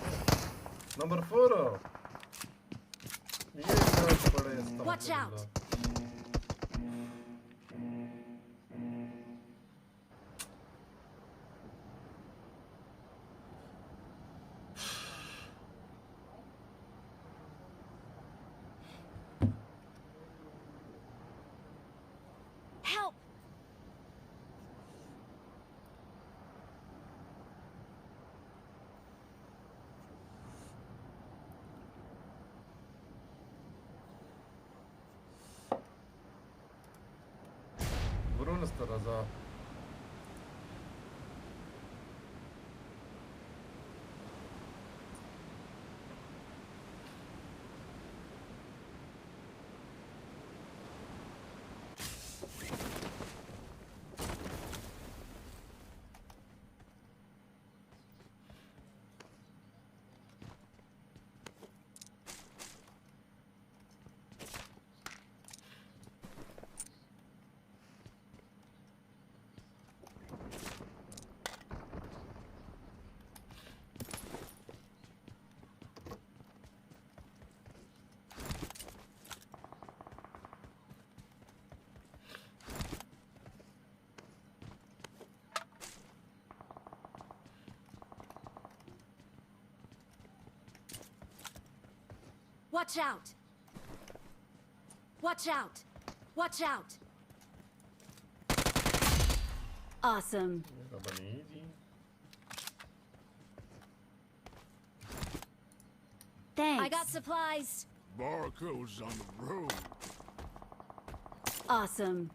K: नंबर 4 ये क्या पड़े
L: Watch out! Help!
K: برون استرزا
L: Watch out! Watch out! Watch out! Awesome. Thanks. I got supplies.
M: Barcodes on the road.
L: Awesome.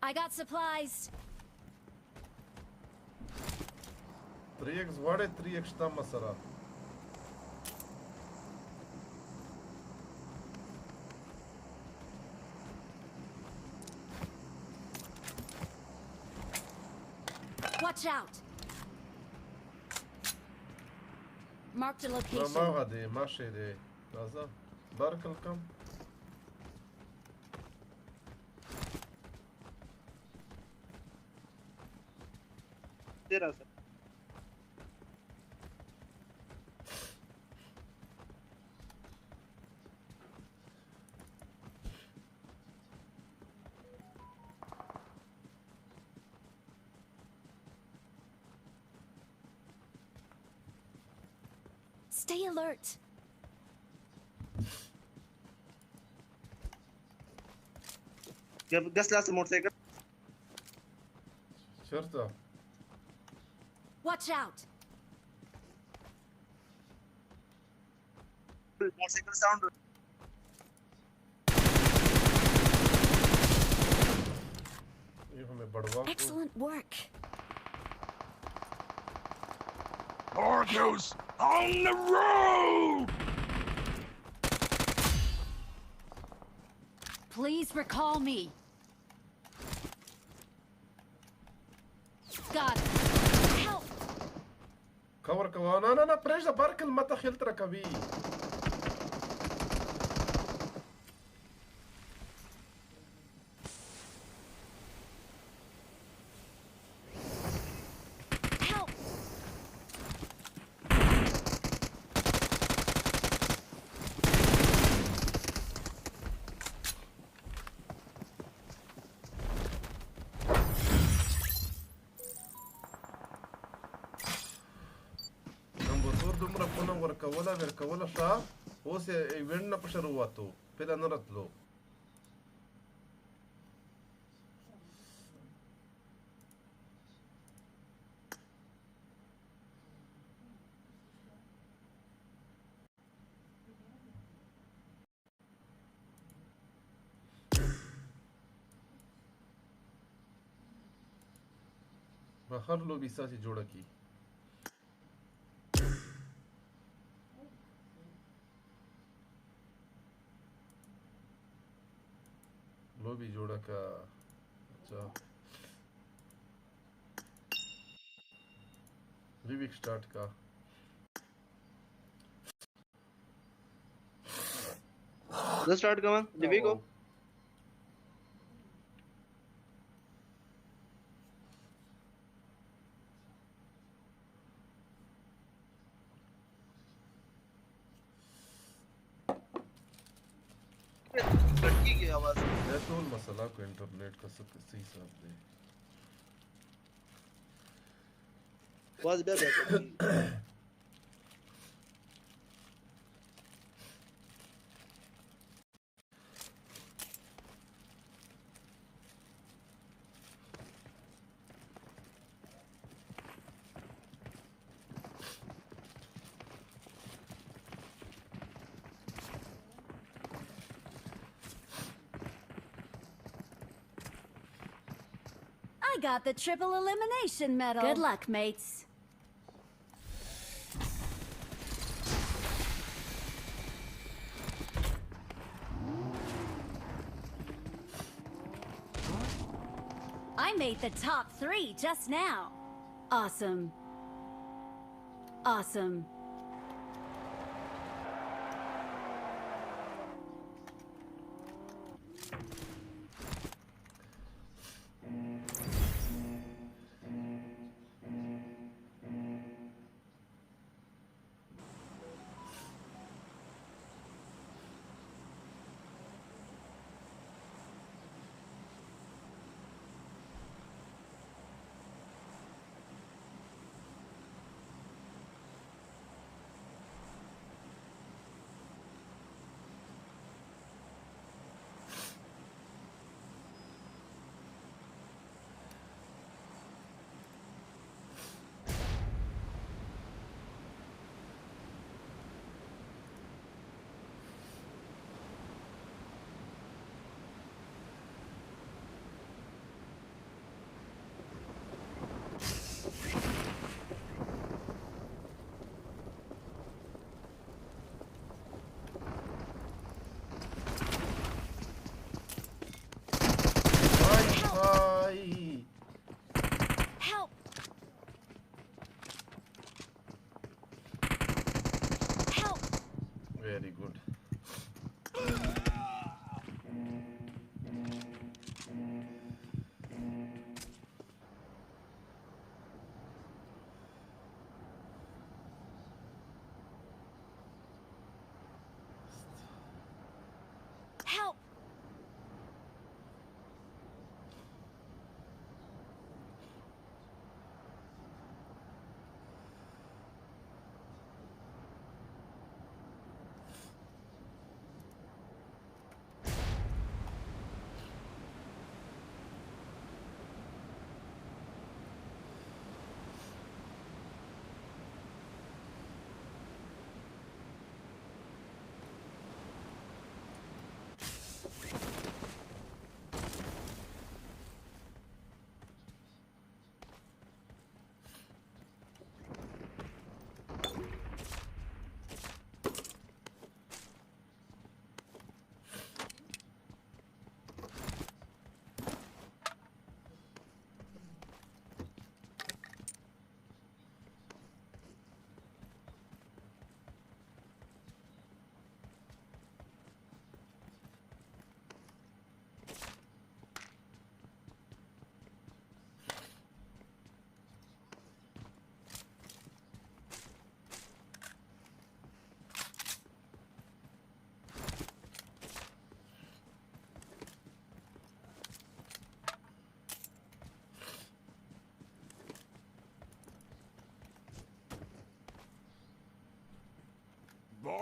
L: I got supplies.
K: 3x वाड़े 3x था मसरा
L: Watch out. Marked a location.
K: ما غادي ماشي دي لازم بارك الكم
Q: दे रहा sir
L: Stay alert.
Q: जब 10 lakh motorcycle
K: شرطة
L: Watch out.
Q: Motorcycle sound
K: ये हमें बढ़वा
L: Excellent work.
M: Barcodes on the road!
L: Please recall me. Got it. Help.
K: كور كوا انا بريجا بارك المتا خلترا كبي
L: Help.
K: وركولا شا هو سي وين بشرواتو بلا نرتلو हर लो बीसा से जोड़ा की लो भी जोड़ा का अच्छा लिविक स्टार्ट का
Q: Let's start come on. Here we go. लड़की की आवाज
K: है तो मसला को इंटरनेट का सब सही साथ दे
Q: आवाज बेहतर
L: I got the triple elimination medal. Good luck, mates. I made the top 3 just now. Awesome. Awesome.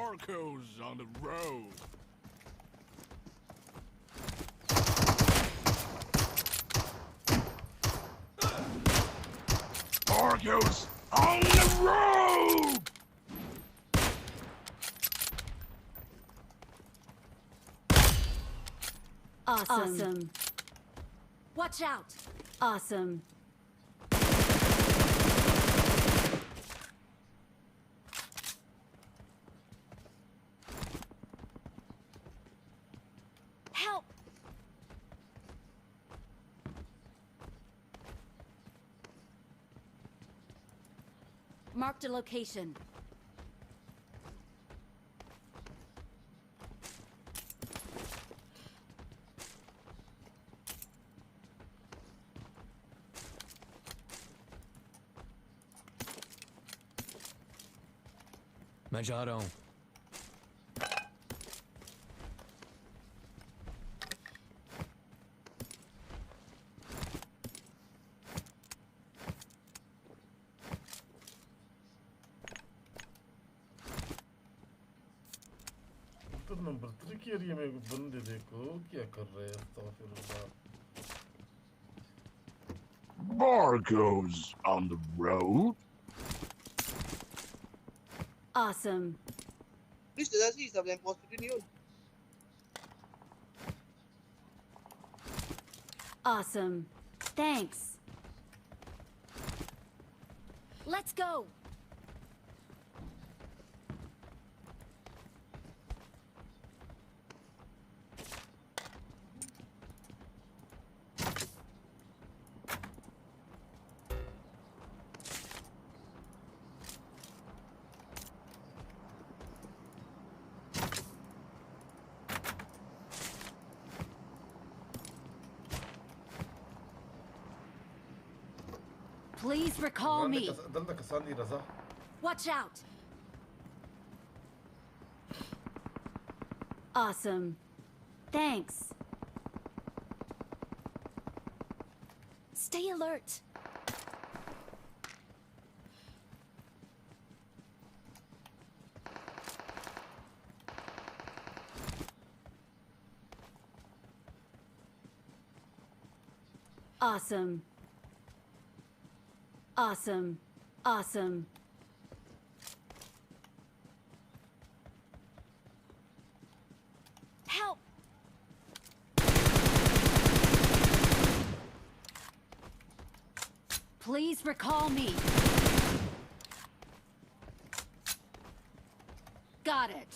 M: Barcodes on the road. Barcodes on the road!
L: Awesome. Watch out. Awesome. Help. Marked a location.
U: मैं जा रहा हूँ
K: तो number 3 के area में बंदे देखो क्या कर रहे हैं अस्तगफिरुल्लाह
M: Barcodes on the road.
L: Awesome.
Q: Isto é assim, sabe? É imposto de nenhum.
L: Awesome. Thanks. Let's go. Please recall me.
K: ضلك صلي رضا
L: Watch out. Awesome. Thanks. Stay alert. Awesome. Awesome. Awesome. Help! Please recall me. Got it.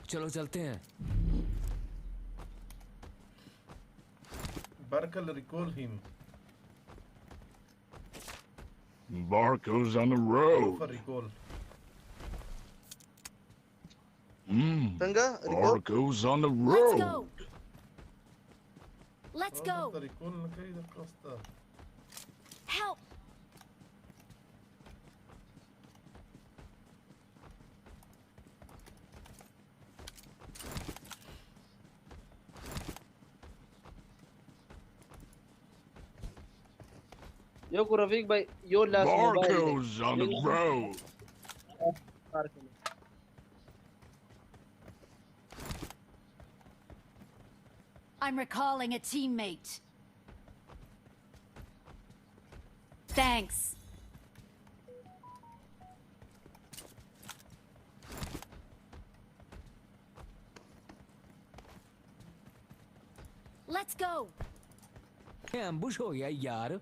U: चलो चलते हैं
K: Barkel recall him
M: Barcodes on the road.
K: for recall
M: Barcodes on the
L: Let's
M: road.
L: go. Let's go.
K: recall na kayo da Costa
L: Help!
Q: Yo, Rafiq bhai, your last mobile.
M: Barcodes on the road.
L: I'm recalling a teammate. Thanks. Let's go.
U: Ambush हो गया यार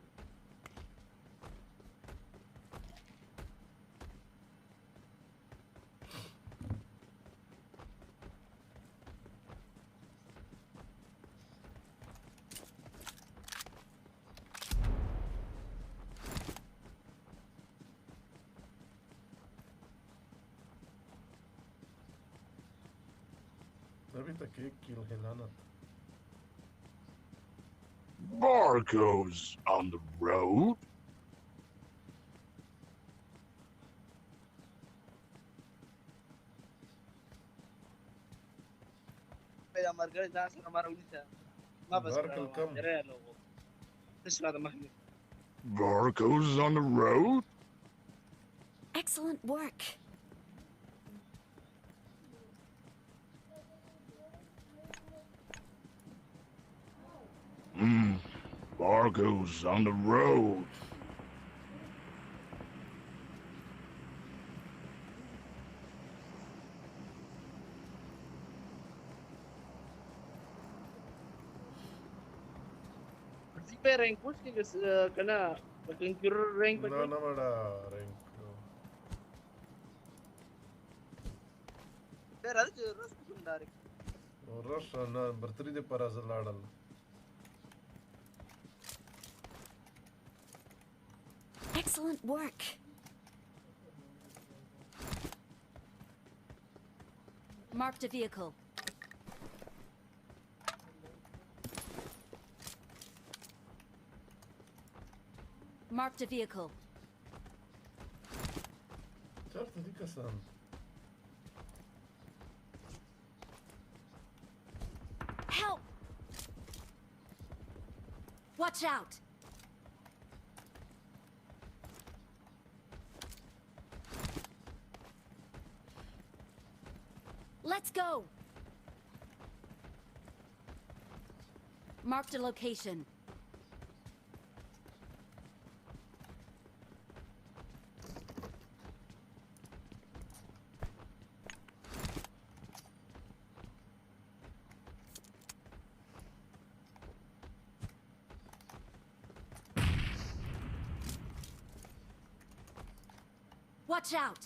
K: अभी तक एक किल है लानत
M: Barcodes on the road.
Q: मेरा मर गया जहाँ से हमारा Orissa ما بس
K: بارك الكم.
Q: تسلا هذا محمي.
M: Barco's on the road?
L: Excellent work.
M: Barco's on the road.
Q: Si pe rank push ke kana conqueror rank
K: No, no, mada rank.
Q: Pero ಅದು ರಸ್ ಕುಂದಾರಿ.
K: Rush na birthday de parazal ಆಡಲ್ಲ.
L: Excellent work. Marked a vehicle. Marked a vehicle.
K: Certo di Kasan.
L: Help! Watch out! Let's go! Marked a location. Watch out!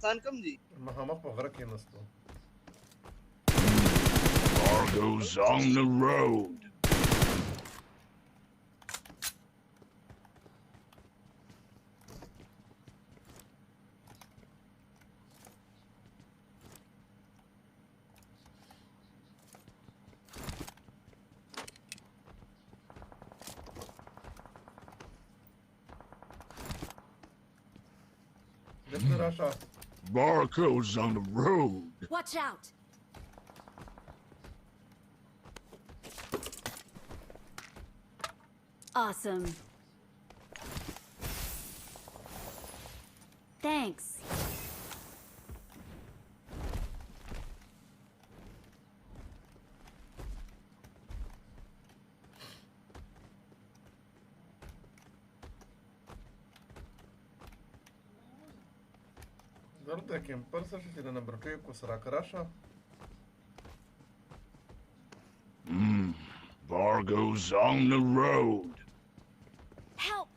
Q: Saan kam ji?
K: Mahamak pagrak nasto.
M: Barco's on the road. Barco's on the road.
L: Watch out! Awesome. Thanks.
K: Guarda che in persa ci tiene number 2 ko Sarakarasha.
M: Barco's on the road.
L: Help!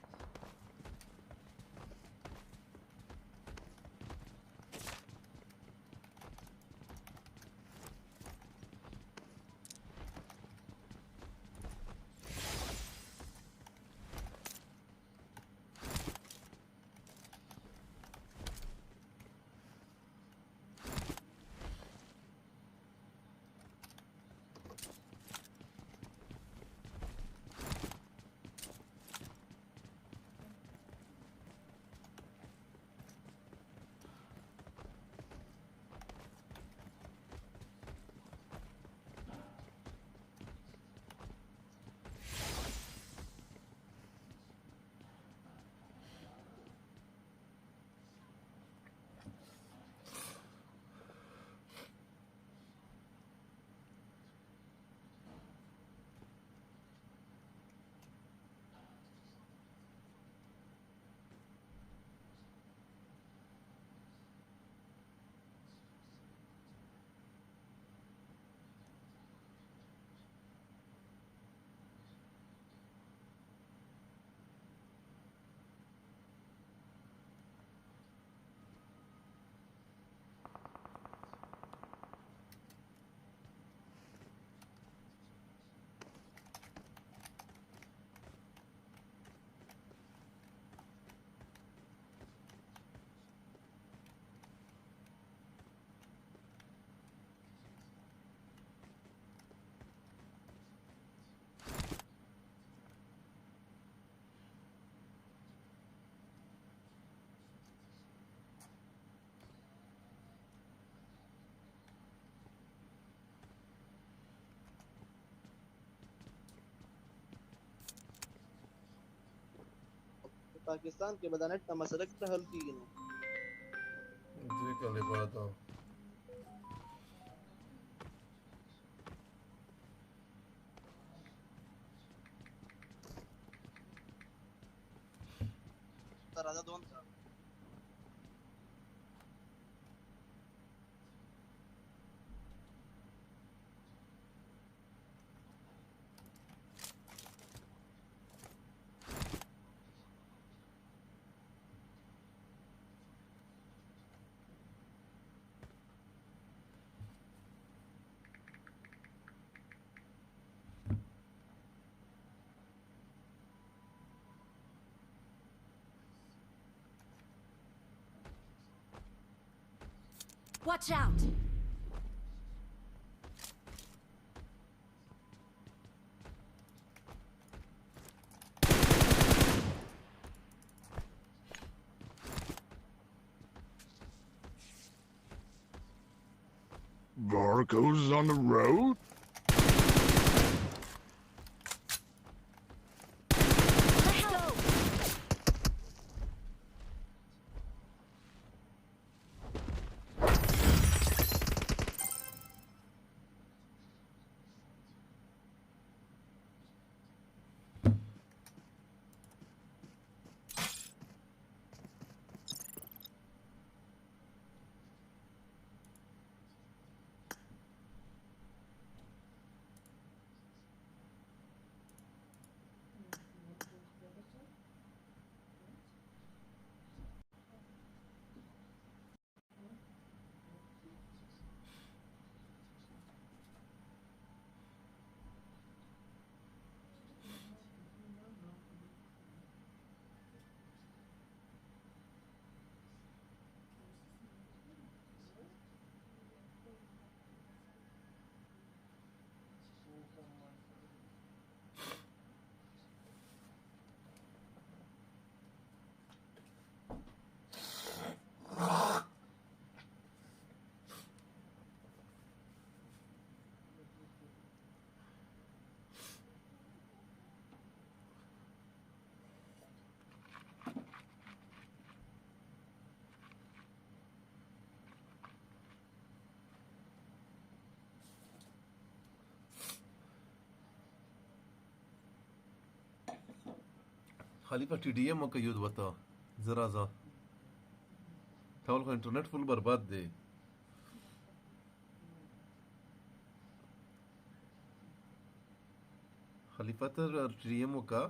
Q: Pakistan के बदानत मसलक हल की गिनो
K: जी कल बात हो
Q: राजा दोन
L: Watch out!
M: Varco's on the road?
L: Let's go!
K: Khalifa TDM का युद्ध बता जरा जा थावल का इंटरनेट फुल बर्बाद दे खलीफा तर टीडीएम का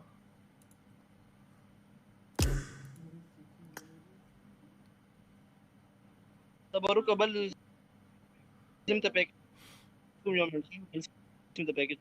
Q: तबरु कबल जिम तपेक तुम यम जिम तपेक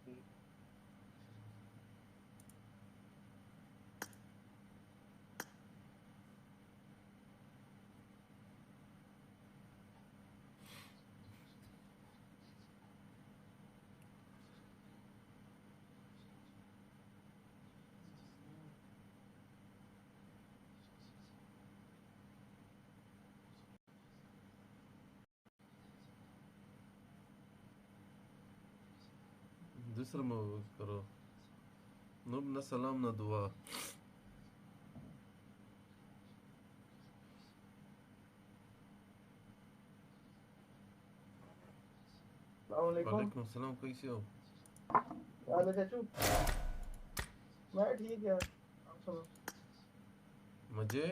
K: दूसरा में करो न सलाम न दुआ वालेकुम सलाम कैसे हो
Q: हेलो चाचू मैं ठीक है आप सुनो
K: मजे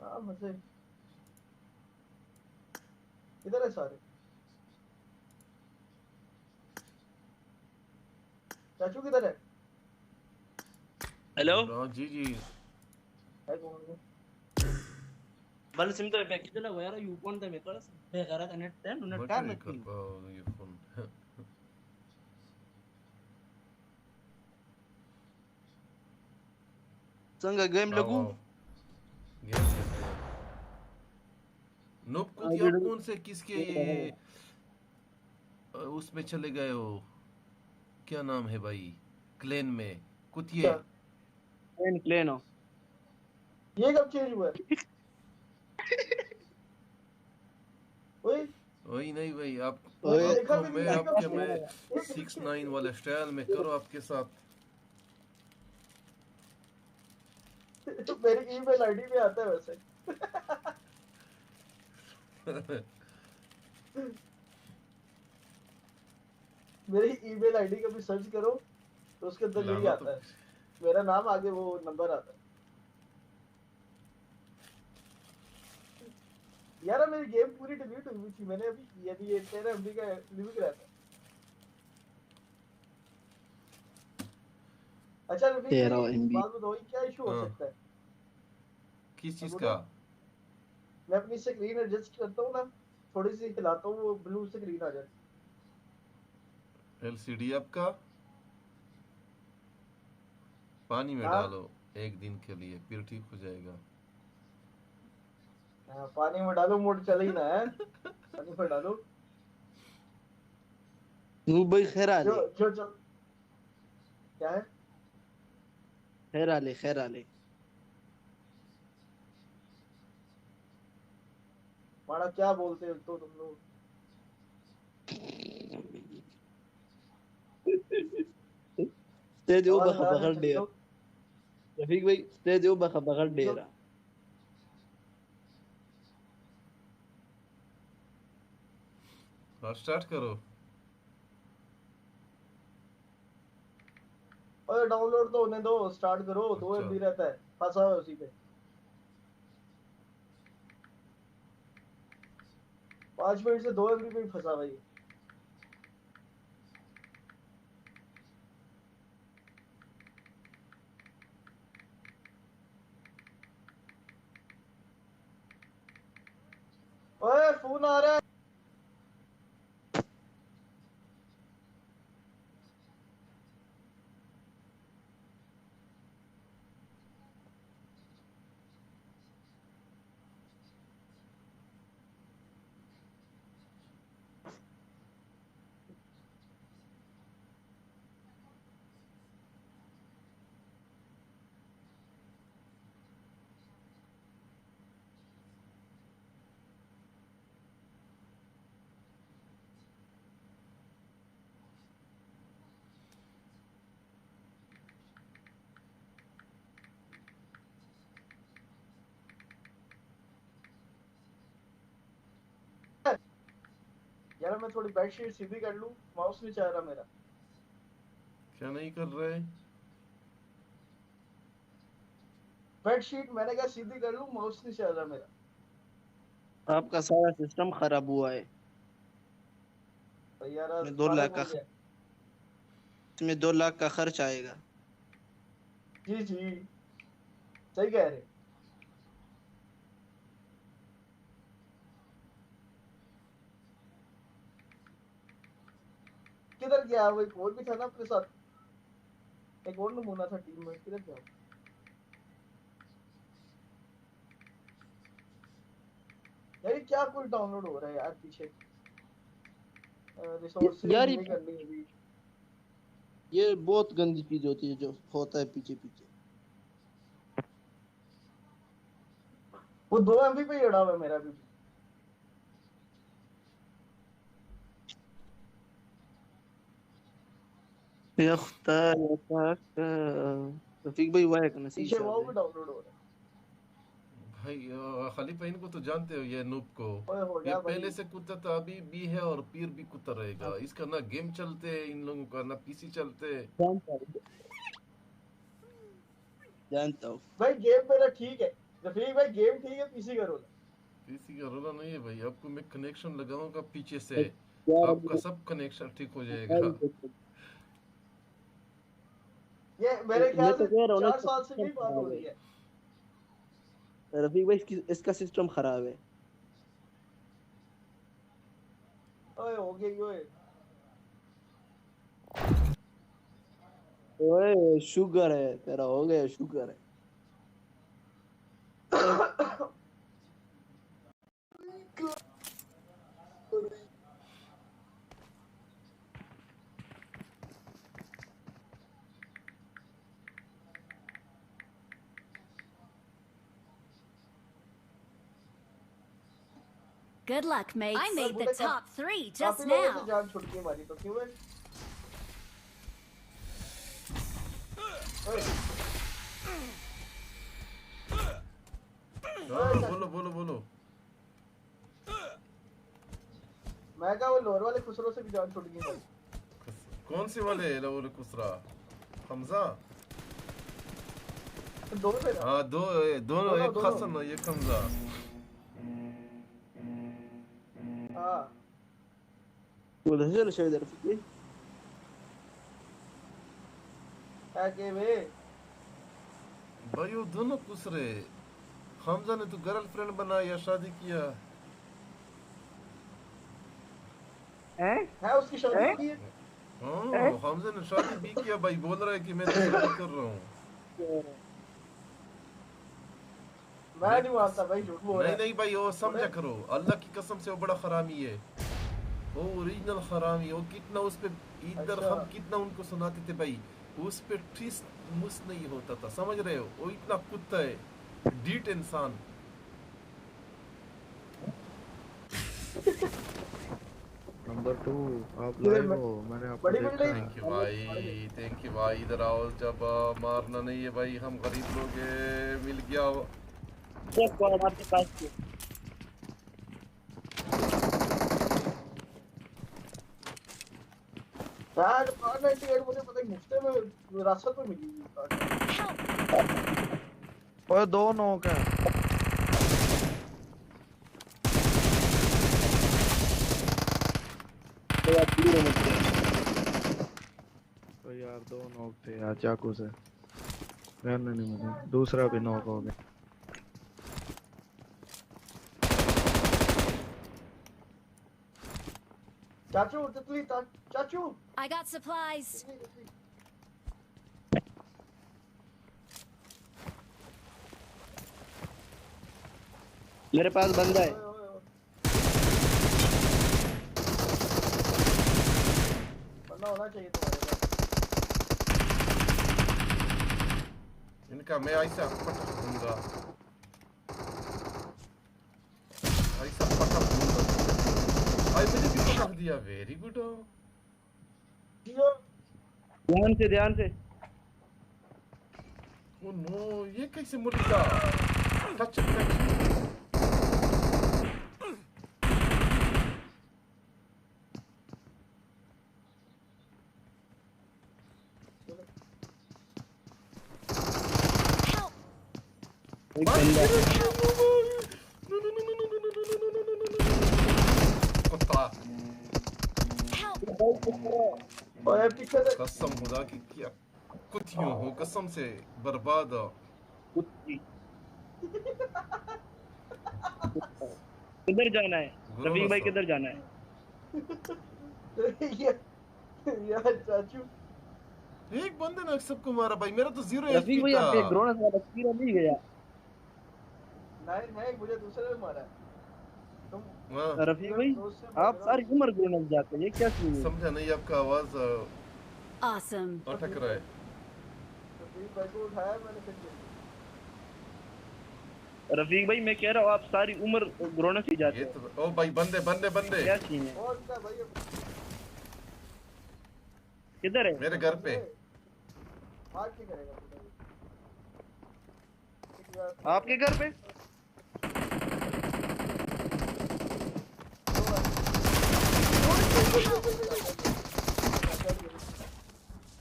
Q: हां मजे इधर है सारे चाचू किधर है हेलो
K: जी जी
Q: बल सिम तो पैकेज तो लगा यार यू फोन तो मैं कर बेकार का नेट है नेट का मत
K: ये फोन
Q: संग गेम लगू
K: नोब को आप कौन से किसके ये उसमें चले गए हो क्या नाम है भाई क्लेन में कुतिए
Q: क्लेन हो ये कब चेंज हुआ
K: वही नहीं भाई आपको मैं आपके मैं 6-9 वाले स्टाइल में करो आपके साथ
A: मेरी ईमेल आईडी में आता है वैसे। मेरी ईमेल आईडी कभी सर्च करो तो उसके अंदर यही आता है, मेरा नाम आगे वो नंबर आता है। यार मेरी गेम पूरी डिलीट हुई थी, मैंने अभी यदि ये 13 MB का लिमिट रहता है। अच्छा रफीक बात बताओ क्या इशू हो सकता है?
K: किस चीज का?
A: मैं अपनी स्क्रीन एडजस्ट करता हूँ ना, थोड़ी सी हिलाता हूँ, वो ब्लू स्क्रीन आ जाती है।
K: LCD आपका पानी में डालो 1 दिन के लिए, फिर ठीक हो जाएगा।
A: पानी में डालो मोड चल ही ना है। पानी में डालो
Q: भाई खैर आले
A: जो चल क्या है?
Q: खैर आले
A: माड़ा क्या बोलते हो तो तुम लोग?
Q: तेज वो बखर डेरा रफीक भाई, तेज वो बखर डेरा।
K: स्टार्ट करो।
A: ओए डाउनलोड तो होने दो, स्टार्ट करो। 2 MB रहता है, फंसा है उसी पे। 5 मिनट से 2 MB पे ही फंसा भाई। ओए फोन आ रहा है। यार मैं थोड़ी बेडशीट सीधी कर लूं, माउस नहीं चाह रहा मेरा।
K: क्या नहीं कर रहे?
A: बेडशीट मैंने कहा सीधी कर लूं, माउस नहीं चाह रहा मेरा।
Q: आपका सारा सिस्टम खराब हुआ है।
A: यार
Q: 2 लाख का इसमें 2 लाख का खर्च आएगा।
A: जी सही कह रहे। किधर गया वो? एक और भी था ना अपने साथ, एक और नमूना था टीम में, किधर गया? यार क्या कुछ डाउनलोड हो रहा है यार पीछे। रिसोर्सेज
Q: यार
A: नहीं करनी है।
Q: ये बहुत गंदी चीज होती है जो होता है पीछे।
A: वो 2 MB पे ही अड़ा हुआ है मेरा भी।
Q: या खुदा रफीक भाई वाह का नसीब
A: पीछे वो भी डाउनलोड हो रहा है
K: भाई। खलीफा इनको तो जानते हो, ये नूब को।
A: हो
K: ये पहले से कुत्ता था, अभी भी है और फिर भी कुत्ता रहेगा। इसका ना गेम चलते इन लोगों का, ना पीसी चलते।
Q: जानता हूँ
A: भाई। गेम मेरा ठीक है रफीक भाई, गेम ठीक है, पीसी का रोला।
K: पीसी का रोला नहीं है भाई। आपको मैं कनेक्शन लगाऊंगा पीछे से, आपका सब कनेक्शन ठीक हो जाएगा।
A: ये मेरे ख्याल से 4 साल से भी बात हो रही है।
Q: रफीक भाई इसका सिस्टम खराब है।
A: ओए हो गई
Q: ओए शुगर है तेरा, हो गया शुगर है।
L: Good luck, mates. I made the top 3 just
A: काफी लोगों
L: now.
A: से जान छुट गई हमारी, तो क्यों है?
K: हाँ बोलो बोलो बोलो।
A: मैं कहा वो लोर वाले खुसरो से भी जान छूट गई भाई।
K: कौन से वाले लोर खुसरा? हमजा?
A: दोनों थे ना?
K: हाँ दोनों एक हसन एक हमजा।
A: हाँ
Q: उधर से चलो इधर से
A: आके वे
K: भाई वो दोनों खुसरे। हमजा ने तो गर्लफ्रेंड बनाया, शादी किया
A: है उसकी शादी की है।
K: हाँ हमजा ने शादी भी किया भाई, बोल रहा है कि मैं तो शादी कर रहा हूँ।
A: मैं नहीं मानता भाई, झूठ बोल रहा है।
K: नहीं भाई वो समझा करो, अल्लाह की कसम से वो बड़ा हरामी है, वो ओरिजिनल हरामी। वो कितना उस पे इधर हम कितना उनको सुनाते थे भाई, उस पे ठिस मुस नहीं होता था, समझ रहे हो? वो इतना कुत्ता है, डीट इंसान।
G: नंबर 2 आप लाइव हो, मैंने आपको देखा।
K: थैंक यू भाई। इधर आओ, जब मारना नहीं है भाई, हम गरीब लोग हैं। मिल गया
Q: आपके पास
A: यार 98 मुझे पता है मुफ्ते में रास्ते पे मिली।
G: ओए दो नॉक है। तो यार दो नॉक थे यार चाकू से, रहने नहीं मुझे। दूसरा भी नॉक हो गया।
A: चाचू तितली चाचू
L: I got supplies.
Q: मेरे पास बंदा है।
A: बंदा होना चाहिए तुम्हारे
K: इनका। मैं ऐसा पटक दूंगा, ऐसा पटक दूंगा। भाई मुझे भी पटक दिया, वेरी गुड।
Q: ध्यान से
K: ओ नो, ये कैसे मुर्गा? टच कसम खुदा की क्या कुत्तियों हो, कसम से बर्बाद हो।
Q: किधर जाना है रफीक भाई, किधर जाना है?
A: यार चाचू
K: एक बंदे ने सबको मारा भाई, मेरा तो 0
Q: रफीक भाई आप एक ग्रोनस वाला तीर नहीं गया।
A: नहीं मुझे दूसरे ने मारा।
Q: रफीक भाई आप सारी उम्र ग्रोनस जाते हैं, ये क्या चीज है?
K: समझा नहीं, आपका आवाज
L: Awesome.
K: अटक रहा है।
A: रफीक भाई को उठाया मैंने फिर।
Q: रफीक भाई मैं कह रहा हूँ आप सारी उम्र ग्रोनस ही जाते
K: हैं। ओ भाई बंदे
Q: क्या सीन है? किधर है?
K: मेरे घर पे।
Q: आपके घर पे?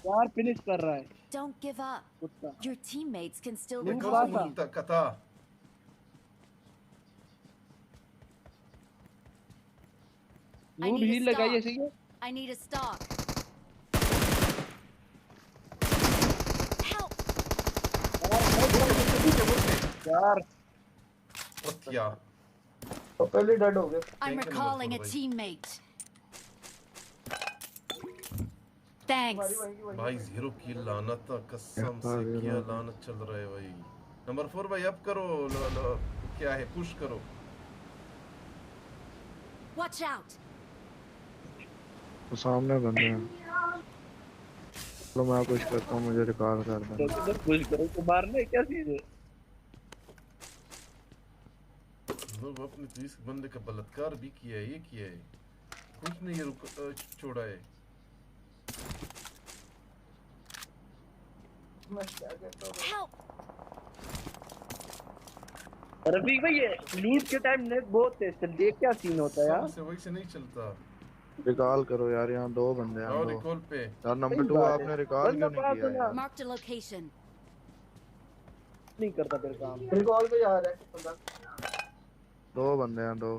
Q: यार फिनिश कर रहा है।
L: Don't give up. Your teammates can still
K: मैं
L: recall you.
K: कथा
L: I need
Q: हील
L: a
Q: लगाइए
L: stock.
Q: सही है।
L: I need a stock.
Q: यार
A: तो पहले डेड हो गए।
L: I'm recalling a teammate. Thanks.
K: भाई 0 किल, लानत कसम से क्या लानत चल रहा है भाई। नंबर 4 भाई अब करो, क्या है, पुश करो।
L: Watch out.
G: तो सामने बंदे हैं। चलो मैं पुश करता हूँ, मुझे रिकॉल कर दो।
Q: तो पुश करो तो मारने क्या चीज है?
K: लोग अपने तो इस बंदे का बलात्कार भी किया है, ये किया है, कुछ नहीं ये छोड़ा है।
A: मैं क्या करता हूँ?
L: Help.
Q: रफीक भाई ये लूट के टाइम नेट बहुत तेज चलती है, क्या सीन होता है यार?
K: से वही से नहीं चलता।
G: रिकॉल करो यार, यहाँ 2 बंदे हैं।
K: और
G: 2
K: रिकॉल पे
G: यार नंबर 2 आपने रिकॉल क्यों नहीं किया यार?
L: Marked a location.
Q: नहीं करता फिर काम।
A: रिकॉल पे जा रहा है बंदा।
G: 2 बंदे हैं 2।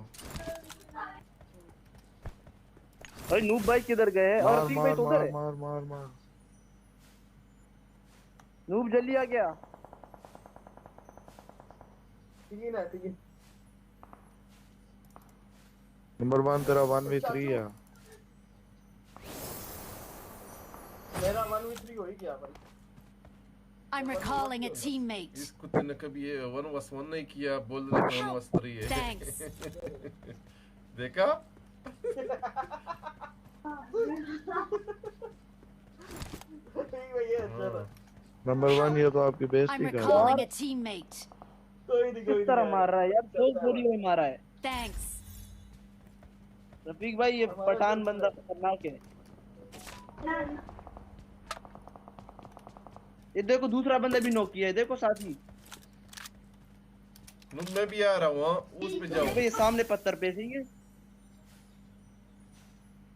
Q: भाई नूब भाई किधर गए? और रफीक भाई तो उधर है।
G: मार।
Q: नूब जल्दी आ गया।
A: तीन है, तीन।
G: नंबर 1 तेरा 1v3 है।
A: मेरा 1v3 हो ही गया भाई।
L: I'm recalling a teammate.
K: इस कुत्ते ने कभी ये 1v1 नहीं किया, बोल रहा है 1v3 है।
L: Thanks.
K: देखा?
G: नंबर 1 ये तो आपकी
L: I'm
G: बेइज्जती कर रहा
L: recalling
G: है।
L: a teammate.
Q: किस तरह मार रहा है यार? 2 गोलियों में मारा है।
L: Thanks.
Q: रफीक भाई ये पठान बंदा खतरनाक है। ये देखो दूसरा बंदा भी नॉक किया है, देखो साथ ही।
K: मैं भी आ रहा हूँ, उस पे जाओ।
Q: ये सामने पत्थर पे सही है।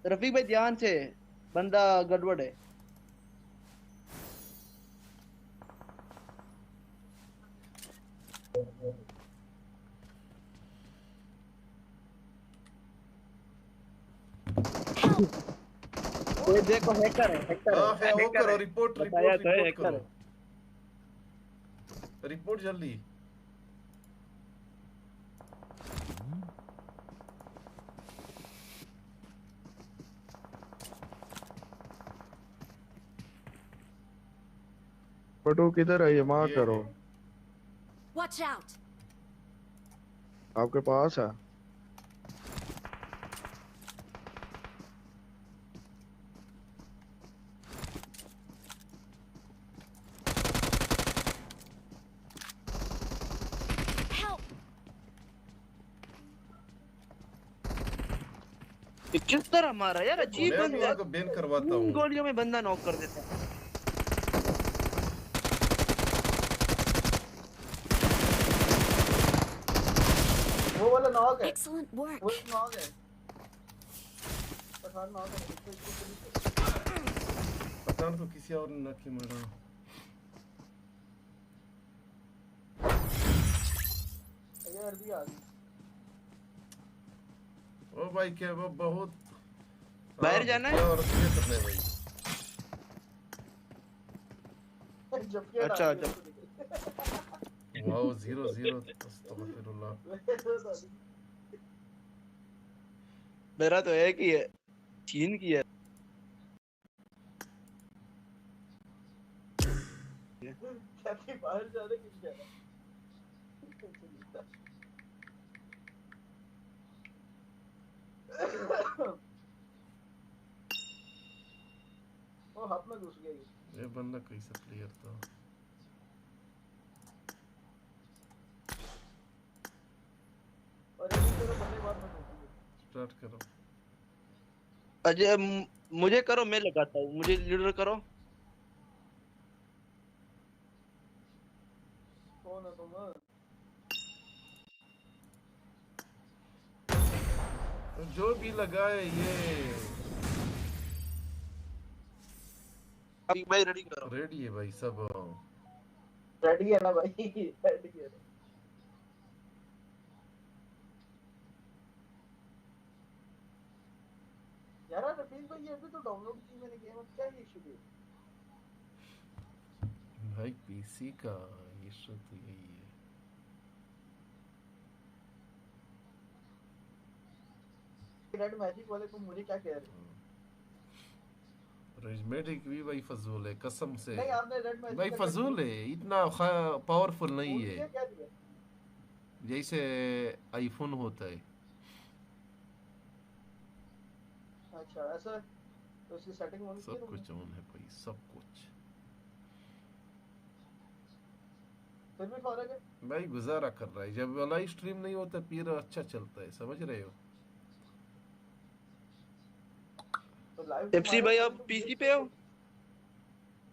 Q: रफीक भाई ध्यान से, बंदा गड़बड़ है। ये देखो हैकर है, हैकर है।
K: वो करो, रिपोर्ट
Q: हैकर है।
K: रिपोर्ट जल्दी।
G: पटू किधर है? ये मार करो।
L: Watch out.
G: आपके पास है?
Q: किस तरह मारा यार? अजीब बंदा
K: को बैन करवाता हूँ।
Q: गोलियों में बंदा नॉक कर देता है।
A: वो वाला नॉक है।
L: Excellent work.
A: वो नॉक है। पठान नॉक है।
K: पठान को किसी और ने नॉक मारा।
A: यार भी आ गई।
K: ओ भाई क्या वो बहुत
Q: बाहर जाना है
K: और क्या करना है भाई?
Q: अच्छा
K: वाओ 0-0 अस्तगफिरुल्लाह।
Q: मेरा तो एक ही है, 3 की है।
A: क्या बाहर जाने किस जा रहा? वो हाथ में घुस गया
K: ये बंदा कैसा प्लेयर था?
A: और ये तेरा बंदे बाद में
K: स्टार्ट करो।
Q: अजय मुझे करो, मैं लगाता हूँ। मुझे लीडर करो।
A: कौन है तुम?
K: जो भी लगाए ये
Q: भाई रेडी करो।
K: रेडी है भाई, सब
A: रेडी है ना भाई? रेडी है। यार रफीक भाई ये भी तो डाउनलोड की मैंने गेम, अब क्या ये इशू है
K: भाई? पीसी का इशू तो यही है।
A: रेड मैजिक वाले तुम मुझे क्या कह रहे हो?
K: रेडमेटिक भी भाई फजूल है कसम से।
A: नहीं आपने रेड मैजिक
K: भाई फजूल है, इतना पावरफुल नहीं है
A: क्या दिया?
K: जैसे आईफोन होता है।
A: अच्छा ऐसा तो इसकी सेटिंग होनी चाहिए।
K: सब कुछ ऑन है भाई, सब कुछ।
A: फिर भी फर्क है
K: भाई, गुजारा कर रहा है। जब लाइव स्ट्रीम नहीं होता फिर अच्छा चलता है, समझ रहे हो?
A: तो लाइव
Q: एफसी भाई आप पीसी पे हो?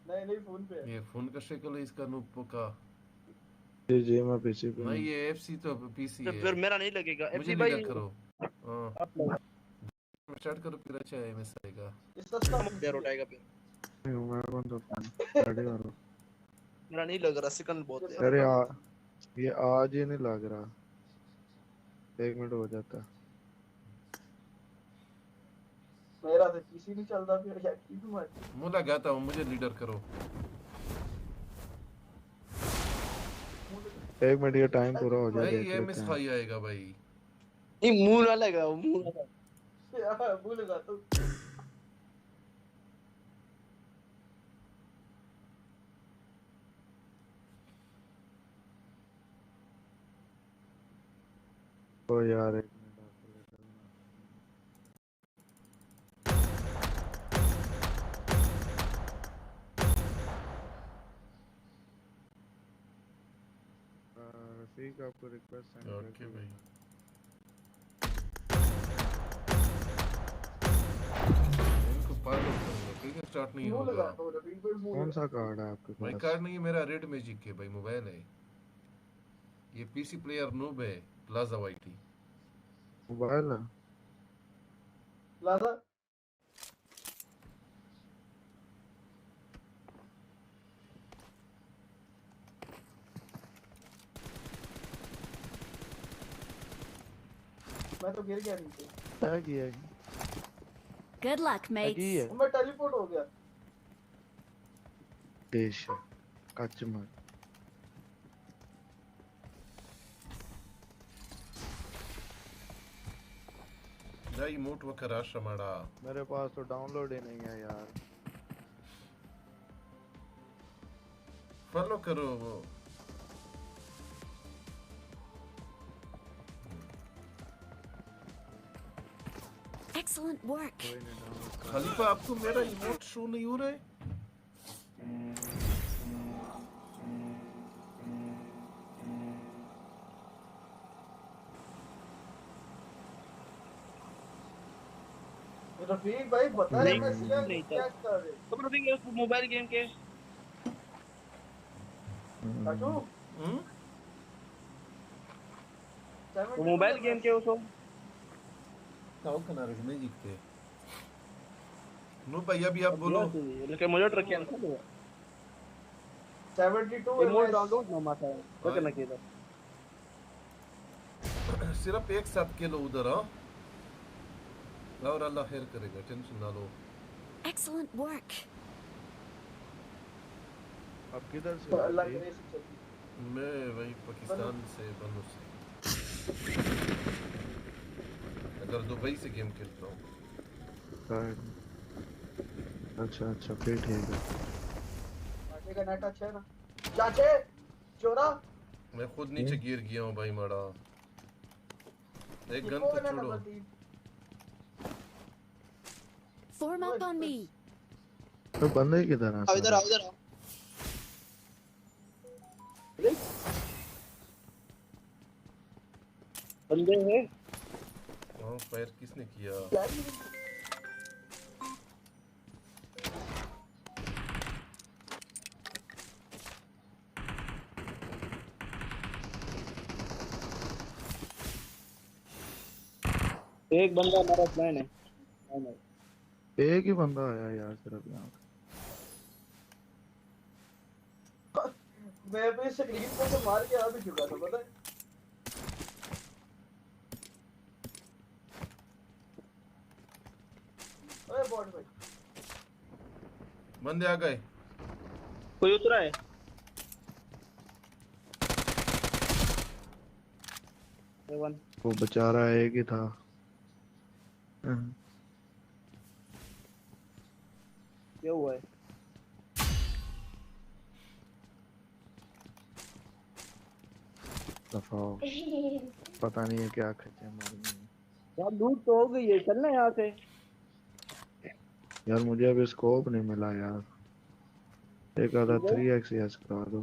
A: नहीं फोन पे है।
K: ये फोन का शक्ल है इसका, नूपो का।
G: जी मैं पीसी पे
K: भाई ये एफसी तो पीसी
Q: तो
K: है।
Q: फिर मेरा नहीं लगेगा
K: मुझे
Q: एफसी भाई
K: लीडर करो। हाँ
Q: आप लोग
K: स्टार्ट करो फिर अच्छा एमएस आएगा।
Q: देर उठाएगा फिर
G: नहीं हूँ मैं कौन सा रेडी करो।
Q: मेरा नहीं लग रहा सेकंड बहुत है
G: अरे ये आज ही नहीं लग रहा 1 मिनट हो जाता।
A: मेरा तो पीसी नहीं चलता फिर क्या की मैं
K: मुला गाता हूँ मुझे लीडर करो।
G: 1 मिनट ये टाइम पूरा हो जाए
K: भाई
G: देख
K: एमएस
G: लेते हैं।
K: हाई आएगा भाई।
Q: नहीं मूल वाला है वो मूल वाला
A: यार भूलेगा तो
G: ओ यार 1 मिनट आपको लेटर रफीक आपको रिक्वेस्ट सेंड कर
K: ओके भाई। इनको पागल करूंगा ठीक है स्टार्ट नहीं होगा।
G: कौन सा कार्ड है आपके
K: भाई
G: पास?
K: कार्ड नहीं है मेरा रेड मैजिक है भाई मोबाइल है। ये पीसी प्लेयर नूब है प्लाजा वाईटी।
G: मोबाइल है
A: प्लाजा मैं तो गिर गया नीचे।
G: क्या किया
L: Good luck, mates.
A: मैं टेलीपोर्ट हो गया।
G: देश कचमर
K: जाई मोट वकर आश्रमाड़ा।
G: मेरे पास तो डाउनलोड ही नहीं है यार।
K: फॉलो करो वो।
L: Excellent work.
K: खलीफा आपको मेरा इमोट शो नहीं हो रहा है?
A: रफीक भाई बता रहे मैं
Q: नहीं
A: क्या कर रहे
Q: तो रफीक उस मोबाइल गेम के
A: काटू
Q: मोबाइल गेम के उसको
K: ताऊ कनारे में जीतते। नो भाई अभी आप बोलो।
Q: लेकिन मुझे रखिए ना
A: 72
Q: इमोट डाउनलोड ना माता है क्या करना चाहिए
K: सिर्फ एक साथ के लो उधर हाँ। और अल्लाह खैर करेगा टेंशन ना लो।
L: Excellent work.
G: अब किधर से?
A: अल्लाह करे से
K: मैं वही पाकिस्तान से बनो से। अगर दुबई से गेम खेलता हूँ।
G: अच्छा अच्छा फिर ठीक है।
A: आगे का नेट अच्छा है ना चाचे चोरा।
K: मैं खुद नीचे गिर गया हूँ भाई माड़ा। एक गन तो छोड़ो।
L: Form up on me.
G: तो बंदे किधर हैं?
Q: इधर आओ इधर आओ। बंदे हैं।
K: हाँ फायर किसने किया?
Q: एक बंदा हमारा प्लान है।
G: एक ही बंदा आया यार सिर्फ यहाँ पे।
A: मैं अपनी स्क्रीन को तो मार के आ भी चुका था पता है। अरे बॉट भाई
K: बंदे आ गए।
Q: कोई उतरा है?
G: वो बेचारा एक ही था।
Q: क्या हुआ है?
G: दफाओ पता नहीं है क्या खर्चे मार में।
Q: यार लूट तो हो गई है चलना यहाँ से।
G: यार मुझे अभी स्कोप नहीं मिला यार। एक आधा 3x करा दो।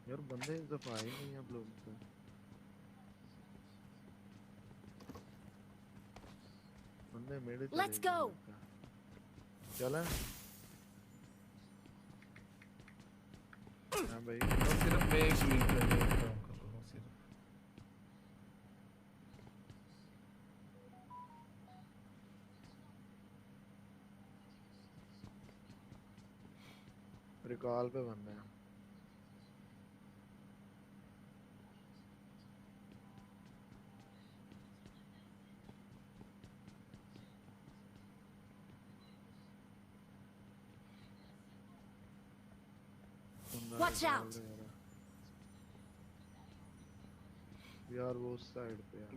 G: यार बंदे इस दफा आए नहीं आप लोग से। बंदे मेरे चले
L: Let's go.
G: चला हाँ भाई
K: सिर्फ मैं 1 मिनट में काम कर रहा हूँ सिर्फ।
G: रिकॉल पे बंदे हैं।
L: Watch out.
G: यार वो उस साइड पे है।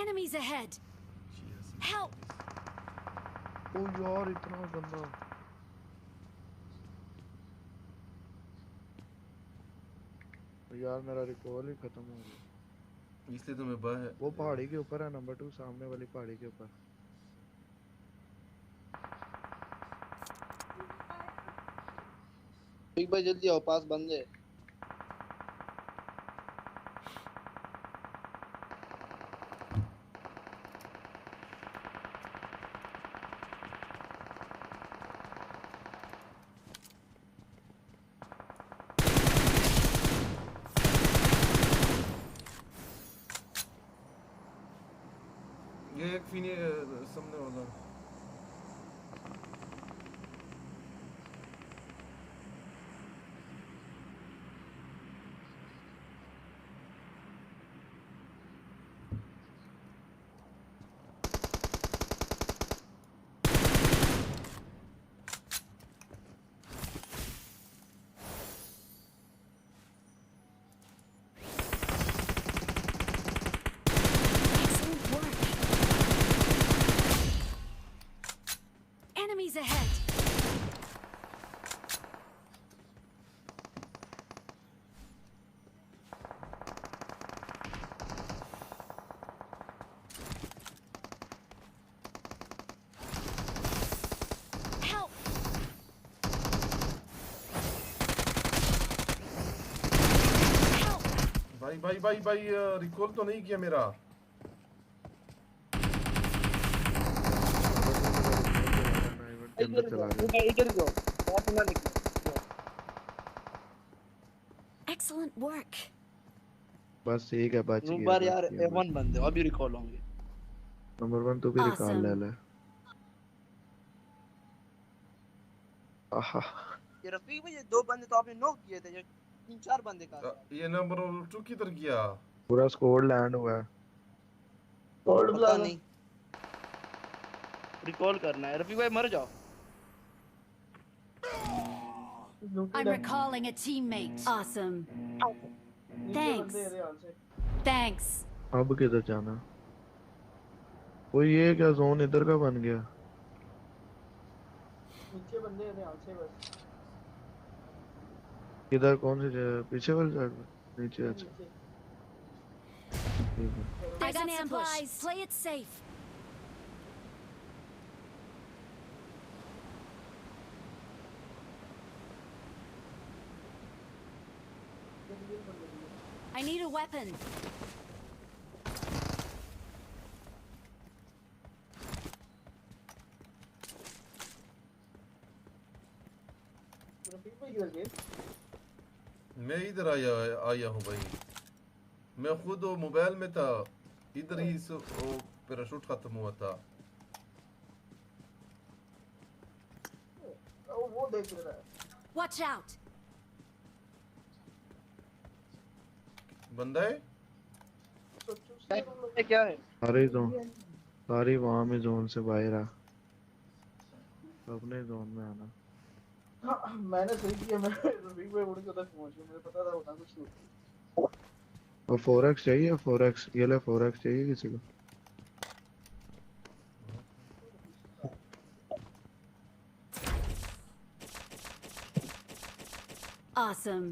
L: Enemies ahead. Help.
G: ओ यार इतना गंदा। यार मेरा रिकॉल ही खत्म हो गया।
K: इसलिए तो मैं बाहर
G: वो पहाड़ी के ऊपर है नंबर 2 सामने वाली पहाड़ी के ऊपर।
Q: एक भाई जल्दी आओ पास बंदे हैं।
K: ये एक फिनी सामने वाला
L: Excellent work. Enemies ahead. Help.
K: भाई रिकॉल तो नहीं किया मेरा।
G: अंदर चला गया।
Q: इधर जाओ बाहर ना निकलो।
L: Excellent work.
G: बस ठीक है बच
Q: एक
G: गया।
Q: बार यार A1 बंदे अभी रिकॉल होंगे।
G: नंबर 1 तो भी रिकॉल ले ले। आहा
Q: ये रफीक भाई ये 2 बंदे तो आपने नॉक किए थे, ये 3-4 बंदे का
K: ये नंबर 2 किधर गया?
G: पूरा स्कोर लैंड हुआ है।
Q: पता नहीं रिकॉल करना है। रफीक भाई मर जाओ।
L: I'm recalling a teammate. Awesome. Thanks. Thanks.
G: अब किधर जाना? वो ये क्या जोन इधर का बन गया?
A: नीचे बंदे हैं ध्यान से बस।
G: किधर कौन सी जगह? पीछे वाली साइड पे? नीचे अच्छा। ठीक है।
L: I got supplies. Play it safe. I need a weapon.
K: मैं इधर आया हूँ भाई। मैं खुद वो मोबाइल में था, इधर ही वो पैराशूट खत्म हुआ था।
A: वो देख रहा है।
L: Watch out.
K: बंदा है?
Q: क्या है?
G: सारी वहाँ में जोन से बाहर आ। अपने जोन में आना।
A: हाँ, मैंने सही किया। मैं रफीक भाई उड़ के उधर पहुंच गया। मुझे पता था होना कुछ नहीं।
G: और 4x चाहिए? 4x ये ले। 4x चाहिए किसी को?
L: Awesome.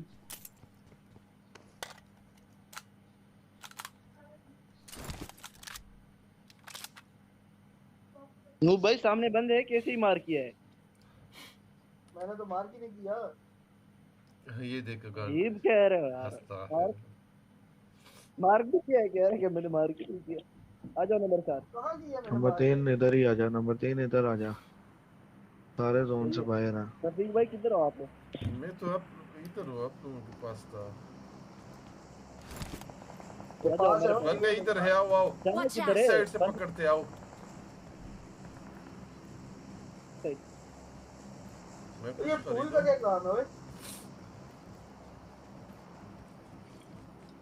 Q: नूब भाई सामने बंद है, कैसे ही मार किया है?
A: मैंने तो मार की नहीं किया।
K: ये देख
Q: अजीब कह रहे हो यार। मार भी किया है, कह रहे कि मैंने मार की नहीं किया। आ जाओ नंबर 4।
A: कहाँ किया मैंने
G: नंबर
A: मार?
G: 3 इधर ही आ जा, नंबर 3 इधर आ जा, सारे जोन से बाहर हैं।
Q: रफीक भाई किधर हो आप?
K: मैं तो अब इधर हूँ, आप लोगों के पास था। बंदे इधर है, आओ आओ, इस साइड से पकड़ते आओ।
A: ये फूल का क्या काम है?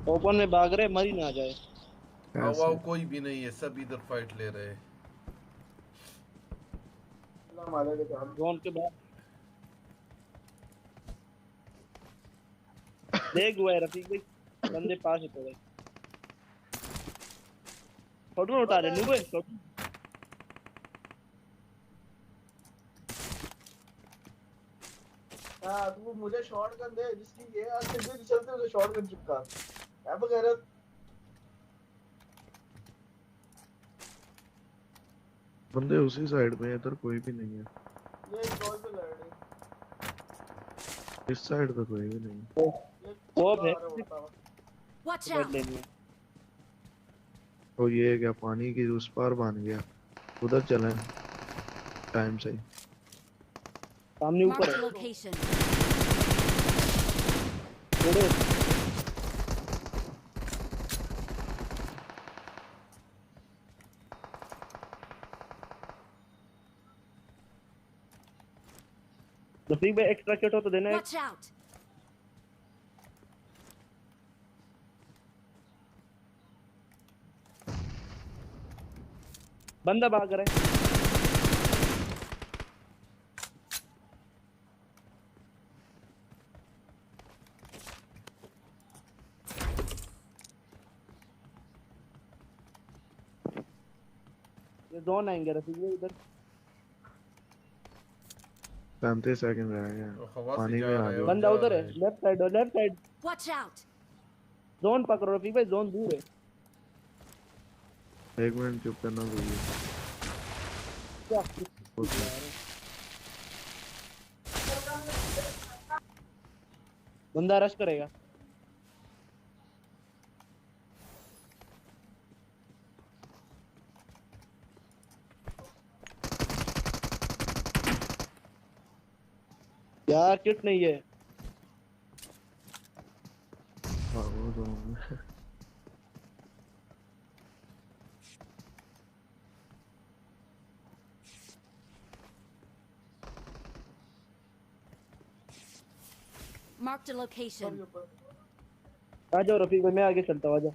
Q: ओपन में भाग रहे, मरी ना जाए।
K: आओ आओ, कोई भी नहीं है, सब इधर फाइट ले रहे हैं।
Q: जोन के बाद देख हुआ है रफीक भाई, बंदे पास है थोड़े। फोटो उठा रहे नूबे।
A: हाँ तू मुझे शॉटगन दे, जिसकी ये आज से भी चलते मुझे शॉटगन चिपका। अब कह रहा
G: बंदे उसी साइड में, इधर कोई भी नहीं है।
A: ये गोल पे लड़ रहे।
G: इस साइड पे कोई भी नहीं।
Q: वो है
L: वॉच आउट।
G: तो ये क्या पानी की उस पार बन गया, उधर चलें टाइम से।
Q: सामने ऊपर है।
L: लोकेशन।
Q: रफीक भाई एक्स्ट्रा किट हो तो देना।
L: Watch out.
Q: बंदा भाग रहा है। ये जोन आएंगे रफीक भाई इधर।
G: 35 सेकंड रह गए, पानी में आ गया।
Q: बंदा उधर है, left side, left side.
L: Watch out.
Q: Zone पकड़ो रफीक भाई, जोन दूर है।
G: 1 मिनट चुप करना भूलिए।
Q: बंदा रश करेगा। यार किट नहीं है।
G: वो तो
L: Marked a location.
Q: आ जाओ रफीक भाई, मैं आगे चलता हूँ, आ जाओ।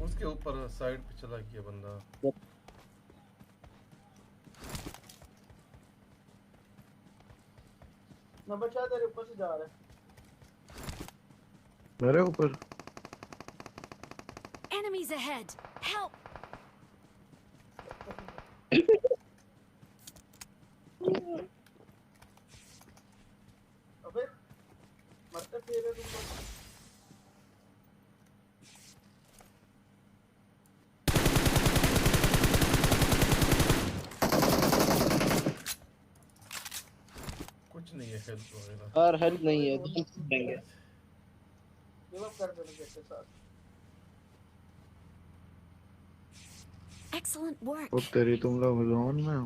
K: उसके ऊपर साइड पे चला गया बंदा।
A: नंबर 4 तेरे ऊपर से जा रहा है।
G: मेरे ऊपर।
L: Enemies ahead. Help.
A: अबे मत फेरे तुम लोग।
K: कुछ नहीं है हेल्प वगैरह।
Q: और हेल्प नहीं है, देंगे।
A: गिव अप कर देना के साथ।
L: Excellent work.
G: वो तेरी तुम लोग जोन में हो।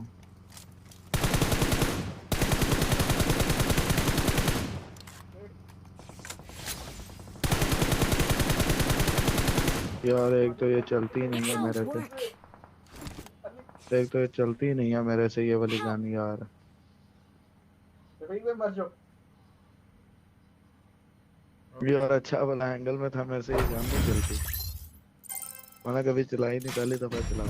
G: यार एक तो ये चलती नहीं है मेरे से, एक तो ये चलती नहीं है मेरे से ये वाली गन यार।
A: मर जाओ
G: यार अच्छा वाला एंगल में था, मेरे से ये गन नहीं चलती। मैंने कभी चलाई नहीं, पहली दफा चला।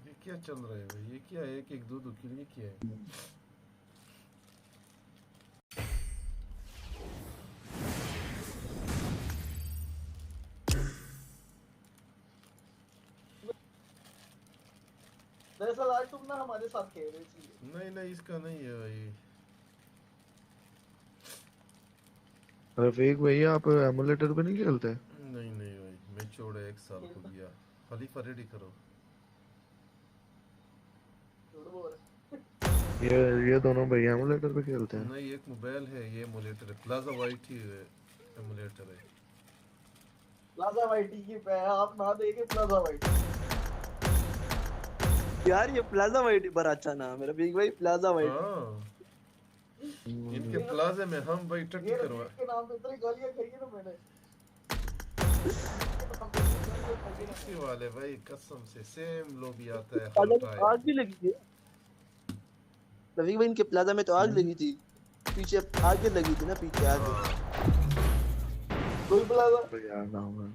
K: ये क्या चल रहा है भाई? ये क्या है? एक एक दो दो किल, ये क्या है?
A: दरअसल आज तुम ना हमारे साथ खेल रहे थे।
K: नहीं नहीं, इसका नहीं है भाई।
G: रफीक भैया आप एमुलेटर पे नहीं खेलते?
K: नहीं नहीं भाई, मैं छोड़े 1 साल हो गया। खलीफा रेडी करो।
G: ये दोनों भैया एमुलेटर पे खेलते हैं?
K: नहीं, एक मोबाइल है, ये एमुलेटर है, प्लाजा वाइट ही एमुलेटर है।
A: प्लाजा वाइटी की पे आप ना देखे प्लाजा वाइट।
Q: यार ये प्लाजा वाइट बड़ा अच्छा नाम है रफीक भाई, प्लाजा वाइट।
K: इनके प्लाजे में हम भाई टट्टी
A: ये
K: करवा।
A: रफीक के नाम पे इतनी गालियां खाई है ना मैंने।
K: इसी वाले भाई कसम से सेम लोग आता है हर टाइम।
Q: आग भी लगी थी रफीक भाई, इनके प्लाजा में तो आग लगी थी, पीछे आग लगी थी ना, पीछे आग।
A: कोई प्लाजा
G: यार नाम है।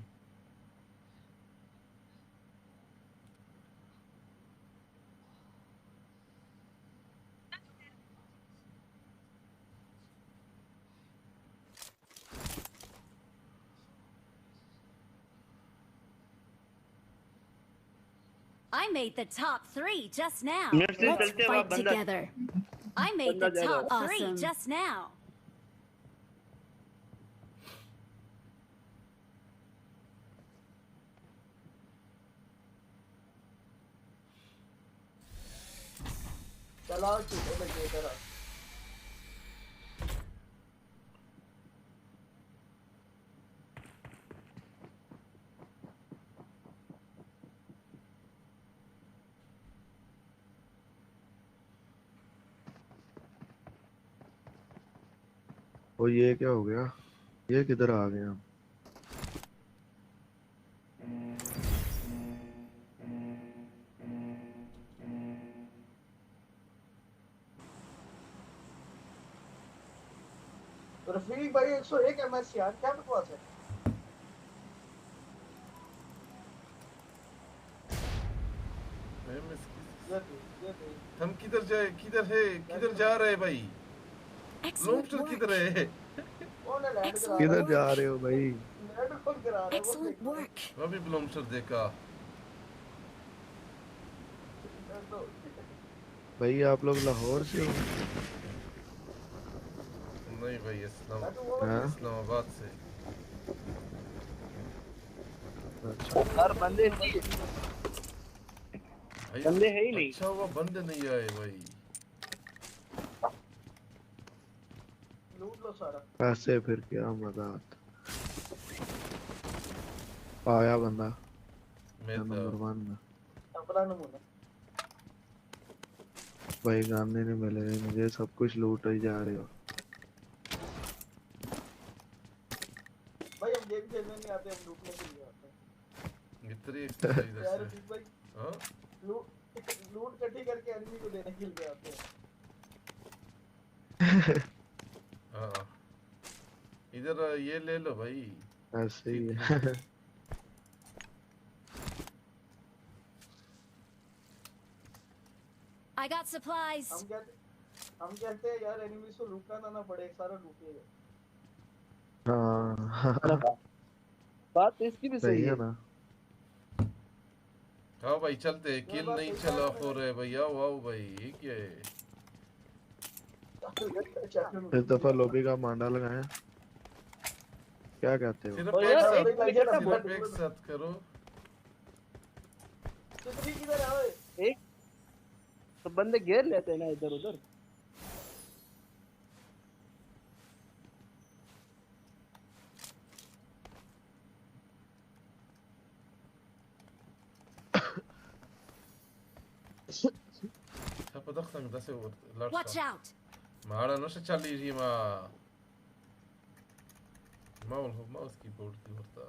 L: I made the top 3 just now.
Q: Let's
L: fight together. I made the top 3 just now.
A: चला चूहे लगे तेरा।
G: ओ ये क्या हो गया? ये किधर आ गया?
A: रफीक भाई 101 एमएस यार, क्या बकवास है?
K: हम किधर जाए, किधर है, किधर जा रहे हैं भाई? लॉन्चर किधर है?
A: कौन है लैंड करा?
G: किधर जा रहे हो भाई?
A: लैंड कौन करा रहा है?
L: Excellent work.
K: अभी लॉन्चर देखा
G: भाई आप लोग लाहौर से हो?
K: नहीं भाई,
G: हाँ?
K: इस्लामाबाद से।
Q: यार बंदे नहीं, बंदे है ही नहीं।
K: अच्छा हुआ बंदे नहीं आए भाई।
A: लूट लो सारा।
G: पैसे फिर क्या मजाक। आया बंदा नंबर 1 में।
A: अपना नमूना
G: भाई गाने नहीं मिल रहे मुझे, सब कुछ लूट ही जा रहे हो।
A: भाई हम गेम खेलने नहीं आते, हम लूटने के लिए आते हैं।
K: इतनी
A: यार रफीक भाई,
K: हाँ
A: लूट इकट्ठी करके एनिमी को देने के लिए आते हैं।
K: हाँ इधर ये ले लो भाई।
G: ऐसे ही है।
L: I got supplies.
A: हम कहते हैं यार एनिमीज को लूटना ना पड़े, सारा लूटिएगा।
G: हाँ
Q: बात इसकी भी सही है
G: ना।
K: हाँ भाई चलते हैं, किल नहीं चला हो रहे भैया। वाओ भाई ये क्या है?
G: इस दफा लॉबी का मांडा लगाया। क्या कहते हो?
K: सिर्फ एक साथ करो।
A: कितनी किधर है?
Q: एक तो बंदे घेर लेते हैं ना इधर उधर।
K: Podachtam da se
L: Watch out.
K: Mara nosze chali ma mouse keyboard की होता।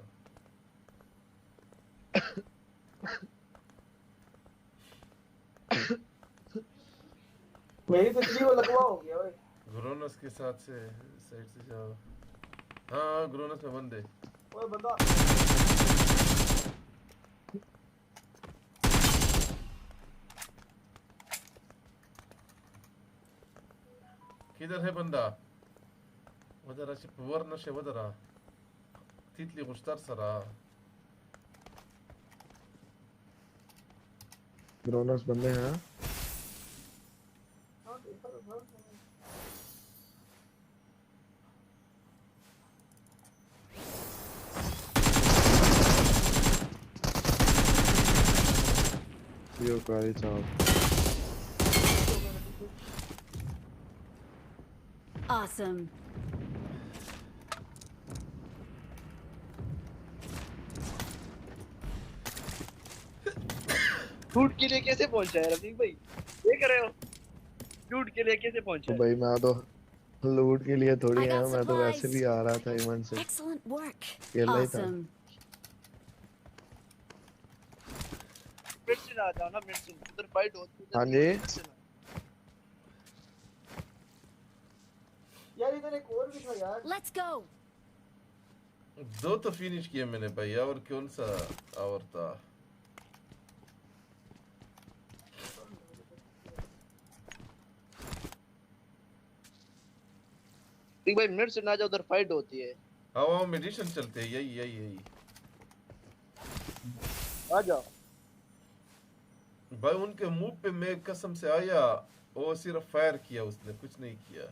A: मेरी पिछली वो लगवा हो गया भाई।
K: ग्रोनस के साथ से साइड से जाओ। हाँ ग्रोनस में बंदे।
A: ओए बंदा।
K: किधर है बंदा? वदरा से वर नशे वदरा तितली गुस्तार सरा।
G: ग्रोनस बंदे हैं। कारी साहब।
L: Awesome.
Q: शूट के लिए कैसे पहुंचा है रफीक भाई? देख रहे हो शूट के लिए कैसे पहुंचा
G: तो
Q: है?
G: भाई मैं तो लूट के लिए थोड़ी
L: I
G: आया,
L: got
G: मैं तो वैसे
L: supplies.
G: भी आ रहा था ईमान से,
L: Excellent work.
G: अकेला ही था।
L: Awesome.
Q: मिड से ना आ जाओ ना, मिड से उधर फाइट होती है।
G: हाँ जी
A: यार इधर एक और भी था यार।
L: Let's go.
K: 2 तो फिनिश किए मैंने भाई, और कौन सा और था?
Q: ठीक भाई मिड से ना जाओ, उधर फाइट होती है।
K: हाँ मेडिसिन चलते हैं, यही
Q: आ जाओ
K: भाई। उनके मुंह पे मैं कसम से आया, वो सिर्फ फायर किया, उसने कुछ नहीं किया।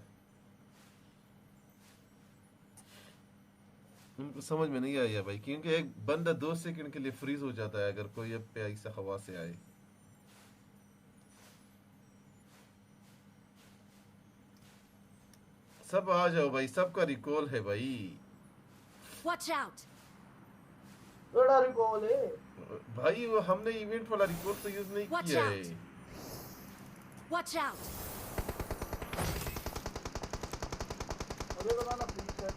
K: उनको समझ में नहीं आया भाई, क्योंकि एक बंदा 2 सेकंड के लिए फ्रीज हो जाता है अगर कोई अब पे ऐसा हवा से आए। सब आ जाओ भाई, सबका रिकॉल है भाई।
L: Watch out.
A: बड़ा रिकॉल है
K: भाई, वो हमने इवेंट वाला रिकॉल तो यूज नहीं
L: Watch
K: किया
L: out.
K: है।
L: Watch out.
A: अरे बनाना please sir.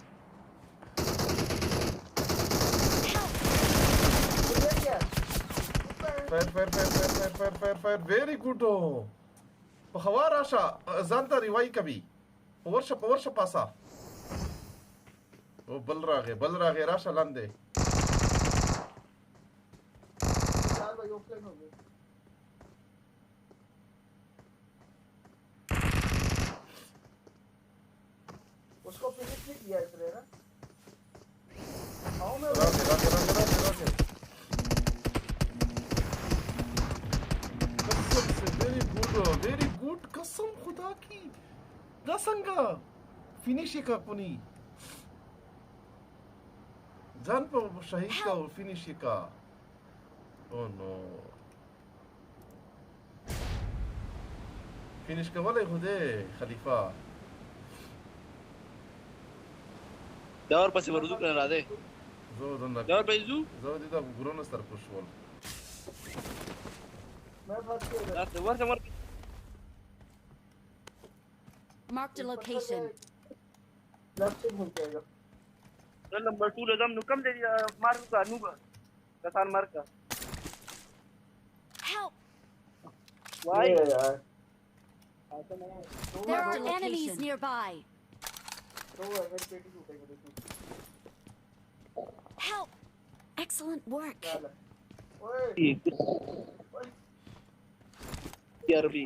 K: Fire very good हो हवा राशा जानता रिवाई कभी वर्ष पासा वो बल रागे राशा लांदे
A: यार भाई ऑफलाइन हो गए। उसको फिनिश नहीं किया इसने ना। आओ मैं
K: रागे वेरी गुड कसम खुदा की रसंगा फिनिश का पुनी जान पर शहीद का फिनिश का। ओह नो फिनिश का वाले खुदे खलीफा
Q: दावर पासे वरदू करना दे
K: زود
Q: दावर पैजू
K: زود ده بقولون ستار بوشول
A: मैं फंस गया इधर।
Q: वर से मर
L: Marked a location.
A: लेफ्ट से घूम के आएगा।
Q: चल नंबर 2 ले दम नुकम दे दिया मार का नुगा कसान मार का
L: Help.
Q: वाई
A: ये यार
L: There are enemies nearby.
A: तो वो एमएच पेटी टूटेगा देखो।
L: Help. Excellent work.
A: चल ओए
Q: यार भी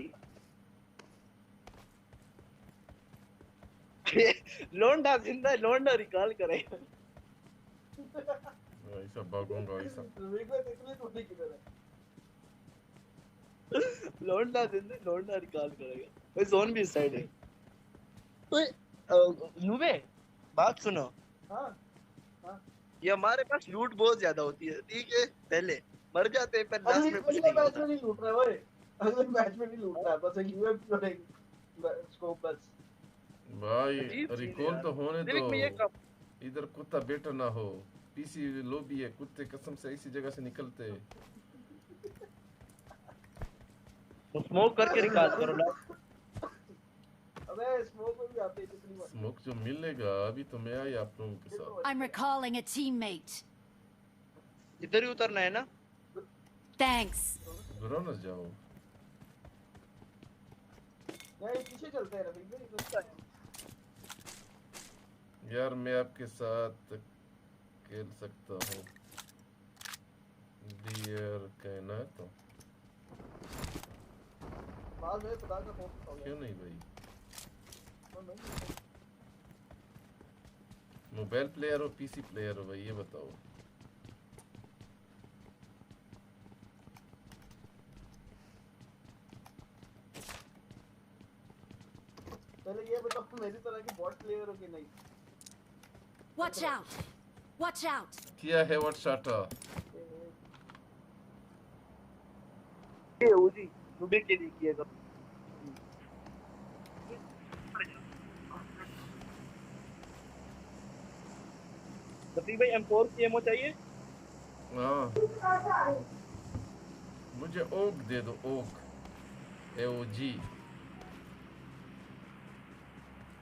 Q: लोंडा जिंदा लोंडा रिकॉल करेगा
K: ऐसा भागूंगा ऐसा
A: रिक्वेस्ट इतनी टूटी किधर है?
Q: लोंडा जिंदा लोंडा रिकॉल करेगा। भाई जोन भी इस साइड है। ओए नुबे बात सुनो।
A: हाँ हाँ
Q: ये हमारे पास लूट बहुत ज्यादा होती है, ठीक है पहले मर जाते हैं पर लास्ट में कुछ
A: अगले
Q: नहीं
A: मैच
Q: होता।
A: में नहीं लूट रहा है भाई। अगले मैच में नहीं लूट रहा है, बस एक यूएफ और एक स्कोप बस।
K: भाई
Q: अजीब चीज़ है
K: रिकॉल
Q: यार।
K: तो होने
Q: लिविक में ये
K: दो, इधर कुत्ता बेटा ना हो। पीसी लोबी है, कुत्ते कसम से ऐसी जगह से निकलते हैं।
Q: तो स्मोक करके रिकॉल करो ला।
A: अबे स्मोक में भी आते हैं कितनी बार।
K: स्मोक जो मिलेगा अभी तो मैं आई आप लोगों के साथ।
L: I'm recalling a teammate.
Q: इधर ही उतरना है ना?
L: Thanks.
K: बुरा ना जाओ।
A: यार पीछे चलते हैं रफीक भाई, सस्ता है।
K: यार मैं आपके साथ खेल सकता हूँ डियर कहना है तो
A: बाद में खुदा का फोन हो गया।
K: क्यों नहीं भाई?
A: और नहीं
K: मोबाइल प्लेयर हो पीसी प्लेयर हो भाई, ये बताओ।
A: पहले ये बताओ मेरी तरह की बॉट प्लेयर हो कि नहीं?
L: Watch out. Watch out.
K: किया है व्हाट शाटा
Q: ये ओजी रूबी के लिए किएगा। रफीक भाई M4 की एमो चाहिए?
K: हाँ मुझे ओक दे दो, ओक AOG।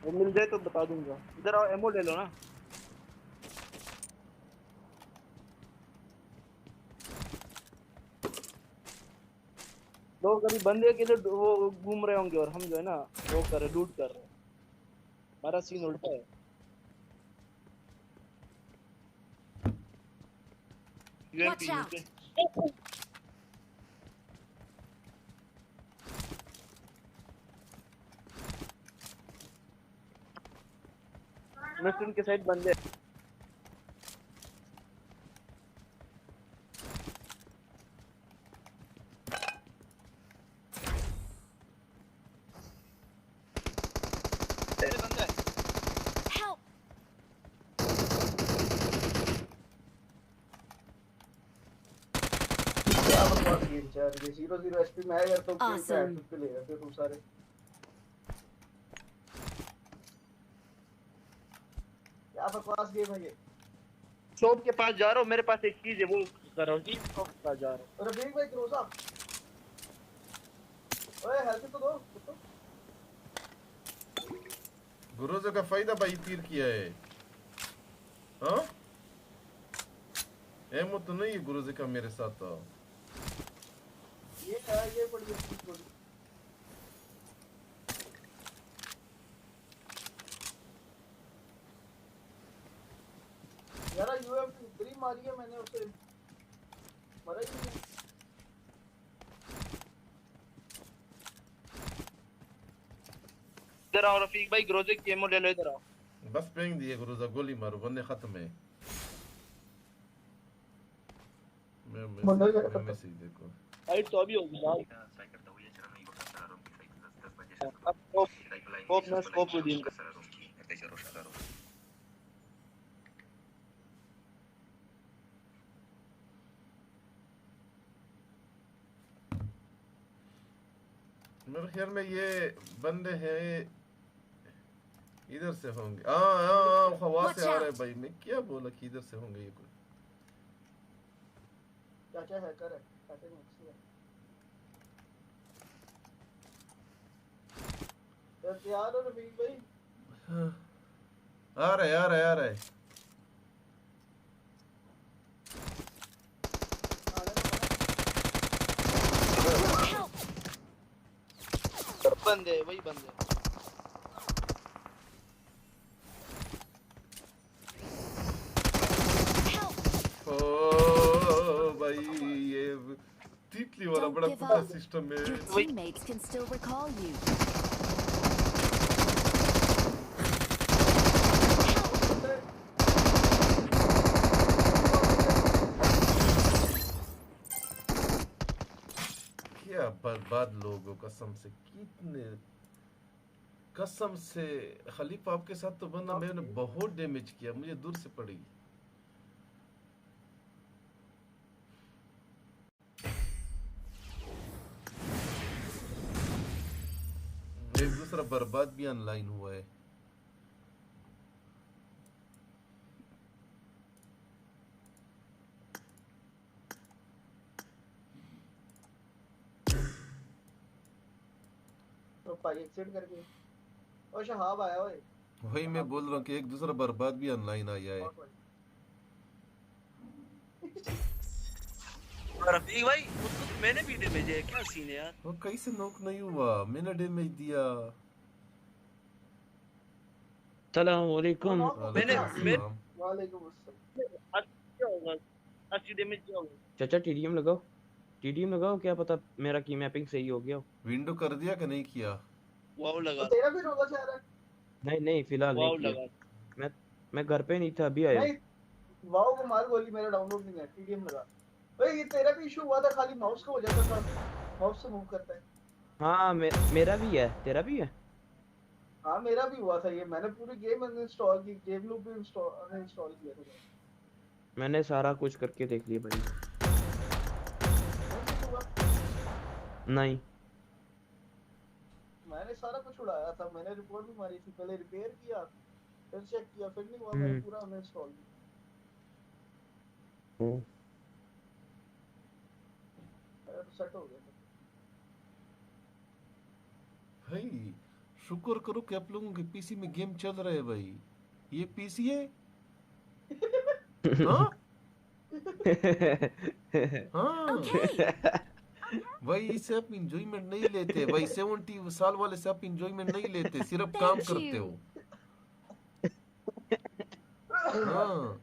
Q: वो मिल जाए तो बता दूंगा। इधर आओ एमो ले लो ना। लोग अभी बंदे के लिए वो घूम रहे होंगे और हम जो है ना वो कर रहे, लूट कर रहे हैं। हमारा सीन उल्टा है।
L: Watch out.
Q: मिस्टर के साइड बंदे
L: Help.
A: क्या बकवास गेम चल रही है। 0-0 एचपी मैं करता हूँ, गेम पे
L: Awesome.
A: एक्टिव पे ले जाते हो तुम सारे। क्या बकवास गेम है ये।
Q: शॉप के पास जा रहा हूँ, मेरे पास एक चीज है वो कर रहा हूँ जी। शॉप के पास जा रहा हूँ।
A: रफीक भाई क्रोसा, ओए हेल्प तो दो।
K: गुरुजी का फायदा भाई तीर किया है। हाँ एमो तो नहीं है गुरुजी का मेरे साथ तो।
A: ये है, ये बड़ी अच्छी स्टोरी। यार यूएमपी इतनी मारी है मैंने उसे, मरा ही नहीं।
Q: इधर आओ रफीक भाई, ग्रोजे की एमो ले लो। इधर आओ।
K: बस पेंग दिए गुरुजी, गोली मारो बंदे खत्म है। मैं मैसेज देखो
Q: हाइट तो अभी होगी भाई। अब स्कोप में स्कोप रिडीम कर।
K: मेरे ख्याल में ये बंदे हैं इधर से होंगे। हाँ हवा से आ रहे भाई। मैं क्या बोला कि इधर से होंगे ये कोई।
A: चाचा हैकर है, चाचा मिक्सी है। तैयार हो रफीक भाई?
K: आ रहे
Q: बंदे वही बंदे।
K: ओ भाई ये तीतली वाला बड़ा पूरा सिस्टम है।
L: Your teammates can still recall you.
K: क्या बर्बाद लोगों कसम से, कितने कसम से। खलीफा आपके साथ तो बंदा मैंने बहुत डैमेज किया, मुझे दूर से पड़ी। एक दूसरा बर्बाद भी ऑनलाइन हुआ है।
A: तो भाई एक्सीडेंट करके ओ शहाब आया ओए।
K: वही मैं बोल रहा हूँ कि एक दूसरा बर्बाद भी ऑनलाइन आया है।
Q: रफीक भाई उसको तो मैंने भी डैमेज है, क्या सीन है यार।
K: वो कैसे नॉक नहीं हुआ, मैंने डैमेज दिया।
Q: सलाम वालेकुम। मैंने
A: वालेकुम अस्सलाम।
Q: आज क्या होगा, आज डैमेज क्या होगा।
I: चाचा टीडीएम लगाओ, क्या पता मेरा की मैपिंग सही हो गया।
K: विंडो कर दिया कि नहीं किया?
Q: वाव लगा।
A: तेरा भी रोला चाह रहा है?
I: नहीं फिलहाल नहीं किया। मैं घर पे नहीं था, अभी आया।
A: नहीं वाव को मार गोली, मेरा डाउनलोड नहीं है। टीडीएम लगा। भाई ये तेरा भी इशू हुआ था, खाली माउस का हो जाता था, माउस से मूव करता है।
I: हाँ मेरा भी है, तेरा भी है।
A: हाँ मेरा भी हुआ था ये, मैंने पूरी गेम अनइंस्टॉल की, गेम लूप भी अनइंस्टॉल किया था।
I: मैंने सारा कुछ करके देख लिया भाई। नहीं
A: मैंने सारा कुछ उड़ाया था, मैंने रिपोर्ट भी मारी थी, पहले रिपेयर किया फिर चेक किया, फिर नहीं हुआ मैंने पूरा अनइंस्टॉल किया। सेट हो गया
K: भाई शुक्र करो कि आप लोगों के पीसी में गेम चल रहा है भाई। ये पीसी है हाँ हाँ भाई इससे आप इंजॉयमेंट नहीं लेते भाई। 70 साल वाले से आप इंजॉयमेंट नहीं लेते, सिर्फ काम करते हो। हाँ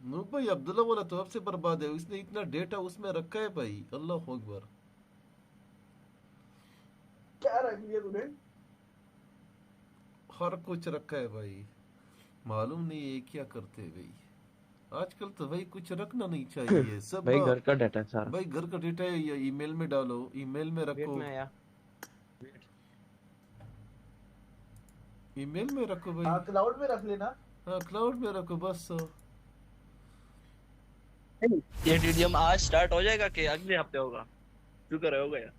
K: नो भाई अब्दुल्ला वाला तो आपसे बर्बाद है, उसने इतना डेटा उसमें रखा है भाई। अल्लाह अकबर।
A: क्या रख लिया तूने?
K: हर कुछ रखा है भाई, मालूम नहीं है क्या करते हैं भाई। आजकल तो भाई कुछ रखना नहीं चाहिए सब
I: भाई घर का डाटा सारा।
K: भाई घर का डेटा है या ईमेल में डालो, ईमेल में रखो।
I: में आया
K: ईमेल में रखो भाई।
A: हाँ क्लाउड में रख लेना।
K: हाँ क्लाउड में रखो बस।
Q: ये टीडीएम आज स्टार्ट हो जाएगा कि अगले हफ्ते होगा? शुक्र है हो गया।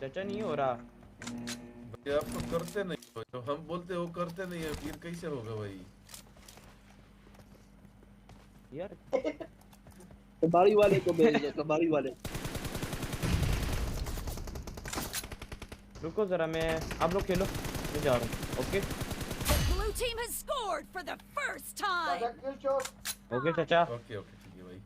I: चाचा नहीं हो रहा
K: भाई आप तो करते नहीं हो, जो हम बोलते हो करते नहीं है, फिर कैसे होगा भाई?
I: यार
Q: कबाड़ी वाले को भेज दो, कबाड़ी वाले।
I: रुको जरा, मैं आप लोग खेलो, मैं जा रहा हूँ। Okay
L: Blue team has scored for the first time.
I: Okay चाचा।
K: ओके ओके ठीक है भाई।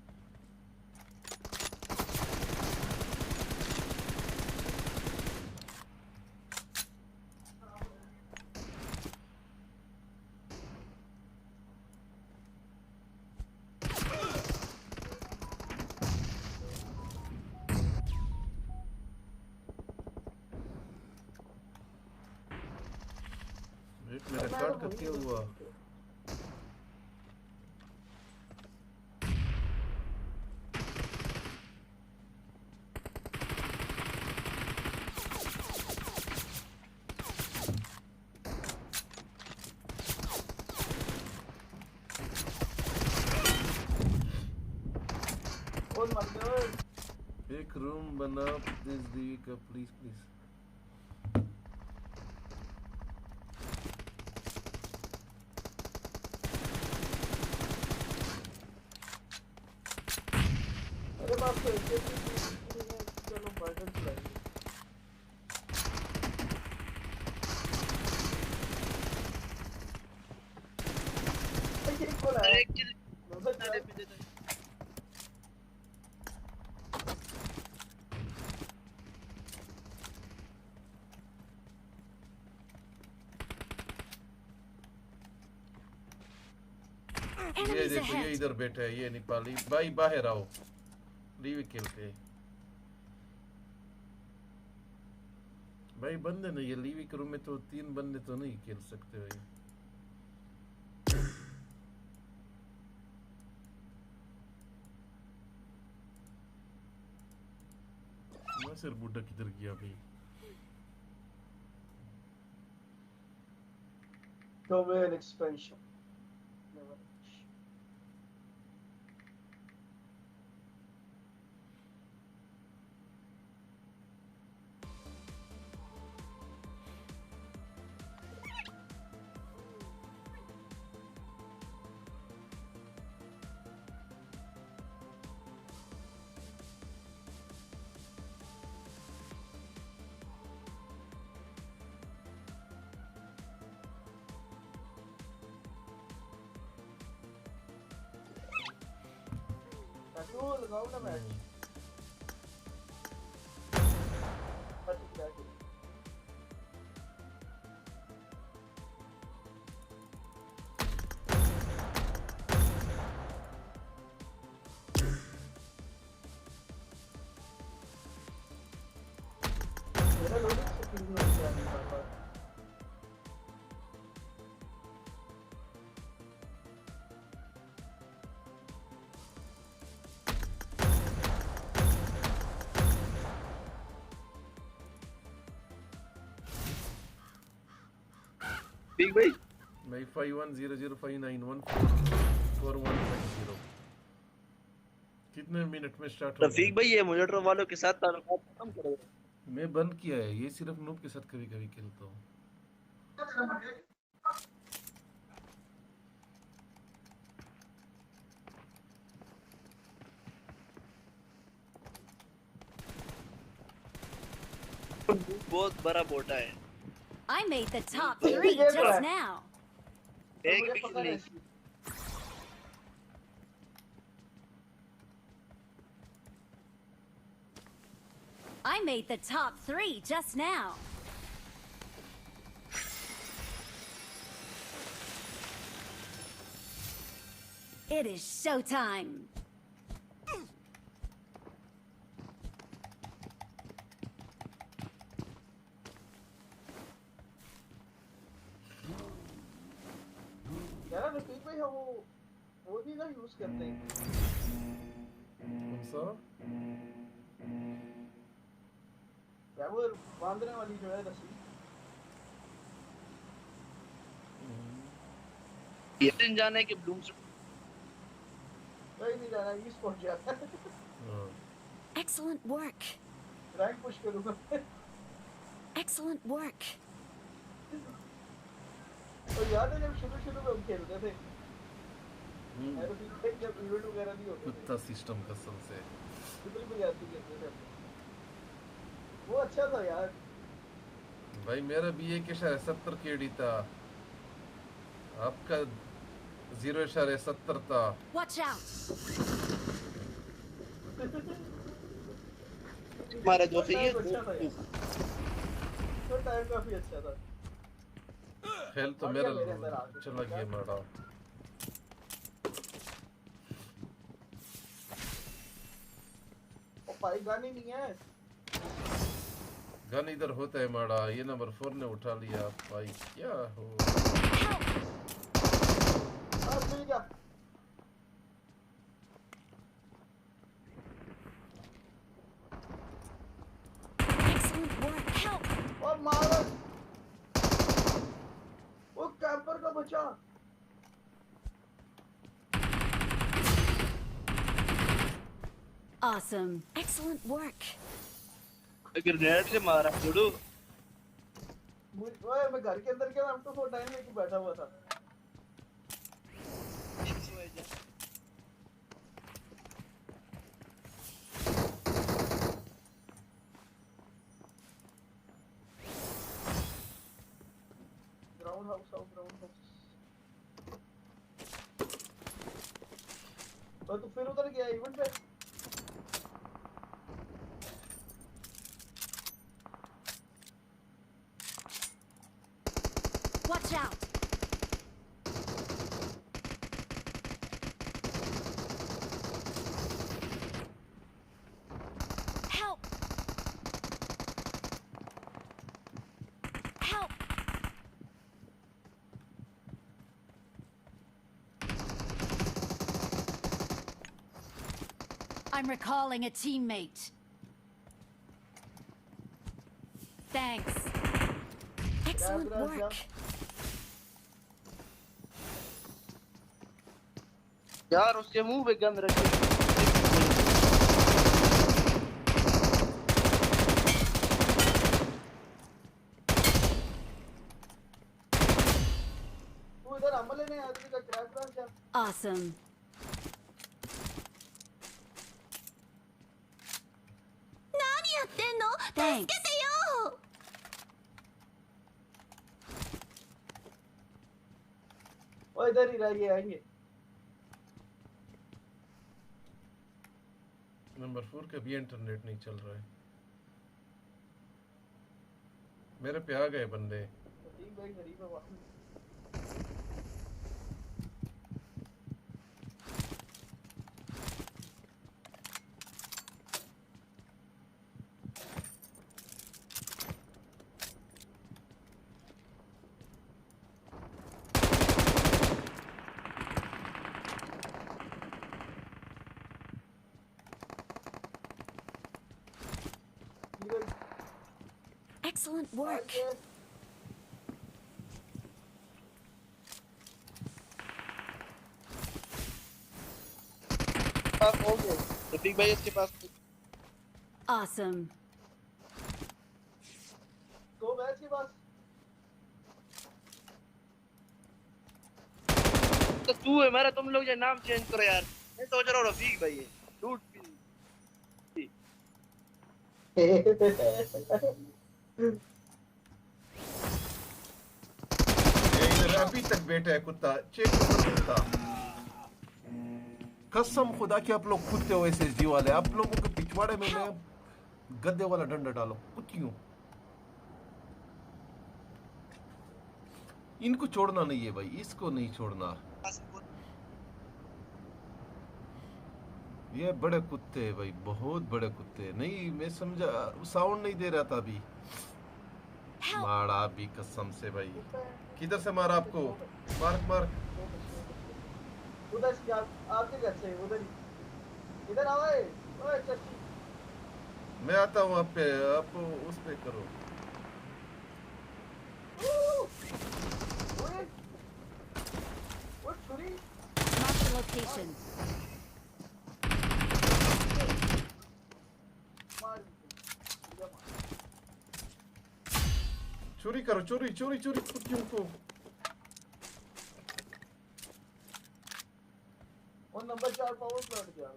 K: मेरा कार्ड का क्या हुआ? एक रूम बना दिस दी का प्लीज प्लीज।
A: चलो बर्गर चलाएंगे।
K: ये देखो ये इधर बैठा है, ये नेपाली भाई। बाहर आओ, लीव खेलते हैं भाई। बंदे नहीं, ये लीवी के रूम में तो 3 बंदे तो नहीं खेल सकते भाई। सिर बुड्ढा किधर गया भाई?
A: Domain expansion. लगाओ ना मैच।
Q: ठीक भाई
K: मैं 510059144150 कितने मिनट में स्टार्ट हो
Q: रफीक भाई ये मुझे वालों के साथ ताल्लुकात खत्म करो।
K: मैं बंद किया है, ये सिर्फ नूब के साथ कभी कभी खेलता हूँ।
Q: बहुत बड़ा बोटा है।
L: I made the top 3 just now.
Q: एक भी नहीं।
L: I made the top 3 just now. It is showtime.
A: यार रफीक भाई हम वो भी ना यूज करते हैं।
K: कौन सा?
A: क्या वो बांधने वाली जो है रस्सी।
Q: ये दिन जाने के ब्लूम्स
A: कहीं नहीं जाना, इस पहुंच जाता है।
L: Excellent work.
A: रैंक पुश करूंगा।
L: Excellent work.
A: और याद है जब शुरू में हम खेलते थे, जब इवेंट वगैरह नहीं होते
K: कुत्ता सिस्टम कसम से
A: ट्रिपल पे जाती खेलते थे वो अच्छा था यार।
K: भाई मेरा भी 1.70 केडी था, आपका 0.70 था।
L: Watch out.
Q: हमारे दो से ये
A: तो टाइम काफी अच्छा था।
K: खेल तो मेरा चला गया मारा।
A: ओ भाई गन ही नहीं है।
K: गन इधर होता है माड़ा, ये नंबर 4 ने उठा लिया। भाई क्या हो
A: मिल गया।
L: Excellent work. Help.
A: और मारो वो कैंपर का बच्चा।
L: Awesome. Excellent work.
Q: ग्रेनेड से मारा जुड़ू।
A: ओए मैं घर के अंदर क्या हम तो 4 टाइम लेके बैठा हुआ था। ग्राउंड हाउस और तू फिर उधर गया इवेंट पे।
L: Watch out. Help. Help. I'm recalling a teammate. Thanks. Excellent work.
Q: यार उसके मुंह पे गन रखी।
A: तू इधर अमले ने आदमी का क्रैश क्या?
L: Awesome.
O: Nani yattenno?
L: Thanks.
O: Tasukete yo!
A: ओ इधर ही रहिए आएंगे।
K: नंबर 4 का भी इंटरनेट नहीं चल रहा है। मेरे पे आ गए बंदे।
A: ठीक भाई गरीब है वापस।
L: Excellent work.
Q: पास होंगे रफीक भाई इसके पास
L: Awesome.
A: तो मैच के पास
Q: तो तू है मेरा, तुम लोग ये नाम चेंज करो यार। मैं सोच रहा हूँ रफीक भाई है डूड
K: अभी तक बैठा है कुत्ता, चेक करो कुत्ता। कसम खुदा कि आप लोग कुत्ते हो एसएसजी वाले, आप लोगों के पिछवाड़े में मैं गद्दे वाला डंडा डालो कुत्तियों। इनको छोड़ना नहीं है भाई, इसको नहीं छोड़ना। ये बड़े कुत्ते हैं भाई, बहुत बड़े कुत्ते हैं। नहीं मैं समझा, साउंड नहीं दे रहा था अभी। मारा भी कसम से भाई। किधर से मारा आपको? मार्क मार्क
A: उधर से आपके घर से उधर ही। इधर आओ ओए चच्ची।
K: मैं आता हूँ आप पे, आप उस पे करो।
A: ओए वो छुरी।
L: Mark the location.
K: चोरी करो, चोरी चोरी चोरी कुत्तियों को।
A: और नंबर 4 पावर प्लांट गया।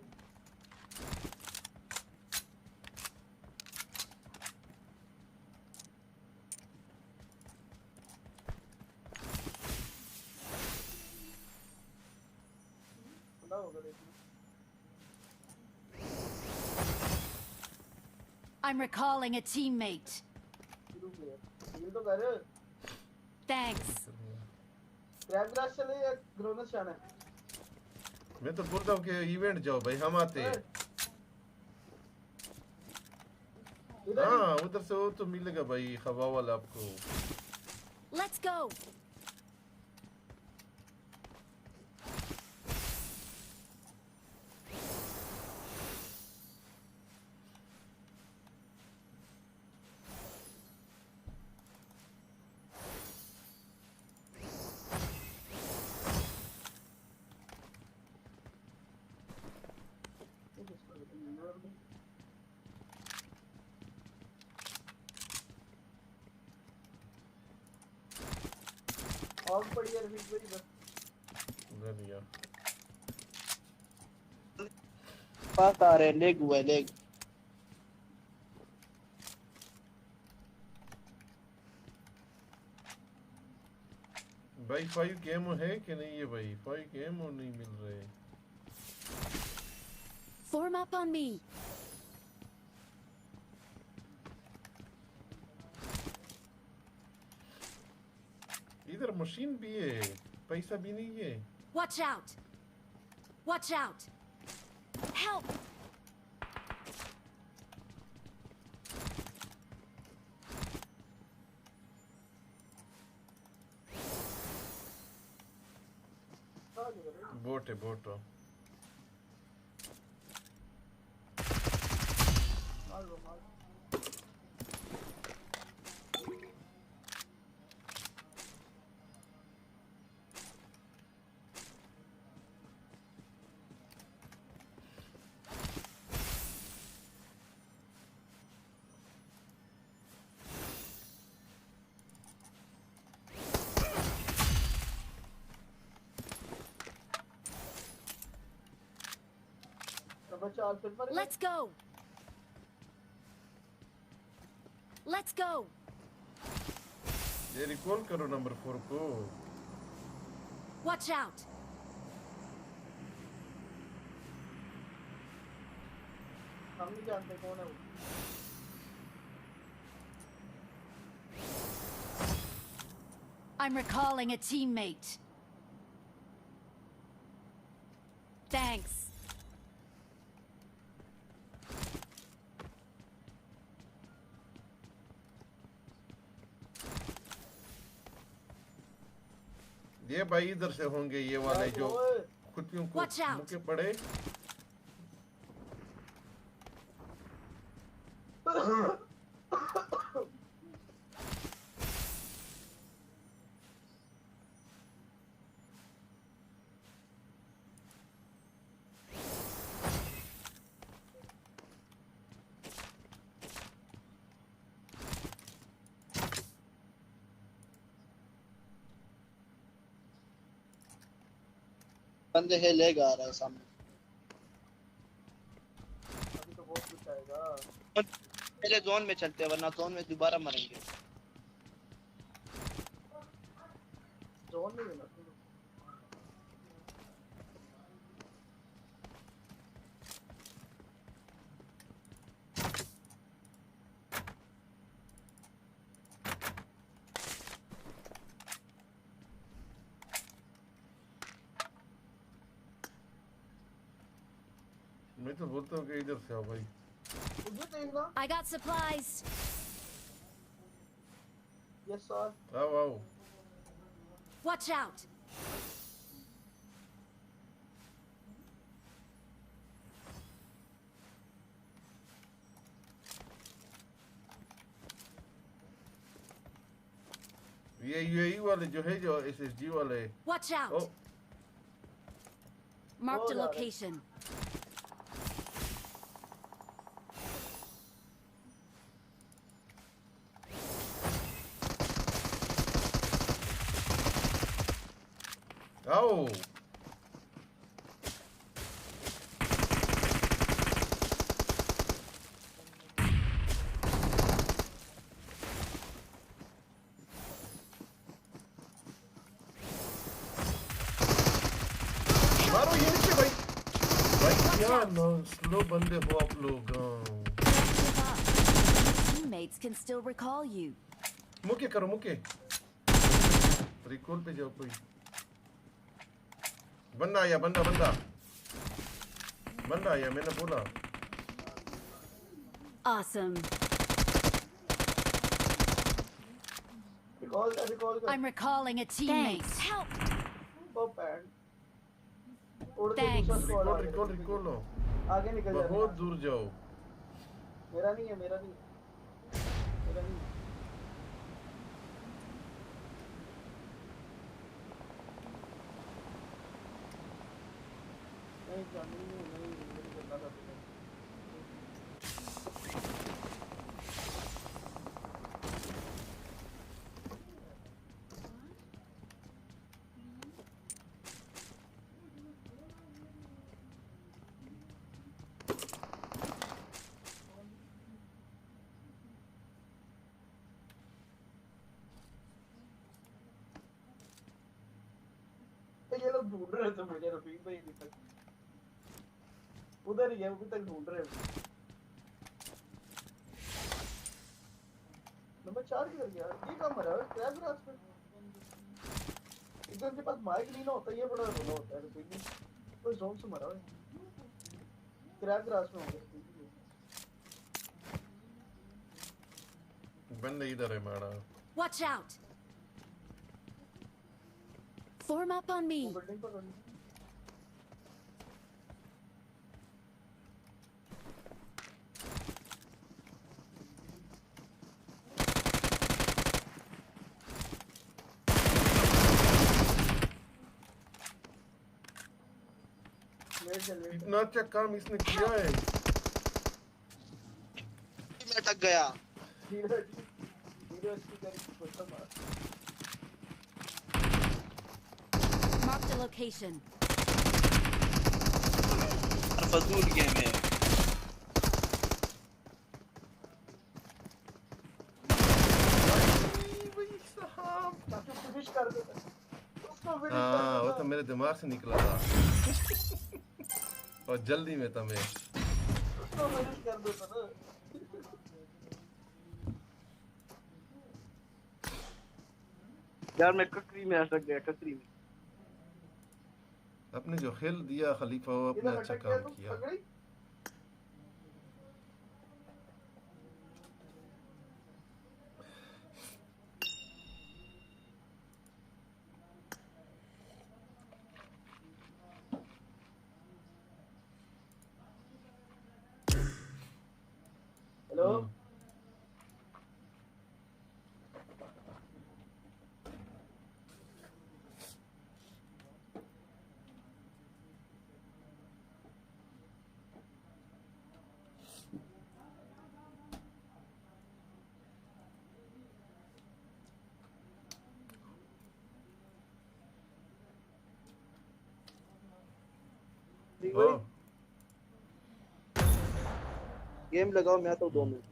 L: I'm recalling a teammate. Thanks.
A: क्रैबग्रास चले या ग्रोनस जाना है?
K: मैं तो बोलता हूँ कि इवेंट जाओ भाई, हम आते हैं। हाँ उधर से वो तो मिलेगा भाई, हवा वाला आपको।
L: Let's go.
A: और बढ़िया रफीक भाई बस।
K: बढ़िया।
Q: पास आ रहे लेग हुआ लेग।
K: भाई 5 गेम है कि नहीं है भाई? 5 गेम और नहीं मिल रहे।
L: Form up on me.
K: इधर मशीन भी है, पैसा भी नहीं है।
L: Watch out. Watch out. Help.
K: Boat है boat.
L: Let's go. Let's go.
K: ये रिकॉल करो नंबर 4 को।
L: Watch out.
A: हम नहीं जानते कौन है वो।
L: I'm recalling a teammate. Thanks.
K: ये भाई इधर से होंगे ये वाले जो कुत्तियों को मुके पड़े।
Q: बंदे है लेगा आ रहा है सामने।
A: अभी तो बहुत कुछ आएगा।
Q: पहले जोन में चलते हैं वरना जोन में दोबारा मरेंगे।
A: जोन में लेना तुम।
K: मैं तो बोलता हूँ कि इधर से आओ भाई।
A: मुझे देखना।
L: I got supplies.
A: Yes sir.
K: आओ आओ।
L: Watch out.
K: ये यूएई वाले जो है जो एसएसजी वाले।
L: Watch out. Marked a location.
K: आओ। मारो ये नीचे भाई। भाई क्या ना स्लो बंदे हो आप लोग।
L: Teammates can still recall you.
K: मुके करो मुके। रिकॉल पे जाओ कोई। बंदा आया बंदा आया मैंने बोला।
L: Awesome.
A: Recall.
L: I'm recalling a teammate.
O: Thanks.
L: Help.
A: Oh bad.
L: Thanks.
K: Recall लो।
A: आगे निकल जा।
K: बहुत दूर जाओ।
A: मेरा नहीं है। ये लोग ढूंढ रहे थे मुझे रफीक भाई अभी तक उधर ही है अभी तक ढूंढ रहे हैं। नंबर 4 किधर गया? ये कहाँ मरा है? क्रैश ग्रास पे। इधर के पास माइक नहीं ना होता ये बड़ा रोना होता है रफीक भाई। कोई जोन से मरा है। क्रैश ग्रास में हो गया।
K: बंदे इधर है मारा।
L: Watch out. Form up on me.
A: Building पर
K: इतना अच्छा काम इसने किया है।
Q: मैं अटक गया।
A: हीरो स्पीकर की क्वेश्चन मार।
L: Marked a location.
Q: फजूल गेम है।
A: फिनिश कर देता। उसको फिनिश
K: हाँ वो तो मेरे दिमाग से निकला था। और जल्दी में था मैं।
A: उसको फिनिश कर देता ना।
Q: यार मैं ककरी में अटक गया ककरी में।
K: अपने जो खेल दिया खलीफा वो अपने अच्छा काम किया।
A: हेलो ठीक भाई
Q: गेम लगाओ मैं तो 2 मिनट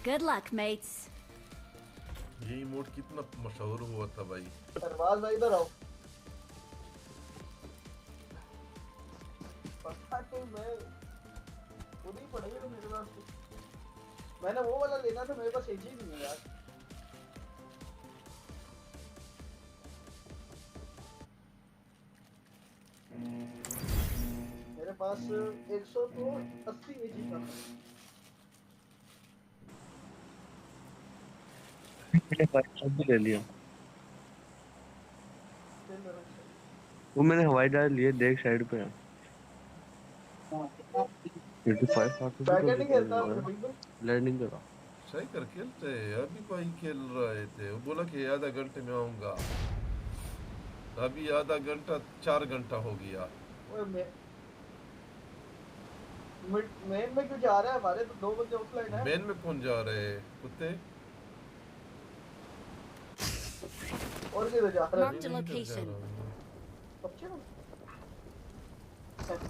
L: Good luck, mates.
K: ये इमोट कितना मशहूर हुआ था भाई।
A: सरवाज भाई इधर आओ। पता तो मैं खुद ही पड़ेगा मेरे पास। मैंने वो वाला लेना था, मेरे पास एक ही नहीं है यार। मेरे पास 180 एजी का था।
N: मैंने फाइव भी ले लिया। वो मैंने हवाई जहाज लिए, देख साइड पे है। 85
A: बैकएंड खेलता
N: लैंडिंग करा।
K: सही कर खेलते अभी भाई खेल रहे थे। वो बोला कि आधा घंटे में आऊंगा, अभी आधा घंटा 4 घंटा हो गया।
A: मेन में क्यों जा रहा है? हमारे तो 2 बंदे ऑफलाइन है।
K: मेन में कौन जा रहे हैं कुत्ते?
A: और किधर जा रहा है?
L: Marked a location.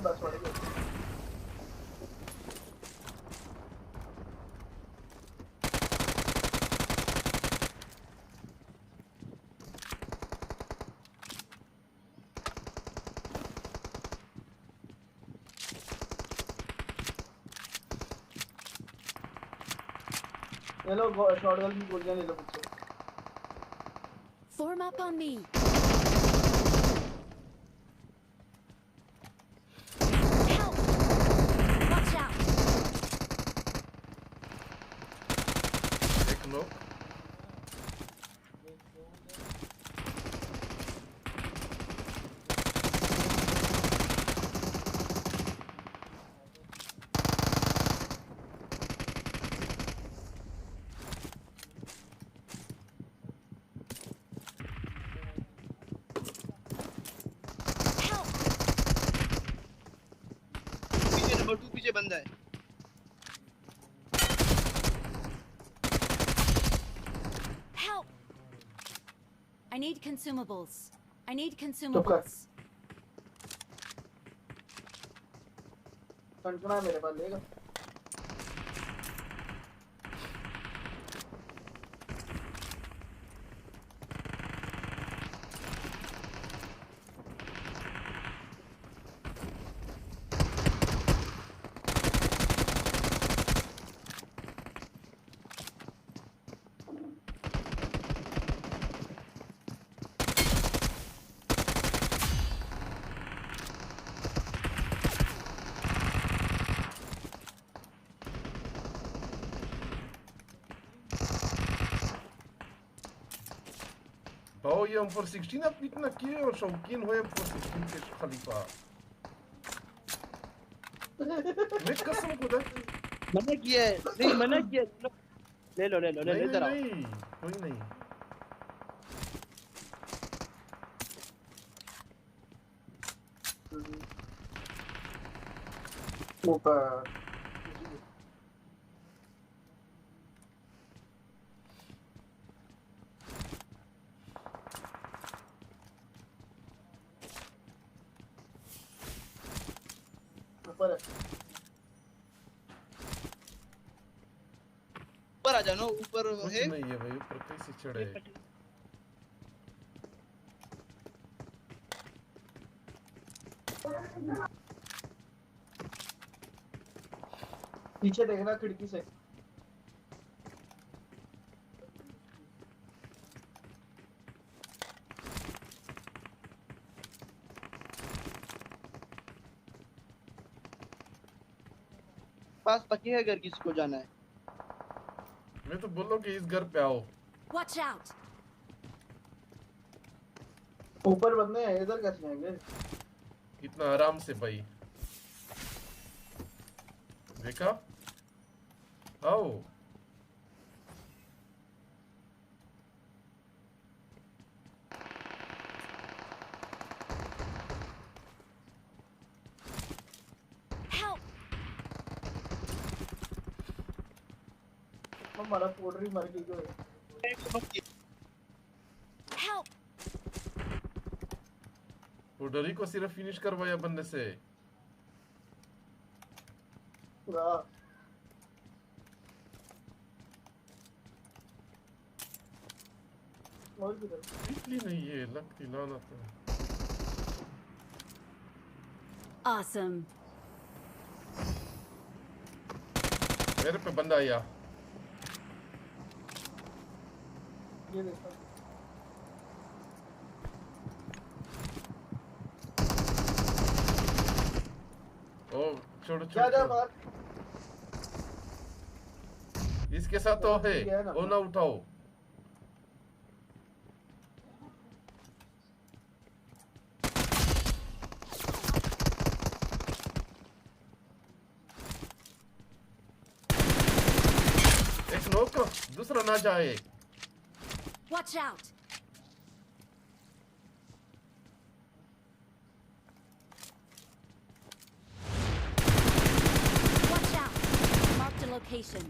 A: बस पड़ गया। ये लो शॉटगन की गोलियां ले लो मुझसे।
L: Form up on me. Help! Watch out!
K: देख लो।
Q: पीछे बंदा है।
L: Help! I need consumables. I need consumables.
A: कंटना मेरे पास लेगा।
K: भाव ये M416 आप इतना किए और शौकीन हो M416 के खलीफा। मैं कसम खुदा
Q: मना किया है। नहीं मना किया। ले लो इधर आओ।
K: नहीं कोई नहीं।
A: ऊपर
Q: ऊपर आ जाओ। ऊपर
K: कुछ
Q: है
K: नहीं है भाई, ऊपर कैसे चढ़े?
A: पीछे देखना खिड़की से।
Q: पास पक्की है अगर किसी को जाना है।
K: मैं तो बोल रहा हूँ कि इस घर पे आओ।
L: Watch out!
A: ऊपर बंदे हैं, इधर कैसे आएंगे?
K: इतना आराम से भाई। देखा? आओ।
A: हमारा पोडरी मर गई जो है।
L: Help!
K: पोडरी को सिर्फ फिनिश करवाया बंदे से। इतनी नहीं है, लगती लानत है।
L: Awesome.
K: मेरे पे बंदा आया।
A: ये देखो।
K: ओ छोड़ो
A: जा
K: छोड़ो।
A: मार।
K: इसके साथ तो है, वो ना उठाओ। एक नोक, दूसरा ना जाए।
L: Watch out! Watch out! Marked a location.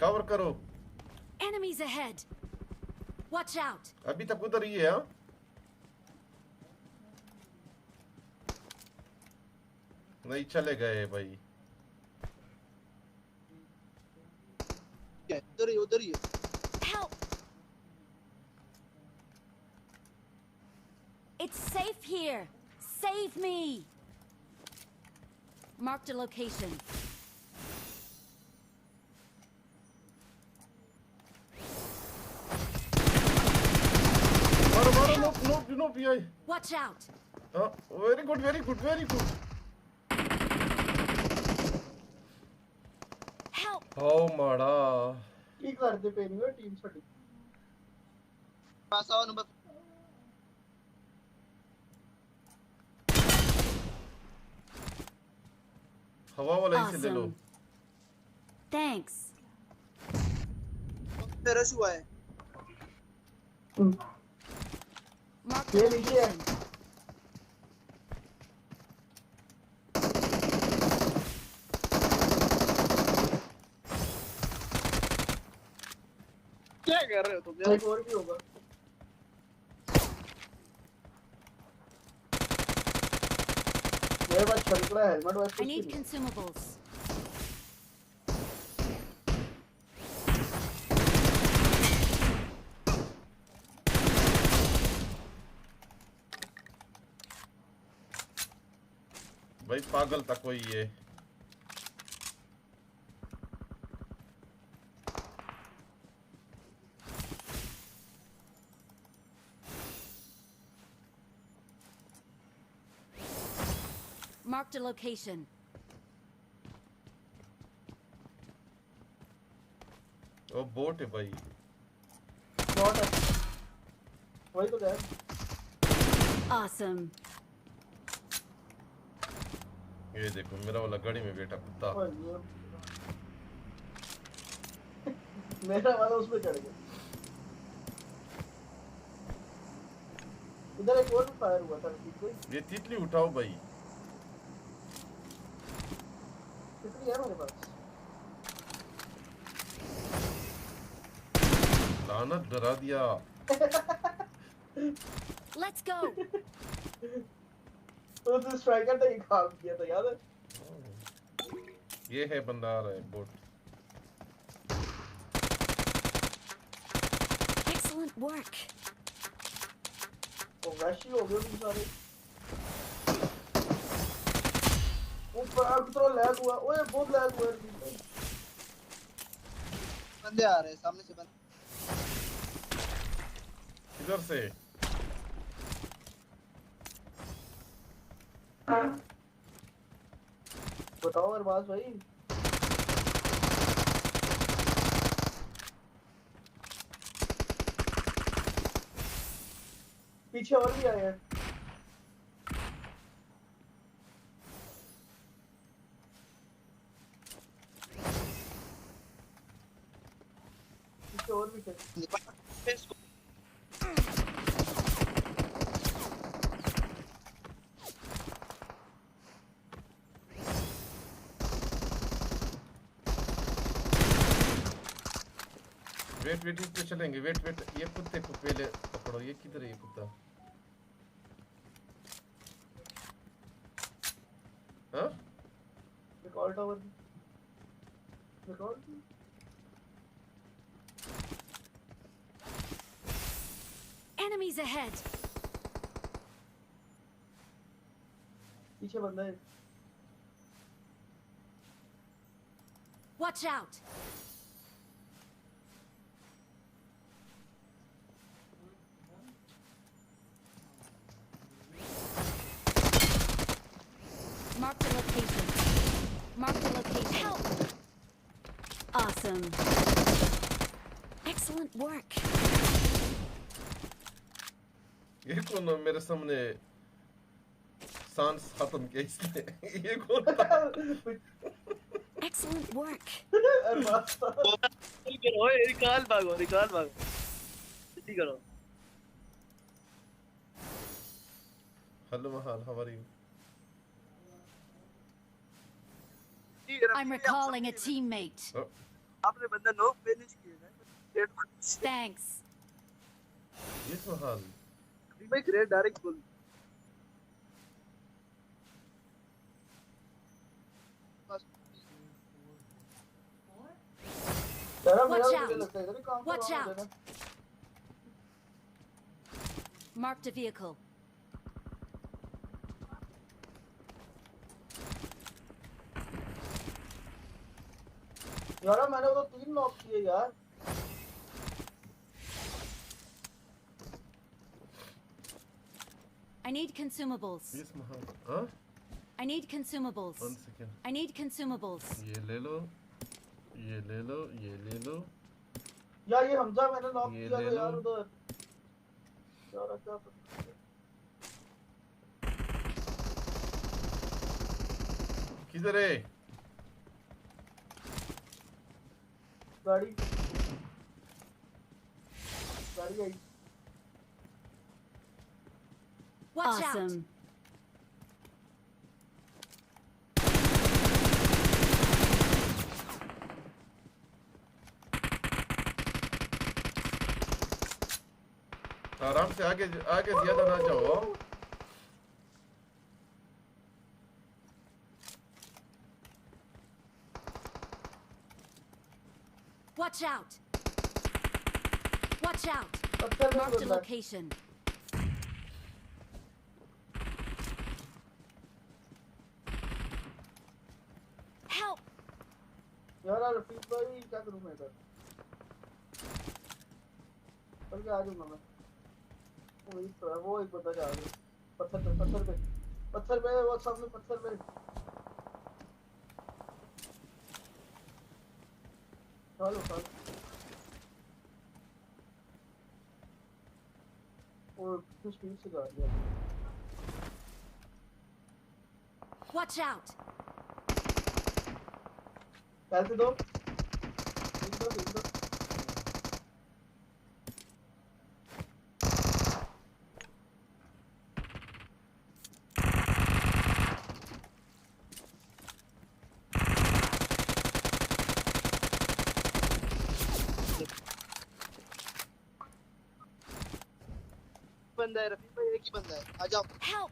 K: Cover करो।
L: Enemies ahead. Watch out!
K: अभी तक उधर ही है। हाँ? नहीं चले गए भाई।
Q: उधर ही।
L: Help! It's safe here. Save me. Marked a location.
K: No, PI.
L: Watch out!
K: Very good, very good, very good.
L: Help!
K: Oh, माड़ा।
A: की करते पे नहीं हो टीम छोटी।
Q: पास आओ नंबर।
K: हवा वाला इसे ले लो।
L: Thanks.
Q: फेरस हुआ है।
A: ये नीचे है।
Q: क्या कर रहे हो तुम यार?
A: एक और भी होगा। मेरे पास छलकड़ा है, helmet vice
L: I need consumables.
K: भाई पागल था कोई ये।
L: Marked a location.
K: वो बोट है भाई।
A: बोट है। वही तो गया।
L: Awesome.
K: ये देखो मेरा वाला गाड़ी में बैठा कुत्ता।
A: मेरा वाला उसमें चढ़ गया। इधर एक और फायर हुआ था कोई।
K: ये तितली उठाओ भाई।
A: तितली है मेरे पास।
K: लानत डरा दिया।
L: Let's go.
A: तो स्ट्राइकर ने काम किया था याद है?
K: ये है बंदा आ रहा है बोट।
L: work.
A: ओ वैशी हो गए तुम सारे। ऊपर तो लैग हुआ। ओए बहुत लैग हुआ है।
S: बंदे आ रहे हैं सामने से बंदे।
K: इधर से
A: बताओ अरबाज भाई। पीछे और भी आए हैं। पीछे और भी थे।
K: वेट इस पे चलेंगे। वेट ये कुत्ते को पहले पकड़ो। ये किधर है ये कुत्ता? हाँ
A: recall tower recall
L: Enemies ahead.
A: पीछे बंदा है।
L: Watch out. Mark the location. Mark the location. Help. Awesome. Excellent work.
K: ये कौन है मेरे सामने? सांस खत्म किया इसने। ये कौन था?
L: Excellent work.
Q: करो रिकॉल भागो जल्दी करो।
K: Hello Mahal, how are you?
L: I'm recalling a teammate.
S: आपने बंदा नो फिनिश किया ना।
L: Thanks.
K: यस महाल।
S: मैं क्रेट डायरेक्ट बोल।
L: Watch out. Watch out. Marked a vehicle.
A: यार मैंने तो 3 नॉक किए यार।
L: I need consumables.
K: Yes Mahal. हाँ
L: I need consumables.
K: 1 second.
L: I need consumables.
K: ये ले लो ये ले लो ये ले लो।
A: यार ये हमजा मैंने नॉक
K: ये
A: किया
K: ले
A: था यार
K: लो।
A: उधर। यार क्या
K: किधर है?
A: गाड़ी आई।
L: Watch out.
K: आराम से आगे ज्यादा ना जाओ।
L: Watch out. Watch out. Marked a location. Help.
A: यार रफीक भाई क्या करूं मैं इधर? चल के आ जाऊंगा मैं। वो एक बंदा जा रहा है। पत्थर पे वो सामने पत्थर पे। चलो और कुछ स्पीड से जा रही है।
L: Watch out.
A: चलते दो।
S: बंदा है रफीक भाई, एक ही बंदा है। आ जाओ।
L: Help.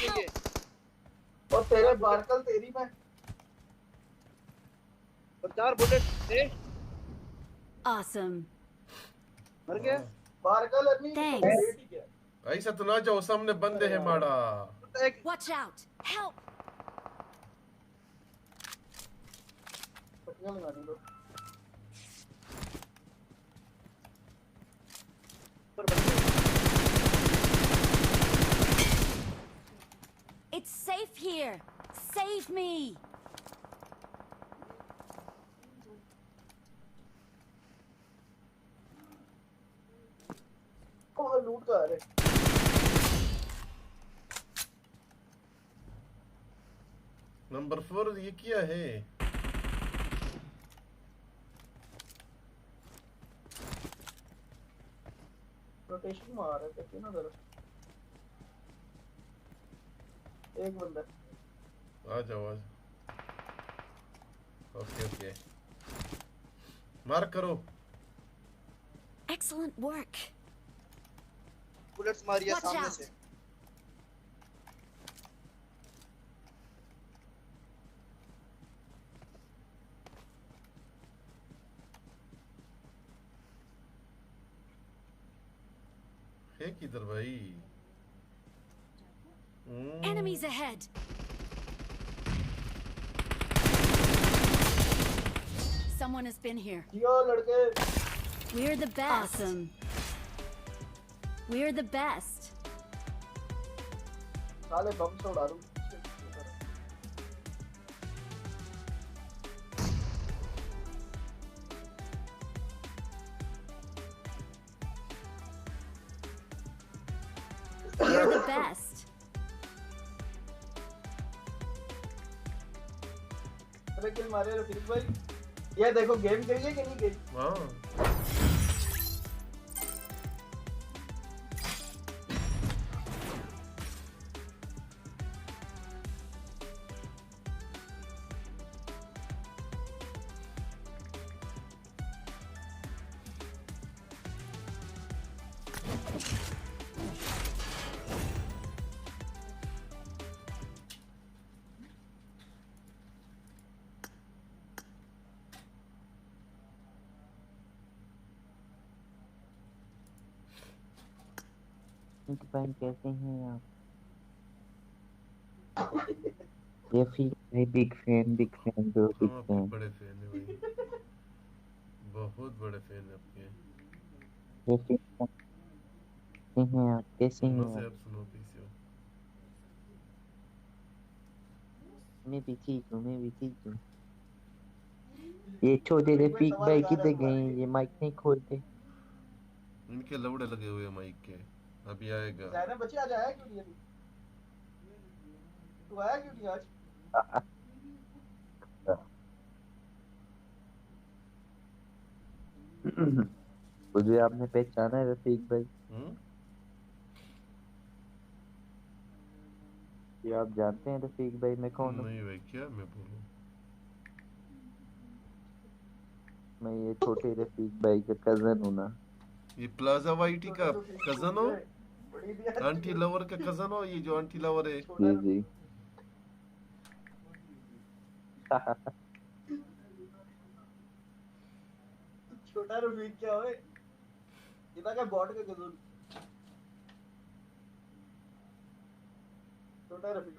S: Help.
A: तेरे बारकल तेरी में
S: और 4 बुलेट थे।
L: Awesome.
S: मर गया
A: बारकल नहीं
L: Thanks.
K: ऐसा तो ना जाओ, सामने बंदे हैं माड़ा।
L: Watch out. Help.
A: पट्टियां लगा दी लो।
L: It's safe here. Save me.
A: ओह लूट कर रहे।
K: नंबर 4 ये क्या है?
A: रोटेशन मार रहे थे ना जरा। एक बंदा
K: आ जाओ। ओके मार्क करो।
L: Excellent work.
S: Bullets Maria
L: Watch
S: सामने
L: out.
S: से।
K: है किधर भाई?
L: Enemies ahead. Someone has been here.
A: यो लड़के।
L: We're the best. Awesome. We're the best.
A: साले बम से उड़ा दूं।
L: We're the best.
A: अरे किल मारे रफीक भाई। ये देखो गेम गई है कि नहीं गई?
K: हाँ।
J: भाई कैसे हैं आप? ये बिग फैन बिग फैन।
K: बड़े फैन है भाई, बहुत बड़े फैन है आपके।
J: कैसे हैं आप? कैसे हैं आप?
K: आप सुनो पीछे।
J: मैं भी ठीक हूँ। ये छोटे रफीक भाई किधर गए? ये माइक नहीं खोलते।
K: इनके लौड़े लगे हुए माइक के। अभी आएगा।
A: ज़्यादा बच्चे आज आया क्यों नहीं अभी? तू आया क्यों नहीं आज?
J: मुझे आपने पहचाना है रफीक भाई? ये आप जानते हैं रफीक भाई मैं कौन हूँ?
K: नहीं भाई, क्या मैं बोलूं?
J: मैं ये छोटे रफीक भाई का कजन हूँ ना।
K: ये प्लाजा वाइटी का कजन हो? आंटी लवर का कजन हो? ये जो आंटी लवर है।
J: जी
A: छोटा रफीक क्या होए? इतना क्या बॉट का कजन? छोटा रफीक।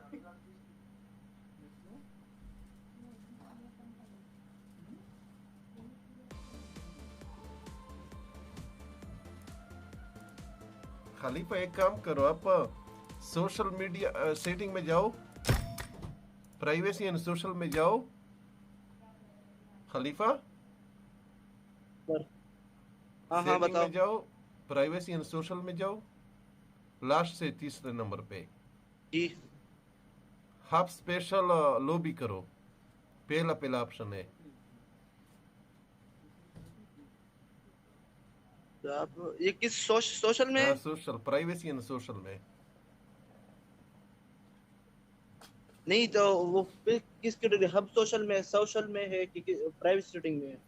K: खलीफा एक काम करो, आप सोशल मीडिया सेटिंग में जाओ, प्राइवेसी एंड सोशल में जाओ। खलीफा
S: हाँ बताओ।
K: में जाओ, प्राइवेसी एंड सोशल में जाओ, लास्ट से तीसरे नंबर पे
S: जी
K: हाफ स्पेशल लॉबी करो, पहला ऑप्शन है।
S: आप ये किस सोशल में?
K: हाँ, सोशल, प्राइवेसी एंड सोशल में।
S: नहीं तो वो किस कैटेगरी? हब सोशल में है कि प्राइवेट सेटिंग में है?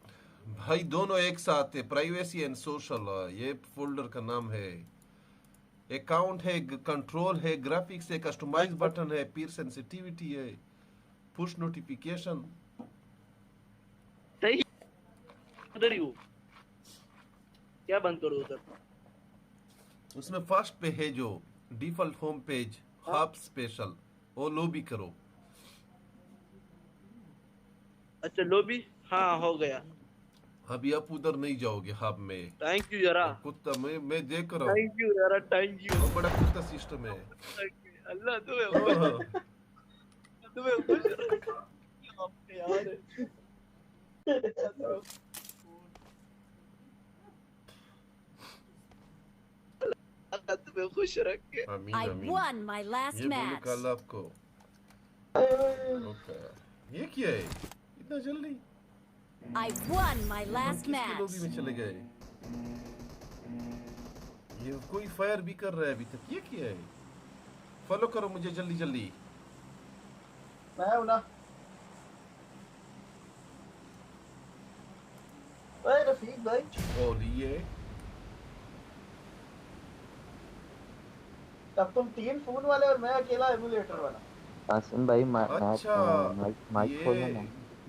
K: भाई दोनों एक साथ है, प्राइवेसी एंड सोशल, ये फोल्डर का नाम है। अकाउंट है, कंट्रोल है, ग्राफिक्स है, कस्टमाइज बटन है, पीर सेंसिटिविटी है, पुश नोटिफिकेशन।
S: सही उधर ही हो, क्या बंद करो उधर।
K: उसमें फर्स्ट पे है जो default home page hub special, वो लॉबी करो।
S: अच्छा लॉबी, हाँ हो गया।
K: अभी आप उधर नहीं जाओगे हब में।
S: थैंक यू यारा।
K: कुत्ता मैं देख रहा हूँ।
S: थैंक यू यारा, थैंक यू।
K: बहुत बड़ा कुत्ता सिस्टम है।
S: अल्लाह तुम्हें खुश रखे यार। अल्लाह तुम्हें खुश रखे।
L: I won my last
K: ये बोलो
L: match.
K: कल आपको। ओके। ये क्या है? इतना जल्दी?
L: I won my last
K: किसके
L: match.
K: लॉबी में चले गए? ये कोई फायर भी कर रहा है अभी तक। ये क्या है? फॉलो करो मुझे जल्दी जल्दी।
A: मैं हूं ना। ओए रफीक भाई।
K: और ये
A: अब तुम 3 फोन वाले और मैं अकेला एमुलेटर वाला।
J: कासिम भाई
K: अच्छा
J: माइक खोलो ना।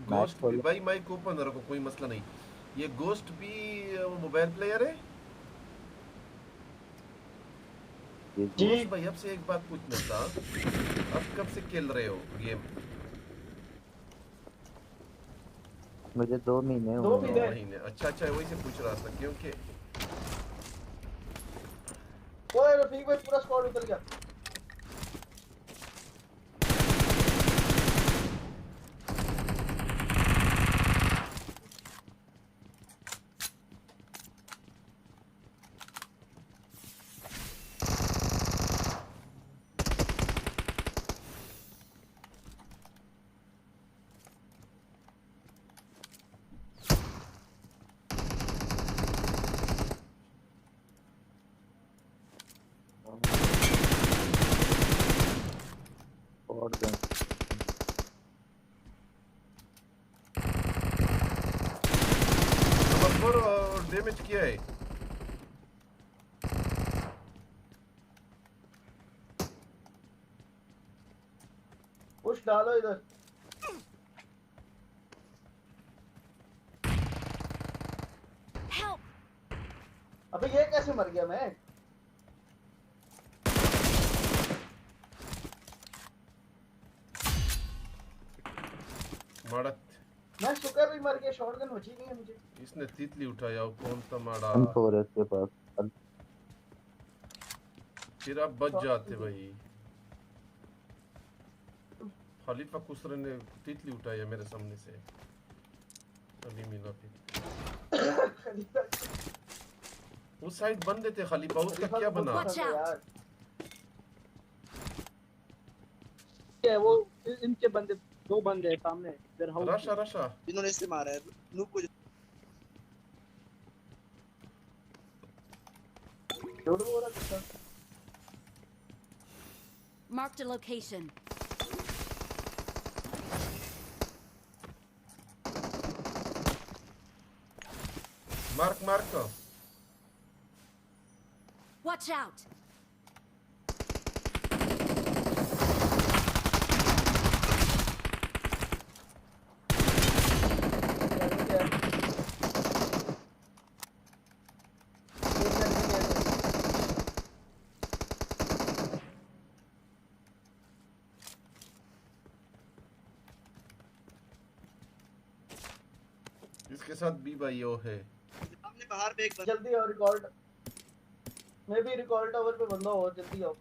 K: गोस्ट भी भाई माइक ओपन रखो, कोई मसला नहीं। ये गोस्ट भी मोबाइल प्लेयर है जी भाई। अब से एक बात पूछना था, अब कब से खेल रहे हो गेम?
J: मुझे 2 महीने
K: हुए। 2 महीने? अच्छा अच्छा, वही से पूछ रहा था क्योंकि
A: ओए रफीक भाई पूरा स्क्वाड उतर गया।
K: डैमेज किया है।
A: पुश डालो इधर। अबे ये कैसे मर गया मैं?
K: मड़त
A: मैं शुक्र भी मर गया, शॉटगन बची नहीं है मुझे।
K: इसने तितली उठाया, वो कौन था माड़ा?
J: M4 के पास।
K: फिर आप बच जाते भाई। खलीफा कुसरे ने तितली उठाया मेरे सामने से, अभी मिला फिर। उस साइड बंदे थे खलीफा, उसका क्या बना?
Q: क्या वो इनके बंदे, 2 बंदे हैं सामने इधर हाउस।
K: रशा रशा
S: इन्होंने इससे मारा है नूब को।
L: Marked a location.
K: Mark
L: Watch out.
K: इसके साथ भी भाई वो है।
S: हमने बाहर पे एक
A: जल्दी आओ, रिकॉर्ड मैं भी रिकॉर्ड टावर पे बंदा हो, जल्दी आओ।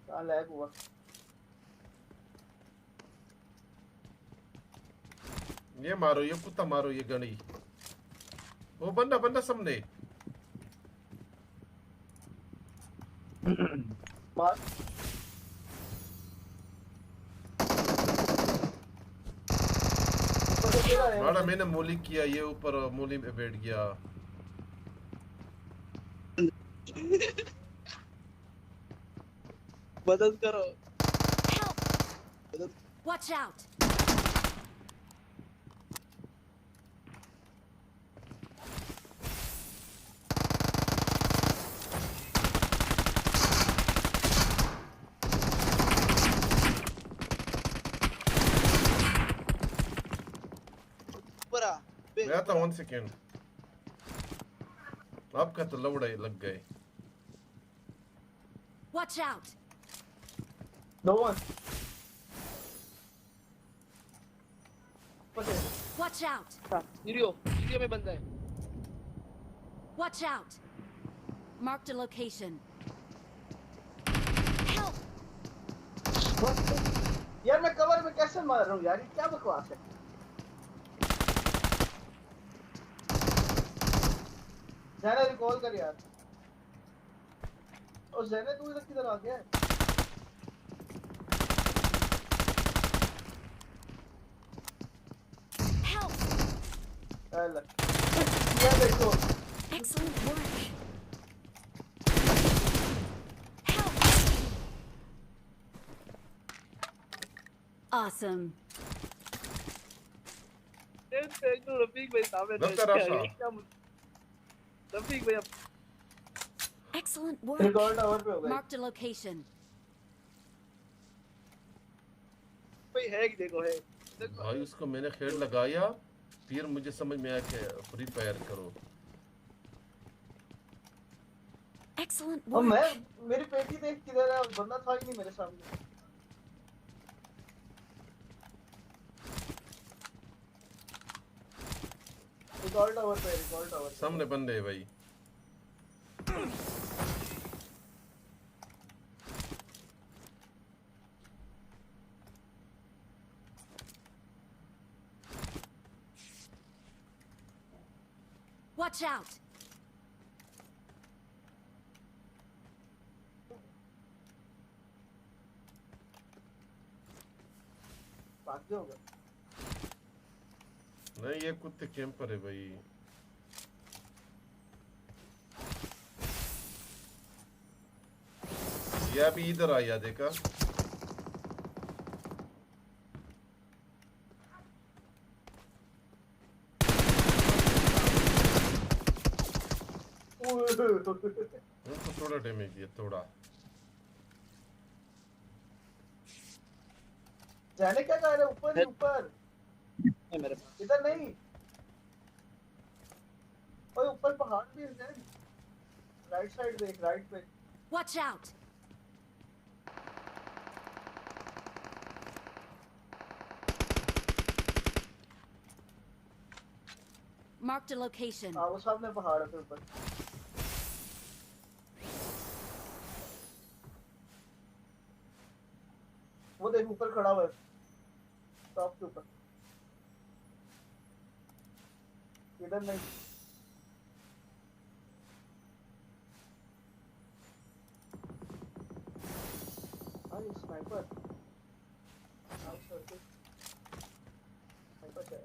A: कहाँ लैग हुआ?
K: ये मारो, ये कुत्ता मारो, ये गणी। वो बंदा सामने।
A: मार।
K: मारा मैंने मूली किया, ये ऊपर मूली में बैठ गया।
S: मदद करो।
L: Watch out!
K: मैं आता 1 सेकेंड आपका तो लवड़ा लग गए
L: Watch out!
A: No one.
L: Watch out!
Q: Video में बंदा है.
L: Watch out! Marked a location.
A: यार मैं कवर में कैसे मार रहा हूँ यार, ये क्या बकवास है? ज़ैना रिकॉल कर यार. और ज़ैना तू इधर किधर आ गया है? ये देखो.
L: Excellent work. Awesome.
Q: रफीक भाई सामने रफीक भाई
L: Excellent work.
A: Record over पे हो गए.
L: Marked a location.
Q: भाई है कि देखो है.
K: भाई उसको मैंने खेल लगाया फिर मुझे समझ में आया कि फ्री फायर करो.
L: Excellent
A: और
L: work.
A: मैं मेरी पेटी देख किधर है, बंदा था ही नहीं मेरे सामने. रिकॉर्ड ओवर पे, रिकॉर्ड ओवर.
K: सामने बंदे है भाई.
L: Watch out!
A: भाग जाओगे?
K: नहीं ये कुत्ते कैंपर है भाई. ये अभी इधर आया देखा. उनको थोड़ा डैमेज दिया थोड़ा.
A: जाने क्या कह रहे? ऊपर ही ऊपर. इधर नहीं. ओए ऊपर पहाड़ भी है. राइट साइड देख, राइट पे.
L: Watch out! Marked a location.
A: हाँ वो सामने पहाड़ है ऊपर. वो देख ऊपर खड़ा हुआ है. टॉप के ऊपर. इधर नहीं. हाँ ये स्नाइपर. हाँ सर. स्नाइपर है.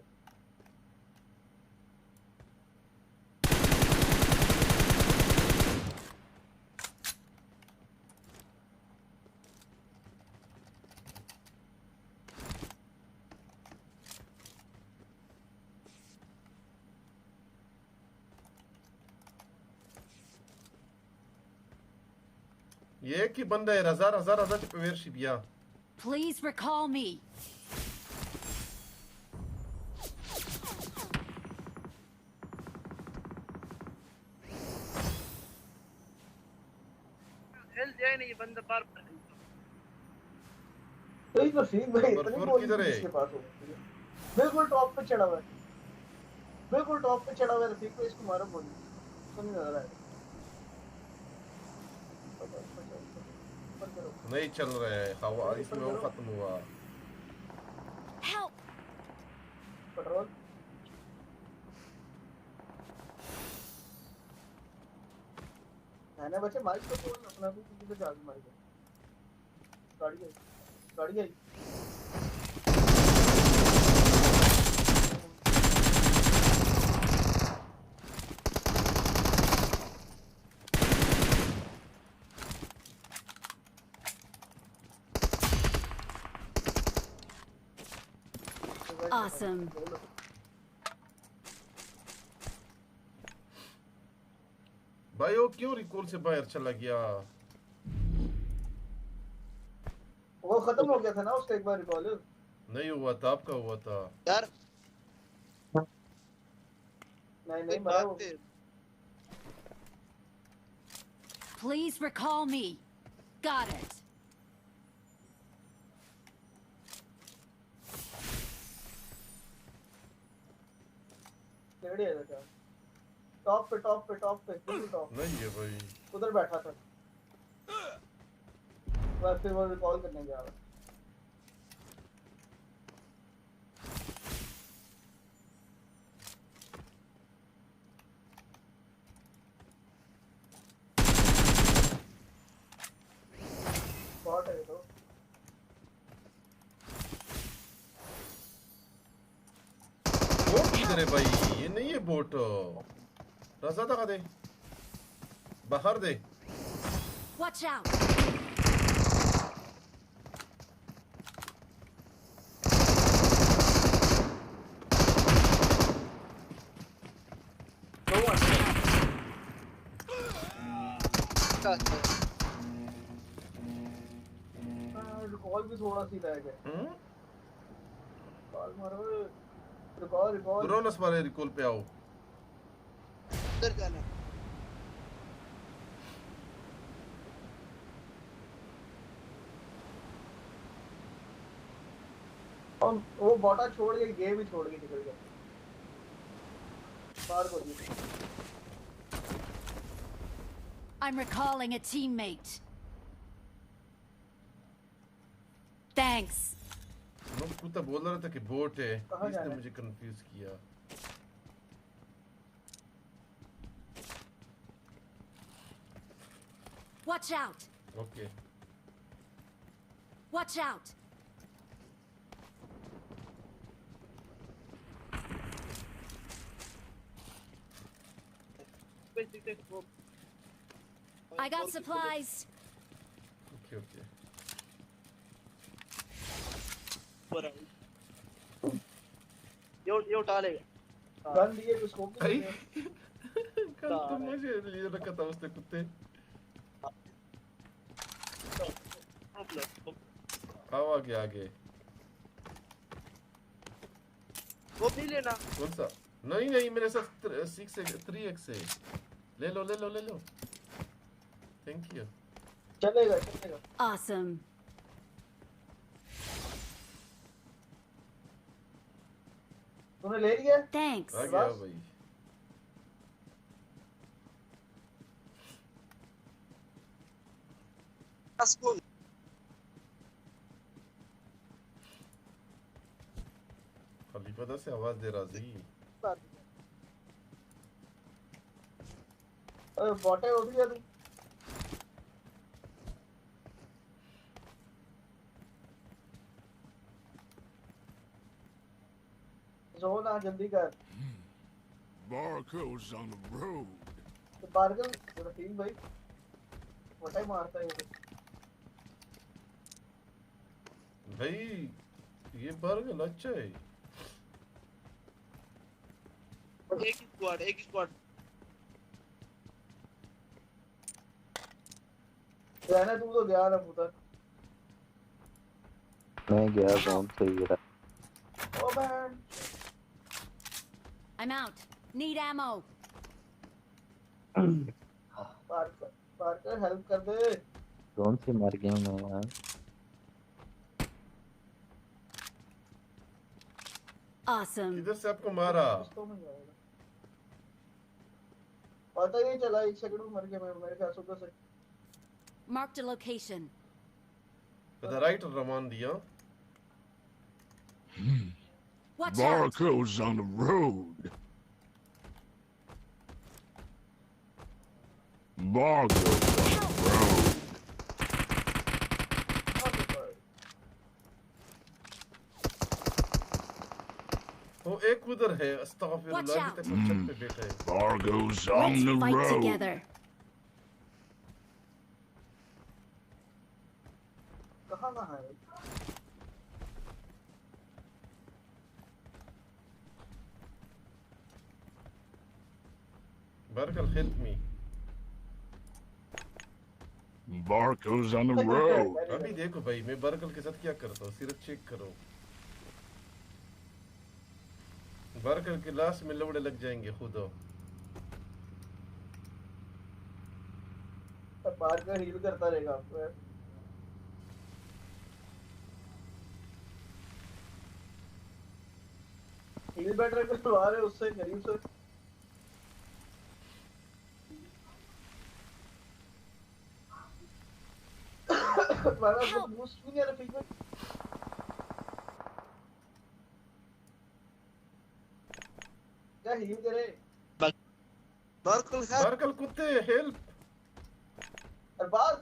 K: ये की बंदा है. हजार पेवेरशिप या.
L: Please recall me.
Q: हेल जाए नहीं बंदा बार बार.
A: तो इस रफीक भाई इतनी गोली
K: किधर है?
A: किसके पास हो? बिल्कुल टॉप पे चढ़ा हुआ है. बिल्कुल टॉप पे चढ़ा हुआ है रफीक को. इसको मारो गोली. सुन नहीं रहा है.
K: नहीं चल रहा है हवा इसमें वो खत्म हुआ.
L: Help!
A: पेट्रोल. मैंने बच्चे माइक को फोन अपना भी किसी पे चार्ज मार दिया. गाड़ी आई.
L: Awesome.
K: भाई वो क्यों रिकॉल से बाहर चला गया?
A: वो खत्म हो गया था ना उसका एक बार रिकॉल।
K: नहीं हुआ था, आपका हुआ था
S: यार।
A: नहीं बताओ।
L: Please recall me. Got it.
A: Lady है क्या? टॉप पे टॉप।
K: नहीं है भाई,
A: उधर बैठा था। बस फिर वो रिकॉल करने गया। बॉट है तो।
K: बोट किधर है भाई? ये नहीं है बोट। रजा दगा दे, बाहर दे।
L: Watch out.
A: रिकॉल भी थोड़ा सी रह गया। रिकॉल मारो। रिकॉल।
K: क्रोनस वाले रिकॉल पे आओ।
S: उधर जाना।
A: और वो बॉटा छोड़ के गेम ही छोड़ के निकल गया। बाहर को दी।
L: I'm recalling a teammate. Thanks.
K: मैं खुद तो बोल रहा था कि बोट है,
A: कहाँ
K: इसने
A: जाना है?
K: मुझे कंफ्यूज किया।
L: Watch out.
K: Okay.
L: Watch out. I got supplies.
K: Okay okay.
S: ये उठा लेगा।
A: गन दिए तो स्कोप
K: आई
A: नहीं।
K: कल तो मुझे लिए रखा था उसने कुत्ते। आओ आगे आगे।
S: वो भी लेना।
K: कौन सा? नहीं नहीं, मेरे साथ 3x है। ले लो ले लो ले लो। Thank you.
A: चलेगा।
L: Awesome.
A: तूने ले लिया?
L: Thanks.
K: आ गया भाई। खलीफा से आवाज दे रहा जी।
A: बॉटे हो गया तू। जो ना जल्दी कर।
M: Barcodes on the road.
A: तो बारगल रफीक भाई वटाई मारता है ये।
K: भाई ये बर्गर अच्छा है।
S: एक स्क्वाड।
A: रहना तू तो गया ना पुत्र।
J: मैं गया जोन से गिरा।
A: Oh man.
L: I'm out. Need ammo.
A: Parker help कर दे।
J: जोन से मर गया मैं यार।
L: Awesome.
K: किधर से आपको मारा?
A: पता ही नहीं चला, 1 सेकंड में मर गया मैं। मेरे ख्याल से उधर से।
L: Marked a location.
K: The right Raman diya.
L: Watch out.
M: Barcodes on the road. Barcodes on the road.
K: वो एक उधर है। अस्तगफिरुल्लाह की तक छत पे बैठा है।
M: Barcodes on
L: Let's
M: the
L: fight
M: road.
L: together.
A: कहाँ है?
K: Barkal, help me.
M: Barco's on the road.
K: अभी देखो भाई मैं बारकल के साथ क्या करता हूँ सिर्फ चेक करो बारकल के लास्ट में लौड़े लग जाएंगे खुद
A: बार का हील करता रहेगा आपको हील बैटर को लगा रहे उससे करीब से मारा तो बूस्ट भी नहीं आ रहा फीक में क्या हील करे
K: बारकल कुत्ते हेल्प
A: अरबाज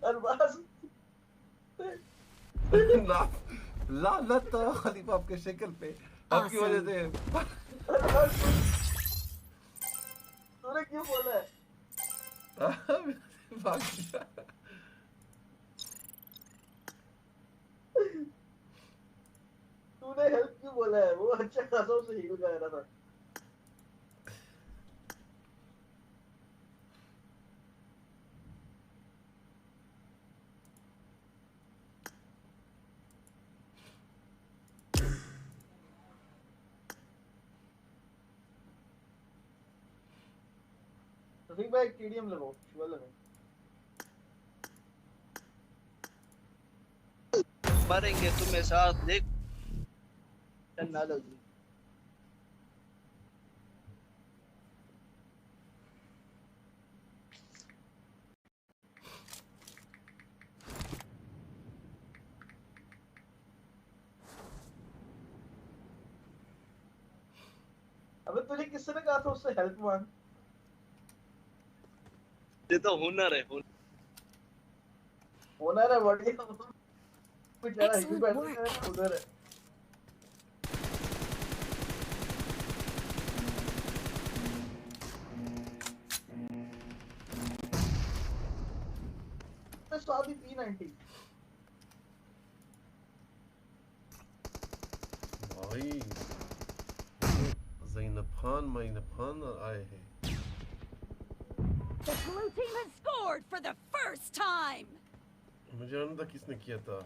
A: अरबाज
K: लानत खलीफा आपके शक्ल पे आपकी वजह से
A: तूने क्यों बोला है तूने हेल्प क्यों बोला है वो अच्छा खासा उसे हील कर रहा था तो फिर भाई टीडीएम लगाओ शुगर लगाओ
S: मरेंगे तुम्हें साथ देख ना लो जी
A: अबे तुझे किसने कहा था उससे हेल्प मांग
S: ये तो हुनर है
A: हुनर है बढ़िया कुछ जरा ही बैठ है हुनर है मैं स्वादी P90
K: भाई ज़ैनब खान आए हैं
L: The blue team has scored for the first time.
K: मुझे जानना था किसने किया था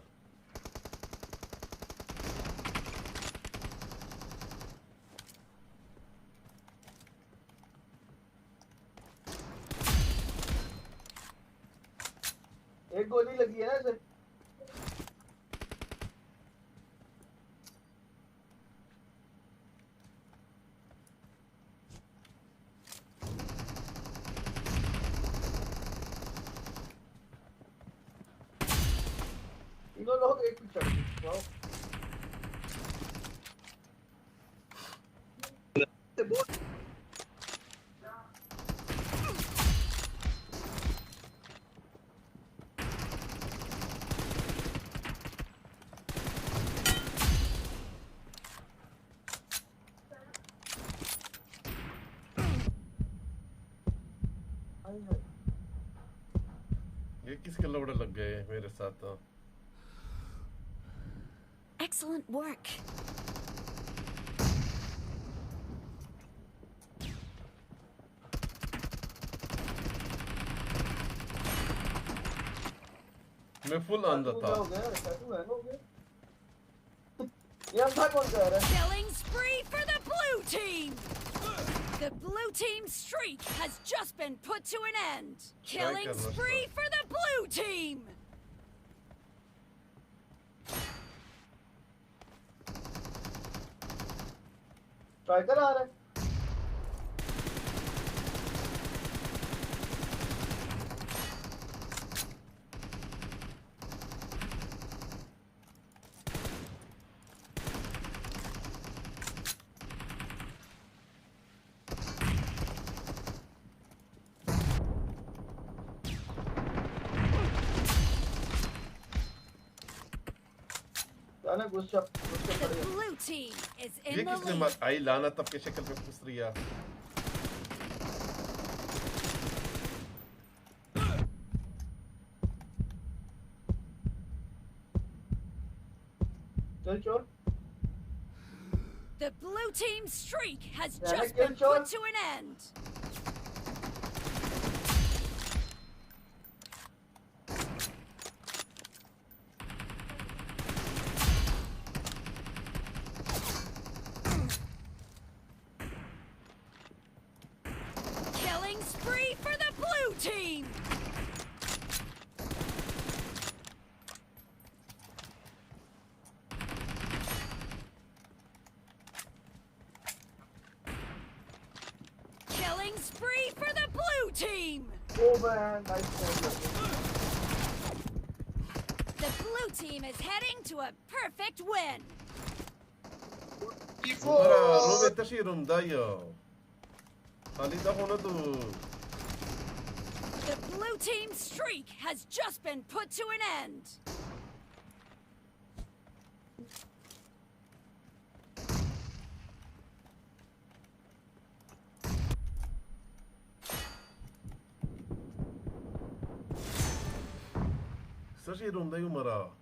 A: एक गोली लगी है ना इसे तीनों लोग एक पिक्चर वाओ
K: ये किसके लौड़े लग गए मेरे साथ
L: Excellent work.
K: मैं फुल अंदर था
L: Killing spree for the blue team. The blue team's streak has just been put to an end. Killing spree for the blue team.
A: Striker आ रहा है
L: The blue team is
K: ये
L: in the
K: किसने
L: lead.
K: आई लाना तब के शक्ल पे पूछ रही है
A: चल चोर
L: The blue team's streak has
A: Yeah,
L: just
A: kill
L: been
A: shot.
L: put to an end. Killing spree for the blue team. Killing spree for the blue team.
A: Oh man, nice.
L: The blue team is heading to a perfect win.
K: رومي تشيرهم دايو خلي دخونا تو
L: The blue team's streak has just been put to an end.
K: تشيرهم دايو مرا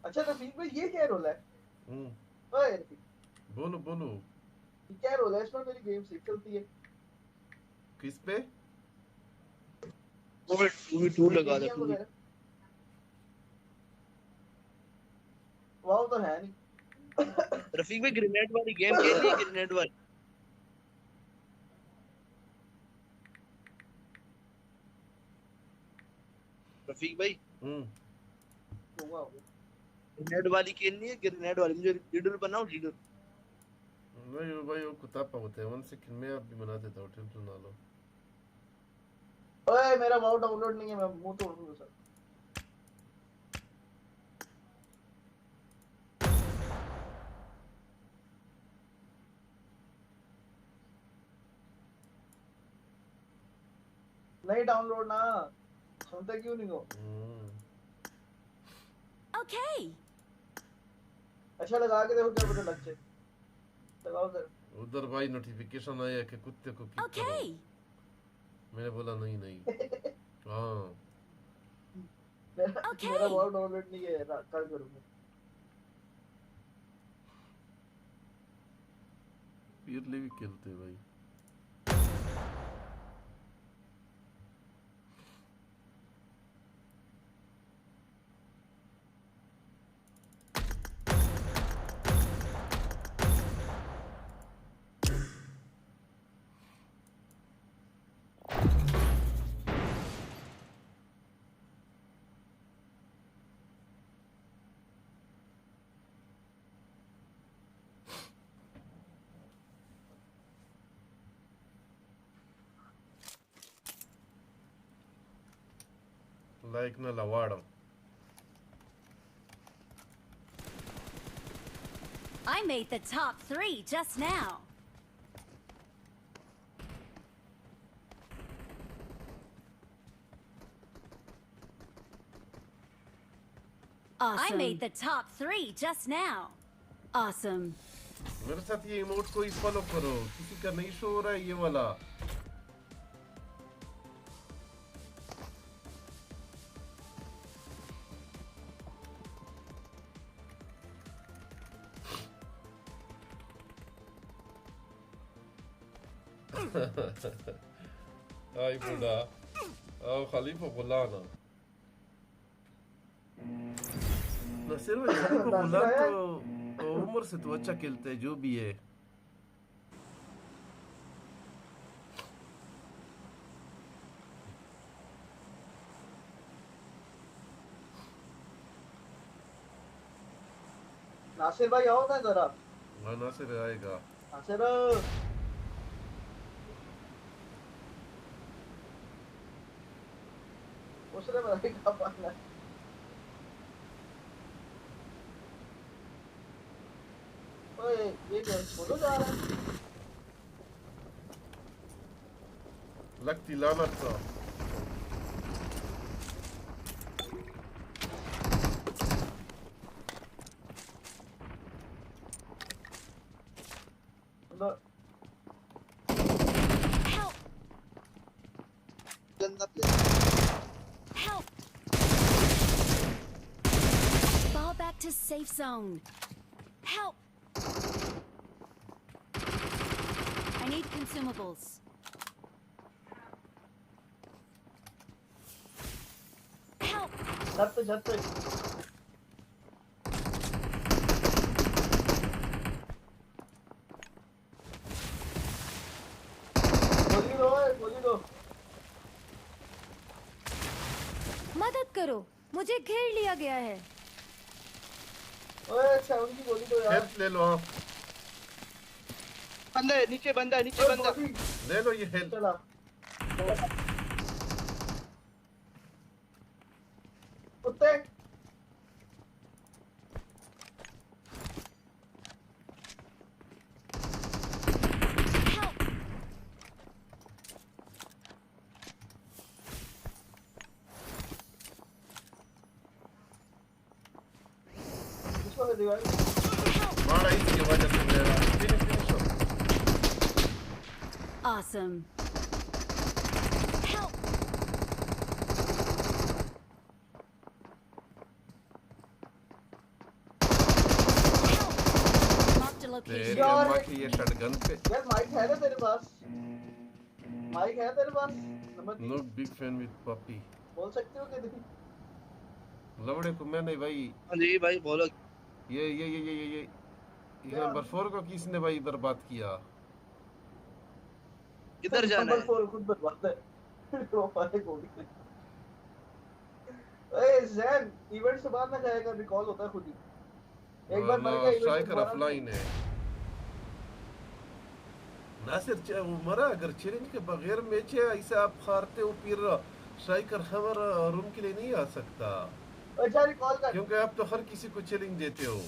A: अच्छा रफीक भाई ये क्या role है? ओए रफीक
K: बोलो बोलो
A: ये क्या रोल है? इसमें मेरी गेम सिर्फ चलती है।
K: किस पे
S: वो टू लगा दे
A: वाव तो है नहीं।
S: रफीक भाई ग्रेनेड वाली गेम खेल ली ग्रेनेड वाली रफीक भाई ग्रेनेड वाली खेलनी है ग्रेनेड वाली मुझे लीडर बनाओ लीडर
K: नहीं भाई वो कुत्ता होते हैं 1 सेकंड में आप भी बना देता हूं टिल सुना लो
A: ओए मेरा वाव डाउनलोड नहीं है मैं मुंह तोड़ दूंगा सर। नहीं डाउनलोड ना सुनते क्यों नहीं हो?
L: Okay.
A: अच्छा लगा के देखो क्या पता लग जाए। लगाओ सर।
K: उधर भाई नोटिफिकेशन आया कि कुत्ते को किक करो मैंने बोला नहीं नहीं हाँ
A: मेरा वाव डाउनलोड नहीं है कल करूंगा।
K: पीरली भी खेलते हैं भाई लाइक ना लवाड़ो
L: I made the top 3 just now. Awesome. I made the top 3 just now. Awesome.
K: मेरे साथ ये इमोट को फॉलो करो किसी का नहीं शो हो रहा है ये वाला आई बुढ़ा आओ खलीफा बुलाना नसीर भाई खलीफा बुला तो उम्र से तो अच्छा खेलते है जो भी है
A: नासिर भाई आओ ना जरा।
K: हाँ नासिर आएगा
A: नासिर उसने बताया कब आना है। ओए ये क्या बोलो जा रहा है
K: लगती लानत सा
L: Help! Fall back to safe zone. Help! I need consumables. Help!
A: Jat. गोली दो।
L: मदद करो, मुझे घेर लिया गया है।
A: ओए 7 की गोली दो यार।
K: हेल्प ले लो आप।
S: बंदा है नीचे, बंदा है नीचे, बंदा
K: ले लो ये हेल्प।
A: चला कुत्ते
K: मारा इसकी वजह से मेरा फिनिश हो।
L: Awesome. Help! Marked a location.
K: यार ये शटगन पे
A: यार माइक है ना तेरे पास? माइक है तेरे पास?
K: No big fan with puppy.
A: बोल सकते हो कि नहीं?
K: लवड़े को मैंने भाई।
S: हाँ जी भाई बोलो।
K: ये नंबर 4 को किसने भाई बर्बाद किया?
S: किधर जाना है?
A: नंबर 4 खुद बर्बाद है। तो हमारे गोली। ए जैन इवेंट से बाहर ना जाएगा, रिकॉल होता है खुद ही। एक बार मर गया इवेंट
K: स्ट्राइकर ऑफलाइन है। नासिर वो मरा अगर चैलेंज के बगैर मैच है ऐसे आप हारते हो फिर स्ट्राइकर खबर रूम के लिए नहीं आ सकता।
A: अच्छा रिकॉल कर।
K: क्योंकि आप तो हर किसी को चैलेंज देते हो।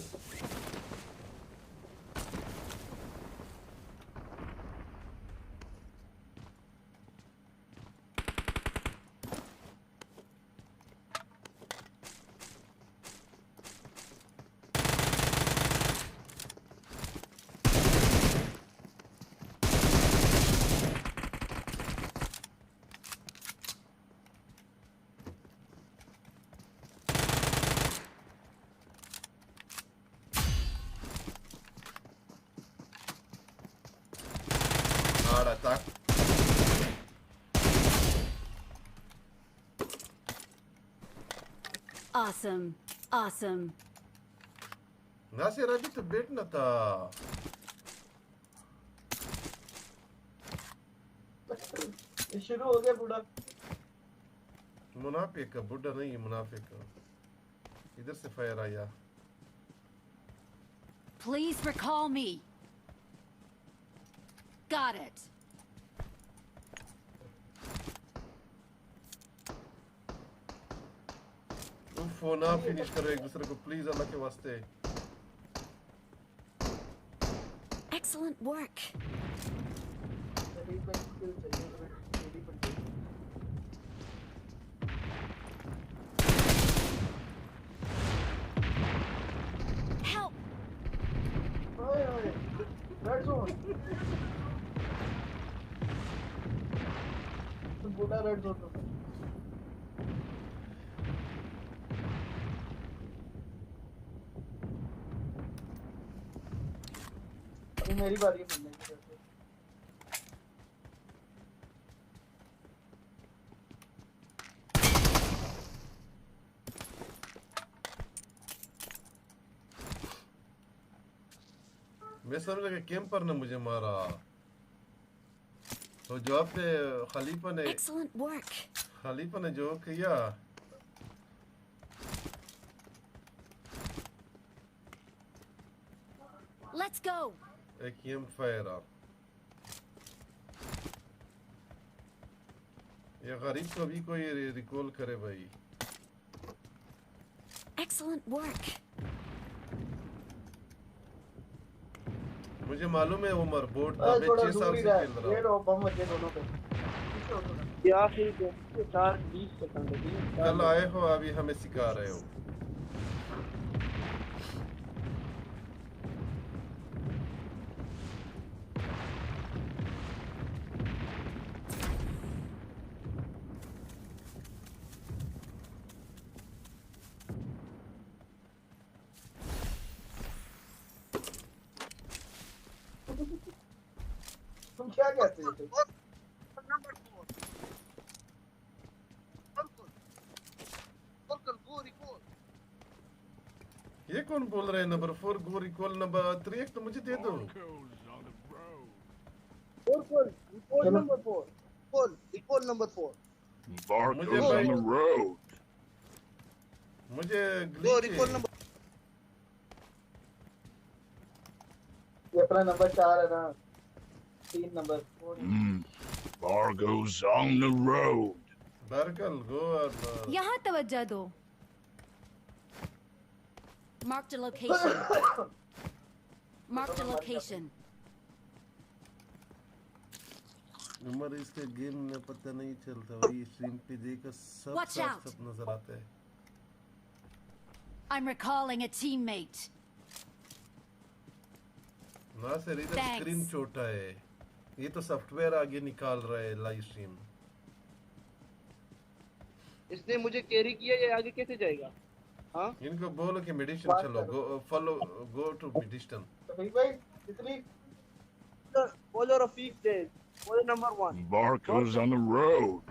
L: Awesome.
K: नासिर अभी तो बैठना था।
A: शुरू हो गया बूढ़ा।
K: मुनाफिक का बुढ़ा नहीं है, मुनाफिक का। इधर से फायर आया।
L: Please recall me. Got it.
K: ना फिनिश करो एक दूसरे को प्लीज अल्लाह के वास्ते।
L: Excellent work. Help.
A: Red zone. बूढ़ा रेड जोन में। मेरी बारी है मिलने की।
K: मैं समझा कि कैंपर ने मुझे मारा। तो जो आपने खलीफा ने जो किया
L: Let's go.
K: एक एम फायर ये गरीब को भी कोई रिकॉल करे भाई।
L: Excellent work.
K: मुझे मालूम है उमर बोर्ड था, मैं 6 साल से खेल रहा हूँ।
A: ये लो बम बजे दोनों पे।
S: क्या फिर 4-20 सेकंड
K: कल आए हो अभी हमें सिखा रहे हो।
A: तुम क्या कहते हो?
S: नंबर 4 गो रिकॉल।
K: ये कौन बोल रहे हैं नंबर 4 गो रिकॉल, नंबर 3 तो मुझे दे दो।
S: Recall number 4 recall number 4।
M: Barco's on the road.
K: मुझे
S: गो रिकॉल नंबर।
A: ये अपना नंबर 4 है ना, 3 number 4।
M: Barco's on the road.
K: बारकल गो और
L: यहाँ तवज्जो दो। Marked a location. Marked a location.
K: Umar इसके गेम में पता नहीं चलता, वही स्ट्रीम पे देखकर सब नजर आता है।
L: I'm recalling a teammate.
K: ना सर इधर स्क्रीन छोटा है, ये तो सॉफ्टवेयर आगे निकाल रहा है लाइव स्ट्रीम।
S: इसने मुझे कैरी किया, ये आगे कैसे जाएगा? हाँ
K: इनको बोलो कि मेडिसिन चलो, गो टू मेडिसिन।
A: भाई कितनी
S: बोलो रफीक दे, बोलो number 1
M: Barco's on the road.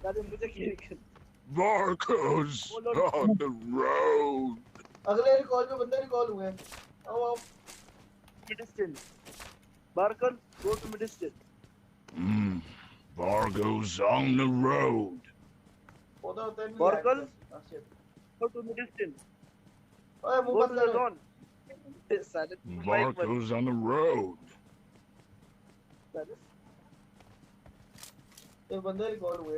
S: दादी मुझे कैरी कर।
M: Barco's on the road.
A: अगले रिकॉल में बंदे रिकॉल हुए हैं। आओ
S: मेडिसिन बारकल go to medicine.
M: Barco's on the road.
S: बारकल गो टू मेडिसिन।
A: ओए मुंह बंद कर।
M: Barco's on the road.
A: ये बंदे रिकॉल हुए।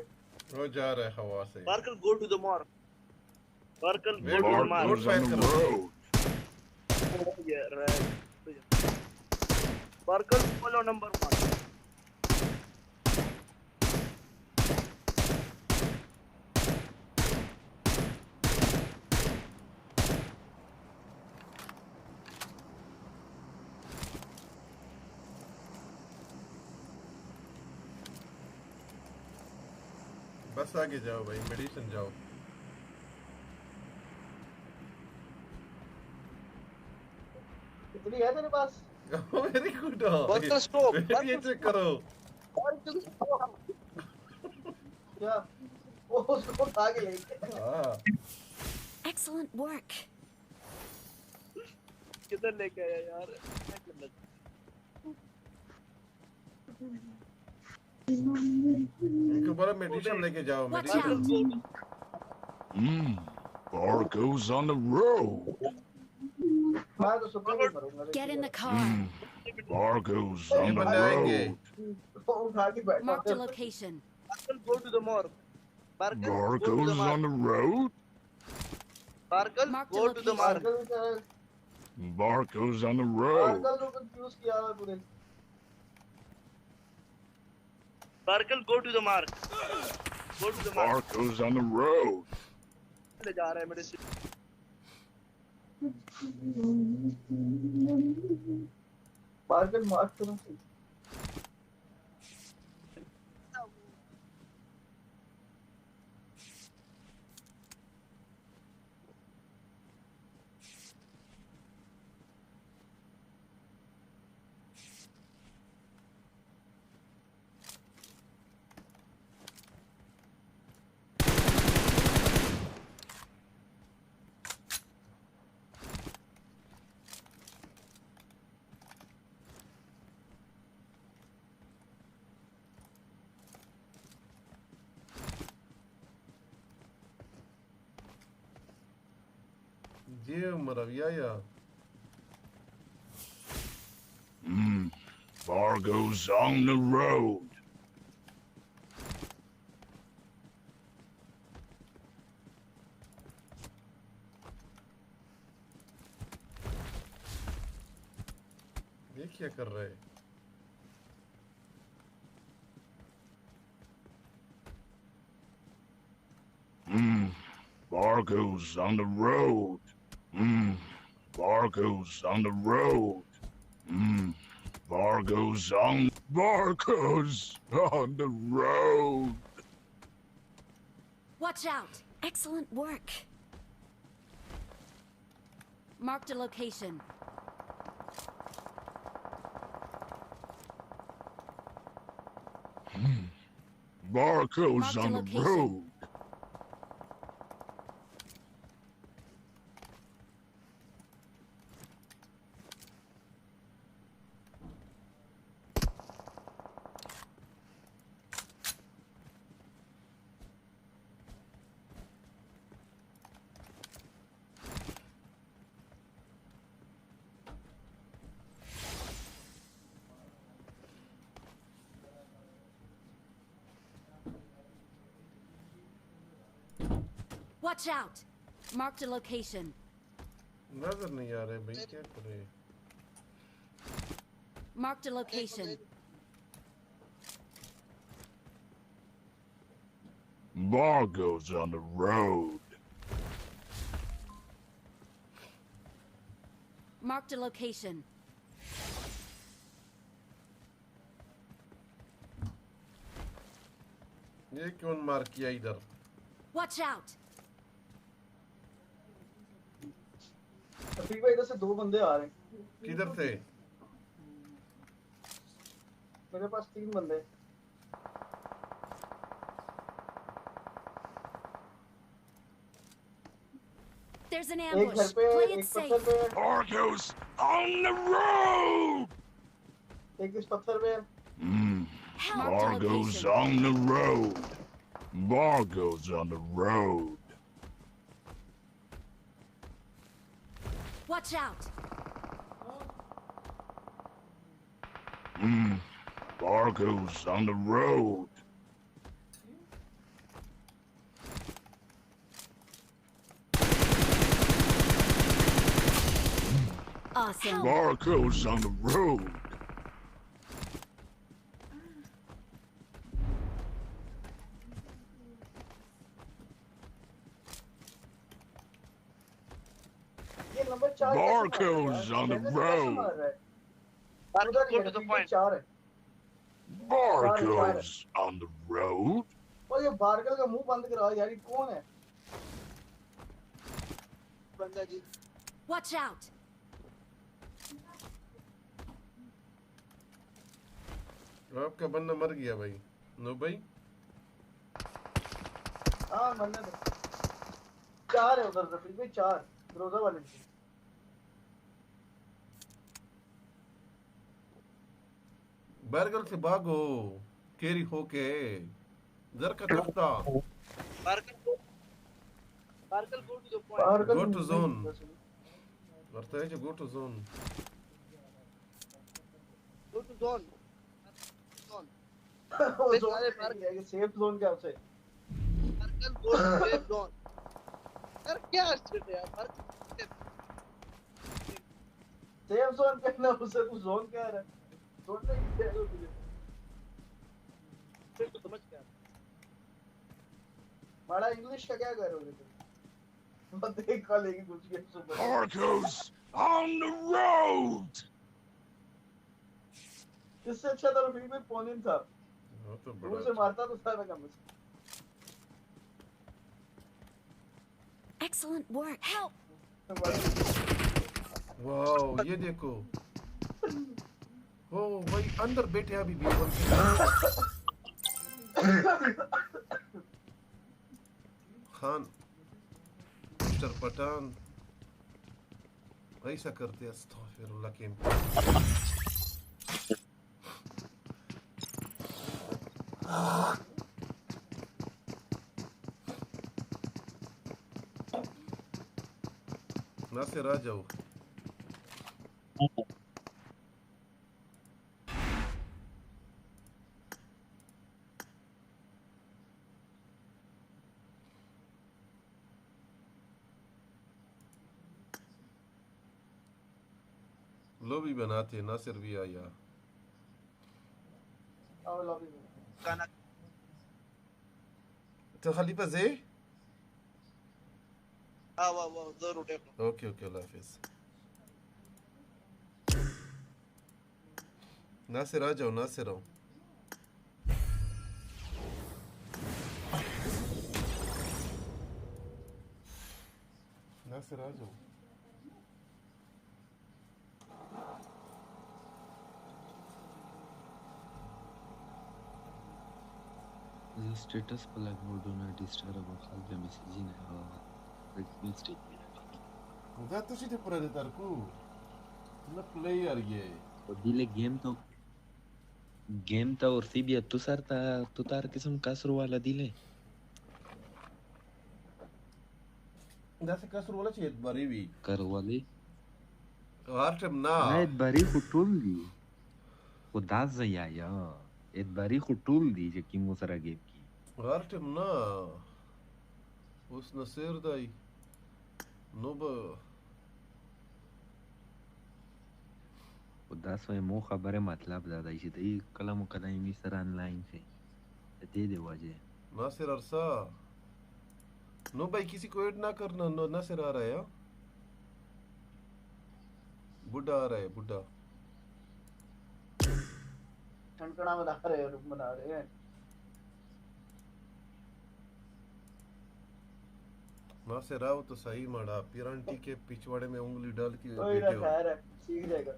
K: वो जा रहा है हवा से।
S: बारकल गो टू द मार्क। बारकल go to the mark.
M: Barco's on the road.
S: बारकल फॉलो नंबर 1।
K: बस आगे जाओ भाई, मेडिसिन जाओ।
A: कितनी है तेरे पास?
K: Very good.
S: What's the scope?
K: ये चेक करो।
A: क्या? वो उसको उठा के लेके।
L: Excellent work.
S: किधर लेके आया यार?
K: इनको बोलो मेडिसिन लेके जाओ, medicine.
M: Barco's on the road.
L: Get in the car.
M: Barco's on the road.
L: Marked a location.
S: Go to the morgue.
M: Barco's on the road.
S: Barkal, go to the morgue.
M: Barco's on the road.
S: Barkal, go to the morgue. Go to the morgue.
M: Barco's on the road.
S: ले जा रहा है मेरे से।
A: बारकल mark करो।
K: जी मरविया या।
M: Barco's on the road.
K: ये क्या कर रहे हैं?
M: Barco's on the road. Barco's on the road. Barco's on the road.
L: Watch out! Excellent work. Marked a location.
M: Barco's
L: Marked a
M: on the
L: location.
M: road.
L: Watch out! Marked a location.
K: नजर नहीं आ रहे भाई क्या करे
L: Marked a location.
M: Barco's on the road.
L: Marked a location.
K: ये कौन मार किया इधर
L: Watch out!
A: रफीक भाई इधर से दो बंदे आ रहे हैं
K: किधर थे
A: मेरे पास 3 बंदे
L: There's an
A: एक
L: ambush.
A: घर पे
L: Play it
A: एक
L: safe.
A: पत्थर पे
M: Barco's on the road.
A: एक इस पत्थर पे
M: Barco's on the road. Barco's on the road.
L: Watch out!
M: Barco's on the road.
L: Awesome.
M: Barco's on the road.
A: ये number 4
M: Barco's on the road.
A: Go to the point. 4 है
M: Barco's on the road.
A: और ये बारगल का मुंह बंद कराओ यार ये कौन है बंदा जी
L: Watch out!
K: आपका बंदा मर गया भाई नो भाई
A: हाँ मरने दो 4 है उधर रफीक भाई 4 रोजा वाले की
K: बर्गर से भागो केरी होके जर का तख्ता
S: Barkal go to the point.
K: go to zone करता है जो go to zone
S: Go to zone. Zone.
A: वो जोन है ये सेफ जोन क्या उसे
S: Barkal go to safe zone. यार क्या स्थिति है यार
A: सेफ जोन कहना उसे तू जोन कह रहा है जोन नहीं कह रहा तुझे
S: फिर तो समझ गया
A: बड़ा इंग्लिश का क्या कर रहे हो तुम देख कल लेगी कुछ के super
M: Barco's on the road.
A: इससे अच्छा तो रफीक भाई पोनिन था
K: तो
A: वो से मारता तो था मैं कम से
L: Excellent work. Help!
K: वाओ ये देखो ओ भाई अंदर बैठे अभी भी खान मिस्टर पठान ऐसा करते हैं अस्तगफिरुल्लाह के नासिर आ जाओ लॉबी बनाते नासिर भी आया
A: आओ लॉबी में
S: गाना
K: तो खलीफा जे
S: वाह जरूर टेको।
K: ओके ओके अल्लाह हाफिज। नासिर आ जाओ, नासिर आओ। नासिर आ जाओ।
R: स्टेटस पर लगा डू नॉट डिस्टर्ब خلف مسجين मिस्टेक
K: उधर तो सीधे पर दे तार को ना प्लेयर ये
R: दिले गेम तो और सीबी तू तार किस्म कसर वाला दिले
K: जैसे कसर वाला चाहिए बरी भी
R: कर वाली
K: हर टाइम ना
R: बरी खुटूल दी वो दास या एक बारी खुटूल दी जे की मुसरा गेम की
K: हर टाइम ना उस नसीर दाई नोब
R: वो दास में मो खबर मतलब दादा इसी तो ये कलम कदाई मिस्टर ऑनलाइन से दे वाजे
K: नासिर अरसा नो भाई किसी को ऐड ना करना। नो नासिर आ रहा है बुड्ढा आ रहा है बुड्ढा
A: ठनकड़ा बना रहे हैं।
K: नासिर आओ तो सही माड़ा पिरांटी के पिछवाड़े में उंगली डाल के
A: कोई ना खैर है सीख जाएगा।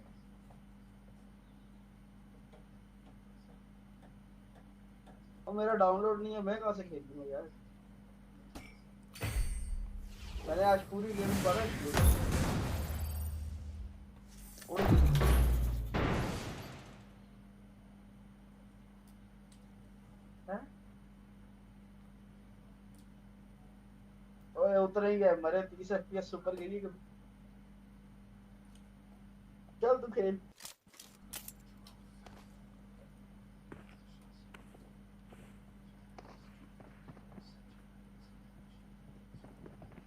A: और मेरा डाउनलोड नहीं है, मैं कहाँ से खेलूंगा यार। मैंने आज पूरी गेम पढ़ा ओए उतर ही गया मरे 30 FPS सुपर गिरी कभी। चल तू खेल।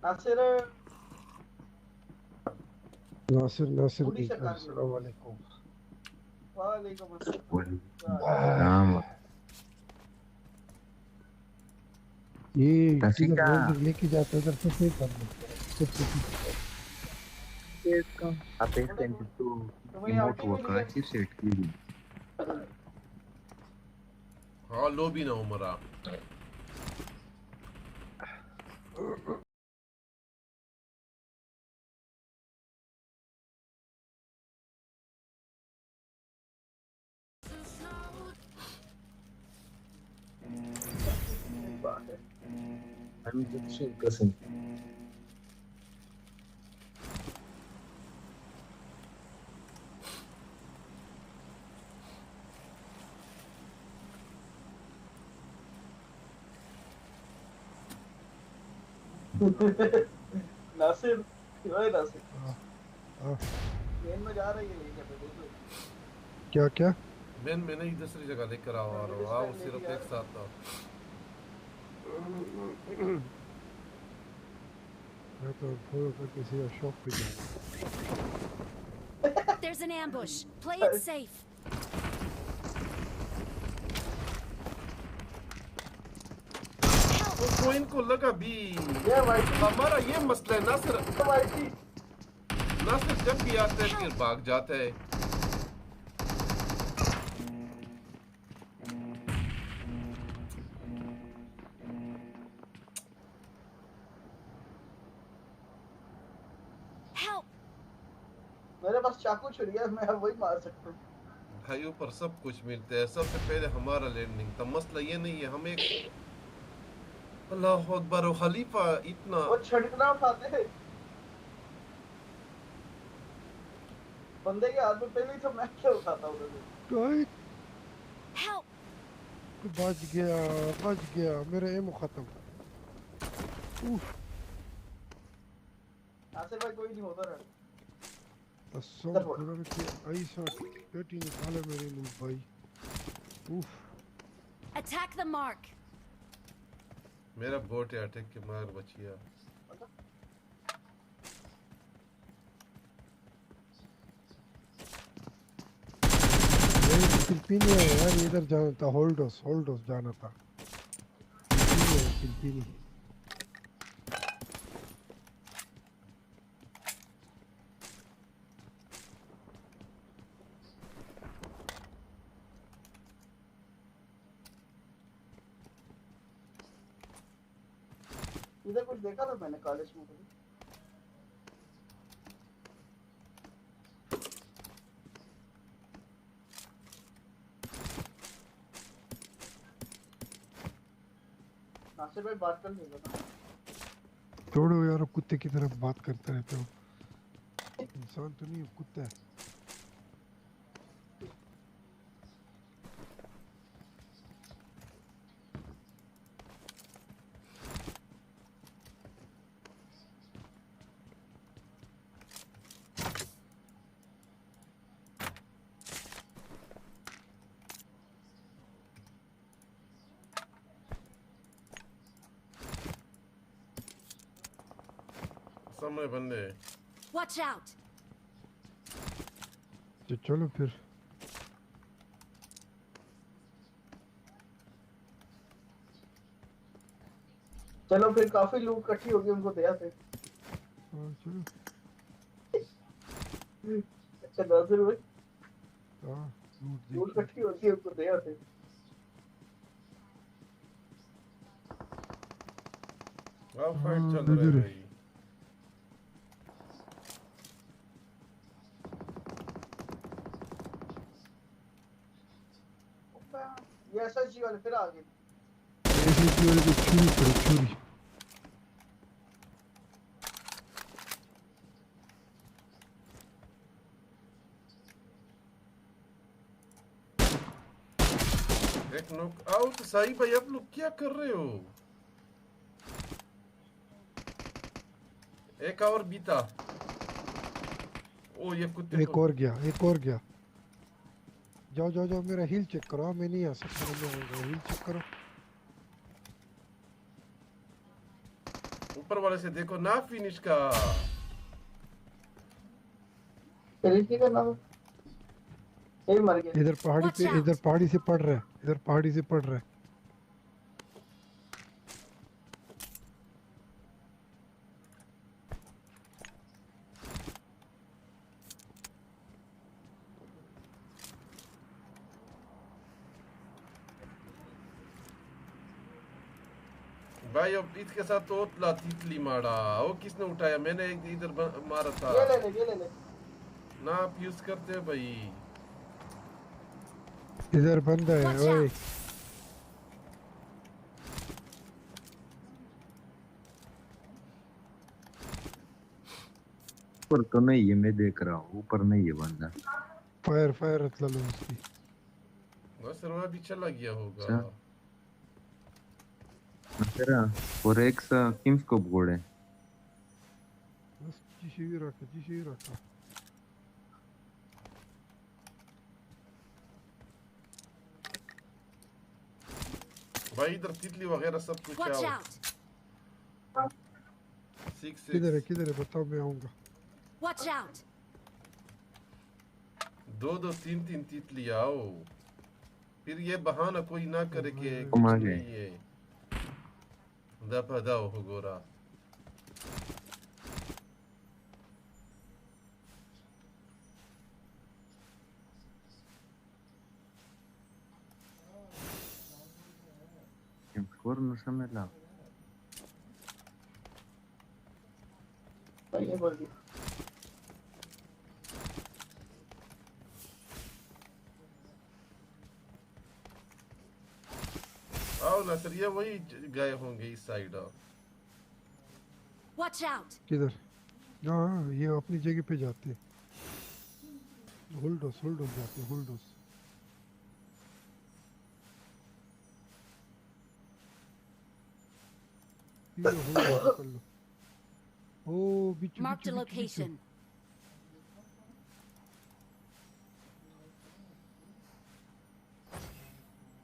A: नासिर
P: अस्सलाम वालेकुम।
A: वालेकुम
R: अस्सलाम।
P: ये लेके जाते उधर से फिर कर
R: इसका आप एक सेंटर तो रिमोट वर्क अच्छी सेट की
K: हाँ लो भी ना उमरा
R: I'm just so person.
A: Nasir क्यों है नासिर? मेन में जा रही है लेके पे देख लो।
P: क्या
K: मैं नहीं दूसरी जगह लेकर आओ सिर्फ एक साथ था।
P: मैं तो फॉलो करके सीधा शॉप पे जाऊंगा।
L: There's an ambush. Play it safe.
K: तो इनको लगा भी हमारा ये मसला है। नासिर जब भी आता है फिर भाग जाता है।
A: मेरे पास चाकू छुरी है, मैं वही मार सकता हूँ।
K: भाई ऊपर सब कुछ मिलता है। सबसे पहले हमारा लैंडिंग था। मसला ये नहीं है हम एक अल्लाह अकबर और खलीफा इतना
A: वो छड़कना उठाते हैं बंदे के हाथ में पहले ही तो मैं क्या उठाता हूँ
P: कोई बच गया मेरा एमो खत्म।
A: आसिफ भाई कोई नहीं होता रहा।
P: निकाले मेरे लूट भाई।
L: Attack the mark.
K: मेरा बोट है अटैक के मार बचिया।
P: फिलिपीनी है यार, इधर जाना था। होल्डोस जाना था। फिलिपीनी
A: इधर कुछ देखा था मैंने कॉलेज में कभी। नासिर भाई बात कर लेगा ना।
P: छोड़ो यार, कुत्ते की तरह बात करते रहते हो। इंसान तो नहीं, कुत्ता है।
K: सामने बंदे।
L: Watch out!
P: तो चलो फिर।
A: चलो फिर काफी लोग इकट्ठी होगी उनको दया से।
P: चलो।
A: अच्छा नासिर भाई।
P: हाँ
A: लोग इकट्ठी होती है उनको दया से।
K: अब फाइट चल रहा है भाई।
A: ये एसएसजी वाले फिर आ गए।
P: एसएसजी वाले को छुरी पड़ी, छुरी।
K: एक नॉक आउट। साई भाई आप लोग क्या कर रहे हो? एक और बीता। ओ ये कुत्ते
P: एक और गया, एक और गया। जाओ जाओ जाओ, मेरा हील चेक करो। मैं नहीं आ सकता, मैं हील चेक करो।
K: ऊपर वाले से देखो ना फिनिश का।
A: फिनिश का नाम ये मर गया।
P: इधर पहाड़ी पे, इधर पहाड़ी से पड़ रहा है, इधर पहाड़ी से पड़ रहा है।
K: भाई अब इसके साथ तो ओतला तितली मारा। वो किसने उठाया? मैंने एक इधर मारा था।
A: ये ले ले, ये ले ले।
K: ना आप यूज करते हो भाई।
P: इधर बंदा है ओए।
R: ऊपर तो नहीं है, मैं देख रहा हूँ। ऊपर नहीं है बंदा।
P: फायर फायर रख लो उसकी।
K: बस रोया भी चला गया होगा।
R: तेरा और एक सा किम्स को बोर्ड है।
P: बस जिशी रखा, जिशी रखा।
K: भाई इधर तितली वगैरह सब कुछ आओ।
P: किधर है बताओ, मैं आऊंगा।
L: Watch out!
K: दो दो तीन तीन तितली आओ। फिर ये बहाना कोई ना करे कि कुछ नहीं है। दफा दाओ हो गोरा।
R: स्कोर न समझ ला।
A: ये बोल दिया।
K: आओ ना सर, ये वही गए होंगे इस साइड।
L: Watch out!
P: किधर? हाँ ये अपनी जगह पे जाते हैं। होल्डोस जाते हैं, होल्डोस। कर लो। ओ बिच्छू
L: Marked a location.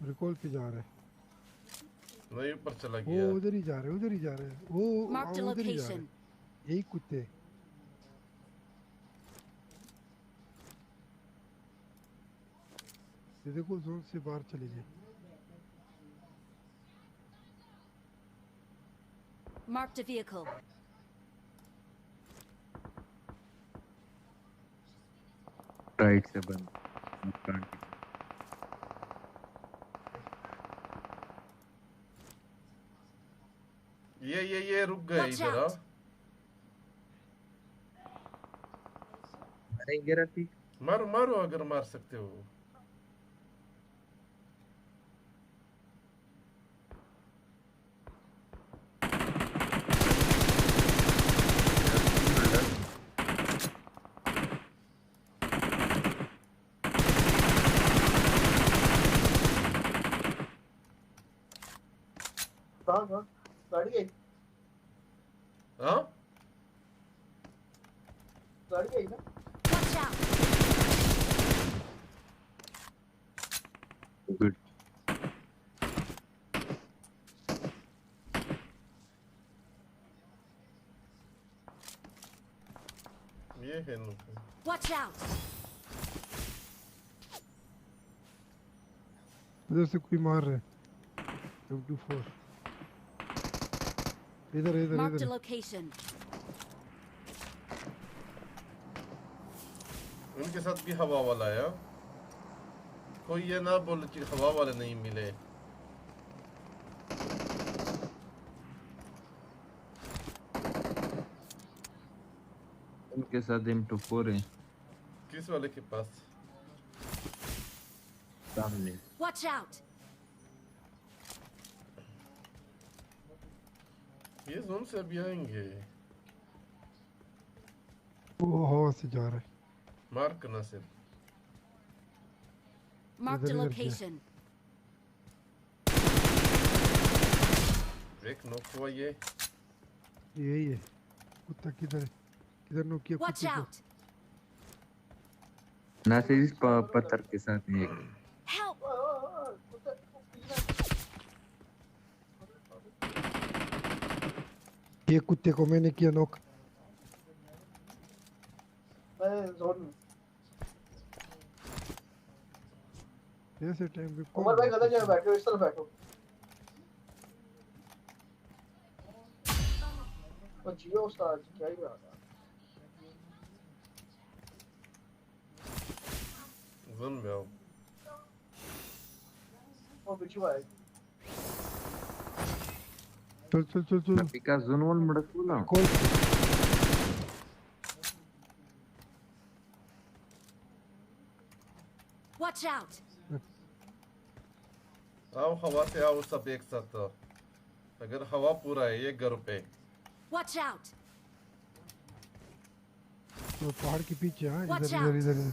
P: रिकॉल पे जा रहा है।
K: नहीं ऊपर चला गया।
P: वो उधर ही जा रहे, उधर ही जा रहे। वो
L: Marked a
P: उधर ही जा रहे।
L: location.
P: यही कुत्ते। ये देखो जोन से बाहर चले गए।
L: Marked a vehicle.
R: राइट से बंद।
K: ये ये रुक गए इधर आ
R: मारेंगे रफीक
K: मारो मारो अगर मार सकते हो
A: कहाँ गाड़ी आई
K: हाँ
A: गाड़ी आई ना
R: गुड
K: ये है नो
L: Watch out!
P: इधर से कोई मार रहा है M24 इधर इधर
L: Marked a
P: इधर
L: location.
K: उनके साथ भी हवा वाला है कोई ये ना बोले कि हवा वाले नहीं मिले
R: उनके साथ M24 है
K: किस वाले के पास
R: सामने
L: Watch out!
K: ये जोन से अभी आएंगे
P: वो हवा से जा रहा है
K: मार करना सिर्फ
L: Marked a
P: इधर
L: location.
K: एक नॉक हुआ ये
P: यही है कुत्ता किधर है किधर नो किया
L: Watch
P: कुत्ते को
L: out!
R: नासिर पत्थर के साथ एक
L: Help!
P: ये कुत्ते को मैंने किया नॉक
A: मैं जोन में
P: ऐसे टाइम पे
A: उमर भाई गलत जगह बैठो इस तरफ बैठो और जियो उस्ताद क्या ही बात है
K: जोन में आओ
A: वो बिचू आए
P: चल चल चल चल
R: रफीका जोन वाल मडकूला
P: कॉल
L: Watch out!
K: आओ हवा से आओ सब एक साथ अगर हवा पूरा है ये घर पे
L: Watch out!
P: वो पहाड़ के पीछे हाँ
L: Watch
P: इधर
L: out.
P: इधर इधर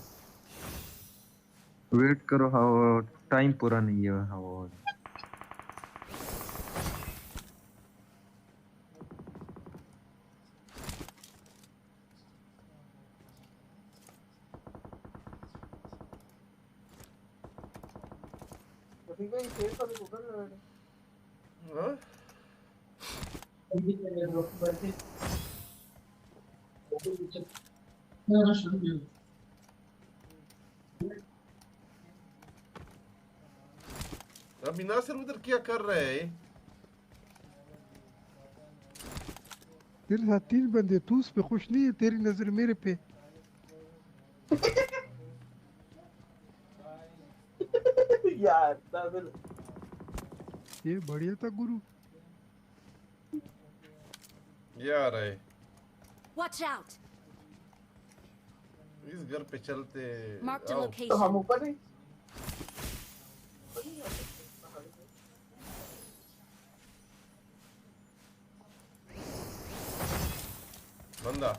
R: वेट करो हवा टाइम पूरा नहीं है हवा
A: ठीक है ये फेस वाले को कर रहे हैं
K: हाँ अभी नासिर उधर क्या कर रहे हैं
P: तेरे साथ 3 बंदे तू उस पे खुश नहीं है तेरी नजर मेरे पे
A: यार दादल
P: ये बढ़िया था गुरु
K: ये आ रहा है
L: Watch out!
K: इस घर पे चलते
L: Marked a
K: आओ
A: तो हम
L: location.
A: ऊपर नहीं
K: बंदा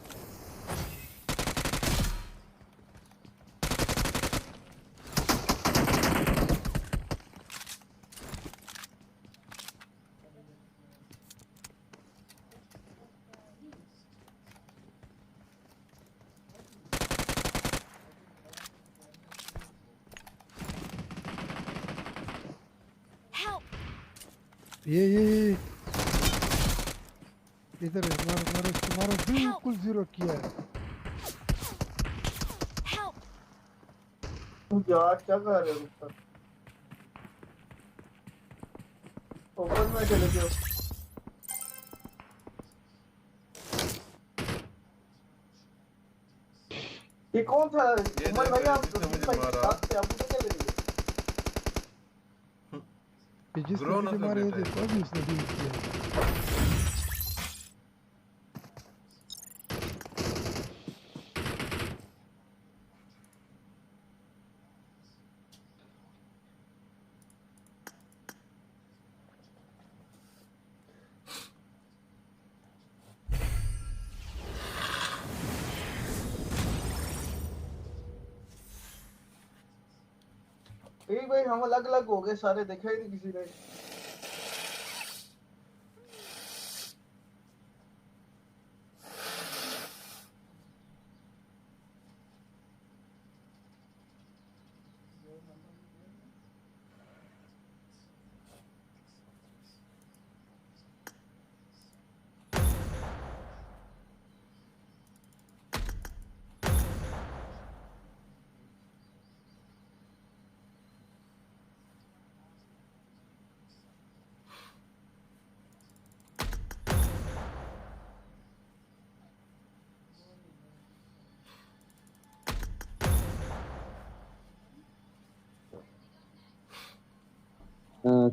L: Help!
P: ये इधर है मारो मारो इसको मारो बिल्कुल जीरो किया है
L: Help!
A: यार क्या कर रहे हो ऊपर ऊपर में चले गए ये कौन था उमर भाई आप
K: मुझे मारा
A: साथ थे आप उधर चले गए
P: ये जिसने मुझे मारे थे तो अभी उसने डील किया
A: भाई हम अलग अलग हो गए सारे, देखा ही नहीं किसी ने।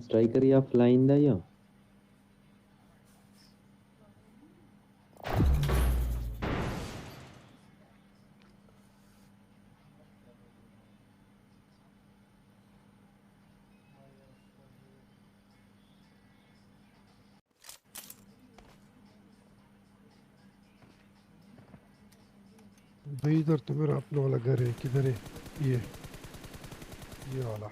R: स्ट्राइकर या फ्लाइंग दा या
P: भाई इधर तो मेरा अपना वाला घर है, किधर है ये वाला।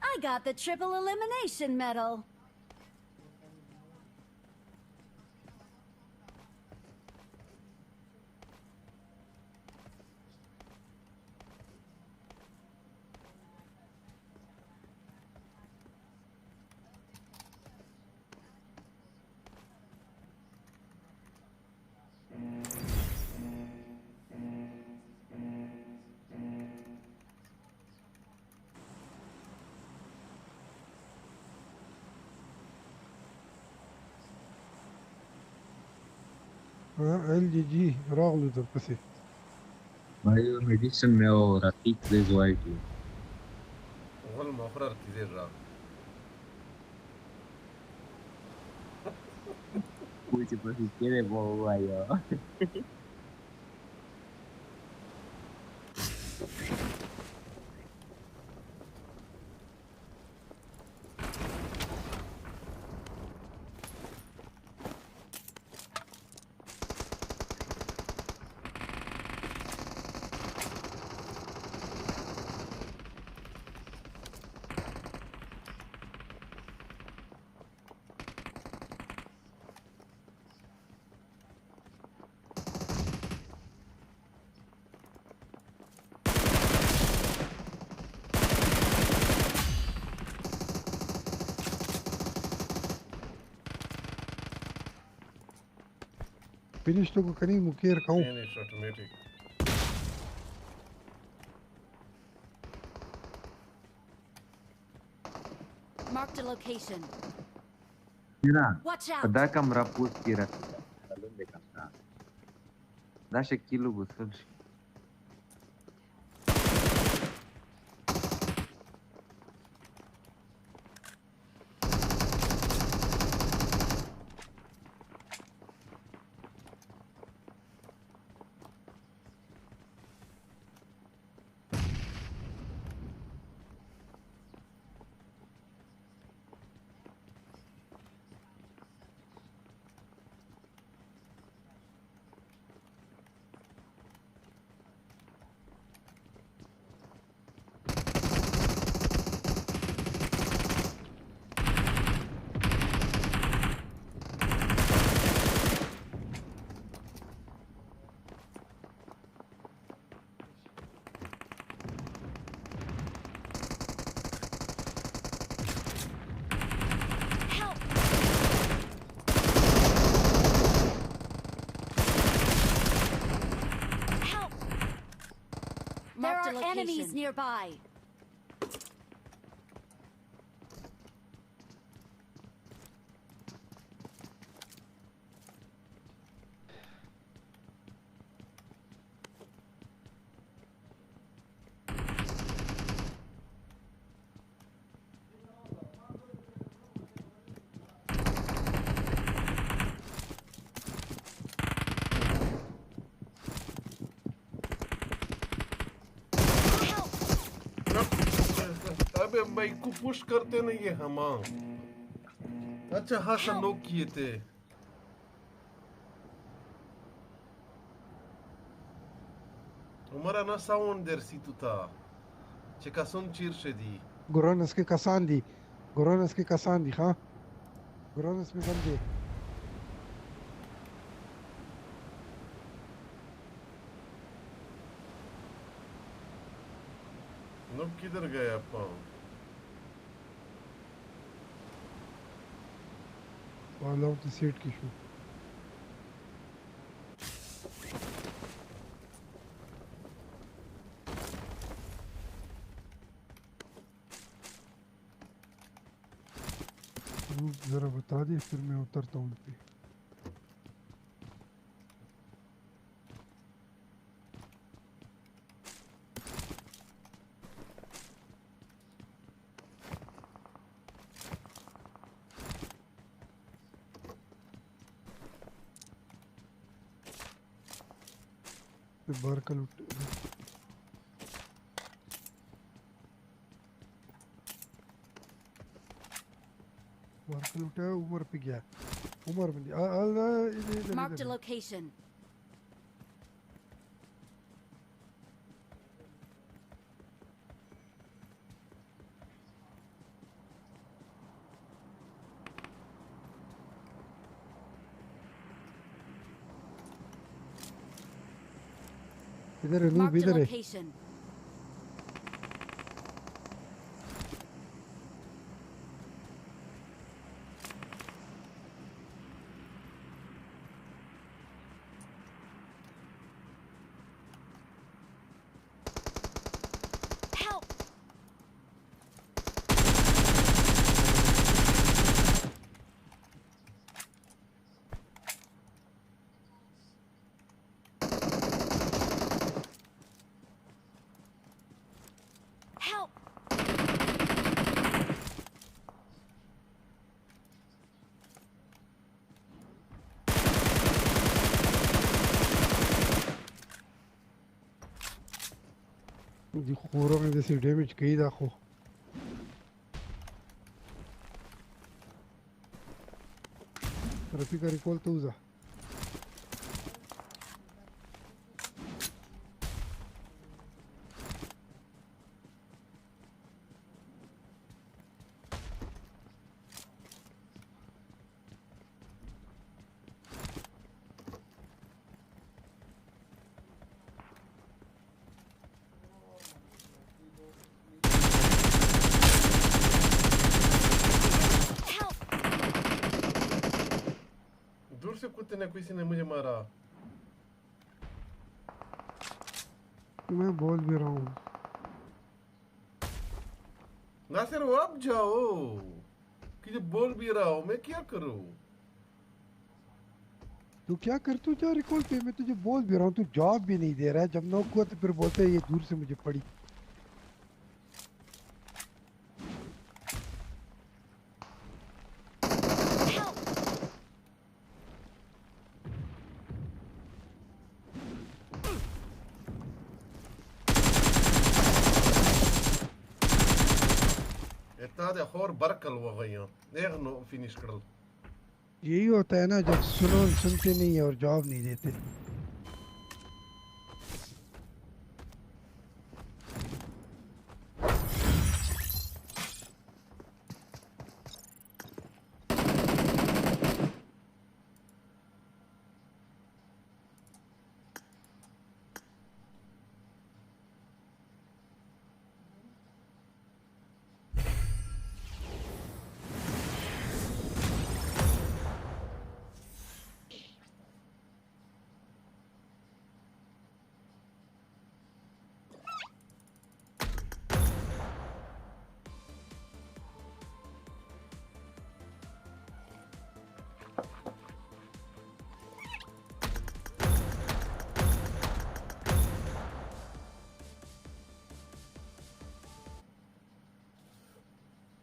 L: I got the triple elimination medal.
P: LGG راغلو در پسې
R: Mario Medicine meu ratic dezoaiti.
K: هو المفرر كثير راح
R: Uite, pe si quiere boba yo.
P: Finish तो कहीं मुकेर खाऊं
K: finish automatic
L: Marked a location.
R: Mira,
L: Watch out.
R: dacă am rapus piratul, alun de casa. Da și kill-ul gustul și
L: There are enemies nearby.
K: पे भाई को push करते नहीं है हम। अच्छा हसन नोक किए थे। हमारा ना साउंड देर सितु था चेकासुन चीर शदी
P: Goranas के कसान दी हाँ Goranas में समझे
K: नोक किधर गए अपन?
P: All out the seat की शू जरा बता दे फिर मैं उतरता हूँ पे बार का लूट लूटा उमर पे गया उमर में
L: Marked a location.
P: इधर है नूब
L: Marked a
P: इधर है
L: location. Help! Help!
P: دي خورا من دي دامج كيد اخو رفيق ريكول توزع
K: दूर से कुत्ते ने किसी ने मुझे मारा।
P: मैं बोल भी रहा हूँ
K: नासिर वो अब जाओ कि जो बोल भी रहा हूँ मैं क्या करूँ?
P: तू क्या कर तू जा रिकॉल पे मैं तुझे बोल भी रहा हूँ तू जॉब भी नहीं दे रहा है जब नॉक हुआ तो फिर बोलते है ये दूर से मुझे पड़ी
K: هذا خور بركل وغيان اغنو فينيش करल
P: यही होता है ना जब सुनते नहीं है और जॉब नहीं देते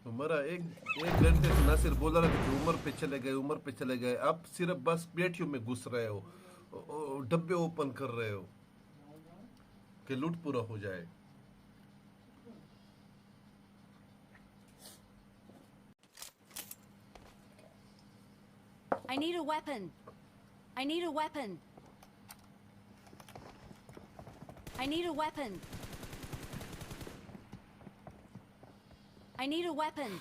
K: हमारा एक घंटे से नासिर बोल रहा था कि उमर पे चले गए अब सिर्फ बस पेटियों में घुस रहे हो डब्बे ओपन कर रहे हो कि लूट पूरा हो जाए
L: I need a weapon. I need a weapon. I need a weapon. I need a weapon.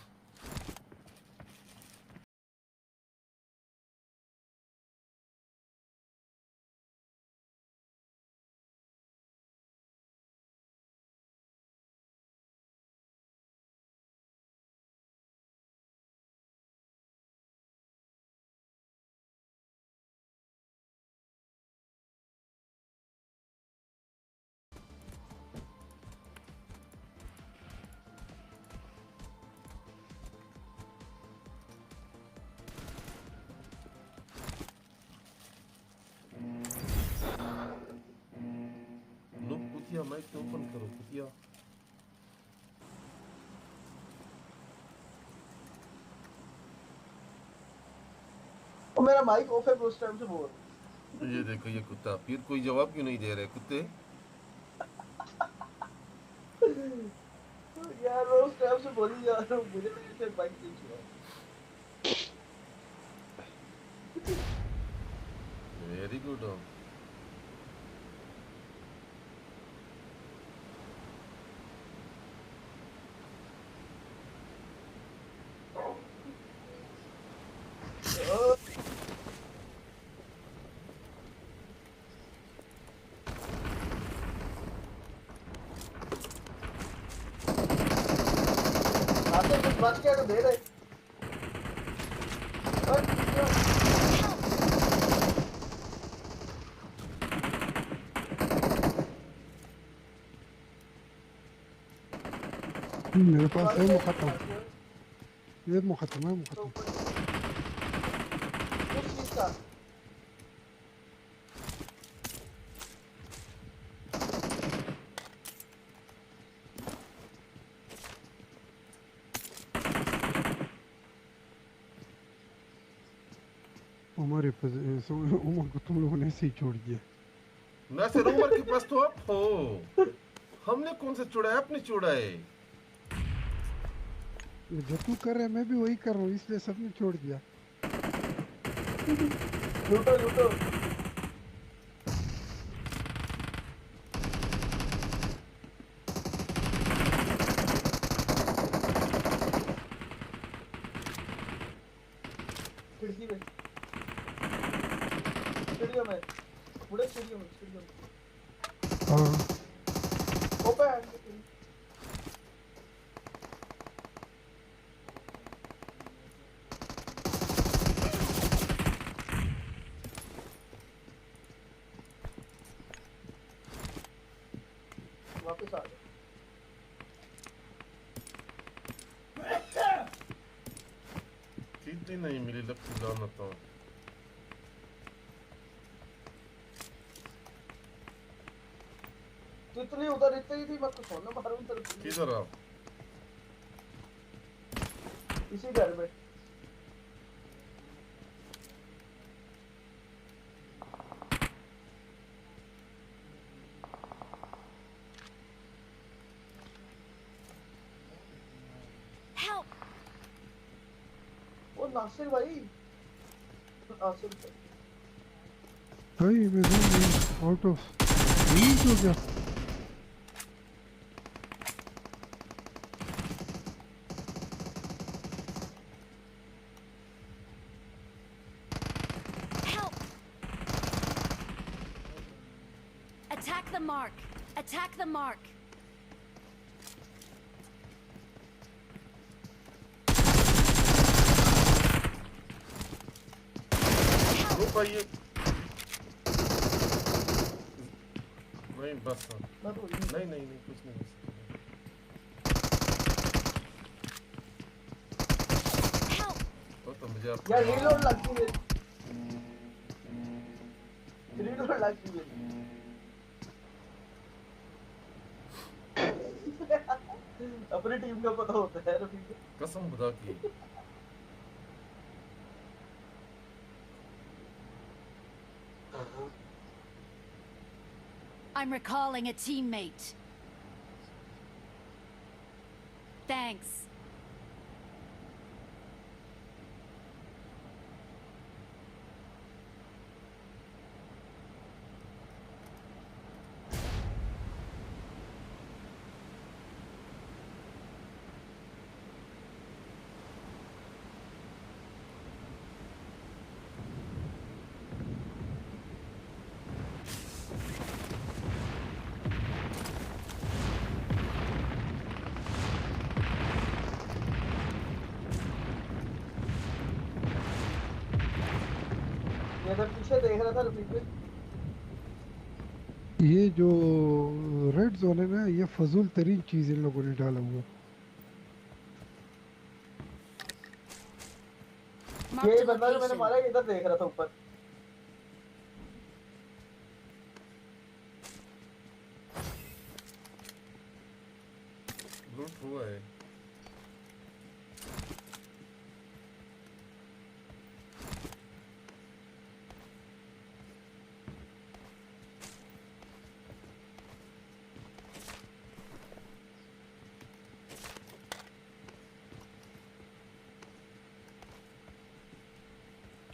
K: लो कुतिया माइक तो ओपन करो कुतिया
A: ओ मेरा माइक ऑफ है उस टाइम से बोल
K: ये देखो ये कुत्ता फिर कोई जवाब क्यों नहीं दे रहे कुत्ते
A: यार मैं उस टाइम से बोली जा रहा हूँ मुझे लगा कि माइक चेंज हुआ
K: वेरी गुड
A: आते कुछ बच गया तो दे रहे
P: मेरे पास है मुखत्म ये मुखत्म है मुखत्म
A: किस चीज का
P: उमर को तुम लोगों ने ऐसे ही छोड़ दिया
K: ना फिर उमर के पास तो आप हो हमने कौन सा चुड़ा है आपने चुड़ा है
P: जो तू कर रहा है मैं भी वही कर रहा हूँ इसलिए सबने छोड़ दिया
A: लूटो लूटो खिड़की में स्टूडियो में पूरे स्टूडियो में
P: हाँ
A: ओपन वापस आ गए
K: चीज नहीं मिली लगती जाना तो
A: इतनी उधर इतनी थी मैं तो सोना मारूं उधर
K: किधर आप
A: इसी घर में
L: Help!
A: वो नासिर भाई नासिर
P: भाई मैं आउट ऑफ रीच हो गया
L: Attack the mark! Attack the mark!
K: भाई नहीं बस नहीं नहीं नहीं कुछ नहीं तो मुझे आप
A: यार रीलोड लगती है रीलोड लगती है अपनी टीम का पता होता है
K: कसम खुदा की
L: I'm recalling a teammate. Thanks.
A: पीछे देख रहा था रफीक भाई।
P: ये जो रेड जोन है ना, ये फजूल तरीन चीज इन लोगों ने डाला हुआ।
A: ये बंदा जो मैंने मारा इधर देख रहा था ऊपर।
K: लूट हुआ है।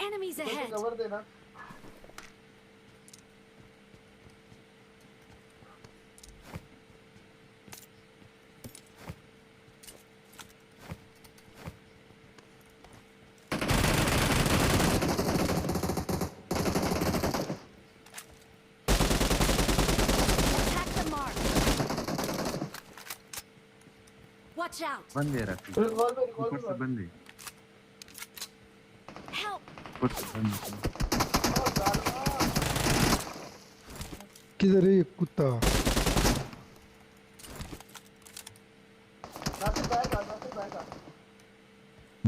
L: Enemies ahead.
A: कवर देना।
L: Attack the mark. Watch out.
R: बंदे रखी
A: रिकॉल पे रिकॉल
R: ऊपर से बंदे
L: Help.
R: ऊपर से बंदे
P: किधर है ये कुत्ता?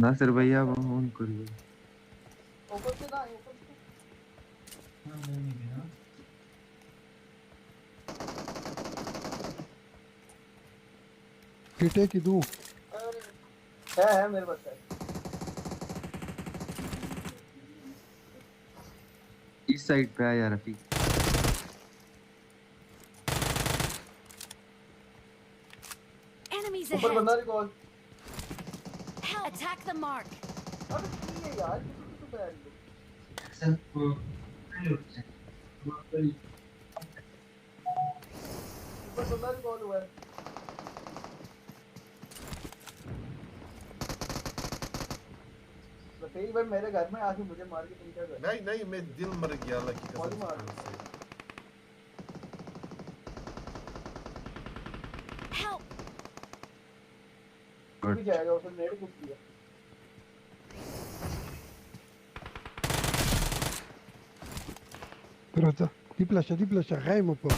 P: नासिर भैया वो ऑन करिए।
A: ऊपर से ना ऊपर से।
P: किटे की दूं?
A: है मेरे पास है।
R: इस साइड पे आया रफीक।
L: Enemies
A: ऊपर बंदा
L: ahead.
A: Recall.
L: Attack the mark.
A: अबे ये यार किसी को बैठ लो। ऊपर बंदा रिकॉल हुआ है। रफीक भाई मेरे घर में आके मुझे मार के तुम क्या कर?
K: नहीं नहीं मैं दिल मर गया अल्लाह की
A: कौन मार?
K: कसम से।
L: Help.
A: भी जाएगा उसने नेट कुछ किया।
P: Raza, di plascia, gaimo po'.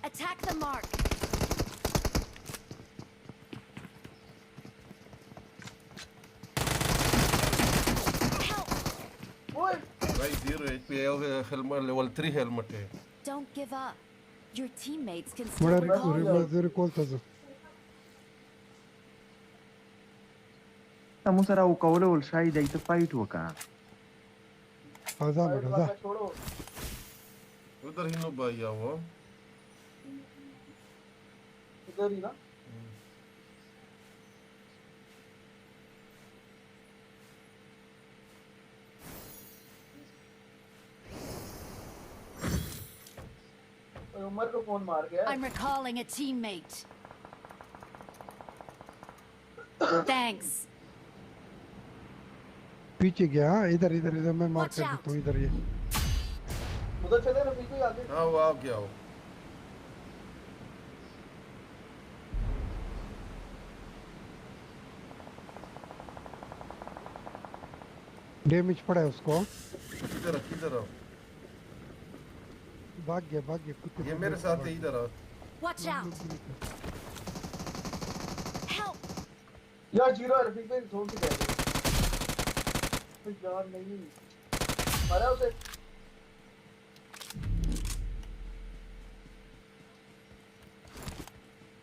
L: Attack the mark.
K: भाई 0 HP है हेलमेट लेवल 3 हेलमेट है।
L: Don't give up. Your teammates can
P: Mora
L: still recall you.
P: recall tazo.
R: Kamu sara ukaule ul shahid ay to fight waka.
P: Raza, Raza.
A: छोड़ो।
K: उधर ही no भाई आओ।
A: इधर ही ना। उमर को कौन मार गया?
L: I'm recalling a teammate. Thanks.
P: पीछे गया। इधर मैं मार
L: Watch
P: कर
L: out.
P: देता हूँ इधर ये।
A: उधर चले ना बिल्कुल आगे।
K: हाँ वो आ गया हो।
P: डैमेज पड़ा है उसको।
K: किधर आओ।
P: भाग गया कुत्ते।
K: ये मेरे साथ है इधर आओ।
L: Watch out. Help.
A: यार जीरो है रफीक भाई जोन से गया। यार नहीं। मारा उसे।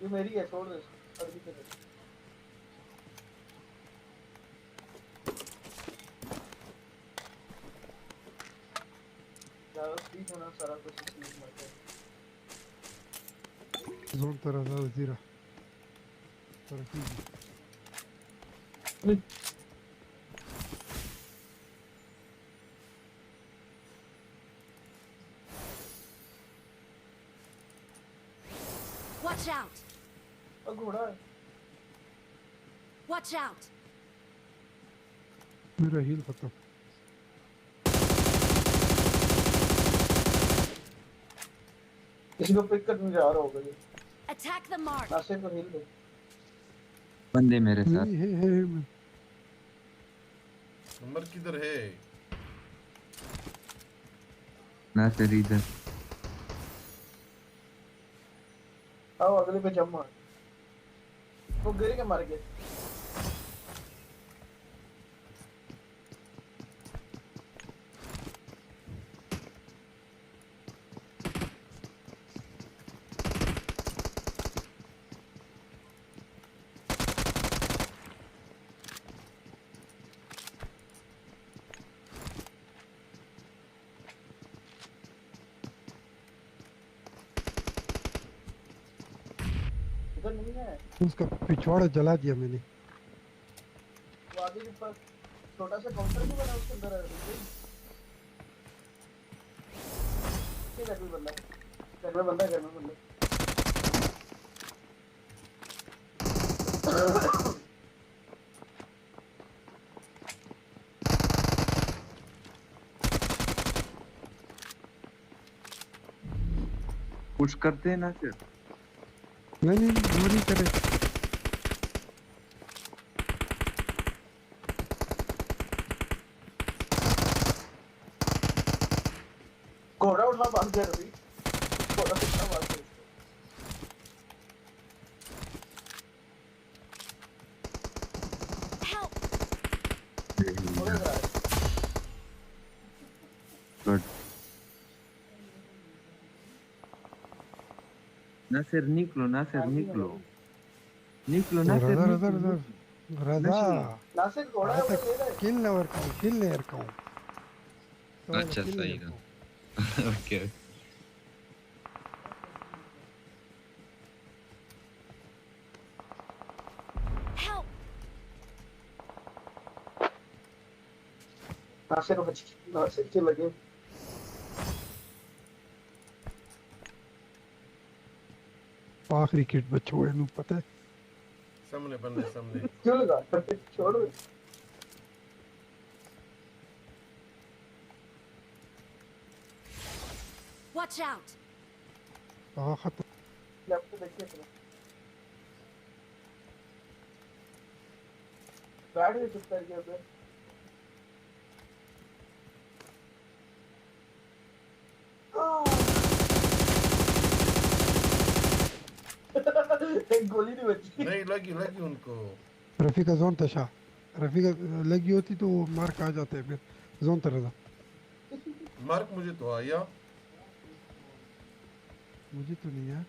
A: ये मेरी है छोड़ दे। अभी चले। यार ठीक होना सारा कुछ ठीक मत है।
P: जोन तरह था जीरा। तरकीब।
L: Watch out.
A: घोड़ा है।
L: Watch out.
P: मेरा हील खत्म।
A: किसी को पिक करने जा रहा होगा ये।
L: Attack the mark.
A: नासिर को हील दो।
R: बंदे मेरे साथ।
P: है
K: नंबर किधर है?
R: नासिर इधर।
A: आओ अगले पे जम मार। वो गिर के मर गए। नहीं है
P: उसका पिछवाड़ा जला दिया मैंने।
A: वो आगे के पास छोटा सा काउंटर भी बना उसके अंदर है ये घर में बंदा घर में बंदा घर में बंदा
R: पुश करते हैं ना सर।
P: नहीं वो नहीं करे।
A: घोड़ा उठा बांध दिया रवि घोड़ा उठा बांध दिया
R: गुड। नासिर निकलो, नासिर निकलो, निकलो नासिर।
P: रजा
A: नासिर घोड़ा है वो ले रहा है
P: किल नेवर कहूं।
R: अच्छा सही है। ओके
A: नासिर के लगे
P: आखिरी किट बचोड़े नु पता है
K: सामने बंदे सामने
A: क्यों लगा छोड़
L: Watch out.
P: खत्म।
A: लेफ्ट पे देखिए तो बैठ गए चुप करके उधर एक गोली नहीं बची
K: नहीं लगी उनको।
P: रफीका जोन तशा रफीका लगी होती तो वो मार्क आ जाते फिर जोन तरह
K: मार्क मुझे तो आया
P: मुझे तो नहीं है।